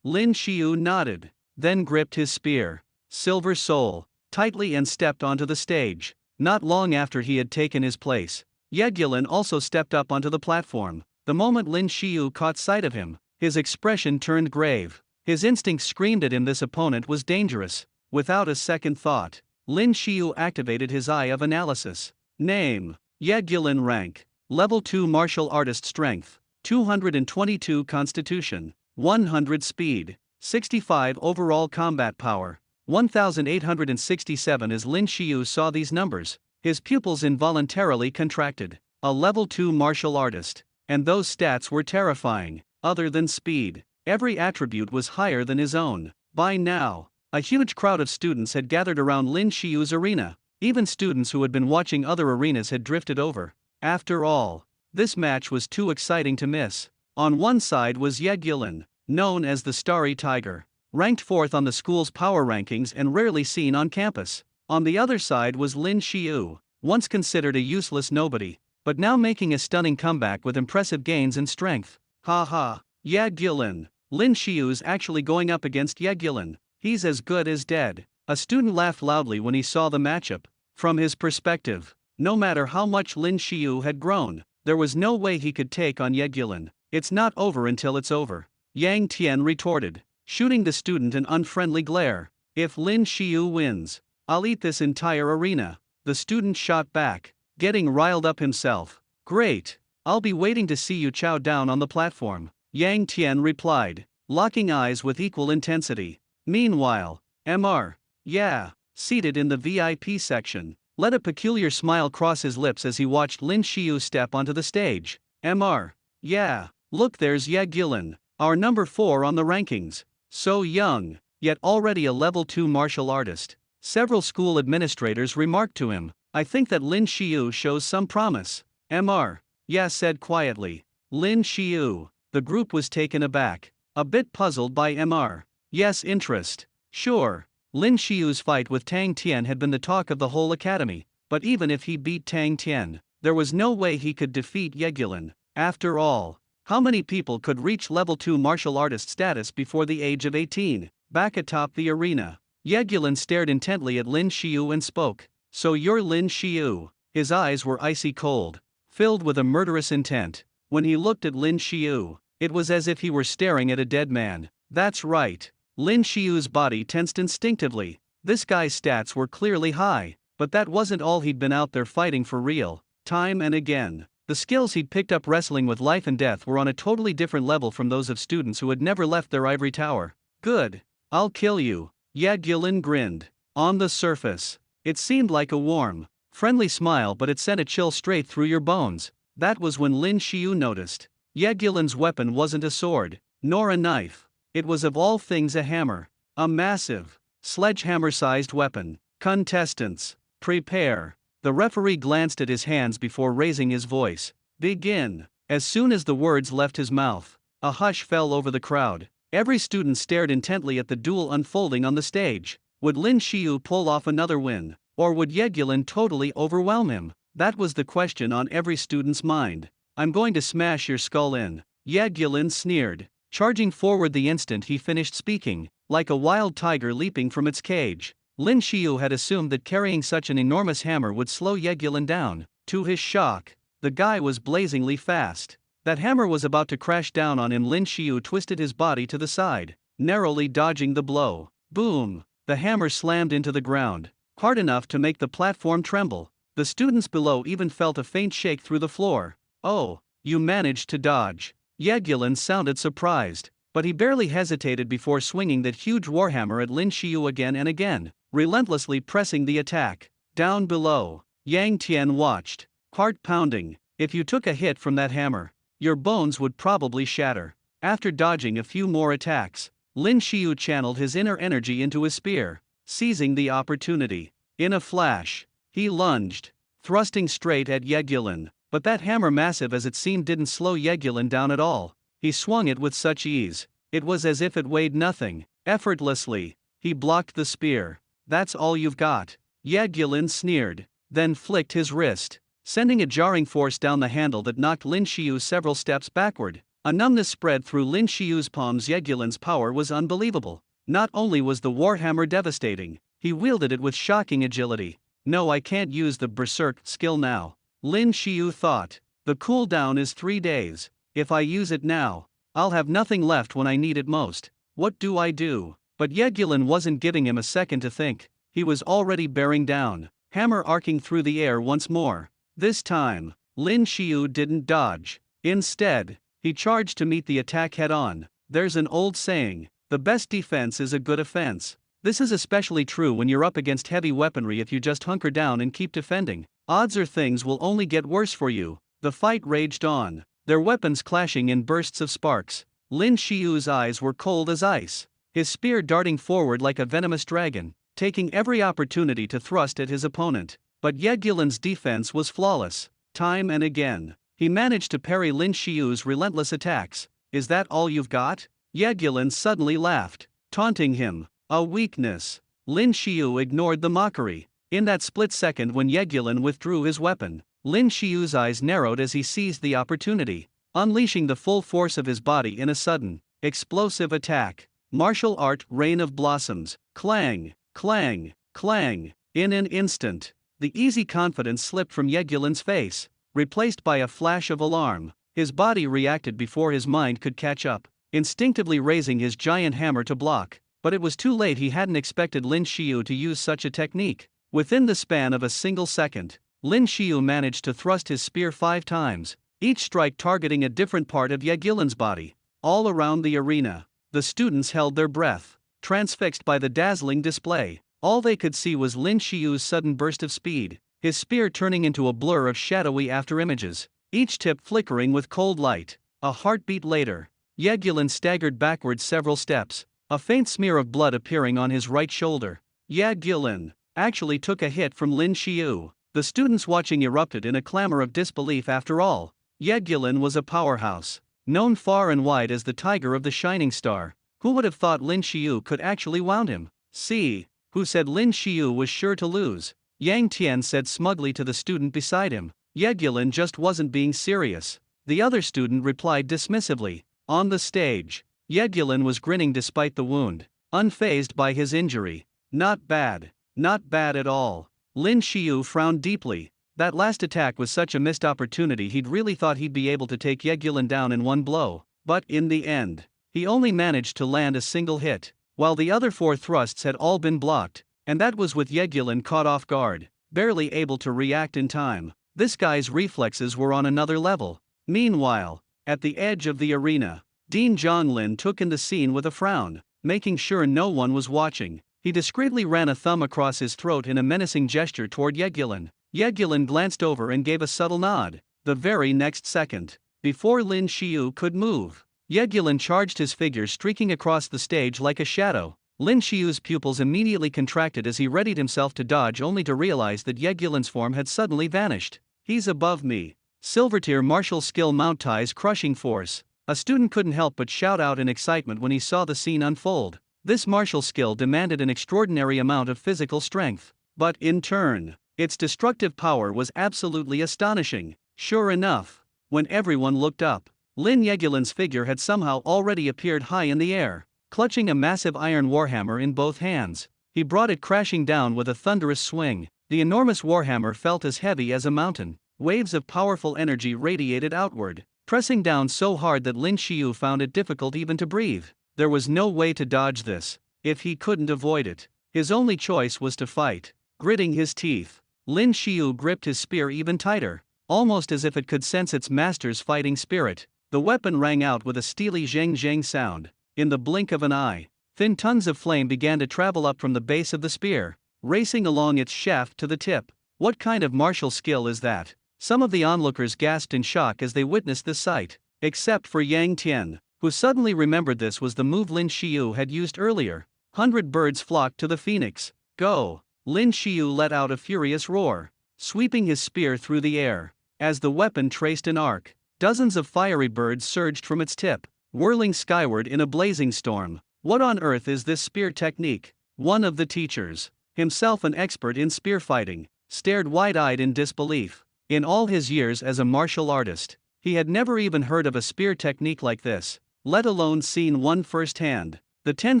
Shio nodded, then gripped his spear, Silver Soul, tightly and stepped onto the stage. Not long after he had taken his place, Yegulin also stepped up onto the platform. The moment Lin Shio caught sight of him, his expression turned grave. His instincts screamed at him this opponent was dangerous. Without a second thought, Lin Shio activated his eye of analysis. Name: Yegulin. Rank: Level 2 Martial Artist. Strength: 222 Constitution, 100 Speed, 65 Overall Combat Power, 1867. As Lin Shio saw these numbers, his pupils involuntarily contracted. A Level 2 Martial Artist. And those stats were terrifying. Other than speed, every attribute was higher than his own. By now, a huge crowd of students had gathered around Lin Shio's arena. Even students who had been watching other arenas had drifted over. After all, this match was too exciting to miss. On one side was Yegulin, known as the Starry Tiger, ranked 4th on the school's power rankings and rarely seen on campus. On the other side was Lin Shio, once considered a useless nobody, but now making a stunning comeback with impressive gains in strength. Haha, Yegulin. Lin Shio's actually going up against Yegulin. He's as good as dead. A student laughed loudly when he saw the matchup. From his perspective, no matter how much Lin Shio had grown, there was no way he could take on Yegulin. It's not over until it's over, Yang Tian retorted, shooting the student an unfriendly glare. If Lin Shio wins, I'll eat this entire arena. The student shot back, getting riled up himself. Great. I'll be waiting to see you chow down on the platform, Yang Tian replied. locking eyes with equal intensity. Meanwhile, Mr. Yeah, seated in the VIP section, let a peculiar smile cross his lips as he watched Lin Shio step onto the stage. Mr. Yeah, look, there's Ye Gillen, our number 4 on the rankings. So young, yet already a level 2 martial artist. Several school administrators remarked to him, I think that Lin Shio shows some promise. Mr. Yeah said quietly. Lin Shio. The group was taken aback, a bit puzzled by Mr. Yes' interest. Sure, Lin Shio's fight with Tang Tan had been the talk of the whole academy, but even if he beat Tang Tan, there was no way he could defeat Ye Gillen. After all, how many people could reach level 2 martial artist status before the age of 18? Back atop the arena, Ye Gillen stared intently at Lin Shio and spoke. So you're Lin Shio. His eyes were icy cold, filled with a murderous intent. When he looked at Lin Shio, it was as if he were staring at a dead man. That's right. Lin Shio's body tensed instinctively. This guy's stats were clearly high, but that wasn't all. He'd been out there fighting for real, time and again. The skills he'd picked up wrestling with life and death were on a totally different level from those of students who had never left their ivory tower. Good. I'll kill you. Ye Gillen grinned. On the surface, it seemed like a warm, friendly smile, but it sent a chill straight through your bones. That was when Lin Shio noticed. Ye Gillen's weapon wasn't a sword, nor a knife. It was of all things a hammer. A massive, sledgehammer-sized weapon. Contestants, prepare. The referee glanced at his hands before raising his voice. Begin. As soon as the words left his mouth, a hush fell over the crowd. Every student stared intently at the duel unfolding on the stage. Would Lin Shio pull off another win, or would Ye Gillen totally overwhelm him? That was the question on every student's mind. I'm going to smash your skull in. Ye Gillen sneered, charging forward the instant he finished speaking, like a wild tiger leaping from its cage. Lin Shio had assumed that carrying such an enormous hammer would slow Ye Gillen down. To his shock, the guy was blazingly fast. That hammer was about to crash down on him. Lin Shio twisted his body to the side, narrowly dodging the blow. Boom! The hammer slammed into the ground, hard enough to make the platform tremble. The students below even felt a faint shake through the floor. Oh, you managed to dodge. Ye Gillen sounded surprised, but he barely hesitated before swinging that huge warhammer at Lin Shio again and again, relentlessly pressing the attack. Down below, Yang Tian watched, heart pounding. If you took a hit from that hammer, your bones would probably shatter. After dodging a few more attacks, Lin Shio channeled his inner energy into his spear, seizing the opportunity. In a flash, he lunged, thrusting straight at Ye Gillen, but that hammer, massive as it seemed, didn't slow Ye Gillen down at all. He swung it with such ease, it was as if it weighed nothing. Effortlessly, he blocked the spear. That's all you've got? Ye Gillen sneered, then flicked his wrist, sending a jarring force down the handle that knocked Lin Shio several steps backward. A numbness spread through Lin Shio's palms. Ye Gillen's power was unbelievable. Not only was the warhammer devastating, he wielded it with shocking agility. No, I can't use the berserk skill now, Lin Shio thought. The cooldown is 3 days. If I use it now, I'll have nothing left when I need it most. What do I do? But Ye Gillen wasn't giving him a second to think. He was already bearing down, hammer arcing through the air once more. This time, Lin Shio didn't dodge. Instead, he charged to meet the attack head-on. There's an old saying, the best defense is a good offense. This is especially true when you're up against heavy weaponry. If you just hunker down and keep defending, odds are things will only get worse for you. The fight raged on, their weapons clashing in bursts of sparks. Lin Shio's eyes were cold as ice, his spear darting forward like a venomous dragon, taking every opportunity to thrust at his opponent. But Ye Gillen's defense was flawless. Time and again, he managed to parry Lin Shio's relentless attacks. Is that all you've got? Ye Gillen suddenly laughed, taunting him. A weakness. Lin Shio ignored the mockery. In that split second when Ye Gillen withdrew his weapon, Lin Shio's eyes narrowed as he seized the opportunity, unleashing the full force of his body in a sudden, explosive attack. Martial art rain of blossoms. Clang, clang, clang. In an instant, the easy confidence slipped from Ye Gillen's face, replaced by a flash of alarm. His body reacted before his mind could catch up, instinctively raising his giant hammer to block. But it was too late. He hadn't expected Lin Shio to use such a technique. Within the span of a single second, Lin Shio managed to thrust his spear 5 times, each strike targeting a different part of Ye Gillen's body. All around the arena, The students held their breath, transfixed by the dazzling display. All they could see was Lin Shio's sudden burst of speed, his spear turning into a blur of shadowy afterimages, each tip flickering with cold light. A heartbeat later, Yegulin staggered backward several steps, a faint smear of blood appearing on his right shoulder. Yegulin actually took a hit from Lin Shio. The students watching erupted in a clamor of disbelief. After all, Yegulin was a powerhouse, known far and wide as the Tiger of the Shining Star. Who would have thought Lin Shio could actually wound him? See, who said Lin Shio was sure to lose? Yang Tian said smugly to the student beside him. Yegulin just wasn't being serious. The other student replied dismissively. On the stage, Yegulin was grinning despite the wound, unfazed by his injury. Not bad. Not bad at all. Lin Shio frowned deeply. That last attack was such a missed opportunity. He'd really thought he'd be able to take Yegulin down in one blow. But in the end, he only managed to land a single hit, while the other 4 thrusts had all been blocked, and that was with Yegulin caught off guard, barely able to react in time. This guy's reflexes were on another level. Meanwhile, at the edge of the arena, Dean Zhonglin took in the scene with a frown, making sure no one was watching. He discreetly ran a thumb across his throat in a menacing gesture toward Yegulin. Yegulin glanced over and gave a subtle nod. The very next second, before Lin Shio could move, Yegulin charged his figure, streaking across the stage like a shadow. Lin Shio's pupils immediately contracted as he readied himself to dodge, only to realize that Yegulin's form had suddenly vanished. He's above me. Silvertier martial skill Mount Tai's crushing force. A student couldn't help but shout out in excitement when he saw the scene unfold. This martial skill demanded an extraordinary amount of physical strength, but in turn, its destructive power was absolutely astonishing. Sure enough, when everyone looked up, Lin Yegulin's figure had somehow already appeared high in the air, clutching a massive iron warhammer in both hands. He brought it crashing down with a thunderous swing. The enormous warhammer felt as heavy as a mountain. Waves of powerful energy radiated outward, pressing down so hard that Lin Shio found it difficult even to breathe. There was no way to dodge this. If he couldn't avoid it, his only choice was to fight. Gritting his teeth, Lin Shio gripped his spear even tighter, almost as if it could sense its master's fighting spirit. The weapon rang out with a steely zheng zheng sound. In the blink of an eye, thin tongues of flame began to travel up from the base of the spear, racing along its shaft to the tip. What kind of martial skill is that? Some of the onlookers gasped in shock as they witnessed this sight, except for Yang Tian, who suddenly remembered this was the move Lin Shio had used earlier. 100 birds flocked to the phoenix. Go! Lin Shio let out a furious roar, sweeping his spear through the air. As the weapon traced an arc, dozens of fiery birds surged from its tip, whirling skyward in a blazing storm. What on earth is this spear technique? One of the teachers, himself an expert in spear fighting, stared wide-eyed in disbelief. In all his years as a martial artist, he had never even heard of a spear technique like this, let alone seen one firsthand. The 10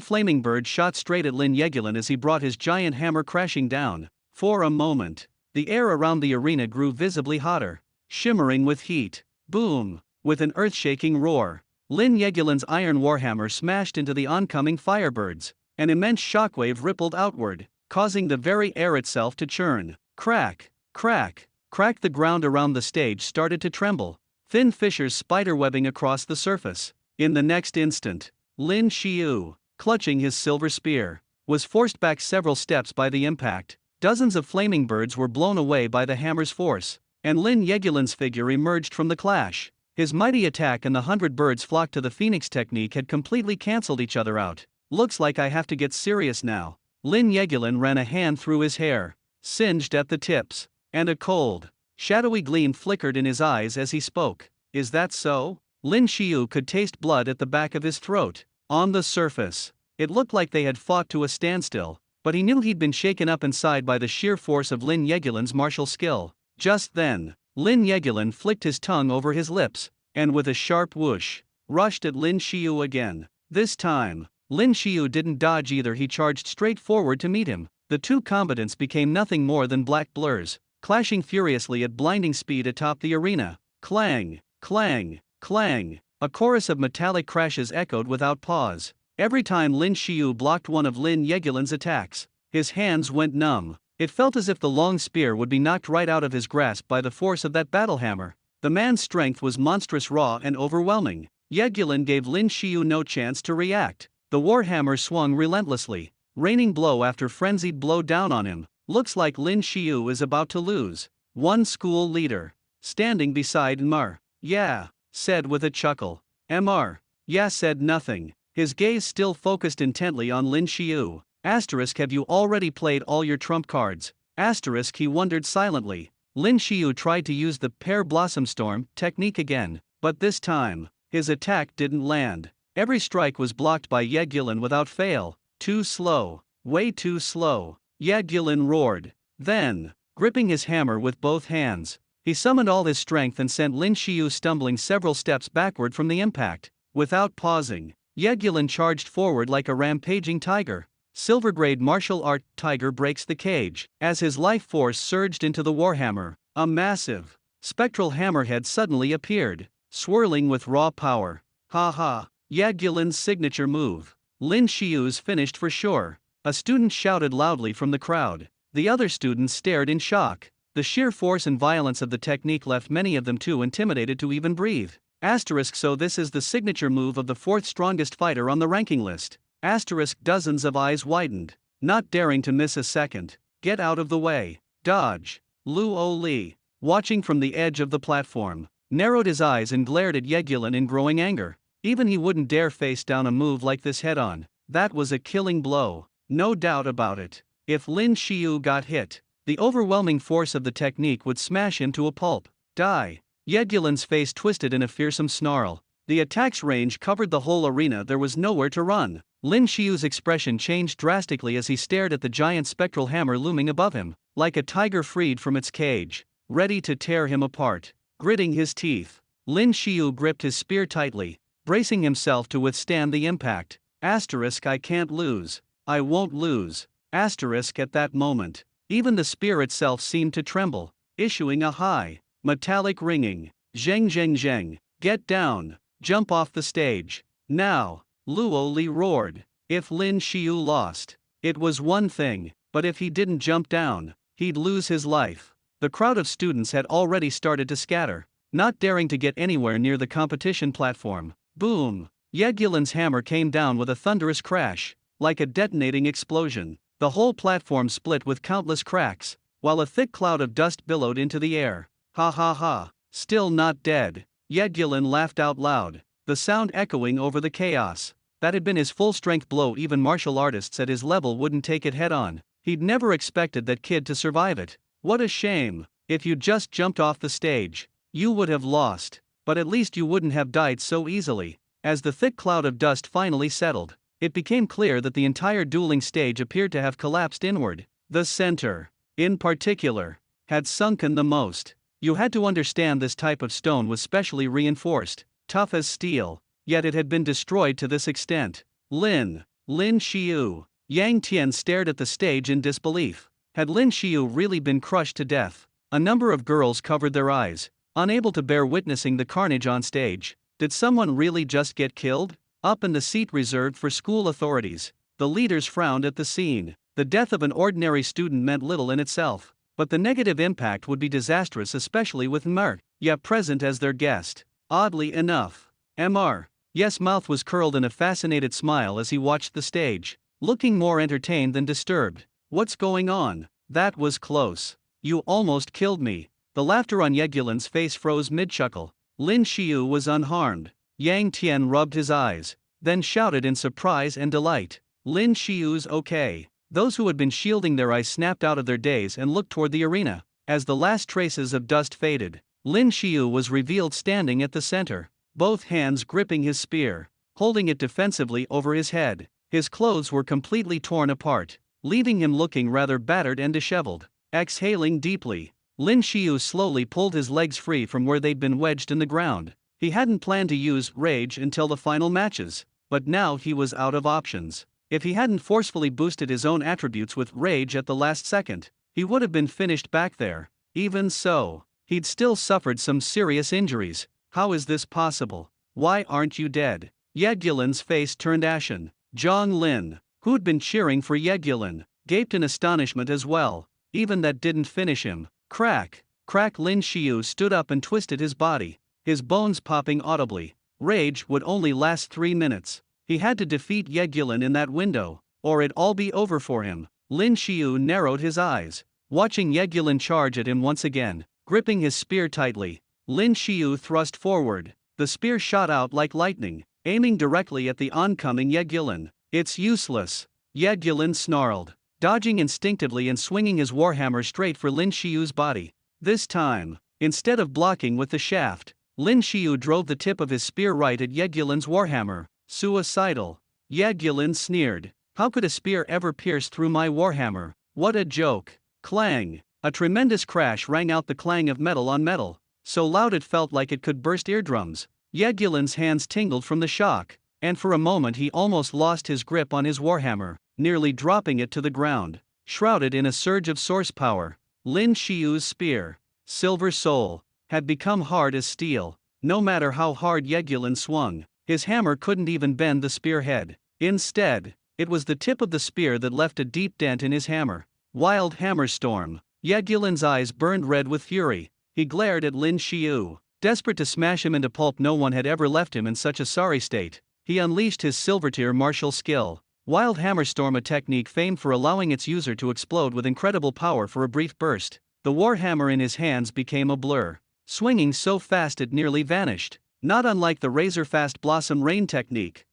flaming birds shot straight at Lin Yegulin as he brought his giant hammer crashing down. For a moment, the air around the arena grew visibly hotter, shimmering with heat. Boom! With an earth-shaking roar, Lin Yegulin's iron warhammer smashed into the oncoming firebirds. An immense shockwave rippled outward, causing the very air itself to churn. Crack! Crack! Crack! The ground around the stage started to tremble, thin fissures spiderwebbing across the surface. In the next instant, Lin Shio, clutching his silver spear, was forced back several steps by the impact. Dozens of flaming birds were blown away by the hammer's force, and Lin Yegulin's figure emerged from the clash. His mighty attack and the 100 birds flocked to the phoenix technique had completely cancelled each other out. Looks like I have to get serious now. Lin Yegulin ran a hand through his hair, singed at the tips, and a cold, shadowy gleam flickered in his eyes as he spoke. Is that so? Lin Shio could taste blood at the back of his throat. On the surface, it looked like they had fought to a standstill, but he knew he'd been shaken up inside by the sheer force of Lin Yegulin's martial skill. Just then, Lin Yegulin flicked his tongue over his lips, and with a sharp whoosh, rushed at Lin Shio again. This time, Lin Shio didn't dodge either. He charged straight forward to meet him. The two combatants became nothing more than black blurs, clashing furiously at blinding speed atop the arena. Clang! Clang! Clang! A chorus of metallic crashes echoed without pause. Every time Lin Shio blocked one of Lin Yegulin's attacks, his hands went numb. It felt as if the long spear would be knocked right out of his grasp by the force of that battle hammer. The man's strength was monstrous, raw and overwhelming. Yegulin gave Lin Shio no chance to react. The warhammer swung relentlessly, raining blow after frenzied blow down on him. Looks like Lin Shio is about to lose. One school leader, standing beside Mr. Yeah, said with a chuckle. Mr. Yeah said nothing, his gaze still focused intently on Lin Shio. Asterisk, have you already played all your trump cards? Asterisk, he wondered silently. Lin Shio tried to use the Pear Blossom Storm technique again, but this time, his attack didn't land. Every strike was blocked by Yegulin without fail. Too slow, way too slow, Yegulin roared. Then, gripping his hammer with both hands, he summoned all his strength and sent Lin Shio stumbling several steps backward from the impact. Without pausing, Yegulin charged forward like a rampaging tiger. Silvergrade martial art tiger breaks the cage. As his life force surged into the warhammer, a massive, spectral hammerhead suddenly appeared, swirling with raw power. Ha ha, Yegulin's signature move. Lin Shio's finished for sure. A student shouted loudly from the crowd. The other students stared in shock. The sheer force and violence of the technique left many of them too intimidated to even breathe. Asterisk, so this is the signature move of the fourth strongest fighter on the ranking list. Asterisk, dozens of eyes widened, not daring to miss a second. Get out of the way. Dodge. Luo Li, watching from the edge of the platform, narrowed his eyes and glared at Yegulin in growing anger. Even he wouldn't dare face down a move like this head on. That was a killing blow, no doubt about it. If Lin Shio got hit, the overwhelming force of the technique would smash him to a pulp. Die. Yegulin's face twisted in a fearsome snarl. The attack's range covered the whole arena, there was nowhere to run. Lin Shio's expression changed drastically as he stared at the giant spectral hammer looming above him, like a tiger freed from its cage, ready to tear him apart. Gritting his teeth, Lin Shio gripped his spear tightly, bracing himself to withstand the impact. Asterisk, I can't lose. I won't lose. Asterisk, at that moment, even the spear itself seemed to tremble, issuing a high, metallic ringing. Zheng zheng zheng, get down, jump off the stage. Now, Luo Li roared. If Lin Shio lost, it was one thing, but if he didn't jump down, he'd lose his life. The crowd of students had already started to scatter, not daring to get anywhere near the competition platform. Boom! Yegulin's hammer came down with a thunderous crash, like a detonating explosion. The whole platform split with countless cracks, while a thick cloud of dust billowed into the air. Ha ha ha, still not dead. Yegulin laughed out loud, the sound echoing over the chaos. That had been his full-strength blow. Even martial artists at his level wouldn't take it head-on. He'd never expected that kid to survive it. What a shame. If you'd just jumped off the stage, you would have lost. But at least you wouldn't have died so easily. As the thick cloud of dust finally settled, it became clear that the entire dueling stage appeared to have collapsed inward. The center, in particular, had sunken the most. You had to understand this type of stone was specially reinforced, tough as steel, yet it had been destroyed to this extent. Lin Shio. Yang Tian stared at the stage in disbelief. Had Lin Shio really been crushed to death? A number of girls covered their eyes, unable to bear witnessing the carnage on stage. Did someone really just get killed? Up in the seat reserved for school authorities, the leaders frowned at the scene. The death of an ordinary student meant little in itself, but the negative impact would be disastrous, especially with Mr. Yeah present as their guest. Oddly enough, Mr. Yes' mouth was curled in a fascinated smile as he watched the stage, looking more entertained than disturbed. What's going on? That was close. You almost killed me. The laughter on Yegulin's face froze mid-chuckle. Lin Shio was unharmed. Yang Tian rubbed his eyes, then shouted in surprise and delight. Lin Shio's okay. Those who had been shielding their eyes snapped out of their daze and looked toward the arena. As the last traces of dust faded, Lin Shio was revealed standing at the center, both hands gripping his spear, holding it defensively over his head. His clothes were completely torn apart, leaving him looking rather battered and disheveled. Exhaling deeply, Lin Shio slowly pulled his legs free from where they'd been wedged in the ground. He hadn't planned to use rage until the final matches, but now he was out of options. If he hadn't forcefully boosted his own attributes with rage at the last second, he would have been finished back there. Even so, he'd still suffered some serious injuries. How is this possible? Why aren't you dead? Yegulin's face turned ashen. Zhang Lin, who'd been cheering for Yegulin, gaped in astonishment as well. Even that didn't finish him. Crack, crack. Lin Shio stood up and twisted his body, his bones popping audibly. Rage would only last 3 minutes. He had to defeat Yegulin in that window, or it'd all be over for him. Lin Shio narrowed his eyes, watching Yegulin charge at him once again. Gripping his spear tightly, Lin Shio thrust forward. The spear shot out like lightning, aiming directly at the oncoming Yegulin. It's useless, Yegulin snarled, dodging instinctively and swinging his warhammer straight for Lin Shio's body. This time, instead of blocking with the shaft, Lin Shio drove the tip of his spear right at Yegulin's warhammer. Suicidal. Yegulin sneered. How could a spear ever pierce through my warhammer? What a joke. Clang. A tremendous crash rang out, the clang of metal on metal, so loud it felt like it could burst eardrums. Yegulin's hands tingled from the shock, and for a moment he almost lost his grip on his warhammer, nearly dropping it to the ground. Shrouded in a surge of source power, Lin Shio's spear, Silver Soul, had become hard as steel. No matter how hard Yegulin swung, his hammer couldn't even bend the spearhead. Instead, it was the tip of the spear that left a deep dent in his hammer. Wild hammer storm. Yegulin's eyes burned red with fury. He glared at Lin Shio, desperate to smash him into pulp. No one had ever left him in such a sorry state. He unleashed his silver-tier martial skill, Wild Hammer Storm, a technique famed for allowing its user to explode with incredible power for a brief burst. The warhammer in his hands became a blur, swinging so fast it nearly vanished. Not unlike the razor-fast Blossom Rain technique.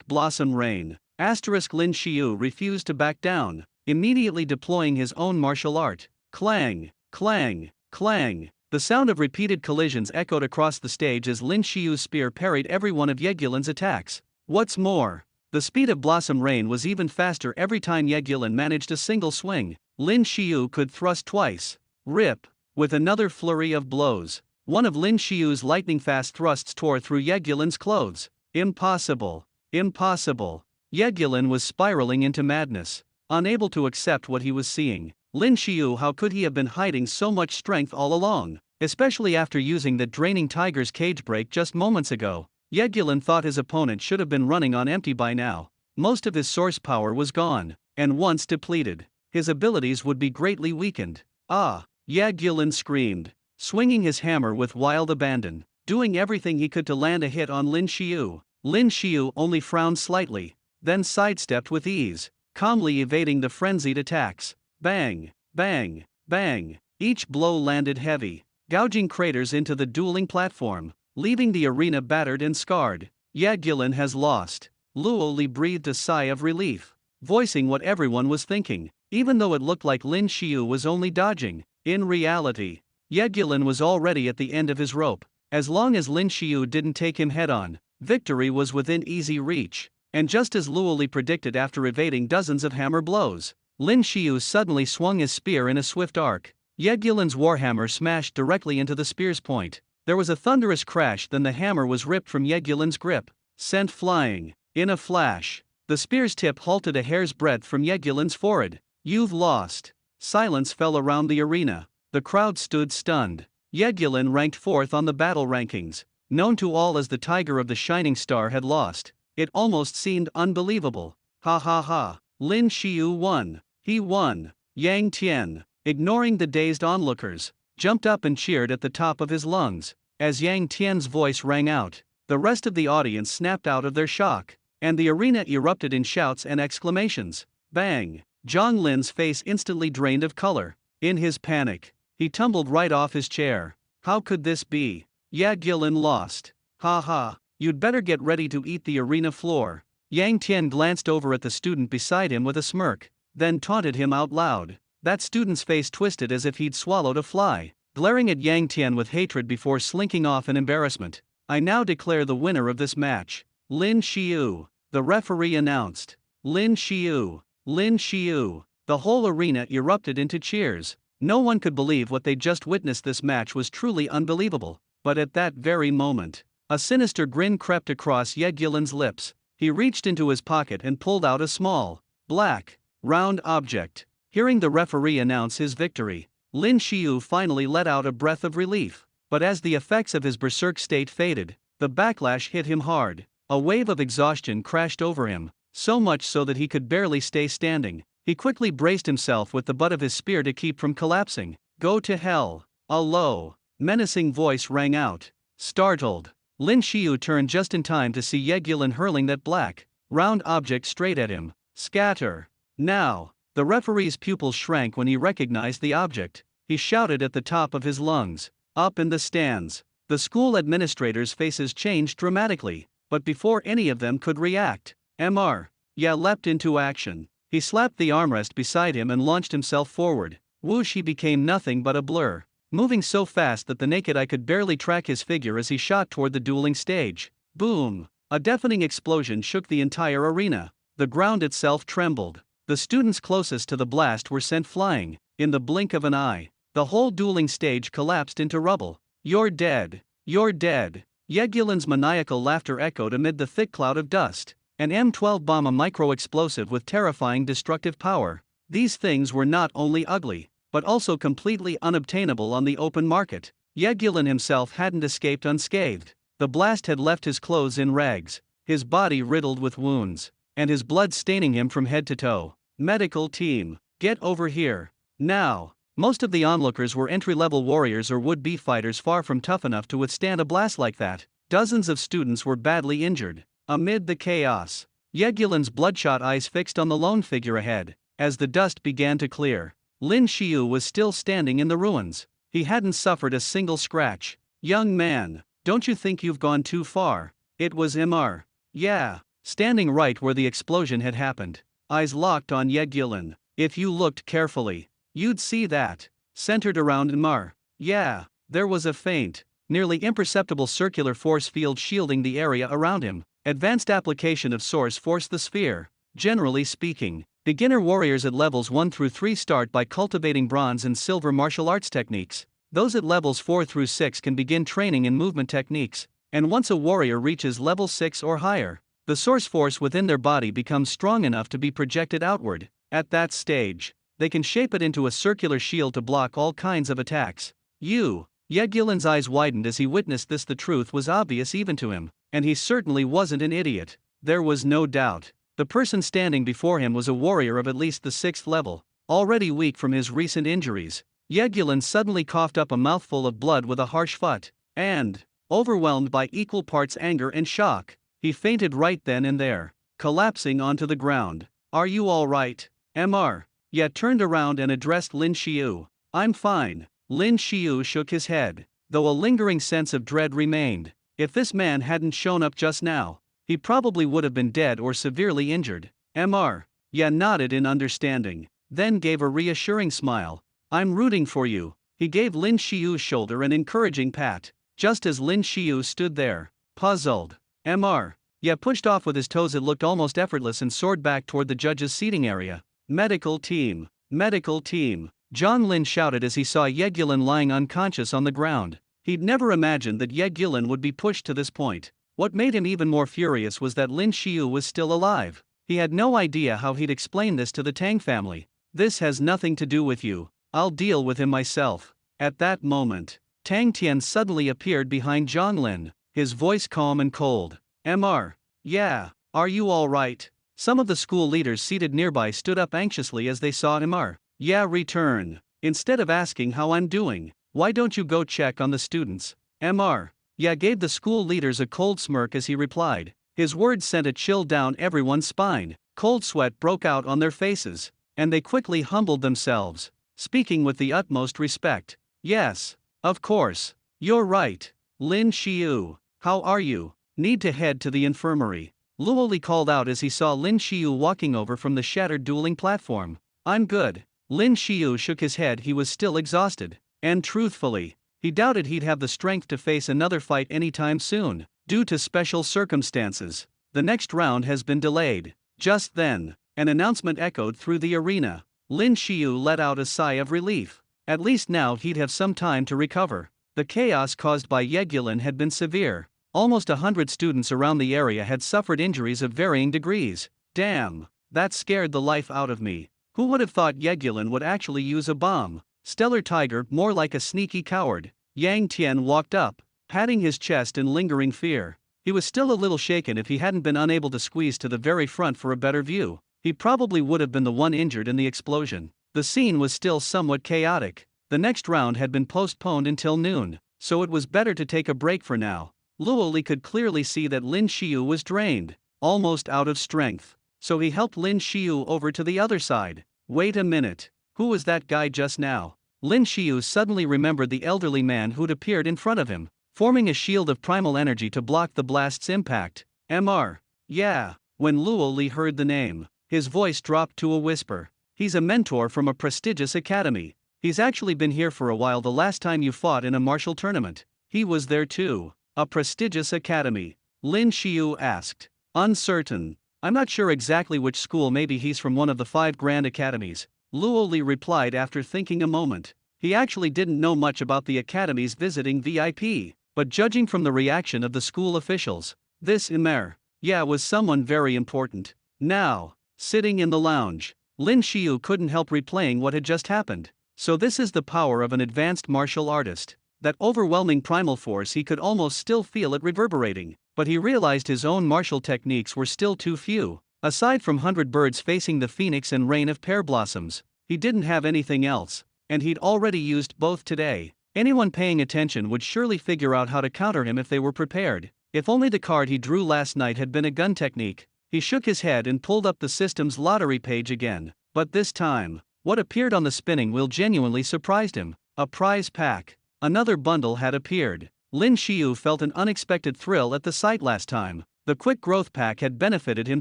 Blossom Rain. Lin Shio refused to back down, immediately deploying his own martial art. Clang, clang, clang. The sound of repeated collisions echoed across the stage as Lin Shio's spear parried every one of Yegulin's attacks. What's more, the speed of Blossom Rain was even faster every time Yegulin managed a single swing. Lin Shio could thrust twice. Rip. With another flurry of blows, one of Lin Shio's lightning-fast thrusts tore through Yegulin's clothes. Impossible. Impossible. Yegulin was spiraling into madness, unable to accept what he was seeing. Lin Shio, how could he have been hiding so much strength all along, especially after using that draining tiger's cage break just moments ago? Yegulin thought his opponent should have been running on empty by now. Most of his source power was gone, and once depleted, his abilities would be greatly weakened. Ah! Yegulin screamed, swinging his hammer with wild abandon, doing everything he could to land a hit on Lin Shio. Lin Shio only frowned slightly, then sidestepped with ease, calmly evading the frenzied attacks. Bang, bang, bang. Each blow landed heavy, gouging craters into the dueling platform, leaving the arena battered and scarred. Yegulin has lost. Luo Li breathed a sigh of relief, voicing what everyone was thinking, even though it looked like Lin Shio was only dodging. In reality, Yegulin was already at the end of his rope. As long as Lin Shio didn't take him head-on, victory was within easy reach. And just as Luo Li predicted, after evading dozens of hammer blows, Lin Shio suddenly swung his spear in a swift arc. Yegulin's warhammer smashed directly into the spear's point. There was a thunderous crash, then the hammer was ripped from Yegulin's grip, sent flying. In a flash, the spear's tip halted a hair's breadth from Yegulin's forehead. You've lost. Silence fell around the arena. The crowd stood stunned. Yegulin, ranked 4th on the battle rankings, known to all as the Tiger of the Shining Star, had lost. It almost seemed unbelievable. Ha ha ha. Lin Shio won. He won. Yang Tian, ignoring the dazed onlookers, jumped up and cheered at the top of his lungs. As Yang Tian's voice rang out, the rest of the audience snapped out of their shock, and the arena erupted in shouts and exclamations. Bang! Zhang Lin's face instantly drained of color. In his panic, he tumbled right off his chair. How could this be? Yegulin lost. Ha ha. You'd better get ready to eat the arena floor. Yang Tian glanced over at the student beside him with a smirk, then taunted him out loud. That student's face twisted as if he'd swallowed a fly, glaring at Yang Tian with hatred before slinking off in embarrassment. I now declare the winner of this match, Lin Shio, the referee announced. Lin Shio, Lin Shio. The whole arena erupted into cheers. No one could believe what they'd just witnessed. This match was truly unbelievable. But at that very moment, a sinister grin crept across Yegulin's lips. He reached into his pocket and pulled out a small, black, round object. Hearing the referee announce his victory, Lin Shio finally let out a breath of relief. But as the effects of his berserk state faded, the backlash hit him hard. A wave of exhaustion crashed over him, so much so that he could barely stay standing. He quickly braced himself with the butt of his spear to keep from collapsing. Go to hell. A low, menacing voice rang out. Startled, Lin Shio turned just in time to see Yegulin hurling that black, round object straight at him. Scatter! Now! The referee's pupils shrank when he recognized the object. He shouted at the top of his lungs. Up in the stands, the school administrators' faces changed dramatically, but before any of them could react, Mr. Ya leapt into action. He slapped the armrest beside him and launched himself forward. Whoosh, he became nothing but a blur, moving so fast that the naked eye could barely track his figure as he shot toward the dueling stage. Boom! A deafening explosion shook the entire arena. The ground itself trembled. The students closest to the blast were sent flying. In the blink of an eye, the whole dueling stage collapsed into rubble. You're dead! You're dead! Yegulin's maniacal laughter echoed amid the thick cloud of dust. An M12 bomb, a micro-explosive with terrifying destructive power. These things were not only ugly, but also completely unobtainable on the open market. Yegulin himself hadn't escaped unscathed. The blast had left his clothes in rags, his body riddled with wounds, and his blood staining him from head to toe. Medical team, get over here. Now! Most of the onlookers were entry-level warriors or would-be fighters far from tough enough to withstand a blast like that. Dozens of students were badly injured. Amid the chaos, Yegulin's bloodshot eyes fixed on the lone figure ahead. As the dust began to clear, Lin Shio was still standing in the ruins. He hadn't suffered a single scratch. Young man, don't you think you've gone too far? It was Mr. Ya, standing right where the explosion had happened. Eyes locked on Yegulin. If you looked carefully, you'd see that, centered around Mr. Ya, there was a faint, nearly imperceptible circular force field shielding the area around him. Advanced application of source force. The sphere. Generally speaking, beginner warriors at levels 1 through 3 start by cultivating bronze and silver martial arts techniques. Those at levels 4 through 6 can begin training in movement techniques, and once a warrior reaches level 6 or higher, the source force within their body becomes strong enough to be projected outward. At that stage, they can shape it into a circular shield to block all kinds of attacks. Yegulin's eyes widened as he witnessed this. The truth was obvious even to him, and he certainly wasn't an idiot. There was no doubt. The person standing before him was a warrior of at least the 6th level, already weak from his recent injuries. Yegulin suddenly coughed up a mouthful of blood with a harsh phut, and, overwhelmed by equal parts anger and shock, he fainted right then and there, collapsing onto the ground. Are you all right, Mr. Ya turned around and addressed Lin Shio. I'm fine. Lin Shio shook his head, though a lingering sense of dread remained. If this man hadn't shown up just now, he probably would have been dead or severely injured. Mr. Ya nodded in understanding, then gave a reassuring smile. I'm rooting for you. He gave Lin Shio's shoulder an encouraging pat, just as Lin Shio stood there, puzzled. Mr. Ya pushed off with his toes. It looked almost effortless and soared back toward the judge's seating area. Medical team! Medical team! John Lin shouted as he saw Yegulin lying unconscious on the ground. He'd never imagined that Yegulin would be pushed to this point. What made him even more furious was that Lin Shio was still alive. He had no idea how he'd explain this to the Tang family. This has nothing to do with you. I'll deal with him myself. At that moment, Tang Tan suddenly appeared behind John Lin, his voice calm and cold. Mr. Ya, are you all right? Some of the school leaders seated nearby stood up anxiously as they saw Mr. Ya return. Instead of asking how I'm doing, why don't you go check on the students? Mr. Ya gave the school leaders a cold smirk as he replied. His words sent a chill down everyone's spine. Cold sweat broke out on their faces, and they quickly humbled themselves, speaking with the utmost respect. Yes, of course. You're right. Lin Shio, how are you? Need to head to the infirmary. Luoli called out as he saw Lin Shio walking over from the shattered dueling platform. I'm good. Lin Shio shook his head. He was still exhausted, and truthfully, he doubted he'd have the strength to face another fight anytime soon. Due to special circumstances, the next round has been delayed. Just then, an announcement echoed through the arena. Lin Shio let out a sigh of relief. At least now he'd have some time to recover. The chaos caused by Yegulin had been severe. Almost 100 students around the area had suffered injuries of varying degrees. Damn, that scared the life out of me. Who would have thought Yegulin would actually use a bomb? Stellar Tiger, more like a sneaky coward. Yang Tian walked up, patting his chest in lingering fear. He was still a little shaken. If he hadn't been unable to squeeze to the very front for a better view, he probably would have been the one injured in the explosion. The scene was still somewhat chaotic. The next round had been postponed until noon, so it was better to take a break for now. Luo Li could clearly see that Lin Shio was drained, almost out of strength. So he helped Lin Shio over to the other side. Wait a minute, who was that guy just now? Lin Shio suddenly remembered the elderly man who'd appeared in front of him, forming a shield of primal energy to block the blast's impact. Mr. Yeah. When Luo Li heard the name, his voice dropped to a whisper. He's a mentor from a prestigious academy. He's actually been here for a while. The last time you fought in a martial tournament, he was there too. A prestigious academy? Lin Shio asked. Uncertain. I'm not sure exactly which school. Maybe he's from one of the 5 grand academies. Luo Li replied after thinking a moment. He actually didn't know much about the academies visiting VIP, but judging from the reaction of the school officials, this Mr. Yeah was someone very important. Now, sitting in the lounge, Lin Shio couldn't help replaying what had just happened. So this is the power of an advanced martial artist. That overwhelming primal force, he could almost still feel it reverberating, but he realized his own martial techniques were still too few. Aside from 100 birds facing the phoenix and rain of pear blossoms, he didn't have anything else, and he'd already used both today. Anyone paying attention would surely figure out how to counter him if they were prepared. If only the card he drew last night had been a gun technique. He shook his head and pulled up the system's lottery page again, but this time, what appeared on the spinning wheel genuinely surprised him. A prize pack. Another bundle had appeared. Lin Shio felt an unexpected thrill at the sight last time. The quick growth pack had benefited him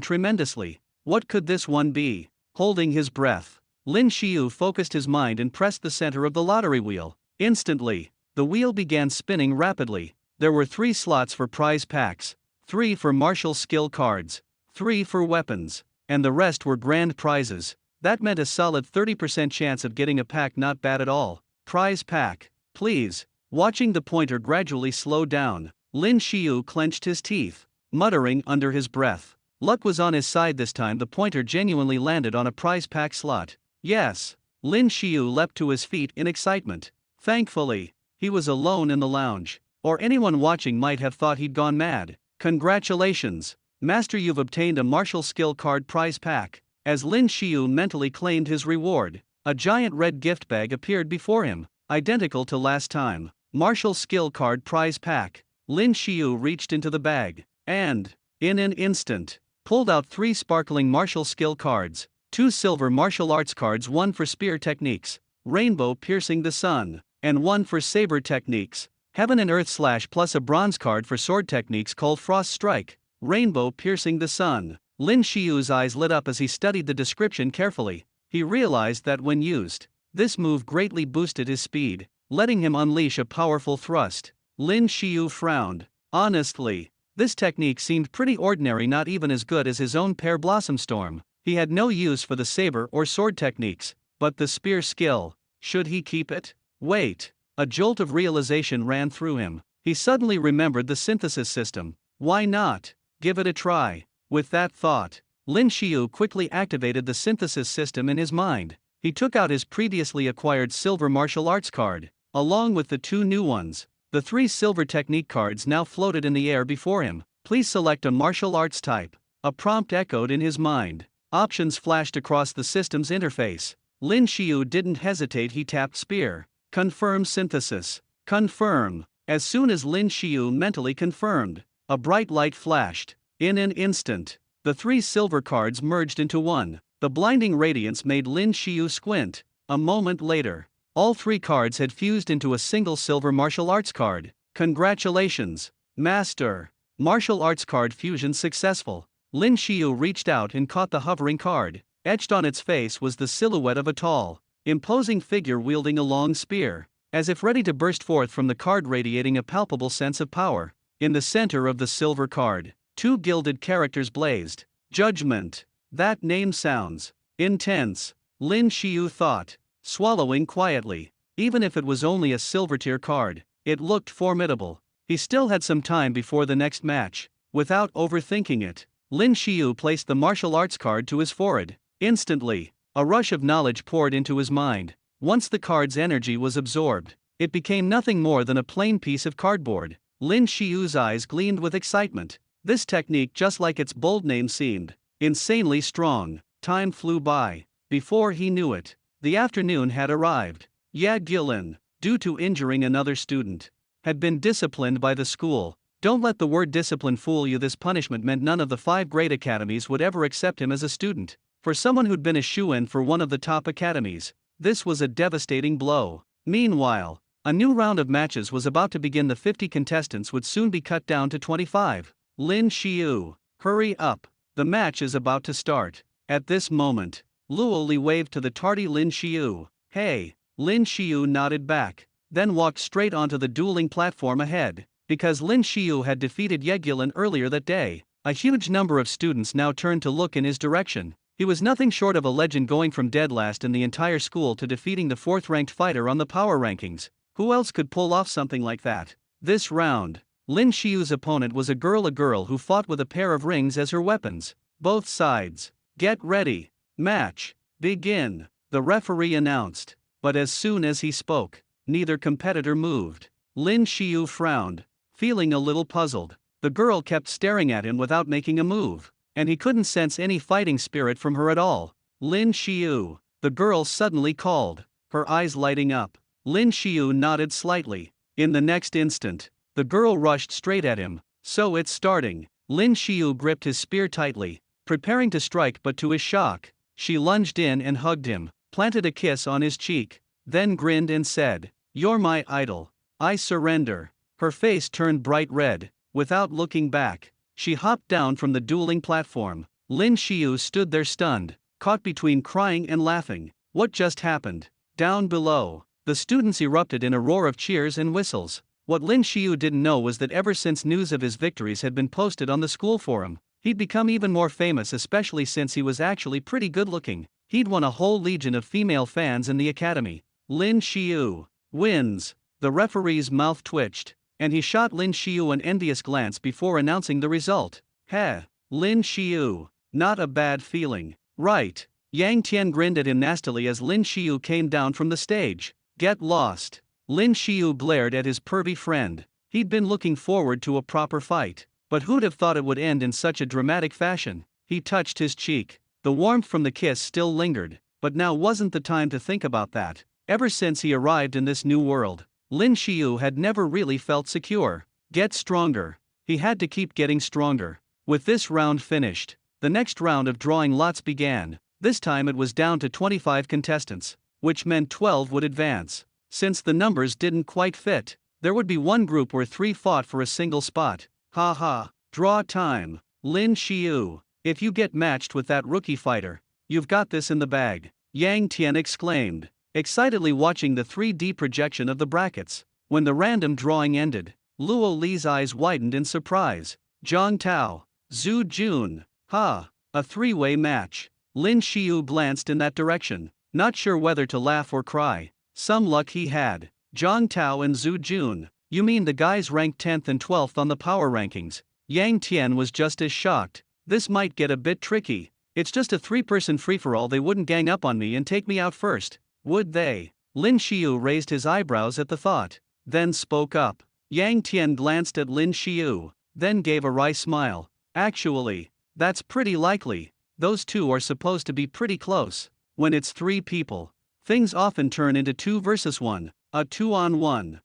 tremendously. What could this one be? Holding his breath, Lin Shio focused his mind and pressed the center of the lottery wheel. Instantly, the wheel began spinning rapidly. There were 3 slots for prize packs, 3 for martial skill cards, 3 for weapons, and the rest were grand prizes. That meant a solid 30% chance of getting a pack. Not bad at all. Prize pack, please. Watching the pointer gradually slow down, Lin Shio clenched his teeth, muttering under his breath. Luck was on his side this time. The pointer genuinely landed on a prize pack slot. Yes. Lin Shio leapt to his feet in excitement. Thankfully, he was alone in the lounge, or anyone watching might have thought he'd gone mad. Congratulations, Master, you've obtained a martial skill card prize pack. As Lin Shio mentally claimed his reward, a giant red gift bag appeared before him, identical to last time. Martial skill card prize pack. Lin Shio reached into the bag, and, in an instant, pulled out 3 sparkling martial skill cards, 2 silver martial arts cards, 1 for spear techniques, rainbow piercing the sun, and 1 for saber techniques, heaven and earth slash, plus a bronze card for sword techniques called frost strike, rainbow piercing the sun. Lin Shio's eyes lit up as he studied the description carefully. He realized that when used, this move greatly boosted his speed, letting him unleash a powerful thrust. Lin Shio frowned. Honestly, this technique seemed pretty ordinary, not even as good as his own pear blossom storm. He had no use for the saber or sword techniques, but the spear skill, should he keep it? Wait. A jolt of realization ran through him. He suddenly remembered the synthesis system. Why not give it a try? With that thought, Lin Shio quickly activated the synthesis system in his mind. He took out his previously acquired silver martial arts card, along with the 2 new ones. The 3 silver technique cards now floated in the air before him. Please select a martial arts type. A prompt echoed in his mind. Options flashed across the system's interface. Lin Shio didn't hesitate. He tapped spear. Confirm synthesis. Confirm. As soon as Lin Shio mentally confirmed, a bright light flashed. In an instant, the 3 silver cards merged into one. The blinding radiance made Lin Shio squint. A moment later, all 3 cards had fused into a single silver martial arts card. Congratulations, Master! Martial arts card fusion successful. Lin Shio reached out and caught the hovering card. Etched on its face was the silhouette of a tall, imposing figure wielding a long spear, as if ready to burst forth from the card, radiating a palpable sense of power. In the center of the silver card, 2 gilded characters blazed. Judgment. That name sounds intense, Lin Shio thought, swallowing quietly. Even if it was only a silver tier card, it looked formidable. He still had some time before the next match. Without overthinking it, Lin Shio placed the martial arts card to his forehead. Instantly, a rush of knowledge poured into his mind. Once the card's energy was absorbed, it became nothing more than a plain piece of cardboard. Lin Shio's eyes gleamed with excitement. This technique, just like its bold name, seemed insanely strong. Time flew by. Before he knew it, the afternoon had arrived. Yad Gilin, due to injuring another student, had been disciplined by the school. Don't let the word discipline fool you. This punishment meant none of the 5 great academies would ever accept him as a student. For someone who'd been a shoo-in for one of the top academies, this was a devastating blow. Meanwhile, a new round of matches was about to begin. The 50 contestants would soon be cut down to 25. Lin Shio, hurry up. The match is about to start. At this moment, Luo Li waved to the tardy Lin Shio. Hey. Lin Shio nodded back, then walked straight onto the dueling platform ahead. Because Lin Shio had defeated Yegulin earlier that day, a huge number of students now turned to look in his direction. He was nothing short of a legend, going from dead last in the entire school to defeating the 4th-ranked fighter on the power rankings. Who else could pull off something like that? This round, Lin Shio's opponent was a girl who fought with a pair of rings as her weapons. Both sides, get ready. Match, begin, the referee announced. But as soon as he spoke, neither competitor moved. Lin Shio frowned, feeling a little puzzled. The girl kept staring at him without making a move, and he couldn't sense any fighting spirit from her at all. Lin Shio, the girl suddenly called, her eyes lighting up. Lin Shio nodded slightly. In the next instant, the girl rushed straight at him. So it's starting. Lin Shio gripped his spear tightly, preparing to strike, but to his shock, she lunged in and hugged him, planted a kiss on his cheek, then grinned and said, "You're my idol. I surrender." Her face turned bright red. Without looking back, she hopped down from the dueling platform. Lin Shio stood there stunned, caught between crying and laughing. What just happened? Down below, the students erupted in a roar of cheers and whistles. What Lin Shio didn't know was that ever since news of his victories had been posted on the school forum, he'd become even more famous, especially since he was actually pretty good looking. He'd won a whole legion of female fans in the academy. Lin Shio wins. The referee's mouth twitched, and he shot Lin Shio an envious glance before announcing the result. Heh, Lin Shio, not a bad feeling, right? Yang Tian grinned at him nastily as Lin Shio came down from the stage. Get lost. Lin Shio glared at his pervy friend. He'd been looking forward to a proper fight, but who'd have thought it would end in such a dramatic fashion? He touched his cheek. The warmth from the kiss still lingered, but now wasn't the time to think about that. Ever since he arrived in this new world, Lin Shio had never really felt secure. Get stronger. He had to keep getting stronger. With this round finished, the next round of drawing lots began. This time it was down to 25 contestants, which meant 12 would advance. Since the numbers didn't quite fit, there would be one group where 3 fought for a single spot. Ha. Draw time. Lin Shio, if you get matched with that rookie fighter, you've got this in the bag, Yang Tian exclaimed, excitedly watching the 3D projection of the brackets. When the random drawing ended, Luo Li's eyes widened in surprise. Zhang Tao, Zhu Jun, a 3-way match. Lin Shio glanced in that direction, not sure whether to laugh or cry. Some luck he had. Zhang Tao and Zhu Jun, you mean the guys ranked 10th and 12th on the power rankings? Yang Tian was just as shocked. This might get a bit tricky. It's just a 3-person free-for-all. They wouldn't gang up on me and take me out first, would they? Lin Shio raised his eyebrows at the thought, then spoke up. Yang Tian glanced at Lin Shio, then gave a wry smile. Actually, that's pretty likely. Those two are supposed to be pretty close. When it's 3 people, things often turn into 2 versus 1, a 2-on-1.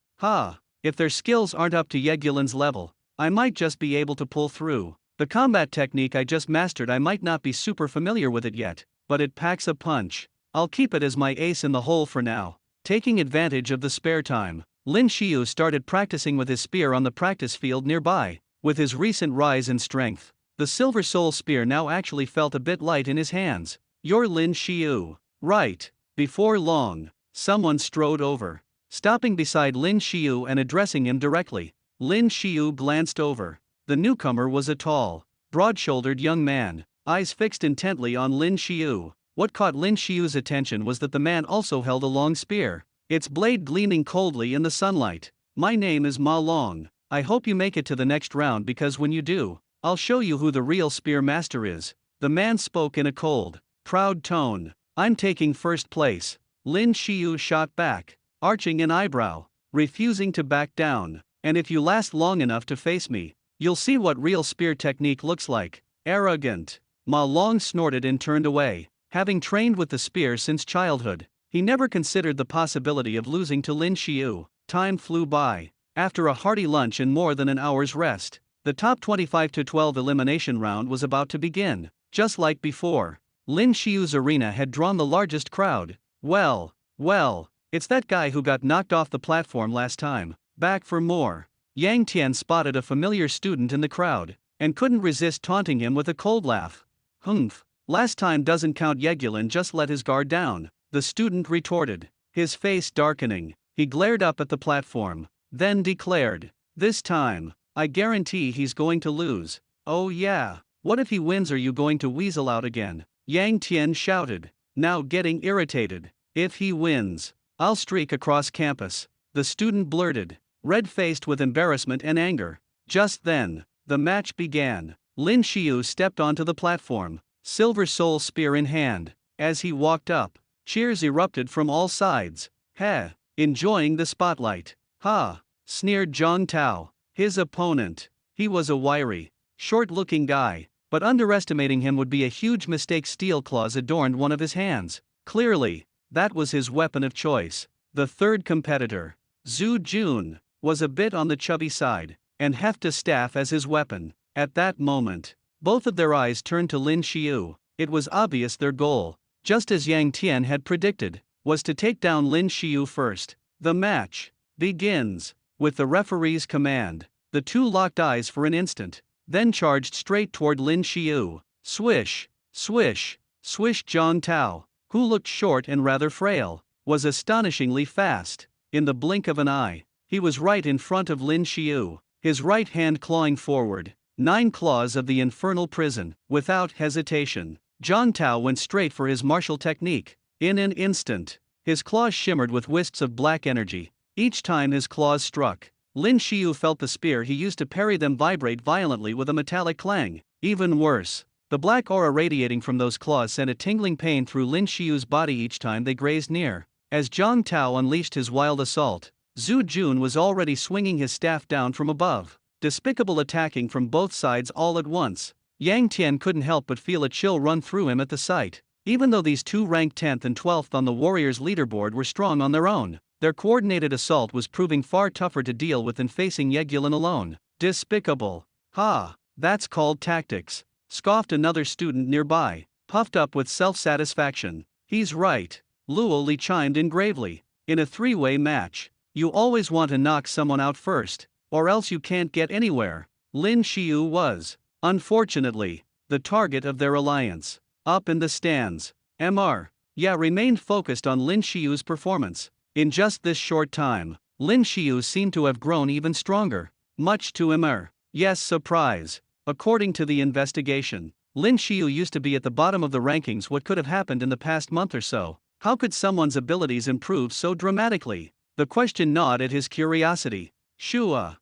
If their skills aren't up to Yegulin's level, I might just be able to pull through. The combat technique I just mastered, I might not be super familiar with it yet, but it packs a punch. I'll keep it as my ace in the hole for now. Taking advantage of the spare time, Lin Shio started practicing with his spear on the practice field nearby. With his recent rise in strength, the Silver Soul spear now actually felt a bit light in his hands. You're Lin Shio, right? Before long, someone strode over, stopping beside Lin Shio and addressing him directly. Lin Shio glanced over. The newcomer was a tall, broad-shouldered young man, eyes fixed intently on Lin Shio. What caught Lin Shio's attention was that the man also held a long spear, its blade gleaming coldly in the sunlight. My name is Ma Long. I hope you make it to the next round, because when you do, I'll show you who the real spear master is. The man spoke in a cold, proud tone. I'm taking first place. Lin Shio shot back, arching an eyebrow, refusing to back down. And if you last long enough to face me, you'll see what real spear technique looks like. Arrogant. Ma Long snorted and turned away. Having trained with the spear since childhood, he never considered the possibility of losing to Lin Shio. Time flew by. After a hearty lunch and more than an hour's rest, the top 25-12 elimination round was about to begin. Just like before, Lin Shio's arena had drawn the largest crowd. Well, it's that guy who got knocked off the platform last time. Back for more. Yang Tian spotted a familiar student in the crowd, and couldn't resist taunting him with a cold laugh. Humph, last time doesn't count. Yegulin just let his guard down, the student retorted, his face darkening. He glared up at the platform, then declared, this time, I guarantee he's going to lose. Oh yeah, what if he wins? Are you going to weasel out again? Yang Tian shouted, now getting irritated. If he wins, I'll streak across campus, the student blurted, red-faced with embarrassment and anger. Just then, the match began. Lin Shio stepped onto the platform, Silver Soul Spear in hand. As he walked up, cheers erupted from all sides. Heh, enjoying the spotlight. Ha, sneered Zhang Tao, his opponent. He was a wiry, short-looking guy, but underestimating him would be a huge mistake. Steel claws adorned one of his hands. Clearly, that was his weapon of choice. The third competitor, Zhu Jun, was a bit on the chubby side, and heft a staff as his weapon. At that moment, both of their eyes turned to Lin Shio. It was obvious their goal, just as Yang Tian had predicted, was to take down Lin Shio first. The match begins. With the referee's command, the two locked eyes for an instant, then charged straight toward Lin Shio. Swish, swish, swish. Zhang Tao, who looked short and rather frail, was astonishingly fast. In the blink of an eye, he was right in front of Lin Shio, his right hand clawing forward. 9 claws of the infernal prison. Without hesitation, Zhang Tao went straight for his martial technique. In an instant, his claws shimmered with wisps of black energy. Each time his claws struck, Lin Shio felt the spear he used to parry them vibrate violently with a metallic clang. Even worse, the black aura radiating from those claws sent a tingling pain through Lin Shio's body each time they grazed near. As Zhang Tao unleashed his wild assault, Zhu Jun was already swinging his staff down from above, despicable, attacking from both sides all at once. Yang Tian couldn't help but feel a chill run through him at the sight. Even though these two ranked 10th and 12th on the Warriors leaderboard were strong on their own, their coordinated assault was proving far tougher to deal with than facing Yegulin alone. Despicable. Ha, that's called tactics, scoffed another student nearby, puffed up with self-satisfaction. He's right, Luo Li chimed in gravely. In a three-way match, you always want to knock someone out first, or else you can't get anywhere. Lin Shio was, unfortunately, the target of their alliance. Up in the stands, Mr. Ya remained focused on Lin Shio's performance. In just this short time, Lin Shio seemed to have grown even stronger, much to Mr. Ya's surprise. According to the investigation, Lin Shio used to be at the bottom of the rankings. What could have happened in the past month or so? How could someone's abilities improve so dramatically? The question gnawed at his curiosity. Shua,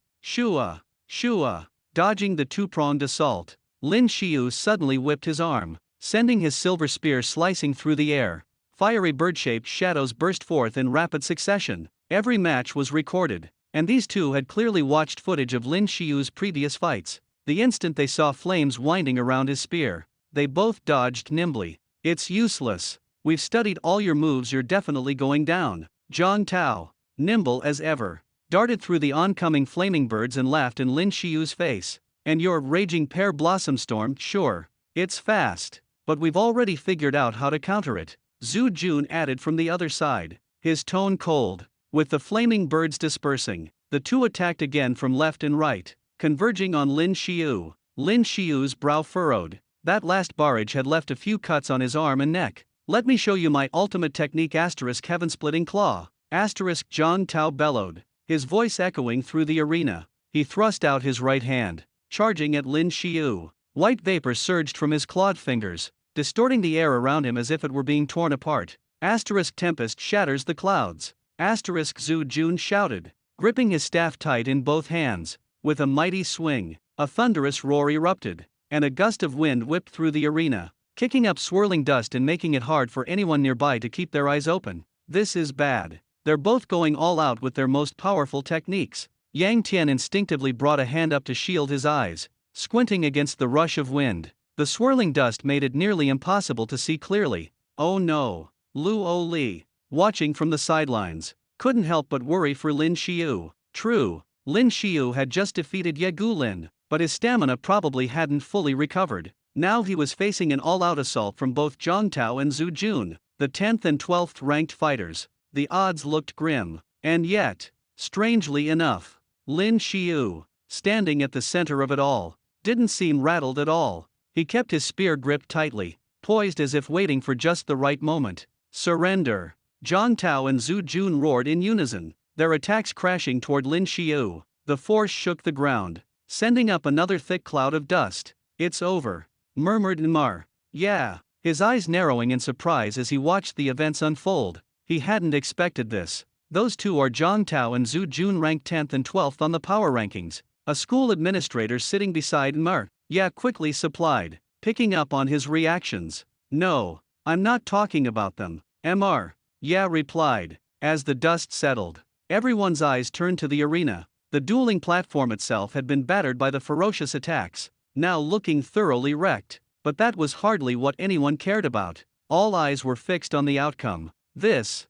dodging the two-pronged assault, Lin Shio suddenly whipped his arm, sending his silver spear slicing through the air. Fiery bird-shaped shadows burst forth in rapid succession. Every match was recorded, and these two had clearly watched footage of Lin Shio's previous fights. The instant they saw flames winding around his spear, they both dodged nimbly. It's useless. We've studied all your moves. You're definitely going down. Zhang Tao, nimble as ever, darted through the oncoming flaming birds and laughed in Lin Shio's face. And your raging pear blossom storm, sure, it's fast, but we've already figured out how to counter it, Zhu Jun added from the other side, his tone cold. With the flaming birds dispersing, the two attacked again from left and right, converging on Lin Shio. Lin Shio's brow furrowed. That last barrage had left a few cuts on his arm and neck. Let me show you my ultimate technique. Heaven-splitting claw. Zhang Tao bellowed, his voice echoing through the arena. He thrust out his right hand, charging at Lin Shio. White vapor surged from his clawed fingers, distorting the air around him as if it were being torn apart. Tempest shatters the clouds. Zhu Jun shouted, gripping his staff tight in both hands. With a mighty swing, a thunderous roar erupted, and a gust of wind whipped through the arena, kicking up swirling dust and making it hard for anyone nearby to keep their eyes open. This is bad. They're both going all out with their most powerful techniques. Yang Tian instinctively brought a hand up to shield his eyes, squinting against the rush of wind. The swirling dust made it nearly impossible to see clearly. Oh no. Luo Li, watching from the sidelines, couldn't help but worry for Lin Shio. True, Lin Shio had just defeated Ye Gulin, but his stamina probably hadn't fully recovered. Now he was facing an all-out assault from both Zhang Tao and Zhu Jun, the 10th and 12th ranked fighters. The odds looked grim. And yet, strangely enough, Lin Shio, standing at the center of it all, didn't seem rattled at all. He kept his spear gripped tightly, poised as if waiting for just the right moment. Surrender! Zhang Tao and Zhu Jun roared in unison, their attacks crashing toward Lin Shio. The force shook the ground, sending up another thick cloud of dust. It's over, murmured Nmar. Yeah, his eyes narrowing in surprise as he watched the events unfold. He hadn't expected this. Those two are Zhang Tao and Zhu Jun, ranked 10th and 12th on the power rankings. A school administrator sitting beside Nmar, yeah, quickly supplied, picking up on his reactions. No, I'm not talking about them. Mr. Yeah, replied. As the dust settled, everyone's eyes turned to the arena. The dueling platform itself had been battered by the ferocious attacks, now looking thoroughly wrecked. But that was hardly what anyone cared about. All eyes were fixed on the outcome. This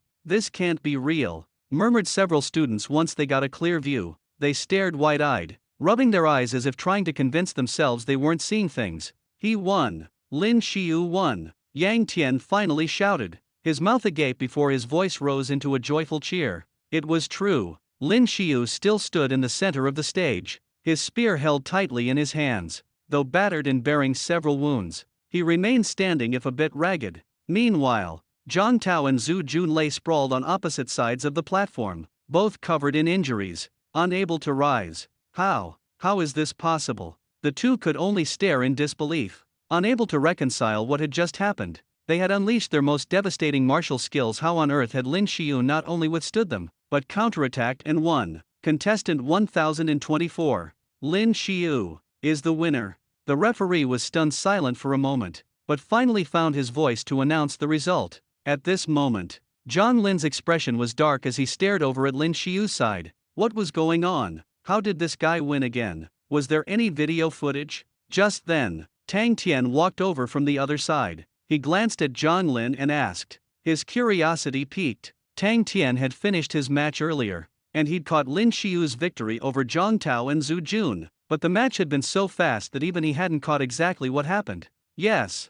can't be real, murmured several students once they got a clear view. They stared wide-eyed, rubbing their eyes as if trying to convince themselves they weren't seeing things. He won. Lin Shio won. Yang Tian finally shouted, his mouth agape before his voice rose into a joyful cheer. It was true. Lin Shio still stood in the center of the stage, his spear held tightly in his hands. Though battered and bearing several wounds, he remained standing, if a bit ragged. Meanwhile, Zhang Tao and Zhu Jun lay sprawled on opposite sides of the platform, both covered in injuries, unable to rise. How is this possible? The two could only stare in disbelief, unable to reconcile what had just happened. They had unleashed their most devastating martial skills. How on earth had Lin Shio not only withstood them, but counterattacked and won? Contestant 1024. Lin Shio is the winner. The referee was stunned silent for a moment, but finally found his voice to announce the result. At this moment, John Lin's expression was dark as he stared over at Lin Shio's side. What was going on? How did this guy win again? Was there any video footage? Just then, Tang Tan walked over from the other side. He glanced at John Lin and asked. His curiosity piqued. Tang Tan had finished his match earlier, and he'd caught Lin Shio's victory over Zhang Tao and Zhu Jun. But the match had been so fast that even he hadn't caught exactly what happened. Yes,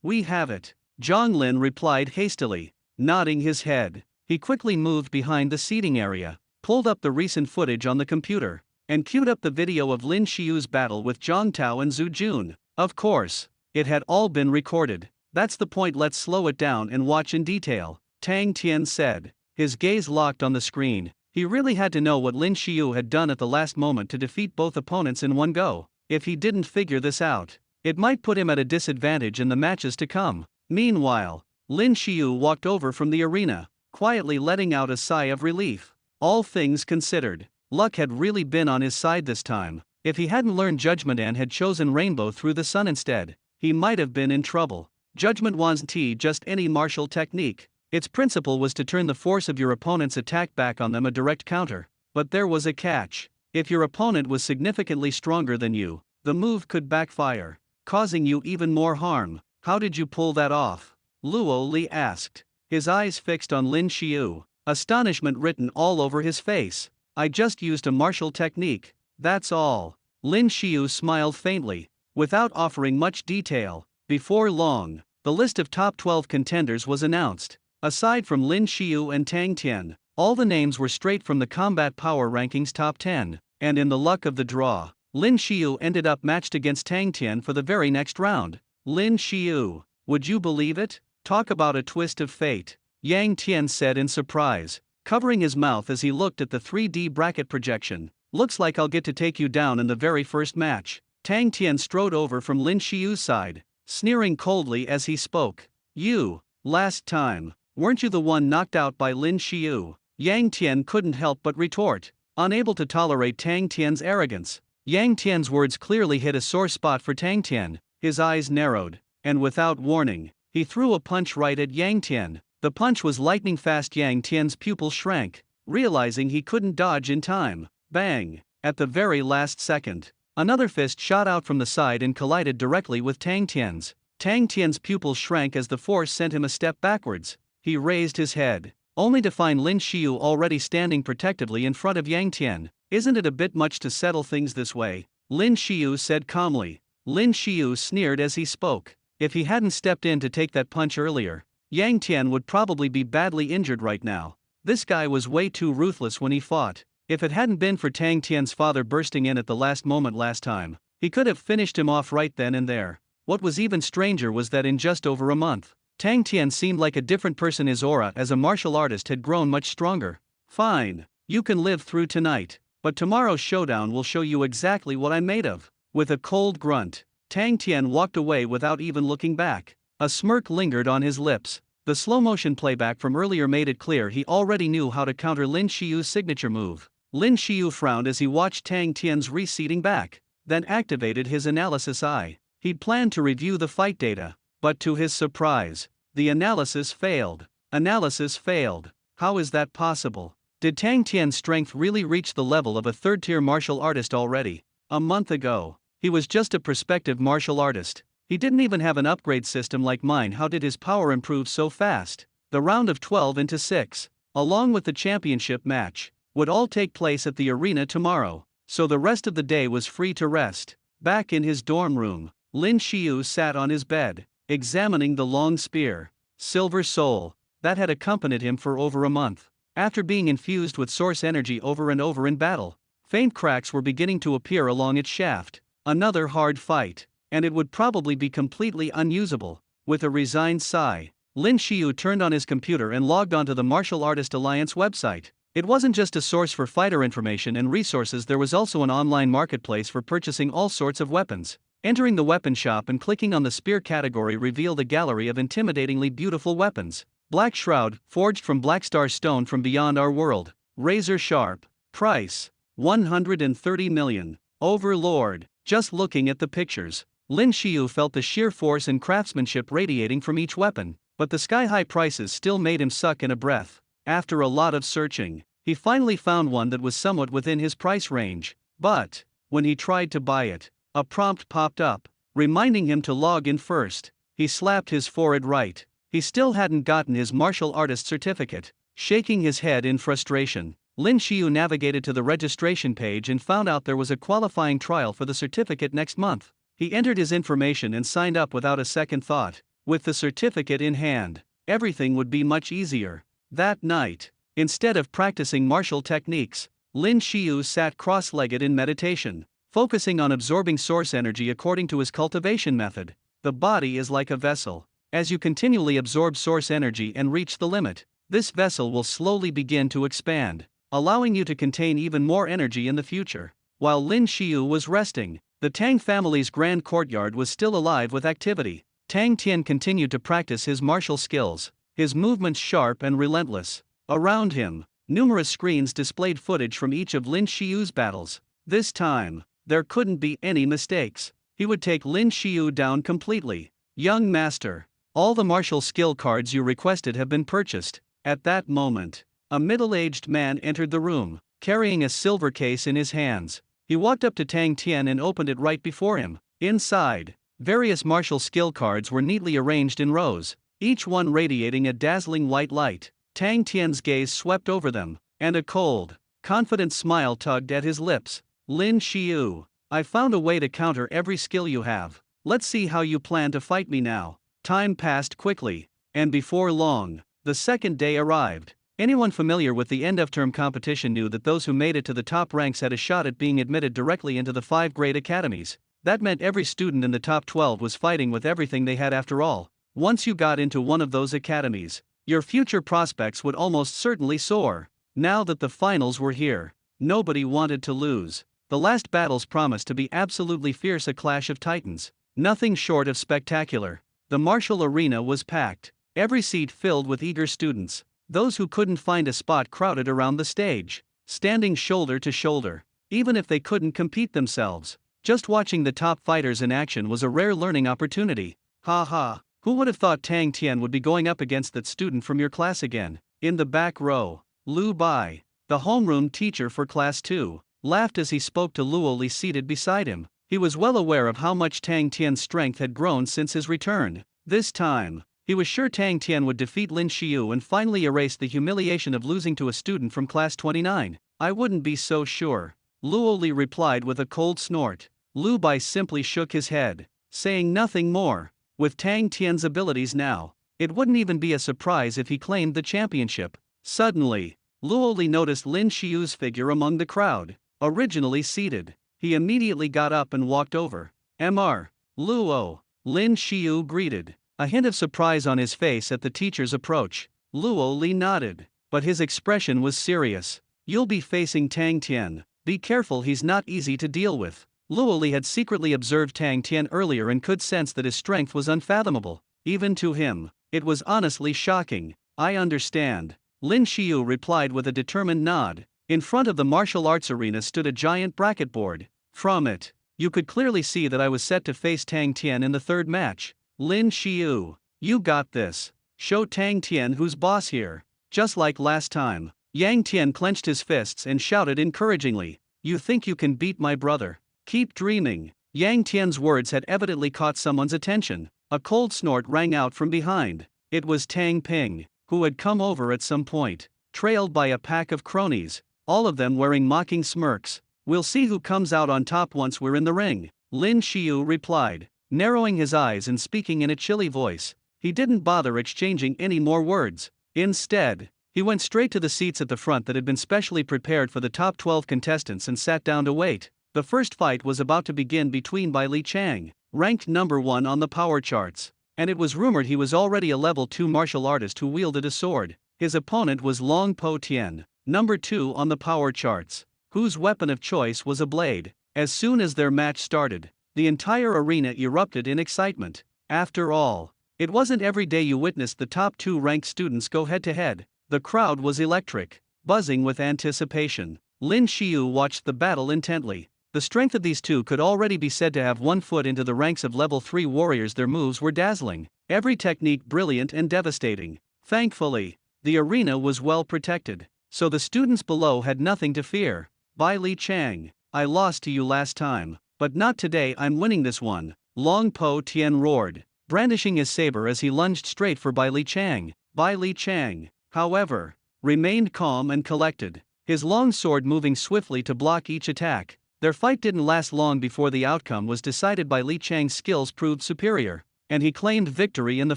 we have it, Zhang Lin replied hastily, nodding his head. He quickly moved behind the seating area, pulled up the recent footage on the computer, and queued up the video of Lin Shio's battle with Zhang Tao and Zhu Jun. Of course, it had all been recorded. That's the point, let's slow it down and watch in detail, Tang Tian said, his gaze locked on the screen. He really had to know what Lin Shio had done at the last moment to defeat both opponents in one go. If he didn't figure this out, it might put him at a disadvantage in the matches to come. Meanwhile, Lin Shio walked over from the arena, quietly letting out a sigh of relief. All things considered, luck had really been on his side this time. If he hadn't learned Judgment and had chosen Rainbow Through the Sun instead, he might have been in trouble. Judgment wasn't just any martial technique. Its principle was to turn the force of your opponent's attack back on them, a direct counter. But there was a catch. If your opponent was significantly stronger than you, the move could backfire, causing you even more harm. How did you pull that off? Luo Li asked, his eyes fixed on Lin Shio, astonishment written all over his face. I just used a martial technique, that's all. Lin Shio smiled faintly, without offering much detail. Before long, the list of top 12 contenders was announced. Aside from Lin Shio and Tang Tian, all the names were straight from the Combat Power Rankings top 10, and in the luck of the draw, Lin Shio ended up matched against Tang Tian for the very next round. Lin Shio, would you believe it? Talk about a twist of fate, Yang Tian said in surprise, covering his mouth as he looked at the 3D bracket projection. Looks like I'll get to take you down in the very first match. Tang Tian strode over from Lin Shio's side, sneering coldly as he spoke. You, last time, weren't you the one knocked out by Lin Shio? Yang Tian couldn't help but retort, unable to tolerate Tang Tian's arrogance. Yang Tian's words clearly hit a sore spot for Tang Tian. His eyes narrowed, and without warning, he threw a punch right at Yang Tian. The punch was lightning fast. Yang Tian's pupils shrank, realizing he couldn't dodge in time. Bang! At the very last second, another fist shot out from the side and collided directly with Tang Tian's. Tang Tian's pupils shrank as the force sent him a step backwards. He raised his head, only to find Lin Shio already standing protectively in front of Yang Tian. Isn't it a bit much to settle things this way? Lin Shio said calmly. Lin Shio sneered as he spoke. If he hadn't stepped in to take that punch earlier, Yang Tian would probably be badly injured right now. This guy was way too ruthless when he fought. If it hadn't been for Tang Tian's father bursting in at the last moment last time, he could have finished him off right then and there. What was even stranger was that in just over a month, Tang Tian seemed like a different person. His aura as a martial artist had grown much stronger. Fine, you can live through tonight, but tomorrow's showdown will show you exactly what I'm made of. With a cold grunt, Tang Tian walked away without even looking back. A smirk lingered on his lips. The slow-motion playback from earlier made it clear he already knew how to counter Lin Shio's signature move. Lin Shio frowned as he watched Tang Tian's receding back, then activated his analysis eye. He'd planned to review the fight data, but to his surprise, the analysis failed. Analysis failed. How is that possible? Did Tang Tian's strength really reach the level of a third-tier martial artist already? A month ago, he was just a prospective martial artist. He didn't even have an upgrade system like mine. How did his power improve so fast? The round of 12 into 6, along with the championship match, would all take place at the arena tomorrow, so the rest of the day was free to rest. Back in his dorm room, Lin Shio sat on his bed, examining the long spear, Silver Soul, that had accompanied him for over a month. After being infused with source energy over and over in battle, faint cracks were beginning to appear along its shaft. Another hard fight, and it would probably be completely unusable. With a resigned sigh, Lin Shio turned on his computer and logged onto the Martial Artist Alliance website. It wasn't just a source for fighter information and resources, there was also an online marketplace for purchasing all sorts of weapons. Entering the weapon shop and clicking on the spear category revealed a gallery of intimidatingly beautiful weapons. Black Shroud, forged from Blackstar stone from beyond our world. Razor sharp. Price, 130 million. Overlord. Just looking at the pictures, Lin Shio felt the sheer force and craftsmanship radiating from each weapon, but the sky-high prices still made him suck in a breath. After a lot of searching, he finally found one that was somewhat within his price range, but when he tried to buy it, a prompt popped up, reminding him to log in first. He slapped his forehead right. He still hadn't gotten his martial artist certificate. Shaking his head in frustration, Lin Shio navigated to the registration page and found out there was a qualifying trial for the certificate next month. He entered his information and signed up without a second thought. With the certificate in hand, everything would be much easier. That night, instead of practicing martial techniques, Lin Shio sat cross-legged in meditation, focusing on absorbing source energy according to his cultivation method. The body is like a vessel. As you continually absorb source energy and reach the limit, this vessel will slowly begin to expand, allowing you to contain even more energy in the future. While Lin Shio was resting, the Tang family's grand courtyard was still alive with activity. Tang Tian continued to practice his martial skills, his movements sharp and relentless. Around him, numerous screens displayed footage from each of Lin Shio's battles. This time, there couldn't be any mistakes. He would take Lin Shio down completely. Young master, all the martial skill cards you requested have been purchased. At that moment, a middle-aged man entered the room, carrying a silver case in his hands. He walked up to Tang Tian and opened it right before him. Inside, various martial skill cards were neatly arranged in rows, each one radiating a dazzling white light. Tang Tian's gaze swept over them, and a cold, confident smile tugged at his lips. Lin Shio, I found a way to counter every skill you have. Let's see how you plan to fight me now. Time passed quickly, and before long, the second day arrived. Anyone familiar with the end-of-term competition knew that those who made it to the top ranks had a shot at being admitted directly into the 5 grade academies. That meant every student in the top 12 was fighting with everything they had after all. Once you got into one of those academies, your future prospects would almost certainly soar. Now that the finals were here, nobody wanted to lose. The last battles promised to be absolutely fierce, a clash of titans. Nothing short of spectacular. The martial arena was packed, every seat filled with eager students. Those who couldn't find a spot crowded around the stage, standing shoulder to shoulder, even if they couldn't compete themselves. Just watching the top fighters in action was a rare learning opportunity. Ha ha, who would have thought Tang Tian would be going up against that student from your class again? In the back row, Lu Bai, the homeroom teacher for class 2, laughed as he spoke to Luo Li seated beside him. He was well aware of how much Tang Tian's strength had grown since his return. This time, he was sure Tang Tian would defeat Lin Shio and finally erase the humiliation of losing to a student from class 29. I wouldn't be so sure. Luo Li replied with a cold snort. Lu Bai simply shook his head, saying nothing more. With Tang Tian's abilities now, it wouldn't even be a surprise if he claimed the championship. Suddenly, Luo Li noticed Lin Shio's figure among the crowd, originally seated. He immediately got up and walked over. Mr. Luo, Lin Shio greeted, a hint of surprise on his face at the teacher's approach. Luo Li nodded, but his expression was serious. You'll be facing Tang Tian. Be careful, he's not easy to deal with. Luo Li had secretly observed Tang Tian earlier and could sense that his strength was unfathomable. Even to him, it was honestly shocking. I understand. Lin Shio replied with a determined nod. In front of the martial arts arena stood a giant bracket board. From it, you could clearly see that I was set to face Tang Tian in the third match. Lin Shio, you got this. Show Tang Tian who's boss here. Just like last time. Yang Tian clenched his fists and shouted encouragingly. You think you can beat my brother? Keep dreaming. Yang Tian's words had evidently caught someone's attention. A cold snort rang out from behind. It was Tang Ping, who had come over at some point, trailed by a pack of cronies, all of them wearing mocking smirks. We'll see who comes out on top once we're in the ring, Lin Shio replied, narrowing his eyes and speaking in a chilly voice. He didn't bother exchanging any more words. Instead, he went straight to the seats at the front that had been specially prepared for the top 12 contestants and sat down to wait. The first fight was about to begin between Bai Li Chang, ranked number 1 on the power charts, and it was rumored he was already a level 2 martial artist who wielded a sword. His opponent was Long Po Tian, number 2 on the power charts, whose weapon of choice was a blade. As soon as their match started, the entire arena erupted in excitement. After all, it wasn't every day you witnessed the top 2 ranked students go head-to-head. The crowd was electric, buzzing with anticipation. Lin Shio watched the battle intently. The strength of these two could already be said to have 1 foot into the ranks of level 3 warriors. Their moves were dazzling, every technique brilliant and devastating. Thankfully, the arena was well protected, so the students below had nothing to fear. Bai Li Chang, I lost to you last time, but not today. I'm winning this one, Long Po Tian roared, brandishing his saber as he lunged straight for Bai Li Chang. Bai Li Chang, however, remained calm and collected, his long sword moving swiftly to block each attack. Their fight didn't last long before the outcome was decided. Bai Li Chang's skills proved superior, and he claimed victory in the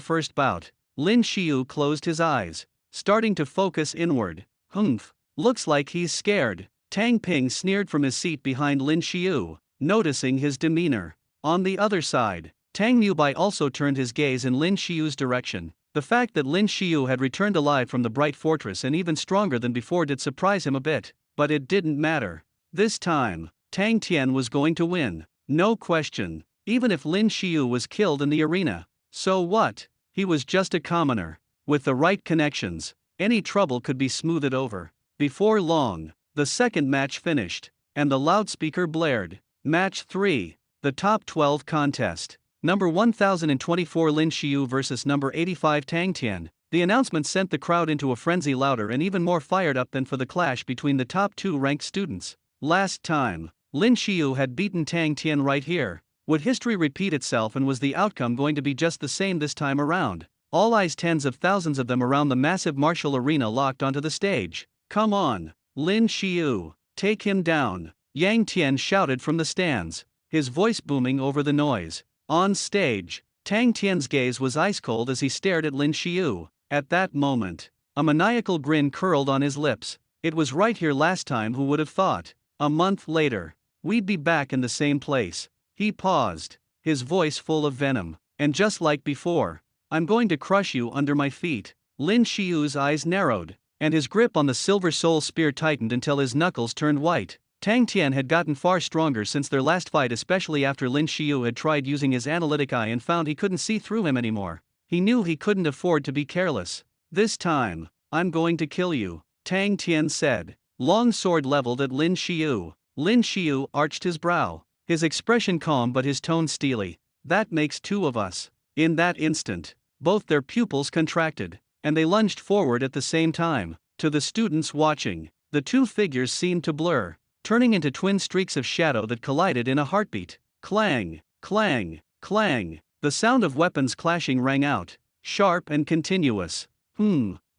first bout. Lin Shio closed his eyes, starting to focus inward. Humph, looks like he's scared. Tang Ping sneered from his seat behind Lin Shio, noticing his demeanor. On the other side, Tang Mubai also turned his gaze in Lin Shio's direction. The fact that Lin Shio had returned alive from the Bright Fortress and even stronger than before did surprise him a bit, but it didn't matter. This time, Tang Tian was going to win, no question, even if Lin Shio was killed in the arena. So what? He was just a commoner. With the right connections, any trouble could be smoothed over. Before long, the second match finished, and the loudspeaker blared. Match 3, the top 12 contest. Number 1024 Lin Shio versus number 85 Tang Tian. The announcement sent the crowd into a frenzy, louder and even more fired up than for the clash between the top 2 ranked students. Last time, Lin Shio had beaten Tang Tian right here. Would history repeat itself, and was the outcome going to be just the same this time around? All eyes, tens of thousands of them around the massive martial arena, locked onto the stage. Come on, Lin Shio, take him down, Yang Tian shouted from the stands, his voice booming over the noise. On stage, Tang Tian's gaze was ice cold as he stared at Lin Shio. At that moment, a maniacal grin curled on his lips. It was right here last time. Who would have thought? A month later, we'd be back in the same place. He paused, his voice full of venom. And just like before, I'm going to crush you under my feet. Lin Shio's eyes narrowed, and his grip on the silver soul spear tightened until his knuckles turned white. Tang Tian had gotten far stronger since their last fight, especially after Lin Shio had tried using his analytic eye and found he couldn't see through him anymore. He knew he couldn't afford to be careless. This time, I'm going to kill you, Tang Tian said, long sword leveled at Lin Shio. Lin Shio arched his brow, his expression calm but his tone steely. That makes 2 of us. In that instant, both their pupils contracted, and they lunged forward at the same time. To the students watching, the 2 figures seemed to blur, turning into twin streaks of shadow that collided in a heartbeat. Clang, clang, clang. The sound of weapons clashing rang out, sharp and continuous.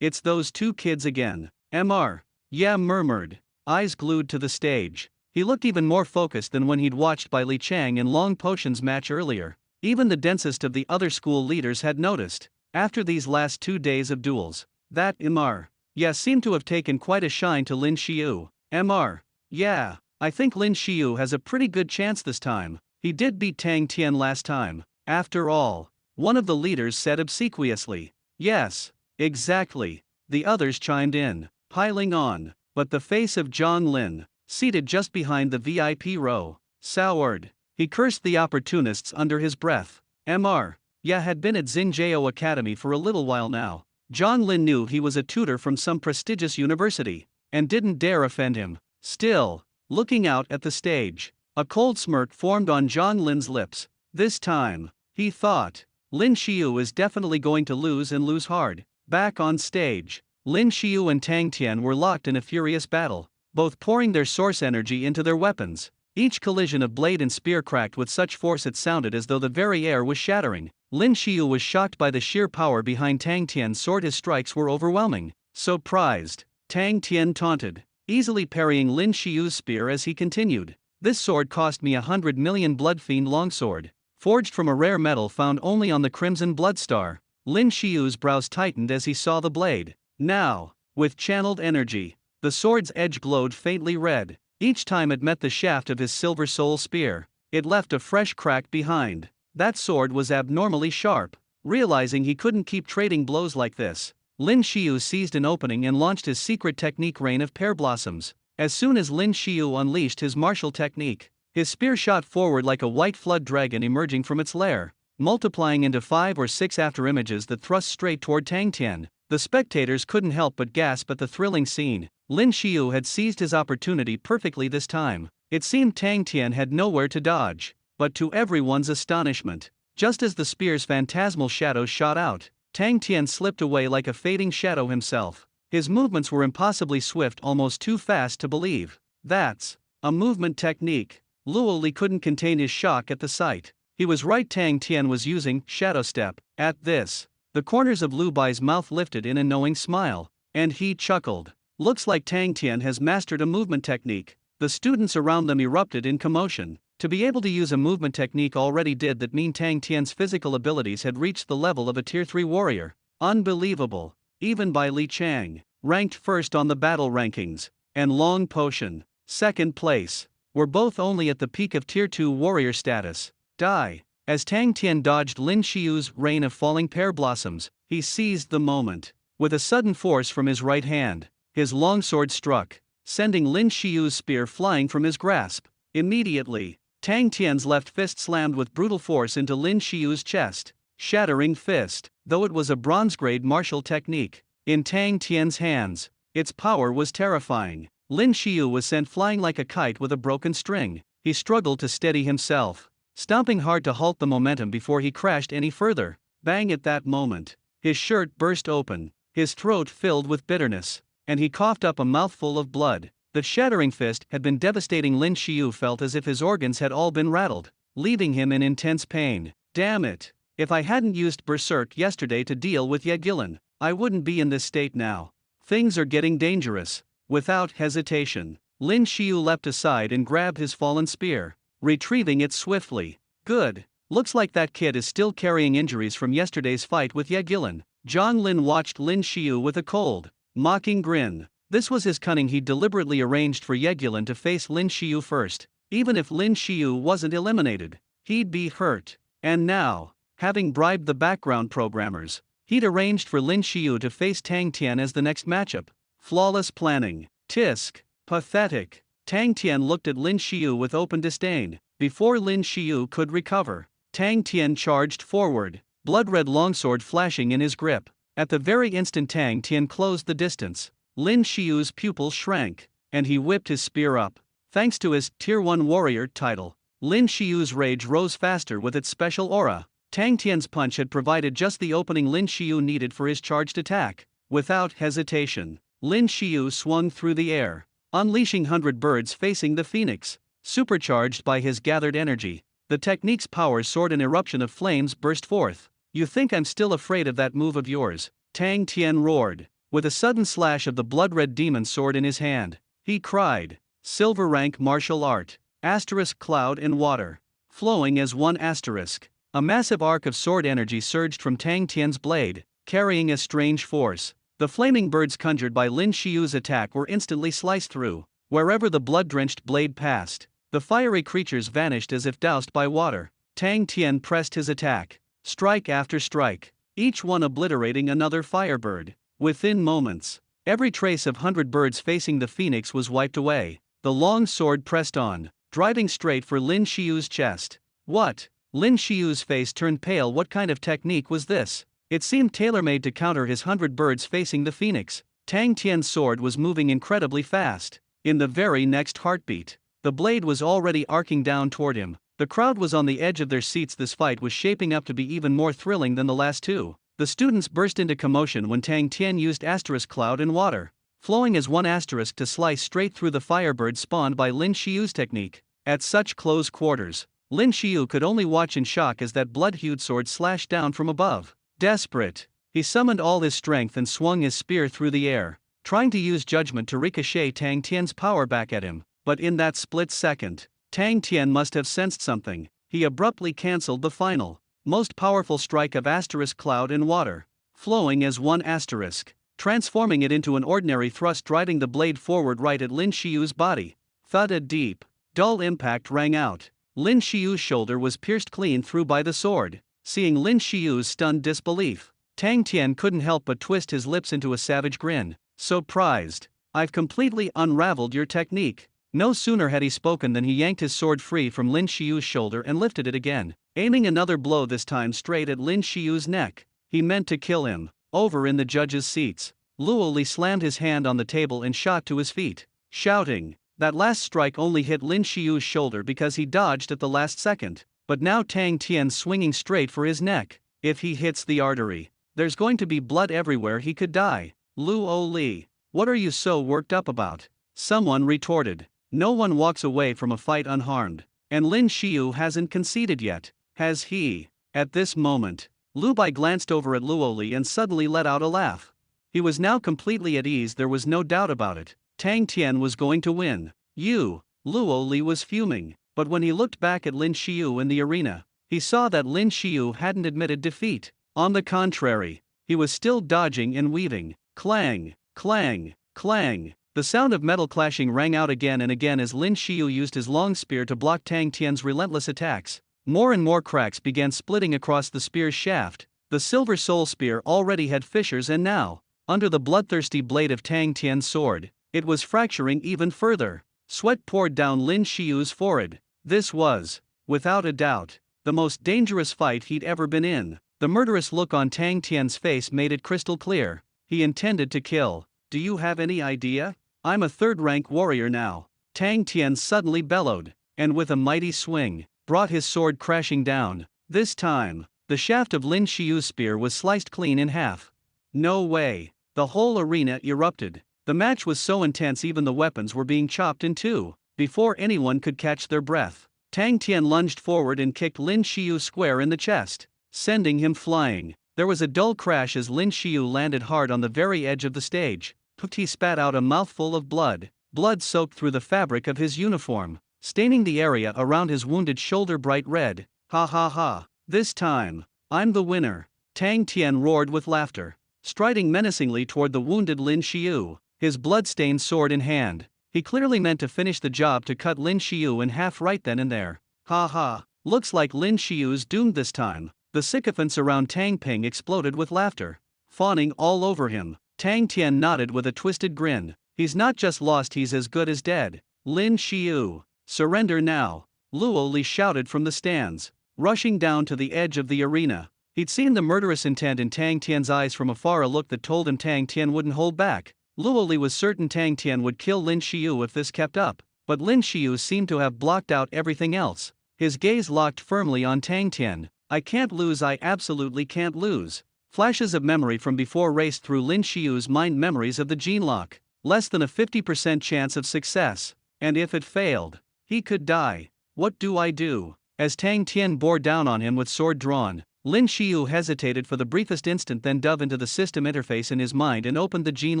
It's those 2 kids again. Mr. Yeah, murmured, eyes glued to the stage. He looked even more focused than when he'd watched by Li Chang in Long Potion's match earlier. Even the densest of the other school leaders had noticed, after these last 2 days of duels, that Mr. Yeah seemed to have taken quite a shine to Lin Shio. Mr. Yeah, I think Lin Shio has a pretty good chance this time. He did beat Tang Tan last time, after all, one of the leaders said obsequiously. Yes, exactly, the others chimed in, piling on, but the face of Zhang Lin, seated just behind the VIP row, soured. He cursed the opportunists under his breath. Mr. Yeah had been at Xinjiao Academy for a little while now. Zhang Lin knew he was a tutor from some prestigious university, and didn't dare offend him. Still, looking out at the stage, a cold smirk formed on Zhang Lin's lips. This time, he thought, Lin Shio is definitely going to lose and lose hard. Back on stage, Lin Shio and Tang Tan were locked in a furious battle, both pouring their source energy into their weapons. Each collision of blade and spear cracked with such force it sounded as though the very air was shattering. Lin Shio was shocked by the sheer power behind Tang Tian's sword. His strikes were overwhelming. So prized, Tang Tian taunted, easily parrying Lin Shio's spear as he continued. This sword cost me 100 million Bloodfiend longsword, forged from a rare metal found only on the Crimson Bloodstar. Lin Shio's brows tightened as he saw the blade. Now, with channeled energy, the sword's edge glowed faintly red. Each time it met the shaft of his Silver Soul spear, it left a fresh crack behind. That sword was abnormally sharp. Realizing he couldn't keep trading blows like this, Lin Shio seized an opening and launched his secret technique Rain of Pear Blossoms. As soon as Lin Shio unleashed his martial technique, his spear shot forward like a white flood dragon emerging from its lair, multiplying into 5 or 6 afterimages that thrust straight toward Tang Tan. The spectators couldn't help but gasp at the thrilling scene. Lin Shio had seized his opportunity perfectly this time. It seemed Tang Tan had nowhere to dodge. But to everyone's astonishment, just as the spear's phantasmal shadow shot out, Tang Tan slipped away like a fading shadow himself. His movements were impossibly swift, almost too fast to believe. That's a movement technique. Luo Li couldn't contain his shock at the sight. He was right, Tang Tian was using shadow step. At this, the corners of Lu Bai's mouth lifted in a knowing smile, and he chuckled. Looks like Tang Tian has mastered a movement technique. The students around them erupted in commotion. To be able to use a movement technique already did that mean Tang Tian's physical abilities had reached the level of a tier 3 warrior. Unbelievable. Even by Li Chang, ranked first on the battle rankings, and Long Potion, second place, were both only at the peak of tier 2 warrior status. Die. As Tang Tian dodged Lin Shio's rain of falling pear blossoms, he seized the moment. With a sudden force from his right hand, his longsword struck, sending Lin Shio's spear flying from his grasp. Immediately, Tang Tian's left fist slammed with brutal force into Lin Shio's chest, shattering fist. Though it was a bronze-grade martial technique, in Tang Tian's hands, its power was terrifying. Lin Shio was sent flying like a kite with a broken string. He struggled to steady himself, stomping hard to halt the momentum before he crashed any further. Bang! At that moment, his shirt burst open, his throat filled with bitterness, and he coughed up a mouthful of blood. The shattering fist had been devastating. Lin Shio felt as if his organs had all been rattled, leaving him in intense pain. Damn it! If I hadn't used Berserk yesterday to deal with Yagillan, I wouldn't be in this state now. Things are getting dangerous. Without hesitation, Lin Shio leapt aside and grabbed his fallen spear, retrieving it swiftly. Good. Looks like that kid is still carrying injuries from yesterday's fight with Yagillan. Zhang Lin watched Lin Shio with a cold, mocking grin. This was his cunning. He deliberately arranged for Yagillan to face Lin Shio first. Even if Lin Shio wasn't eliminated, he'd be hurt. And now, having bribed the background programmers, he'd arranged for Lin Shio to face Tang Tian as the next matchup. Flawless planning. Tisk. Pathetic. Tang Tian looked at Lin Shio with open disdain. Before Lin Shio could recover, Tang Tian charged forward, blood-red longsword flashing in his grip. At the very instant Tang Tian closed the distance, Lin Shio's pupils shrank, and he whipped his spear up. Thanks to his Tier 1 warrior title, Lin Shio's rage rose faster with its special aura. Tang Tian's punch had provided just the opening Lin Shio needed for his charged attack. Without hesitation, Lin Shio swung through the air, unleashing 100 birds facing the phoenix. Supercharged by his gathered energy, the technique's power soared. An eruption of flames burst forth. You think I'm still afraid of that move of yours? Tang Tian roared. With a sudden slash of the blood-red demon sword in his hand, he cried, Silver rank martial art. Asterisk cloud and water. Flowing as one asterisk. A massive arc of sword energy surged from Tang Tian's blade, carrying a strange force. The flaming birds conjured by Lin Shio's attack were instantly sliced through. Wherever the blood-drenched blade passed, the fiery creatures vanished as if doused by water. Tang Tian pressed his attack, strike after strike, each one obliterating another firebird. Within moments, every trace of 100 birds facing the phoenix was wiped away. The long sword pressed on, driving straight for Lin Shio's chest. What? Lin Shio's face turned pale. What kind of technique was this? It seemed tailor-made to counter his 100 birds facing the phoenix. Tang Tian's sword was moving incredibly fast. In the very next heartbeat, the blade was already arcing down toward him. The crowd was on the edge of their seats. This fight was shaping up to be even more thrilling than the last two. The students burst into commotion when Tang Tian used asterisk cloud and water, flowing as one asterisk to slice straight through the firebird spawned by Lin Shio's technique. At such close quarters, Lin Shio could only watch in shock as that blood-hued sword slashed down from above. Desperate, he summoned all his strength and swung his spear through the air, trying to use judgment to ricochet Tang Tian's power back at him. But in that split second, Tang Tian must have sensed something. He abruptly cancelled the final, most powerful strike of asterisk cloud and water, flowing as one asterisk, transforming it into an ordinary thrust, driving the blade forward right at Lin Shio's body. Thud! A deep, dull impact rang out. Lin Shio's shoulder was pierced clean through by the sword. Seeing Lin Shio's stunned disbelief, Tang Tian couldn't help but twist his lips into a savage grin. Surprised? I've completely unraveled your technique. No sooner had he spoken than he yanked his sword free from Lin Shio's shoulder and lifted it again, aiming another blow, this time straight at Lin Shio's neck. He meant to kill him. Over in the judges' seats, Luo Li slammed his hand on the table and shot to his feet, shouting. That last strike only hit Lin Shio's shoulder because he dodged at the last second, but now Tang Tian's swinging straight for his neck. If he hits the artery, there's going to be blood everywhere. He could die. Luo Li, what are you so worked up about? Someone retorted. No one walks away from a fight unharmed, and Lin Shio hasn't conceded yet, has he? At this moment, Lu Bai glanced over at Luo Li and suddenly let out a laugh. He was now completely at ease. There was no doubt about it. Tang Tian was going to win. Luo Li was fuming, but when he looked back at Lin Shio in the arena, he saw that Lin Shio hadn't admitted defeat. On the contrary, he was still dodging and weaving. Clang, clang, clang. The sound of metal clashing rang out again and again as Lin Shio used his long spear to block Tang Tian's relentless attacks. More and more cracks began splitting across the spear's shaft. The silver soul spear already had fissures, and now, under the bloodthirsty blade of Tang Tian's sword, it was fracturing even further. Sweat poured down Lin Shio's forehead. This was, without a doubt, the most dangerous fight he'd ever been in. The murderous look on Tang Tian's face made it crystal clear. He intended to kill. Do you have any idea? I'm a third-rank warrior now. Tang Tian suddenly bellowed, and with a mighty swing, brought his sword crashing down. This time, the shaft of Lin Shio's spear was sliced clean in half. No way. The whole arena erupted. The match was so intense even the weapons were being chopped in two. Before anyone could catch their breath, Tang Tian lunged forward and kicked Lin Shio square in the chest, sending him flying. There was a dull crash as Lin Shio landed hard on the very edge of the stage. He spat out a mouthful of blood. Blood soaked through the fabric of his uniform, staining the area around his wounded shoulder bright red. Ha ha ha. This time, I'm the winner. Tang Tian roared with laughter, striding menacingly toward the wounded Lin Shio, his blood-stained sword in hand. He clearly meant to finish the job, to cut Lin Shio in half right then and there. Ha ha. Looks like Lin Shio's doomed this time. The sycophants around Tang Ping exploded with laughter, fawning all over him. Tang Tian nodded with a twisted grin. He's not just lost, he's as good as dead. Lin Shio, surrender now. Luo Li shouted from the stands, rushing down to the edge of the arena. He'd seen the murderous intent in Tang Tian's eyes from afar, a look that told him Tang Tian wouldn't hold back. Luo Li was certain Tang Tian would kill Lin Shio if this kept up, but Lin Shio seemed to have blocked out everything else. His gaze locked firmly on Tang Tian. I can't lose, I absolutely can't lose. Flashes of memory from before raced through Lin Shio's mind, memories of the gene lock. Less than a 50% chance of success. And if it failed, he could die. What do I do? As Tang Tian bore down on him with sword drawn, Lin Shio hesitated for the briefest instant, then dove into the system interface in his mind and opened the gene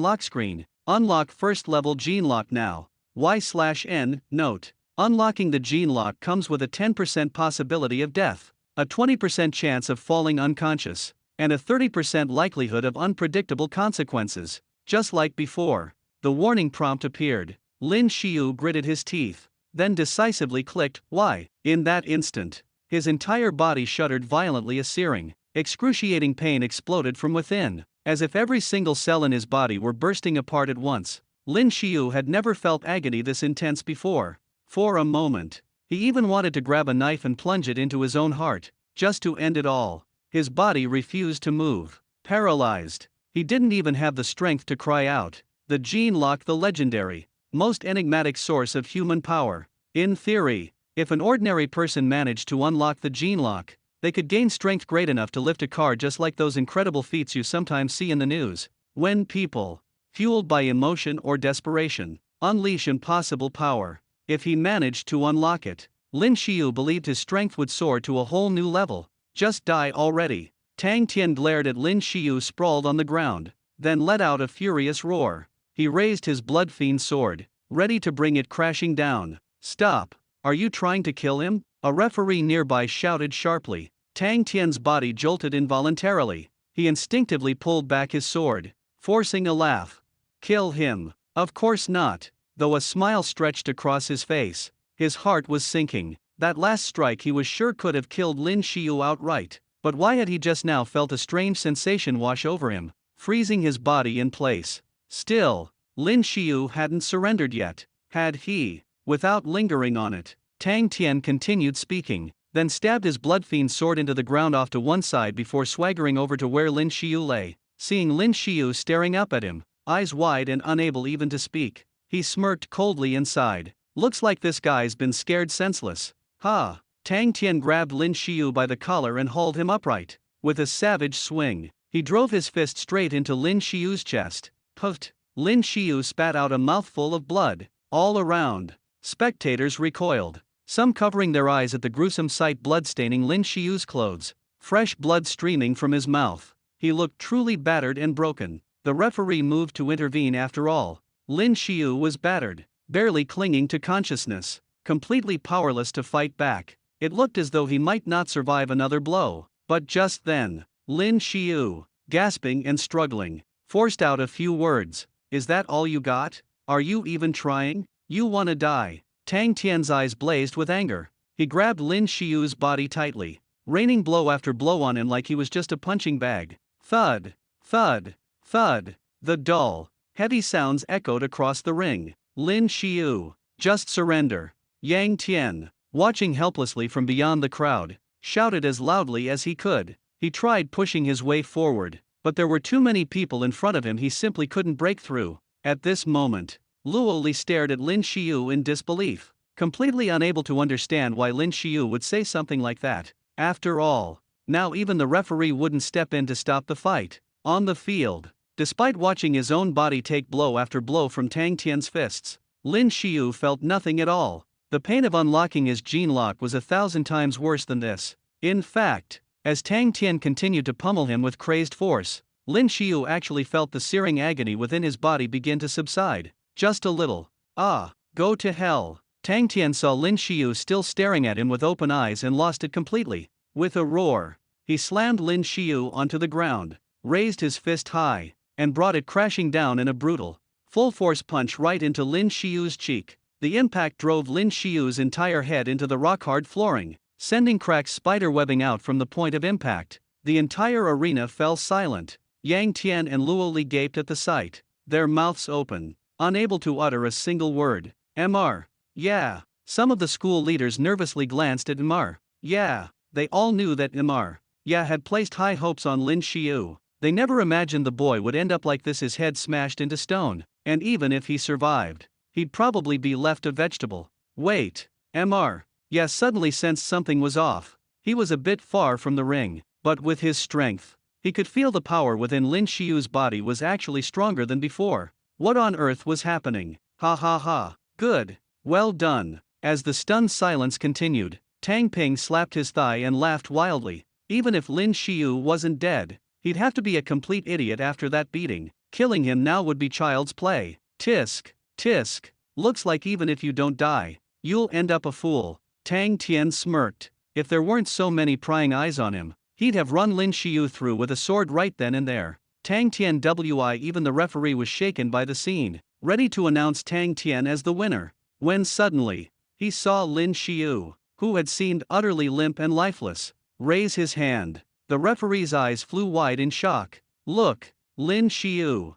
lock screen. Unlock first level gene lock now. Y/N. Note: unlocking the gene lock comes with a 10% possibility of death, a 20% chance of falling unconscious, and a 30% likelihood of unpredictable consequences. Just like before, the warning prompt appeared. Lin Shio gritted his teeth, then decisively clicked Y. In that instant, his entire body shuddered violently. A searing, excruciating pain exploded from within, as if every single cell in his body were bursting apart at once. Lin Shio had never felt agony this intense before. For a moment, he even wanted to grab a knife and plunge it into his own heart, just to end it all. His body refused to move. Paralyzed, he didn't even have the strength to cry out. The gene lock, the legendary, most enigmatic source of human power. In theory, if an ordinary person managed to unlock the gene lock, they could gain strength great enough to lift a car, just like those incredible feats you sometimes see in the news. When people, fueled by emotion or desperation, unleash impossible power. If he managed to unlock it, Lin Shio believed his strength would soar to a whole new level. Just die already. Tang Tan glared at Lin Shio sprawled on the ground, then let out a furious roar. He raised his blood-fiend sword, ready to bring it crashing down. Stop! Are you trying to kill him? A referee nearby shouted sharply. Tang Tian's body jolted involuntarily. He instinctively pulled back his sword, forcing a laugh. Kill him? Of course not. Though a smile stretched across his face, his heart was sinking. That last strike he was sure could have killed Lin Shio outright. But why had he just now felt a strange sensation wash over him, freezing his body in place? Still, Lin Shio hadn't surrendered yet, had he? Without lingering on it, Tang Tian continued speaking, then stabbed his blood-fiend sword into the ground off to one side before swaggering over to where Lin Shio lay. Seeing Lin Shio staring up at him, eyes wide and unable even to speak, he smirked coldly inside. Looks like this guy's been scared senseless. Ha! Tang Tian grabbed Lin Shio by the collar and hauled him upright. With a savage swing, he drove his fist straight into Lin Shio's chest. Puffed! Lin Shio spat out a mouthful of blood. All around, spectators recoiled, some covering their eyes at the gruesome sight, blood staining Lin Shio's clothes, fresh blood streaming from his mouth. He looked truly battered and broken. The referee moved to intervene. After all, Lin Shio was battered, barely clinging to consciousness, completely powerless to fight back. It looked as though he might not survive another blow. But just then, Lin Shio, gasping and struggling, forced out a few words. Is that all you got? Are you even trying? You wanna die? Tang Tian's eyes blazed with anger. He grabbed Lin Shio's body tightly, raining blow after blow on him like he was just a punching bag. Thud, thud, thud. The dull, heavy sounds echoed across the ring. Lin Shio, just surrender. Yang Tian, watching helplessly from beyond the crowd, shouted as loudly as he could. He tried pushing his way forward, but there were too many people in front of him. He simply couldn't break through. At this moment, Luo Li stared at Lin Shio in disbelief, completely unable to understand why Lin Shio would say something like that. After all, now even the referee wouldn't step in to stop the fight. On the field, despite watching his own body take blow after blow from Tang Tian's fists, Lin Shio felt nothing at all. The pain of unlocking his gene lock was 1,000 times worse than this. In fact, as Tang Tian continued to pummel him with crazed force, Lin Shio actually felt the searing agony within his body begin to subside. Just a little. Ah, go to hell. Tang Tian saw Lin Shio still staring at him with open eyes and lost it completely. With a roar, he slammed Lin Shio onto the ground, raised his fist high, and brought it crashing down in a brutal, full-force punch right into Lin Shio's cheek. The impact drove Lin Shio's entire head into the rock-hard flooring, sending cracks spider-webbing out from the point of impact. The entire arena fell silent. Yang Tian and Luo Li gaped at the sight, their mouths open, unable to utter a single word. Mr. Yeah. Some of the school leaders nervously glanced at Mr. Yeah. They all knew that Mr. Yeah had placed high hopes on Lin Shio. They never imagined the boy would end up like this, his head smashed into stone, and even if he survived, he'd probably be left a vegetable. Wait. Mr. Yeah suddenly sensed something was off. He was a bit far from the ring, but with his strength, he could feel the power within Lin Shio's body was actually stronger than before. What on earth was happening? Ha ha ha. Good. Well done. As the stunned silence continued, Tang Ping slapped his thigh and laughed wildly. Even if Lin Shio wasn't dead, he'd have to be a complete idiot after that beating. Killing him now would be child's play. Tisk, tisk. Looks like even if you don't die, you'll end up a fool. Tang Tan smirked. If there weren't so many prying eyes on him, he'd have run Lin Shio through with a sword right then and there. Tang Tan even the referee was shaken by the scene, ready to announce Tang Tan as the winner, when suddenly, he saw Lin Shio, who had seemed utterly limp and lifeless, raise his hand. The referee's eyes flew wide in shock. Look, Lin Shio,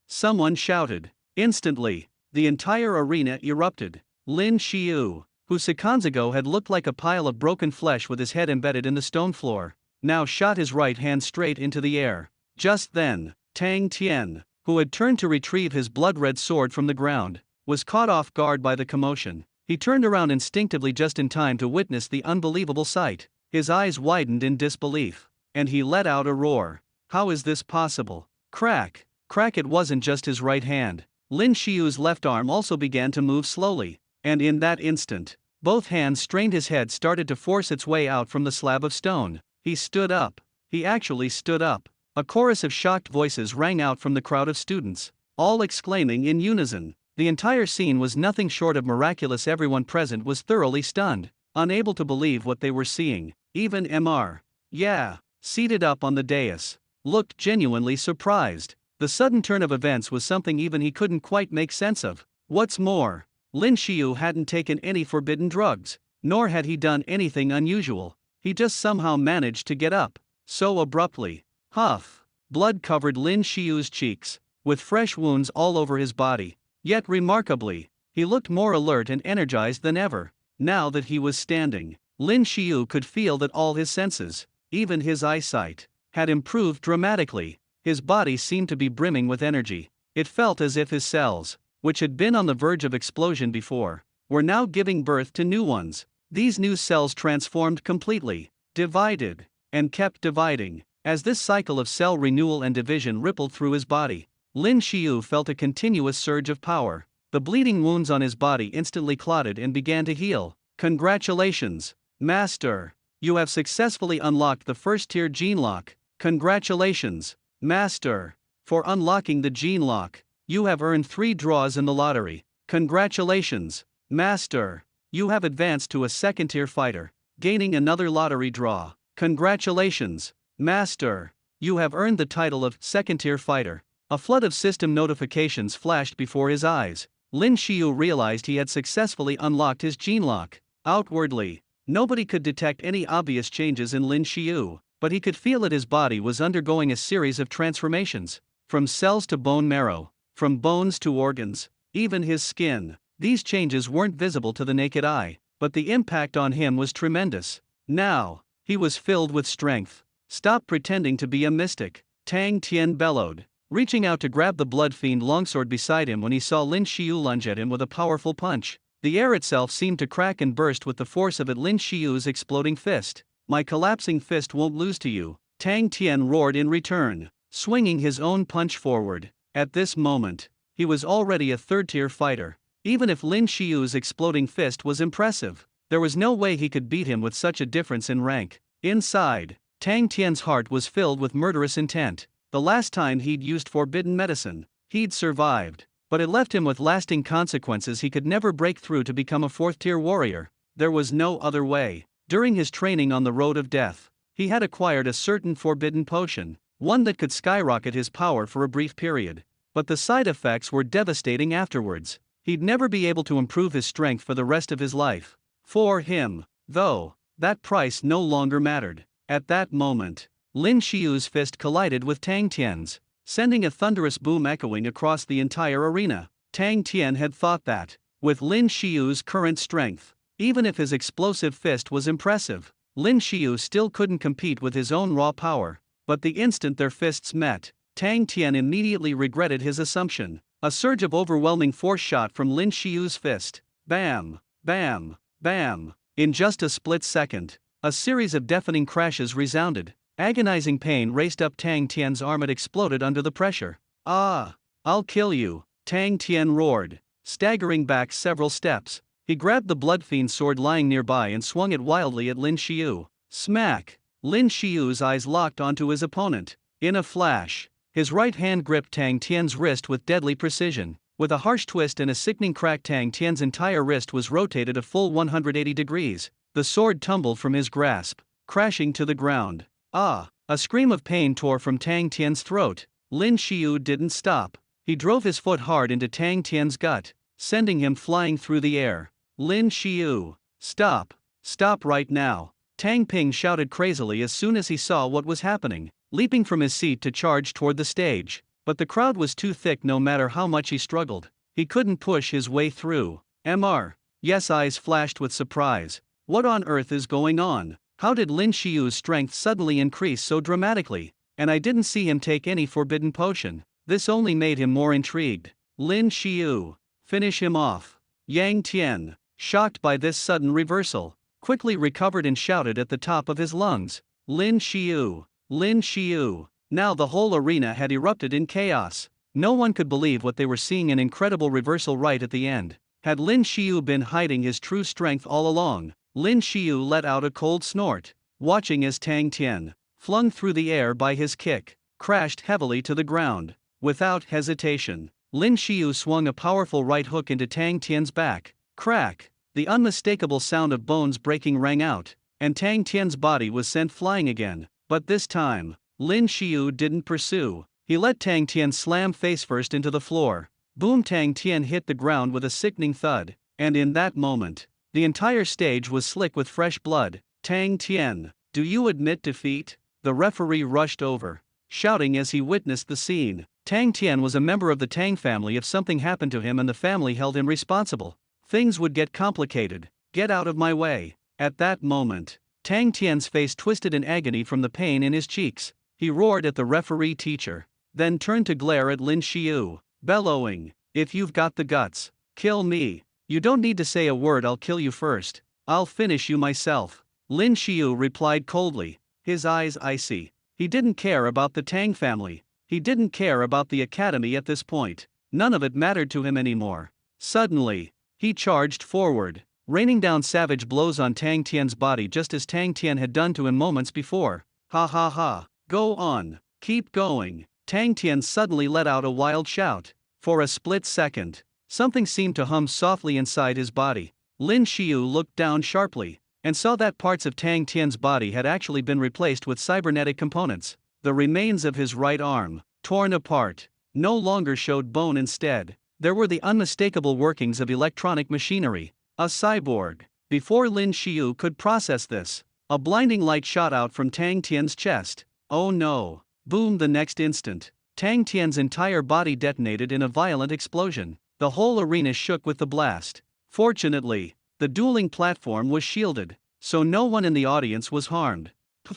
someone shouted. Instantly, the entire arena erupted. Lin Shio, who seconds ago had looked like a pile of broken flesh with his head embedded in the stone floor, now shot his right hand straight into the air. Just then, Tang Tan, who had turned to retrieve his blood-red sword from the ground, was caught off guard by the commotion. He turned around instinctively just in time to witness the unbelievable sight. His eyes widened in disbelief, and he let out a roar. How is this possible? Crack! Crack! It wasn't just his right hand. Lin Shio's left arm also began to move slowly, and in that instant, both hands strained. His head started to force its way out from the slab of stone. He stood up. He actually stood up. A chorus of shocked voices rang out from the crowd of students, all exclaiming in unison. The entire scene was nothing short of miraculous. Everyone present was thoroughly stunned, unable to believe what they were seeing. Even Mr. Yeah, seated up on the dais, looked genuinely surprised. The sudden turn of events was something even he couldn't quite make sense of. What's more, Lin Shio hadn't taken any forbidden drugs, nor had he done anything unusual. He just somehow managed to get up, so abruptly. Huff! Blood covered Lin Shio's cheeks, with fresh wounds all over his body. Yet remarkably, he looked more alert and energized than ever. Now that he was standing, Lin Shio could feel that all his senses, even his eyesight, had improved dramatically. His body seemed to be brimming with energy. It felt as if his cells, which had been on the verge of explosion before, were now giving birth to new ones. These new cells transformed completely, divided, and kept dividing. As this cycle of cell renewal and division rippled through his body, Lin Shio felt a continuous surge of power. The bleeding wounds on his body instantly clotted and began to heal. Congratulations, Master! You have successfully unlocked the first-tier gene lock. Congratulations, Master! For unlocking the gene lock, you have earned 3 draws in the lottery. Congratulations, Master! You have advanced to a second-tier fighter, gaining another lottery draw. Congratulations, Master! You have earned the title of second-tier fighter. A flood of system notifications flashed before his eyes. Lin Shio realized he had successfully unlocked his gene lock. Outwardly, nobody could detect any obvious changes in Lin Shio, but he could feel that his body was undergoing a series of transformations. From cells to bone marrow, from bones to organs, even his skin. These changes weren't visible to the naked eye, but the impact on him was tremendous. Now, he was filled with strength. Stop pretending to be a mystic, Tang Tan bellowed, reaching out to grab the blood fiend longsword beside him when he saw Lin Shio lunge at him with a powerful punch. The air itself seemed to crack and burst with the force of it. Lin Shio's exploding fist. My collapsing fist won't lose to you, Tang Tan roared in return, swinging his own punch forward. At this moment, he was already a third-tier fighter. Even if Lin Shio's exploding fist was impressive, there was no way he could beat him with such a difference in rank. Inside, Tang Tian's heart was filled with murderous intent. The last time he'd used forbidden medicine, he'd survived, but it left him with lasting consequences. He could never break through to become a 4th-tier warrior. There was no other way. During his training on the road of death, he had acquired a certain forbidden potion, one that could skyrocket his power for a brief period. But the side effects were devastating afterwards. He'd never be able to improve his strength for the rest of his life. For him, though, that price no longer mattered. At that moment, Lin Shio's fist collided with Tang Tian's, sending a thunderous boom echoing across the entire arena. Tang Tan had thought that, with Lin Shio's current strength, even if his explosive fist was impressive, Lin Shio still couldn't compete with his own raw power. But the instant their fists met, Tang Tan immediately regretted his assumption. A surge of overwhelming force shot from Lin Shio's fist. Bam! Bam! Bam! In just a split second, a series of deafening crashes resounded. Agonizing pain raced up Tang Tian's arm. It exploded under the pressure. Ah! I'll kill you, Tang Tan roared, staggering back several steps. He grabbed the blood fiend sword lying nearby and swung it wildly at Lin Shio. Smack! Lin Shio's eyes locked onto his opponent. In a flash, his right hand gripped Tang Tian's wrist with deadly precision. With a harsh twist and a sickening crack, Tang Tian's entire wrist was rotated a full 180 degrees. The sword tumbled from his grasp, crashing to the ground. Ah! A scream of pain tore from Tang Tian's throat. Lin Shio didn't stop. He drove his foot hard into Tang Tian's gut, sending him flying through the air. Lin Shio, stop! Stop right now! Tang Ping shouted crazily as soon as he saw what was happening, leaping from his seat to charge toward the stage. But the crowd was too thick. No matter how much he struggled, he couldn't push his way through. Mr. Yes, eyes flashed with surprise. What on earth is going on? How did Lin Shio's strength suddenly increase so dramatically? And I didn't see him take any forbidden potion. This only made him more intrigued. Lin Shio, finish him off. Yang Tian, shocked by this sudden reversal, quickly recovered and shouted at the top of his lungs. Lin Shio, Lin Shio. Now the whole arena had erupted in chaos. No one could believe what they were seeing, an incredible reversal right at the end. Had Lin Shio been hiding his true strength all along? Lin Shio let out a cold snort, watching as Tang Tian, flung through the air by his kick, crashed heavily to the ground. Without hesitation, Lin Shio swung a powerful right hook into Tang Tian's back. Crack! The unmistakable sound of bones breaking rang out, and Tang Tian's body was sent flying again. But this time, Lin Shio didn't pursue. He let Tang Tian slam face first into the floor. Boom! Tang Tian hit the ground with a sickening thud, and in that moment, the entire stage was slick with fresh blood. Tang Tian, do you admit defeat? The referee rushed over, shouting as he witnessed the scene. Tang Tian was a member of the Tang family. If something happened to him and the family held him responsible, things would get complicated. Get out of my way. At that moment, Tang Tian's face twisted in agony from the pain in his cheeks. He roared at the referee teacher, then turned to glare at Lin Shio, bellowing, "If you've got the guts, kill me. You don't need to say a word, I'll kill you first. I'll finish you myself." Lin Shio replied coldly, his eyes icy. He didn't care about the Tang family. He didn't care about the academy at this point. None of it mattered to him anymore. Suddenly, he charged forward, raining down savage blows on Tang Tian's body just as Tang Tian had done to him moments before. Ha ha ha. Go on, keep going. Tang Tian suddenly let out a wild shout. For a split second, something seemed to hum softly inside his body. Lin Shio looked down sharply, and saw that parts of Tang Tian's body had actually been replaced with cybernetic components. The remains of his right arm, torn apart, no longer showed bone. Instead, there were the unmistakable workings of electronic machinery. A cyborg. Before Lin Shio could process this, a blinding light shot out from Tang Tian's chest. Oh no! Boom! The next instant, Tang Tian's entire body detonated in a violent explosion. The whole arena shook with the blast. Fortunately, the dueling platform was shielded, so no one in the audience was harmed.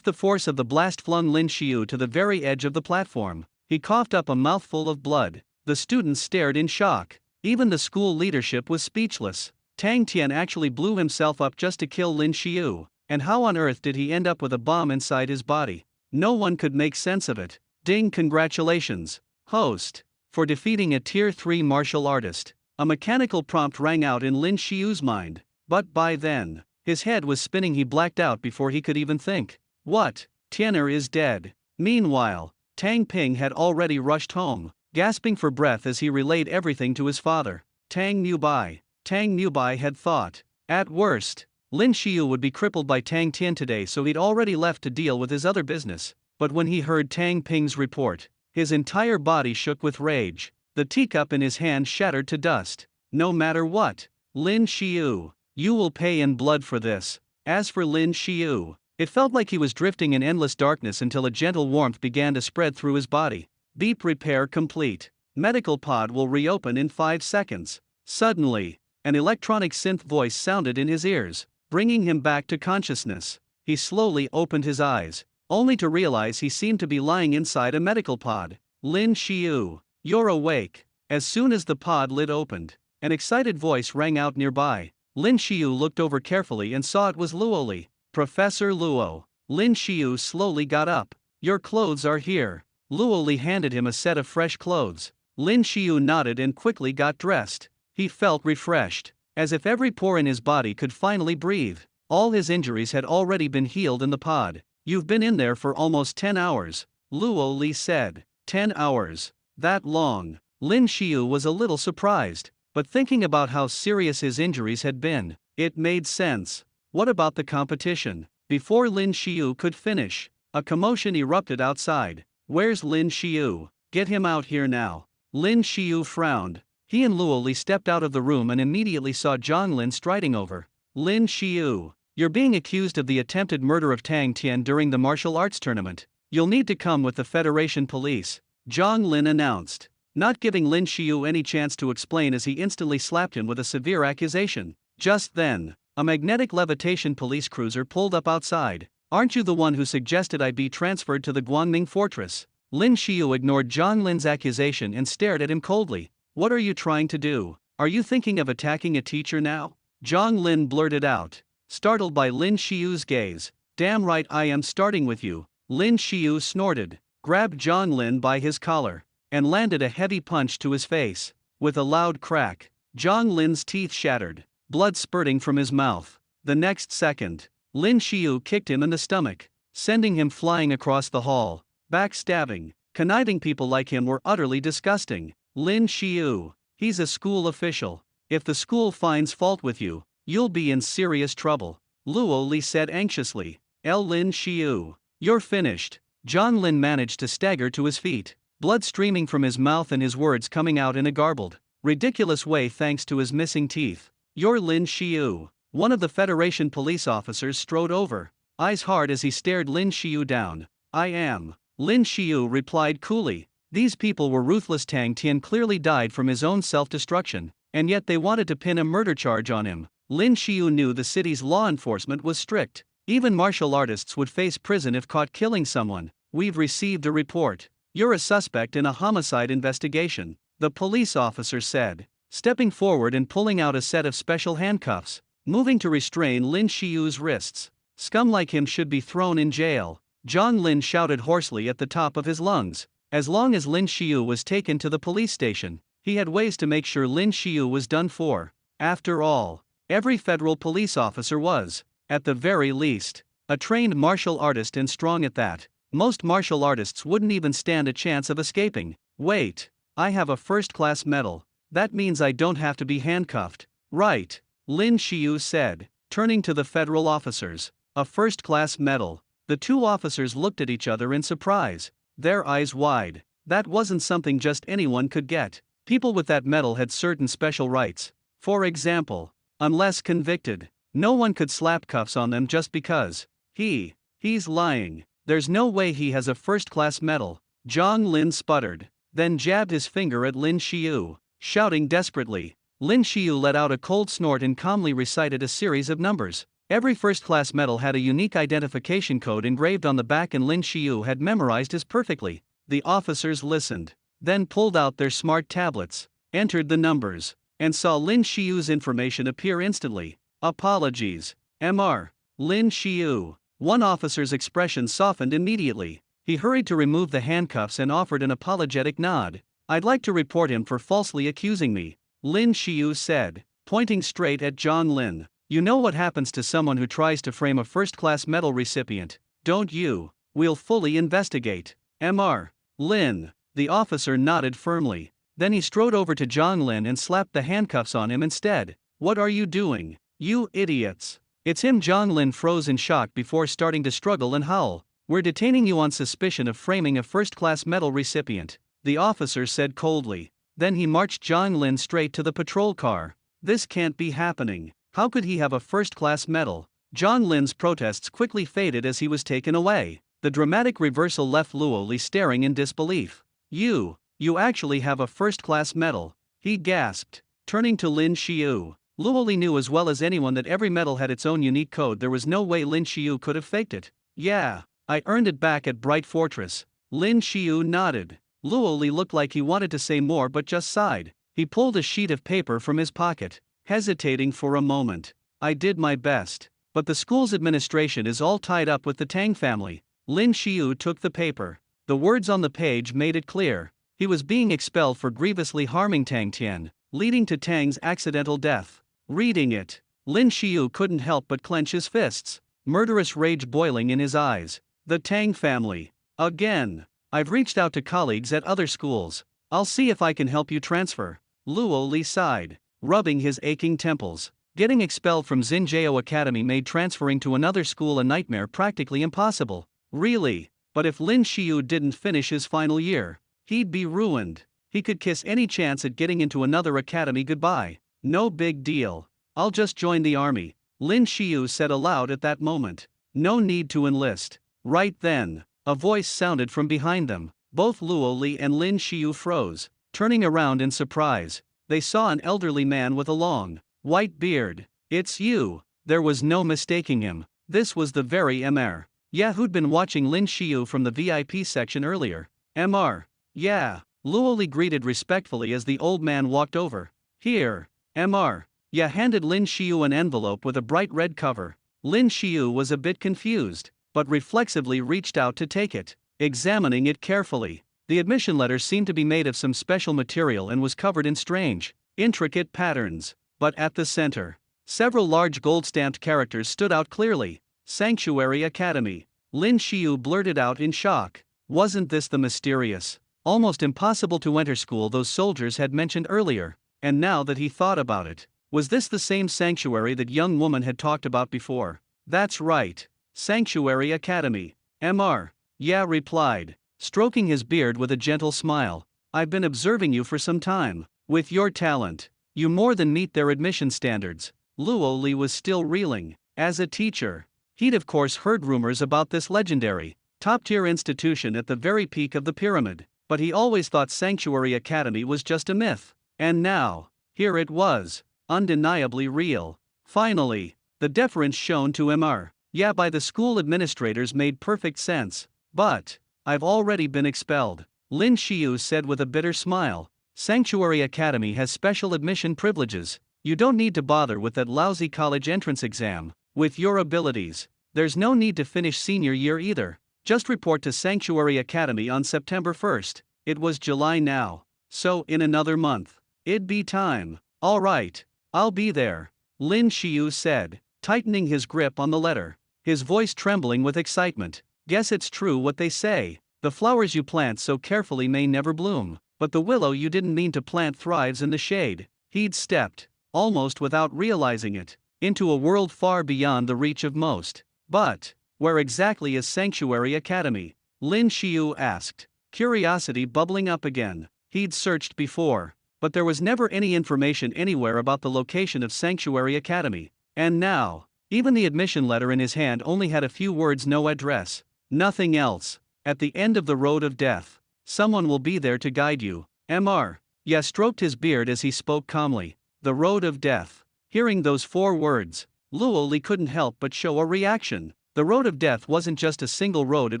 The force of the blast flung Lin Shio to the very edge of the platform. He coughed up a mouthful of blood. The students stared in shock. Even the school leadership was speechless. Tang Tian actually blew himself up just to kill Lin Shio. And how on earth did he end up with a bomb inside his body? No one could make sense of it. Ding! Congratulations, host, for defeating a Tier 3 martial artist. A mechanical prompt rang out in Lin Shio's mind. But by then, his head was spinning. He blacked out before he could even think. What? Tian'er is dead. Meanwhile, Tang Ping had already rushed home, gasping for breath as he relayed everything to his father. Tang Mubai had thought, at worst, Lin Shio would be crippled by Tang Tian today, so he'd already left to deal with his other business. But when he heard Tang Ping's report, his entire body shook with rage. The teacup in his hand shattered to dust. No matter what, Lin Shio, you will pay in blood for this. As for Lin Shio, it felt like he was drifting in endless darkness until a gentle warmth began to spread through his body. Beep! Repair complete. Medical pod will reopen in 5 seconds. Suddenly, an electronic synth voice sounded in his ears, bringing him back to consciousness. He slowly opened his eyes, only to realize he seemed to be lying inside a medical pod. Lin Shio, you're awake. As soon as the pod lid opened, an excited voice rang out nearby. Lin Shio looked over carefully and saw it was Luo Li. Professor Luo. Lin Shio slowly got up. Your clothes are here. Luo Li handed him a set of fresh clothes. Lin Shio nodded and quickly got dressed. He felt refreshed, as if every pore in his body could finally breathe. All his injuries had already been healed in the pod. You've been in there for almost 10 hours, Luo Li said. 10 hours? That long? Lin Shio was a little surprised, but thinking about how serious his injuries had been, it made sense. What about the competition? Before Lin Shio could finish, a commotion erupted outside. Where's Lin Shio? Get him out here now. Lin Shio frowned. He and Luo Li stepped out of the room and immediately saw Zhang Lin striding over. Lin Shio, you're being accused of the attempted murder of Tang Tan during the martial arts tournament. You'll need to come with the Federation police, Zhang Lin announced, not giving Lin Shio any chance to explain as he instantly slapped him with a severe accusation. Just then, a magnetic levitation police cruiser pulled up outside. Aren't you the one who suggested I be transferred to the Guangming fortress? Lin Shio ignored Zhang Lin's accusation and stared at him coldly. What are you trying to do? Are you thinking of attacking a teacher now? Zhang Lin blurted out, startled by Lin Shio's gaze. Damn right I am starting with you. Lin Shio snorted, grabbed Zhang Lin by his collar, and landed a heavy punch to his face. With a loud crack, Zhang Lin's teeth shattered, blood spurting from his mouth. The next second, Lin Shio kicked him in the stomach, sending him flying across the hall. Backstabbing, conniving people like him were utterly disgusting. Lin Shio, he's a school official. If the school finds fault with you, you'll be in serious trouble, Luo Li said anxiously. Lin Shio, you're finished. Zhang Lin managed to stagger to his feet, blood streaming from his mouth and his words coming out in a garbled, ridiculous way thanks to his missing teeth. You're Lin Shio. One of the Federation police officers strode over, eyes hard as he stared Lin Shio down. I am. Lin Shio replied coolly. These people were ruthless. Tang Tan clearly died from his own self-destruction, and yet they wanted to pin a murder charge on him. Lin Shio knew the city's law enforcement was strict. Even martial artists would face prison if caught killing someone. We've received a report. You're a suspect in a homicide investigation, the police officer said, stepping forward and pulling out a set of special handcuffs, moving to restrain Lin Shio's wrists. Scum like him should be thrown in jail, Zhang Lin shouted hoarsely at the top of his lungs. As long as Lin Shio was taken to the police station, he had ways to make sure Lin Shio was done for. After all, every federal police officer was, at the very least, a trained martial artist, and strong at that. Most martial artists wouldn't even stand a chance of escaping. Wait, I have a first-class medal. That means I don't have to be handcuffed, right? Lin Shio said, turning to the federal officers. A first-class medal. The two officers looked at each other in surprise, their eyes wide. That wasn't something just anyone could get. People with that medal had certain special rights. For example, unless convicted, no one could slap cuffs on them just because. He's lying. There's no way he has a first-class medal. Zhang Lin sputtered, then jabbed his finger at Lin Shio, shouting desperately. Lin Shio let out a cold snort and calmly recited a series of numbers. Every first-class medal had a unique identification code engraved on the back, and Lin Shio had memorized his perfectly. The officers listened, then pulled out their smart tablets, entered the numbers, and saw Lin Shio's information appear instantly. Apologies, Mr. Lin Shio. One officer's expression softened immediately. He hurried to remove the handcuffs and offered an apologetic nod. I'd like to report him for falsely accusing me, Lin Shio said, pointing straight at Zhang Lin. You know what happens to someone who tries to frame a first-class medal recipient, don't you? We'll fully investigate. Mr. Lin. The officer nodded firmly. Then he strode over to Zhang Lin and slapped the handcuffs on him instead. What are you doing, you idiots? It's him. Zhang Lin froze in shock before starting to struggle and howl. We're detaining you on suspicion of framing a first-class medal recipient, the officer said coldly. Then he marched Zhang Lin straight to the patrol car. This can't be happening. How could he have a first-class medal? Zhang Lin's protests quickly faded as he was taken away. The dramatic reversal left Luo Li staring in disbelief. You actually have a first-class medal, he gasped, turning to Lin Shio. Luo Li knew as well as anyone that every medal had its own unique code. There was no way Lin Shio could have faked it. Yeah, I earned it back at Bright Fortress. Lin Shio nodded. Luo Li looked like he wanted to say more but just sighed. He pulled a sheet of paper from his pocket, hesitating for a moment. I did my best, but the school's administration is all tied up with the Tang family. Lin Shio took the paper. The words on the page made it clear. He was being expelled for grievously harming Tang Tan, leading to Tang's accidental death. Reading it, Lin Shio couldn't help but clench his fists, murderous rage boiling in his eyes. The Tang family. Again. I've reached out to colleagues at other schools, I'll see if I can help you transfer. Luo Li sighed, rubbing his aching temples. Getting expelled from Xinjiao Academy made transferring to another school a nightmare, practically impossible. Really? But if Lin Shio didn't finish his final year, he'd be ruined. He could kiss any chance at getting into another academy goodbye. No big deal. I'll just join the army, Lin Shio said aloud at that moment. No need to enlist. Right then, a voice sounded from behind them. Both Luo Li and Lin Shio froze. Turning around in surprise, they saw an elderly man with a long, white beard. It's you. There was no mistaking him. This was the very Mr. Yeah, who'd been watching Lin Shio from the VIP section earlier. Mr. Yeah. Luo Li greeted respectfully as the old man walked over. Here. Mr. Yeah handed Lin Shio an envelope with a bright red cover. Lin Shio was a bit confused, but reflexively reached out to take it, examining it carefully. The admission letter seemed to be made of some special material and was covered in strange, intricate patterns. But at the center, several large gold-stamped characters stood out clearly. Sanctuary Academy. Lin Shio blurted out in shock. Wasn't this the mysterious, almost impossible to enter school those soldiers had mentioned earlier? And now that he thought about it, was this the same sanctuary that young woman had talked about before? That's right. Sanctuary Academy. Mr. Yeah replied, stroking his beard with a gentle smile. I've been observing you for some time. With your talent, you more than meet their admission standards. Luo Li was still reeling. As a teacher, he'd of course heard rumors about this legendary, top-tier institution at the very peak of the pyramid, but he always thought Sanctuary Academy was just a myth. And now, here it was, undeniably real. Finally, the deference shown to Mr. Yeah by the school administrators made perfect sense. But I've already been expelled, Lin Shio said with a bitter smile. Sanctuary Academy has special admission privileges. You don't need to bother with that lousy college entrance exam. With your abilities, there's no need to finish senior year either. Just report to Sanctuary Academy on September 1st. It was July now, so in another month, it'd be time. All right, I'll be there, Lin Shio said, tightening his grip on the letter, his voice trembling with excitement. Guess it's true what they say. The flowers you plant so carefully may never bloom, but the willow you didn't mean to plant thrives in the shade. He'd stepped, almost without realizing it, into a world far beyond the reach of most. But where exactly is Sanctuary Academy? Lin Shio asked, curiosity bubbling up again. He'd searched before, but there was never any information anywhere about the location of Sanctuary Academy. And now, even the admission letter in his hand only had a few words, no address. Nothing else. At the end of the road of death, someone will be there to guide you. Mr. Yeah stroked his beard as he spoke calmly. The road of death. Hearing those 4 words, Luo Li couldn't help but show a reaction. The road of death wasn't just a single road, it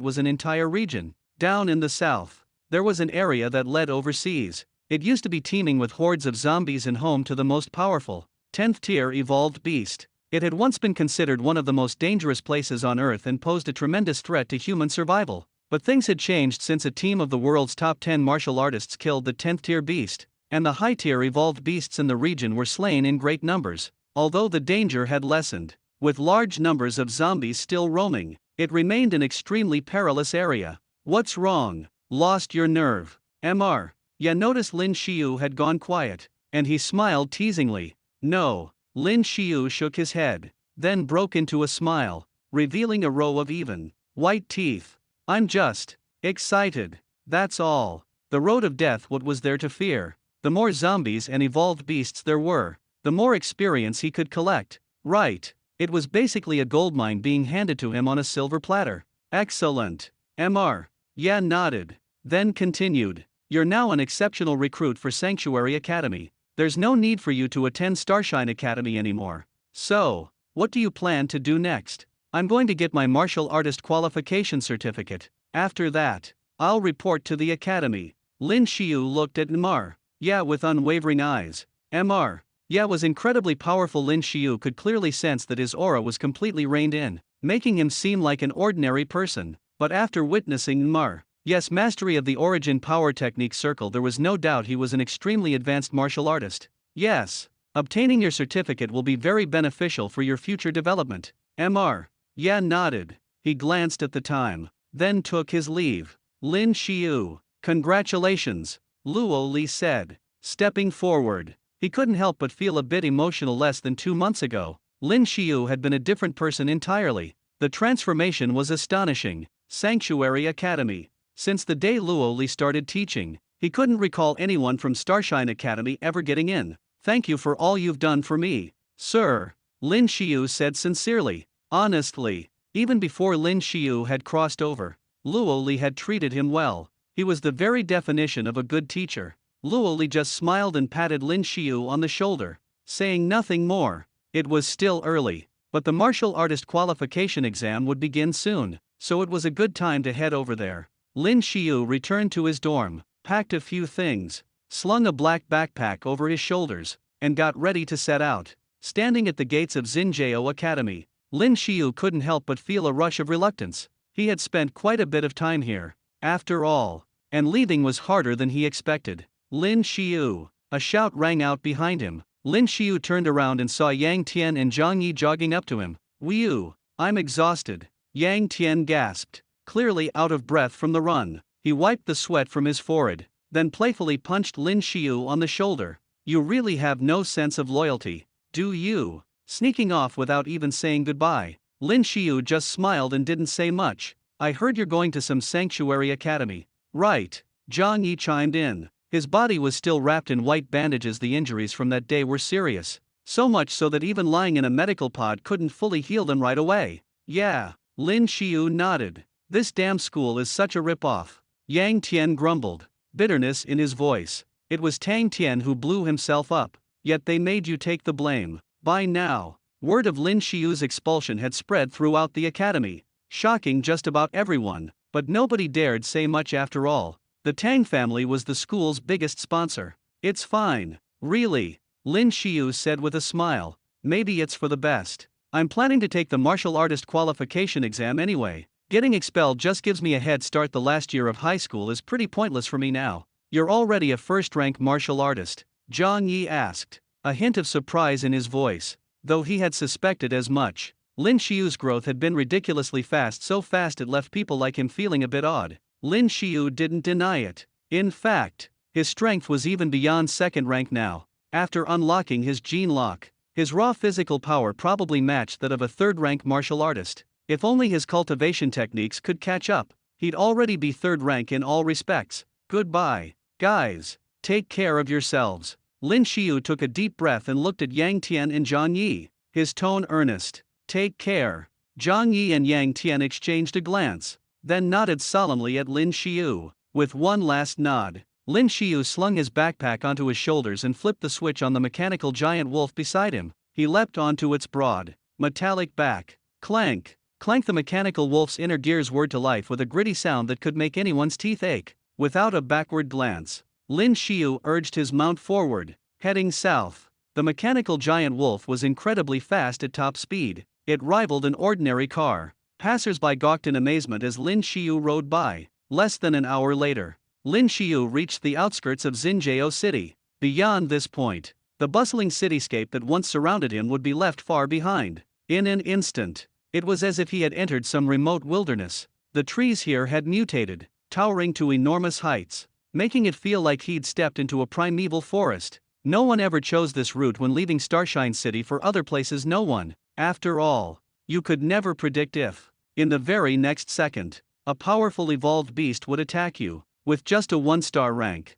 was an entire region. Down in the south, there was an area that led overseas. It used to be teeming with hordes of zombies and home to the most powerful, 10th tier evolved beast. It had once been considered one of the most dangerous places on Earth and posed a tremendous threat to human survival. But things had changed since a team of the world's top 10 martial artists killed the 10th tier beast, and the high tier evolved beasts in the region were slain in great numbers. Although the danger had lessened, with large numbers of zombies still roaming, it remained an extremely perilous area. What's wrong? Lost your nerve? Mr. Yeah noticed Lin Shio had gone quiet, and he smiled teasingly. No. Lin Shio shook his head, then broke into a smile, revealing a row of even, white teeth. I'm just excited. That's all. The road of death, what was there to fear? The more zombies and evolved beasts there were, the more experience he could collect. Right. It was basically a goldmine being handed to him on a silver platter. Excellent. Mr. Yeah nodded, then continued. You're now an exceptional recruit for Sanctuary Academy. There's no need for you to attend Starshine Academy anymore. So, what do you plan to do next? I'm going to get my martial artist qualification certificate. After that, I'll report to the academy. Lin Shio looked at Mr. Yeah with unwavering eyes. Mr. Yeah was incredibly powerful. Lin Shio could clearly sense that his aura was completely reined in, making him seem like an ordinary person. But after witnessing Mr. Yes mastery of the origin power technique circle, there was no doubt he was an extremely advanced martial artist. Yes, obtaining your certificate will be very beneficial for your future development. Mr. Yeah nodded. He glanced at the time, then took his leave. Lin Shio, congratulations. Luo Li said, stepping forward. He couldn't help but feel a bit emotional. Less than 2 months ago, Lin Shio had been a different person entirely. The transformation was astonishing. Sanctuary Academy. Since the day Luo Li started teaching, he couldn't recall anyone from Starshine Academy ever getting in. Thank you for all you've done for me, sir, Lin Shio said sincerely. Honestly, even before Lin Shio had crossed over, Luo Li had treated him well. He was the very definition of a good teacher. Luo Li just smiled and patted Lin Shio on the shoulder, saying nothing more. It was still early, but the martial artist qualification exam would begin soon, so it was a good time to head over there. Lin Shio returned to his dorm, packed a few things, slung a black backpack over his shoulders, and got ready to set out. Standing at the gates of Xinjiao Academy, Lin Shio couldn't help but feel a rush of reluctance. He had spent quite a bit of time here, after all, and leaving was harder than he expected. Lin Shio! A shout rang out behind him. Lin Shio turned around and saw Yang Tian and Zhang Yi jogging up to him. "Wu, I'm exhausted," Yang Tian gasped, clearly out of breath from the run. He wiped the sweat from his forehead, then playfully punched Lin Shio on the shoulder. "You really have no sense of loyalty, do you?" Sneaking off without even saying goodbye, Lin Shio just smiled and didn't say much. "I heard you're going to some sanctuary academy, right?" Zhang Yi chimed in. His body was still wrapped in white bandages. The injuries from that day were serious, so much so that even lying in a medical pod couldn't fully heal them right away. "Yeah," Lin Shio nodded. "This damn school is such a rip-off," Yang Tian grumbled, bitterness in his voice. It was Tang Tan who blew himself up, yet they made you take the blame. By now, word of Lin Shio's expulsion had spread throughout the academy, shocking just about everyone, but nobody dared say much after all. The Tang family was the school's biggest sponsor. "It's fine, really," Lin Shio said with a smile. "Maybe it's for the best. I'm planning to take the martial artist qualification exam anyway. Getting expelled just gives me a head start. The last year of high school is pretty pointless for me now." "You're already a first-rank martial artist?" Zhang Yi asked, a hint of surprise in his voice, though he had suspected as much. Lin Shio's growth had been ridiculously fast, so fast it left people like him feeling a bit odd. Lin Shio didn't deny it. In fact, his strength was even beyond second rank now. After unlocking his gene lock, his raw physical power probably matched that of a third-rank martial artist. If only his cultivation techniques could catch up, he'd already be third rank in all respects. "Goodbye, guys. Take care of yourselves." Lin Shio took a deep breath and looked at Yang Tian and Zhang Yi, his tone earnest. "Take care." Zhang Yi and Yang Tian exchanged a glance, then nodded solemnly at Lin Shio. With one last nod, Lin Shio slung his backpack onto his shoulders and flipped the switch on the mechanical giant wolf beside him. He leapt onto its broad, metallic back. Clank, clank! The mechanical wolf's inner gears whirred to life with a gritty sound that could make anyone's teeth ache. Without a backward glance, Lin Shio urged his mount forward, heading south. The mechanical giant wolf was incredibly fast at top speed. It rivaled an ordinary car. Passers-by gawked in amazement as Lin Shio rode by. Less than an hour later, Lin Shio reached the outskirts of Xinjiao City. Beyond this point, the bustling cityscape that once surrounded him would be left far behind. In an instant, it was as if he had entered some remote wilderness. The trees here had mutated, towering to enormous heights, making it feel like he'd stepped into a primeval forest. No one ever chose this route when leaving Starshine City for other places. No one. After all, you could never predict if, in the very next second, a powerful evolved beast would attack you. With just a 1-star rank,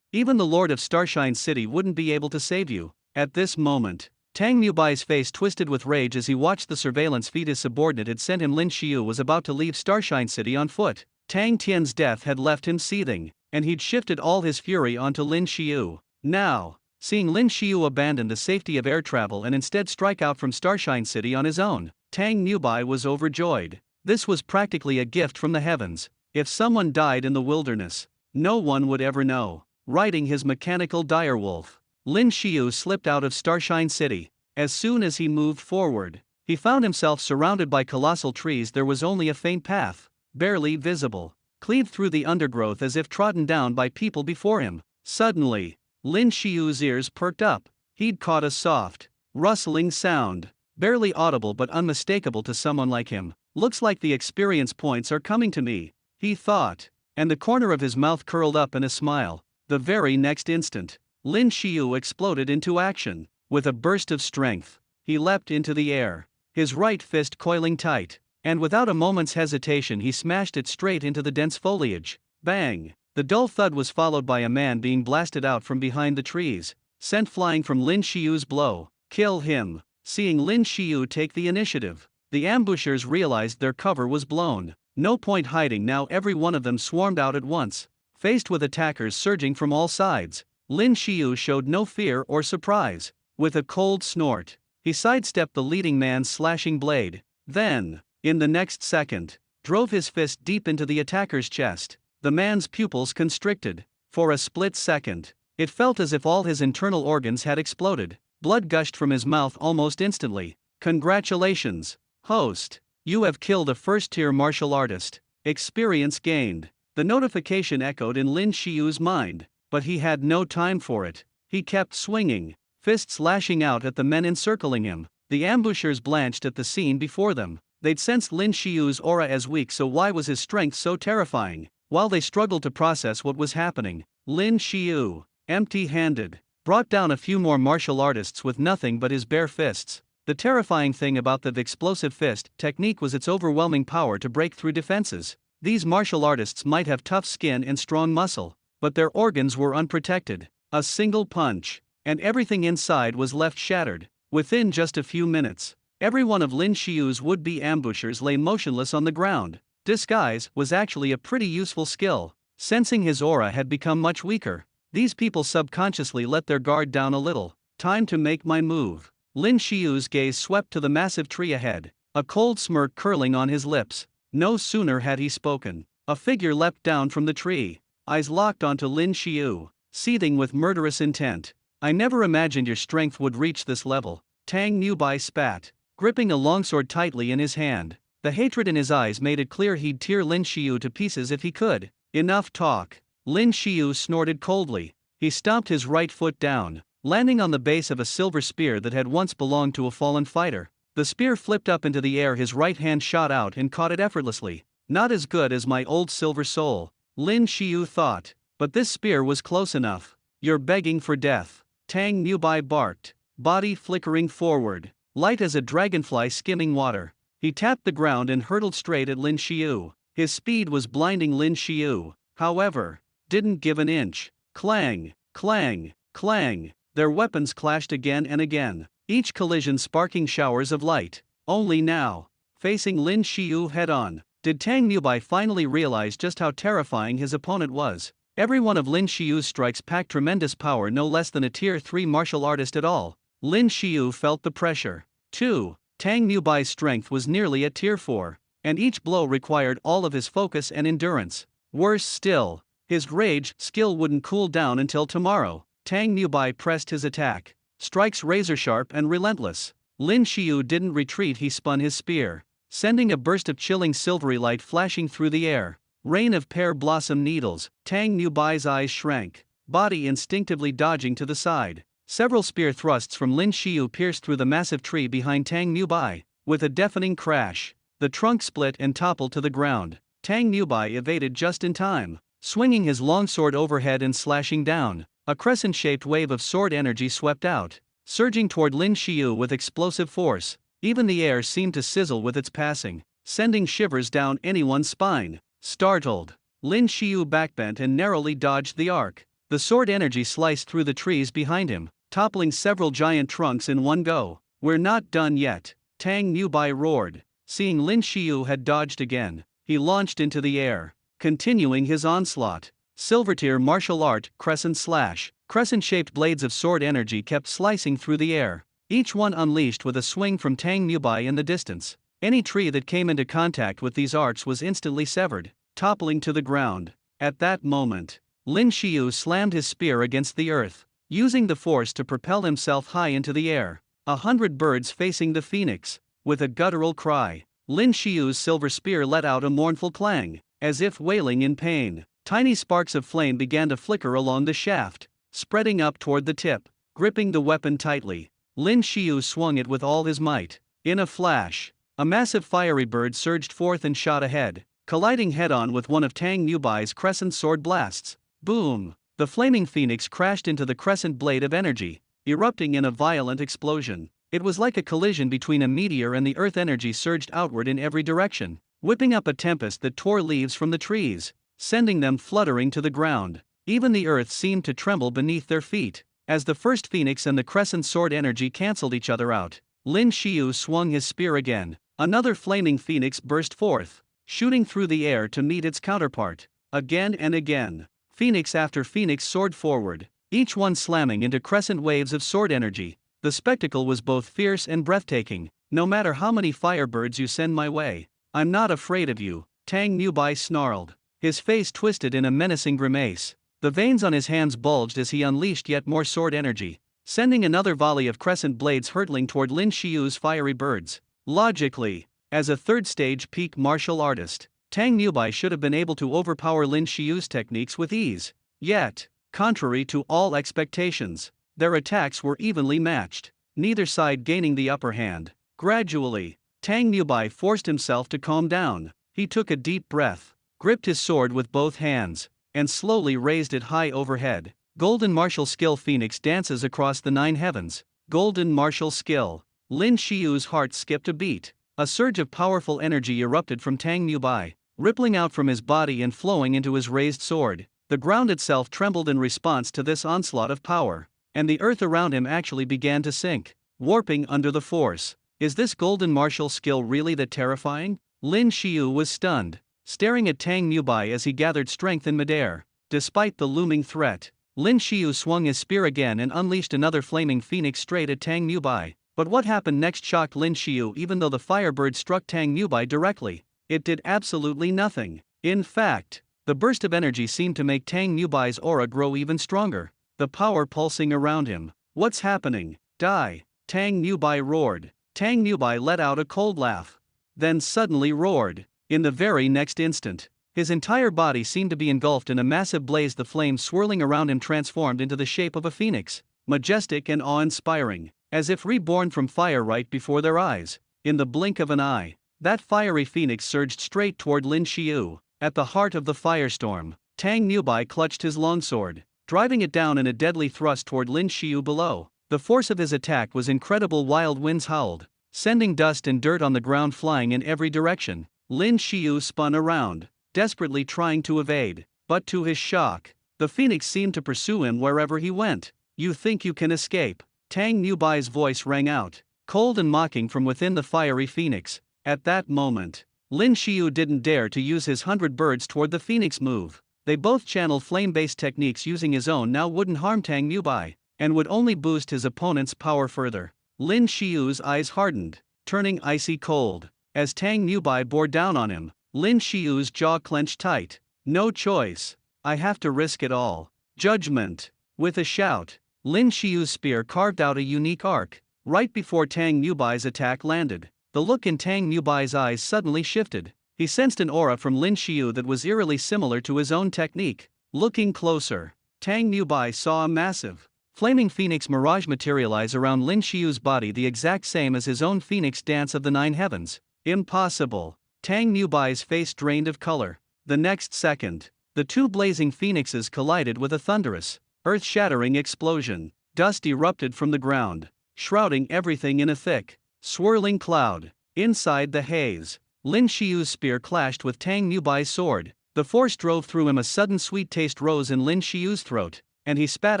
even the Lord of Starshine City wouldn't be able to save you. At this moment, Tang Mubai's face twisted with rage as he watched the surveillance feed his subordinate had sent him. Lin Shio was about to leave Starshine City on foot. Tang Tian's death had left him seething, and he'd shifted all his fury onto Lin Shio. Now, seeing Lin Shio abandon the safety of air travel and instead strike out from Starshine City on his own, Tang Mubai was overjoyed. This was practically a gift from the heavens. If someone died in the wilderness, no one would ever know. Riding his mechanical direwolf, Lin Shio slipped out of Starshine City. As soon as he moved forward, he found himself surrounded by colossal trees. There was only a faint path, barely visible, cleaved through the undergrowth as if trodden down by people before him. Suddenly, Lin Shio's ears perked up. He'd caught a soft, rustling sound, barely audible but unmistakable to someone like him. "Looks like the experience points are coming to me," he thought, and the corner of his mouth curled up in a smile. The very next instant, Lin Shio exploded into action. With a burst of strength, he leapt into the air, his right fist coiling tight, and without a moment's hesitation he smashed it straight into the dense foliage. Bang! The dull thud was followed by a man being blasted out from behind the trees, sent flying from Lin Shio's blow. Kill him! Seeing Lin Shio take the initiative, the ambushers realized their cover was blown. No point hiding now, every one of them swarmed out at once. Faced with attackers surging from all sides, Lin Shio showed no fear or surprise. With a cold snort, he sidestepped the leading man's slashing blade, then, in the next second, drove his fist deep into the attacker's chest. The man's pupils constricted. For a split second, it felt as if all his internal organs had exploded. Blood gushed from his mouth almost instantly. Congratulations, host. You have killed a first-tier martial artist. Experience gained. The notification echoed in Lin Shio's mind, but he had no time for it. He kept swinging, fists lashing out at the men encircling him. The ambushers blanched at the scene before them. They'd sensed Lin Shio's aura as weak, so why was his strength so terrifying? While they struggled to process what was happening, Lin Shio, empty-handed, brought down a few more martial artists with nothing but his bare fists. The terrifying thing about the explosive fist technique was its overwhelming power to break through defenses. These martial artists might have tough skin and strong muscle, but their organs were unprotected. A single punch, and everything inside was left shattered. Within just a few minutes, every one of Lin Shio's would-be ambushers lay motionless on the ground. Disguise was actually a pretty useful skill. Sensing his aura had become much weaker, these people subconsciously let their guard down a little. Time to make my move. Lin Shio's gaze swept to the massive tree ahead, a cold smirk curling on his lips. No sooner had he spoken, a figure leapt down from the tree, eyes locked onto Lin Shio, seething with murderous intent. I never imagined your strength would reach this level. Tang Newbai spat, gripping a longsword tightly in his hand. The hatred in his eyes made it clear he'd tear Lin Shio to pieces if he could. Enough talk. Lin Shio snorted coldly. He stomped his right foot down, landing on the base of a silver spear that had once belonged to a fallen fighter. The spear flipped up into the air, his right hand shot out and caught it effortlessly. Not as good as my old silver soul, Lin Shio thought, but this spear was close enough. You're begging for death, Tang Newbai barked, body flickering forward, light as a dragonfly skimming water. He tapped the ground and hurtled straight at Lin Shio. His speed was blinding. Lin Shio, however, didn't give an inch. Clang, clang, clang. Their weapons clashed again and again, each collision sparking showers of light. Only now, facing Lin Shio head-on, did Tang Newbai finally realize just how terrifying his opponent was. Every one of Lin Shio's strikes packed tremendous power, no less than a Tier 3 martial artist at all. Lin Shio felt the pressure, too. Tang Newbai's strength was nearly at Tier 4, and each blow required all of his focus and endurance. Worse still, his rage skill wouldn't cool down until tomorrow. Tang Newbai pressed his attack, strikes razor-sharp and relentless. Lin Shio didn't retreat, he spun his spear, sending a burst of chilling silvery light flashing through the air. Rain of pear blossom needles. Tang Newbai's eyes shrank, body instinctively dodging to the side. Several spear thrusts from Lin Shio pierced through the massive tree behind Tang Newbai. With a deafening crash, the trunk split and toppled to the ground. Tang Newbai evaded just in time, swinging his longsword overhead and slashing down. A crescent-shaped wave of sword energy swept out, surging toward Lin Shio with explosive force. Even the air seemed to sizzle with its passing, sending shivers down anyone's spine. Startled, Lin Shio backbent and narrowly dodged the arc. The sword energy sliced through the trees behind him, toppling several giant trunks in one go. We're not done yet, Tang Newbai roared. Seeing Lin Shio had dodged again, he launched into the air, continuing his onslaught. Silvertier martial art, crescent slash. Crescent-shaped blades of sword energy kept slicing through the air, each one unleashed with a swing from Tang Newbai in the distance. Any tree that came into contact with these arcs was instantly severed, toppling to the ground. At that moment, Lin Shio slammed his spear against the earth, using the force to propel himself high into the air. 100 birds facing the phoenix. With a guttural cry, Lin Shio's silver spear let out a mournful clang, as if wailing in pain. Tiny sparks of flame began to flicker along the shaft, spreading up toward the tip. Gripping the weapon tightly, Lin Shio swung it with all his might. In a flash, a massive fiery bird surged forth and shot ahead, colliding head-on with one of Tang Newbai's crescent sword blasts. Boom! The flaming phoenix crashed into the crescent blade of energy, erupting in a violent explosion. It was like a collision between a meteor and the earth. Energy surged outward in every direction, whipping up a tempest that tore leaves from the trees, sending them fluttering to the ground. Even the earth seemed to tremble beneath their feet. As the first phoenix and the crescent sword energy cancelled each other out, Lin Shio swung his spear again. Another flaming phoenix burst forth, shooting through the air to meet its counterpart. Again and again, phoenix after phoenix soared forward, each one slamming into crescent waves of sword energy. The spectacle was both fierce and breathtaking. No matter how many firebirds you send my way, I'm not afraid of you, Tang Newbai snarled. His face twisted in a menacing grimace. The veins on his hands bulged as he unleashed yet more sword energy, sending another volley of crescent blades hurtling toward Lin Shio's fiery birds. Logically, as a third-stage peak martial artist, Tang Newbai should have been able to overpower Lin Shio's techniques with ease. Yet, contrary to all expectations, their attacks were evenly matched, neither side gaining the upper hand. Gradually, Tang Newbai forced himself to calm down. He took a deep breath, gripped his sword with both hands, and slowly raised it high overhead. Golden martial skill. Phoenix dances across the 9 heavens. Golden martial skill. Lin Shio's heart skipped a beat. A surge of powerful energy erupted from Tang Newbai, rippling out from his body and flowing into his raised sword. The ground itself trembled in response to this onslaught of power, and the earth around him actually began to sink, warping under the force. Is this golden martial skill really that terrifying? Lin Shio was stunned, staring at Tang Newbai as he gathered strength in midair. Despite the looming threat, Lin Shio swung his spear again and unleashed another flaming phoenix straight at Tang Newbai. But what happened next shocked Lin Shio. Even though the firebird struck Tang Newbai directly, it did absolutely nothing. In fact, the burst of energy seemed to make Tang Newbai's aura grow even stronger, the power pulsing around him. What's happening? Die! Tang Newbai roared. Tang Newbai let out a cold laugh, then suddenly roared. In the very next instant, his entire body seemed to be engulfed in a massive blaze. The flames swirling around him transformed into the shape of a phoenix, majestic and awe-inspiring, as if reborn from fire right before their eyes. In the blink of an eye, that fiery phoenix surged straight toward Lin Shio. At the heart of the firestorm, Tang Newbai clutched his longsword, driving it down in a deadly thrust toward Lin Shio below. The force of his attack was incredible. Wild winds howled, sending dust and dirt on the ground flying in every direction. Lin Shio spun around, desperately trying to evade, but to his shock, the phoenix seemed to pursue him wherever he went. You think you can escape? Tang Newbai's voice rang out, cold and mocking from within the fiery phoenix. At that moment, Lin Shio didn't dare to use his 100 birds toward the phoenix move. They both channeled flame-based techniques. Using his own now wouldn't harm Tang Newbai, and would only boost his opponent's power further. Lin Shio's eyes hardened, turning icy cold. As Tang Newbai bore down on him, Lin Shio's jaw clenched tight. No choice. I have to risk it all. Judgment. With a shout, Lin Shio's spear carved out a unique arc. Right before Tang Newbai's attack landed, the look in Tang Newbai's eyes suddenly shifted. He sensed an aura from Lin Shio that was eerily similar to his own technique. Looking closer, Tang Newbai saw a massive, flaming phoenix mirage materialize around Lin Shio's body, the exact same as his own phoenix dance of the 9 heavens. Impossible. Tang Newbai's face drained of color. The next second, the two blazing phoenixes collided with a thunderous, earth-shattering explosion. Dust erupted from the ground, shrouding everything in a thick, swirling cloud. Inside the haze, Lin Shio's spear clashed with Tang Newbai's sword. The force drove through him. A sudden sweet taste rose in Lin Shio's throat, and he spat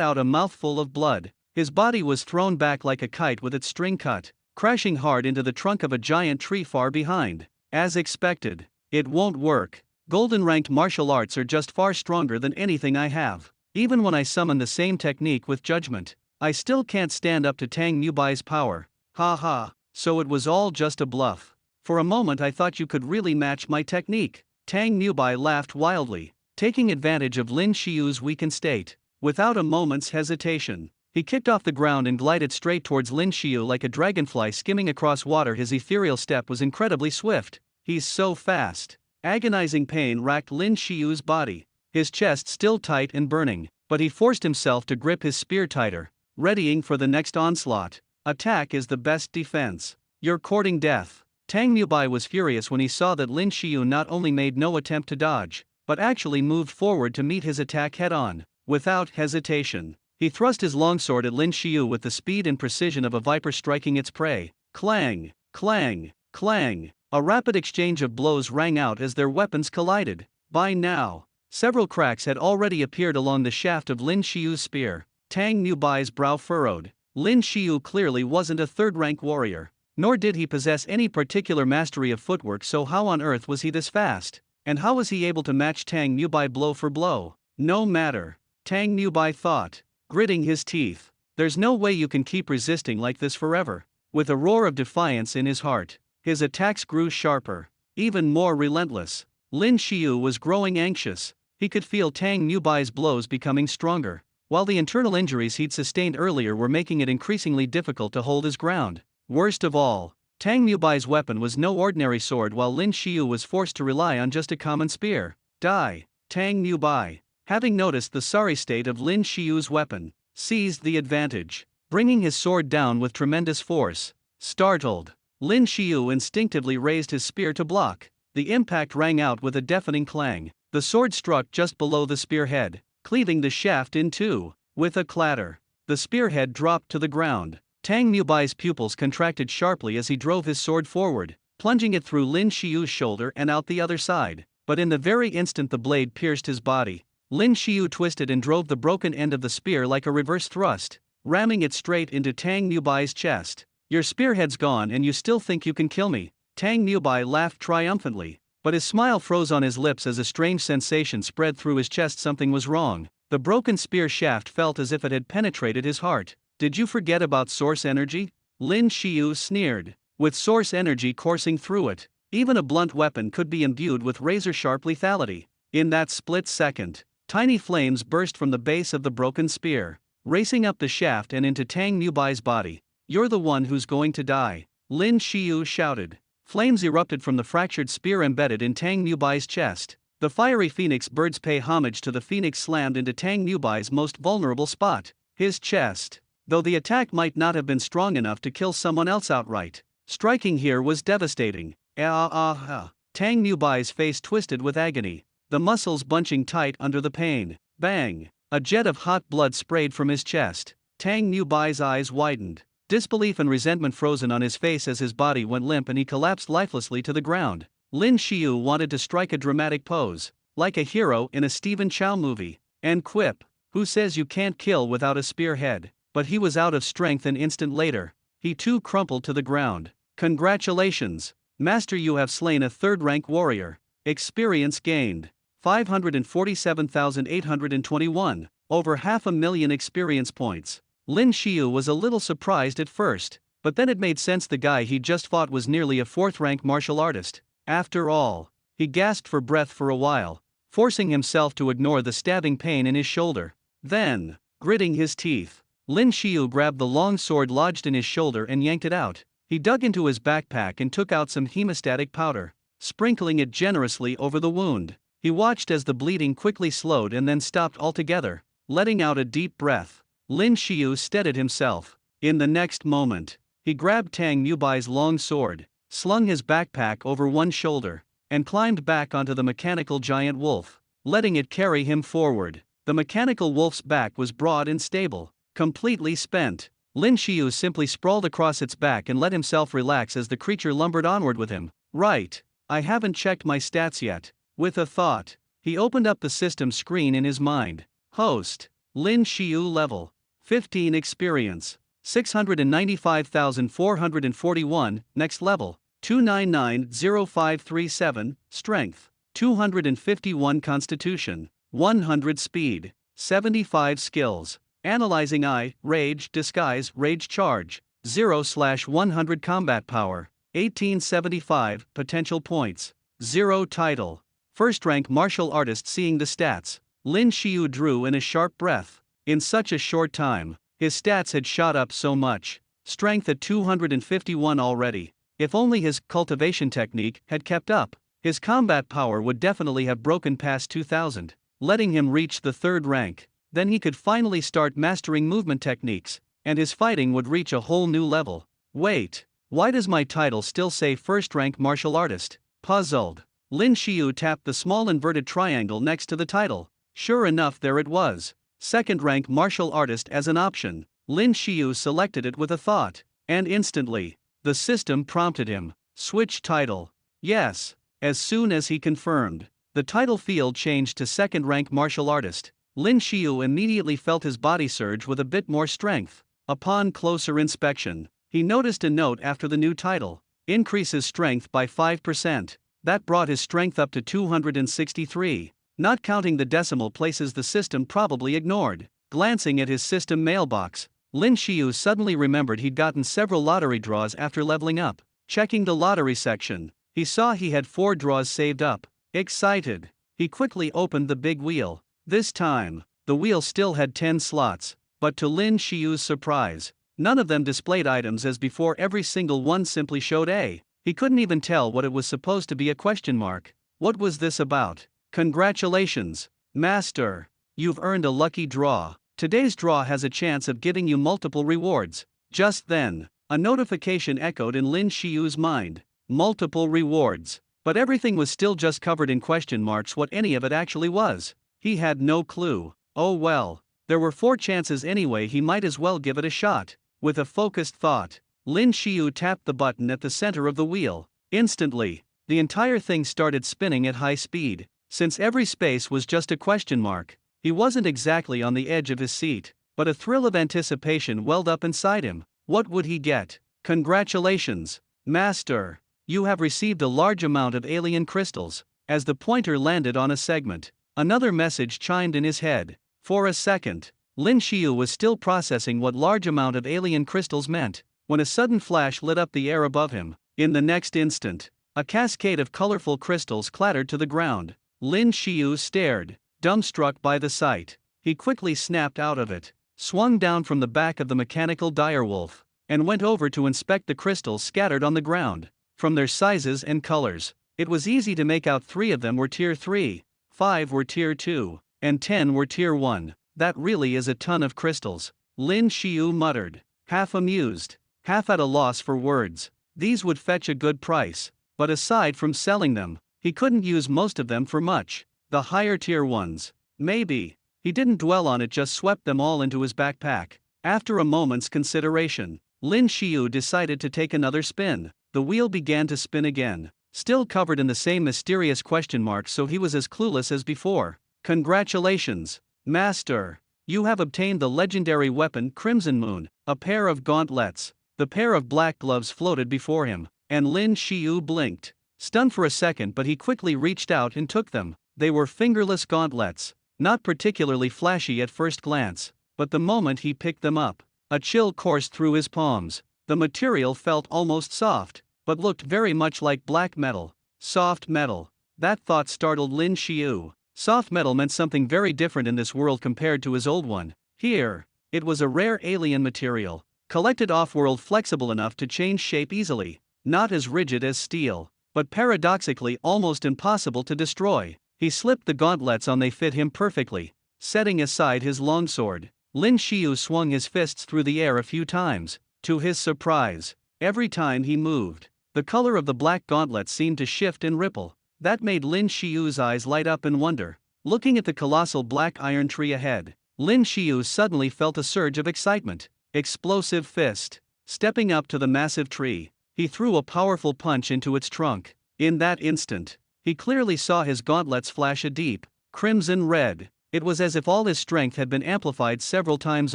out a mouthful of blood. His body was thrown back like a kite with its string cut, crashing hard into the trunk of a giant tree far behind. As expected, it won't work. Golden-ranked martial arts are just far stronger than anything I have. Even when I summon the same technique with judgment, I still can't stand up to Tang Newbai's power. Ha ha, so it was all just a bluff. For a moment I thought you could really match my technique. Tang Newbai laughed wildly, taking advantage of Lin Shio's weakened state. Without a moment's hesitation, he kicked off the ground and glided straight towards Lin Shio like a dragonfly skimming across water. His ethereal step was incredibly swift. He's so fast. Agonizing pain racked Lin Shio's body, his chest still tight and burning, but he forced himself to grip his spear tighter, readying for the next onslaught. Attack is the best defense. You're courting death. Tang Newbai was furious when he saw that Lin Shio not only made no attempt to dodge, but actually moved forward to meet his attack head-on. Without hesitation, he thrust his longsword at Lin Shio with the speed and precision of a viper striking its prey. Clang, clang, clang. A rapid exchange of blows rang out as their weapons collided. By now, several cracks had already appeared along the shaft of Lin Shio's spear. Tang Nubai's brow furrowed. Lin Shio clearly wasn't a third-rank warrior, nor did he possess any particular mastery of footwork, so how on earth was he this fast? And how was he able to match Tang Nubai blow for blow? No matter, Tang Nubai thought, gritting his teeth. There's no way you can keep resisting like this forever. With a roar of defiance in his heart, his attacks grew sharper, even more relentless. Lin Shio was growing anxious. He could feel Tang Nubai's blows becoming stronger, while the internal injuries he'd sustained earlier were making it increasingly difficult to hold his ground. Worst of all, Tang Nubai's weapon was no ordinary sword, while Lin Shio was forced to rely on just a common spear. Die! Tang Nubai, having noticed the sorry state of Lin Shio's weapon, seized the advantage, bringing his sword down with tremendous force. Startled, Lin Shio instinctively raised his spear to block. The impact rang out with a deafening clang. The sword struck just below the spearhead, cleaving the shaft in two. With a clatter, the spearhead dropped to the ground. Tang Nubai's pupils contracted sharply as he drove his sword forward, plunging it through Lin Shio's shoulder and out the other side. But in the very instant the blade pierced his body, Lin Shio twisted and drove the broken end of the spear like a reverse thrust, ramming it straight into Tang Nubai's chest. Your spearhead's gone and you still think you can kill me? Tang Nubai laughed triumphantly, but his smile froze on his lips as a strange sensation spread through his chest. Something was wrong. The broken spear shaft felt as if it had penetrated his heart. Did you forget about source energy? Lin Shio sneered. With source energy coursing through it, even a blunt weapon could be imbued with razor-sharp lethality. In that split second, tiny flames burst from the base of the broken spear, racing up the shaft and into Tang Nubai's body. You're the one who's going to die, Lin Shio shouted. Flames erupted from the fractured spear embedded in Tang Nubai's chest. The fiery phoenix birds pay homage to the phoenix slammed into Tang Nubai's most vulnerable spot, his chest. Though the attack might not have been strong enough to kill someone else outright, striking here was devastating. Tang Nubai's face twisted with agony, the muscles bunching tight under the pain. Bang! A jet of hot blood sprayed from his chest. Tang Nubai's eyes widened, disbelief and resentment frozen on his face as his body went limp and he collapsed lifelessly to the ground. Lin Shio wanted to strike a dramatic pose, like a hero in a Stephen Chow movie, and quip, "Who says you can't kill without a spearhead?" But he was out of strength an instant later. He too crumpled to the ground. Congratulations, Master, you have slain a third-rank warrior. Experience gained, 547,821, over 500,000 experience points. Lin Shio was a little surprised at first, but then it made sense. The guy he just fought was nearly a fourth-rank martial artist. After all, he gasped for breath for a while, forcing himself to ignore the stabbing pain in his shoulder. Then, gritting his teeth, Lin Shio grabbed the long sword lodged in his shoulder and yanked it out. He dug into his backpack and took out some hemostatic powder, sprinkling it generously over the wound. He watched as the bleeding quickly slowed and then stopped altogether, letting out a deep breath. Lin Shio steadied himself. In the next moment, he grabbed Tang Nubai's long sword, slung his backpack over one shoulder, and climbed back onto the mechanical giant wolf, letting it carry him forward. The mechanical wolf's back was broad and stable. Completely spent, Lin Shio simply sprawled across its back and let himself relax as the creature lumbered onward with him. Right, I haven't checked my stats yet. With a thought, he opened up the system screen in his mind. Host, Lin Shio level 15 experience, 695,441, next level, 2990537, strength, 251 constitution, 100 speed, 75 skills. Analyzing eye, rage, disguise, rage charge, 0/100 combat power, 1875, potential points, 0 title. First rank martial artist. Seeing the stats, Lin Shio drew in a sharp breath. In such a short time, his stats had shot up so much. Strength at 251 already. If only his cultivation technique had kept up, his combat power would definitely have broken past 2000, letting him reach the third rank. Then he could finally start mastering movement techniques, and his fighting would reach a whole new level. Wait, why does my title still say first-rank martial artist? Puzzled, Lin Shio tapped the small inverted triangle next to the title. Sure enough, there it was. second-rank martial artist as an option. Lin Shio selected it with a thought, and instantly, the system prompted him, switch title. Yes. As soon as he confirmed, the title field changed to second-rank martial artist. Lin Shio immediately felt his body surge with a bit more strength. Upon closer inspection, he noticed a note after the new title, increases strength by 5%. That brought his strength up to 263. Not counting the decimal places the system probably ignored. Glancing at his system mailbox, Lin Shio suddenly remembered he'd gotten several lottery draws after leveling up. Checking the lottery section, he saw he had 4 draws saved up. Excited, he quickly opened the big wheel. This time, the wheel still had 10 slots, but to Lin Shio's surprise, none of them displayed items as before. Every single one simply showed A. He couldn't even tell what it was supposed to be a question mark. What was this about? Congratulations, Master! You've earned a lucky draw. Today's draw has a chance of giving you multiple rewards. Just then, a notification echoed in Lin Shio's mind. Multiple rewards. But everything was still just covered in question marks. What any of it actually was, he had no clue. Oh well, there were 4 chances anyway, he might as well give it a shot. With a focused thought, Lin Shio tapped the button at the center of the wheel. Instantly, the entire thing started spinning at high speed. Since every space was just a question mark, he wasn't exactly on the edge of his seat, but a thrill of anticipation welled up inside him. What would he get? Congratulations, Master! You have received a large amount of alien crystals. As the pointer landed on a segment, another message chimed in his head. For a second, Lin Shio was still processing what large amount of alien crystals meant, when a sudden flash lit up the air above him. In the next instant, a cascade of colorful crystals clattered to the ground. Lin Shio stared, dumbstruck by the sight. He quickly snapped out of it, swung down from the back of the mechanical direwolf, and went over to inspect the crystals scattered on the ground. From their sizes and colors, it was easy to make out 3 of them were tier 3, 5 were tier 2, and 10 were tier 1. That really is a ton of crystals, Lin Shio muttered, half amused, half at a loss for words. These would fetch a good price, but aside from selling them, he couldn't use most of them for much. The higher tier ones, maybe. He didn't dwell on it, just swept them all into his backpack. After a moment's consideration, Lin Shio decided to take another spin. The wheel began to spin again, still covered in the same mysterious question marks, so he was as clueless as before. Congratulations, Master! You have obtained the legendary weapon Crimson Moon, a pair of gauntlets. The pair of black gloves floated before him, and Lin Shio blinked, stunned for a second, but he quickly reached out and took them. They were fingerless gauntlets, not particularly flashy at first glance, but the moment he picked them up, a chill coursed through his palms. The material felt almost soft, but looked very much like black metal. Soft metal. That thought startled Lin Shio. Soft metal meant something very different in this world compared to his old one. Here, it was a rare alien material, collected off-world, flexible enough to change shape easily, not as rigid as steel, but paradoxically almost impossible to destroy. He slipped the gauntlets on, they fit him perfectly. Setting aside his longsword, Lin Shio swung his fists through the air a few times. To his surprise, every time he moved, the color of the black gauntlets seemed to shift and ripple. That made Lin Shio's eyes light up in wonder. Looking at the colossal black iron tree ahead, Lin Shio suddenly felt a surge of excitement. Explosive fist. Stepping up to the massive tree, he threw a powerful punch into its trunk. In that instant, he clearly saw his gauntlets flash a deep, crimson red. It was as if all his strength had been amplified several times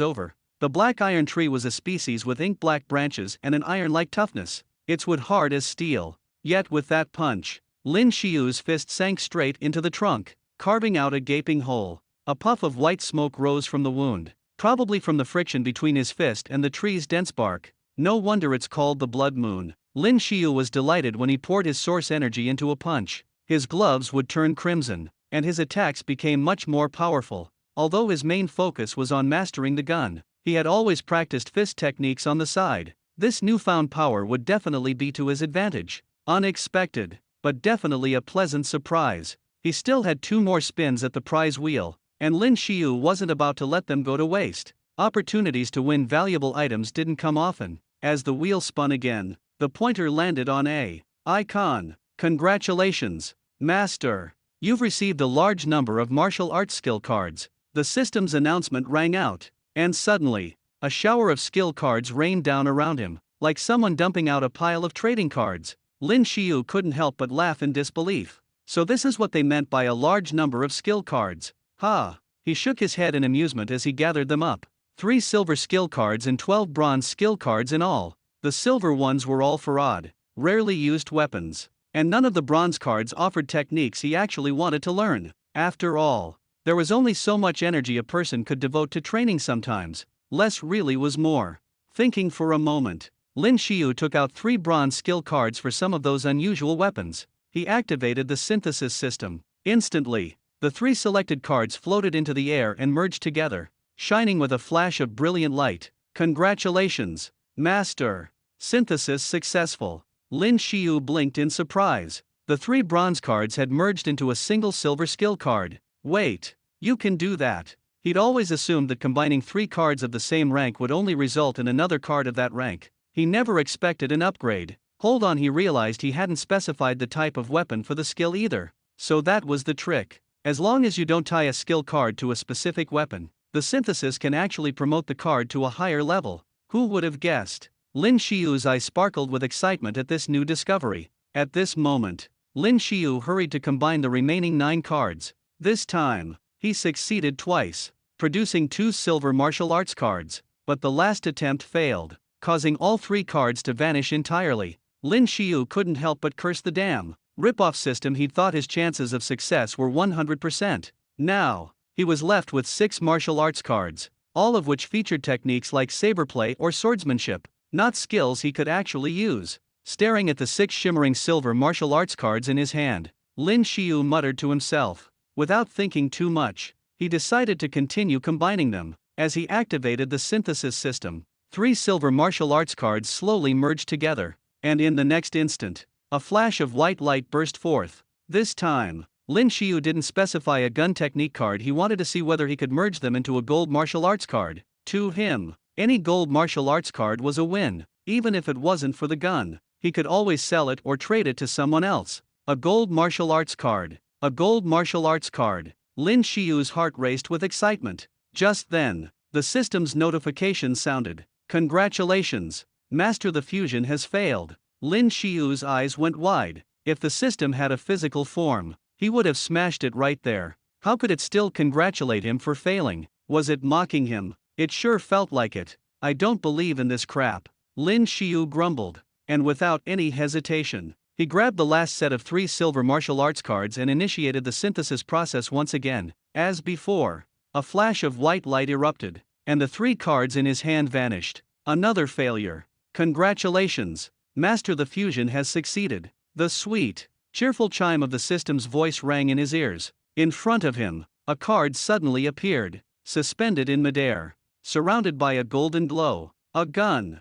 over. The black iron tree was a species with ink-black branches and an iron-like toughness. Its wood hard as steel. Yet with that punch, Lin Shio's fist sank straight into the trunk, carving out a gaping hole. A puff of white smoke rose from the wound, probably from the friction between his fist and the tree's dense bark. No wonder it's called the Blood Moon. Lin Shio was delighted when he poured his source energy into a punch. His gloves would turn crimson, and his attacks became much more powerful. Although his main focus was on mastering the gun, he had always practiced fist techniques on the side. This newfound power would definitely be to his advantage. Unexpected, but definitely a pleasant surprise. He still had 2 more spins at the prize wheel, and Lin Shio wasn't about to let them go to waste. Opportunities to win valuable items didn't come often. As the wheel spun again, the pointer landed on a icon. Congratulations, Master! You've received a large number of martial arts skill cards. the system's announcement rang out, and suddenly, a shower of skill cards rained down around him, like someone dumping out a pile of trading cards. Lin Shio couldn't help but laugh in disbelief. So this is what they meant by a large number of skill cards. Ha! He shook his head in amusement as he gathered them up. 3 silver skill cards and 12 bronze skill cards in all. The silver ones were all for odd, rarely used weapons. And none of the bronze cards offered techniques he actually wanted to learn. After all, there was only so much energy a person could devote to training sometimes. Less really was more. Thinking for a moment, Lin Shio took out 3 bronze skill cards for some of those unusual weapons. He activated the synthesis system. Instantly, the 3 selected cards floated into the air and merged together, shining with a flash of brilliant light. Congratulations, Master! Synthesis successful. Lin Shio blinked in surprise. The 3 bronze cards had merged into a single silver skill card. Wait, you can do that? He'd always assumed that combining 3 cards of the same rank would only result in another card of that rank. He never expected an upgrade. Hold on, he realized he hadn't specified the type of weapon for the skill either. So that was the trick. As long as you don't tie a skill card to a specific weapon, the synthesis can actually promote the card to a higher level. Who would have guessed? Lin Shio's eyes sparkled with excitement at this new discovery. At this moment, Lin Shio hurried to combine the remaining 9 cards. This time, he succeeded twice, producing 2 silver martial arts cards, but the last attempt failed, causing all 3 cards to vanish entirely. Lin Shio couldn't help but curse the damn rip-off system. He thought his chances of success were 100%. Now, he was left with 6 martial arts cards, all of which featured techniques like saberplay or swordsmanship, not skills he could actually use. Staring at the 6 shimmering silver martial arts cards in his hand, Lin Shio muttered to himself. Without thinking too much, he decided to continue combining them. As he activated the synthesis system, 3 silver martial arts cards slowly merged together, and in the next instant, a flash of white light burst forth. This time, Lin Shio didn't specify a gun technique card. He wanted to see whether he could merge them into a gold martial arts card. To him, any gold martial arts card was a win. Even if it wasn't for the gun, he could always sell it or trade it to someone else. A gold martial arts card. A gold martial arts card. Lin Shio's heart raced with excitement. Just then, the system's notification sounded. Congratulations, Master, the fusion has failed. Lin Shio's eyes went wide. If the system had a physical form, he would have smashed it right there. How could it still congratulate him for failing? Was it mocking him? It sure felt like it. I don't believe in this crap, Lin Shio grumbled. And without any hesitation, he grabbed the last set of 3 silver martial arts cards and initiated the synthesis process once again. As before, a flash of white light erupted, and the 3 cards in his hand vanished. Another failure. Congratulations, Master, the fusion has succeeded. The sweet, cheerful chime of the system's voice rang in his ears. In front of him, a card suddenly appeared, suspended in midair, surrounded by a golden glow. A gun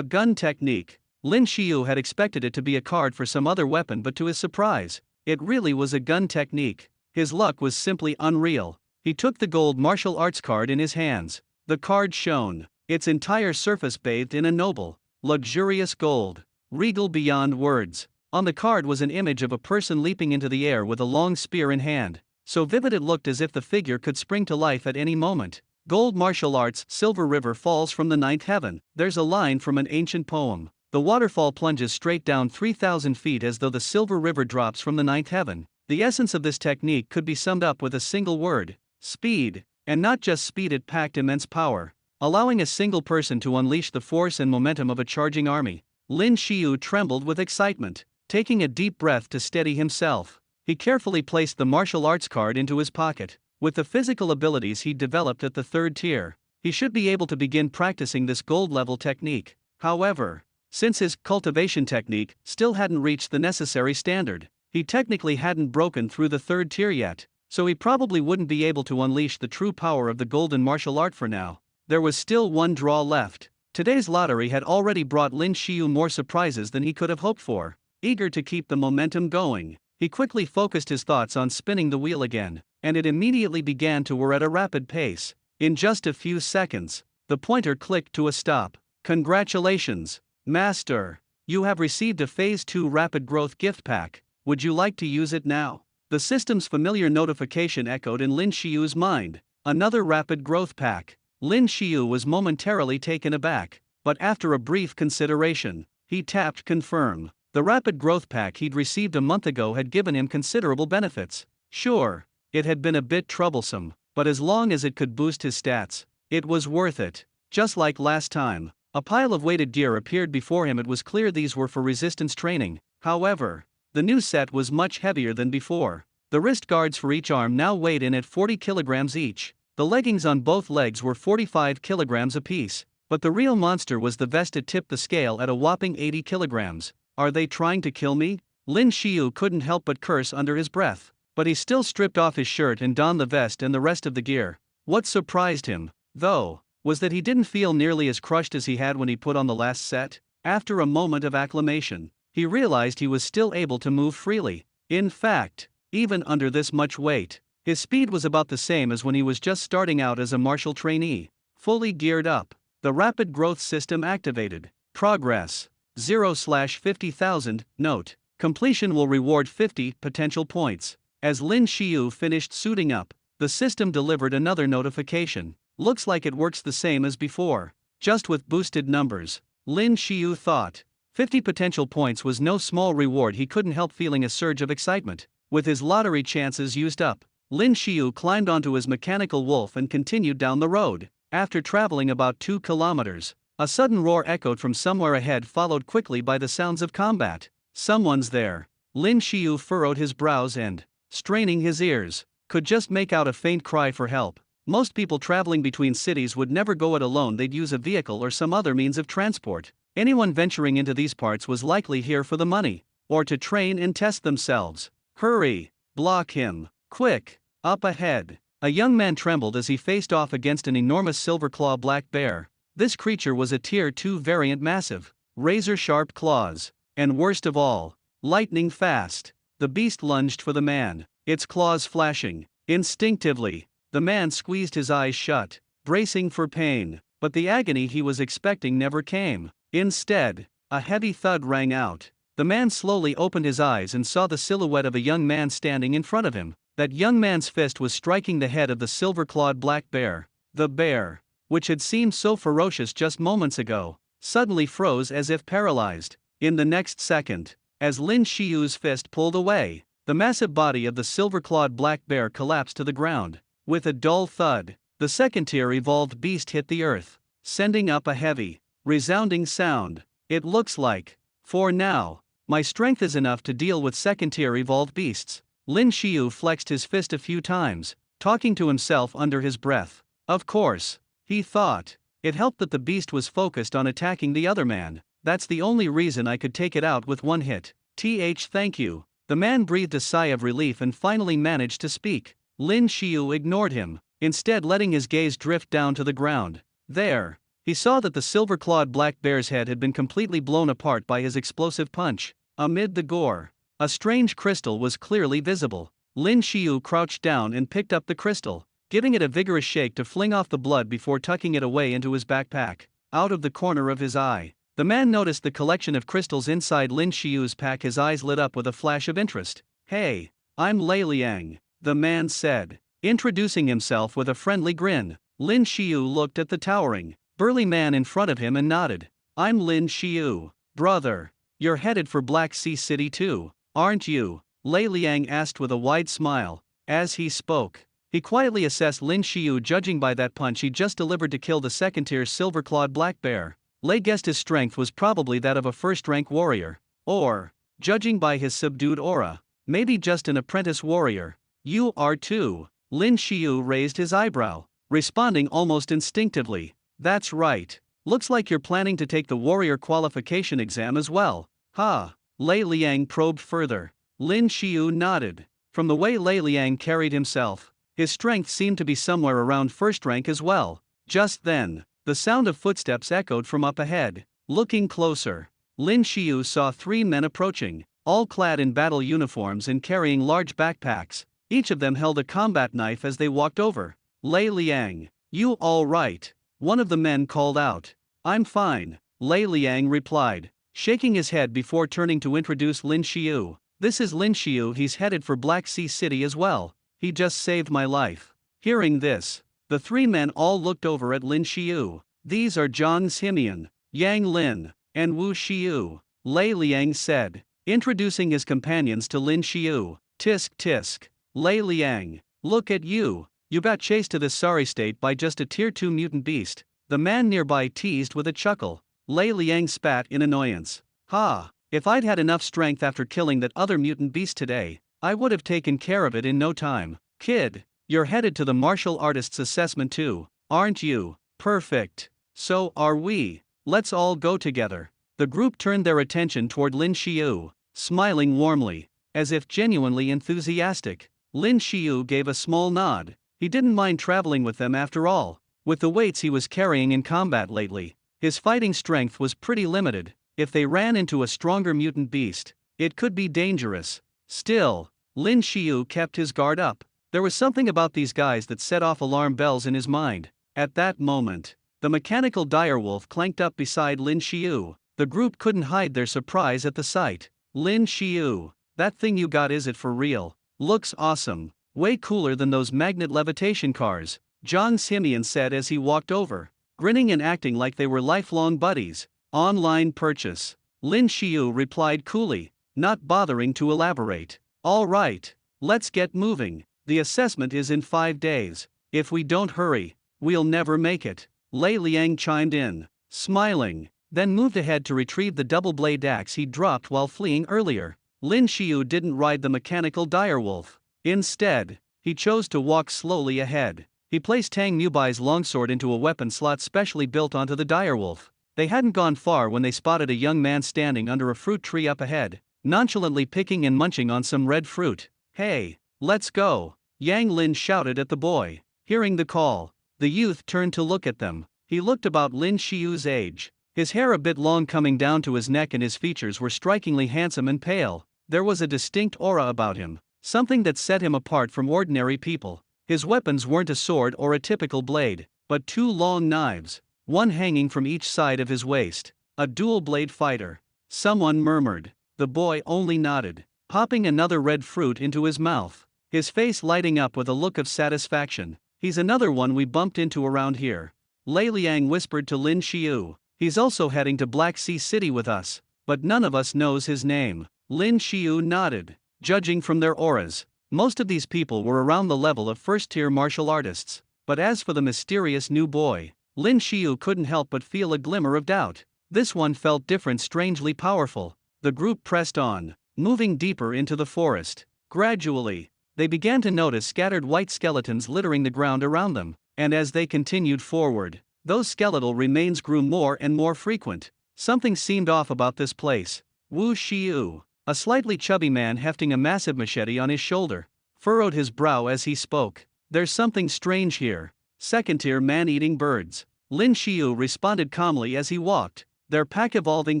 technique. Lin Shio had expected it to be a card for some other weapon, but to his surprise, it really was a gun technique. His luck was simply unreal. He took the gold martial arts card in his hands. The card shone, its entire surface bathed in a noble, luxurious gold, regal beyond words. On the card was an image of a person leaping into the air with a long spear in hand, so vivid it looked as if the figure could spring to life at any moment. Gold martial arts. Silver river falls from the 9th heaven. There's a line from an ancient poem. The waterfall plunges straight down 3,000 feet as though the silver river drops from the 9th heaven. The essence of this technique could be summed up with a single word: speed. And not just speed, it packed immense power, allowing a single person to unleash the force and momentum of a charging army. Lin Shio trembled with excitement. Taking a deep breath to steady himself, he carefully placed the martial arts card into his pocket. With the physical abilities he developed at the 3rd tier, he should be able to begin practicing this gold-level technique. However, since his cultivation technique still hadn't reached the necessary standard, he technically hadn't broken through the 3rd tier yet, so he probably wouldn't be able to unleash the true power of the golden martial art for now. There was still one draw left. Today's lottery had already brought Lin Shio more surprises than he could have hoped for. Eager to keep the momentum going, he quickly focused his thoughts on spinning the wheel again, and it immediately began to whir at a rapid pace. In just a few seconds, the pointer clicked to a stop. Congratulations, Master! You have received a Phase 2 Rapid Growth gift pack. Would you like to use it now? The system's familiar notification echoed in Lin Shio's mind. Another rapid growth pack. Lin Shio was momentarily taken aback, but after a brief consideration, he tapped confirm. The rapid growth pack he'd received a month ago had given him considerable benefits. Sure, it had been a bit troublesome, but as long as it could boost his stats, it was worth it. Just like last time, a pile of weighted gear appeared before him. It was clear these were for resistance training. However, the new set was much heavier than before. The wrist guards for each arm now weighed in at 40 kilograms each. The leggings on both legs were 45 kilograms apiece. But the real monster was the vest. It tipped the scale at a whopping 80 kilograms. Are they trying to kill me? Lin Shio couldn't help but curse under his breath. But he still stripped off his shirt and donned the vest and the rest of the gear. What surprised him, though, was that he didn't feel nearly as crushed as he had when he put on the last set. After a moment of acclimation, he realized he was still able to move freely. In fact, even under this much weight, his speed was about the same as when he was just starting out as a martial trainee. Fully geared up, the rapid growth system activated. Progress 0/50,000. Note: completion will reward 50 potential points. As Lin Shio finished suiting up, the system delivered another notification. Looks like it works the same as before, just with boosted numbers. Lin Shio thought. 50 potential points was no small reward. He couldn't help feeling a surge of excitement. With his lottery chances used up, Lin Shio climbed onto his mechanical wolf and continued down the road. After traveling about 2 kilometers, a sudden roar echoed from somewhere ahead, followed quickly by the sounds of combat. Someone's there. Lin Shio furrowed his brows and, straining his ears, could just make out a faint cry for help. Most people traveling between cities would never go it alone. They'd use a vehicle or some other means of transport. Anyone venturing into these parts was likely here for the money, or to train and test themselves. Hurry! Block him! Quick! Up ahead! A young man trembled as he faced off against an enormous silver-claw black bear. This creature was a Tier 2 variant, massive, razor-sharp claws, and worst of all, lightning fast. The beast lunged for the man, its claws flashing. Instinctively, the man squeezed his eyes shut, bracing for pain, but the agony he was expecting never came. Instead, a heavy thud rang out. The man slowly opened his eyes and saw the silhouette of a young man standing in front of him. That young man's fist was striking the head of the silver-clawed black bear. The bear, which had seemed so ferocious just moments ago, suddenly froze as if paralyzed. In the next second, as Lin Shio's fist pulled away, the massive body of the silver-clawed black bear collapsed to the ground. With a dull thud, the second-tier evolved beast hit the earth, sending up a heavy, resounding sound. It looks like, for now, my strength is enough to deal with second-tier evolved beasts. Lin Shio flexed his fist a few times, talking to himself under his breath. Of course, he thought, it helped that the beast was focused on attacking the other man. That's the only reason I could take it out with one hit. Thank you. The man breathed a sigh of relief and finally managed to speak. Lin Shio ignored him, instead letting his gaze drift down to the ground. There, he saw that the silver-clawed black bear's head had been completely blown apart by his explosive punch. Amid the gore, a strange crystal was clearly visible. Lin Shio crouched down and picked up the crystal, giving it a vigorous shake to fling off the blood before tucking it away into his backpack. Out of the corner of his eye, the man noticed the collection of crystals inside Lin Shio's pack. His eyes lit up with a flash of interest. "Hey, I'm Lei Liang," the man said, introducing himself with a friendly grin. Lin Shio looked at the towering, burly man in front of him and nodded. "I'm Lin Shio. Brother, you're headed for Black Sea City too, aren't you?" Lei Liang asked with a wide smile. As he spoke, he quietly assessed Lin Shio, judging by that punch he just delivered to kill the second-tier silver-clawed black bear. Lei guessed his strength was probably that of a first-rank warrior, or, judging by his subdued aura, maybe just an apprentice warrior. "You are too?" Lin Shio raised his eyebrow, responding almost instinctively. "That's right. Looks like you're planning to take the warrior qualification exam as well, huh?" Lei Liang probed further. Lin Shio nodded. From the way Lei Liang carried himself, his strength seemed to be somewhere around first rank as well. Just then, the sound of footsteps echoed from up ahead. Looking closer, Lin Shio saw 3 men approaching, all clad in battle uniforms and carrying large backpacks. Each of them held a combat knife as they walked over. "Lei Liang, you all right?" one of the men called out. "I'm fine," Lei Liang replied, shaking his head before turning to introduce Lin Shio. "This is Lin Shio. He's headed for Black Sea City as well. He just saved my life." Hearing this, The three men all looked over at Lin Shio. These are Zhang Ximian, Yang Lin, and Wu Xiu, Lei Liang said, introducing his companions to Lin Shio. Tisk tisk. Lei Liang, look at you. You got chased to this sorry state by just a tier 2 mutant beast, the man nearby teased with a chuckle. Lei Liang spat in annoyance. Ha, if I'd had enough strength after killing that other mutant beast today, I would have taken care of it in no time. Kid, you're headed to the martial artist's assessment too, aren't you? Perfect. So are we. Let's all go together. The group turned their attention toward Lin Shio, smiling warmly, as if genuinely enthusiastic. Lin Shio gave a small nod. He didn't mind traveling with them after all. With the weights he was carrying in combat lately, his fighting strength was pretty limited. If they ran into a stronger mutant beast, it could be dangerous. Still, Lin Shio kept his guard up. There was something about these guys that set off alarm bells in his mind. At that moment, the mechanical direwolf clanked up beside Lin Shio. The group couldn't hide their surprise at the sight. Lin Shio, that thing you got, is it for real? Looks awesome. Way cooler than those magnet levitation cars, Zhang Ximian said as he walked over, grinning and acting like they were lifelong buddies. Online purchase. Lin Shio replied coolly, not bothering to elaborate. All right, let's get moving. The assessment is in 5 days. If we don't hurry, we'll never make it. Lei Liang chimed in, smiling, then moved ahead to retrieve the double-blade axe he dropped while fleeing earlier. Lin Shio didn't ride the mechanical direwolf. Instead, he chose to walk slowly ahead. He placed Tang Mubai's longsword into a weapon slot specially built onto the direwolf. They hadn't gone far when they spotted a young man standing under a fruit tree up ahead, nonchalantly picking and munching on some red fruit. Hey, let's go, Yang Lin shouted at the boy. Hearing the call, the youth turned to look at them. He looked about Lin Shio's age. His hair a bit long coming down to his neck, and his features were strikingly handsome and pale. There was a distinct aura about him, something that set him apart from ordinary people. His weapons weren't a sword or a typical blade, but 2 long knives, one hanging from each side of his waist. A dual-blade fighter. Someone murmured. The boy only nodded, popping another red fruit into his mouth, his face lighting up with a look of satisfaction. He's another one we bumped into around here. Lei Liang whispered to Lin Shio. He's also heading to Black Sea City with us, but none of us knows his name. Lin Shio nodded. Judging from their auras, most of these people were around the level of first-tier martial artists. But as for the mysterious new boy, Lin Shio couldn't help but feel a glimmer of doubt. This one felt different, strangely powerful. The group pressed on, moving deeper into the forest. Gradually, they began to notice scattered white skeletons littering the ground around them, and as they continued forward, those skeletal remains grew more and more frequent. Something seemed off about this place. Wu Xiu, a slightly chubby man hefting a massive machete on his shoulder, furrowed his brow as he spoke. There's something strange here. Second-tier man-eating birds. Lin Xiu responded calmly as he walked. They're pack-evolving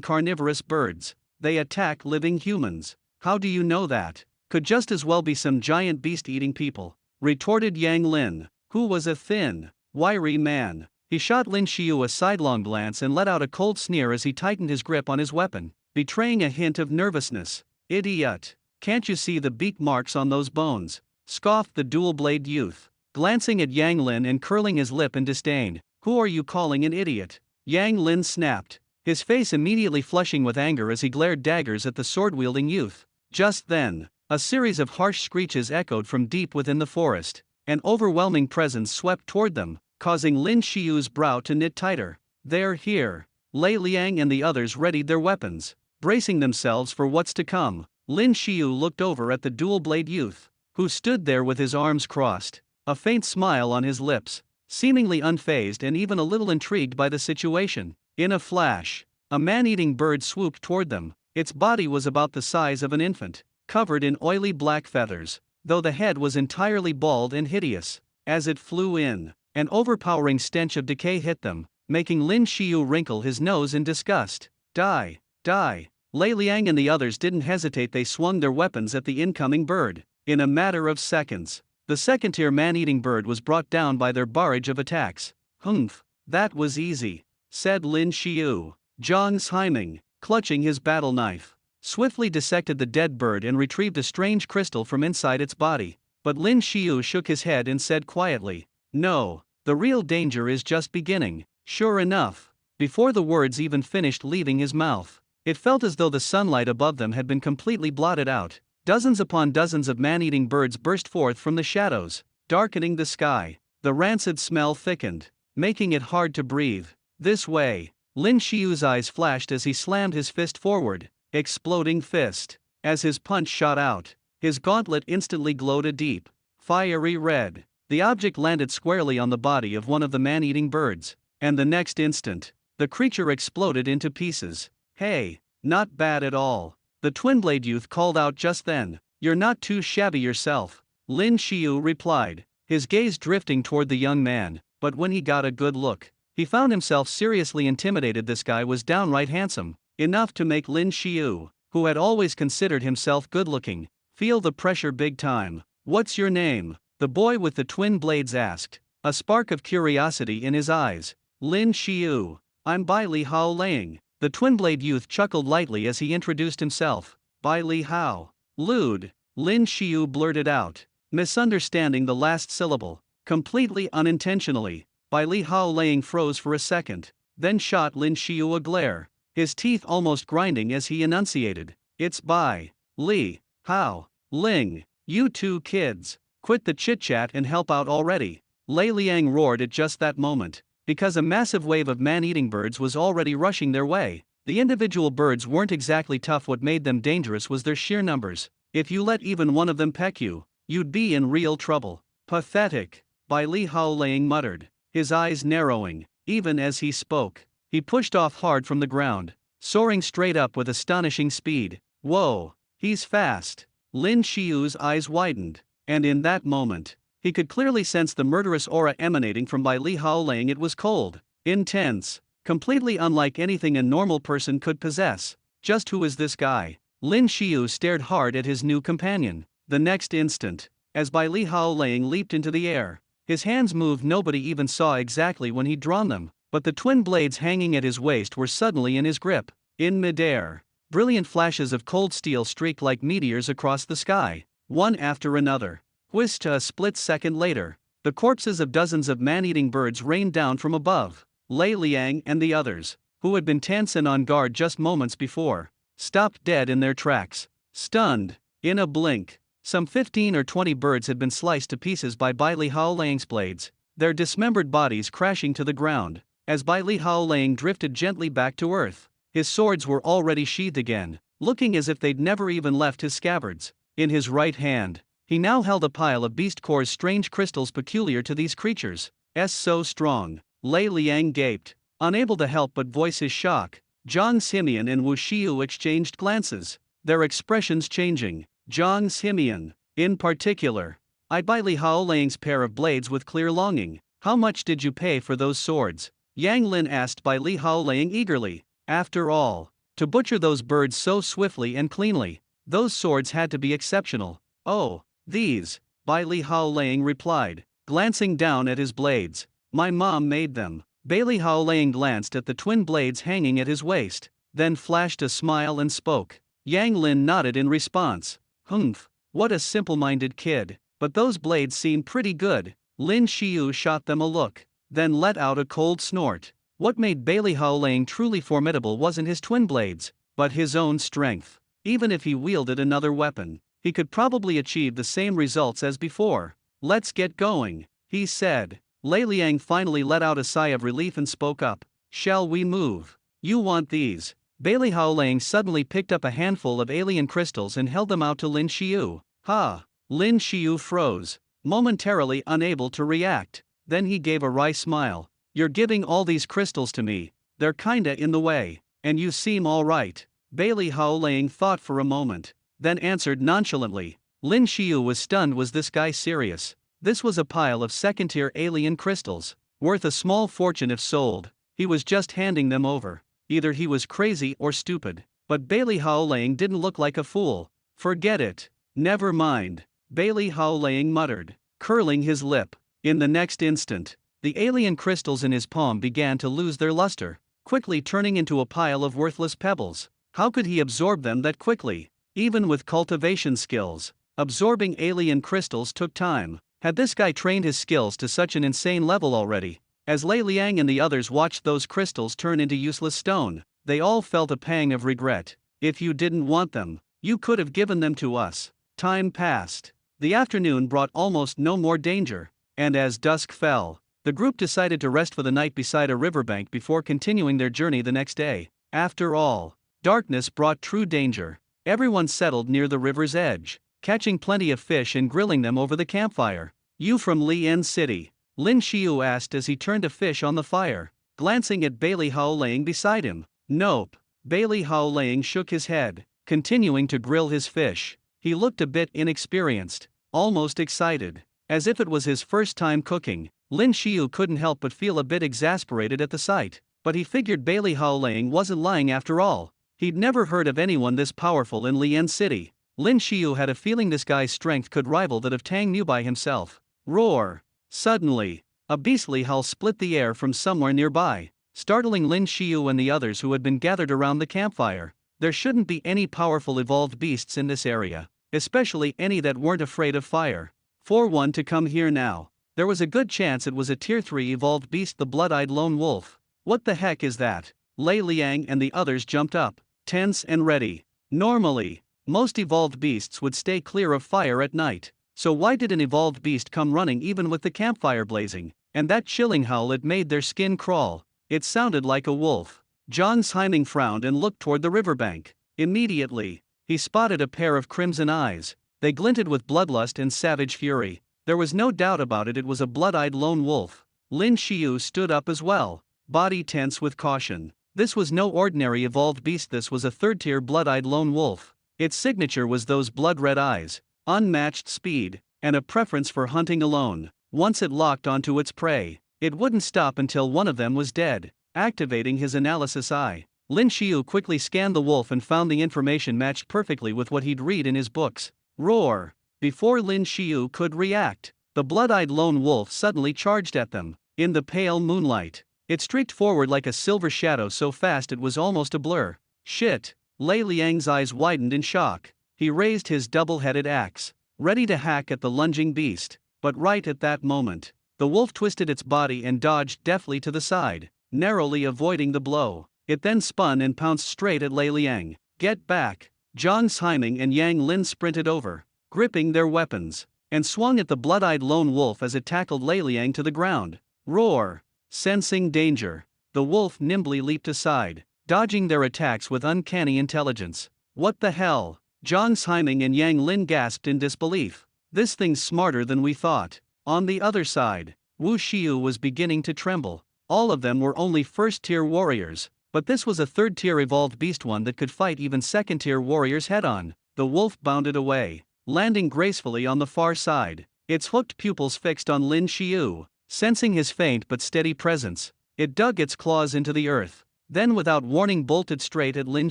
carnivorous birds. They attack living humans. How do you know that? Could just as well be some giant beast-eating people, retorted Yang Lin, who was a thin, wiry man. He shot Lin Xiu a sidelong glance and let out a cold sneer as he tightened his grip on his weapon, betraying a hint of nervousness. Idiot! Can't you see the beak marks on those bones? Scoffed the dual-blade youth, glancing at Yang Lin and curling his lip in disdain. Who are you calling an idiot? Yang Lin snapped, his face immediately flushing with anger as he glared daggers at the sword-wielding youth. Just then, a series of harsh screeches echoed from deep within the forest. An overwhelming presence swept toward them, causing Lin Shio's brow to knit tighter. They're here. Lei Liang and the others readied their weapons, bracing themselves for what's to come. Lin Shio looked over at the dual-blade youth, who stood there with his arms crossed, a faint smile on his lips, seemingly unfazed and even a little intrigued by the situation. In a flash, a man-eating bird swooped toward them. Its body was about the size of an infant, covered in oily black feathers, though the head was entirely bald and hideous. As it flew in, an overpowering stench of decay hit them, making Lin Shio wrinkle his nose in disgust. Die! Die! Lei Liang and the others didn't hesitate. They swung their weapons at the incoming bird. In a matter of seconds, the second-tier man-eating bird was brought down by their barrage of attacks. Humph, that was easy, said Lin Shio. Zhang Ximing, clutching his battle knife, swiftly dissected the dead bird and retrieved a strange crystal from inside its body. But Lin Shio shook his head and said quietly, "No, The real danger is just beginning. Sure enough, before the words even finished leaving his mouth, it felt as though the sunlight above them had been completely blotted out. Dozens upon dozens of man-eating birds burst forth from the shadows, darkening the sky. The rancid smell thickened, making it hard to breathe. This way. Lin Shio's eyes flashed as he slammed his fist forward. Exploding fist. As his punch shot out, his gauntlet instantly glowed a deep, fiery red. The object landed squarely on the body of one of the man-eating birds, and the next instant, the creature exploded into pieces. Hey, not bad at all. The twin-blade youth called out just then. You're not too shabby yourself, Lin Shio replied, his gaze drifting toward the young man, but when he got a good look, he found himself seriously intimidated. This guy was downright handsome, enough to make Lin Shio, who had always considered himself good-looking, feel the pressure big time. What's your name? The boy with the twin blades asked, a spark of curiosity in his eyes. Lin Shio. I'm Bai Li Hao Lang. The twin-blade youth chuckled lightly as he introduced himself. Bai Li Hao. Lewd, Lin Shio blurted out, misunderstanding the last syllable. Completely unintentionally, Bai Li Hao Lang froze for a second, then shot Lin Shio a glare, his teeth almost grinding as he enunciated. It's Bai Li Hao Ling. You two kids, quit the chit-chat and help out already. Lei Liang roared at just that moment, because a massive wave of man-eating birds was already rushing their way. The individual birds weren't exactly tough. What made them dangerous was their sheer numbers. If you let even one of them peck you, you'd be in real trouble. Pathetic, Bai Li Hao Lang muttered, his eyes narrowing, even as he spoke. He pushed off hard from the ground, soaring straight up with astonishing speed. Whoa, he's fast. Lin Shio's eyes widened, and in that moment, he could clearly sense the murderous aura emanating from Bai Li Hao Lang. It was cold, intense, completely unlike anything a normal person could possess. Just who is this guy? Lin Shio stared hard at his new companion. The next instant, as Bai Li Hao Lang leaped into the air, his hands moved. Nobody even saw exactly when he'd drawn them, but the twin blades hanging at his waist were suddenly in his grip. In midair, brilliant flashes of cold steel streaked like meteors across the sky, one after another. Whisked a split second later, the corpses of dozens of man-eating birds rained down from above. Lei Liang and the others, who had been tense and on guard just moments before, stopped dead in their tracks, stunned. In a blink, some 15 or 20 birds had been sliced to pieces by Bai Li Hao Lang's blades, their dismembered bodies crashing to the ground. As Bai Li Hao Lang drifted gently back to earth, his swords were already sheathed again, looking as if they'd never even left his scabbards. In his right hand, he now held a pile of beast core's strange crystals peculiar to these creatures. So strong. Lei Liang gaped, unable to help but voice his shock. Zhang Ximian and Wu Xiu exchanged glances, their expressions changing. Zhang Ximian, in particular, eyed Bai Li Hao Lang's pair of blades with clear longing. How much did you pay for those swords? Yang Lin asked Bai Li Hao Lang eagerly. After all, to butcher those birds so swiftly and cleanly, those swords had to be exceptional. Oh, these, Bai Li Hao Lang replied, glancing down at his blades. My mom made them. Bai Li Hao Lang glanced at the twin blades hanging at his waist, then flashed a smile and spoke. Yang Lin nodded in response. Humph, what a simple-minded kid, but those blades seem pretty good. Lin Shio shot them a look, then let out a cold snort. What made Bai Li Hao Lang truly formidable wasn't his twin blades, but his own strength. Even if he wielded another weapon, he could probably achieve the same results as before. Let's get going, he said. Lei Liang finally let out a sigh of relief and spoke up. Shall we move? You want these? Bai Li Hao Lang suddenly picked up a handful of alien crystals and held them out to Lin Shio. Ha! Lin Shio froze, momentarily unable to react. Then he gave a wry smile. You're giving all these crystals to me, they're kinda in the way, and you seem alright. Bai Li Hao Lang thought for a moment, then answered nonchalantly. Lin Shio was stunned. Was this guy serious? This was a pile of second-tier alien crystals, worth a small fortune if sold. He was just handing them over. Either he was crazy or stupid, but Bai Li Hao Lang didn't look like a fool. Forget it. Never mind, Bai Li Hao Lang muttered, curling his lip. In the next instant, the alien crystals in his palm began to lose their luster, quickly turning into a pile of worthless pebbles. How could he absorb them that quickly? Even with cultivation skills, absorbing alien crystals took time. Had this guy trained his skills to such an insane level already? As Lei Liang and the others watched those crystals turn into useless stone, they all felt a pang of regret. If you didn't want them, you could have given them to us. Time passed. The afternoon brought almost no more danger, and as dusk fell, the group decided to rest for the night beside a riverbank before continuing their journey the next day. After all, darkness brought true danger. Everyone settled near the river's edge, catching plenty of fish and grilling them over the campfire. "You from Lian City?" Lin Shio asked as he turned to fish on the fire, glancing at Bailey Hao laying beside him. "Nope." Bailey Hao laying shook his head, continuing to grill his fish. He looked a bit inexperienced, almost excited, as if it was his first time cooking. Lin Shio couldn't help but feel a bit exasperated at the sight, but he figured Bailey Hao laying wasn't lying after all. He'd never heard of anyone this powerful in Lian City. Lin Shio had a feeling this guy's strength could rival that of Tang Mu by himself. Roar! Suddenly, a beastly howl split the air from somewhere nearby, startling Lin Shio and the others who had been gathered around the campfire. There shouldn't be any powerful evolved beasts in this area, especially any that weren't afraid of fire. For one to come here now, there was a good chance it was a Tier 3 evolved beast, the blood-eyed lone wolf. What the heck is that? Lei Liang and the others jumped up, tense and ready. Normally, most evolved beasts would stay clear of fire at night. So why did an evolved beast come running even with the campfire blazing? And that chilling howl, it made their skin crawl. It sounded like a wolf. Zhang Ximing frowned and looked toward the riverbank. Immediately, he spotted a pair of crimson eyes. They glinted with bloodlust and savage fury. There was no doubt about it, it was a blood-eyed lone wolf. Lin Shio stood up as well, body tense with caution. This was no ordinary evolved beast, this was a third-tier blood-eyed lone wolf. Its signature was those blood-red eyes, unmatched speed, and a preference for hunting alone. Once it locked onto its prey, it wouldn't stop until one of them was dead. Activating his analysis eye, Lin Shio quickly scanned the wolf and found the information matched perfectly with what he'd read in his books. Roar! Before Lin Shio could react, the blood-eyed lone wolf suddenly charged at them. In the pale moonlight, it streaked forward like a silver shadow so fast it was almost a blur. Shit! Lei Liang's eyes widened in shock. He raised his double-headed axe, ready to hack at the lunging beast, but right at that moment, the wolf twisted its body and dodged deftly to the side, narrowly avoiding the blow. It then spun and pounced straight at Lei Liang. "Get back!" Zhang Ximing and Yang Lin sprinted over, gripping their weapons, and swung at the blood-eyed lone wolf as it tackled Lei Liang to the ground. Roar! Sensing danger, the wolf nimbly leaped aside, dodging their attacks with uncanny intelligence. "What the hell?" Zhang Ximing and Yang Lin gasped in disbelief. "This thing's smarter than we thought." On the other side, Wu Xiu was beginning to tremble. All of them were only first-tier warriors, but this was a third-tier evolved beast, one that could fight even second-tier warriors head-on. The wolf bounded away, landing gracefully on the far side, its hooked pupils fixed on Lin Xiu. Sensing his faint but steady presence, it dug its claws into the earth, then without warning bolted straight at Lin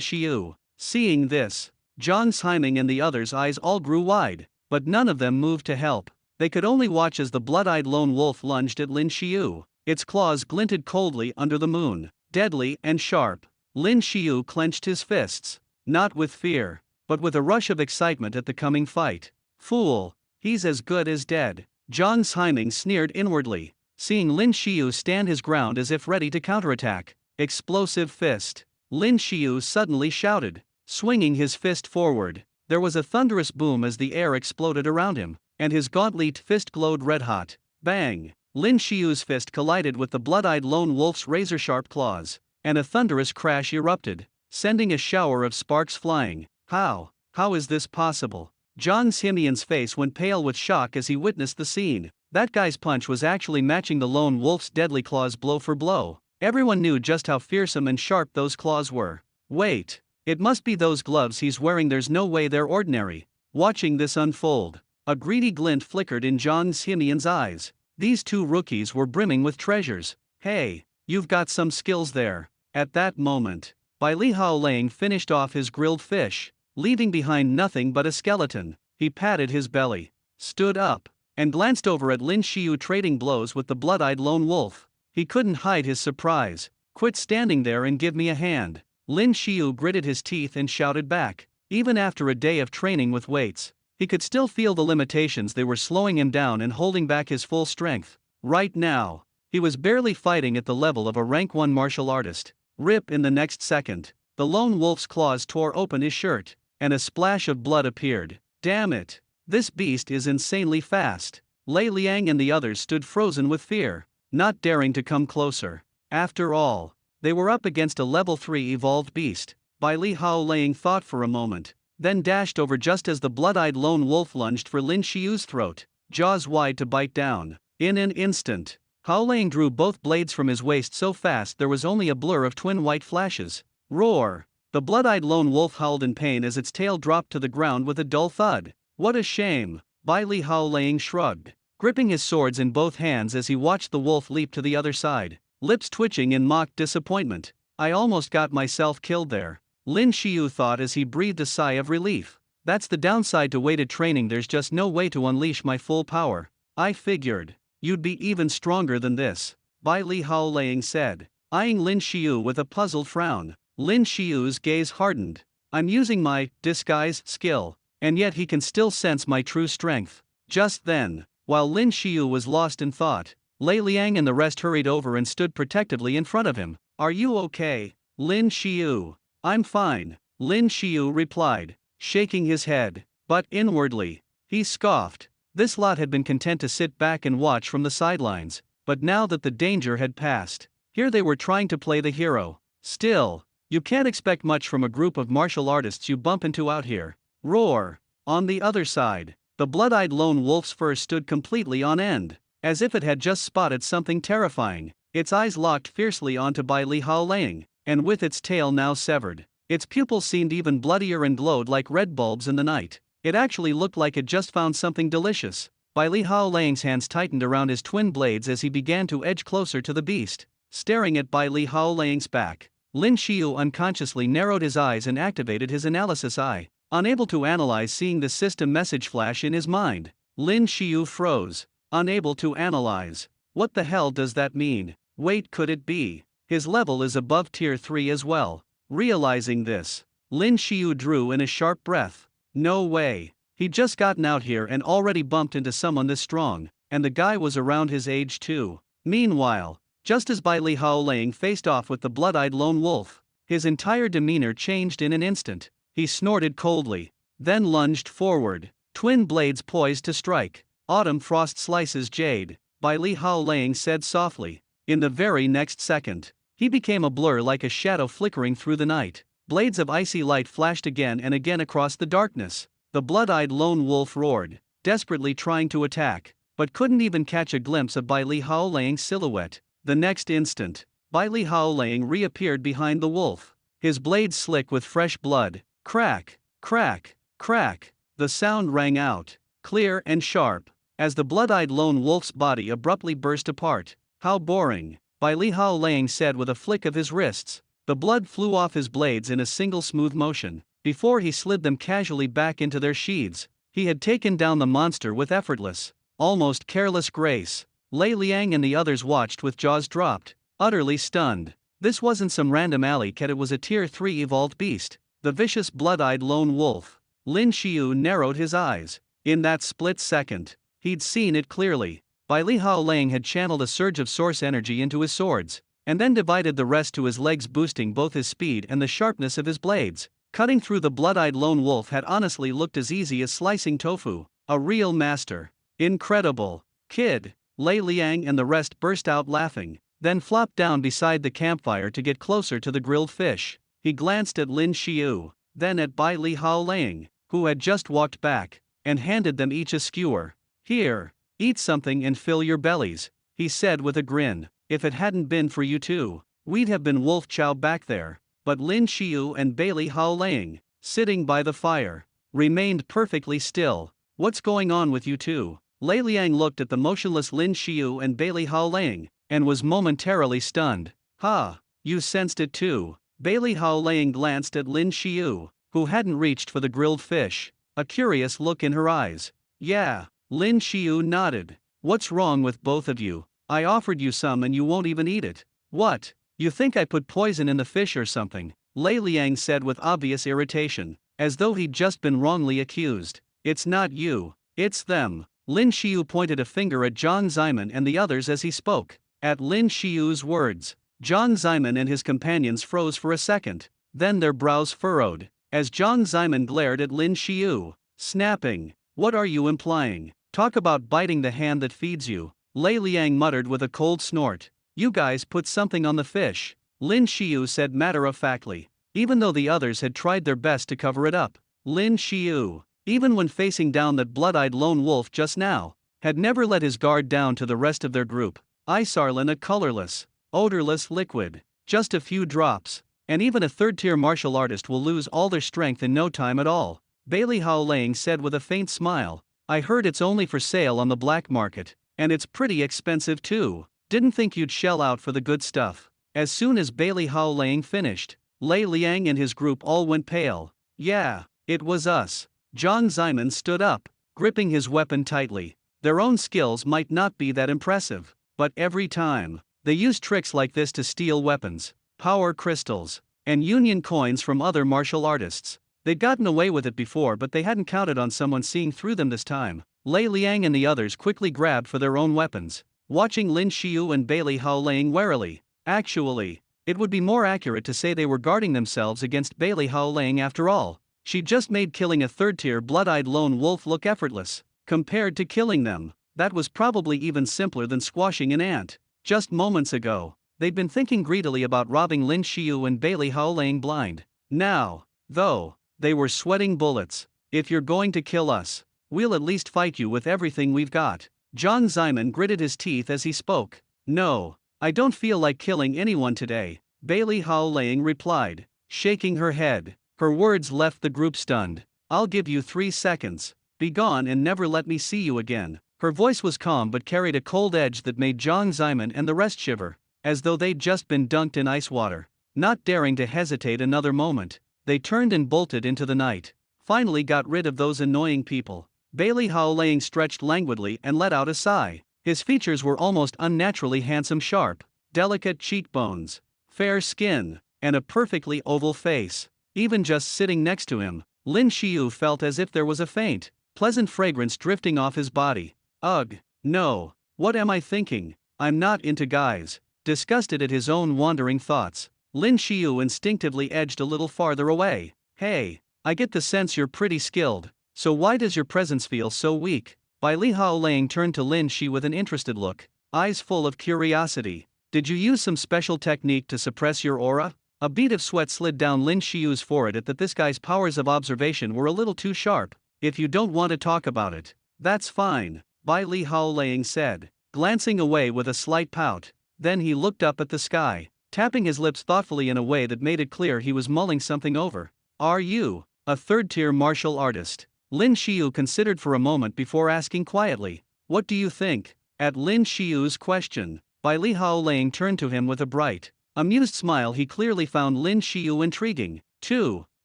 Xiu. Seeing this, Zhang Ximing and the others' eyes all grew wide, but none of them moved to help. They could only watch as the blood-eyed lone wolf lunged at Lin Xiu. Its claws glinted coldly under the moon, deadly and sharp. Lin Xiu clenched his fists, not with fear, but with a rush of excitement at the coming fight. "Fool, he's as good as dead." Zhang Ximing sneered inwardly, seeing Lin Xiu stand his ground as if ready to counterattack. Explosive fist. Lin Xiu suddenly shouted, swinging his fist forward. There was a thunderous boom as the air exploded around him, and his gauntlet fist glowed red-hot. Bang! Lin Xiu's fist collided with the blood-eyed lone wolf's razor-sharp claws, and a thunderous crash erupted, sending a shower of sparks flying. How is this possible? Zhang Ximian's face went pale with shock as he witnessed the scene. That guy's punch was actually matching the lone wolf's deadly claws blow for blow. Everyone knew just how fearsome and sharp those claws were. Wait, it must be those gloves he's wearing, there's no way they're ordinary. Watching this unfold, a greedy glint flickered in Zhang Ximian's eyes. These two rookies were brimming with treasures. "Hey, you've got some skills there." At that moment, Bai Li Hao Lang finished off his grilled fish, leaving behind nothing but a skeleton. He patted his belly, stood up, and glanced over at Lin Xiu trading blows with the blood-eyed lone wolf. He couldn't hide his surprise. "Quit standing there and give me a hand." Lin Xiu gritted his teeth and shouted back. Even after a day of training with weights, he could still feel the limitations. They were slowing him down and holding back his full strength. Right now, he was barely fighting at the level of a rank 1 martial artist. Rip! In the next second, the lone wolf's claws tore open his shirt, and a splash of blood appeared. Damn it! This beast is insanely fast. Lei Liang and the others stood frozen with fear, not daring to come closer. After all, they were up against a level 3 evolved beast. Bai Li Hao Lang thought for a moment, then dashed over just as the blood-eyed lone wolf lunged for Lin Shio's throat, jaws wide to bite down. In an instant, Hao Lang drew both blades from his waist so fast there was only a blur of twin white flashes. Roar! The blood-eyed lone wolf howled in pain as its tail dropped to the ground with a dull thud. What a shame! Bai Li Hao Lang shrugged, gripping his swords in both hands as he watched the wolf leap to the other side, lips twitching in mock disappointment. I almost got myself killed there, Lin Shio thought as he breathed a sigh of relief. That's the downside to weighted training, there's just no way to unleash my full power. I figured you'd be even stronger than this, Bai Li Hao Lang said, eyeing Lin Shio with a puzzled frown. Lin Shio's gaze hardened. I'm using my disguise skill, and yet he can still sense my true strength. Just then, while Lin Shio was lost in thought, Lei Liang and the rest hurried over and stood protectively in front of him. Are you okay, Lin Shio? I'm fine, Lin Shio replied, shaking his head. But inwardly, he scoffed. This lot had been content to sit back and watch from the sidelines, but now that the danger had passed, here they were trying to play the hero. Still, you can't expect much from a group of martial artists you bump into out here. Roar! On the other side, the blood-eyed lone wolf's fur stood completely on end, as if it had just spotted something terrifying. Its eyes locked fiercely onto Bai Li Hao Lang, and with its tail now severed, its pupils seemed even bloodier and glowed like red bulbs in the night. It actually looked like it just found something delicious. Bai Li Hao Lang's hands tightened around his twin blades as he began to edge closer to the beast, staring at Bai Li Hao Lang's back. Lin Shio unconsciously narrowed his eyes and activated his analysis eye, unable to analyze seeing the system message flash in his mind. Lin Shio froze, unable to analyze. What the hell does that mean? Wait, could it be his level is above tier 3 as well? Realizing this, Lin Shio drew in a sharp breath. No way, he'd just gotten out here and already bumped into someone this strong, and the guy was around his age too. Meanwhile, just as Bai Li Hao Lang faced off with the blood-eyed lone wolf, his entire demeanor changed in an instant. He snorted coldly, then lunged forward, twin blades poised to strike. Autumn frost slices jade, Bai Li Hao Lang said softly. In the very next second, he became a blur like a shadow flickering through the night. Blades of icy light flashed again and again across the darkness. The blood-eyed lone wolf roared, desperately trying to attack, but couldn't even catch a glimpse of Bai Li Hao Lang's silhouette. The next instant, Bai Li Hao Lang reappeared behind the wolf, his blades slick with fresh blood. Crack, crack, crack. The sound rang out, clear and sharp, as the blood-eyed lone wolf's body abruptly burst apart. How boring, Bai Li Hao Lang said with a flick of his wrists. The blood flew off his blades in a single smooth motion. Before he slid them casually back into their sheaths, he had taken down the monster with effortless, almost careless grace. Lei Liang and the others watched with jaws dropped, utterly stunned. This wasn't some random alley cat, it was a tier 3 evolved beast, the vicious blood-eyed lone wolf. Lin Shio narrowed his eyes. In that split second, he'd seen it clearly. Bai Li Hao Lang had channeled a surge of source energy into his swords, and then divided the rest to his legs, boosting both his speed and the sharpness of his blades. Cutting through the blood-eyed lone wolf had honestly looked as easy as slicing tofu. A real master. Incredible. Kid. Lei Liang and the rest burst out laughing, then flopped down beside the campfire to get closer to the grilled fish. He glanced at Lin Shio, then at Bai Li Hao Lang, who had just walked back, and handed them each a skewer. Here, eat something and fill your bellies, he said with a grin. If it hadn't been for you two, we'd have been wolf chow back there. But Lin Shio and Bai Li Hao Lang, sitting by the fire, remained perfectly still. What's going on with you two? Lei Liang looked at the motionless Lin Shio and Bai Li Hao Lang, and was momentarily stunned. Ha, you sensed it too. Bai Li Hao Lang glanced at Lin Shio, who hadn't reached for the grilled fish, a curious look in her eyes. Yeah, Lin Shio nodded. What's wrong with both of you? I offered you some and you won't even eat it. What? You think I put poison in the fish or something? Lei Liang said with obvious irritation, as though he'd just been wrongly accused. It's not you, it's them. Lin Shio pointed a finger at Zhang Ziman and the others as he spoke. At Lin Shio's words, Zhang Ziman and his companions froze for a second, then their brows furrowed, as Zhang Ziman glared at Lin Shio, snapping. What are you implying? Talk about biting the hand that feeds you. Lei Liang muttered with a cold snort. You guys put something on the fish, Lin Shio said matter-of-factly, even though the others had tried their best to cover it up. Lin Shio, even when facing down that blood-eyed lone wolf just now, had never let his guard down to the rest of their group. Isarlin, a colorless, odorless liquid, just a few drops, and even a third-tier martial artist will lose all their strength in no time at all. Bailey Hao Lang said with a faint smile. I heard it's only for sale on the black market, and it's pretty expensive too. Didn't think you'd shell out for the good stuff. As soon as Bailey Hao Lang finished, Lei Liang and his group all went pale. Yeah, it was us. Zhang Ziman stood up, gripping his weapon tightly. Their own skills might not be that impressive, but every time, they used tricks like this to steal weapons, power crystals, and union coins from other martial artists. They'd gotten away with it before, but they hadn't counted on someone seeing through them this time. Lei Liang and the others quickly grabbed for their own weapons, watching Lin Shio and Bailey Hao Lang warily. Actually, it would be more accurate to say they were guarding themselves against Bailey Hao Lang after all. She just made killing a third-tier blood-eyed lone wolf look effortless. Compared to killing them, that was probably even simpler than squashing an ant. Just moments ago, they'd been thinking greedily about robbing Lin Shio and Bailey Hao Lang blind. Now, though, they were sweating bullets. If you're going to kill us, we'll at least fight you with everything we've got. Zhang Ziman gritted his teeth as he spoke. No, I don't feel like killing anyone today, Bailey Hao Lang replied, shaking her head. Her words left the group stunned. I'll give you 3 seconds. Be gone and never let me see you again. Her voice was calm but carried a cold edge that made Zhang Ziman and the rest shiver, as though they'd just been dunked in ice water. Not daring to hesitate another moment, they turned and bolted into the night. Finally got rid of those annoying people. Bailey Hao Lang stretched languidly and let out a sigh. His features were almost unnaturally handsome, sharp, delicate cheekbones, fair skin, and a perfectly oval face. Even just sitting next to him, Lin Shio felt as if there was a faint, pleasant fragrance drifting off his body. Ugh, no, what am I thinking? I'm not into guys. Disgusted at his own wandering thoughts, Lin Shio instinctively edged a little farther away. Hey, I get the sense you're pretty skilled, so why does your presence feel so weak? Bailey Hao Lang turned to Lin Shio with an interested look, eyes full of curiosity. Did you use some special technique to suppress your aura? A bead of sweat slid down Lin Shio's forehead at that this guy's powers of observation were a little too sharp. If you don't want to talk about it, that's fine, Bailey Hao Lang said, glancing away with a slight pout. Then he looked up at the sky, tapping his lips thoughtfully in a way that made it clear he was mulling something over. Are you a third-tier martial artist? Lin Shio considered for a moment before asking quietly. What do you think? At Lin Shio's question, Bailey Hao Lang turned to him with a bright, amused smile. He clearly found Lin Shio intriguing.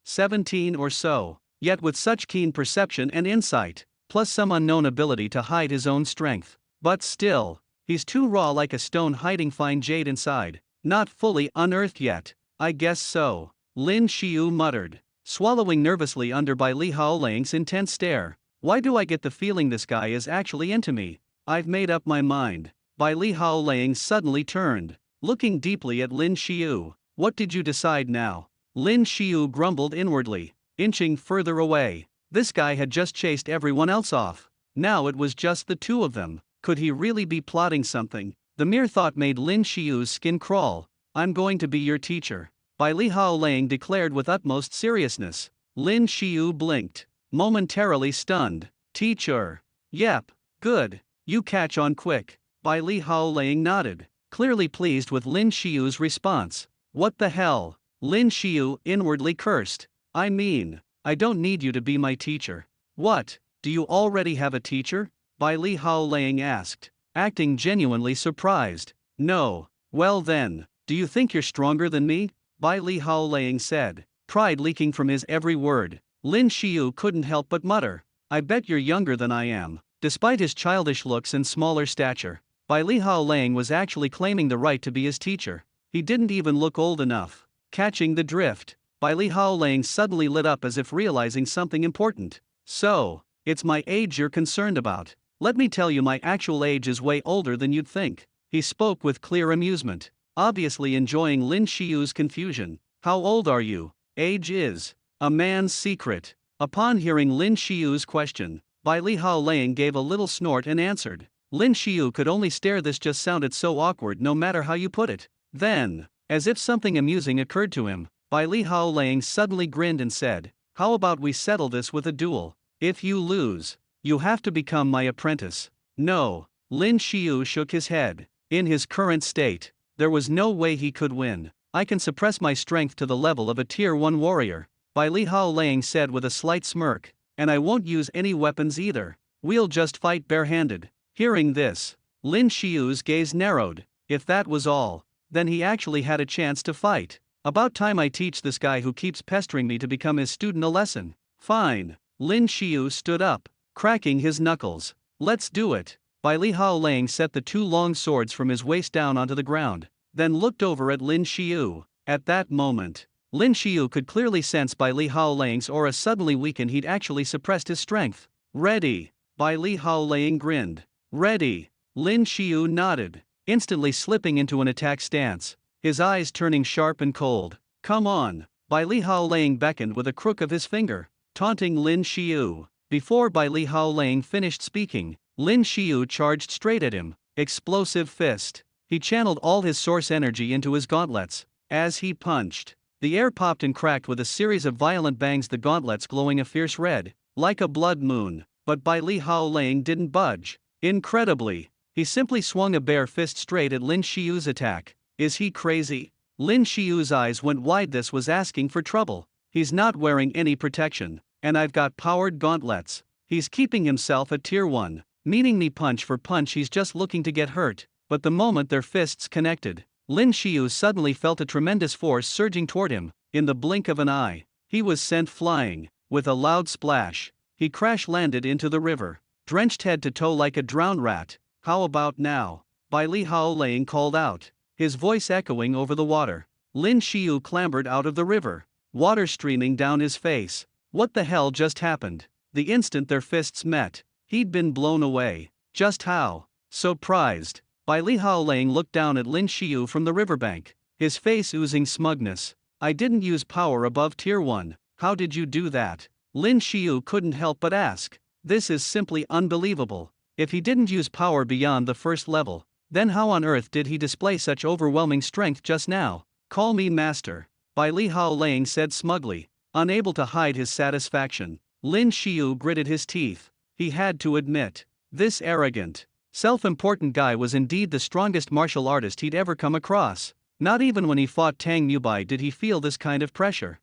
17 or so, yet with such keen perception and insight, plus some unknown ability to hide his own strength. But still, he's too raw, like a stone hiding fine jade inside. Not fully unearthed yet. I guess so, Lin Shio muttered, swallowing nervously under Bailey Hao Lang's intense stare. Why do I get the feeling this guy is actually into me? I've made up my mind. Bailey Hao Lang suddenly turned, looking deeply at Lin Shio. What did you decide now? Lin Shio grumbled inwardly, inching further away. This guy had just chased everyone else off. Now it was just the two of them. Could he really be plotting something? The mere thought made Lin Shio's skin crawl. I'm going to be your teacher, Bailey Hao Lang declared with utmost seriousness. Lin Shio blinked, momentarily stunned. Teacher? Yep, good. You catch on quick. Bailey Hao Lang nodded, clearly pleased with Lin Shio's response. What the hell? Lin Shio inwardly cursed. I mean, I don't need you to be my teacher. What, do you already have a teacher? Bailey Hao Lang asked, acting genuinely surprised. No. Well then, do you think you're stronger than me? Bailey Hao Lang said, pride leaking from his every word. Lin Shio couldn't help but mutter. I bet you're younger than I am. Despite his childish looks and smaller stature, Bailey Hao Lang was actually claiming the right to be his teacher. He didn't even look old enough. Catching the drift, Bailey Hao Lang suddenly lit up as if realizing something important. So, It's my age you're concerned about. Let me tell you, my actual age is way older than you'd think. He spoke with clear amusement, obviously enjoying Lin Shio's confusion. How old are you? Age is a man's secret. Upon hearing Lin Shio's question, Bai Li Hao Lang gave a little snort and answered. Lin Shio could only stare. This just sounded so awkward no matter how you put it. Then, as if something amusing occurred to him, Bai Li Hao Lang suddenly grinned and said, "How about we settle this with a duel? If you lose, you have to become my apprentice." No, Lin Shio shook his head. In his current state, there was no way he could win. I can suppress my strength to the level of a tier 1 warrior, Bai Li Hao Lang said with a slight smirk, and I won't use any weapons either. We'll just fight barehanded. Hearing this, Lin Shio's gaze narrowed. If that was all, then he actually had a chance to fight. About time I teach this guy who keeps pestering me to become his student a lesson. Fine. Lin Shio stood up, cracking his knuckles. Let's do it. Bai Li Hao Lang set the two long swords from his waist down onto the ground, then looked over at Lin Shio. At that moment, Lin Shio could clearly sense Bai Li Hao Lang's aura suddenly weaken. He'd actually suppressed his strength. Ready? Bai Li Hao Lang grinned. Ready. Lin Shio nodded, instantly slipping into an attack stance, his eyes turning sharp and cold. Come on. Bai Li Hao Lang beckoned with a crook of his finger, taunting Lin Shio. Before Bai Li Hao Lang finished speaking, Lin Shio charged straight at him. Explosive fist. He channeled all his source energy into his gauntlets. As he punched, the air popped and cracked with a series of violent bangs, the gauntlets glowing a fierce red, like a blood moon. But Bai Li Hao Lang didn't budge. Incredibly, he simply swung a bare fist straight at Lin Shio's attack. Is he crazy? Lin Shio's eyes went wide. This was asking for trouble. He's not wearing any protection, and I've got powered gauntlets. He's keeping himself at tier 1, meaning me punch for punch. He's just looking to get hurt. But the moment their fists connected, Lin Shio suddenly felt a tremendous force surging toward him. In the blink of an eye, he was sent flying. With a loud splash, he crash-landed into the river, drenched head to toe like a drowned rat. How about now? Bai Li Hao Lang called out, his voice echoing over the water. Lin Shio clambered out of the river, water streaming down his face. What the hell just happened? The instant their fists met, he'd been blown away. Just how? Surprised, Bai Li Hao Lang looked down at Lin Shio from the riverbank, his face oozing smugness. I didn't use power above tier 1. How did you do that? Lin Shio couldn't help but ask. This is simply unbelievable. If he didn't use power beyond the first level, then how on earth did he display such overwhelming strength just now? Call me master, Bai Li Hao Lang said smugly, unable to hide his satisfaction. Lin Shio gritted his teeth. He had to admit, this arrogant, self-important guy was indeed the strongest martial artist he'd ever come across. Not even when he fought Tang Mubai did he feel this kind of pressure.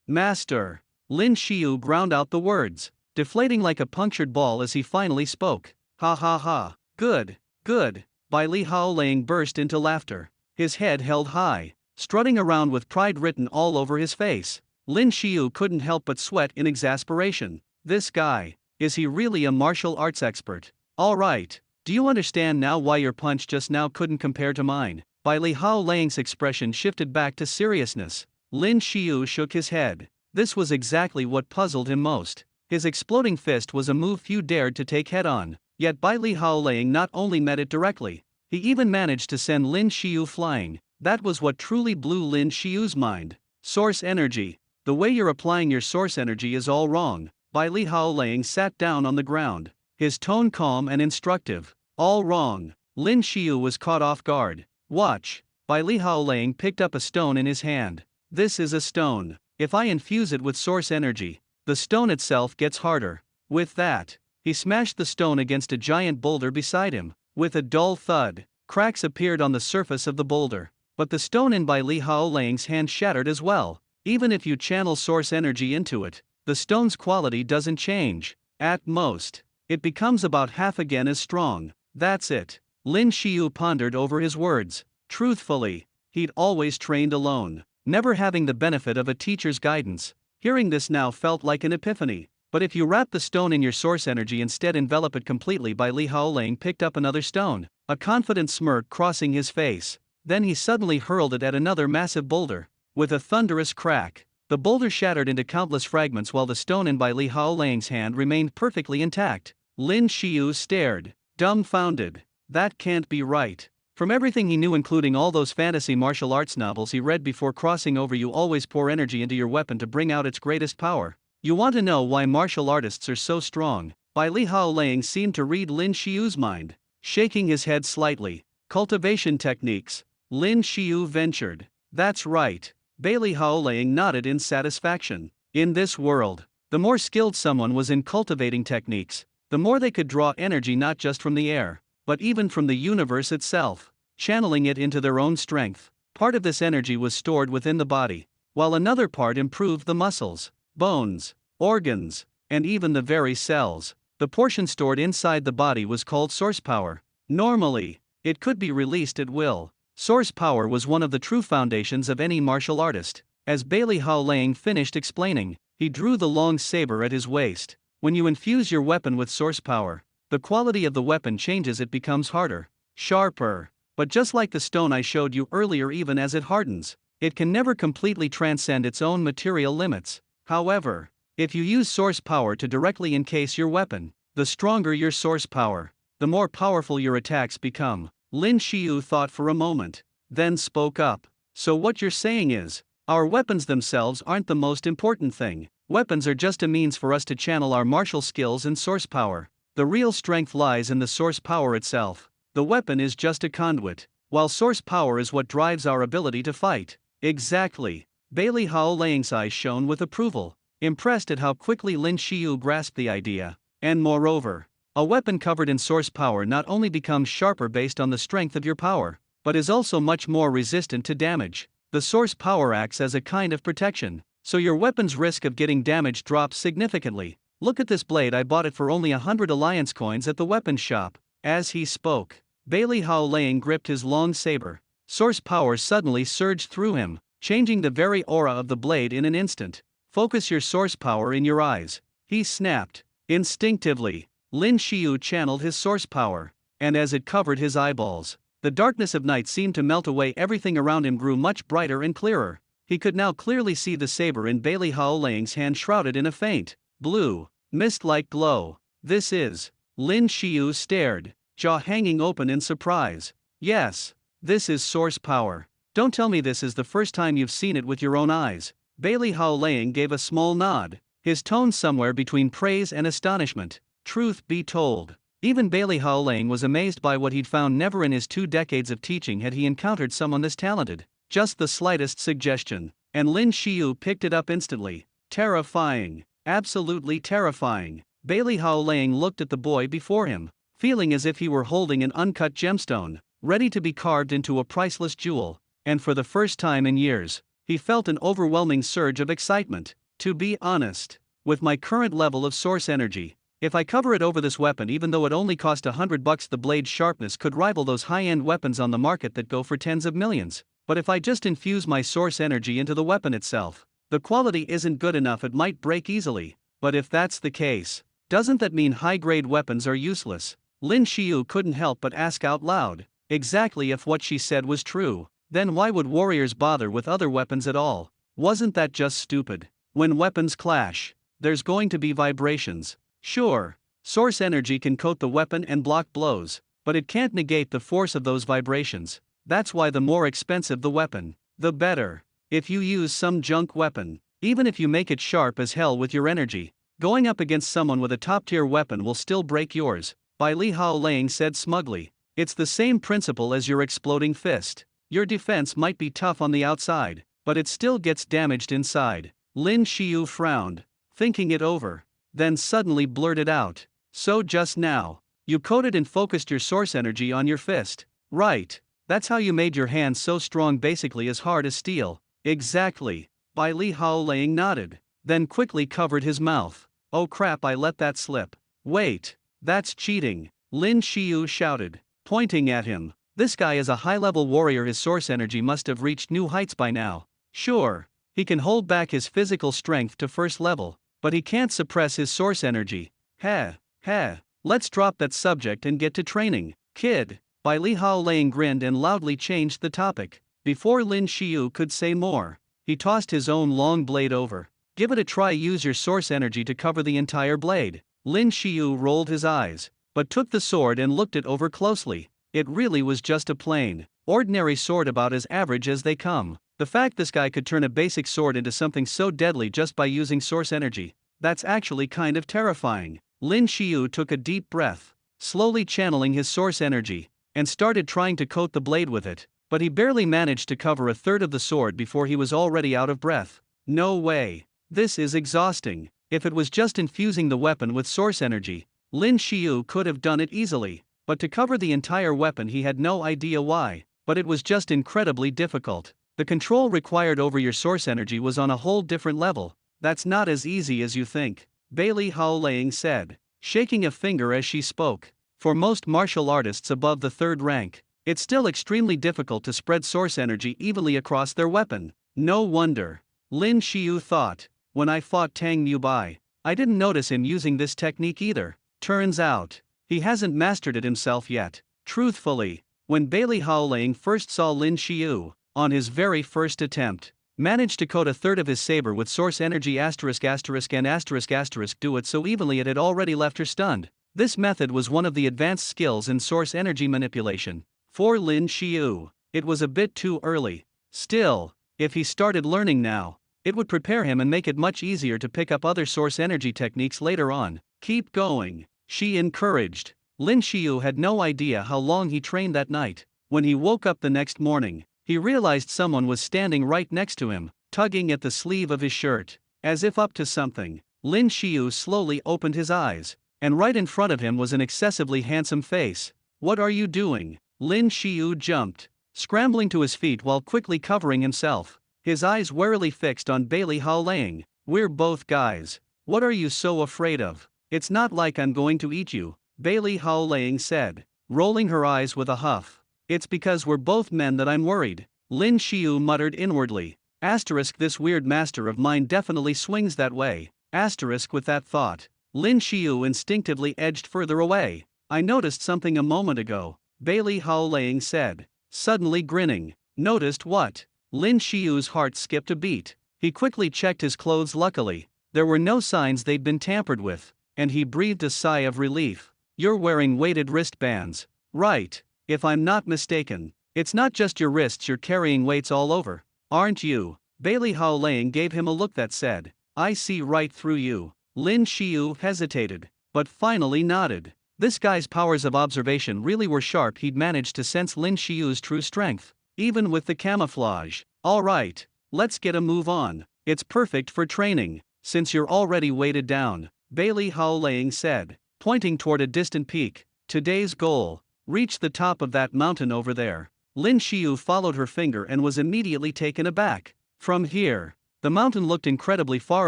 Master. Lin Shio ground out the words, deflating like a punctured ball as he finally spoke. Ha ha ha. Good, good. Bai Li Hao Lang burst into laughter, his head held high, strutting around with pride written all over his face. Lin Shio couldn't help but sweat in exasperation. This guy, is he really a martial arts expert? Alright, do you understand now why your punch just now couldn't compare to mine? Bai Li Hao Lang's expression shifted back to seriousness. Lin Shio shook his head. This was exactly what puzzled him most. His exploding fist was a move few dared to take head-on, yet Bai Li Hao Lang not only met it directly, he even managed to send Lin Shio flying. That was what truly blew Lin Shio's mind. Source energy. The way you're applying your source energy is all wrong. Bai Li Hao Lang sat down on the ground, his tone calm and instructive. All wrong. Lin Shio was caught off guard. Watch. Bai Li Hao Lang picked up a stone in his hand. This is a stone. If I infuse it with source energy, the stone itself gets harder. With that, he smashed the stone against a giant boulder beside him. With a dull thud, cracks appeared on the surface of the boulder. But the stone in Bai Li Hao Lang's hand shattered as well. Even if you channel source energy into it, the stone's quality doesn't change. At most, it becomes about half again as strong. That's it. Lin Shio pondered over his words. Truthfully, he'd always trained alone, never having the benefit of a teacher's guidance. Hearing this now felt like an epiphany. But if you wrap the stone in your source energy instead, envelop it completely. Bai Li Hao Lang picked up another stone, a confident smirk crossing his face. Then he suddenly hurled it at another massive boulder. With a thunderous crack, The boulder shattered into countless fragments while the stone in Bai Li Haolang's hand remained perfectly intact. Lin Shio stared, dumbfounded. That can't be right. From everything he knew, including all those fantasy martial arts novels he read before crossing over, you always pour energy into your weapon to bring out its greatest power. You want to know why martial artists are so strong? Bai Li Haolang seemed to read Lin Shio's mind, shaking his head slightly. Cultivation techniques, Lin Shio ventured. That's right. Bai Li Haolang nodded in satisfaction. In this world, the more skilled someone was in cultivating techniques, the more they could draw energy not just from the air, but even from the universe itself, channeling it into their own strength. Part of this energy was stored within the body, while another part improved the muscles, bones, organs, and even the very cells. The portion stored inside the body was called source power. Normally, it could be released at will. Source power was one of the true foundations of any martial artist. As Bai Li Haolang finished explaining, he drew the long saber at his waist. When you infuse your weapon with source power, the quality of the weapon changes. It becomes harder, sharper. But just like the stone I showed you earlier, even as it hardens, it can never completely transcend its own material limits. However, if you use source power to directly encase your weapon, the stronger your source power, the more powerful your attacks become. Lin Shio thought for a moment, then spoke up. So what you're saying is, our weapons themselves aren't the most important thing. Weapons are just a means for us to channel our martial skills and source power. The real strength lies in the source power itself. The weapon is just a conduit, while source power is what drives our ability to fight. Exactly. Bai Li Haolang's eyes shone with approval, impressed at how quickly Lin Shio grasped the idea. And moreover, a weapon covered in source power not only becomes sharper based on the strength of your power, but is also much more resistant to damage. The source power acts as a kind of protection, so your weapon's risk of getting damaged drops significantly. Look at this blade, I bought it for only 100 alliance coins at the weapons shop. As he spoke, Bai Li Haolang gripped his long saber. Source power suddenly surged through him, changing the very aura of the blade in an instant. Focus your source power in your eyes, he snapped. Instinctively, Lin Shio channeled his source power, and as it covered his eyeballs, the darkness of night seemed to melt away. Everything around him grew much brighter and clearer. He could now clearly see the saber in Bai Li Haolang's hand shrouded in a faint, blue, mist-like glow. This is... Lin Shio stared, jaw hanging open in surprise. Yes, this is source power. Don't tell me this is the first time you've seen it with your own eyes. Bai Li Haolang gave a small nod, his tone somewhere between praise and astonishment. Truth be told, even Bai Li Haolang was amazed by what he'd found. Never in his 2 decades of teaching had he encountered someone this talented. Just the slightest suggestion, and Lin Shio picked it up instantly. Terrifying, absolutely terrifying. Bai Li Haolang looked at the boy before him, feeling as if he were holding an uncut gemstone, ready to be carved into a priceless jewel, and for the first time in years, he felt an overwhelming surge of excitement. To be honest, with my current level of source energy, if I cover it over this weapon, even though it only cost $100, the blade's sharpness could rival those high-end weapons on the market that go for tens of millions. But if I just infuse my source energy into the weapon itself, the quality isn't good enough. It might break easily. But if that's the case, doesn't that mean high-grade weapons are useless? Lin Shio couldn't help but ask out loud. Exactly. If what she said was true, then why would warriors bother with other weapons at all? Wasn't that just stupid? When weapons clash, there's going to be vibrations. Sure, source energy can coat the weapon and block blows, but it can't negate the force of those vibrations. That's why the more expensive the weapon, the better. If you use some junk weapon, even if you make it sharp as hell with your energy, going up against someone with a top-tier weapon will still break yours. Bai Li Haolang said smugly. It's the same principle as your exploding fist. Your defense might be tough on the outside, but it still gets damaged inside. Lin Shio frowned, thinking it over, then suddenly blurted out. So just now, you coated and focused your source energy on your fist, right? That's how you made your hand so strong, basically as hard as steel. Exactly. Bai Li Haolang nodded, then quickly covered his mouth. Oh crap, I let that slip. Wait, that's cheating, Lin Shio shouted, pointing at him. This guy is a high-level warrior. His source energy must have reached new heights by now. Sure, he can hold back his physical strength to first level, but he can't suppress his source energy. Let's drop that subject and get to training, kid. Bai Li Haolang grinned and loudly changed the topic. Before Lin Shio could say more, He tossed his own long blade over. Give it a try, use your source energy to cover the entire blade. Lin Shio rolled his eyes, but took the sword and looked it over closely. It really was just a plain, ordinary sword, about as average as they come. The fact this guy could turn a basic sword into something so deadly just by using source energy, that's actually kind of terrifying. Lin Shio took a deep breath, slowly channeling his source energy, and started trying to coat the blade with it, but he barely managed to cover a third of the sword before he was already out of breath. No way. This is exhausting. If it was just infusing the weapon with source energy, Lin Shio could have done it easily, but to cover the entire weapon he had no idea why, but it was just incredibly difficult. The control required over your source energy was on a whole different level. That's not as easy as you think, Bailey Haoling said, shaking a finger as she spoke. For most martial artists above the 3rd rank, it's still extremely difficult to spread source energy evenly across their weapon. No wonder, Lin Shio thought. When I fought Tang Mubai, I didn't notice him using this technique either. Turns out, he hasn't mastered it himself yet. Truthfully, when Bailey Haoling first saw Lin Shio, on his very first attempt, managed to coat a third of his saber with source energy **** and **** do it so evenly it had already left her stunned. This method was one of the advanced skills in source energy manipulation. For Lin Shio, it was a bit too early. Still, if he started learning now, it would prepare him and make it much easier to pick up other source energy techniques later on. Keep going, she encouraged. Lin Shio had no idea how long he trained that night. When he woke up the next morning, he realized someone was standing right next to him, tugging at the sleeve of his shirt. As if up to something, Lin Shio slowly opened his eyes, and right in front of him was an excessively handsome face. What are you doing? Lin Shio jumped, scrambling to his feet while quickly covering himself, his eyes warily fixed on Bailey Haoling. We're both guys. What are you so afraid of? It's not like I'm going to eat you, Bailey Haoling said, rolling her eyes with a huff. It's because we're both men that I'm worried, Lin Shio muttered inwardly. This weird master of mine definitely swings that way. With that thought, Lin Shio instinctively edged further away. I noticed something a moment ago, Bailey Haoling said, suddenly grinning. Noticed what? Lin Shio's heart skipped a beat. He quickly checked his clothes. Luckily, there were no signs they'd been tampered with, and he breathed a sigh of relief. You're wearing weighted wristbands, right? If I'm not mistaken, it's not just your wrists, you're carrying weights all over, aren't you? Bailey Haoling gave him a look that said, I see right through you. Lin Shio hesitated, but finally nodded. This guy's powers of observation really were sharp. He'd managed to sense Lin Shio's true strength, even with the camouflage. All right, let's get a move on. It's perfect for training, since you're already weighted down, Bailey Haoling said, pointing toward a distant peak. Today's goal, reach the top of that mountain over there. Lin Shio followed her finger and was immediately taken aback. From here, the mountain looked incredibly far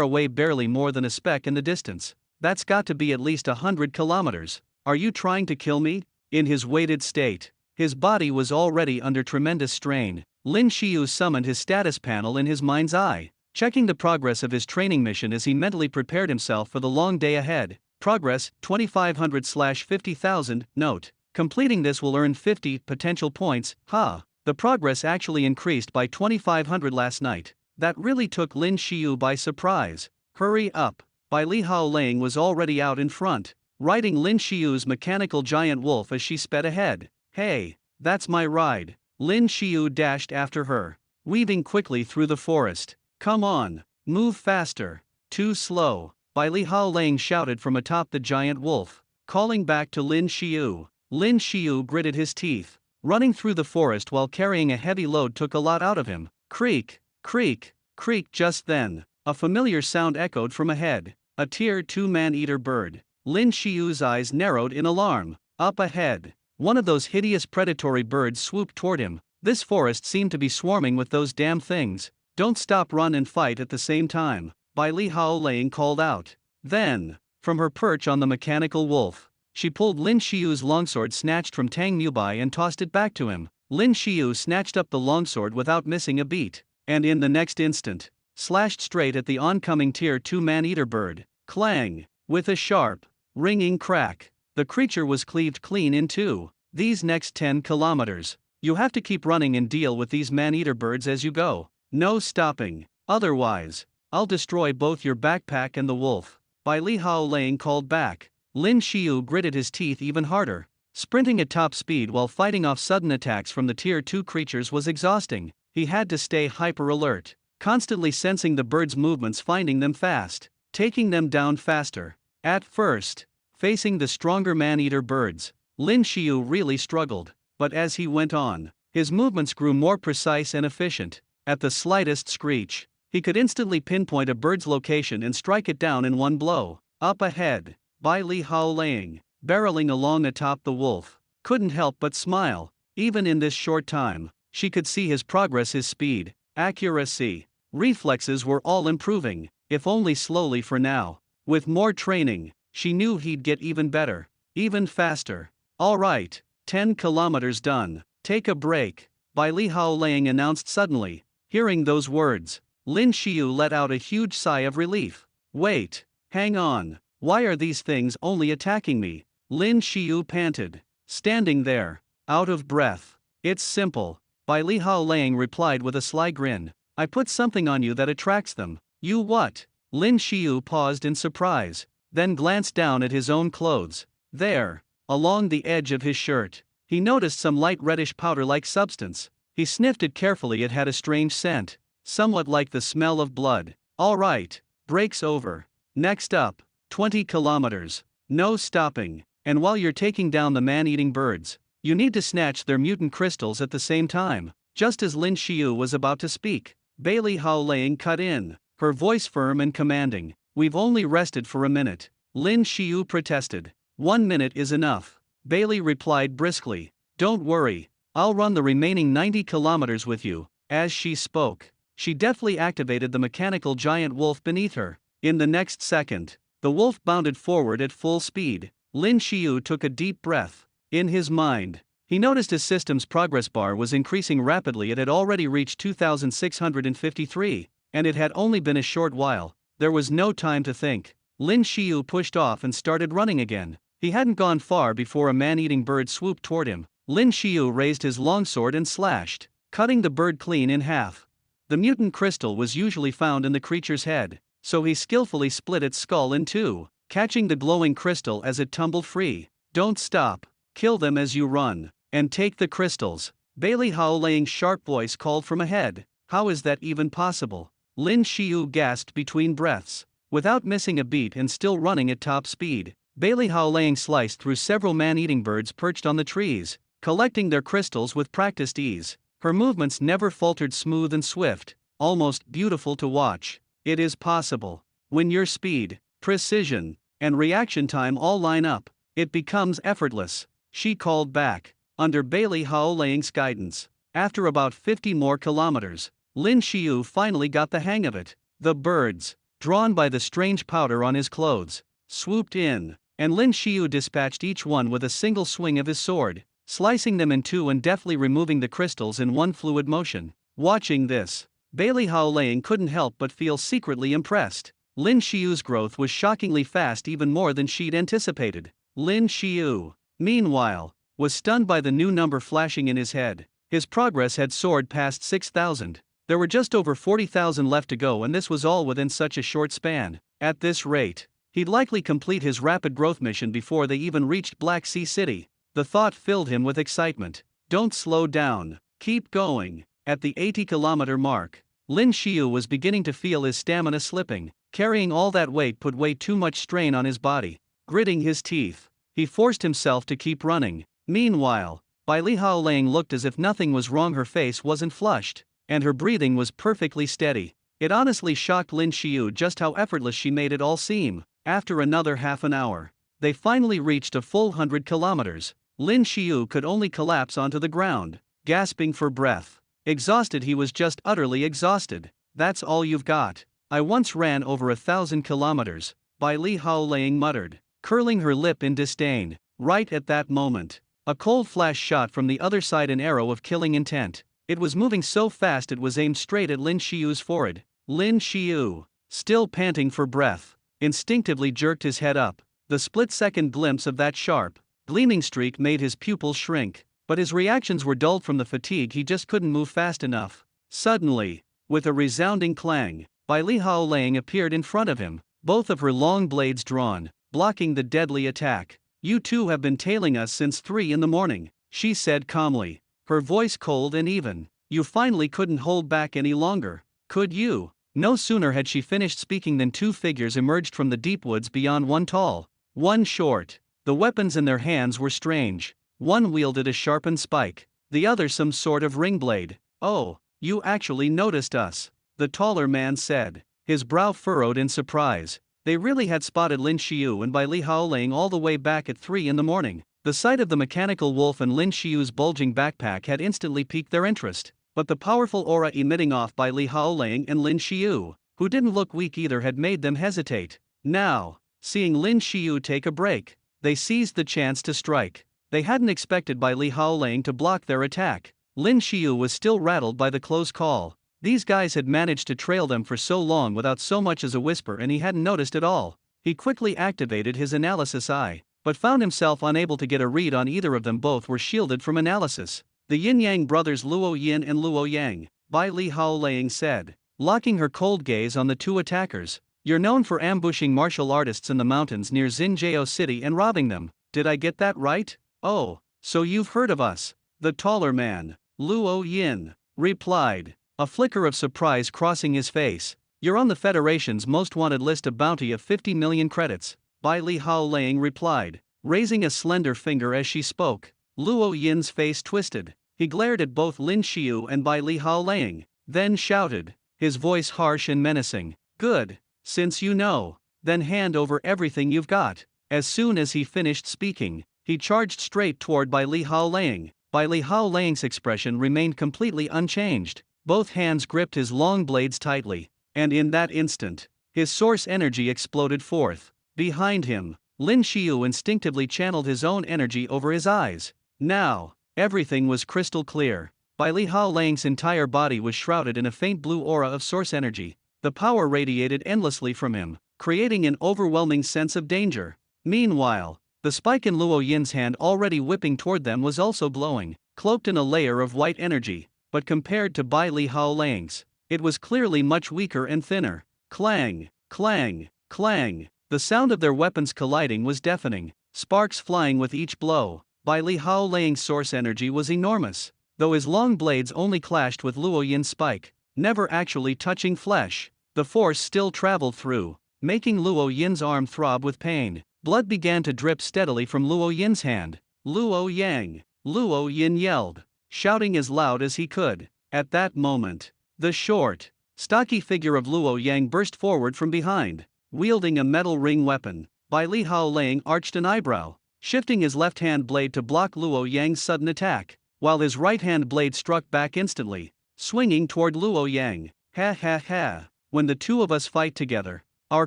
away, barely more than a speck in the distance. That's got to be at least 100 kilometers. Are you trying to kill me? In his weighted state, his body was already under tremendous strain. Lin Shio summoned his status panel in his mind's eye, checking the progress of his training mission as he mentally prepared himself for the long day ahead. Progress, 2500/50,000, note. Completing this will earn 50 potential points. The progress actually increased by 2500 last night. That really took Lin Shio by surprise. Hurry up. Bailey Haoling was already out in front, riding Lin Shio's mechanical giant wolf as she sped ahead. Hey, that's my ride. Lin Shio dashed after her, weaving quickly through the forest. Come on, move faster. Too slow, Bailey Haoling shouted from atop the giant wolf, calling back to Lin Shio. Lin Shio gritted his teeth. Running through the forest while carrying a heavy load took a lot out of him. Creak, creak, creak. Just then, a familiar sound echoed from ahead. A Tier 2 man-eater bird. Lin Shio's eyes narrowed in alarm. Up ahead, one of those hideous predatory birds swooped toward him. This forest seemed to be swarming with those damn things. Don't stop, run and fight at the same time, Bailey Haoling called out. Then, from her perch on the mechanical wolf, she pulled Lin Shio's longsword snatched from Tang Mubai and tossed it back to him. Lin Shio snatched up the longsword without missing a beat, and in the next instant, slashed straight at the oncoming Tier 2 man-eater bird. Clang! With a sharp, ringing crack, the creature was cleaved clean in two. These next 10 kilometers, you have to keep running and deal with these man-eater birds as you go. No stopping. Otherwise, I'll destroy both your backpack and the wolf. By Li Hao Lang called back. Lin Shio gritted his teeth even harder. Sprinting at top speed while fighting off sudden attacks from the Tier 2 creatures was exhausting. He had to stay hyper-alert, constantly sensing the birds' movements, finding them fast, taking them down faster. At first, facing the stronger man-eater birds, Lin Shio really struggled, but as he went on, his movements grew more precise and efficient. At the slightest screech, he could instantly pinpoint a bird's location and strike it down in one blow. Up ahead, Bai Li Hao Lang, barreling along atop the wolf, couldn't help but smile. Even in this short time, she could see his progress, his speed, accuracy, reflexes were all improving, if only slowly for now. With more training, she knew he'd get even better, even faster. All right, 10 kilometers done. Take a break, Bai Li Hao Lang announced suddenly. Hearing those words, Lin Shio let out a huge sigh of relief. Wait, hang on, why are these things only attacking me? Lin Shio panted, standing there, out of breath. It's simple, Bai Li Hao Lang replied with a sly grin. I put something on you that attracts them. You what? Lin Shio paused in surprise, then glanced down at his own clothes. There, along the edge of his shirt, he noticed some light reddish powder-like substance. He sniffed it carefully. It had a strange scent, somewhat like the smell of blood. All right, break's over. Next up, 20 kilometers. No stopping. And while you're taking down the man-eating birds, you need to snatch their mutant crystals at the same time. Just as Lin Shio was about to speak, Bai Li Hao Lang cut in, her voice firm and commanding. We've only rested for a minute. Lin Shio protested. 1 minute is enough. Bai Li replied briskly. Don't worry, I'll run the remaining 90 kilometers with you. As she spoke, she deftly activated the mechanical giant wolf beneath her. In the next second, the wolf bounded forward at full speed. Lin Shio took a deep breath. In his mind, he noticed his system's progress bar was increasing rapidly. It had already reached 2,653, and it had only been a short while. There was no time to think. Lin Shio pushed off and started running again. He hadn't gone far before a man-eating bird swooped toward him. Lin Shio raised his longsword and slashed, cutting the bird clean in half. The mutant crystal was usually found in the creature's head, so he skillfully split its skull in two, catching the glowing crystal as it tumbled free. Don't stop, kill them as you run, and take the crystals. Bai Li Hao Lang's sharp voice called from ahead. How is that even possible? Lin Shio gasped between breaths. Without missing a beat and still running at top speed, Bai Li Hao Lang sliced through several man-eating birds perched on the trees, collecting their crystals with practiced ease. Her movements never faltered, smooth and swift, almost beautiful to watch. It is possible. When your speed, precision, and reaction time all line up, it becomes effortless, she called back, under Bai Li Hao Lang's guidance. After about 50 more kilometers, Lin Shio finally got the hang of it. The birds, drawn by the strange powder on his clothes, swooped in, and Lin Shio dispatched each one with a single swing of his sword, slicing them in two and deftly removing the crystals in one fluid motion. Watching this, Bai Li Hao Lang couldn't help but feel secretly impressed. Lin Shio's growth was shockingly fast, even more than she'd anticipated. Lin Shio, meanwhile, was stunned by the new number flashing in his head. His progress had soared past 6,000. There were just over 40,000 left to go, and this was all within such a short span. At this rate, he'd likely complete his rapid growth mission before they even reached Black Sea City. The thought filled him with excitement. Don't slow down, keep going. At the 80-kilometer mark, Lin Shio was beginning to feel his stamina slipping. Carrying all that weight put way too much strain on his body. Gritting his teeth, he forced himself to keep running. Meanwhile, Bai Li Hao Lang looked as if nothing was wrong. Her face wasn't flushed, and her breathing was perfectly steady. It honestly shocked Lin Shio just how effortless she made it all seem. After another half an hour, they finally reached a full 100 kilometers. Lin Shio could only collapse onto the ground, gasping for breath. Exhausted, he was just utterly exhausted. That's all you've got? I once ran over 1,000 kilometers, Bai Li Hao Lang muttered, curling her lip in disdain. Right at that moment, a cold flash shot from the other side, an arrow of killing intent. It was moving so fast it was aimed straight at Lin Shio's forehead. Lin Shio, still panting for breath, instinctively jerked his head up. The split-second glimpse of that sharp, gleaming streak made his pupils shrink, but his reactions were dulled from the fatigue. He just couldn't move fast enough. Suddenly, With a resounding clang, Bai Li Haolang appeared in front of him, both of her long blades drawn, blocking the deadly attack. "You two have been tailing us since 3 in the morning," she said calmly, her voice cold and even. "You finally couldn't hold back any longer, could you?" No sooner had she finished speaking than two figures emerged from the deep woods beyond, one tall, one short. The weapons in their hands were strange. One wielded a sharpened spike, the other some sort of ring blade. "Oh, you actually noticed us," the taller man said, his brow furrowed in surprise. They really had spotted Lin Shio and Bai Li Haolang all the way back at 3 in the morning. The sight of the mechanical wolf and Lin Shio's bulging backpack had instantly piqued their interest, but the powerful aura emitting off by Li Haolang and Lin Shio, who didn't look weak either, had made them hesitate. Now, seeing Lin Shio take a break, they seized the chance to strike. They hadn't expected Bai Li Haolang to block their attack. Lin Shio was still rattled by the close call. These guys had managed to trail them for so long without so much as a whisper, and he hadn't noticed at all. He quickly activated his analysis eye, but found himself unable to get a read on either of them. Both were shielded from analysis. "The Yin-Yang brothers Luo Yin and Luo Yang," Bai Li Haolang said, locking her cold gaze on the two attackers. "You're known for ambushing martial artists in the mountains near Xinjiao City and robbing them. Did I get that right?" "Oh, so you've heard of us," the taller man, Luo Yin, replied, a flicker of surprise crossing his face. "You're on the Federation's most wanted list, a bounty of 50 million credits," Bai Li Haolang replied, raising a slender finger as she spoke. Luo Yin's face twisted. He glared at both Lin Shio and Bai Li Haolang, then shouted, his voice harsh and menacing, "Good. Since you know, then hand over everything you've got." As soon as he finished speaking, he charged straight toward Bai Li Haolang. Bai Li Haolang's expression remained completely unchanged. Both hands gripped his long blades tightly, and in that instant, his source energy exploded forth. Behind him, Lin Shio instinctively channeled his own energy over his eyes. Now, everything was crystal clear. Bai Li Haolang's entire body was shrouded in a faint blue aura of source energy. The power radiated endlessly from him, creating an overwhelming sense of danger. Meanwhile, the spike in Luo Yin's hand, already whipping toward them, was also glowing, cloaked in a layer of white energy. But compared to Bai Li Haolang's, it was clearly much weaker and thinner. Clang, clang, clang. The sound of their weapons colliding was deafening, sparks flying with each blow. Bai Li Haolang's source energy was enormous, though his long blades only clashed with Luo Yin's spike, never actually touching flesh. The force still traveled through, making Luo Yin's arm throb with pain. Blood began to drip steadily from Luo Yin's hand. "Luo Yang!" Luo Yin yelled, shouting as loud as he could. At that moment, the short, stocky figure of Luo Yang burst forward from behind, wielding a metal ring weapon. Bai Li Haolang arched an eyebrow, shifting his left-hand blade to block Luo Yang's sudden attack, while his right-hand blade struck back instantly, swinging toward Luo Yang. "Ha ha ha, when the two of us fight together, our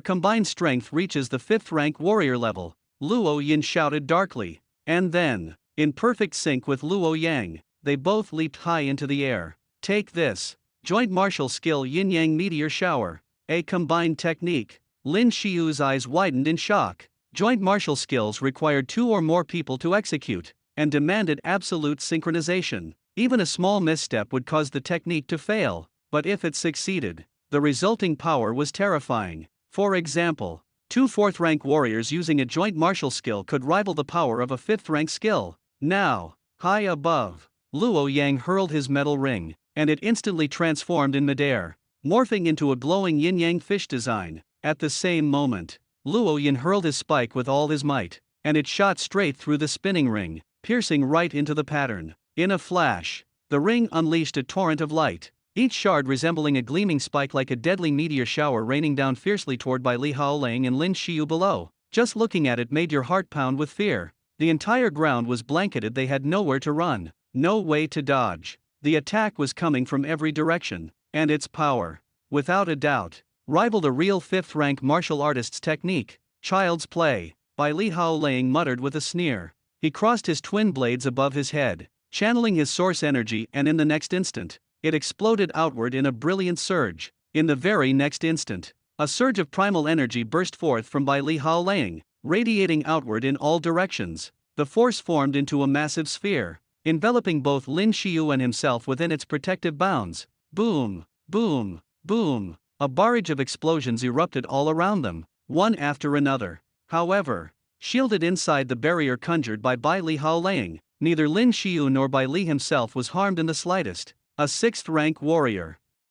combined strength reaches the 5th rank warrior level," Luo Yin shouted darkly. And then, in perfect sync with Luo Yang, they both leaped high into the air. "Take this. Joint martial skill Yin-Yang meteor shower. A combined technique." Lin Shio's eyes widened in shock. Joint martial skills required 2 or more people to execute, and demanded absolute synchronization. Even a small misstep would cause the technique to fail, but if it succeeded, the resulting power was terrifying. For example, 2 4th rank warriors using a joint martial skill could rival the power of a 5th rank skill. Now, high above, Luo Yang hurled his metal ring, and it instantly transformed in midair, morphing into a glowing yin-yang fish design. At the same moment, Luo Yin hurled his spike with all his might, and it shot straight through the spinning ring, piercing right into the pattern. In a flash, the ring unleashed a torrent of light, each shard resembling a gleaming spike, like a deadly meteor shower raining down fiercely toward Bai Li Haolang and Lin Shio below. Just looking at it made your heart pound with fear. The entire ground was blanketed. They had nowhere to run, no way to dodge. The attack was coming from every direction, and its power, without a doubt, rivaled a real 5th rank martial artist's technique. "Child's play," Bai Li Haolang muttered with a sneer. He crossed his twin blades above his head, channeling his source energy, and in the next instant, it exploded outward in a brilliant surge. In the very next instant, a surge of primal energy burst forth from Bai Li Haolang, radiating outward in all directions. The force formed into a massive sphere, enveloping both Lin Shio and himself within its protective bounds. Boom! Boom, boom. A barrage of explosions erupted all around them, one after another. However, shielded inside the barrier conjured by Bai Li Haolang, neither Lin Shio nor Bai Li himself was harmed in the slightest. A 6th rank warrior.